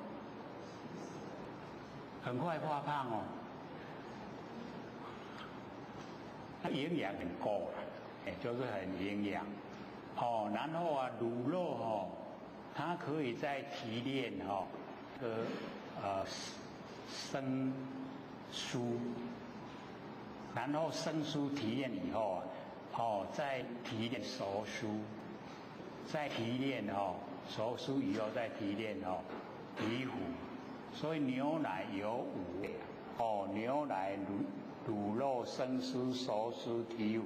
很快发胖哦。它营养很够了，就是很营养。然后啊，乳肉它可以再提炼生酥，然后生酥提炼以后再提炼熟酥，再提炼熟酥以后再提炼皮糊，所以牛奶有5味牛奶、乳肉、生酥、熟酥、皮糊。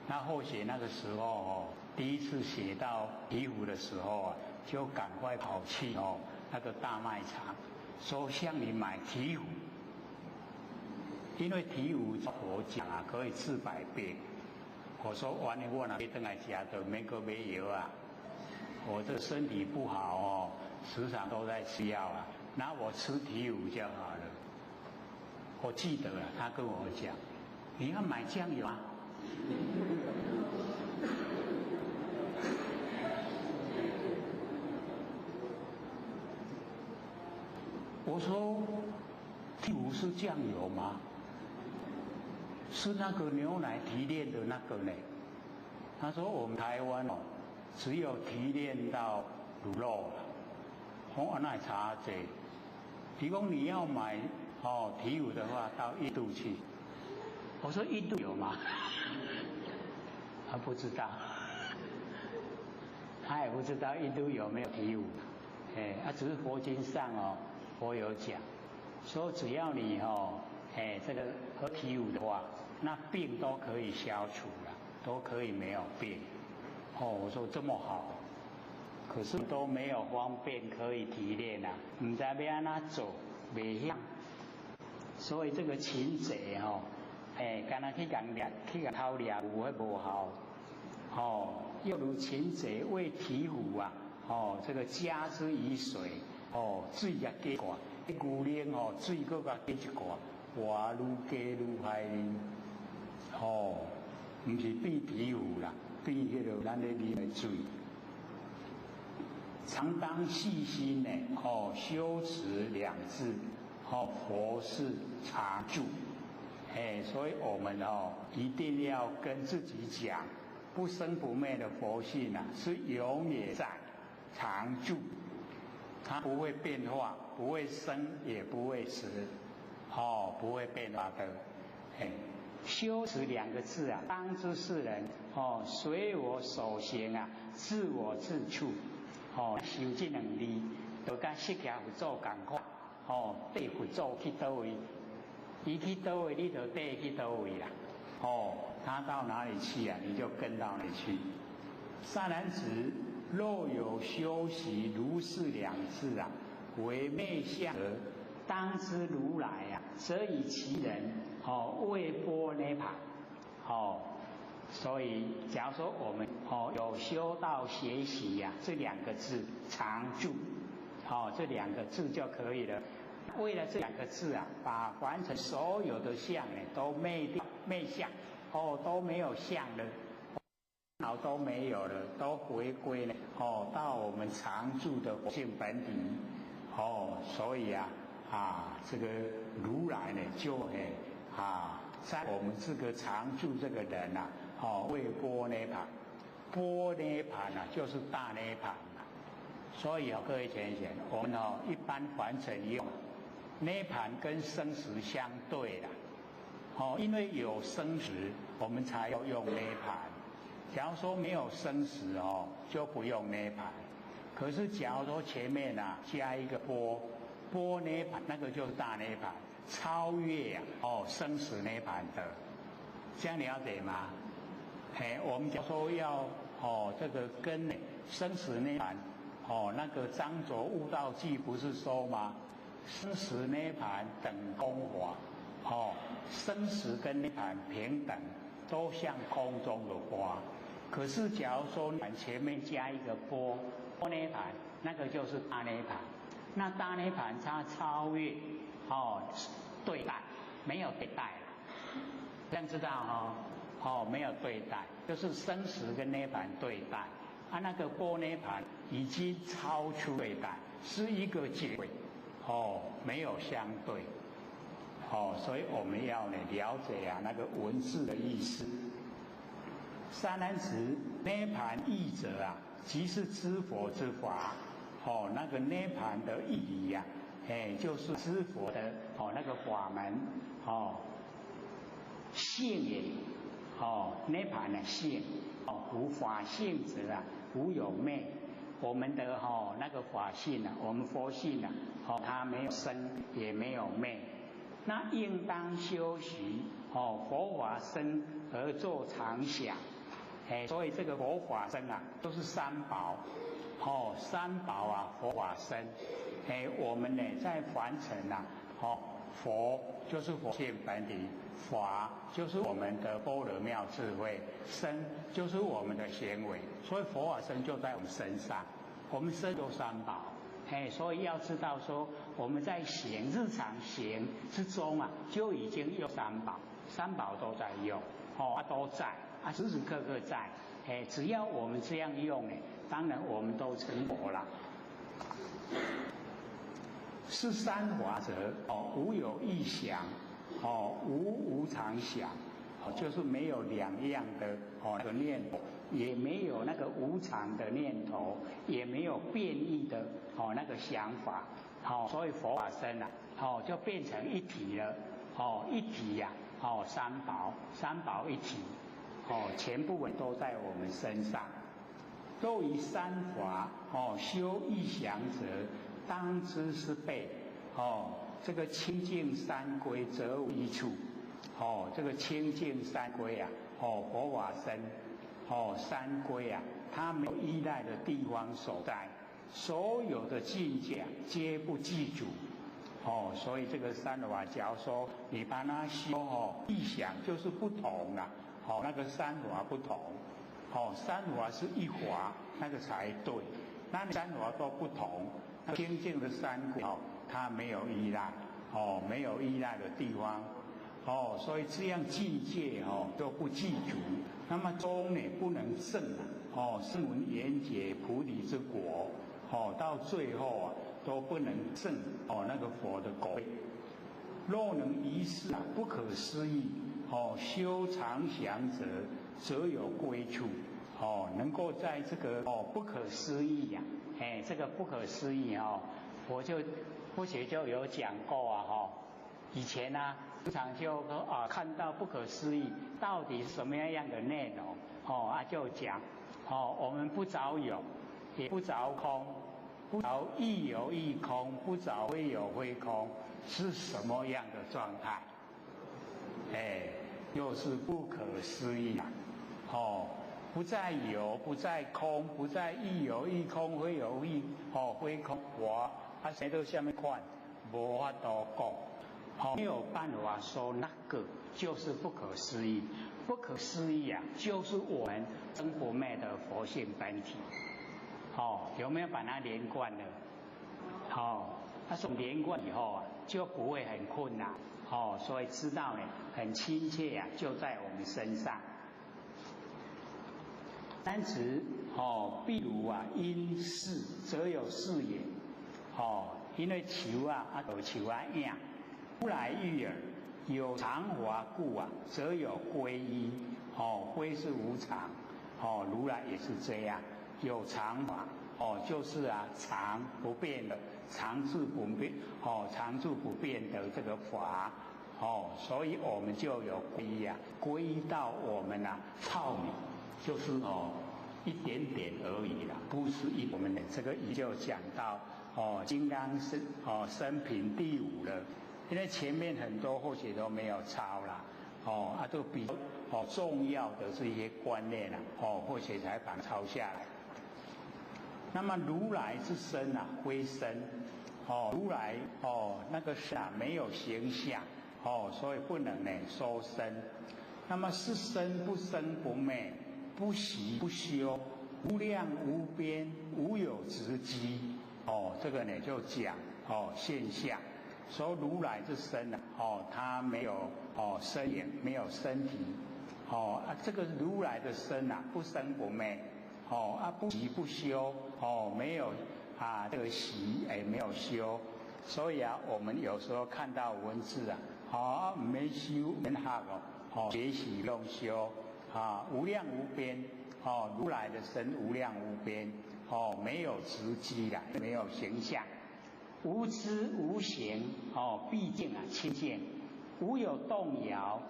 那或许那个时候第一次写到皮糊的时候啊，就赶快跑去那个大卖场，说向你买皮糊，因为皮糊我讲啊可以治百病。我说完了我哪边回来吃的没个没油啊，我这身体不好时常都在吃药啊，那我吃皮糊就好了。我记得了，他跟我讲，你要买酱油啊。我说皮糊是酱油吗？是那个牛奶提炼的那个呢？他说我们台湾只有提炼到乳肉了。我那查这，提供你要买皮糊的话，到印度去。我说印度有吗？他不知道，他也不知道印度有没有皮糊。只是佛经上佛有讲，说只要你这个喝皮糊的话，那病都可以消除了，都可以没有病。我说这么好，可是都没有方便可以提炼啊，不知道要怎做，袂晓。所以这个擒贼刚才去人偷掠有迄无效，又如擒贼为皮糊啊，这个加之以水，水也加寡，牛奶水搁加一寡，话愈加愈害哩，唔是比皮糊啦，比迄个咱咧啉的水。常当细心呢，修持2字，佛是常住。所以我们一定要跟自己讲，不生不灭的佛性啊，是永远在，常住，它不会变化，不会生也不会死，不会变化的。修持2个字啊，当知世人随我所行啊，自我自处。修这2字，就跟释迦佛祖同款，跟佛祖去倒位，伊去倒位，你就跟去倒位啦。他到哪里去啊，你就跟到哪里去。善男子，若有修习如是2字啊，为昧相而当知如来啊，则以其人为波涅盘。所以假如说我们有修道学习啊，这2个字常住，这2个字就可以了。为了这2个字啊，把凡尘所有的相呢都灭掉，灭相，都没有相了，脑都没有了，都回归呢到我们常住的佛性本体。所以这个如来呢就在我们这个常住这个人啊，为波涅盘，波涅盘啊就是大涅盘啊。所以各位贤贤，我们一般凡尘用涅盘跟生死相对啦，因为有生死，我们才要用涅盘。假如说没有生死就不用涅盘。可是假如说前面加一个波涅盘，那个就是大涅盘，超越生死涅盘的，这样了解吗？我们假如说要这个跟生死涅盘那个张卓悟道记不是说吗？生死涅盘等空花，生死跟涅盘平等，都像空中的花。可是假如说前面加一个波涅盘，那个就是大涅盘。那大涅盘它超越对待，没有对待了，这样知道没有对待，就是生死跟涅盘对待。那个波涅盘已经超出对待，是一个结尾，没有相对。所以我们要了解那个文字的意思。三南子涅盘义者即是知佛之法。那个涅盘的义理就是知佛的那个法门。性也，涅盘的性，无法性者无有昧。我们的那个法性我们佛性它没有生也没有昧。那应当修习佛法身而作常想。所以这个佛法身都是三宝。三宝佛法身。我们呢在凡尘佛就是佛性本体，法就是我们的般若妙智慧，身就是我们的行为，所以佛法身就在我们身上。我们身有三宝。所以要知道说我们在日常行之中就已经有三宝，三宝都在用，都在时时刻刻在。只要我们这样用当然我们都成佛了。是三法则无有异想，无常想，就是没有两样的那个念头，也没有那个无常的念头，也没有变异的那个想法。所以佛法身就变成一体了。一体三宝一体，全部都在我们身上。若以三法修异想者，当知是备。这个清净三归则无一处。这个清净三归佛法身三归它没有依赖的地方所在，所有的境界皆不记住。所以这个三法，假如说你把它修异想，就是不同了。那个三法不同。三法是一法，那个才对。那三法都不同，清净的三归它没有依赖，没有依赖的地方。所以这样境界都不记住。那么中呢不能证声闻缘觉菩提之果，到最后都不能证那个佛的果位。若能一世不可思议修常想者，则有归处。能够在这个不可思议这个不可思议佛学就有讲过以前经常就看到不可思议到底是什么样的内容就讲我们不着有，也不着空，不着亦有亦空，不着非有非空，是什么样的状态？又是不可思议不在有，不在空，不在亦有亦空，非有非空，谁都下面看无法度讲，没有办法说那个就是不可思议。不可思议就是我们真佛昧的佛性本体。有没有把它连贯了？它说连贯以后就不会很困难。所以知道很亲切就在我们身上。单词譬如因事则有事也。因为球有球样，不来遇耳，有常法故则有归依。归是无常，如来也是这样，有常法，就是常不变的，常住不变，常住不变的这个法。所以我们就有皈依皈依到我们泡米，就是一点点而已啦，不是我们的这个已就讲到金刚生品第5了。因为前面很多或许都没有抄啦，都比较重要的这些观念或许才把它抄下来。那么如来之身非身，如来那个身没有形象，所以不能说身。那么是身不生不灭，不习不修，无量无边，无有直机。这个呢就讲现象。说如来之身啊，他没有身影，没有身体，这个如来的身啊，不生不灭，不习不修，没有这个习没有修，所以我们有时候看到文字啊，没修没学学习用修无量无边，如来的身无量无边，没有直机啦，没有形象。无知无形，毕竟清净；无有动摇，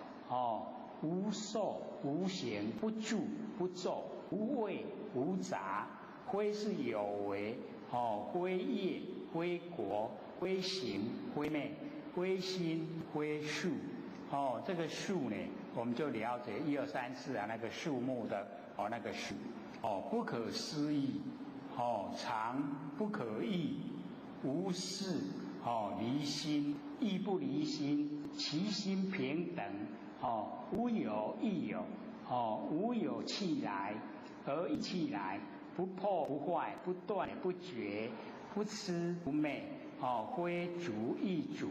无受无形，不住不咒，无畏无杂，非是有为，非业非国非行非昧非心非数。这个数呢，我们就了解1、2、3、4那个数目的那个数，不可思议，常不可议。无事离心，亦不离心，其心平等。无有亦有，无有气来而一气来，不破不坏，不断不绝，不痴不昧。非足亦足，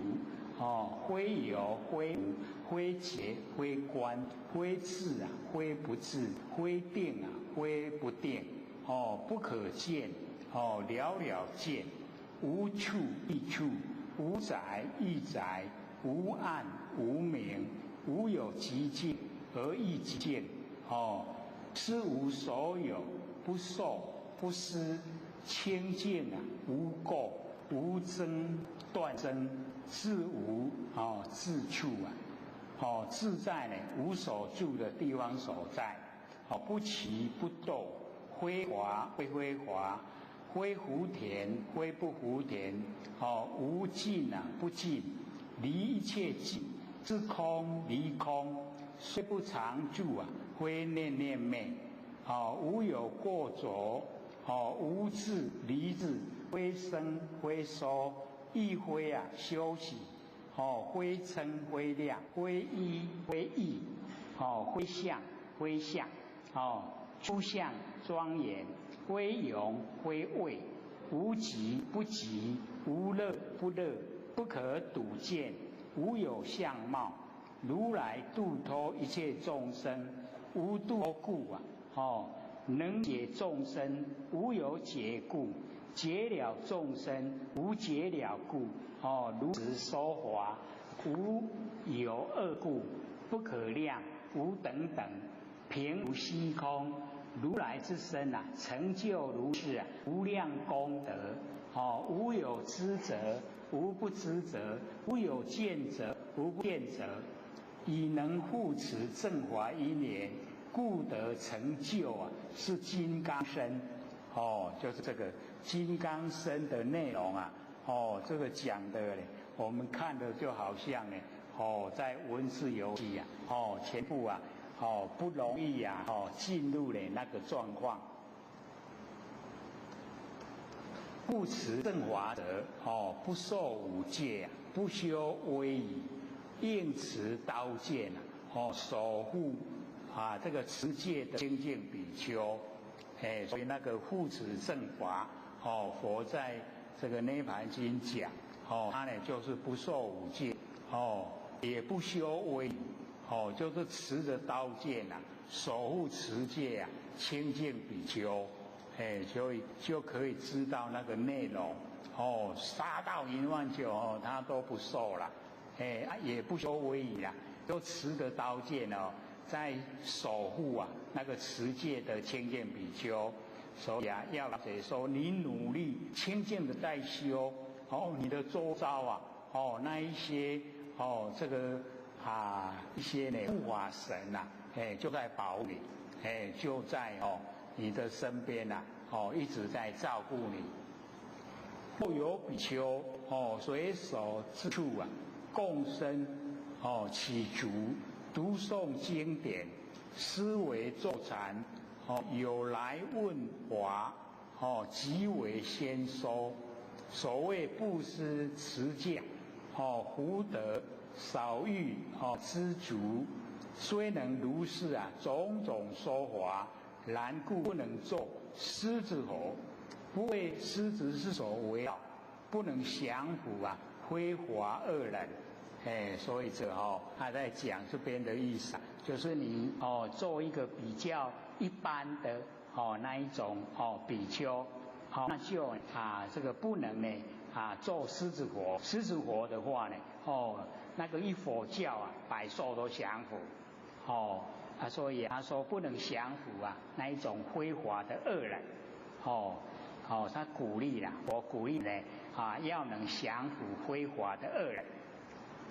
非有非无，非结非观，非智非不智，非定非不定。不可见，了了见。无处亦处，无宅亦宅，无暗无明，无有极静而亦极静。是无所有，不受不失，清净无垢，无争断争，自无自处自在呢，无所住的地方所在。不齐不斗，非华非非华。非福田，非不福田，无尽不尽，离一切尽，知空离空，虽不常住非念念昧，无有过着，无智离智，非生非收，亦非休息，非称非量，非一非义，非相非相，诸相庄严。非勇非畏，无极不极，无乐不乐，不可睹见，无有相貌。如来度脱一切众生，无度故能解众生，无有解故；解了众生，无解了故。如实说法，无有二故，不可量，无等等，平如虚空。如来之身成就如是无量功德，无有知者，无不知者，无有见者，无不见者，以能护持正法因缘，故得成就是金刚身。就是这个金刚身的内容这个讲的呢，我们看的就好像呢，在文字游戏全部不容易进入了那个状况。不持正法者，不受五戒，不修威仪，应持刀剑守护这个持戒的清净比丘。所以那个护持正法，佛在这个涅盘经讲，他呢就是不受五戒，也不修威仪。就是持着刀剑守护持戒清净比丘，所以就可以知道那个内容。杀到1万9他都不受了，也不修威仪都持着刀剑在守护那个持戒的清净比丘。所以要解说你努力清净的在修，你的周遭那一些这个。一些呢护法神就在保护你，就在你的身边一直在照顾你。或有比丘随手之处共生起足，读诵经典，思维坐禅，有来问法，即为先收。所谓布施持戒，福德。少欲知足，虽能如是种种说法，然故不能做狮子火，不为狮子之所围绕，不能降服啊非华恶人。所以这他在讲这边的意思，就是你做一个比较一般的那一种比丘，那就这个不能呢做狮子火。狮子火的话呢，那个一佛教啊，百兽都降服，所以他说不能降服啊那一种非华的恶人，他鼓励啦，我鼓励呢要能降服非华的恶人。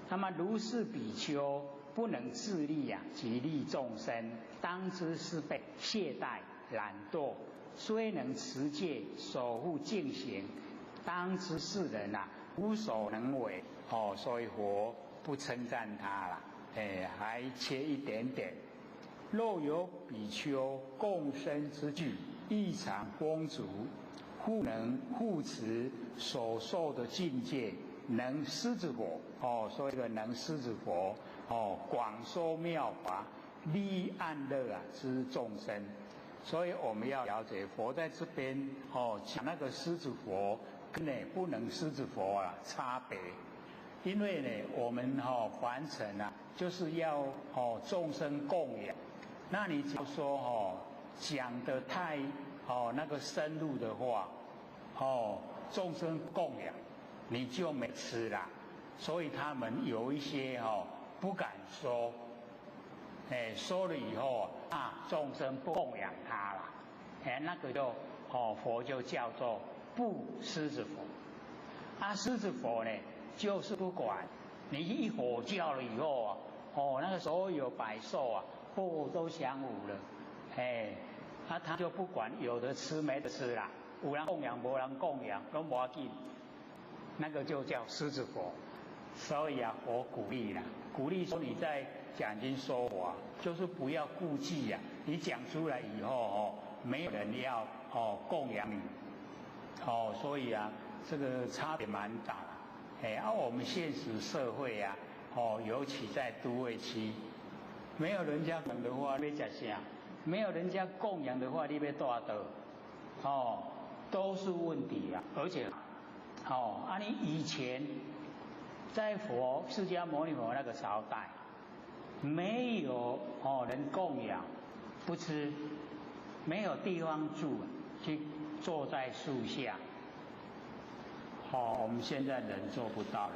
那么如是比丘不能自利啊，及利众生，当知是被懈怠懒惰，虽能持戒守护净行，当知是人啊无所能为。所以佛不称赞他了，还缺一点点。若有比丘共生之具，异常丰足，复能护持所受的境界，能狮子火，所以这个能狮子火，广说妙法，利安乐之众生。所以我们要了解佛在这边讲那个狮子佛跟不能狮子佛差别。因为呢，我们凡尘就是要众生供养。那你只要说讲得太那个深入的话，众生供养你就没吃啦。所以他们有一些不敢说，说了以后众生不供养他了，那个就佛就叫做不狮子佛。狮子佛呢，就是不管你一吼叫了以后那个所有百兽都降服了，他就不管有的吃没得吃啦，有人供养没人供养都没要紧，那个就叫狮子佛。所以佛鼓励说你在讲经说法，就是不要顾忌你讲出来以后没有人要供养你，所以这个差别蛮大的。我们现实社会尤其在都会区，没有人家供的话，你要吃啥？没有人家供养的话，你要多少？都是问题而且你以前在释迦牟尼佛那个朝代，没有人供养，不吃，没有地方住，去坐在树下。我们现在人做不到了，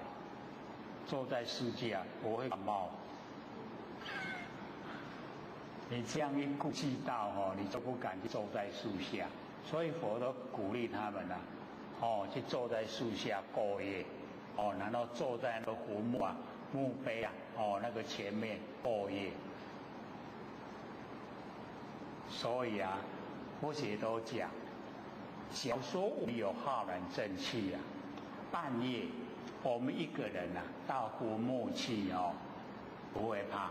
坐在树下我会感冒。你这样一顾忌到你就不敢去坐在树下。所以佛都鼓励他们去坐在树下过夜，然后坐在那个坟墓碑那个前面过夜。所以佛学都讲，假如说我们有浩然正气半夜我们一个人到坟墓去不会怕。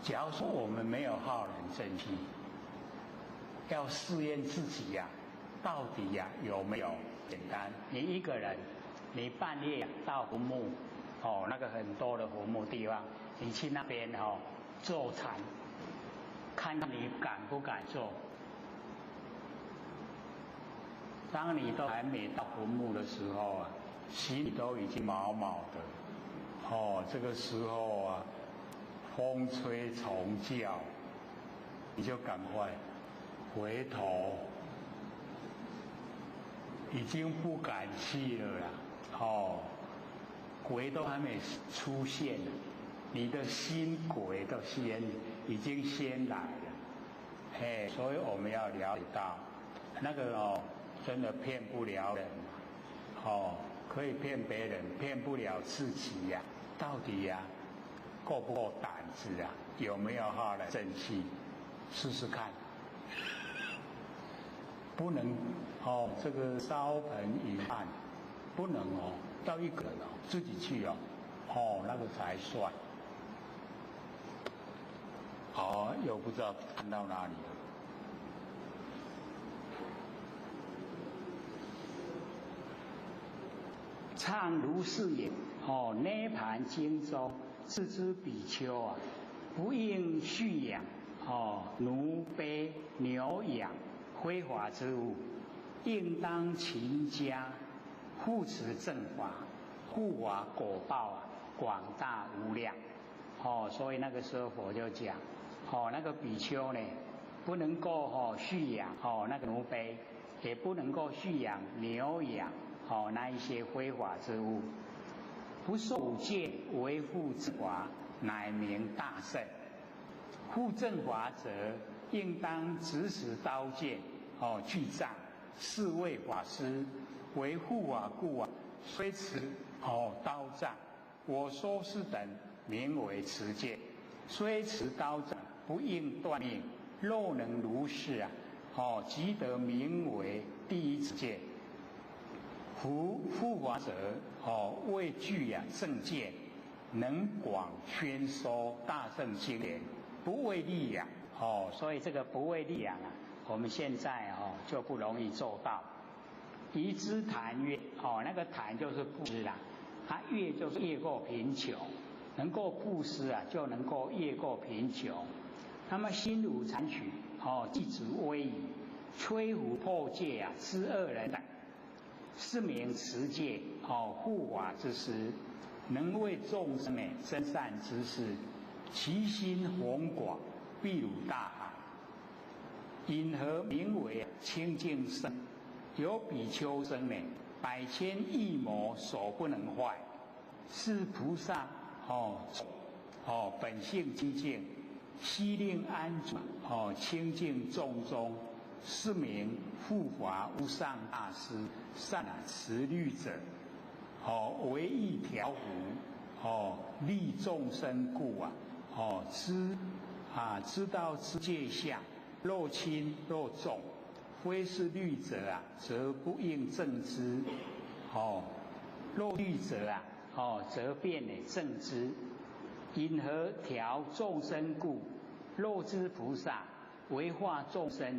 假如说我们没有浩然正气，要试验自己到底有没有简单。你一个人，你半夜到坟墓那个很多的坟墓地方，你去那边坐禅，看看你敢不敢做。当你都还没到坟墓的时候心里都已经毛毛的这个时候风吹虫叫，你就赶快回头，已经不敢去了啦。鬼都还没出现，你的心鬼都已经先来了。所以我们要了解到，那个真的骗不了人，可以骗别人，骗不了自己到底够不够胆子有没有浩然正气？试试看。不能这个烧盆引案不能要一个人自己去那个才算。又不知道看到哪里了。唱如是也涅盘经中自知比丘不应蓄养奴卑牛羊非法之物，应当勤加护持正法，护法果报广大无量。所以那个时候佛就讲，那个比丘呢，不能够蓄养那个奴婢，也不能够蓄养牛羊那一些非法之物，不受五戒维护正法，乃名大圣。护正法者，应当执持刀剑具杖，是谓法师。维护法故虽持刀杖，我说是等名为持戒。虽持刀杖，不应断命。若能如是即得名为第一持戒。护法者为具正见，能广宣说大圣经言，不为利养所以这个不为利养我们现在就不容易做到。宜之谈悦那个谈就是布施悦就是越过贫穷，能够布施就能够越过贫穷。那么心如残许即指威仪，摧伏破戒施恶人等，是名持戒护法之师，能为众生增善之事，其心宏广，必如大海。因何名为清净身？有比丘僧百千亿魔所不能坏，是菩萨本性清净，悉令安住清净众中，是名护法无上大师，善持律者为一条湖利众生故知道之界相，若轻若重，非是律者则不应正之若律者则变正之。因何调众生故？若知菩萨为化众生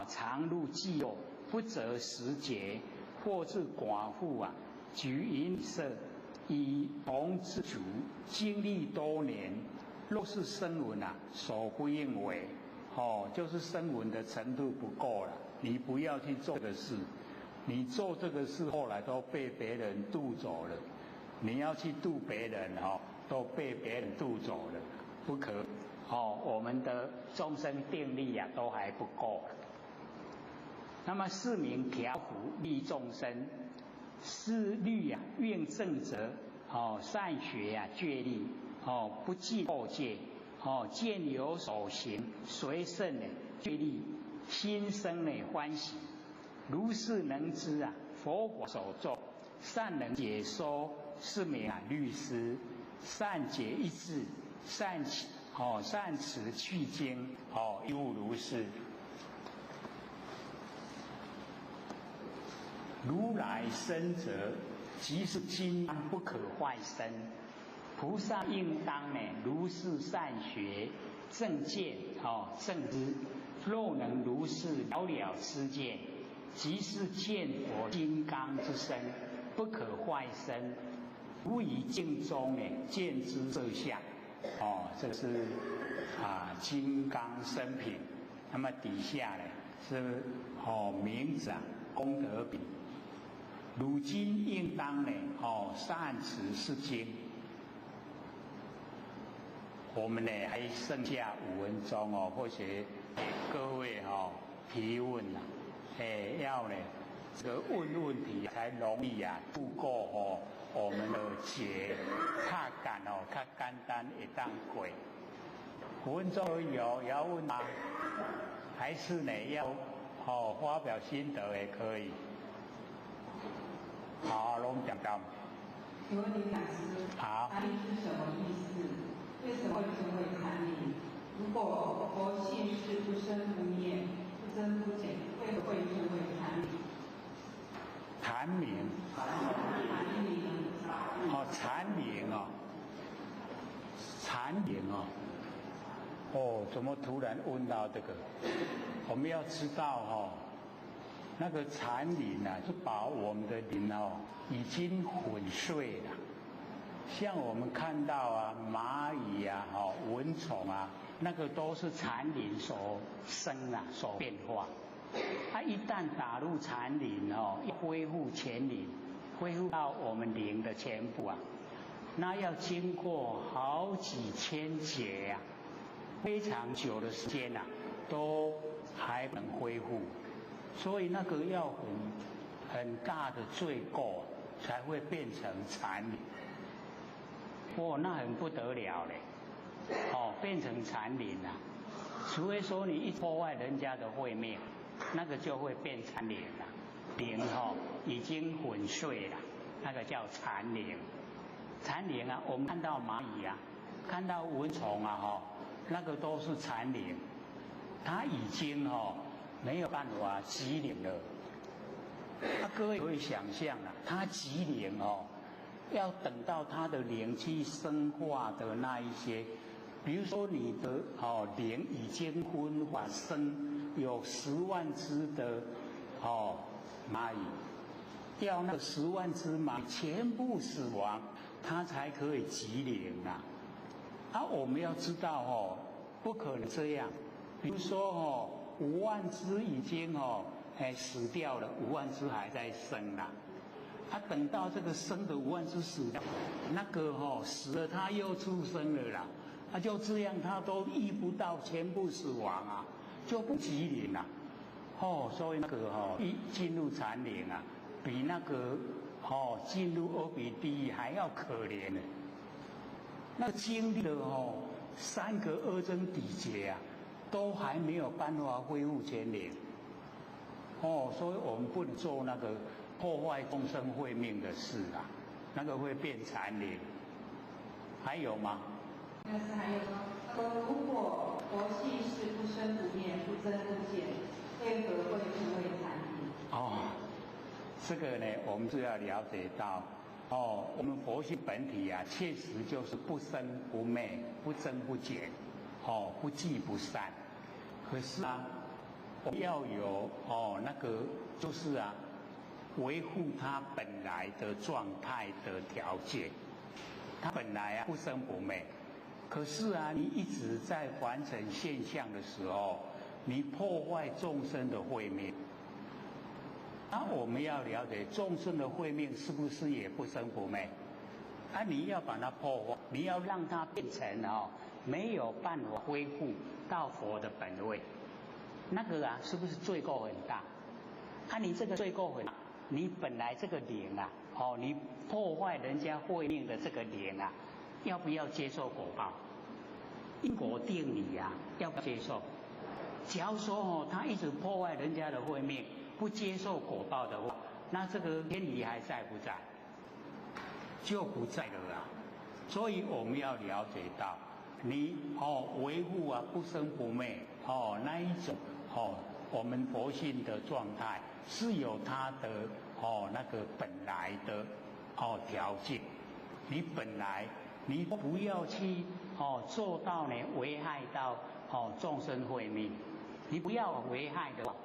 常入寂落，不择时节，或至寡妇举银色，以同之足，经历多年，若是声闻所不应为就是声闻的程度不够了，你不要去做这个事，你做这个事后来都被别人渡走了，你要去渡别人都被别人渡走了，不可我们的众生定力都还不够。那么是名调伏利众生，是律愿正则善学戒律不计破戒见有所行，随顺戒律，心生欢喜。如是能知佛法所作，善能解说，是名律师。善解一致，善持去经亦复如是。如来身者，即是金刚不可坏身。菩萨应当如是善学正见正知，若能如是了了知见，即是见佛金刚之身，不可坏身。无以镜中见之色相这是金刚身品。那么底下是名字功德品。如今应当善持是经。我们还剩下5分钟或许各位提问要这个问问题才容易度过我们的节怕赶较简单会当过。5分钟而已也要问吗？还是要发表心得也可以。好，龙讲讲。请问林讲师，禅理是什么意思？为什么会成为禅理？如果佛性是不生不灭、不增不减，为何会成为禅理？禅名。禅名怎么突然问到这个？我们要知道那个禅灵是把我们的灵已经粉碎了。像我们看到蚂蚁蚊虫那个都是禅林所生啊，所变化。它一旦打入禅林哦，要恢复前灵，恢复到我们灵的全部啊，那要经过好几千劫呀，非常久的时间呐，都还能恢复。所以那个要很大的罪过才会变成禅灵。哦，那很不得了嘞。哦，变成禅灵啊！除非说你一破坏人家的会面，那个就会变禅灵了。灵已经粉碎了，那个叫禅灵。禅灵啊，我们看到蚂蚁啊，看到蚊虫啊，那个都是禅灵，它已经没有办法集灵了。各位可以想象啊，它集灵要等到它的灵气生化的那一些。比如说你的灵已经分化生有10万只的蚂蚁，要那10万只蚂蚁全部死亡，它才可以集灵啊！我们要知道不可能这样。比如说5万只已经死掉了，5万只还在生啦。等到这个生的5万只死掉，那个死了它又出生了啦。就这样，他都遇不到全部死亡啊，就不吉灵啊。所以那个一进入禅灵啊，比那个进入阿鼻地狱还要可怜呢。那经历了3个阿僧祇劫啊，都还没有办法恢复全灵。所以我们不能做那个破坏众生慧命的事啊，那个会变禅灵。还有吗？但是还有说，如果佛系是不生不灭、不增不减，为何会成为禅灵？这个呢，我们就要了解到，我们佛性本体啊，确实就是不生不灭、不增不减，不聚不散。可是啊，我们要有那个就是啊，维护它本来的状态的条件。它本来啊不生不灭。可是啊，你一直在完成现象的时候，你破坏众生的慧命。那我们要了解众生的慧命是不是也不生不灭？你要把它破坏，你要让它变成没有办法恢复到佛的本位，那个啊是不是罪过很大？你这个罪过很大，你本来这个灵啊，你破坏人家慧命的这个灵啊。要不要接受果报？因果定理啊，要不要接受？假如说他一直破坏人家的慧命，不接受果报的话，那这个天理还在不在？就不在了啊。所以我们要了解到，你维护啊不生不灭那一种我们佛性的状态是有它的那个本来的条件，你本来。你不要去做到呢危害到众生慧命，你不要危害的话，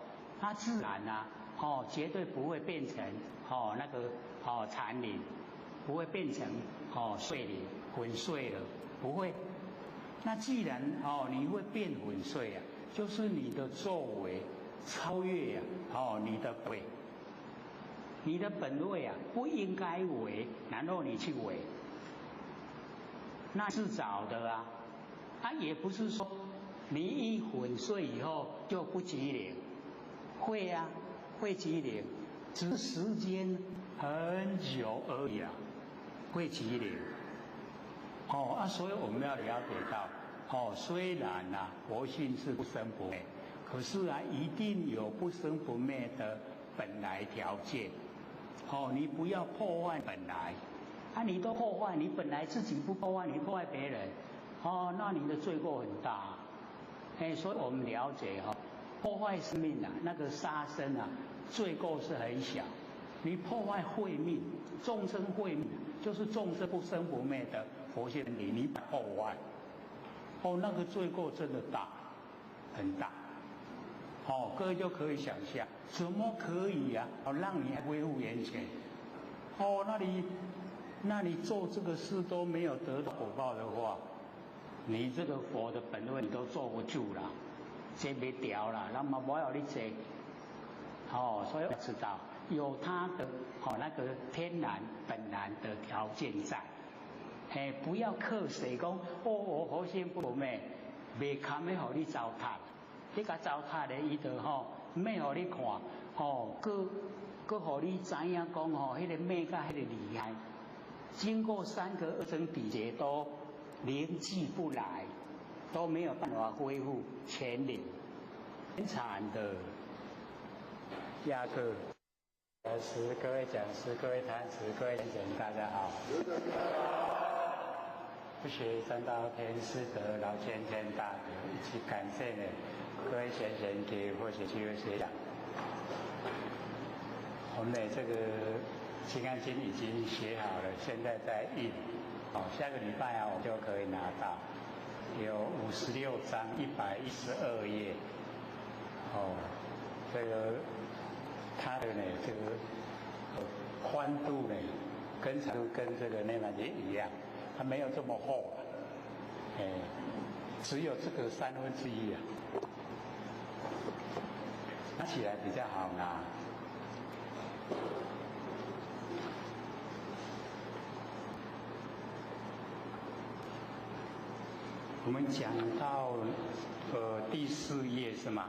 它自然啊绝对不会变成那个残灵，不会变成碎灵粉碎了，不会。那既然你会变粉碎啊，就是你的作为超越你的本位，你的本位啊不应该为，然后你去为。那是找的啊，也不是说你一粉碎以后就不集灵，会啊，会集灵，只是时间很久而已啊，会集灵。所以我们要了解到，虽然啊佛性是不生不灭，可是啊一定有不生不灭的本来条件。你不要破坏本来。你都破坏，你本来自己不破坏，你破坏别人，那你的罪过很大。所以我们了解破坏生命啊，那个杀生啊，罪过是很小。你破坏慧命，众生慧命，就是众生不生不灭的佛性理，你破坏，那个罪过真的大，很大。各位就可以想象，怎么可以啊？让你恢复原前？那你做这个事都没有得到果报的话，你这个佛的本位你都坐不住了，这没掉了，那么我要你坐。所以要知道有它的那个天然本然的条件在，不要克谁讲我好心不咩，未堪要互你糟蹋，你甲糟蹋咧伊就咩互你看，佮互你知影讲迄个咩甲迄个厉害，经过3个2层比劫都连续不来，都没有办法恢复前灵，很惨的。下课，各位讲师、各位坛师、各位先生，大家好。不学三道天师德，劳谦谦大德，一起感谢呢各位先生给或者几位学长。我们的这个《金刚经》已经写好了，现在在印。下个礼拜我就可以拿到，有56章112页。这个。它的呢，这个宽度呢，跟长度跟这个内满经一样，它没有这么厚，只有这个1/3啊，拿起来比较好拿。我们讲到第4页是吗？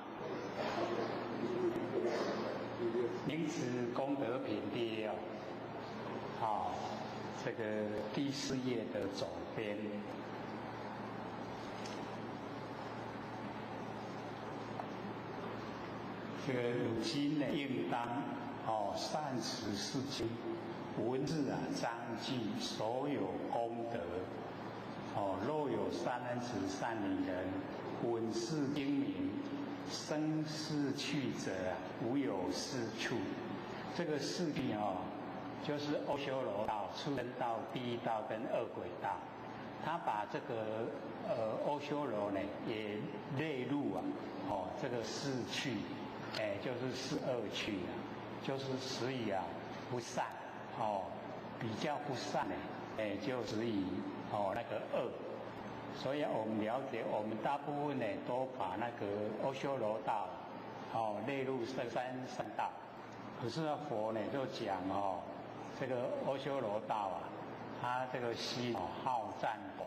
名词功德品第6，这个第4页的总编。这个如今呢，应当善持是经，文字彰记所有功德。若有善男子、善女人，闻是经名，生死去者无有是处。这个四谛就是阿修罗道、畜生道、地狱道跟恶鬼道。他把这个阿修罗呢也列入这个四趣，就是四恶趣就是使以不善比较不善呢，就使以那个恶。所以我们了解，我们大部分呢都把那个阿修罗道列入三善道。可是佛呢就讲这个阿修罗道它这个心好战斗，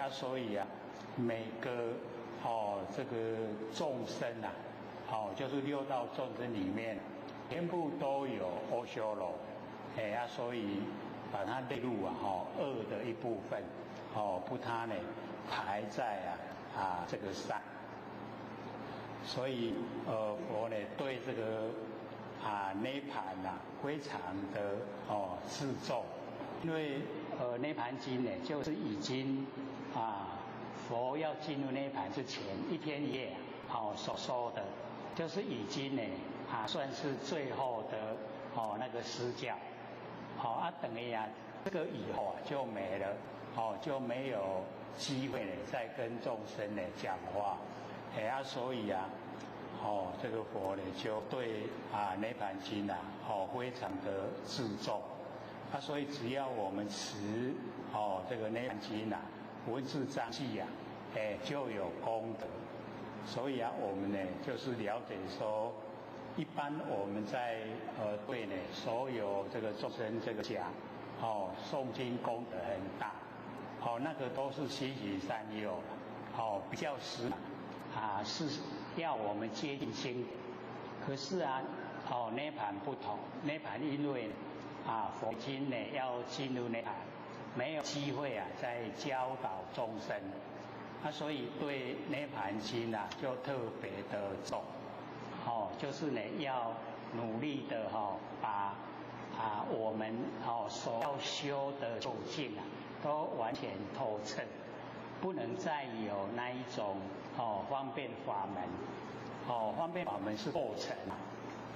所以每个这个众生就是6道众生里面，全部都有阿修罗，所以把它列入恶的一部分，不它呢排在这个善。所以佛呢对这个涅盘非常的自重，因为涅盘经呢就是已经佛要进入涅盘之前1天1夜所说的，就是已经呢算是最后的那个施教，等于这个以后就没了，就没有机会呢再跟众生呢讲话，所以这个佛呢就对涅盘经非常的注重，所以只要我们持这个涅盘经文字章记就有功德。所以我们呢就是了解说，一般我们在对呢所有这个众生这个讲诵经功德很大，那个都是欣喜善诱，比较实是要我们接近经典。可是涅盘不同，涅盘因为佛经呢要进入涅盘，没有机会再教导众生，所以对涅盘经就特别的重，就是呢要努力的把我们所要修的究竟都完全透彻，不能再有那一种方便法门，方便法门是过程，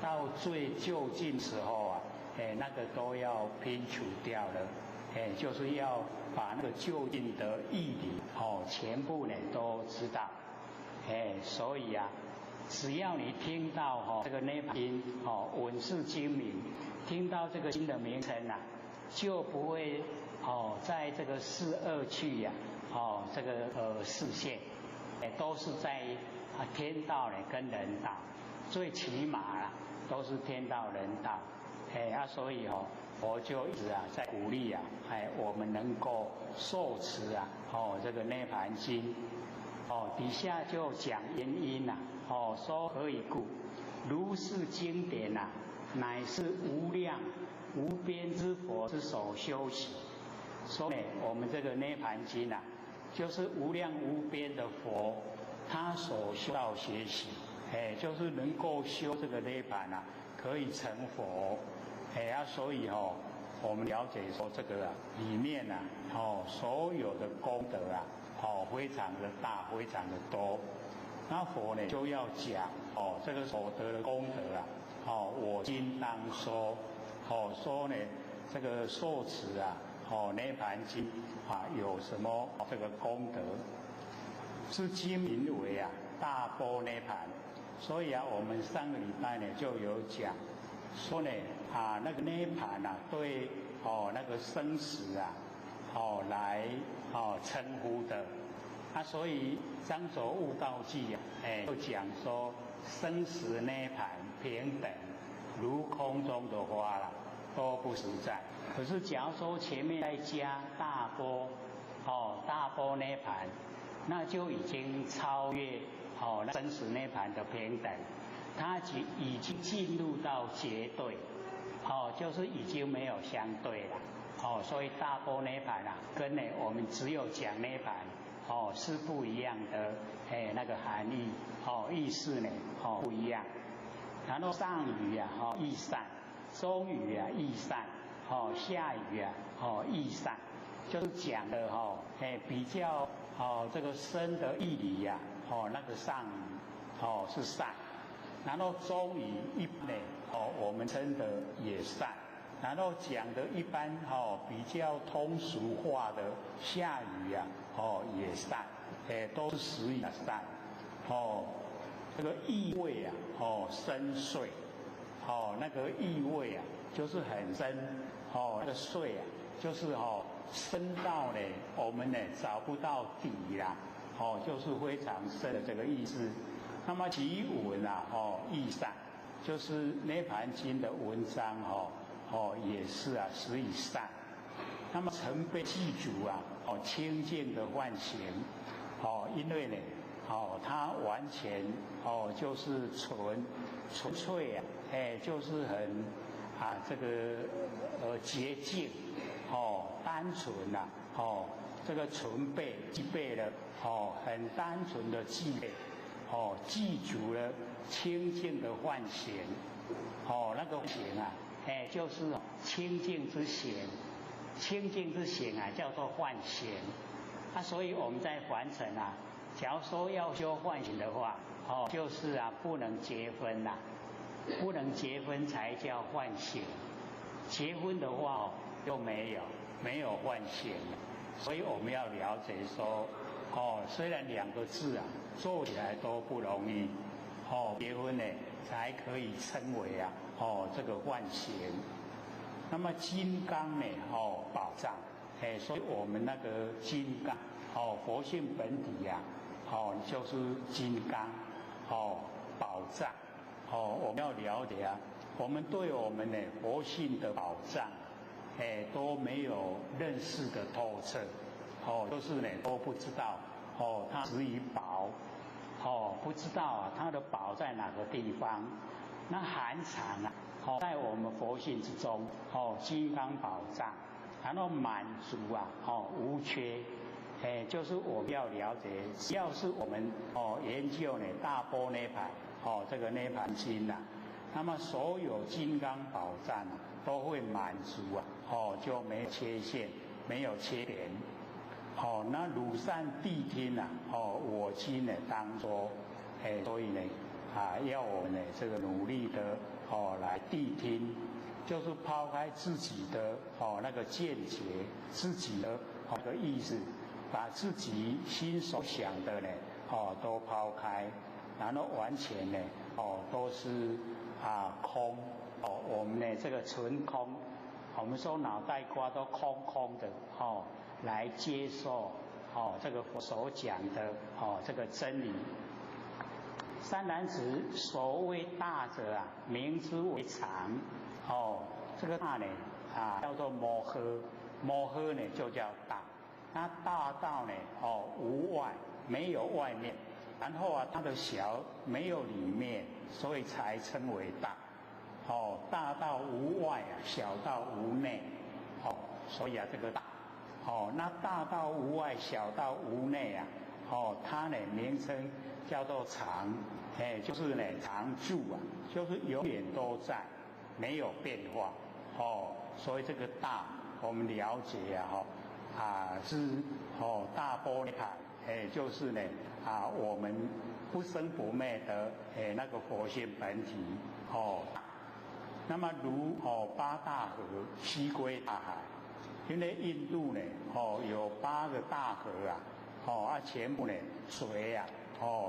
到最就近时候那个都要拼除掉了，就是要把那个就近的义理全部呢都知道，所以只要你听到这个涅盘经闻是经名，听到这个经的名称就不会在这个四恶趣这个视线，都是在天道呢跟人道，最起码啦都是天道人道，所以我就一直在鼓励我们能够受持这个涅槃经，底下就讲原因说何以故？如是经典乃是无量无边之佛之所修习。说我们这个涅槃经就是无量无边的佛他所修道学习，就是能够修这个涅槃可以成佛，所以我们了解说这个里面所有的功德非常的大，非常的多。那佛呢就要讲这个所得的功德我今当说，说呢这个受持涅槃经有什么这个功德？是经名为大般涅槃。所以我们上个礼拜呢就有讲说呢那个涅槃对那个生死来称呼的。所以张卓悟道记就讲说生死涅槃平等，如空中的花都不实在。可是假如说前面再加大般大般涅槃，那就已经超越生死涅槃的平等，它已经进入到绝对，就是已经没有相对了。所以大般涅槃跟我们只有讲涅槃是不一样的那个含义意思呢不一样。然后上语亦善，中语亦善，下语亦善，就是讲的比较这个深的义理那个上语是善，然后中语一般呢我们称的也善，然后讲的一般比较通俗化的下语也善，都是实语善，这个意味深邃，那个意味就是很深，那个邃就是深到呢我们呢找不到底啦，就是非常深的这个意思。那么其文亦善，就是涅槃经的文章也是实以善。那么曾被记住清净的幻形，因为呢它完全就是纯粹就是很这个洁净单纯这个纯备具备了很单纯的具备记住了清净的幻形，那个形就是清净之形，清净之形叫做幻形。所以我们在凡尘假如说要修幻形的话就是不能结婚不能结婚才叫幻形，结婚的话就没有幻形。所以我们要了解说虽然两个字做起来都不容易结婚呢才可以称为这个幻形。那么金刚呢宝藏，所以我们那个金刚佛性本体就是金刚宝藏我们要了解我们对我们的佛性的宝藏都没有认识的透彻就是呢都不知道它只以宝不知道它的宝在哪个地方。那含藏在我们佛性之中金刚宝藏，然后满足无缺，就是我们要了解，只要是我们研究呢大般涅槃这个涅槃经那么所有金刚宝藏都会满足就没有缺陷，没有缺点。那汝善谛听我今呢当说，所以呢要我们呢这个努力的来谛听，就是抛开自己的那个见解，自己的这个意思，把自己心所想的呢都抛开，然后完全呢都是空我们呢这个纯空，我们说脑袋瓜都空空的来接受这个佛所讲的这个真理。三男子所谓大者啊，名之为常，这个大呢叫做摩诃，摩诃呢就叫大。那大道呢无外，没有外面，然后它的小没有里面，所以才称为大。大道无外啊，小道无内，所以这个大。那大道无外，小道无内啊，它呢名称叫做常，就是呢常住啊，就是永远都在，没有变化，所以这个大我们了解是大波罗蜜，就是呢我们不生不灭的那个佛性本体，那么如八大河悉归大海。因为印度呢，有8个大河啊，全部呢水啊，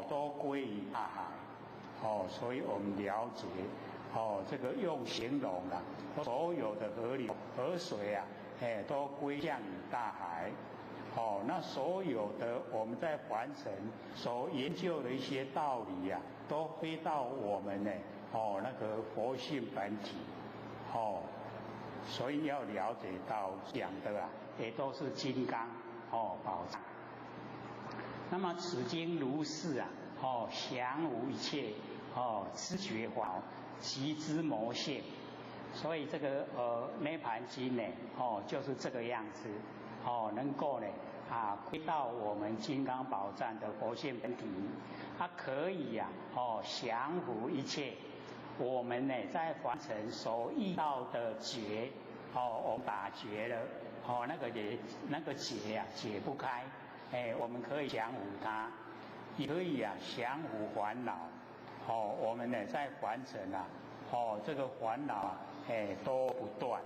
都归于大海，所以我们了解，这个用形容啊，所有的河流、河水啊，都归向于大海，那所有的我们在凡尘所研究的一些道理啊，都飞到我们呢，那个佛性本体，所以要了解到讲的啊，也都是金刚宝藏。那么此经如是啊，详无一切知觉法，即知魔性。所以这个涅盘经呢，就是这个样子，能够呢归到我们金刚宝藏的佛性本体，它可以啊降伏一切。我们呢，在凡尘所遇到的结，我们打结了，那个结啊解不开，我们可以降伏它，也可以降伏烦恼，我们呢在凡尘啊，这个烦恼都不断，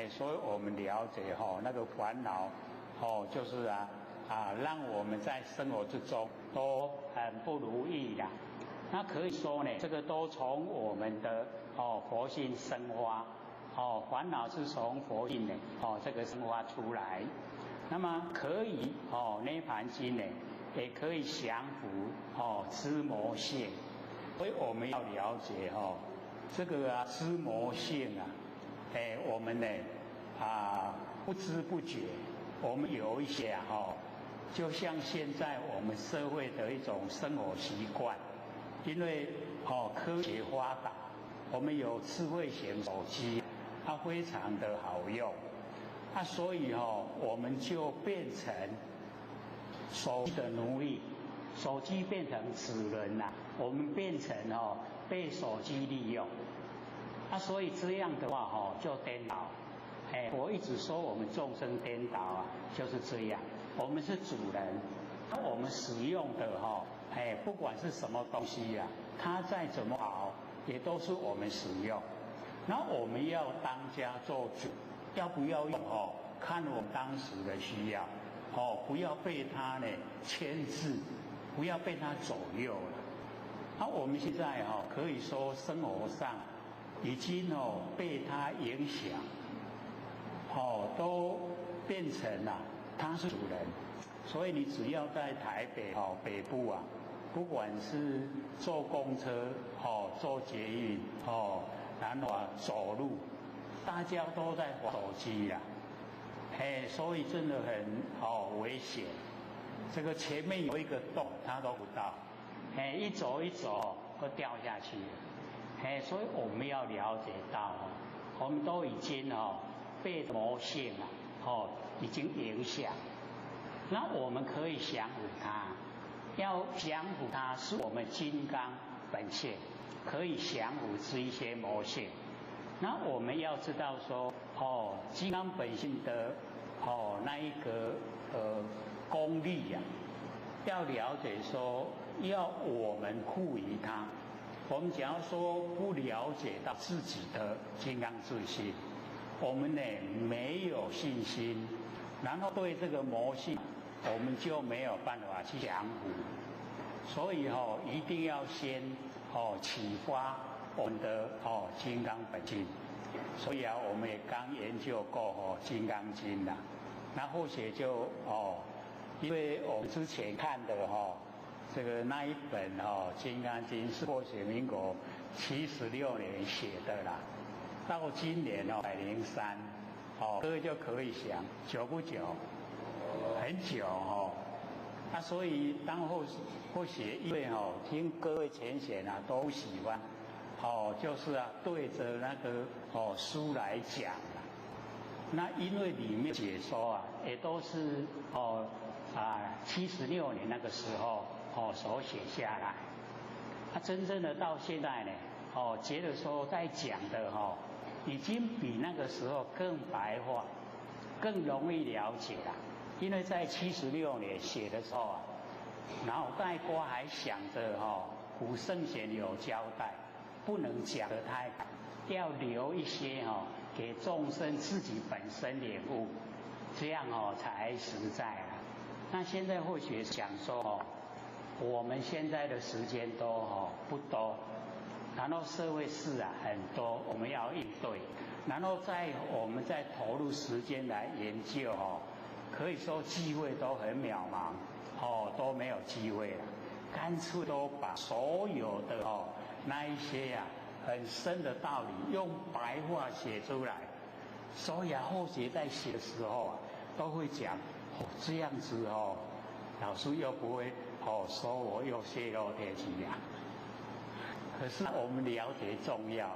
所以我们了解那个烦恼，就是让我们在生活之中都很不如意的。那可以说呢，这个都从我们的佛性生发，烦恼是从佛性呢这个生发出来。那么可以涅盘经呢，也可以降伏知魔性。所以我们要了解这个知魔性啊，我们呢不知不觉，我们有一些就像现在我们社会的一种生活习惯。因为科学发达，我们有智慧型手机，它非常的好用，所以我们就变成手机的奴隶，手机变成主人啦，我们变成被手机利用，所以这样的话就颠倒。我一直说我们众生颠倒就是这样，我们是主人，我们使用的不管是什么东西它再怎么好，也都是我们使用。那我们要当家做主，要不要用看我们当时的需要，不要被它呢牵制，不要被它左右了。我们现在可以说生活上已经被它影响，都变成它是主人。所以你只要在台北北部不管是坐公车坐捷运然后走路，大家都在滑手机所以真的很危险。这个前面有一个洞，它都不到，一走一走会掉下去了。所以我们要了解到我们都已经被魔性已经影响。那我们可以降伏它，要降伏它是我们金刚本性，可以降伏这一些魔性。那我们要知道说，金刚本性的那一个功力要了解说，要我们赋予它。我们假如说不了解到自己的金刚自性，我们呢没有信心，然后对这个魔性我们就没有办法去降服。所以一定要先启发我们的金刚本性。所以我们也刚研究过金刚经那或许就因为我们之前看的这个那一本《金刚经》是过去民国76年写的啦，到今年103，各位就可以想久不久？很久所以当或许因为听各位前贤都喜欢就是对着那个书来讲那因为里面解说也都是76年那个时候所写下来，真正的到现在呢觉得说在讲的已经比那个时候更白话，更容易了解了。因为在76年写的时候脑袋瓜还想着古圣贤有交代，不能讲得太满，要留一些给众生自己本身领悟，这样才实在了。那现在或许想说我们现在的时间都不多，然后社会事很多，我们要应对，然后我们再投入时间来研究可以说机会都很渺茫都没有机会了，干脆都把所有的那一些很深的道理用白话写出来，所以后学在写的时候都会讲这样子老师又不会说我又泄露天机可是我们了解重要，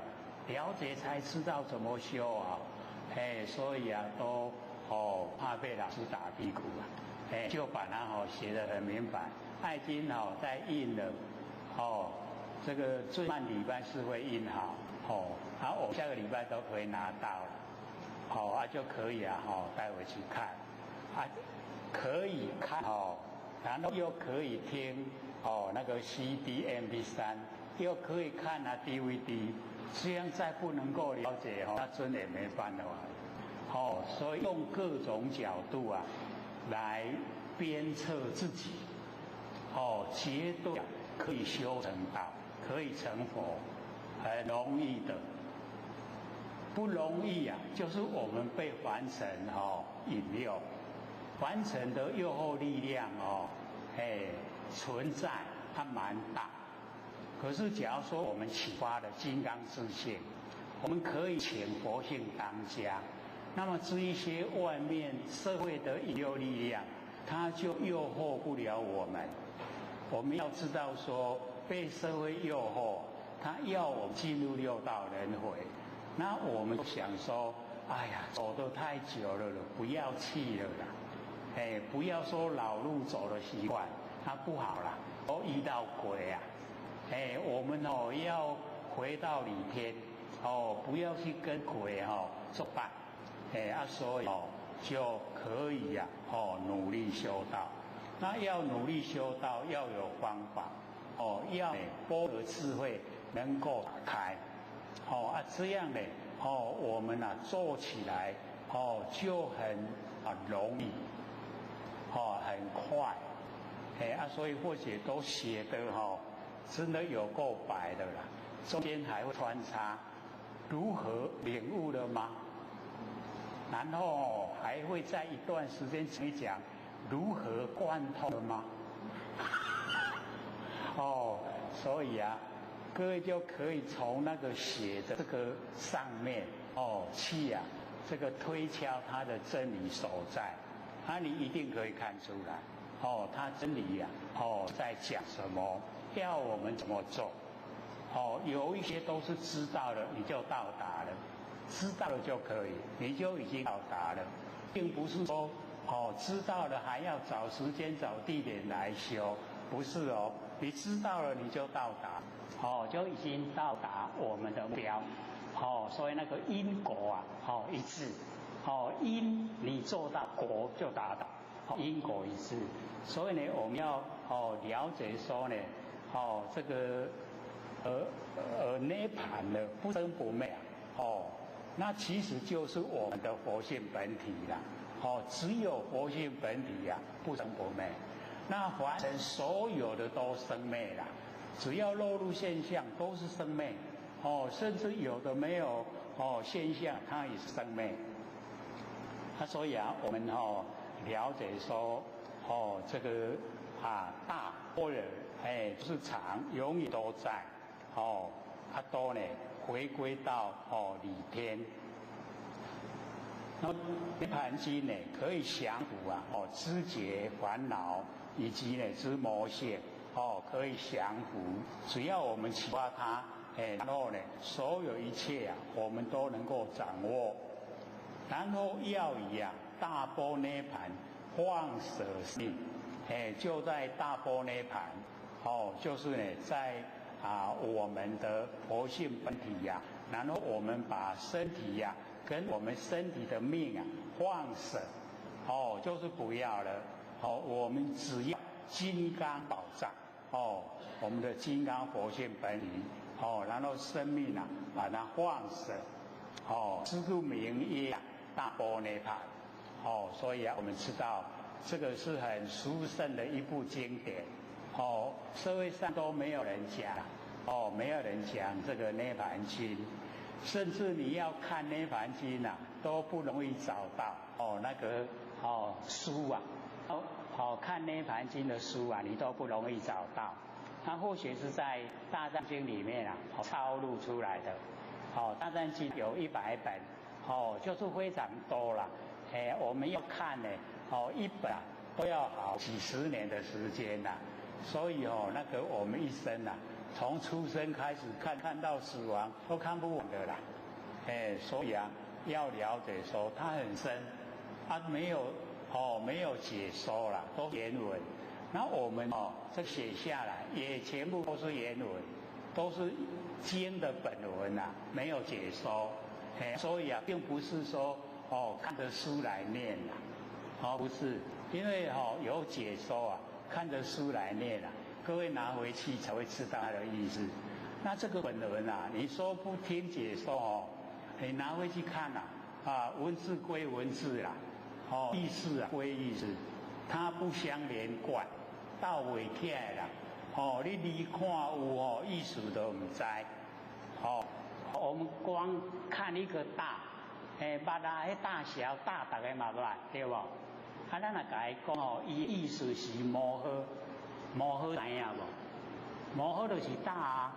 了解才知道怎么修所以都怕被老师打屁股就把它写得很明白。爱经在印了这个最慢礼拜是会印好我下个礼拜都可以拿到了就可以带回去看可以看然后又可以听那个 CD、MP3， 又可以看DVD， 这样再不能够了解那真的也没办法所以用各种角度来鞭策自己绝对可以修成道，可以成佛，很容易的。不容易就是我们被凡尘引诱，凡尘的诱惑力量存在它蛮大。可是假如说我们启发了金刚自性，我们可以请佛性当家，那么这一些外面社会的引诱力量，它就诱惑不了我们。我们要知道说，被社会诱惑，它要我们进入六道轮回，那我们想说，哎呀，走得太久了，不要气了啦，不要说老路走的习惯，它不好啦，都遇到鬼我们要回到里天不要去跟鬼作伴。所以就可以努力修道。那要努力修道，要有方法要般若智慧能够打开这样呢我们做起来就很容易很快所以或许都写得真的有够白的啦，中间还会穿插如何领悟了吗？然后还会在一段时间讲如何贯通了吗？所以各位就可以从那个写的这个上面去这个推敲它的真理所在，你一定可以看出来它真理在讲什么，要我们怎么做有一些都是知道了你就到达了，知道了就可以，你就已经到达了，并不是说知道了还要找时间找地点来修，不是你知道了你就到达就已经到达我们的目标所以那个因果一致因你做到果就达到，因果一致。所以呢我们要了解说呢这个涅槃的不生不灭那其实就是我们的佛性本体啦只有佛性本体不生不灭，那凡尘所有的都生灭啦，只要落入现象都是生灭甚至有的没有现象它也是生灭所以我们了解说这个大般若就是常永远都在，都呢回归到理天。那么涅槃经呢，可以降伏知觉烦恼以及呢知魔性，可以降伏。只要我们启发它，然后呢，所有一切我们都能够掌握。然后要以大般涅槃放舍性，就在大般涅槃，就是呢在我们的佛性本体然后我们把身体跟我们身体的命放舍，就是不要了，我们只要金刚宝藏，我们的金刚佛性本体，然后生命把它放舍，知度名业大般涅槃，所以我们知道这个是很殊胜的一部经典，社会上都没有人讲，没有人讲这个涅槃经。甚至你要看涅槃经都不容易找到那个书看涅槃经的书你都不容易找到。它或许是在大藏经里面抄录出来的。大藏经有100本，就是非常多了。我们要看呢，一本都要好几十年的时间所以那个我们一生从出生开始看到死亡都看不完的啦，所以要了解说它很深，没有解说啦，都原文。然后我们这写下来也全部都是原文，都是经的本文没有解说，所以并不是说看着书来念不是，因为有解说看着书来念各位拿回去才会知道它的意思。那这个本文你说不听解说你拿回去看文字归文字意思归意思，它不相连贯，到尾起来你离看有意思都唔知。我们光看一个大，把它的大小大大概嘛来，对不？咱若甲伊讲伊意思是无好知影无？无好就是大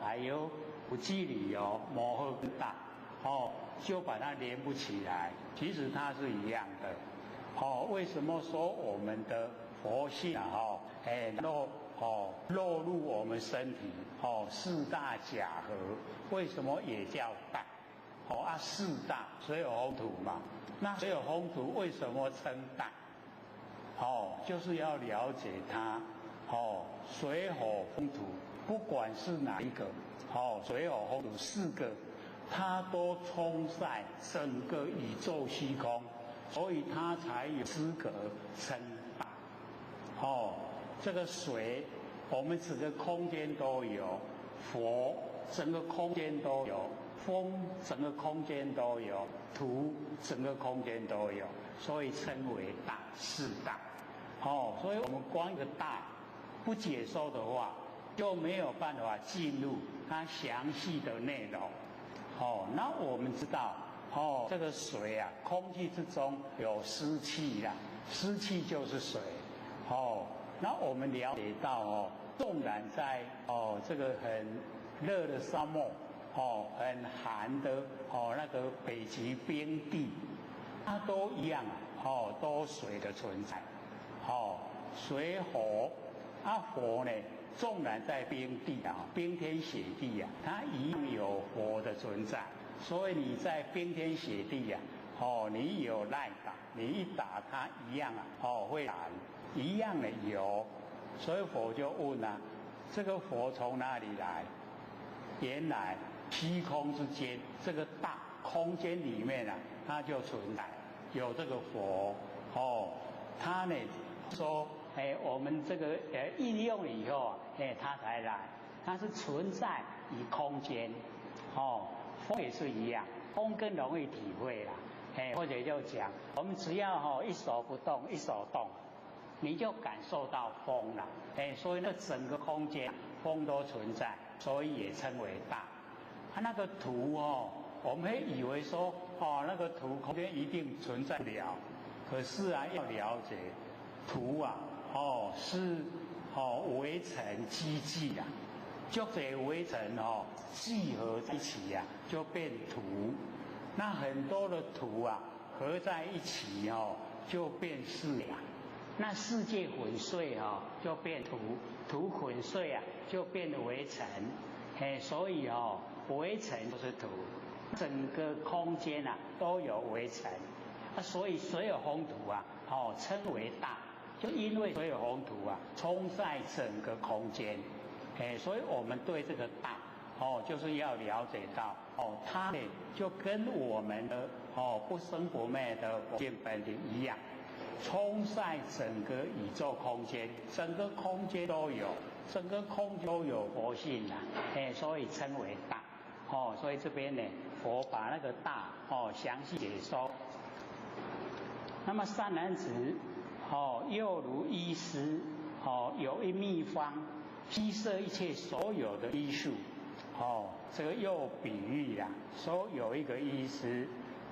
还有距离无好跟大就把它连不起来。其实它是一样的。为什么说我们的佛性落入我们身体四大假合，为什么也叫大？四大水有风土嘛。那水有风土为什么称大？就是要了解它。水火风土不管是哪一个水火风土4个，它都充在整个宇宙虚空，所以它才有资格称大。这个水我们整个空间都有，佛整个空间都有，风整个空间都有，土整个空间都有，所以称为大，四大。所以我们光一个大不解说的话，就没有办法进入它详细的内容。那我们知道这个水空气之中有湿气湿气就是水。那我们了解到纵然在这个很热的沙漠很寒的那个北极冰地，它都一样都水的存在。水火火呢，纵然在冰地冰天雪地它一样有火的存在。所以你在冰天雪地你有耐打，你一打它一样会燃，一样的有。所以佛就问这个火从哪里来？原来虚空之间这个大空间里面它就存在有这个火。它呢说我们这个应用以后它才来，它是存在于空间。风也是一样，风更容易体会或者就讲我们只要一手不动一手动，你就感受到风了。所以那整个空间风都存在，所以也称为大。那个土我们会以为说那个土空间一定存在不了，可是要了解土啊，是围成基际啊，就得围成聚合在一起呀，就变土。那很多的土啊合在一起就变世啊。那世界粉碎就变土，土粉碎啊就变围城。所以围城就是土，整个空间啊都有围城。所以所有红土啊称为大，就因为所有红土啊充在整个空间。所以我们对这个大就是要了解到它呢就跟我们的不生不灭的佛性本体一样，充在整个宇宙空间，整个空间都有，整个空间都有佛性啊，所以称为大。所以这边呢，佛把那个大详细解说。那么善男子又如医师有一秘方，悉摄一切所有的医术。这个又比喻啦，说有一个医师，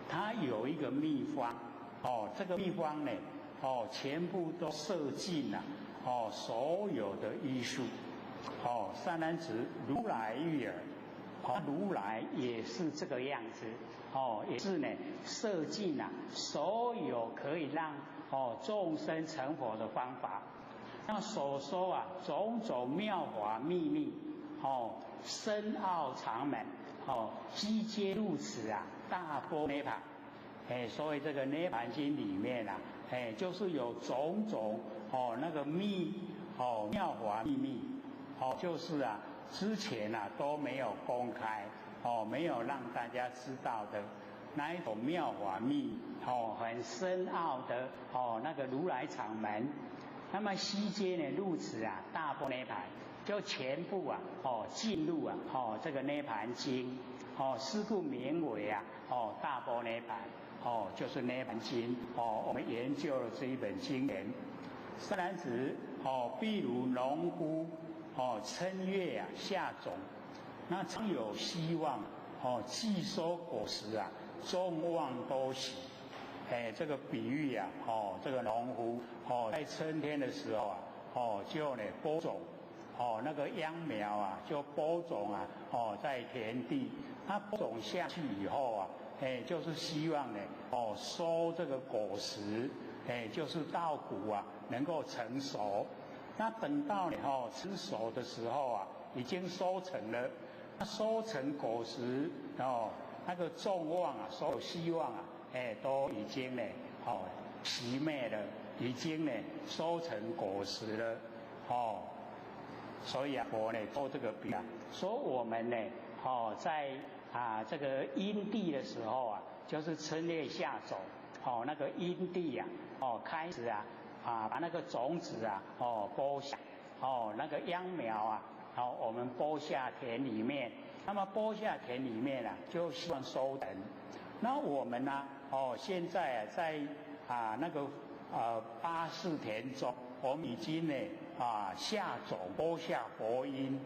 他有一个秘方，这个秘方呢，全部都摄尽了，所有的医术。善男子，如来欲尔，如来也是这个样子，也是呢，摄尽了所有可以让众生成佛的方法。那所说啊，种种妙法秘密，深奥长门，悉皆入此啊，大般涅槃。所以这个涅槃经里面啊，就是有种种那个妙法秘密，就是啊之前啊都没有公开，没有让大家知道的那一种妙法秘，很深奥的那个如来常门。那么悉皆呢入此啊大般涅槃，就全部啊进入啊这个涅槃经，是故名为啊大般涅槃，就是涅槃经。我们研究了这一本经典。善男子，譬如农夫趁月啊下种，那常有希望既收果实啊，众望多喜。这个比喻啊，这个农夫在春天的时候啊，就呢播种，那个秧苗啊就播种啊，在田地，它播种下去以后啊，就是希望呢收这个果实，就是稻谷啊能够成熟。那等到呢成熟的时候啊，已经收成了，那收成果实那个众望啊，所有希望啊。都已经呢，熄灭了，已经呢收成果实了，所以啊，我呢做这个比啊，说我们呢，在这个阴地的时候啊，就是春月下种，那个阴地啊，开始啊，把那个种子啊，播下，那个秧苗啊，我们播下田里面，那么播下田里面啊，就希望收成。那我们呢？现在在那个八识田中，我们已经呢下种播下佛因。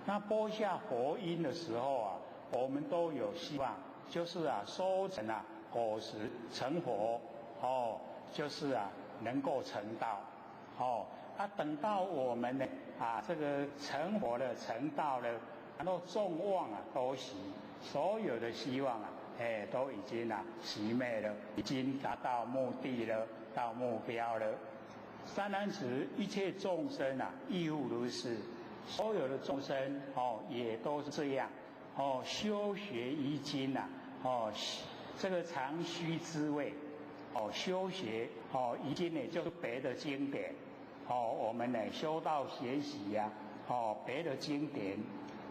那播下佛因的时候啊，我们都有希望，就是啊收成啊果实成佛，就是啊能够成道。等到我们呢这个成佛了成道了，然后众望啊都喜，所有的希望啊。都已经熄灭了，已经达到目的了，到目标了。善男子，一切众生啊，亦复如是。所有的众生也都是这样。修学一经啊，这个常须知味。修学一经呢，就是别的经典。我们呢修道学习呀，别的经典，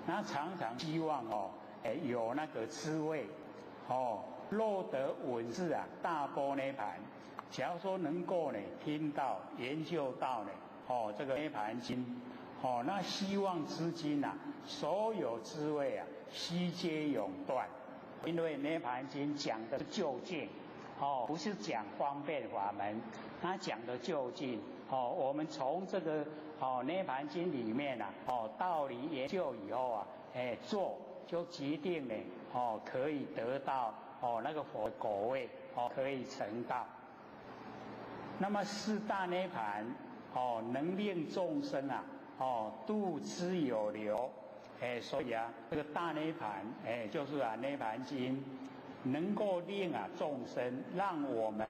那常常希望有那个滋味。若得闻是啊大般涅槃，假如说能够呢听到研究到呢这个涅槃经，那希望之经啊，所有滋味啊悉皆永断。因为涅槃经讲的是究竟，不是讲方便法门，它讲的究竟。我们从这个涅槃经里面啊，道理研究以后啊，做就决定呢。可以得到那个佛果位，可以成道。那么四大涅盘能令众生啊度之有流，所以啊这个大涅盘就是涅盘经能够令众生让我们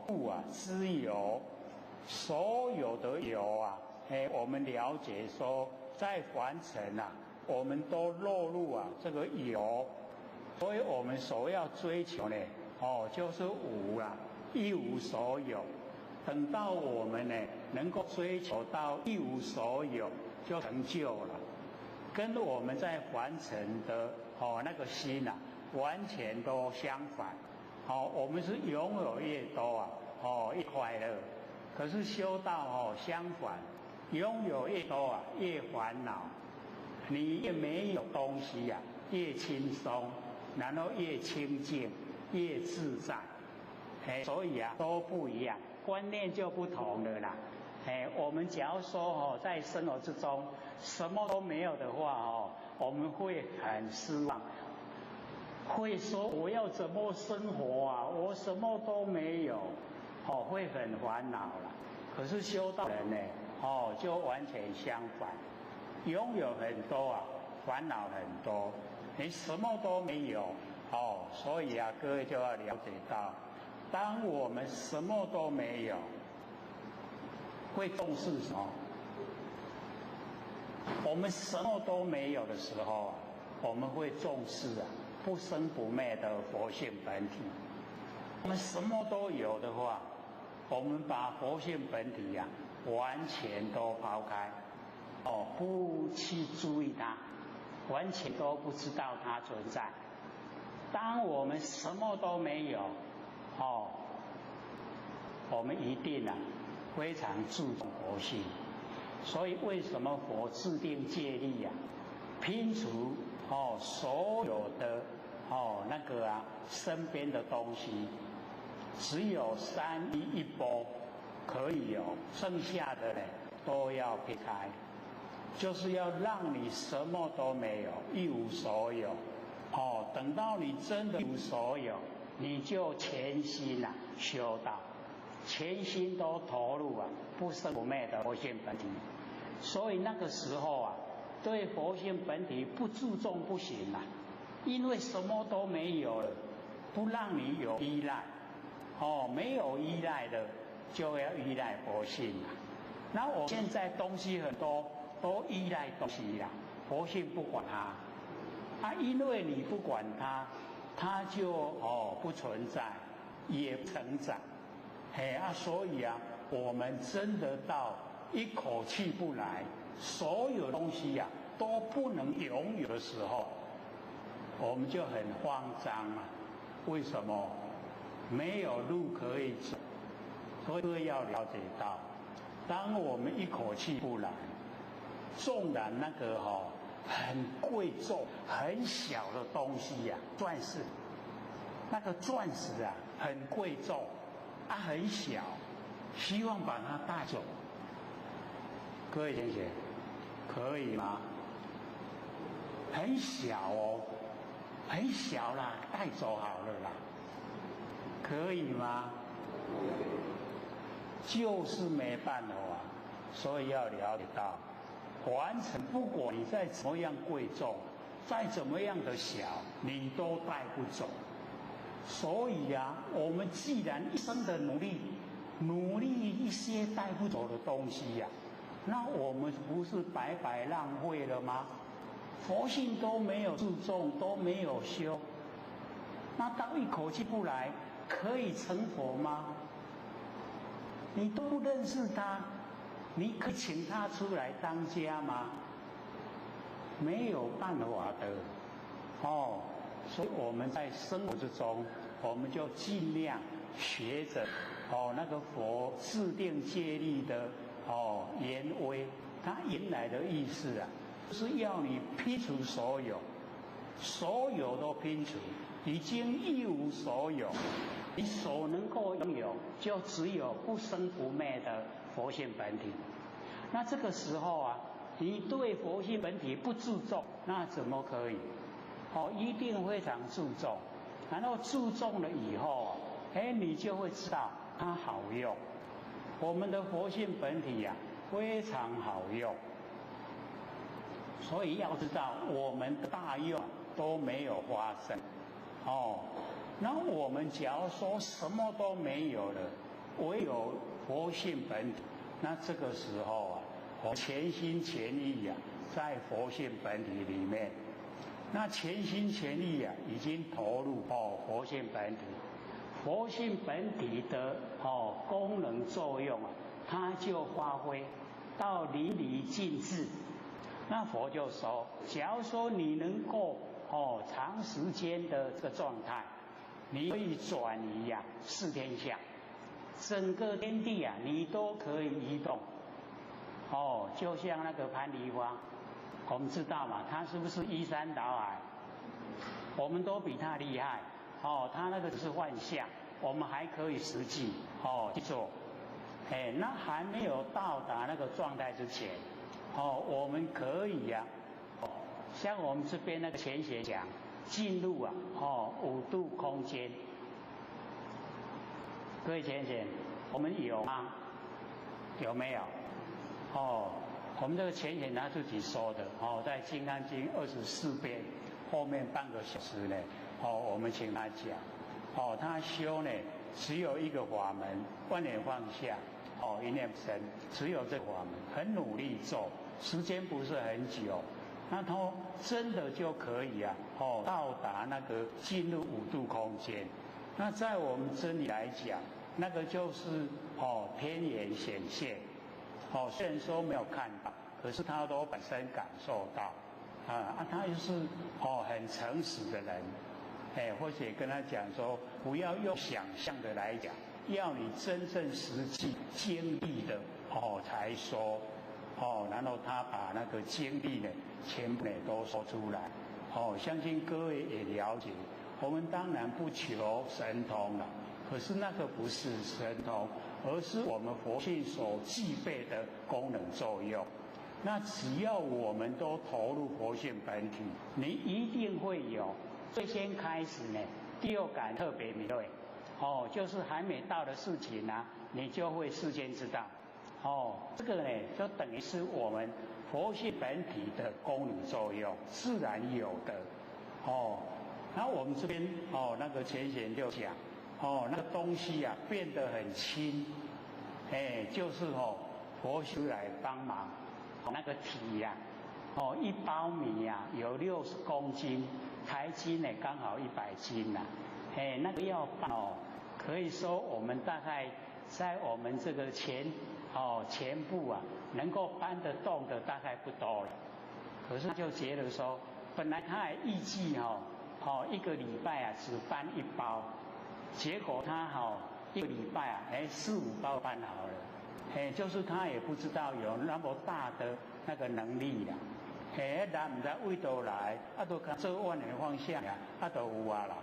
度之有所有的有啊我们了解说在凡尘啊我们都落入这个有，所以我们所要追求呢就是无一无所有。等到我们呢能够追求到一无所有，就成就了，跟我们在凡尘的那个心完全都相反。我们是拥有越多越快乐，可是修道相反，拥有越多越烦恼。你越没有东西越轻松，然后越清净，越自在。所以都不一样，观念就不同了啦。我们假如说在生活之中什么都没有的话我们会很失望，会说我要怎么生活我什么都没有会很烦恼了。可是修道人呢就完全相反，拥有很多烦恼很多，你什么都没有所以各位就要了解到，当我们什么都没有，会重视什么？我们什么都没有的时候我们会重视不生不灭的佛性本体。我们什么都有的话，我们把佛性本体完全都抛开不去注意它，完全都不知道它存在。当我们什么都没有我们一定非常注重佛性。所以为什么佛制定戒律拼除所有的那个身边的东西，只有三衣一钵可以有，剩下的呢都要撇开，就是要让你什么都没有，一无所有等到你真的一无所有，你就全心修道，全心都投入不生不灭的佛性本体。所以那个时候对佛性本体不注重不行因为什么都没有了，不让你有依赖没有依赖的就要依赖佛性那我现在东西很多都依赖东西佛性不管它因为你不管它，它就不存在，也不成长所以我们真的到一口气不来，所有东西都不能拥有的时候，我们就很慌张为什么？没有路可以走。所以要了解到，当我们一口气不来，纵然那个很贵重很小的东西钻石，那个钻石很贵重很小，希望把它带走。各位同学，可以吗？很小很小啦，带走好了啦，可以吗？就是没办法所以要了解到，完成不管你再怎么样贵重，再怎么样的小，你都带不走。所以我们既然一生的努力一些带不走的东西那我们不是白白浪费了吗？佛性都没有注重，都没有修，那当一口气不来，可以成佛吗？你都不认识他，你可以请他出来当家吗？没有办法的所以我们在生活之中，我们就尽量学着那个佛制定戒律的言威，它原来的意思是要你拼除所有，所有都拼除，已经一无所有，你所能够拥有就只有不生不灭的佛性本体。那这个时候你对佛性本体不注重，那怎么可以？一定非常注重，然后注重了以后你就会知道它好用，我们的活性本体呀，非常好用。所以要知道，我们的大用都没有发生。那我们假如说什么都没有了，唯有活性本体，那这个时候啊，我全心全意啊，在活性本体里面，那全心全意啊，已经投入活性本体，活性本体的功能作用啊，它就发挥到淋漓尽致。那佛就说，假如说你能够长时间的这个状态，你可以转移呀四天相，整个天地啊，你都可以移动。就像那个潘梨花，我们知道嘛，他是不是依山倒海？我们都比他厉害。他那个只是幻象，我们还可以实际去做。那还没有到达那个状态之前，我们可以呀，像我们这边那个前学讲，进入5度空间。各位浅显，我们有吗？有没有？我们这个浅显他自己说的，在《金刚经》24遍后面半个小时呢，我们请他讲，他修呢只有一个法门，万念放下，一念生，只有这个法门，很努力做，时间不是很久，那他真的就可以啊，到达那个进入5度空间。那在我们真理来讲，那个就是天眼显现。虽然说没有看到，可是他都本身感受到，他就是很诚实的人，或者跟他讲说，不要用想象的来讲，要你真正实际经历的才说，然后他把那个经历呢，全部呢都说出来，相信各位也了解，我们当然不求神通了，可是那个不是神通。而是我们佛性所具备的功能作用。那只要我们都投入活性本体，你一定会有。最先开始呢，第六感特别敏锐，就是还没到的事情啊，你就会事先知道。这个呢，就等于是我们活性本体的功能作用，自然有的。那我们这边那个前贤就讲。那个东西啊变得很轻，就是佛修来帮忙，那个体呀，1包米呀有60公斤，台斤呢刚好100斤呐，那个要搬可以说我们大概在我们这个前部啊能够搬得动的大概不多了，可是就觉得说，本来他还预计1个礼拜啊只搬1包。结果他1个礼拜啊，4、5包搬好了，就是他也不知道有那么大的那个能力啦，人唔知为倒来，都看做万年方向呀，都有啊啦，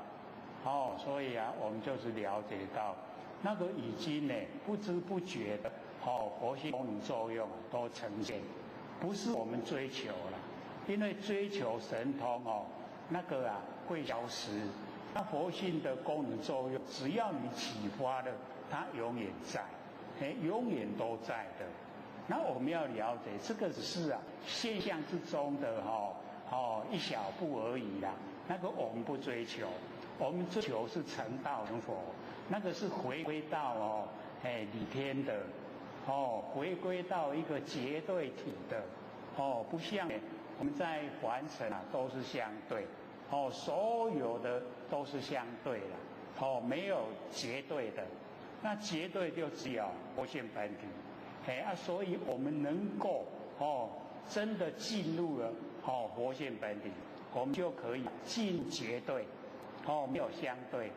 所以啊，我们就是了解到，那个已经呢不知不觉的，活性功能作用都呈现，不是我们追求了，因为追求神通那个啊会消失。那活性的功能作用，只要你启发了，它永远在，永远都在的。那我们要了解，这个只是啊现象之中的一小步而已啦。那个我们不追求，我们追求是成道成佛，那个是回归到理天的，回归到一个绝对体的，不像我们在凡尘啊都是相对。所有的都是相对的，没有绝对的，那绝对就只有活性本体，所以我们能够真的进入了活性本体，我们就可以进绝对，没有相对，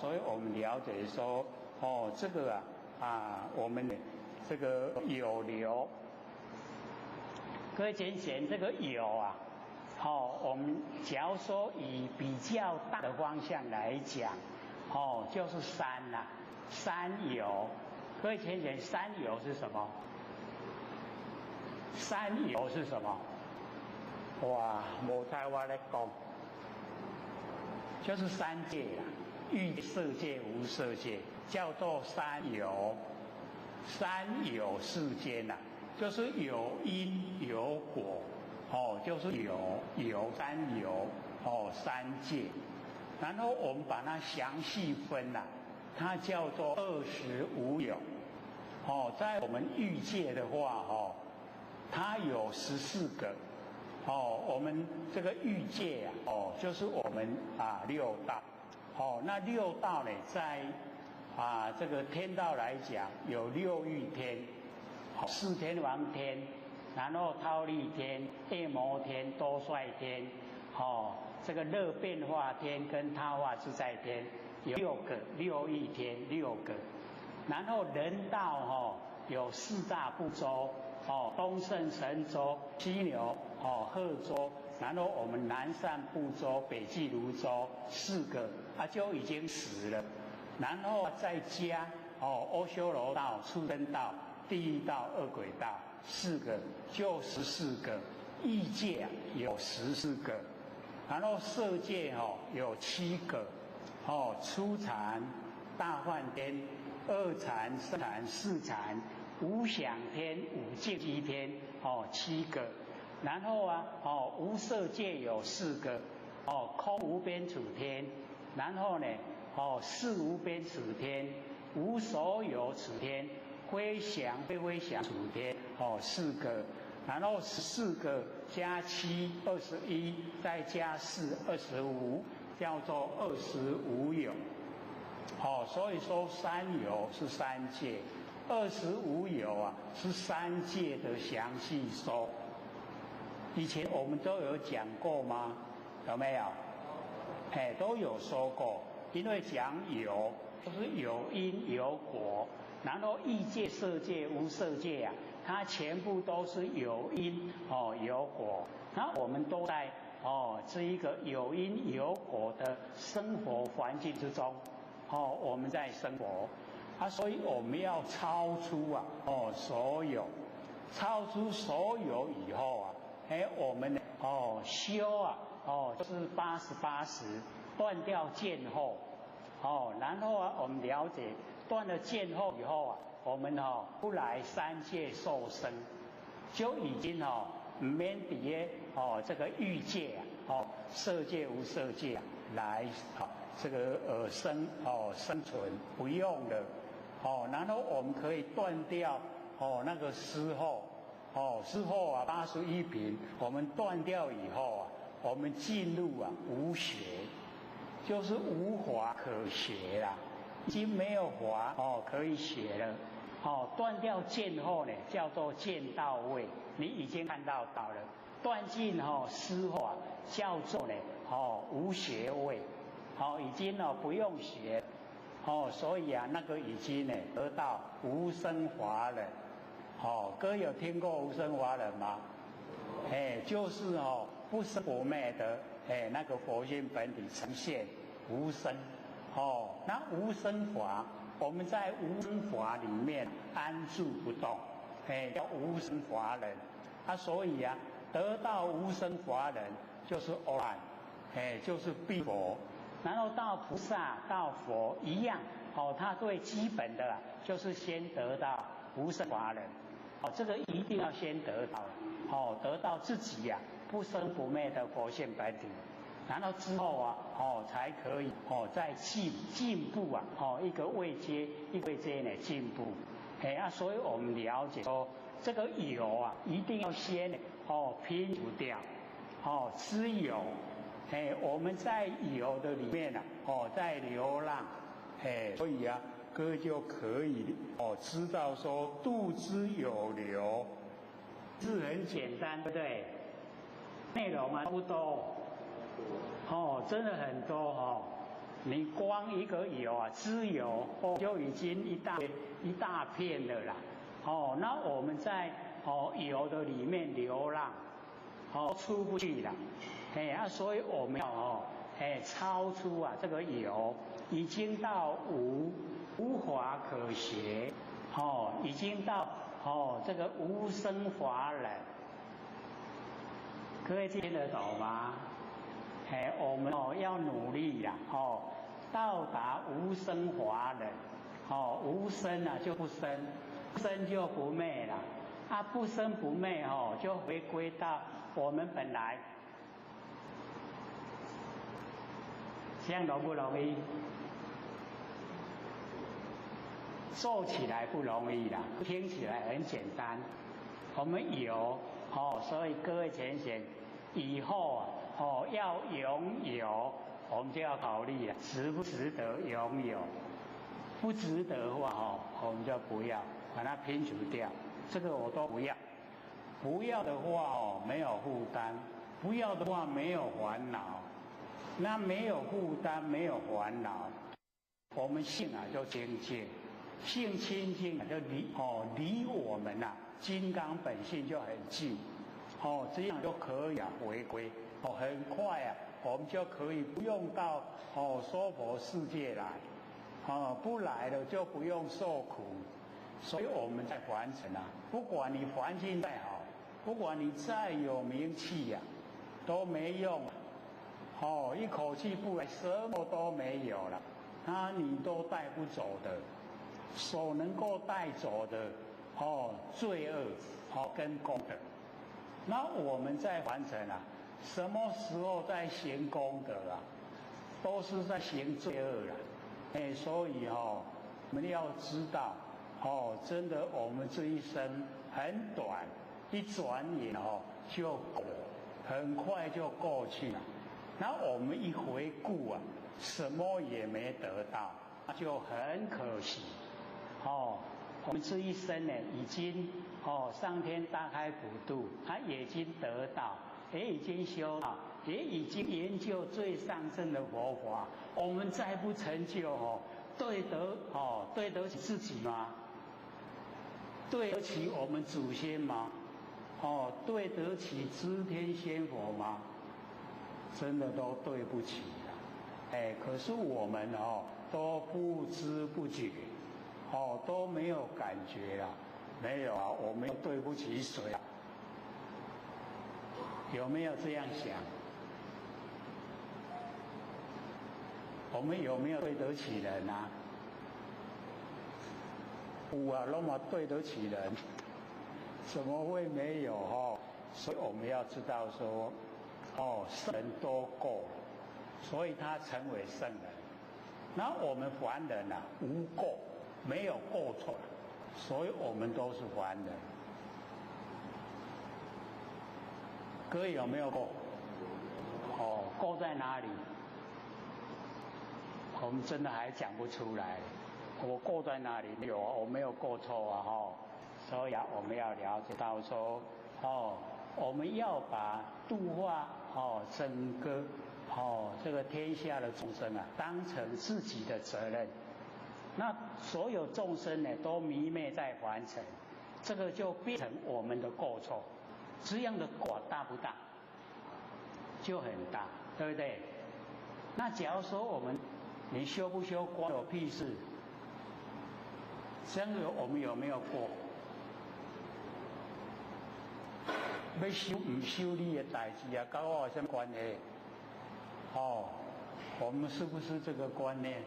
所以我们了解说，这个我们这个有流，各位浅显这个有啊。我们假如说以比较大的方向来讲，就是山啦，山有。各位浅显，山有是什么？山有是什么？哇，无台湾来讲，就是三界啦，欲色界、无色界，叫做山有。三有世间呐，就是有因有果，就是有三有三界。然后我们把它详细分呐，它叫做25有。在我们欲界的话，它有14个。我们这个欲界就是我们六道。那六道呢，在这个天道来讲，有六欲天、四天王天，然后忉利天、夜摩天、多帅天，这个乐变化天跟他化自在天，有6个六欲天6个。然后人道有4大部洲，东胜神州、西牛、贺州，然后我们南赡部洲、北俱泸州4个就已经10了。然后再加阿修罗道、畜生道、地狱道、恶鬼道4个，就14个。异界有14个，然后色界有7个，初禅、大梵天、二禅、三禅、四禅、无想天、无净居天7个。然后无色界有4个，空无边处天。然后呢四无边处天、无所有处天、非想非非想处天4个。然后14个加7 21，再加4 25，叫做25有。所以说三有是三界，25有是三界的详细说。以前我们都有讲过吗？有没有？都有说过。因为讲有就是有因有果，然后异界、色界、无色界它全部都是有因有果。那我们都在这一个有因有果的生活环境之中，我们在生活所以我们要超出所有，超出所有以后我们修就是80断掉见惑然后我们了解断了见惑以后我们不来三界受生，就已经不免在这个欲界色界无色界来这个生存不用了然后我们可以断掉那个思惑思惑81品，我们断掉以后我们进入无学，就是无法可学啦，已经没有法可以学了断掉见惑呢，叫做见到位，你已经看到了。断尽思惑叫做呢无学位已经不用学所以那个已经呢得到无生法忍各位有听过无生法忍吗？就是不生不灭的那个佛性本体呈现无生那无生法，我们在无生法里面安住不动叫无生法忍所以得到无生法忍就是阿赖就是必佛。然后到菩萨到佛一样他最基本的就是先得到无生法忍这个一定要先得到得到自己不生不灭的佛性本体，然后之后才可以再进步一个位阶一个位阶呢进步所以我们了解说这个有一定要先拼除掉知有我们在有的里面在流浪所以各位就可以知道说度之有流是很简单，对不对？内容多不多？真的很多你光一个有知有就已经一大片了啦那我们在有的里面流浪出不去了所以我们要超出这个有，已经到无法可学已经到这个无生法忍。各位听得懂吗？我们要努力到达无生法忍无生就不生生就不灭了，啊，不生不灭哦，就回归到我们本来，这样容不容易？做起来不容易啦，听起来很简单。我们有哦，所以各位浅显，以后哦要拥有，我们就要考虑了，值不值得拥有？不值得的话哦，我们就不要把它摒除掉。这个我都不要。不要的话哦，没有负担；不要的话没有烦恼。那没有负担，没有烦恼，我们性啊就清净。性清净就离我们金刚本性就很近，这样就可以回归，很快我们就可以不用到娑婆世界来，不来了就不用受苦。所以我们在凡尘不管你环境再好，不管你再有名气都没用，一口气不来，什么都没有了，你都带不走的。所能够带走的罪恶跟功德，那我们在凡尘什么时候在行功德都是在行罪恶了。所以我们要知道真的我们这一生很短，一转眼就过了，很快就过去了。那我们一回顾什么也没得到，就很可惜。我们这一生呢，已经上天大开普度，他也已经得到，也已经修到，也已经研究最上乘的佛法。我们再不成就对得起自己吗？对得起我们祖先吗？对得起知天仙佛吗？真的都对不起了。可是我们都不知不觉。都没有感觉没有我们对不起谁有没有这样想？我们有没有对得起人有那么对得起人，怎么会没有所以我们要知道说圣人都过了，所以他成为圣人。那我们凡人无过，没有过错，所以我们都是凡人。各位有没有过？过在哪里？我们真的还讲不出来。我过在哪里？有我没有过错所以我们要了解到说我们要把度化整个这个天下的众生当成自己的责任。那所有众生呢，都迷昧在凡尘，这个就变成我们的过错。这样的果大不大？就很大，对不对？那假如说你修不修关我屁事？这样我们有没有过？要修不修你的代志跟我有什么关系？我们是不是这个观念？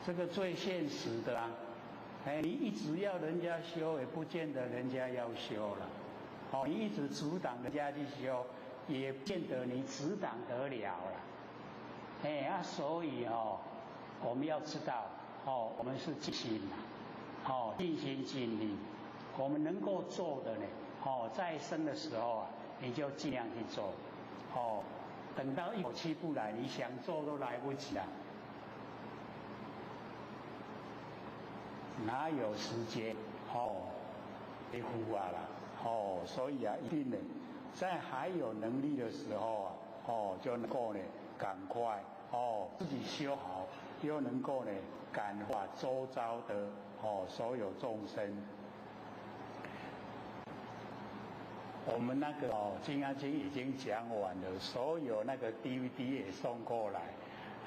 这个最现实的你一直要人家修，也不见得人家要修了。你一直阻挡人家去修，也不见得你阻挡得了了。所以我们要知道我们是尽心尽心尽力。我们能够做的呢在生的时候你就尽量去做。等到一口气不来，你想做都来不及哪有时间维护啦所以一定呢，在还有能力的时候就能够呢赶快自己修好，又能够呢感化周遭的所有众生。我们那个《金刚经》已经讲完了，所有那个 DVD 也送过来，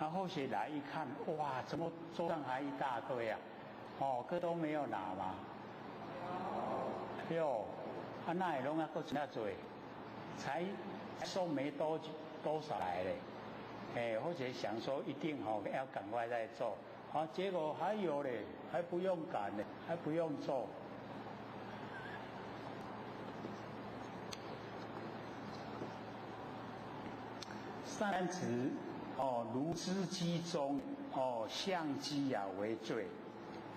然后写来一看，哇，怎么桌上还一大堆个都没有拿嘛？哟，那也弄个那多，才送没多少来嘞。或者想说一定要赶快再做啊，结果还有嘞，还不用赶呢，还不用做。三子哦，如织机中哦，相机啊为最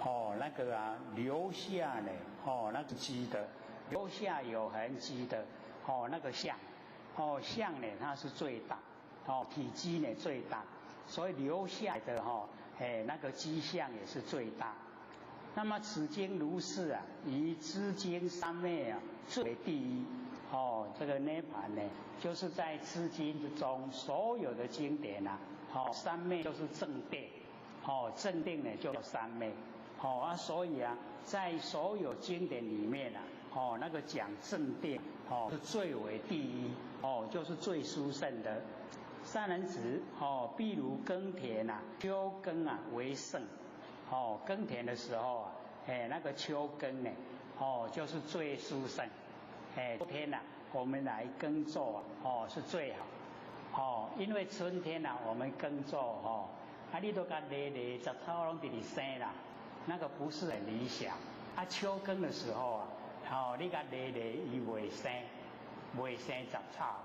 哦，那个啊留下呢哦，那个机的留下有痕迹的哦，那个相哦，相呢它是最大哦，体积呢最大，所以留下来的哦，那个迹象也是最大。那么此经如是啊，以知经三昧啊最为第一哦，这个涅盘呢，就是在知经之中所有的经典啊，哦，三昧就是正定，哦，正定呢就叫三昧，哦啊，所以啊，在所有经典里面啊，哦，那个讲正定哦是最为第一，哦，就是最殊胜的。善男子哦，譬如耕田啊，秋耕啊为盛。哦，耕田的时候啊，那个秋耕呢，哦，就是最殊胜。秋天呐，我们来耕作啊，哦，是最好。哦，因为春天呐，我们耕作哦，啊，你都甲累杂草拢直直生啦，那个不是很理想。啊，秋耕的时候啊，哦，你甲累伊未生杂草，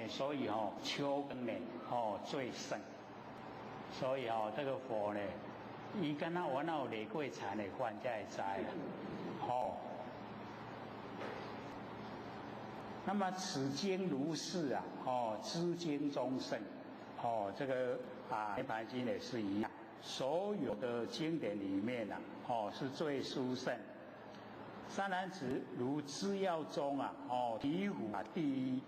所以哦，秋耕呢，哦，最盛。所以哦，这个佛呢。伊敢若我有累过田的饭才会知啦，哦。那么此经如是啊，哦，知经中圣，哦，这个啊涅盘经也是一样，所有的经典里面啊，哦是最殊胜。善男子，如知药中啊，哦醍醐啊第一，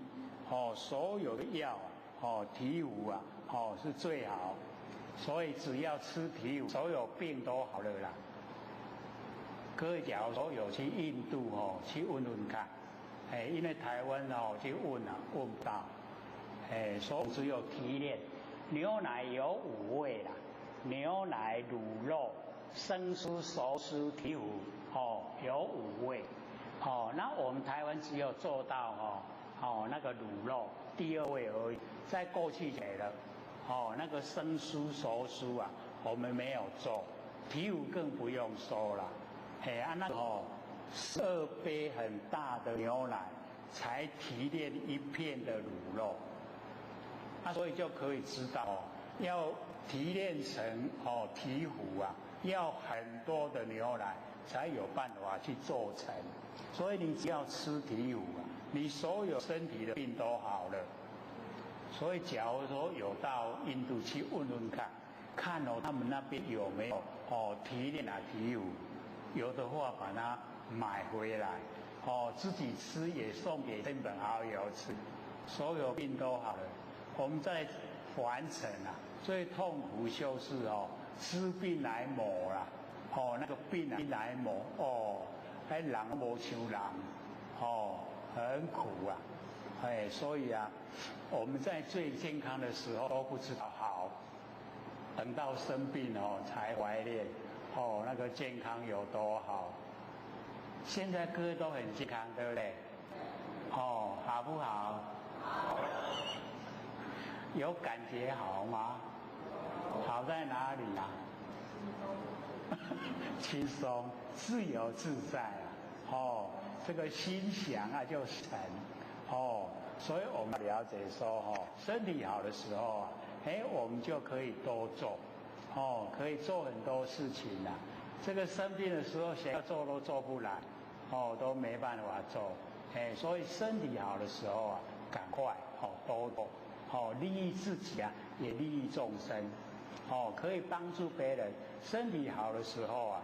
哦所有的药啊，哦醍醐啊，哦是最好。所以只要吃醍醐，所有病都好了啦。各位假如说有去印度哦，去问问看，因为台湾哦去问啊问不到，所以只有提炼。牛奶有5味啦，牛奶、乳肉、生酥、熟酥、醍醐哦有5味，哦那我们台湾只有做到哦那个乳肉第2位而已，在过去没了。哦，那个生酥、熟酥啊，我们没有做，醍醐更不用说了。那个12杯很大的牛奶才提炼1片的乳肉，所以就可以知道要提炼成醍醐啊，要很多的牛奶才有办法去做成。所以你只要吃醍醐啊，你所有身体的病都好了。所以，假如说有到印度去问问看，看他们那边有没有提炼啊醍醐，有的话把它买回来，自己吃也送给亲朋好友吃，所有病都好了。我们在凡尘啊，最痛苦就是吃病来磨啦，那个病来磨人无像人，很苦啊。所以啊，我们在最健康的时候都不知道好，等到生病才怀念那个健康有多好。现在各位都很健康，对不对？好不好？好。有感觉好吗？好在哪里啊？轻松、自由自在啊！这个心想啊就成。所以我们了解说身体好的时候啊，我们就可以多做，可以做很多事情啦。这个生病的时候想要做都做不来，都没办法做，所以身体好的时候啊，赶快多做，利益自己啊，也利益众生，可以帮助别人。身体好的时候啊，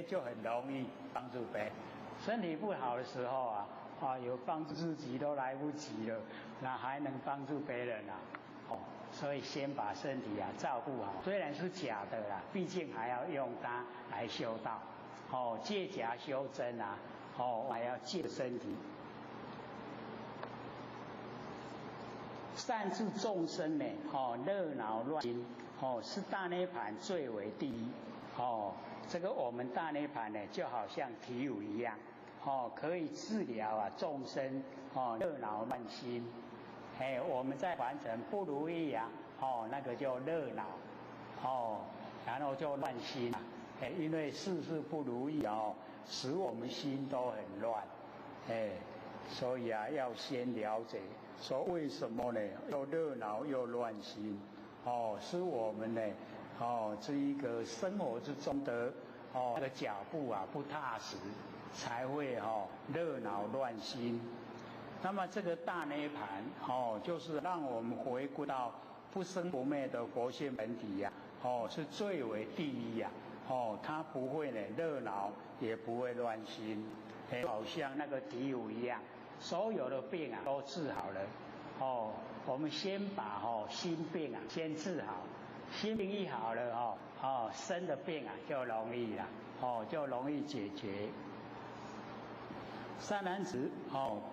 就很容易帮助别人。身体不好的时候啊，有帮助自己都来不及了，那还能帮助别人啊？所以先把身体啊照顾好，虽然是假的啦，毕竟还要用它来修道。借假修真啊，还要借身体。善治众生呢，热恼乱心，是大涅盘最为第一。这个我们大涅盘呢，就好像醍醐一样。可以治疗啊众生热恼乱心，我们在凡尘不如意啊，那个叫热恼，然后就乱心啊，因为事事不如意哦，使我们心都很乱，所以啊，要先了解说为什么呢？又热闹又乱心，使我们呢，这一个生活之中的那个脚步啊不踏实，才会热闹乱心。那么这个大涅槃就是让我们回归到不生不灭的佛性本体呀，是最为第一呀，它不会呢热闹，也不会乱心，好像那个体乳一样，所有的病啊都治好了，我们先把心病啊先治好，心病一好了身的病啊就容易了，就容易解决。善男子，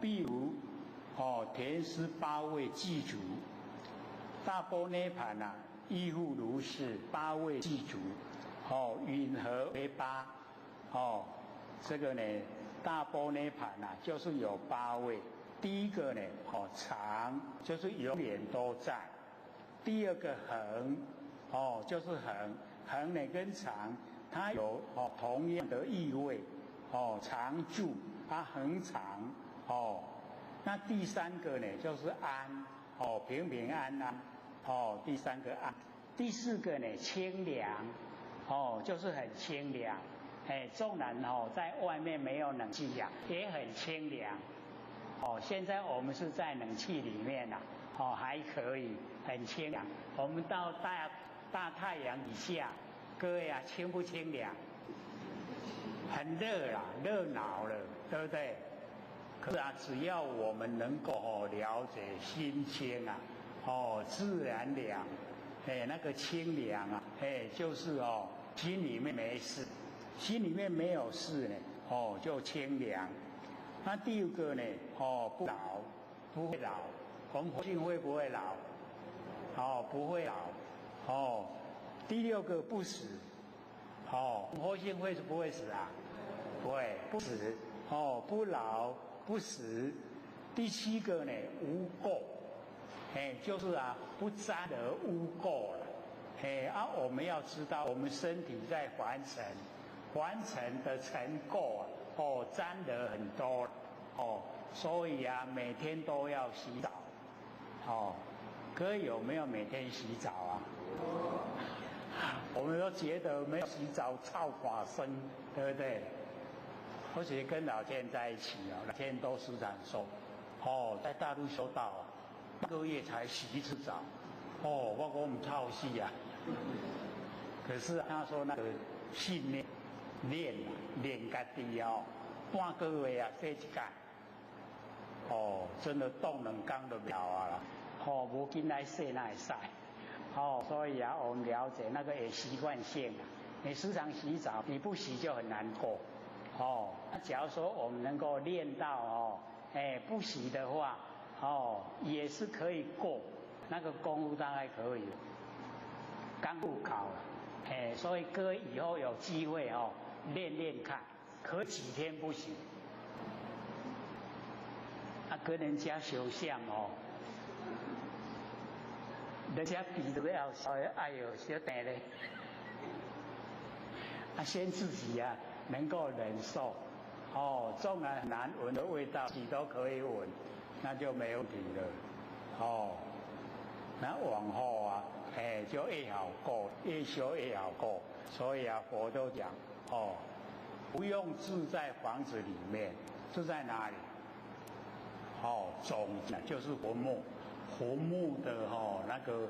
譬如田师八位祭祖，大般涅槃啊，亦复如是，八位祭祖，云何为八？这个呢，大般涅槃啊，就是有八位。第一个呢，常就是永远都在；第二个恒，就是恒呢跟常，它有同样的意味，常住。它恒常那第三个呢就是安，平平安安，第三个安。第四个呢清凉，就是很清凉，纵然在外面没有冷气呀，也很清凉。现在我们是在冷气里面啦，还可以很清凉。我们到大太阳底下，各位啊，清不清凉？很热啦，热闹了，对不对？可是啊，只要我们能够了解心清啊，自然凉，那个清凉啊，就是心里面没事，心里面没有事呢，就清凉。那第二个呢，不老，不会老。我们佛性会不会老？不会老。第六个不死。佛性会是不会死啊？不会，不死，不老不死。第七个呢，无垢，就是啊，不沾而污垢了。我们要知道，我们身体在凡尘的尘垢啊，沾得很多了，所以啊，每天都要洗澡。各位有没有每天洗澡啊？我们都觉得没有洗澡臭寡生，对不对？而且跟老天在一起老天都时常说，在大陆修道8个月才洗一次澡，我说我们操戏啊。可是他说那个训练家己半个月啊洗一次，真的动能刚都了啊啦，无紧来洗那会使。所以啊，我们了解那个也习惯性啊。你时常洗澡，你不洗就很难过。那假如说我们能够练到不洗的话，也是可以过，那个功夫大概可以刚不考了。所以各位以后有机会练练看，可几天不洗，跟人家修像人家比这个要小，哎呦，小点嘞。先自己啊能够忍受，纵然很难闻的味道，自己都可以闻，那就没问题了。那往后啊，就越好过，越修越好过。所以啊，佛都讲，不用住在房子里面，住在哪里？总就是坟墓。坟墓的那个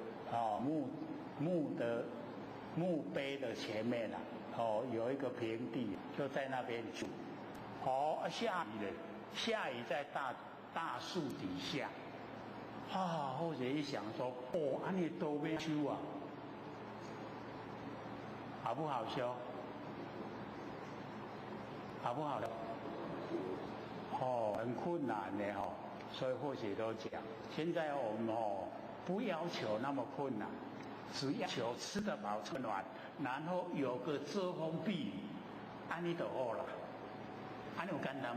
墓碑的前面啊，有一个平地，就在那边住。下雨了，下雨在大树底下，或者一想说，你都没修啊，好不好修？好不好的？很困难的所以或许都讲，现在我们不要求那么困难，只要求吃得饱穿暖，然后有个遮风避雨，安尼就好了。安尼有简单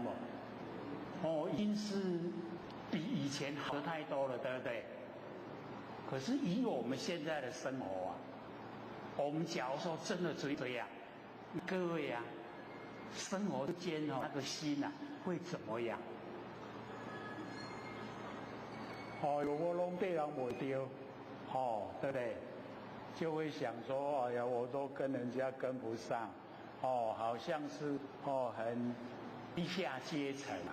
不？已经是比以前好的太多了，对不对？可是以我们现在的生活啊，我们假如说真的这样，各位啊，生活之间那个心会怎么样？我拢对人袂对，对不对？就会想说，哎呀，我都跟人家跟不上，好像是很低下阶层啊。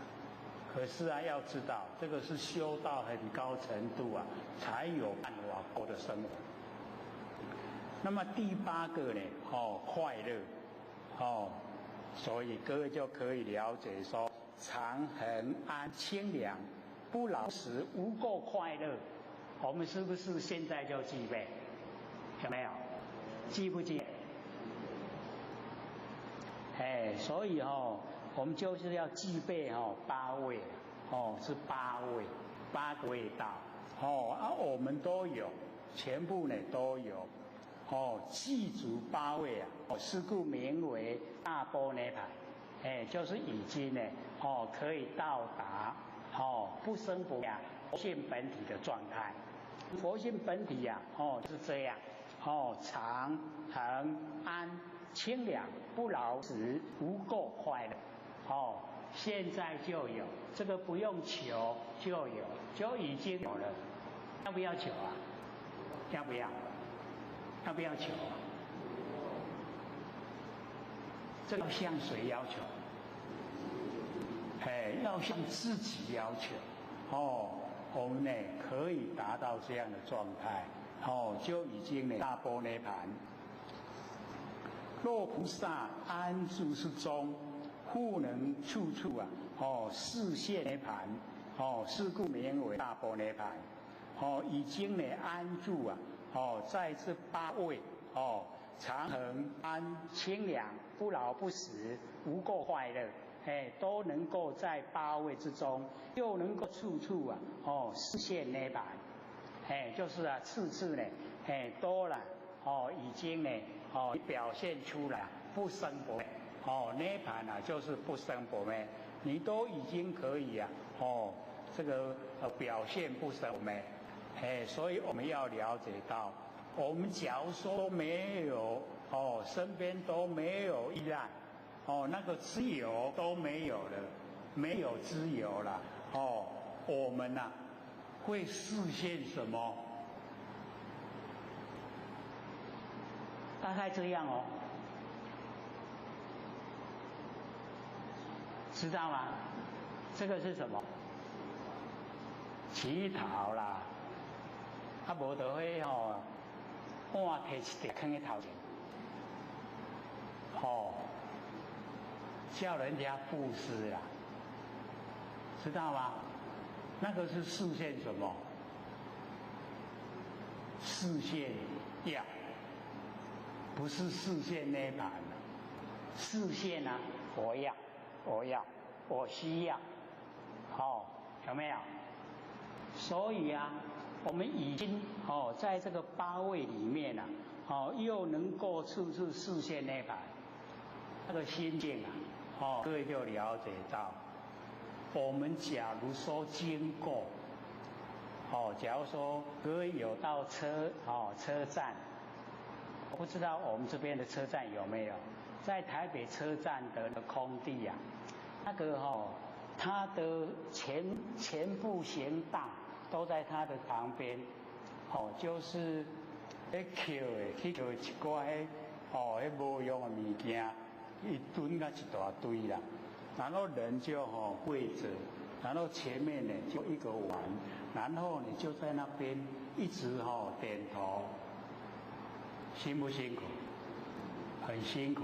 可是要知道，这个是修到很高程度才有办法过的生活。那么第8个呢，快乐，所以各位就可以了解说，常恒安清凉，不老实无垢快乐，我们是不是现在就具备？有没有？记不记？所以我们就是要具备8味，是8味，8个味道，我们都有，全部呢都有，记足8味是故名为大般涅槃，就是已经呢，可以到达不生不灭佛性本体的状态。佛性本体就是这样，常恒安清凉不老实无垢快乐，现在就有，这个不用求就有，就已经有了。要不要求啊？要不要？要不要求啊？这个要向谁要求？要向自己要求。我们呢可以达到这样的状态，就已经呢大般涅槃。若菩萨安住是中，复能处处示现涅槃，是故名为大般涅槃。已经呢安住在这8位，常恒安清凉不老不死无垢快乐，都能够在8位之中，又能够处处示现涅槃，就是次次呢都了已经呢表现出来不生不灭，涅槃就是不生不灭，你都已经可以这个表现不生不灭，所以我们要了解到，我们假如说没有身边都没有依赖，那个自由都没有了，没有自由了，我们会实现什么？大概这样知道吗？这个是什么？乞讨啦，无就会碗摕一块放在头前，叫人家布施啦，知道吗？那个是示现什么？示现要，不是示现涅槃，示现我要，我需要，有没有？所以我们已经在这个8位里面又能够处处示现涅槃，那个心境各位就了解到，我们假如说经过，假如说各位有到车站，我不知道我们这边的车站有没有，在台北车站的空地那个它的全部行道都在它的旁边，就是去叫一寡无用的物件，一吨到一大堆啦，然后人就跪着，然后前面呢就一个碗，然后你就在那边一直点头，辛不辛苦？很辛苦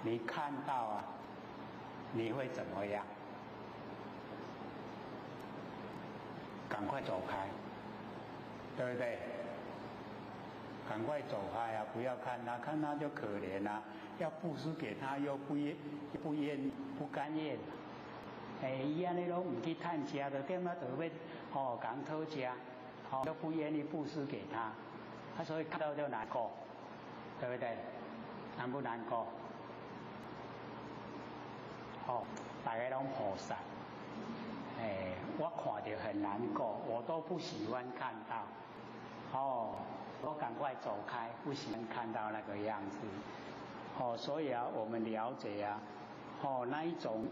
你看到你会怎么样？赶快走开，对不对？赶快走开不要看他，看他就可怜要布施给他又不甘愿，伊安尼拢唔去探吃，就点啊就要讲讨吃，都不愿意布施给他，所以看到就难过，对不对？难不难过？大家拢菩萨。我看到很难过，我都不喜欢看到。我赶快走开，不喜欢看到那个样子。所以啊，我们了解啊，那一种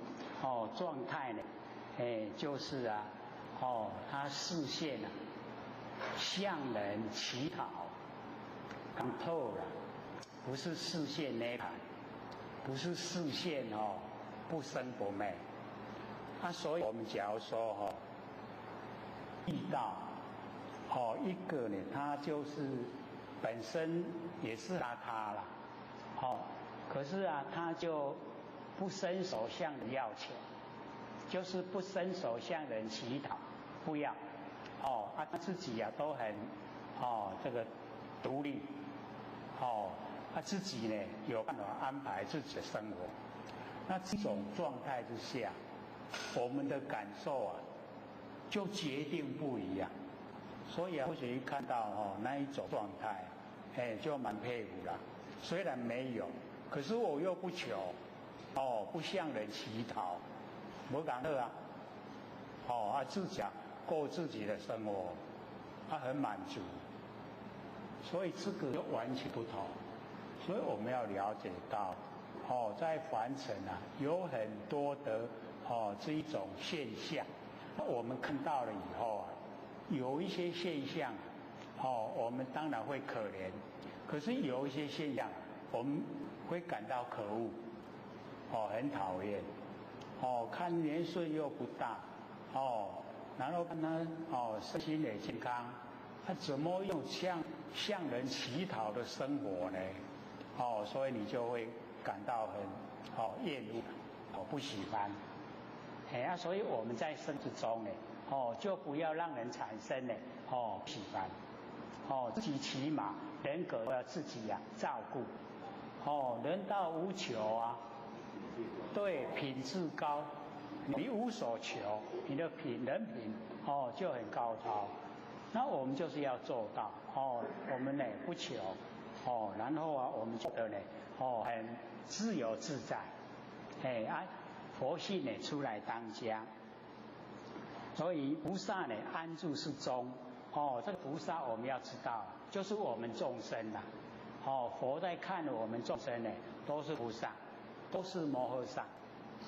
状态呢，就是啊，他视线啊，向人乞讨，看透了，不是视线涅槃，不是视线不生不灭。所以我们假如说遇到一个呢，他就是本身也是他了，可是啊，他就不伸手向人要钱，就是不伸手向人乞讨，不要，他自己啊都很这个独立，他自己呢有办法安排自己的生活。那这种状态之下，我们的感受啊就决定不一样。所以啊，或许一看到那一种状态，就蛮佩服啦。虽然没有，可是我又不求，不向人乞讨，没讲乐啊，自己过自己的生活，很满足。所以这个就完全不同。所以我们要了解到，在凡尘啊，有很多的这一种现象，我们看到了以后啊，有一些现象，我们当然会可怜，可是有一些现象，我们会感到可恶，很讨厌，看年岁又不大，然后看他身心也健康，他怎么用向人乞讨的生活呢？所以你就会感到很厌恶，不喜欢。所以我们在生之中呢，就不要让人产生呢，不喜欢。自己起码人格要自己照顾。人道无求啊，对，品质高，你无所求，你的人品就很高超。那我们就是要做到，我们呢不求，然后啊我们觉得呢，很自由自在，佛性呢出来当家。所以菩萨呢安住是中，这个菩萨我们要知道，就是我们众生啦。佛在看我们众生呢，都是菩萨，都是摩诃萨，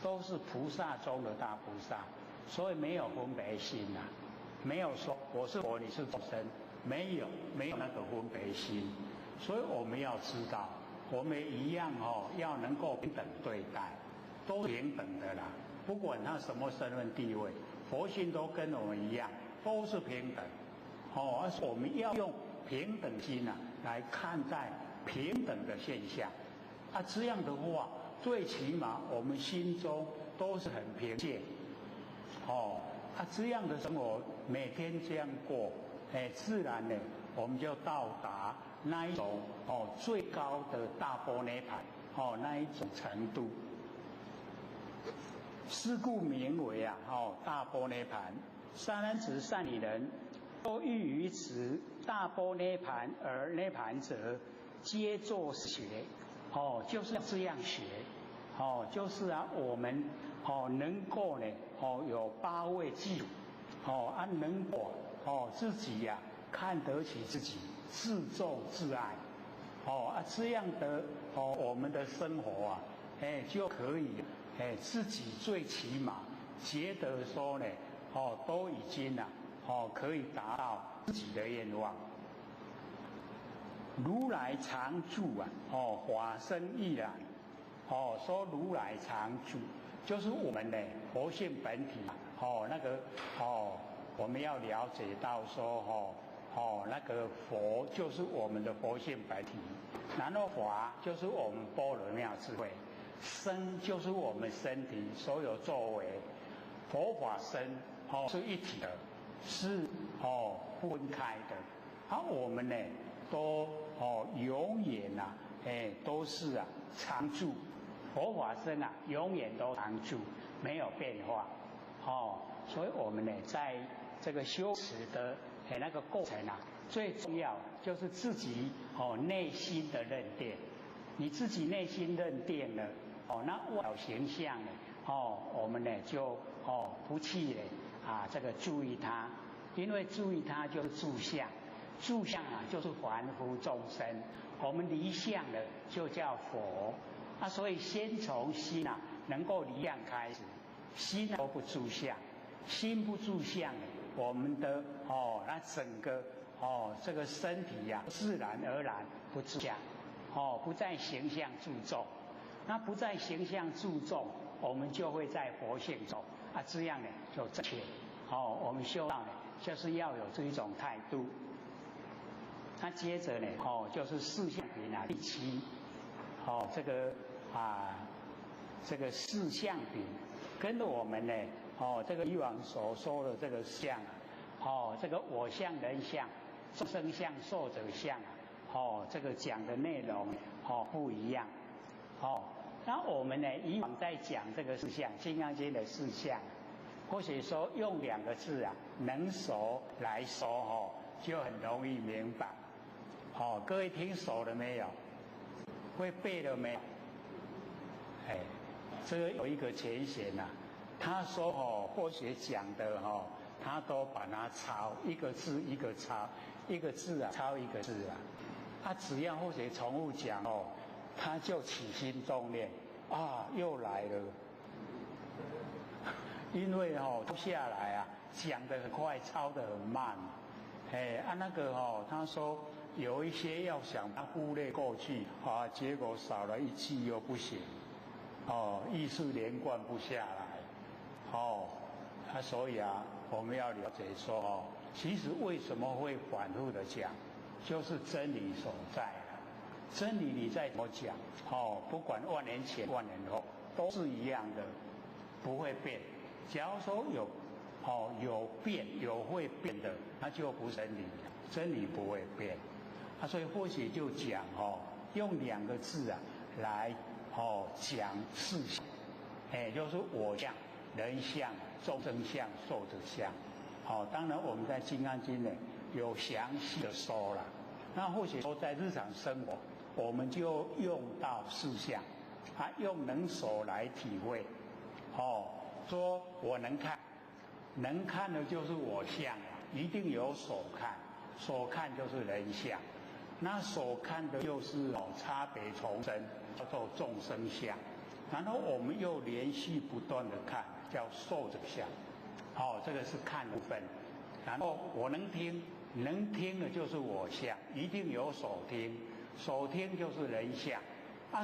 都是菩萨中的大菩萨，所以没有分别心呐，没有说我是佛你是众生，没有那个分别心。所以我们要知道，我们一样要能够平等对待，都平等的啦，不管他什么身份地位，佛性都跟我们一样，都是平等。而我们要用平等心来看待平等的现象，这样的话，最起码我们心中都是很平静，这样的生活每天这样过，自然呢，我们就到达那一种最高的大般涅槃，那一种程度。是故名为大般涅槃。善男子、善女人，都欲于此大般涅槃而涅槃者，皆作学，就是这样学，就是我们能够呢，有八位记，能够自己看得起自己，自重自爱，这样的我们的生活就可以自己最起码觉得说呢，都已经可以达到自己的愿望。如来常住法身亦然。说如来常住，就是我们的佛性本体。那个我们要了解到说那个佛就是我们的佛性本体，然后法就是我们般若妙智慧，身就是我们身体所有作为，佛法身是一体的，是不分开的。我们呢都永远都是常住，佛法身永远都常住，没有变化。所以我们呢在这个修持的那个过程最重要就是自己内心的认定。你自己内心认定了那外表形象呢我们呢就不去这个注意它，因为注意它就是住相，住相啊就是凡夫众生，我们离相了就叫佛。所以先从心啊能够离相开始，心都不住相，心不住相，我们的那整个这个身体啊自然而然不住相，不在形象注重。那不在形象注重，我们就会在佛性中这样呢就正确。我们修道呢就是要有这一种态度。那接着呢就是四相品第7，这个四相品跟我们呢这个以往所说的这个相这个我相、人相、众生相、寿者相这个讲的内容不一样。那我们呢以往在讲这个四相，《金刚经》的四相，或许说用2个字啊，能熟来说就很容易明白。各位听熟了没有？会背了没有？这个有一个前贤呐，他说或许讲的他都把它抄，一个字一个抄，一个字啊抄一个字啊。他只要或许重复讲他就起心动念又来了。因为抄下来啊，讲得很快，抄得很慢。那个他说有一些要想把它忽略过去结果少了一句又不行，意识连贯不下来。所以我们要了解说其实为什么会反复的讲，就是真理所在。真理你再怎么讲不管万年前万年后都是一样的，不会变。假如说有变有会变的，那就不是真理，真理不会变。所以或许就讲用2个字啊来讲四相，就是我相、人相、众生相、寿者相。当然我们在《金刚经》呢有详细的说了。那或许说在日常生活，我们就用到四相，用能手来体会。说我能看，能看的就是我相，一定有所看，所看就是人相。那所看的又是差别重生，叫做众生相。然后我们又连续不断的看，叫寿者相。这个是看部分。然后我能听，能听的就是我相，一定有所听，所听就是人相。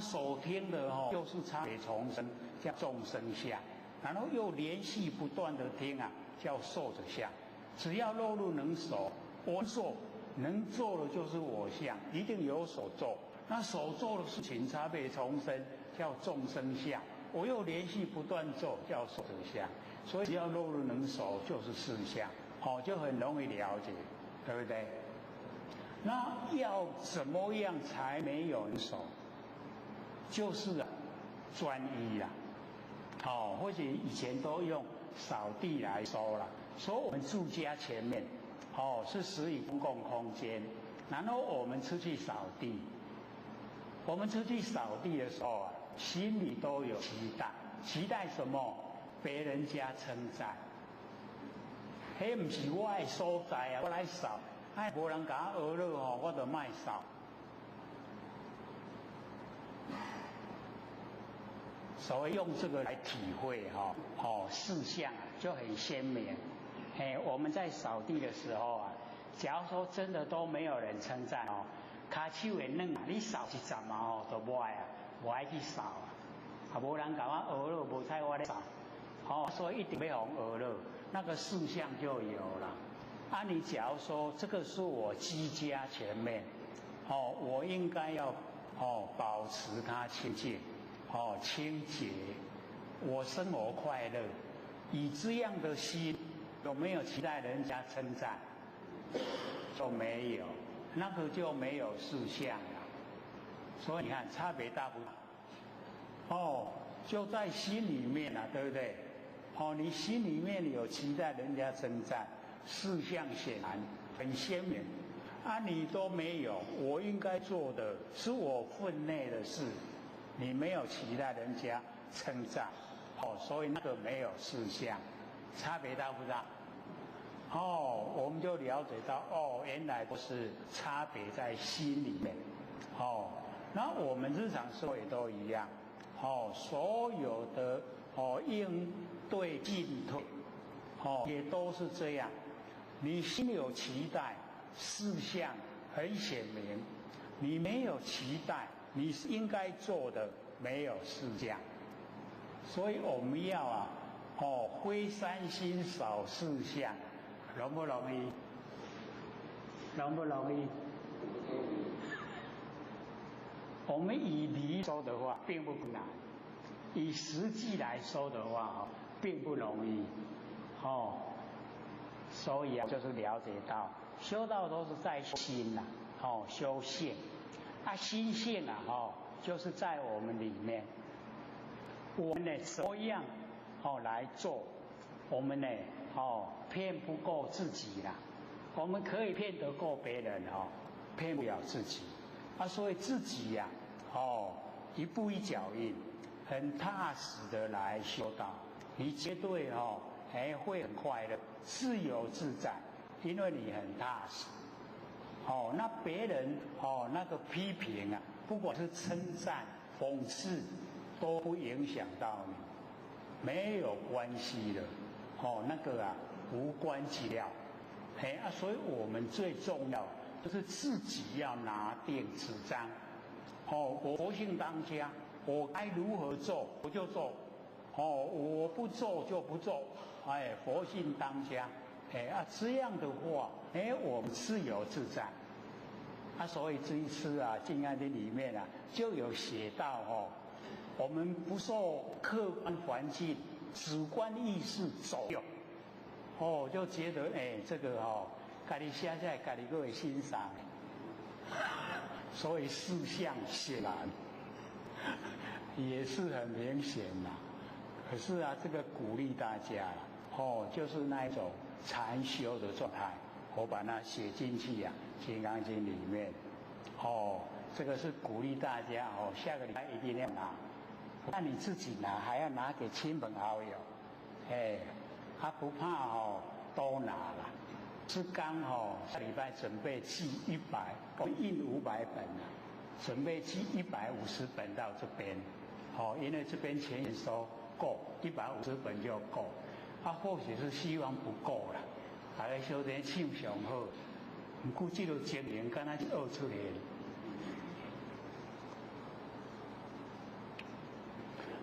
所听的又是差别重生，叫众生相。然后又连续不断的听叫寿者相。只要落入能手，我做能做的就是我相，一定有所做。那所做的事情差别重生，叫众生相。我又连续不断做，叫寿者相。所以只要落入能手，就是四相，就很容易了解，对不对？那要怎么样才没有能手？就是专一或许以前都用扫地来说了，说我们住家前面是属于公共空间，然后我们出去扫地，我们出去扫地的时候心里都有期待，期待什么？别人家称赞。不是我的所在我来扫，没人给我学了我就卖扫。所以用这个来体会四相就很鲜明。我们在扫地的时候假如说真的都没有人称赞脚手会软，你扫一阵就不爱去扫没人给我学了，无采我咧扫所以一定要学了，那个四相就有了。你假如说这个是我居家前面我应该要保持它清净清洁，我生活快乐，以这样的心有没有期待人家称赞？就没有，那个就没有四相了。所以你看差别大不大？就在心里面对不对？你心里面有期待人家称赞，四相显然很鲜明。你都没有，我应该做的是我分内的事。你没有期待人家称赞，所以那个没有四相，差别大不大？我们就了解到原来不是差别在心里面，那我们日常生活也都一样，所有的应对进退，也都是这样。你心里有期待，事项很显明；你没有期待，你是应该做的没有事项。所以我们要挥三心少事项，容不容易？容不容易？我们以理说的话并不难，以实际来说的话并不容易，所以就是了解到修道都是在心呐，修性，心性就是在我们里面。我们呢怎么样来做？我们呢骗不过自己啦，我们可以骗得过别人骗不了自己。所以自己呀一步一脚印，很踏实的来修道，你绝对会很快乐，自由自在，因为你很踏实。那别人那个批评不管是称赞、讽刺，都不影响到你，没有关系的，那个无关紧要。所以我们最重要就是自己要拿定主张。我佛性当家，我该如何做我就做，我不做就不做，佛性当家。这样的话，我们自由自在。所以这一次《静安经》里面就有写到我们不受客观环境、主观意识左右，就觉得这个自己写下来，自己都会欣赏。所以事项显然也是很明显啦。可是这个鼓励大家就是那一种禅修的状态，我把它写进去《金刚经》里面。这个是鼓励大家下个礼拜一定要拿。那你自己拿，还要拿给亲朋好友，不怕都拿了。是刚下礼拜准备寄100，我们印500本准备寄150本到这边，因为这边钱也收够，150本就够。或许是希望不够了，大家修得唱上好，不过这个经营刚才是学出来的。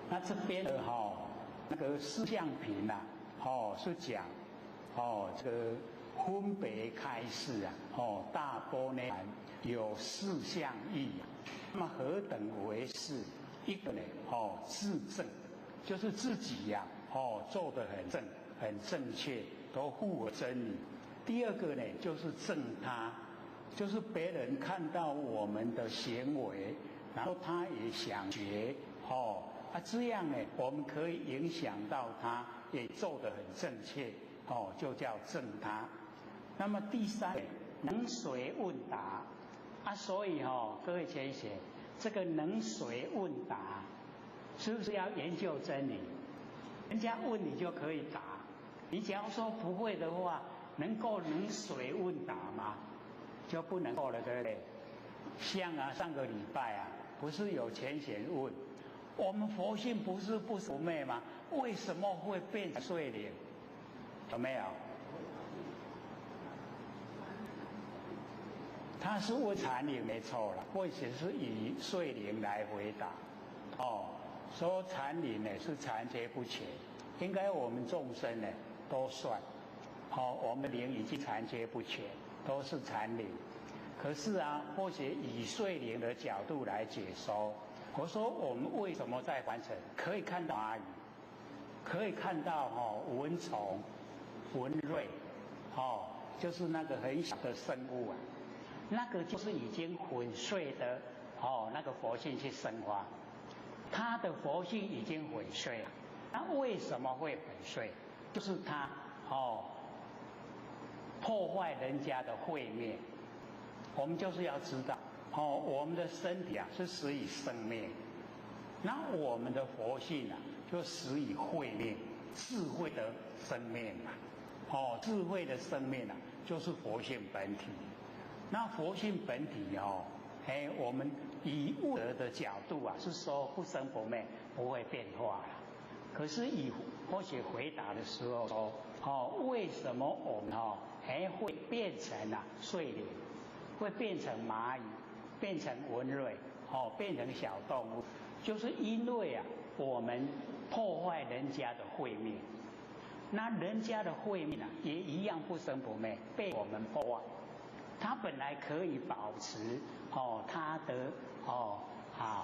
那这边的那个四象品是讲这个分别开示大波呢有4项义那么何等为是？一个呢自正，就是自己做得很正确，都符合真理。第二个呢就是正他，就是别人看到我们的行为，然后他也想学这样呢我们可以影响到他，也做得很正确就叫正他。那么第三能随问答所以各位先生，这个能随问答是不是要研究真理？人家问你就可以答，你假如说不会的话，能随问答吗？就不能够了，对不对？像上个礼拜不是有前贤问我们佛性不是不熟昧吗？为什么会变睡灵？有没有？他是问禅灵没错了，或者是以睡灵来回答。说禅灵呢是残缺不全，应该我们众生呢都算。我们灵已经残缺不全，都是禅灵。可是或许以睡灵的角度来解说。我说我们为什么在凡尘可以看到蚂蚁，可以看到蚊虫、蚊蚋，就是那个很小的生物那个就是已经粉碎的那个佛性去生发，它的佛性已经粉碎了。那为什么会粉碎？就是它破坏人家的慧命。我们就是要知道我们的身体是始于生命，那我们的佛性就始于慧命，智慧的生命智慧的生命啊，就是佛性本体。那佛性本体我们以物质的角度啊，是说不生不灭，不会变化了。可是以佛学回答的时候说，为什么我们会变成睡莲，会变成蚂蚁，变成蚊蚋，变成小动物，就是因为啊，我们破坏人家的慧命。那人家的慧命啊，也一样不生不灭，被我们破坏。他本来可以保持他的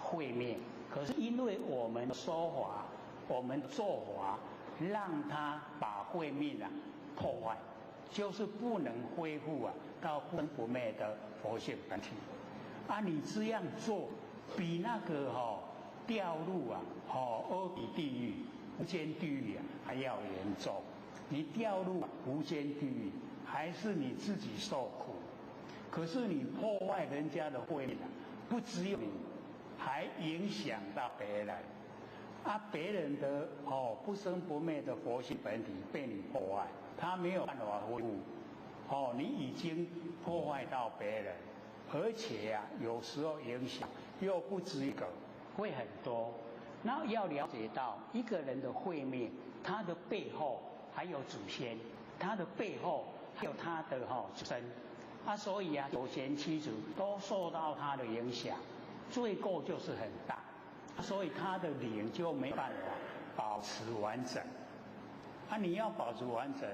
慧命，可是因为我们说法，我们做法，让他把慧命啊破坏，就是不能恢复啊到不生不灭的佛性本体。你这样做，比那个掉入阿鼻地狱、无间地狱还要严重。你掉入无间地狱，还是你自己受苦。可是你破坏人家的慧命，不只有你，还影响到别人。别人的不生不灭的佛性本体被你破坏，他没有办法恢复。你已经破坏到别人，而且有时候影响又不止一个，会很多。那要了解到一个人的慧命，他的背后还有祖先，他的背后还有他的祖身。所以九贤七祖都受到他的影响，罪过就是很大，所以他的灵就没办法保持完整。你要保持完整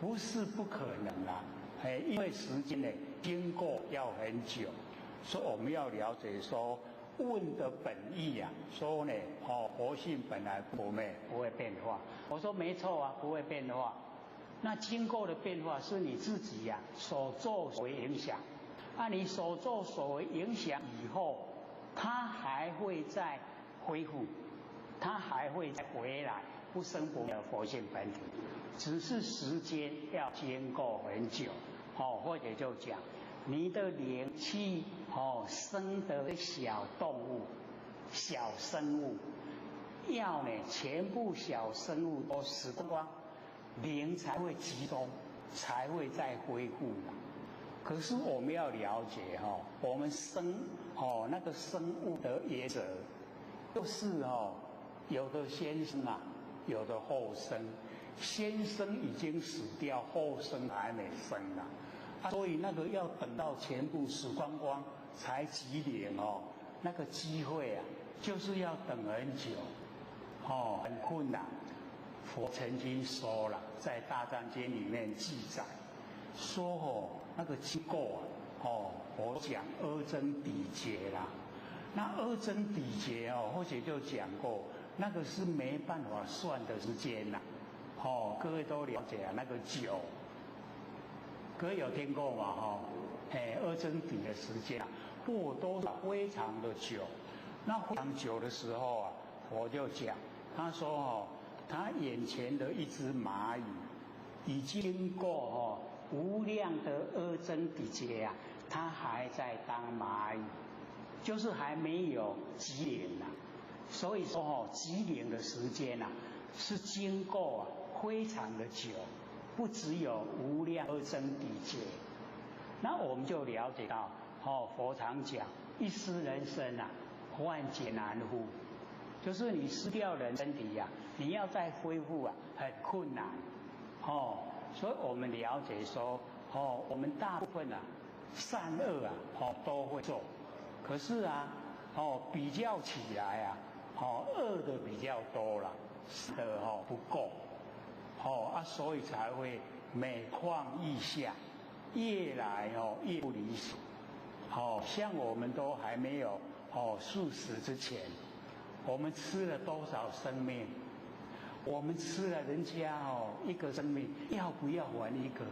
不是不可能啦，因为时间呢经过要很久，所以我们要了解说问的本意说呢佛性本来不灭，不会变化。我说没错不会变化。那经过的变化是你自己所作所为影响。你所作所为影响以后，它还会再恢复，它还会再回来不生不灭的佛性本体，只是时间要经过很久。或者就讲你的灵气生的小动物、小生物，要呢全部小生物都死光，灵才会集中，才会再恢复。可是我们要了解我们那个生物的原则，就是有的先生有的后生，先生已经死掉，后生还没生所以那个要等到全部死光光才集灵那个机会就是要等很久很困难。佛曾经说了，在《大藏经》里面记载说那个经过佛讲阿僧祇劫啦。那阿僧祇劫或许就讲过，那个是没办法算的时间各位都了解那个久，各位有听过吗阿僧祇的时间过多少非常的久。那非常久的时候佛就讲，他说他眼前的一只蚂蚁已经过无量的阿僧祇劫他还在当蚂蚁，就是还没有集灵所以说集灵的时间是经过非常的久，不只有无量阿僧祇劫。那我们就了解到佛常讲一失人身万劫难复，就是你失掉人身体你要再恢复很困难所以我们了解说我们大部分善恶都会做，可是比较起来恶的比较多了，善的不够所以才会每况愈下，越来越不理想像我们都还没有速死之前，我们吃了多少生命？我们吃了人家一个生命，要不要还一个？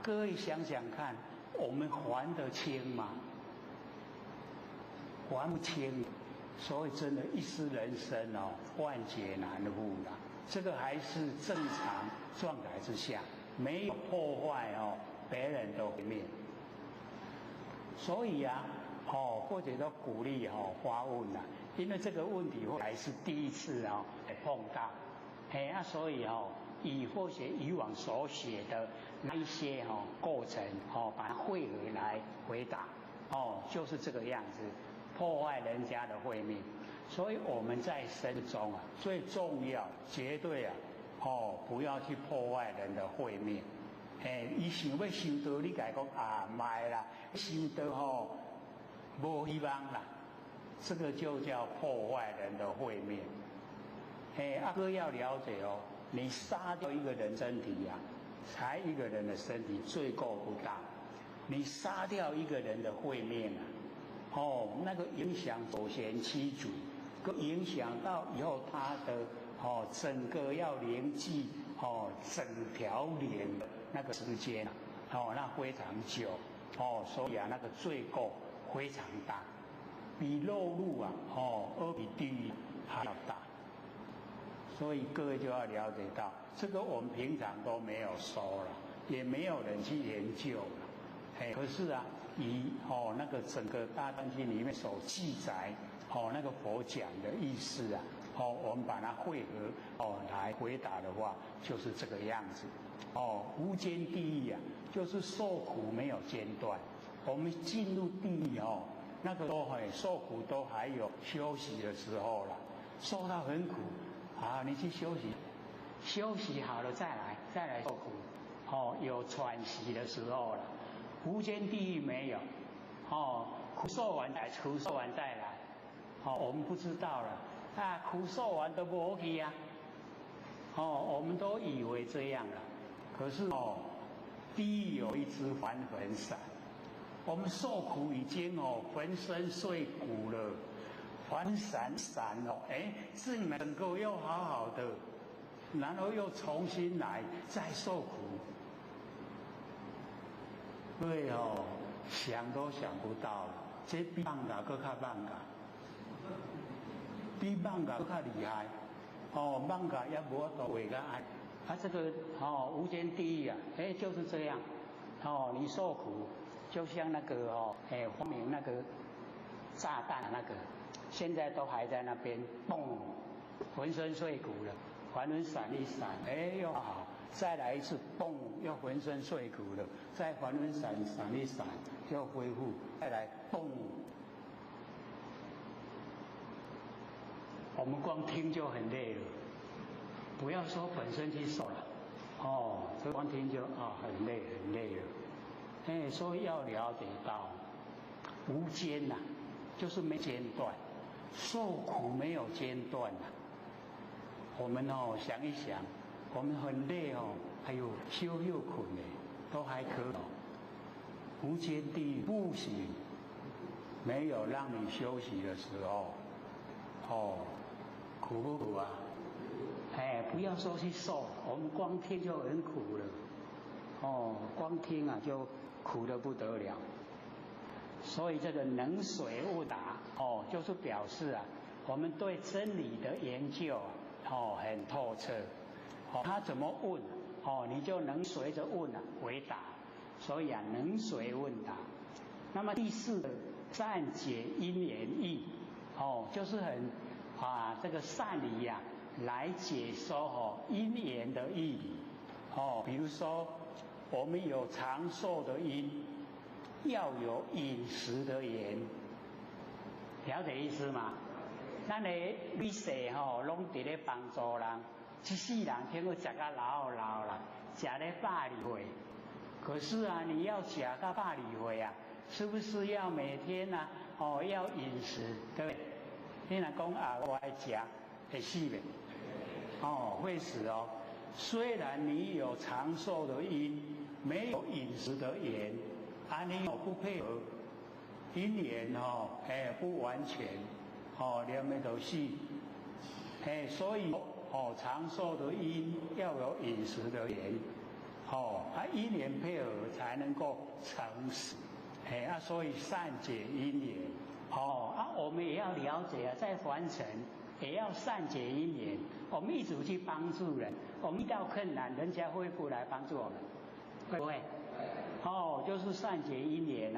各位想想看，我们还得清吗？还不清，所以真的一失人身万劫难复了。这个还是正常状态之下，没有破坏别人的慧命。所以或者都鼓励发问因为这个问题还是第一次碰到所以或许以往所写的那一些过程把它汇合来回答就是这个样子，破坏人家的慧命。所以我们在生中最重要绝对不要去破坏人的慧命。伊想要修道，你甲伊讲唔係啦，修道无希望啦，这个就叫破坏人的慧命。阿哥要了解你杀掉一个人身体才一个人的身体罪过不大，你杀掉一个人的慧命那个影响首贤七祖，影响到以后他的整个要灵济整条连的那个时间那非常久所以那个罪过非常大，比肉入而比地狱还要大。所以各位就要了解到，这个我们平常都没有说了，也没有人去研究了。可是以那个整个大藏经里面所记载那个佛讲的意思我们把它汇合来回答的话，就是这个样子。无间地狱就是受苦没有间断。我们进入地狱那个都受苦都还有休息的时候了，受到很苦你去休息，休息好了再来受苦有喘息的时候了。无间地狱没有苦受完再来我们不知道了苦受完都不去我们都以为这样了。可是地狱有一只还魂伞，我们受苦已经浑身碎骨了，还闪是你们能够又好好的，然后又重新来再受苦。对想都想不到了，这比放假更较放假，比放假更较厉害放假也无法度为个爱这个无间地狱就是这样你受苦就像那个发明那个炸弹那个，现在都还在那边嘣，浑身碎骨了，还魂闪一闪又好，再来一次嘣，又浑身碎骨了，再还魂闪一闪又恢复，再来嘣。我们光听就很累了，不要说本身去受了这光听就很累了。所以要了解到无间就是没间断，受苦没有间断我们想一想，我们很累还有休困都还可以无间地狱不行，没有让你休息的时候苦不苦不要说去受，我们光听就很苦了光听就苦得不得了。所以这个能随问答就是表示我们对真理的研究很透彻他怎么问你就能随着问回答。所以能随问答。那么第四个善解因缘义就是很这个善理来解说因缘的义理比如说我们有长寿的因，要有饮食的缘，了解意思吗？咱的美食拢伫咧帮助人，一世人听过食到老啦，食咧120岁。可是你要食到120岁是不是要每天要饮食，对不对？你若讲我爱食，会死袂？会死虽然你有长寿的因，没有饮食的缘，你不配合，因缘不完全，连的都死。所以长寿的因要有饮食的缘，因缘配合才能够成死。所以善解因缘。我们也要了解在凡尘也要善解因缘，我们一直去帮助人，我们遇到困难，人家会不会来帮助我们？会不会？就是善解因缘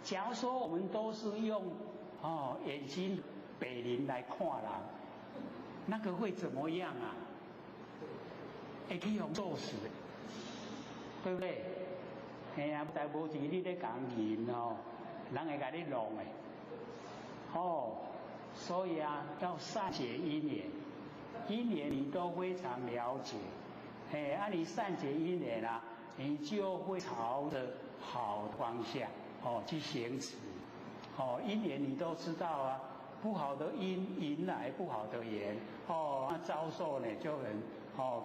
假如说我们都是用眼睛北灵来看人，那个会怎么样会去互做死，对不对？哎呀，但无钱你咧讲银哦，人会甲你弄诶。哦，所以啊，要善解因缘，因缘你都非常了解。哎，你善解因缘啊，你就会朝着好方向去行持。因缘你都知道啊，不好的因引来不好的缘，那遭受呢就很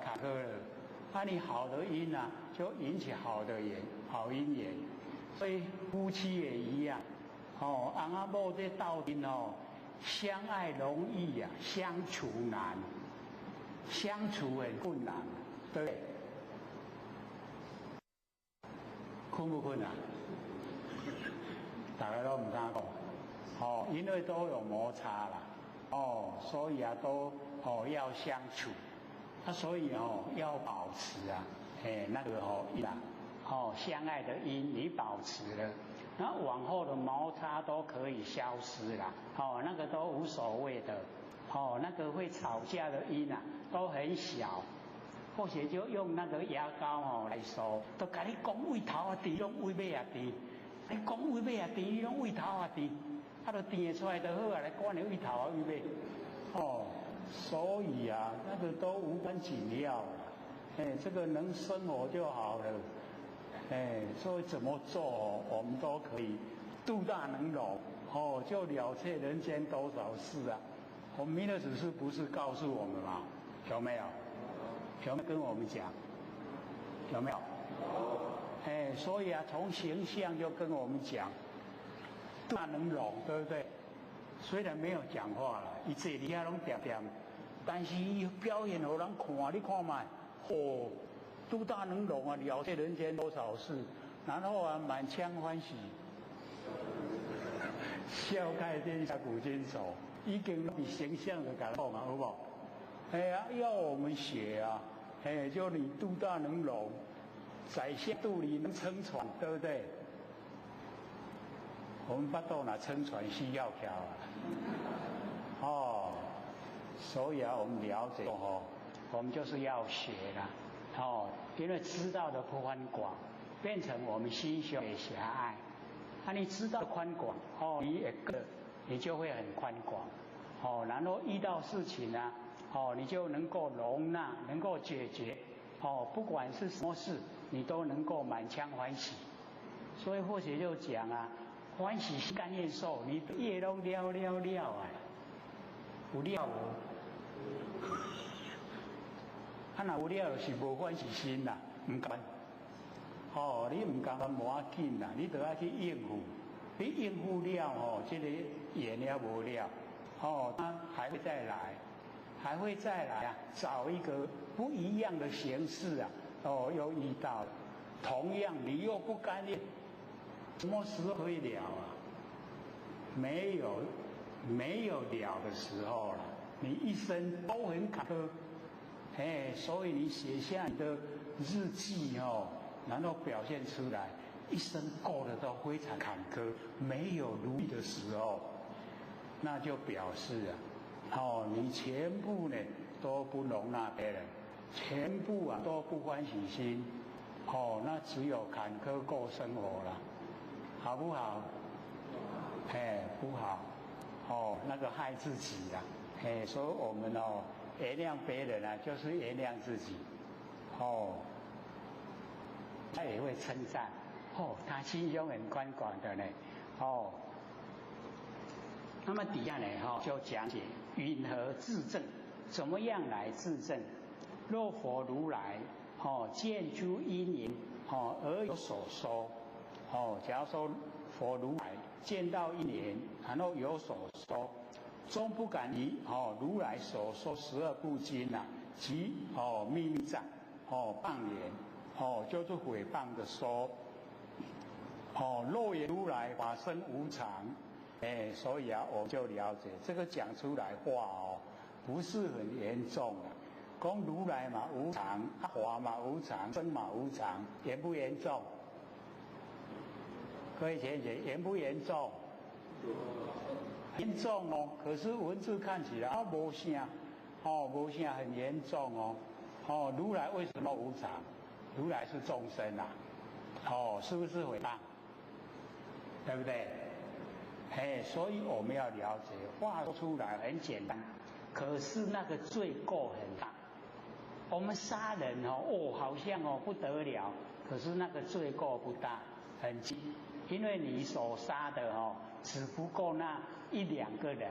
坎坷了。你好的因啊，就引起好的缘，好因缘。所以夫妻也一样，翁仔某这斗阵相爱容易啊，相处难，相处很困难，对不对？困不困难？大家都唔敢讲，因为都有摩擦啦，所以啊都要相处，所以要保持啊，那个因啊，相爱的因你保持了，那往后的摩擦都可以消失啦，那个都无所谓的，那个会吵架的因啊都很小。或许就用那个牙膏来说，都甲你讲位头啊低，拢位尾啊低。你讲位尾啊低，你拢位头啊低，就甜出来就好啊，来管你位头啊位尾。所以啊，那个都无关紧要了。这个能生活就好了。所以怎么做我们都可以，度大能容。就了却人间多少事啊！我们弥勒祖师不是告诉我们吗？有没有？有没有跟我们讲？有没有？所以啊，从形象就跟我们讲，大能容，对不对？虽然没有讲话了，伊坐底下拢点点，但是伊表现给人看，你看嘛，度大能容啊，了却人间多少事，然后啊，满腔欢喜，笑开天下古今愁，已经比形象的讲好嘛，好不好？要我们学啊，就你度大能容，宰相肚里能撑船，对不对？我们巴肚哪撑船需要条啊，所以啊，我们了解我们就是要学啦，因为知道的宽广，变成我们心胸也狭隘。你知道宽广，你就会很宽广，然后遇到事情啊。你就能够容纳，能够解决，不管是什么事，你都能够满腔欢喜。所以或许就讲啊，欢喜心甘愿受，你业都了啊，有了无？若有了就是无欢喜心啦，唔甘。你唔甘无要紧啦，你都要去应付。你应付了这个缘了无了，他还会再来。还会再来啊，找一个不一样的形式啊，又遇到了，同样你又不甘愿，什么时候可以了啊？没有了的时候了，你一生都很坎坷，所以你写下你的日记然后表现出来，一生过得都非常坎坷，没有如意的时候，那就表示啊。你全部呢都不容纳别人，全部啊都不欢喜心，那只有坎坷过生活了，好不好？不好，那个害自己啦，所以我们原谅别人啊，就是原谅自己，他也会称赞，他心胸很宽广的呢，那么底下呢，就讲解云何自证，怎么样来自证？若佛如来，见诸因缘，而有所说，假如说佛如来见到因缘，然后有所说，终不敢以如来所说12部经啊，及秘密藏，谤言，就是诽谤的说，若言如来法身无常。所以啊，我们就了解这个讲出来话不是很严重啊。讲如来嘛无常，法嘛无常，身嘛无常，严不严重？各位学姐，严不严重？严重可是文字看起来没啥，没啥很严重哦，如来为什么无常？如来是众生啊，哦，是不是诽谤？对不对？所以我们要了解，话说出来很简单，可是那个罪过很大。我们杀人好像不得了，可是那个罪过不大，很轻，因为你所杀的只不过那1-2个人，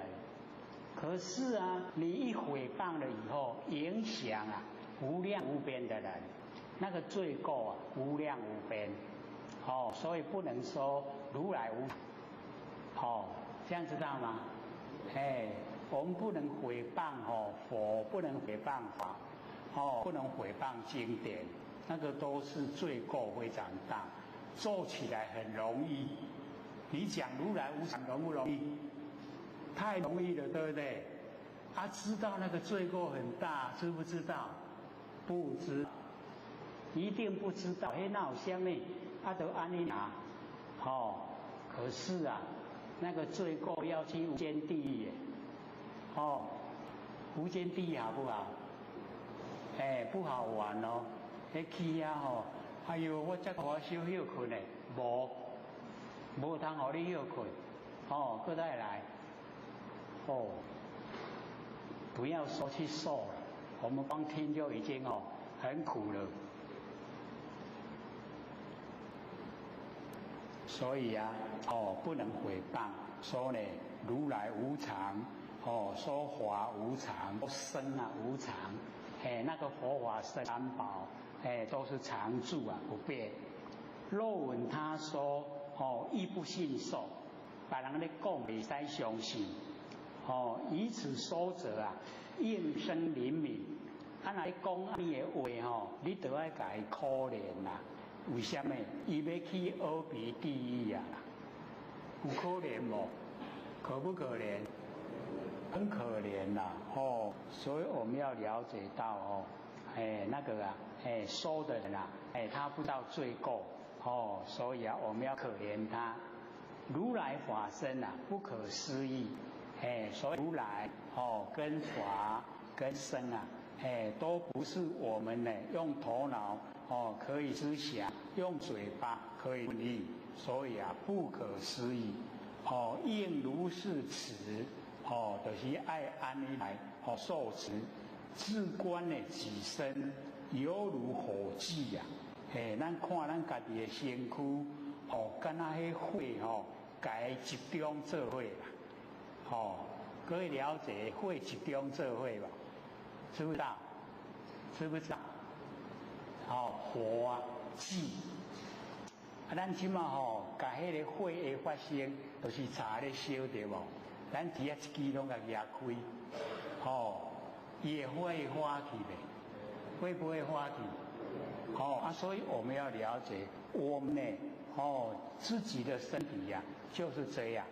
可是啊，你一诽谤了以后，影响无量无边的人，那个罪过无量无边，所以不能说如来无常，这样知道吗？我们不能诽谤佛，不能诽谤法。不能诽谤经典，那个都是罪过非常大，做起来很容易。你讲如来无常容不容易？太容易了，对不对？知道那个罪过很大，知不知道？不知，一定不知道。那有什么？都安尼拿，可是啊，那个罪过要去无间地狱，无间地狱好不好？不好玩哦，去哎呦，我才我休困嘞，无通互你休困，搁再来，不要说去受了，我们光听就已经很苦了。所以啊，不能诽谤，说呢如来无常，说法无常，说生无常。那个佛法三宝，都是常住不变。若闻他说，亦不信受，别人咧讲袂使相信。以此说者应生怜悯。若你讲安尼的话你就要甲伊可怜啦。为什么？伊要去阿鼻地狱啊？有可怜无？可不可怜？很可怜啦，所以我们要了解到那个说的人他不知道罪过，所以我们要可怜他。如来法身不可思议，所以如来跟法跟身都不是我们用头脑可以思想，用嘴巴可以分译，所以不可思议，应如是持。就是爱安尼来受持，至观的己身犹如火炬咱看咱家己的身躯，敢若迄火甲伊集中做伙啦，各位了解火集中做伙吧？知不知道？知不知道？火炬，咱即马甲迄个火的发生，就是茶咧烧对无？咱底下一支拢甲压开，伊会花去袂？会不会花去？所以我们要了解，我们自己的身体就是这样，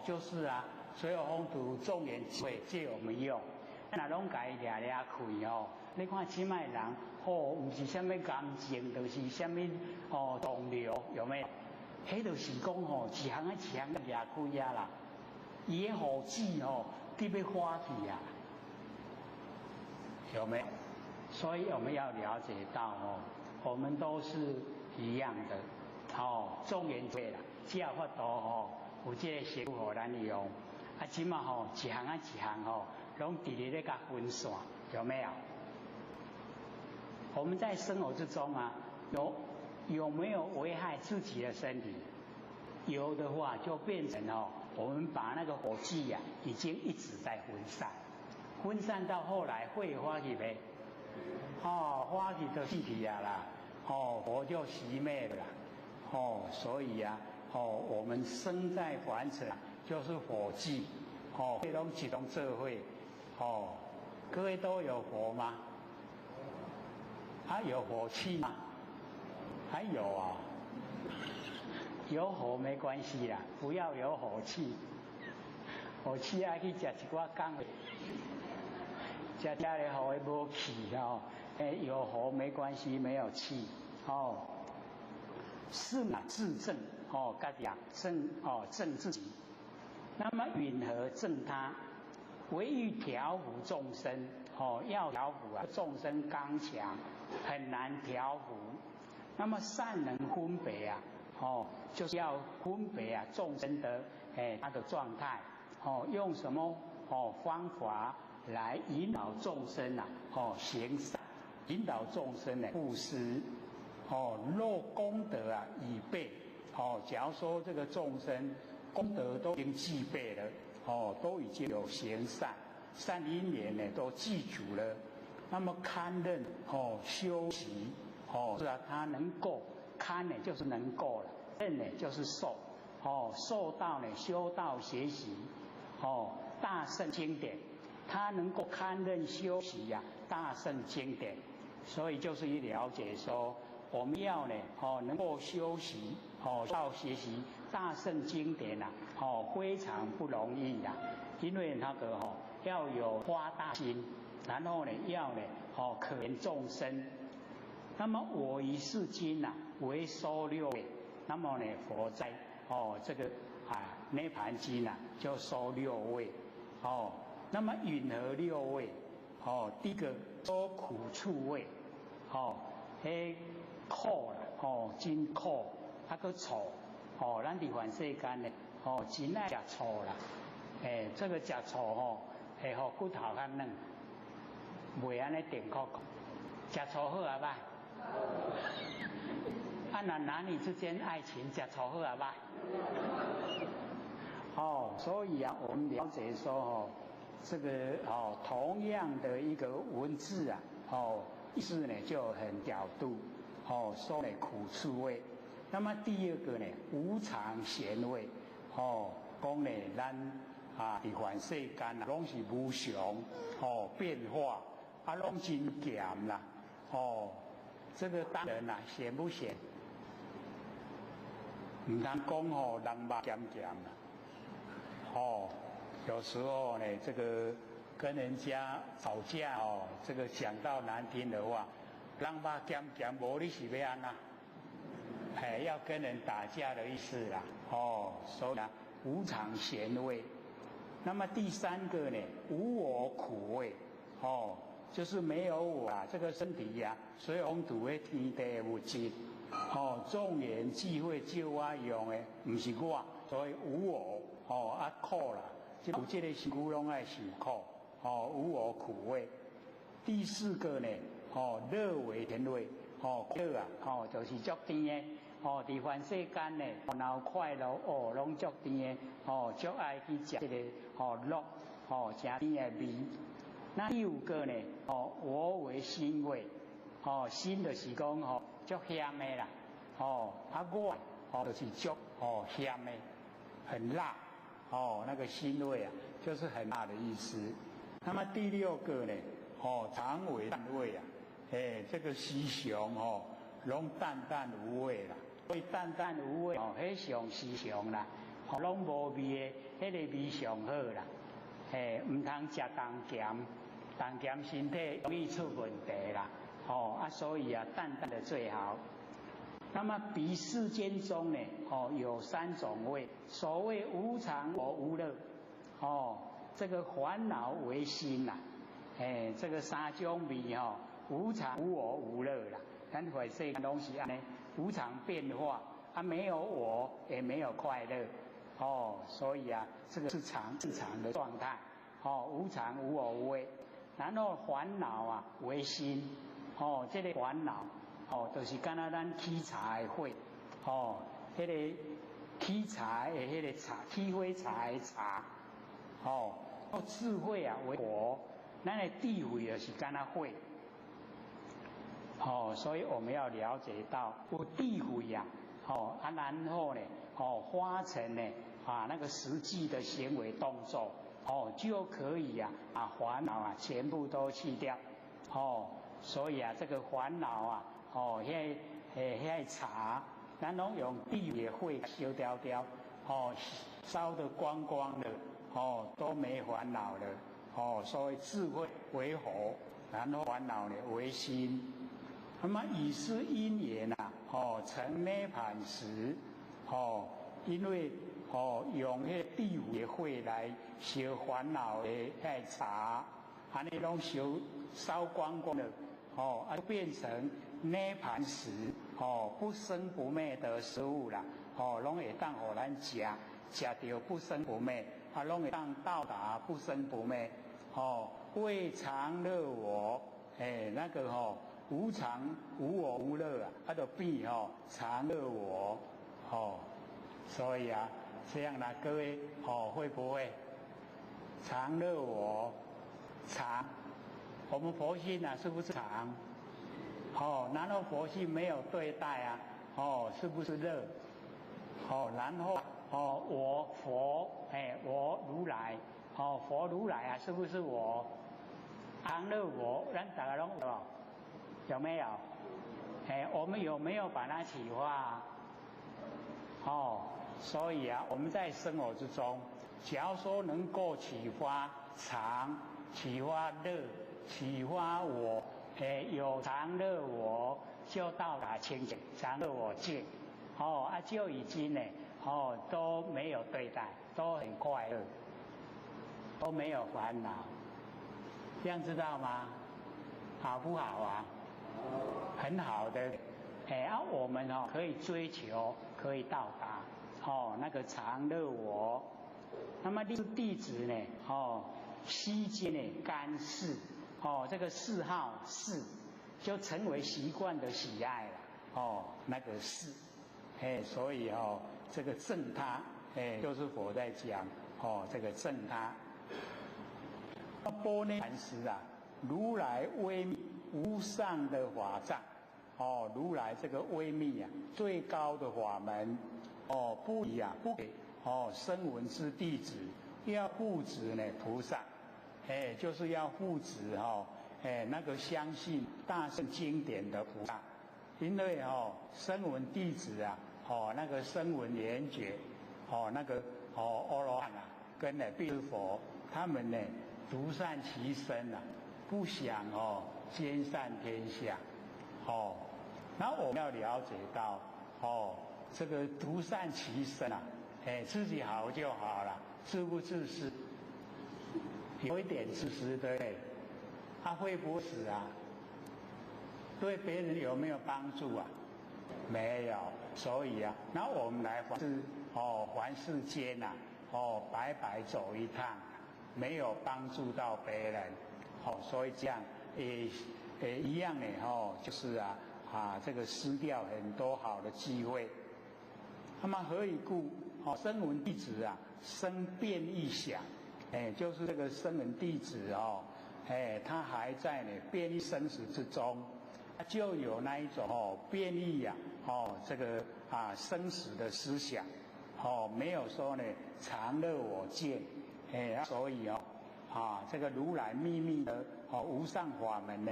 就是所有风土众缘会借我们用，若拢甲伊掠掠开你看即卖人毋是啥物癌症，就是啥物肿瘤，有没有？迄就是讲一项一项掠开啦。伊的火炬特别花去有没有？所以我们要了解到我们都是一样的，众缘会啦，只要法度有这个师父互咱用，即马一项一项拢直直咧甲分散，有没有？我们在生活之中有没有危害自己的身体？有的话就变成我们把那个火炬已经一直在分散到后来会花去没？花去就气体啦，火就熄灭了啦，所以我们生在凡尘就是火炬，这拢一同做伙，各位都有火吗？有火气吗？还有有火没关系啦，不要有火气。火气爱去食一寡工的，食的火会无气有火没关系，没有气是自正家己正自己。那么允和正他，唯欲调伏众生，要调伏啊，众生刚强，很难调伏。那么善能分别啊，就是要分别啊众生的他的状态，用什么方法来引导众生啊，行善，引导众生呢布施，若功德啊已备，假如说这个众生功德都已经具备了，都已经有行善，善因缘呢都具足了，那么堪任修习，是啊，他能够堪呢就是能够了，任呢就是受，受道呢修道学习，大圣经典，他能够堪任修习呀，大圣经典，所以就是一了解说，我们要呢，能够修习，到学习大圣经典啊，非常不容易呀，因为那个要有发大心，然后呢要呢，可怜众生。那么我于世经啊，为收六位，那么呢佛在这个涅盘经啊，就收六位，那么允和六位，第一个收苦处位，苦啦，真苦，个臭，咱伫凡世间呢，真爱食醋啦，这个食醋会互骨头较软，袂安尼定酷酷，食醋好啊歹。那男女之间爱情吃醋好啊吧？所以啊，我们了解说这个同样的一个文字啊，意思呢就很角度，说呢苦处味。那么第二个呢，无常咸味，讲呢咱伫凡世间啊，拢是无常，变化啊，拢真咸啦，这个当然啦，咸不咸？唔通讲人肉咸咸啦，有时候呢，这个跟人家吵架这个讲到难听的话，人肉咸咸，无你是要安那？要跟人打架的意思啦，所以呢，无常咸味。那么第三个呢，无我苦味，就是没有我啊，这个身体呀，随风土的天地物质，众缘聚会就我用的，不是我，所以无我，苦啦，有这个辛苦拢爱受苦，无我苦味。第四个呢，乐为甜味，乐啊，就是足甜的，伫凡世间呢，闹快乐拢足甜的，足爱去食这个乐，真甜的味。那第五个呢？我为辛味，辛就是讲足咸的啦，我就是足咸的，很辣，那个辛味啊，就是很辣的意思。那么第六个呢？常为淡味啊，这个时常拢淡淡无味啦，所以淡淡无味迄上时常啦，拢无味的，迄个味上好啦。唔通食重咸，重咸身体容易出问题啦。所以啊，淡淡的最好。那么彼世间中呢，有三种味，所谓无常我无乐，这个烦恼为心呐，这个三种味无常无我无乐啦。咱凡世间东西安尼，无常变化啊，没有我也没有快乐。所以啊，这个是正常的状态，无常无我无为，然后烦恼啊为心，这个烦恼，就是敢若咱起茶的火，迄个起茶的迄个茶，起火茶的茶，智慧啊为火，咱的智慧就是敢若火，所以我们要了解到有智慧呀，然后呢，化成呢。那个实际的行为动作，就可以烦恼啊全部都去掉，所以啊这个烦恼啊，迄茶，咱拢用地的火烧掉掉，烧得光光的，都没烦恼了，所以智慧为火，然后烦恼呢为心。那么以是因缘啊，成涅盘时，因为用迄地府的火来烧烦恼的那茶，安尼拢烧光光了，变成涅盘食，不生不灭的食物啦，拢会当互咱食到不生不灭，拢会当到达不生不灭，为常乐我，那个无常无我无乐啊，就变常乐我，所以啊，这样啦，各位会不会常乐我？常，我们佛性啊，是不是常？然后佛性没有对待啊，是不是乐？然后我佛，我如来，佛如来啊，是不是我？常乐我，咱大家拢有没有？我们有没有把它启发啊？所以啊，我们在生活之中，假如说能够启发常、启发乐、启发我，有常乐我，就到达清净，常乐我净，就已经呢，都没有对待，都很快乐，都没有烦恼，这样知道吗？好不好啊？很好的，我们可以追求，可以到达。那个常乐我，那么弟子呢？悉皆呢干事，这个嗜好事就成为习惯的喜爱了，那个事，所以这个正他，就是佛在讲，这个正他。般涅盘师啊，如来微密无上的法藏，如来这个微密啊，最高的法门。不以啊，不给声闻之弟子，要护持呢菩萨，就是要护持那个相信大圣经典的菩萨，因为声闻弟子啊，那个声闻缘觉，那个阿罗汉啊，跟呢必是佛，他们呢独善其身啊，不想兼善天下，那我们要了解到这个独善其身啊，自己好就好了，自不自私？有一点自私，对不对？他会不会死啊？对别人有没有帮助啊？没有，所以啊，那我们来凡世间呐，白白走一趟，没有帮助到别人，所以这样一样呢，就是这个失掉很多好的机会。那么何以故？声闻弟子啊，生变异想，就是这个声闻弟子他还在呢变异生死之中，就有那一种变异呀，这个生死的思想，没有说呢常乐我净，所以这个如来秘密的无上法门呢，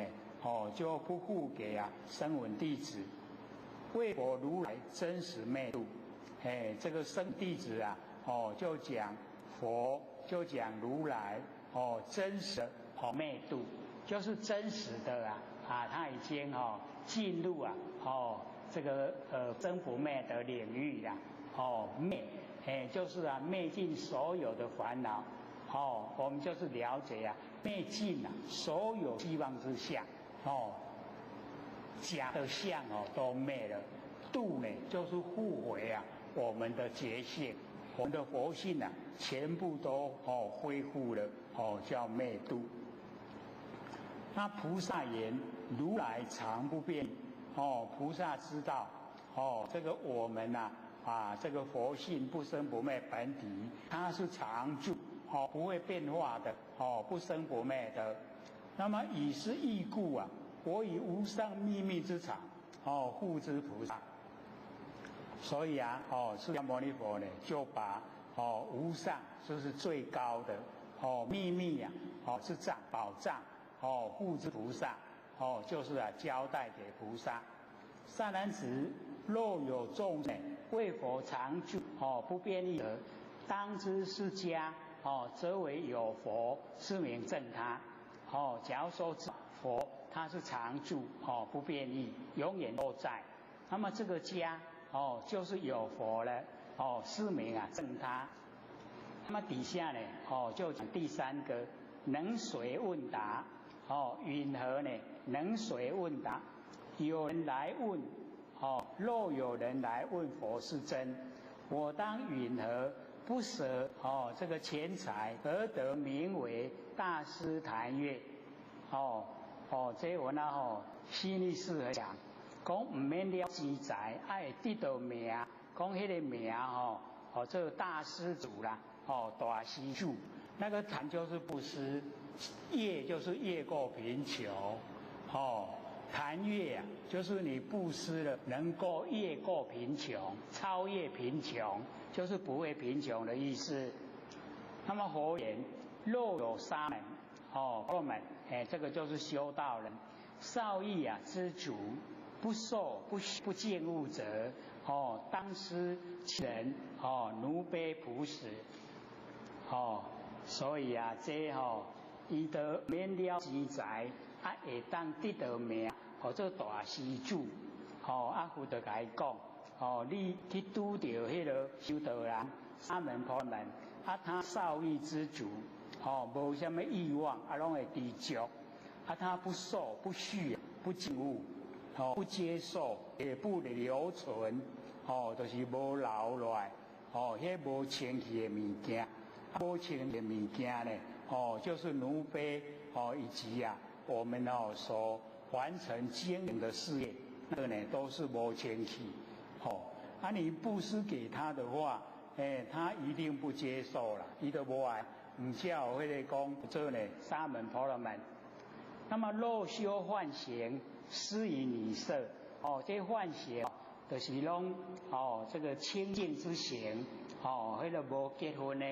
就不护给声闻弟子，为佛如来真实灭度。这个生弟子啊，就讲佛，就讲如来，真实的灭度，就是真实的他已经进入这个真不灭的领域了，灭，就是灭尽所有的烦恼，我们就是了解灭尽所有希望之相，假的相都灭了，度呢就是复回我们的觉性，我们的佛性全部都恢复了，叫灭度。那菩萨言：如来常不变。菩萨知道，这个我们这个佛性不生不灭本体，它是常住，不会变化的，不生不灭的。那么以是义故我以无上秘密之常，护之菩萨。所以释迦牟尼佛呢，就把无上就是最高的秘密是藏宝藏护之菩萨就是交代给菩萨。善男子，若有众生为佛常住不变异者，当知是家则为有佛，是名正他。假如说佛他是常住不变异，永远都在，那么这个家就是有佛了， 4名啊赠他。那么底下呢就讲第3个能随问答允和呢能随问答，有人来问若有人来问佛是真，我当允和不舍这个钱财而得名为大师谭月。这我呢心里是想讲唔免了钱财，爱得到名，讲迄个名这个大施主啦，大施主，那个禅就是布施，业就是越过贫穷，谭越啊，就是你布施了，能够越过贫穷，超越贫穷，就是不会贫穷的意思。那么佛言，若有沙门，婆罗门，这个就是修道人，少欲啊知足，不受不见物者，当施其人，奴卑仆使，所以啊，这伊得免了钱财，会当得到名，做大施主，佛就甲伊讲，你去拄到迄个修道人沙门婆罗门，他少欲知足，无什么欲望，拢会知足，他不受不续不进物，不接受也不留存，就是无留落来，迄无清气的物件，无清气的物件呢，就是奴婢，以及我们所完成经营的事业，那个呢都是无清气，你布施给他的话，他一定不接受了，伊都无爱，唔叫迄个讲这呢沙门婆罗门。那么若修幻行，施于女色，这幻行就是拢这个清净之行，迄个无结婚呢，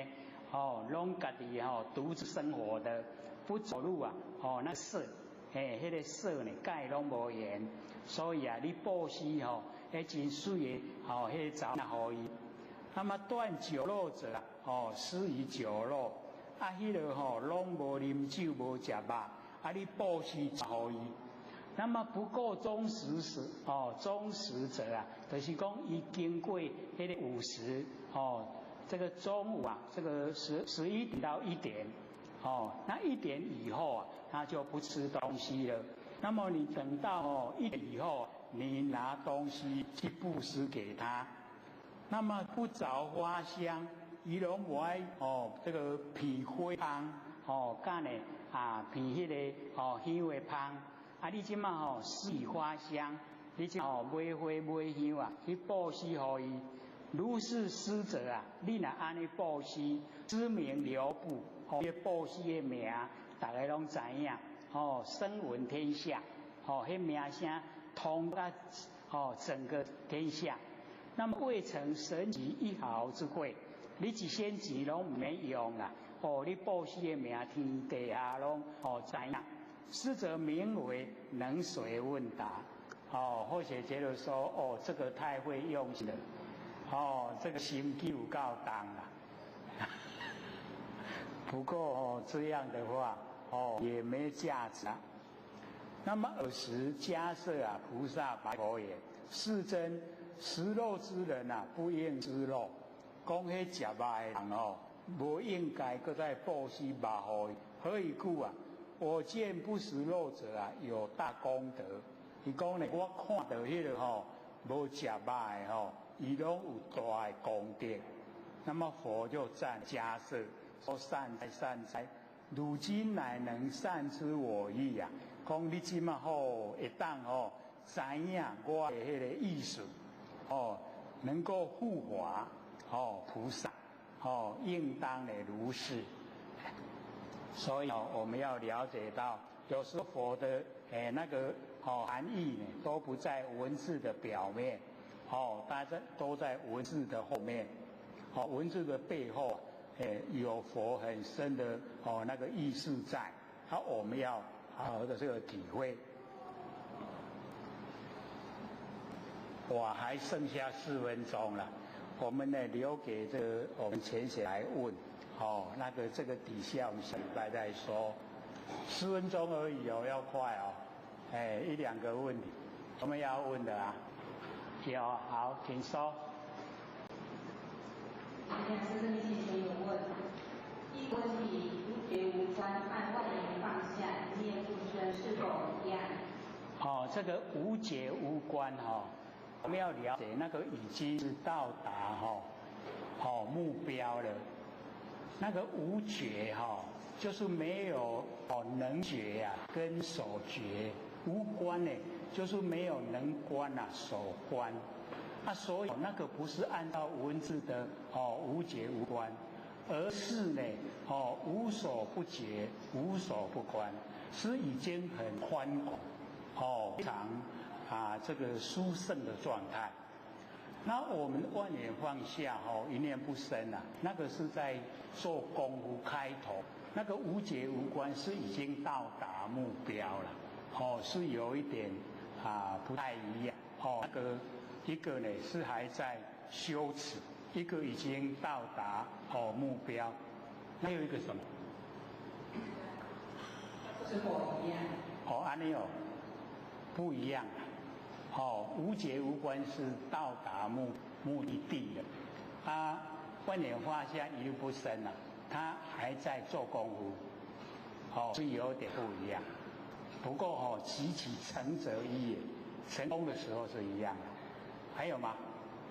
拢家己独自生活的，不走路啊，那色，迄个色呢，介拢无缘，所以你布施迄真水的，迄个找互伊。那么断酒肉者施于酒肉，迄个拢无啉酒，无食肉。你布施互伊，那么不够忠实者啊，就是讲伊经过迄个午时，这个中午啊，这个11点到1点，那1点以后啊，他就不吃东西了。那么你等到1点以后，你拿东西去布施给他，那么不着花香，伊拢无爱这个品花香，干呢？闻迄个香的香，你即马施以花香，你即买花买香啊，去布施互伊。如是施者啊，你若安尼布施，知名流布，迄布施的名，大家拢知影，声闻天下，迄名声通整个天下。那么未曾神级1毫之贵，你一仙钱拢唔免用啦。你布施的名，天地下拢知影。施者名为能随问答。或许觉得说，这个太会用心了。这个心机有够重啦。不过这样的话，也没价值啊。那么尔时迦叶菩萨白佛言：世尊，食肉之人不应吃肉。讲迄食肉的人无应该搁再布施肉互伊，何以故啊？我见不食肉者有大功德。伊讲呢，我看到迄个无食肉的伊拢有大的功德。那么佛就赞迦叶说：善哉善哉，如今乃能善知我意啊！讲你即马会当知影我的迄个意思，能够护法菩萨。应当的如是。所以我们要了解到，有时候佛的那个含义呢，都不在文字的表面，大家都在文字的后面，文字的背后，有佛很深的那个意思在，我们要好好的这个体会。我还剩下4分钟了。我们呢留给这个我们前些来问，那个这个底下我们下礼拜再说，4分钟而已要快1、2个问题，我们要问的有好，请说。这个无觉无观我们要了解那个已经是到达目标了。那个无觉就是没有能觉跟守觉，无观呢就是没有能观守观。所以那个不是按照文字的无觉无观，而是呢无所不觉，无所不观，是已经很宽广非常这个殊胜的状态。那我们万缘放下一念不生那个是在做功夫开头，那个无觉无观是已经到达目标了是有一点不太一样那个一个呢是还在修持，一个已经到达目标，还有一个什么？是不一样。安尼不一样无觉无观是到达目的地了，万缘放下一路不生他还在做功夫是有点不一样。不过急起成则一也，成功的时候是一样的。还有吗？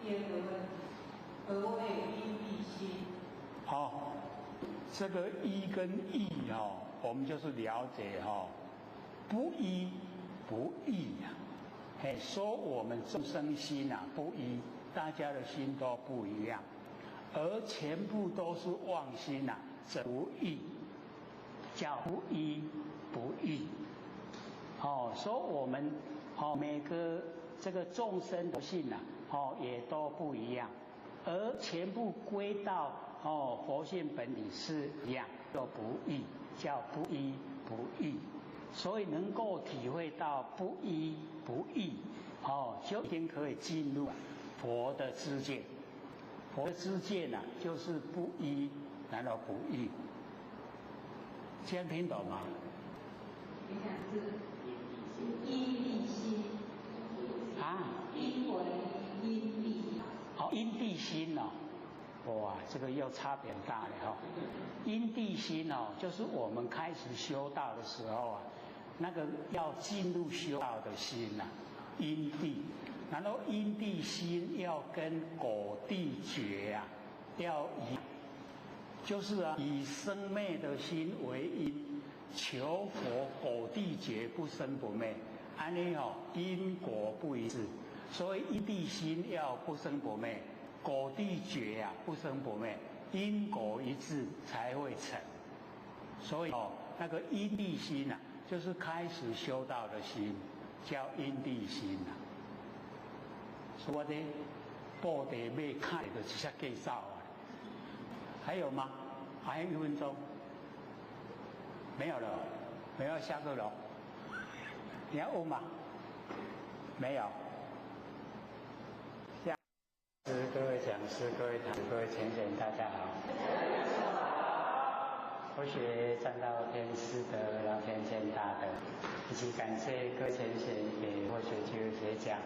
第二个问题，何谓因地心？这个一跟义我们就是了解不一不异说我们众生心不一，大家的心都不一样，而全部都是妄心这不异，叫不一不异说我们每个这个众生的性也都不一样，而全部归到佛性本体是一样，叫不异，叫不一不异。所以能够体会到不一不异就已经可以进入佛的知见。佛的知见就是不一然后不异。这样听懂吗？你看是因地心因为因地因地心哇，这个又差别大了因地心就是我们开始修道的时候那个要进入修道的心因地，然后因地心要跟果地觉要就是以生灭的心为因，求佛果地觉不生不灭，安尼因果不一致，所以因地心要不生不灭，果地觉不生不灭，因果一致才会成。所以那个因地心就是开始修道的心，叫因地心我的布袋要看的这些介绍还有吗？还有1分钟，没有了，没有下课了。你要问吗？没有。各位讲师、各位同各位浅显，大家好。佛学占道天师的老天贤大德，以及感谢各浅显给佛学机会学讲。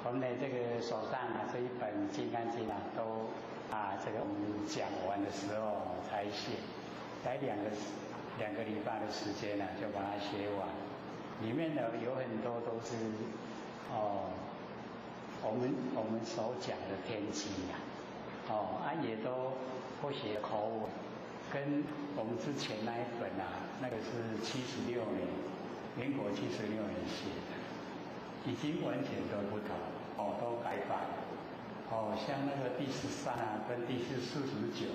我们的这个手上这一本《金刚经》都这个我们讲完的时候才写，才两个礼拜的时间就把它写完。里面有很多都是我们所讲的天机也都不写口吻，跟我们之前那一本那个是76年，民国76年写的，已经完全都不同都改版像那个第13跟第49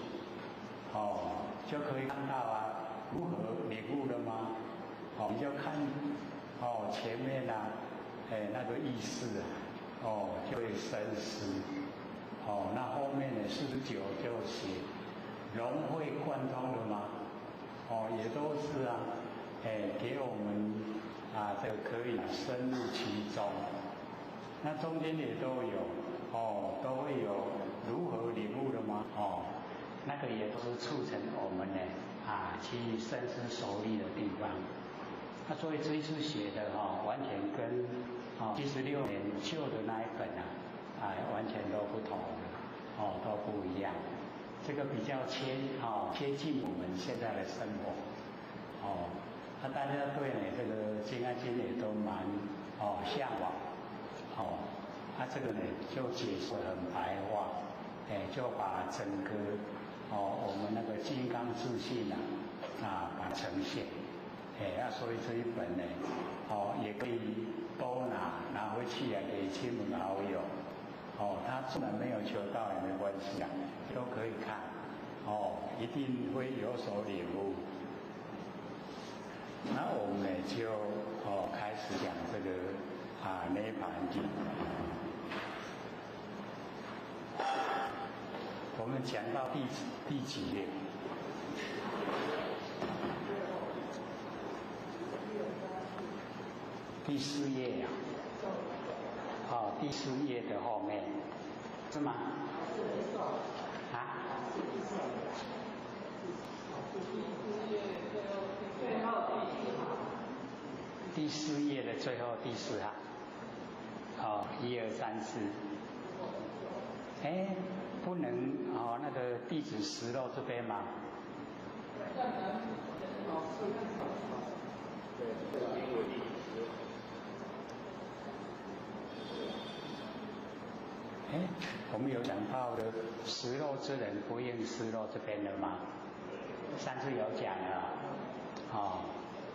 就可以看到如何领悟了吗？你就看前面那个意思就会深思那后面的49就写融会贯通了吗？也都是给我们这个可以深入其中。那中间也都有都会有如何领悟了吗？那个也都是促成我们去深思熟虑的地方。那所以这一次写的完全跟76年旧的那一本完全都不同都不一样。这个比较贴近我们现在的生活大家对呢这个《金刚经》也都蛮向往，这个呢就解释很白话，就把整个我们那个金刚自信把它呈现，所以这一本呢也可以多拿回去给亲朋好友，他纵然没有求到也没关系都可以看，一定会有所领悟。那我们呢就开始讲这个涅槃经。我们讲到第几页？第4页第4页的后面是吗？第4页的最后第4行，1、2、3、4，不能那个弟子实漏这边吗？我们有讲到的实漏之人不应失漏这边的吗？上次有讲了，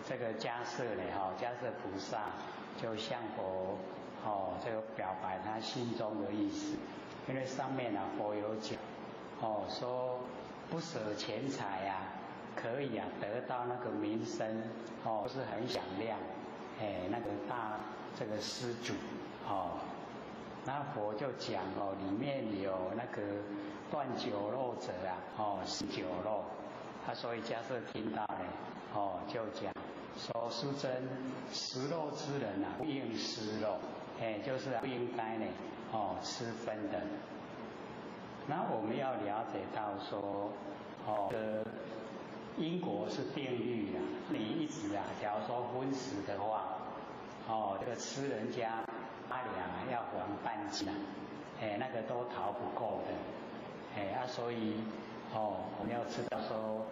这个迦叶呢，迦叶菩萨就向佛这个表白他心中的意思，因为上面佛有讲说不舍钱财可以得到那个名声是很响亮，那个大这个施主那佛就讲里面有那个断酒肉者食酒肉，所以迦叶听到呢就讲说师尊食肉之人不应失肉，就是不应该呢吃分的。那我们要了解到说因果是定律你一直假如说荤食的话这个吃人家8两要还半斤那个都逃不过的所以我们要知道说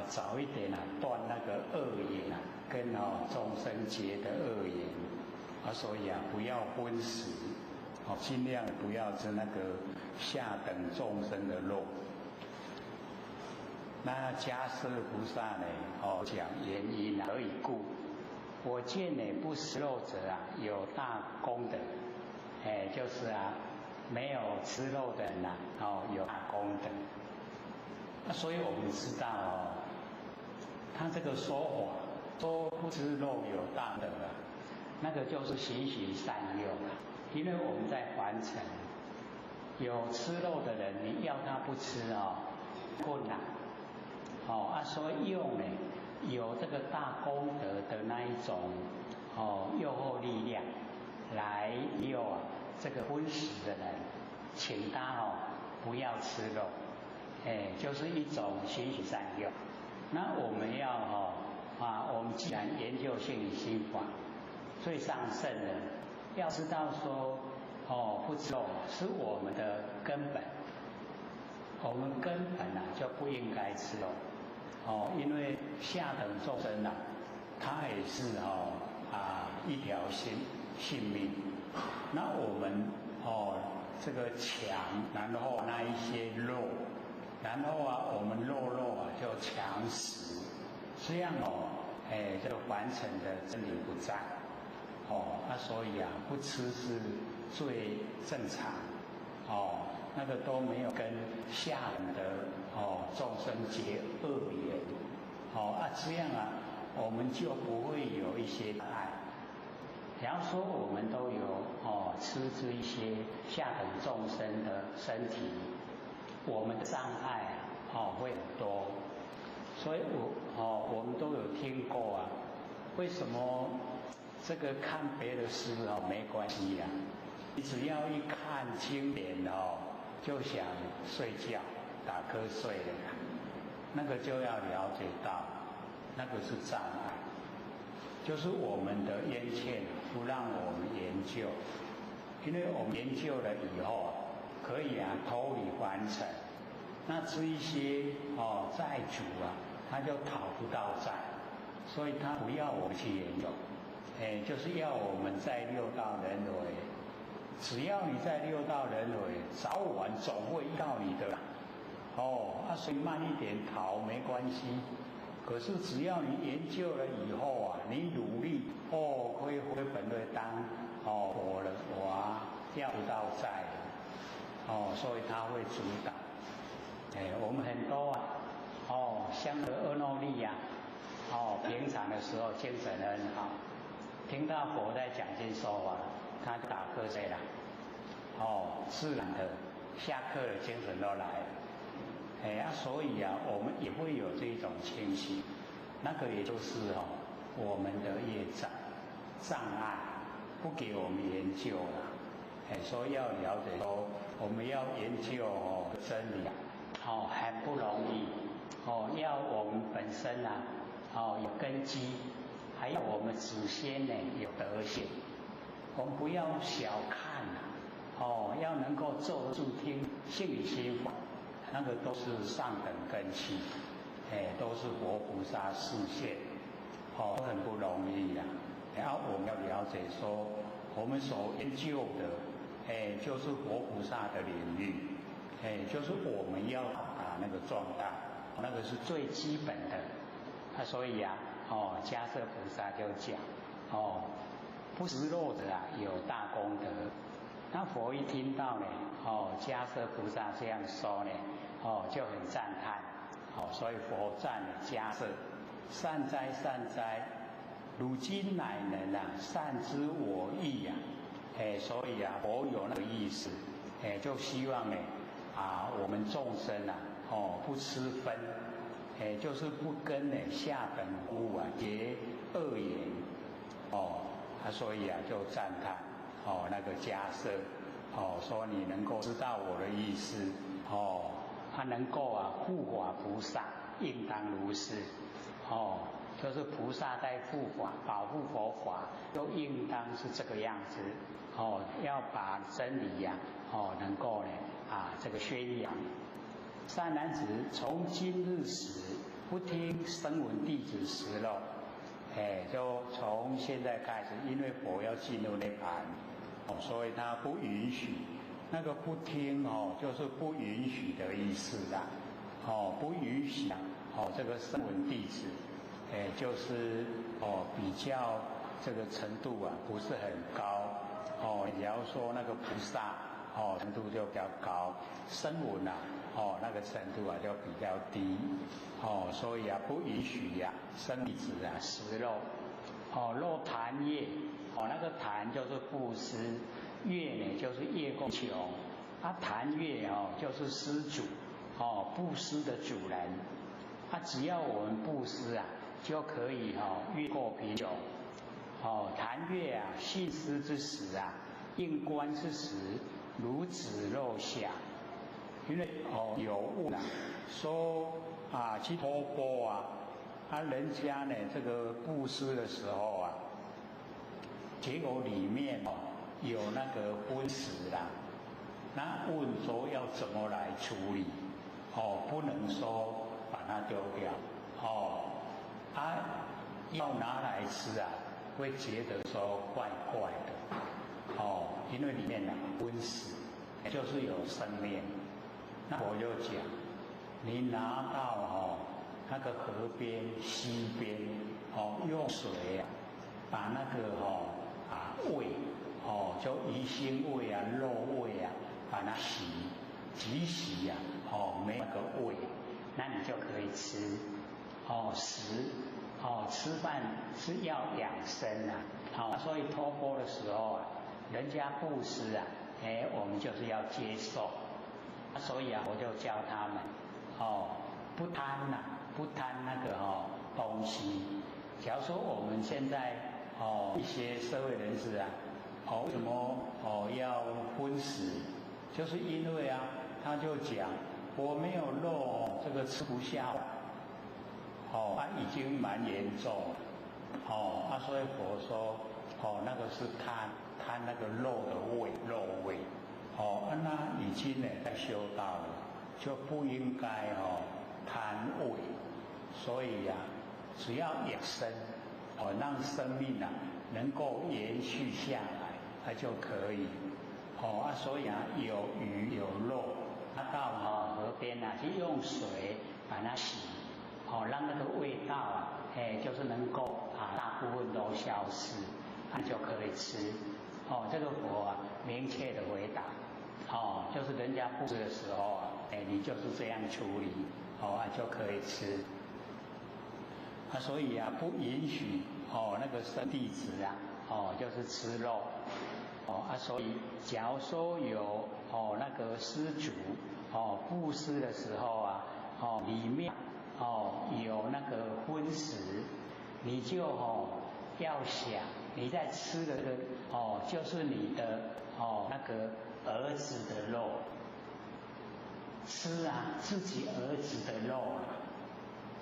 早一点断那个恶缘跟众生结的恶缘所以不要荤食尽量不要吃那个下等众生的肉。那迦叶菩萨呢讲原因何以故？我见呢不食肉者有大功德，就是没有吃肉的人有大功德。所以我们知道他这个说法说不吃肉有大德那个就是循循善诱因为我们在凡尘有吃肉的人，你要他不吃困难所以用呢有这个大功德的那一种诱惑力量来诱这个荤食的人，请他不要吃肉，就是一种循循善诱。那我们要我们既然研究性理心法最上圣的，要知道说不吃肉是我们的根本，我们根本就不应该吃肉因为下等众生他也是一条性命。那我们这个强，然后那一些肉，然后我们肉就强食，这样这个凡尘的真理不在所以不吃是最正常那个都没有跟下等的众生结恶缘这样我们就不会有一些爱。假如说我们都有吃这一些下等众生的身体，我们的障碍会很多。所以我们都有听过为什么这个看别的诗没关系你只要一看经典就想睡觉打瞌睡了那个就要了解到那个是障碍，就是我们的冤欠不让我们研究，因为我们研究了以后可以脱离凡尘，那这一些债主他就讨不到债，所以他不要我们去研究，就是要我们在六道轮回，只要你在六道轮回，早晚总会遇到你的啦。所以慢一点逃没关系。可是只要你研究了以后啊，你努力可以回本位当佛了，要不到在了，所以他会主导。我们很多像阿耨利呀，平常的时候精神很好，听到佛在讲经说法，他就打瞌睡了，自然的下课了精神都来了。所以啊，我们也会有这种情形，那个也就是我们的业障碍，不给我们研究了。所以要了解说，我们要研究真理很不容易要我们本身有根基，还要我们祖先呢有德行，我们不要小看要能够坐得住听信理心法。那个都是上等根器，都是佛菩萨示现，都很不容易呀。然后我们要了解说，我们所研究的，就是佛菩萨的领域，就是我们要把那个壮大，那个是最基本的。所以呀，迦叶菩萨就讲，不食肉者有大功德。那佛一听到呢，迦叶菩萨这样说呢，就很赞叹，所以佛赞迦叶，善哉善哉，汝今乃能善知我意呀，所以佛有那个意思，就希望呢，我们众生不吃分，就是不跟下等物结恶缘，所以就赞叹。那个迦叶，说你能够知道我的意思，他能够护法菩萨，应当如是，就是菩萨在护法、保护佛法，都应当是这个样子，要把真理能够这个宣扬。善男子，从今日始，不听声闻弟子实漏，就从现在开始，因为佛要进入涅槃。所以他不允许，那个不听就是不允许的意思啦，不允许这个声闻弟子，就是比较这个程度不是很高，你要说那个菩萨程度就比较高，声闻那个程度就比较低，所以不允许生弟子食肉，肉坛业。那个坛就是布施，乐呢就是乐供穷，坛乐就是施主，布施的主人，只要我们布施就可以越过贫穷，坛乐信施之时应观之时，如子肉相，因为有物说去托钵人家呢这个布施的时候结果里面有那个荤食啦，那问说要怎么来处理？不能说把它丢掉，要拿来吃会觉得说怪怪的，因为里面荤食就是有生命。那我就讲，你拿到那个河边、溪边，用水把那个胃就鱼腥味肉味把它洗洗没那个味，那你就可以吃吃饭是要养生所以托钵的时候人家布施我们就是要接受，所以我就教他们不贪那个东西。假如说我们现在一些社会人士为什么要荤食？就是因为他就讲我没有肉这个吃不下已经蛮严重了所以佛说那个是贪那个肉的肉味那已经在修道了，就不应该贪味，所以只要养生，让生命能够延续下来，它就可以。所以有鱼有肉，到河边去用水把它洗，让那个味道就是能够大部分都消失，那就可以吃。这个佛明确的回答，就是人家不吃的时候你就是这样处理，就可以吃。所以不允许那个生弟子就是吃肉。所以假如说有那个施主布施的时候里面有那个荤食，你就要想你在吃的就是你的那个儿子的肉，吃自己儿子的肉，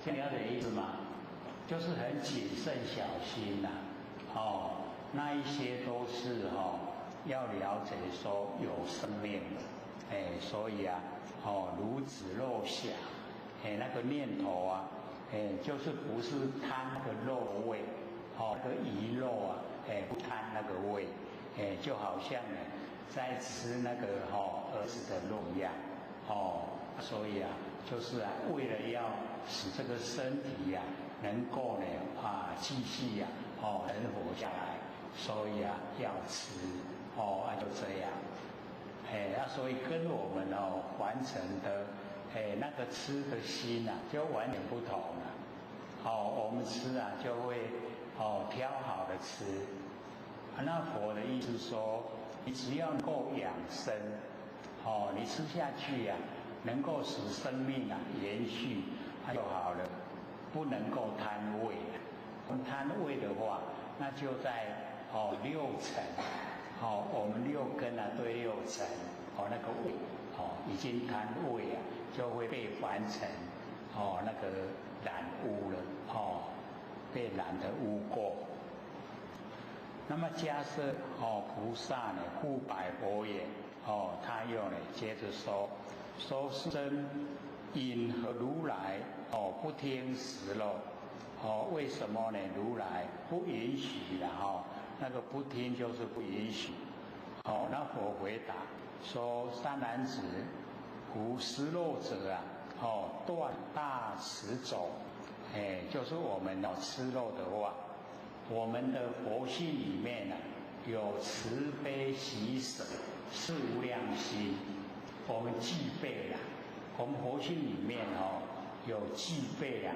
这样了解意思吗？就是很谨慎小心那一些都是要了解说有生命的，所以如子肉想，那个念头就是不是贪那个肉味，那个鱼肉不贪那个味，就好像在吃那个儿子的肉一样，所以就是为了要使这个身体能够继续能活下来，所以要吃。就这样，所以跟我们完成的那个吃的心就完全不同了。我们吃就会挑好的吃。那佛的意思说，你只要能够养生，你吃下去能够使生命延续就好了，不能够贪味。贪味的话，那就在六尘。我们六根对六尘，那个味，已经贪味就会被凡尘，那个染污了，被染得污垢。那么假设菩萨护百佛也，他又接着说生因何如来不听食肉？为什么呢？如来不允许的那个不听就是不允许。那佛回答说：善男子，吾食肉者断大慈种。就是我们吃肉的话，我们的佛性里面有慈悲喜舍是无量心，我们具备了。我们佛性里面有具备了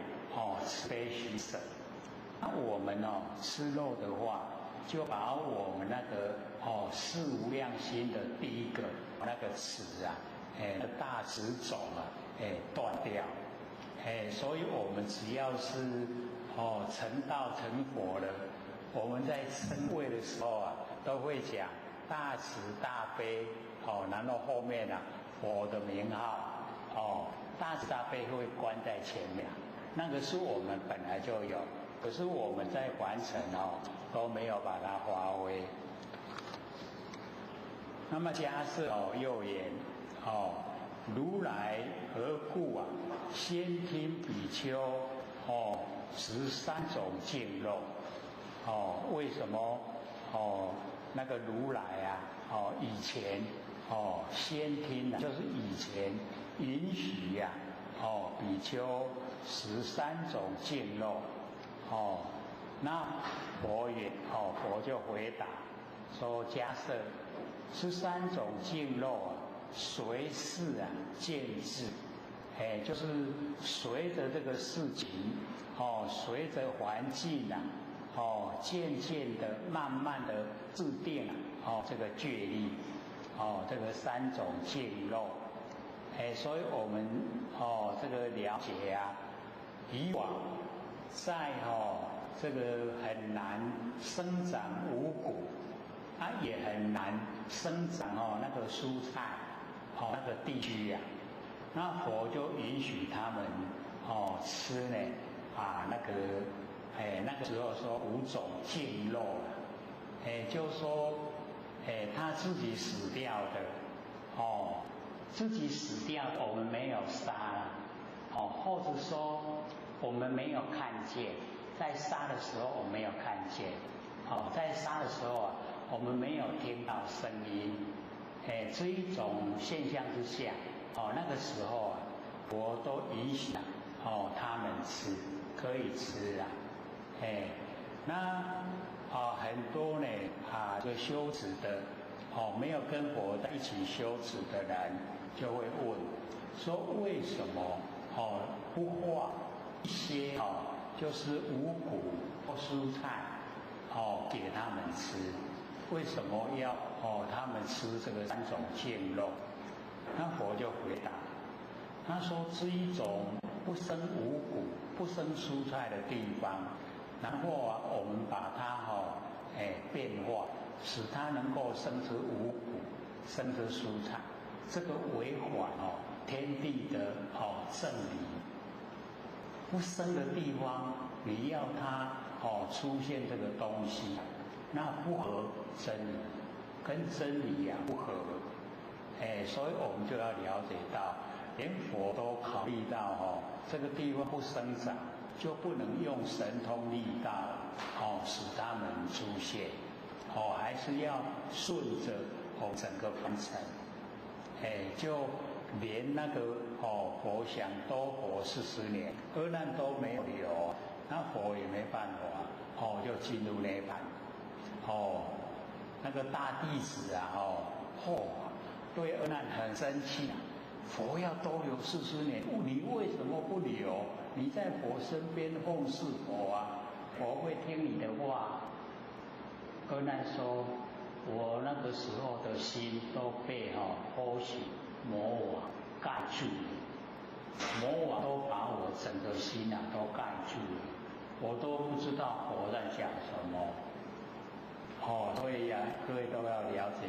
慈悲喜舍。那我们吃肉的话，就把我们那个四无量心的第一个那个慈大慈种断掉。所以我们只要是成道成佛了，我们在称谓的时候都会讲大慈大悲然后后面佛的名号大慈大悲会关在前面，那个是我们本来就有，可是我们在完成都没有把它发挥。那么假设又言如来何故先听比丘13种净肉？为什么那个如来以前先听就是以前允许比丘13种净肉那佛就回答说：假设13种净肉随事渐至，就是随着这个事情随着环境渐渐的慢慢的制定这个戒律这个3种净肉。所以我们这个了解以往在这个很难生长五谷，也很难生长那个蔬菜那个地区那佛就允许他们吃那个时候说5种净肉就是说他自己死掉的自己死掉我们没有杀或者说我们没有看见，在杀的时候我们没有看见，在杀的时候啊，我们没有听到声音，这一种现象之下，那个时候啊，我都允许他们吃，可以吃啊，那很多呢这个修持的没有跟佛在一起修持的人就会问说，为什么不化一些就是五谷或蔬菜给他们吃？为什么要他们吃这个3种净肉？那佛就回答，他说这一种不生五谷、不生蔬菜的地方，然后我们把它变化，使它能够生出五谷、生出蔬菜，这个违反天地的正理。不生的地方，你要它出现这个东西，那不合真理，跟真理不合。所以我们就要了解到，连佛都考虑到这个地方不生长，就不能用神通力道使它们出现，还是要顺着整个凡尘，就连那个佛想多活40年，阿难都没有留，那佛也没办法，就进入涅槃。那个大弟子啊，对阿难很生气啊，佛要多留40年，你为什么不留？你在佛身边奉侍佛啊，佛会听你的话。阿难说，我那个时候的心都被波喜魔网盖住了，魔网都把我整个心都盖住了，我都不知道佛在讲什么。所以各位都要了解，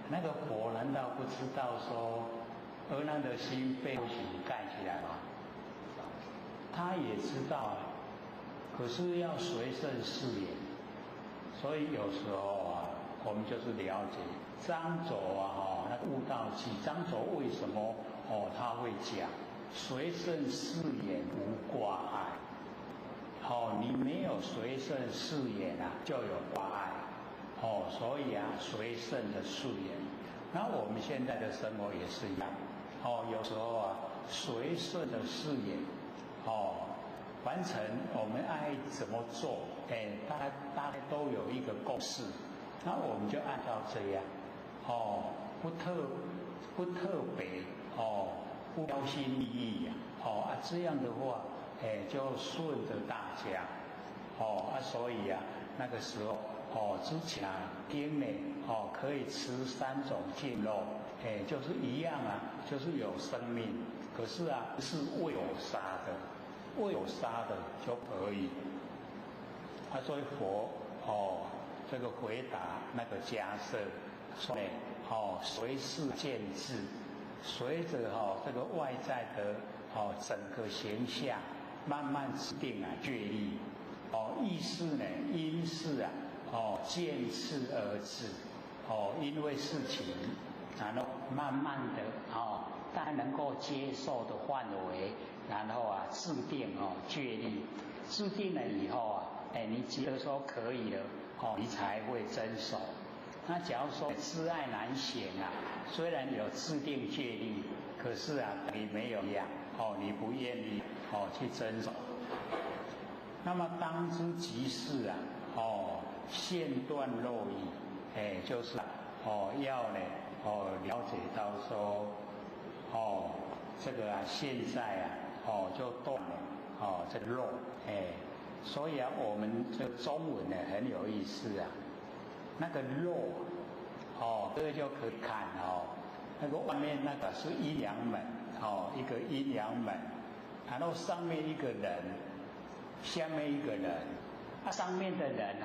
那个佛难道不知道说阿难的心被波喜盖起来吗？他也知道，可是要随顺誓言。所以有时候我们就是了解张轴那个悟道记，张轴为什么他会讲随顺誓言无挂碍？你没有随顺誓言就有挂碍。所以随顺的誓言。那我们现在的生活也是一样。有时候随顺的誓言，完成我们爱怎么做，大概都有一个共识，那我们就按照这样，不特别，不标新立异这样的话，就顺着大家，所以那个时候，之前经呢，可以吃3种净肉，就是一样就是有生命，可是不是未有杀的。未有杀的就可以，所以佛这个回答那个迦叶说呢，随事见智，随着这个外在的整个形象慢慢制定决立，意识呢因事渐次而至，因为事情然后慢慢的大家能够接受的范围。然后制定决立，制定了以后你觉得说可以了，你才会遵守。那假如说知爱难行虽然有制定决立，可是你没有养，你不愿意去遵守。那么当知即是现断肉意，就是要呢了解到说这个现在就断了这个肉，所以我们这个中文呢很有意思那个肉各位就可以看那个外面那个是阴阳门一个阴阳门，然后上面一个人，下面一个人，上面的人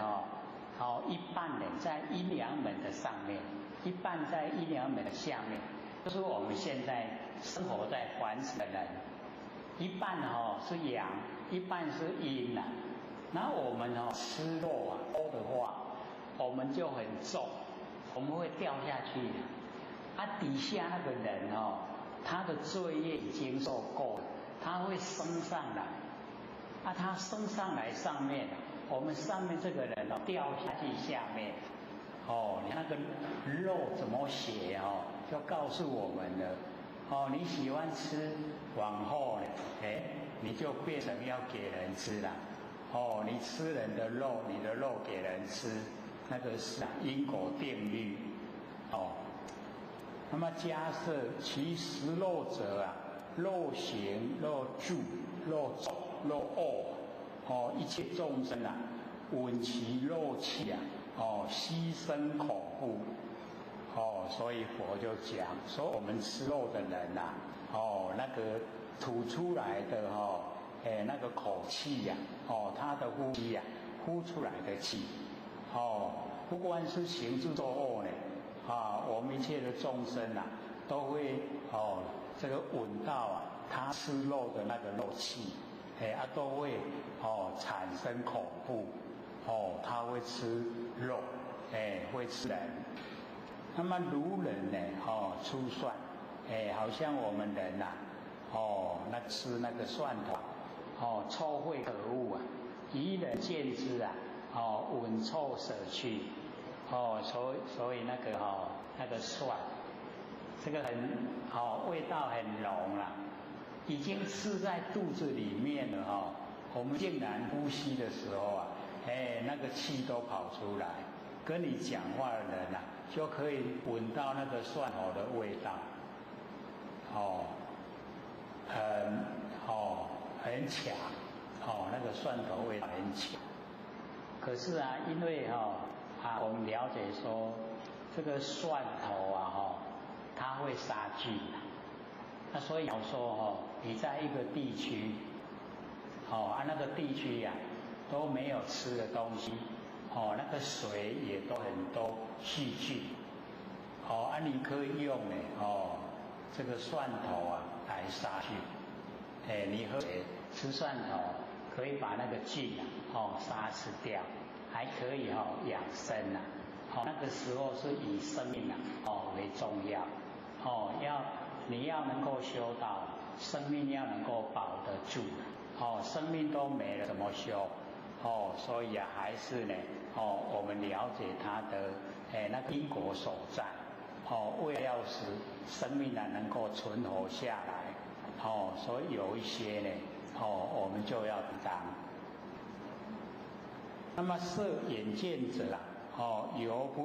一半人在阴阳门的上面，一半在阴阳门的下面，就是我们现在生活在凡尘的人。一半是阳，一半是阴那我们吃肉多的话，我们就很重，我们会掉下去底下那个人他的罪业已经受够了，他会升上来，啊，他升上来上面，我们上面这个人哦掉下去下面，哦，你那个肉怎么写哦，就告诉我们了。哦，你喜欢吃，往后呢，哎，你就变成要给人吃了。哦，你吃人的肉，你的肉给人吃，那个是因果定律。哦，那么假设其实肉者啊，肉行、肉住、肉走、肉恶，哦，一切众生啊，闻其肉气啊，哦，牺牲恐怖。哦，所以佛就讲说，我们吃肉的人呐，哦，那个吐出来的哦，那个口气呀，哦，他的呼吸呀，呼出来的气，哦，不管是行住坐卧呢，啊，我们一切的众生呐，都会哦，这个闻到啊，他吃肉的那个肉气，都会哦产生恐怖，哦，他会吃肉，会吃人。那么如人呢？哦，粗蒜，好像我们人呐，哦，那吃那个蒜头，哦，臭秽可恶啊！以人见之啊，哦，闻臭舍去，哦，所以那个哦，那个蒜，这个很味道很浓啦，已经吃在肚子里面了哦。我们竟然呼吸的时候啊，那个气都跑出来，跟你讲话的人啊。就可以闻到那个蒜头的味道，很强，那个蒜头味道很强。可是啊，因为我们了解说，这个蒜头啊，它会杀菌，那所以要说你在一个地区，那个地区呀都没有吃的东西。那个水也都很多细菌，你可以用呢，这个蒜头啊来杀菌，你喝水吃蒜头可以把那个菌杀死掉，还可以养生啊，那个时候是以生命为重要，你要能够修到生命要能够保得住，生命都没了怎么修？所以啊，还是呢，我们了解它的那个因果所在，为了要使生命啊能够存活下来，所以有一些呢，我们就要当。那么摄眼见者啊，由不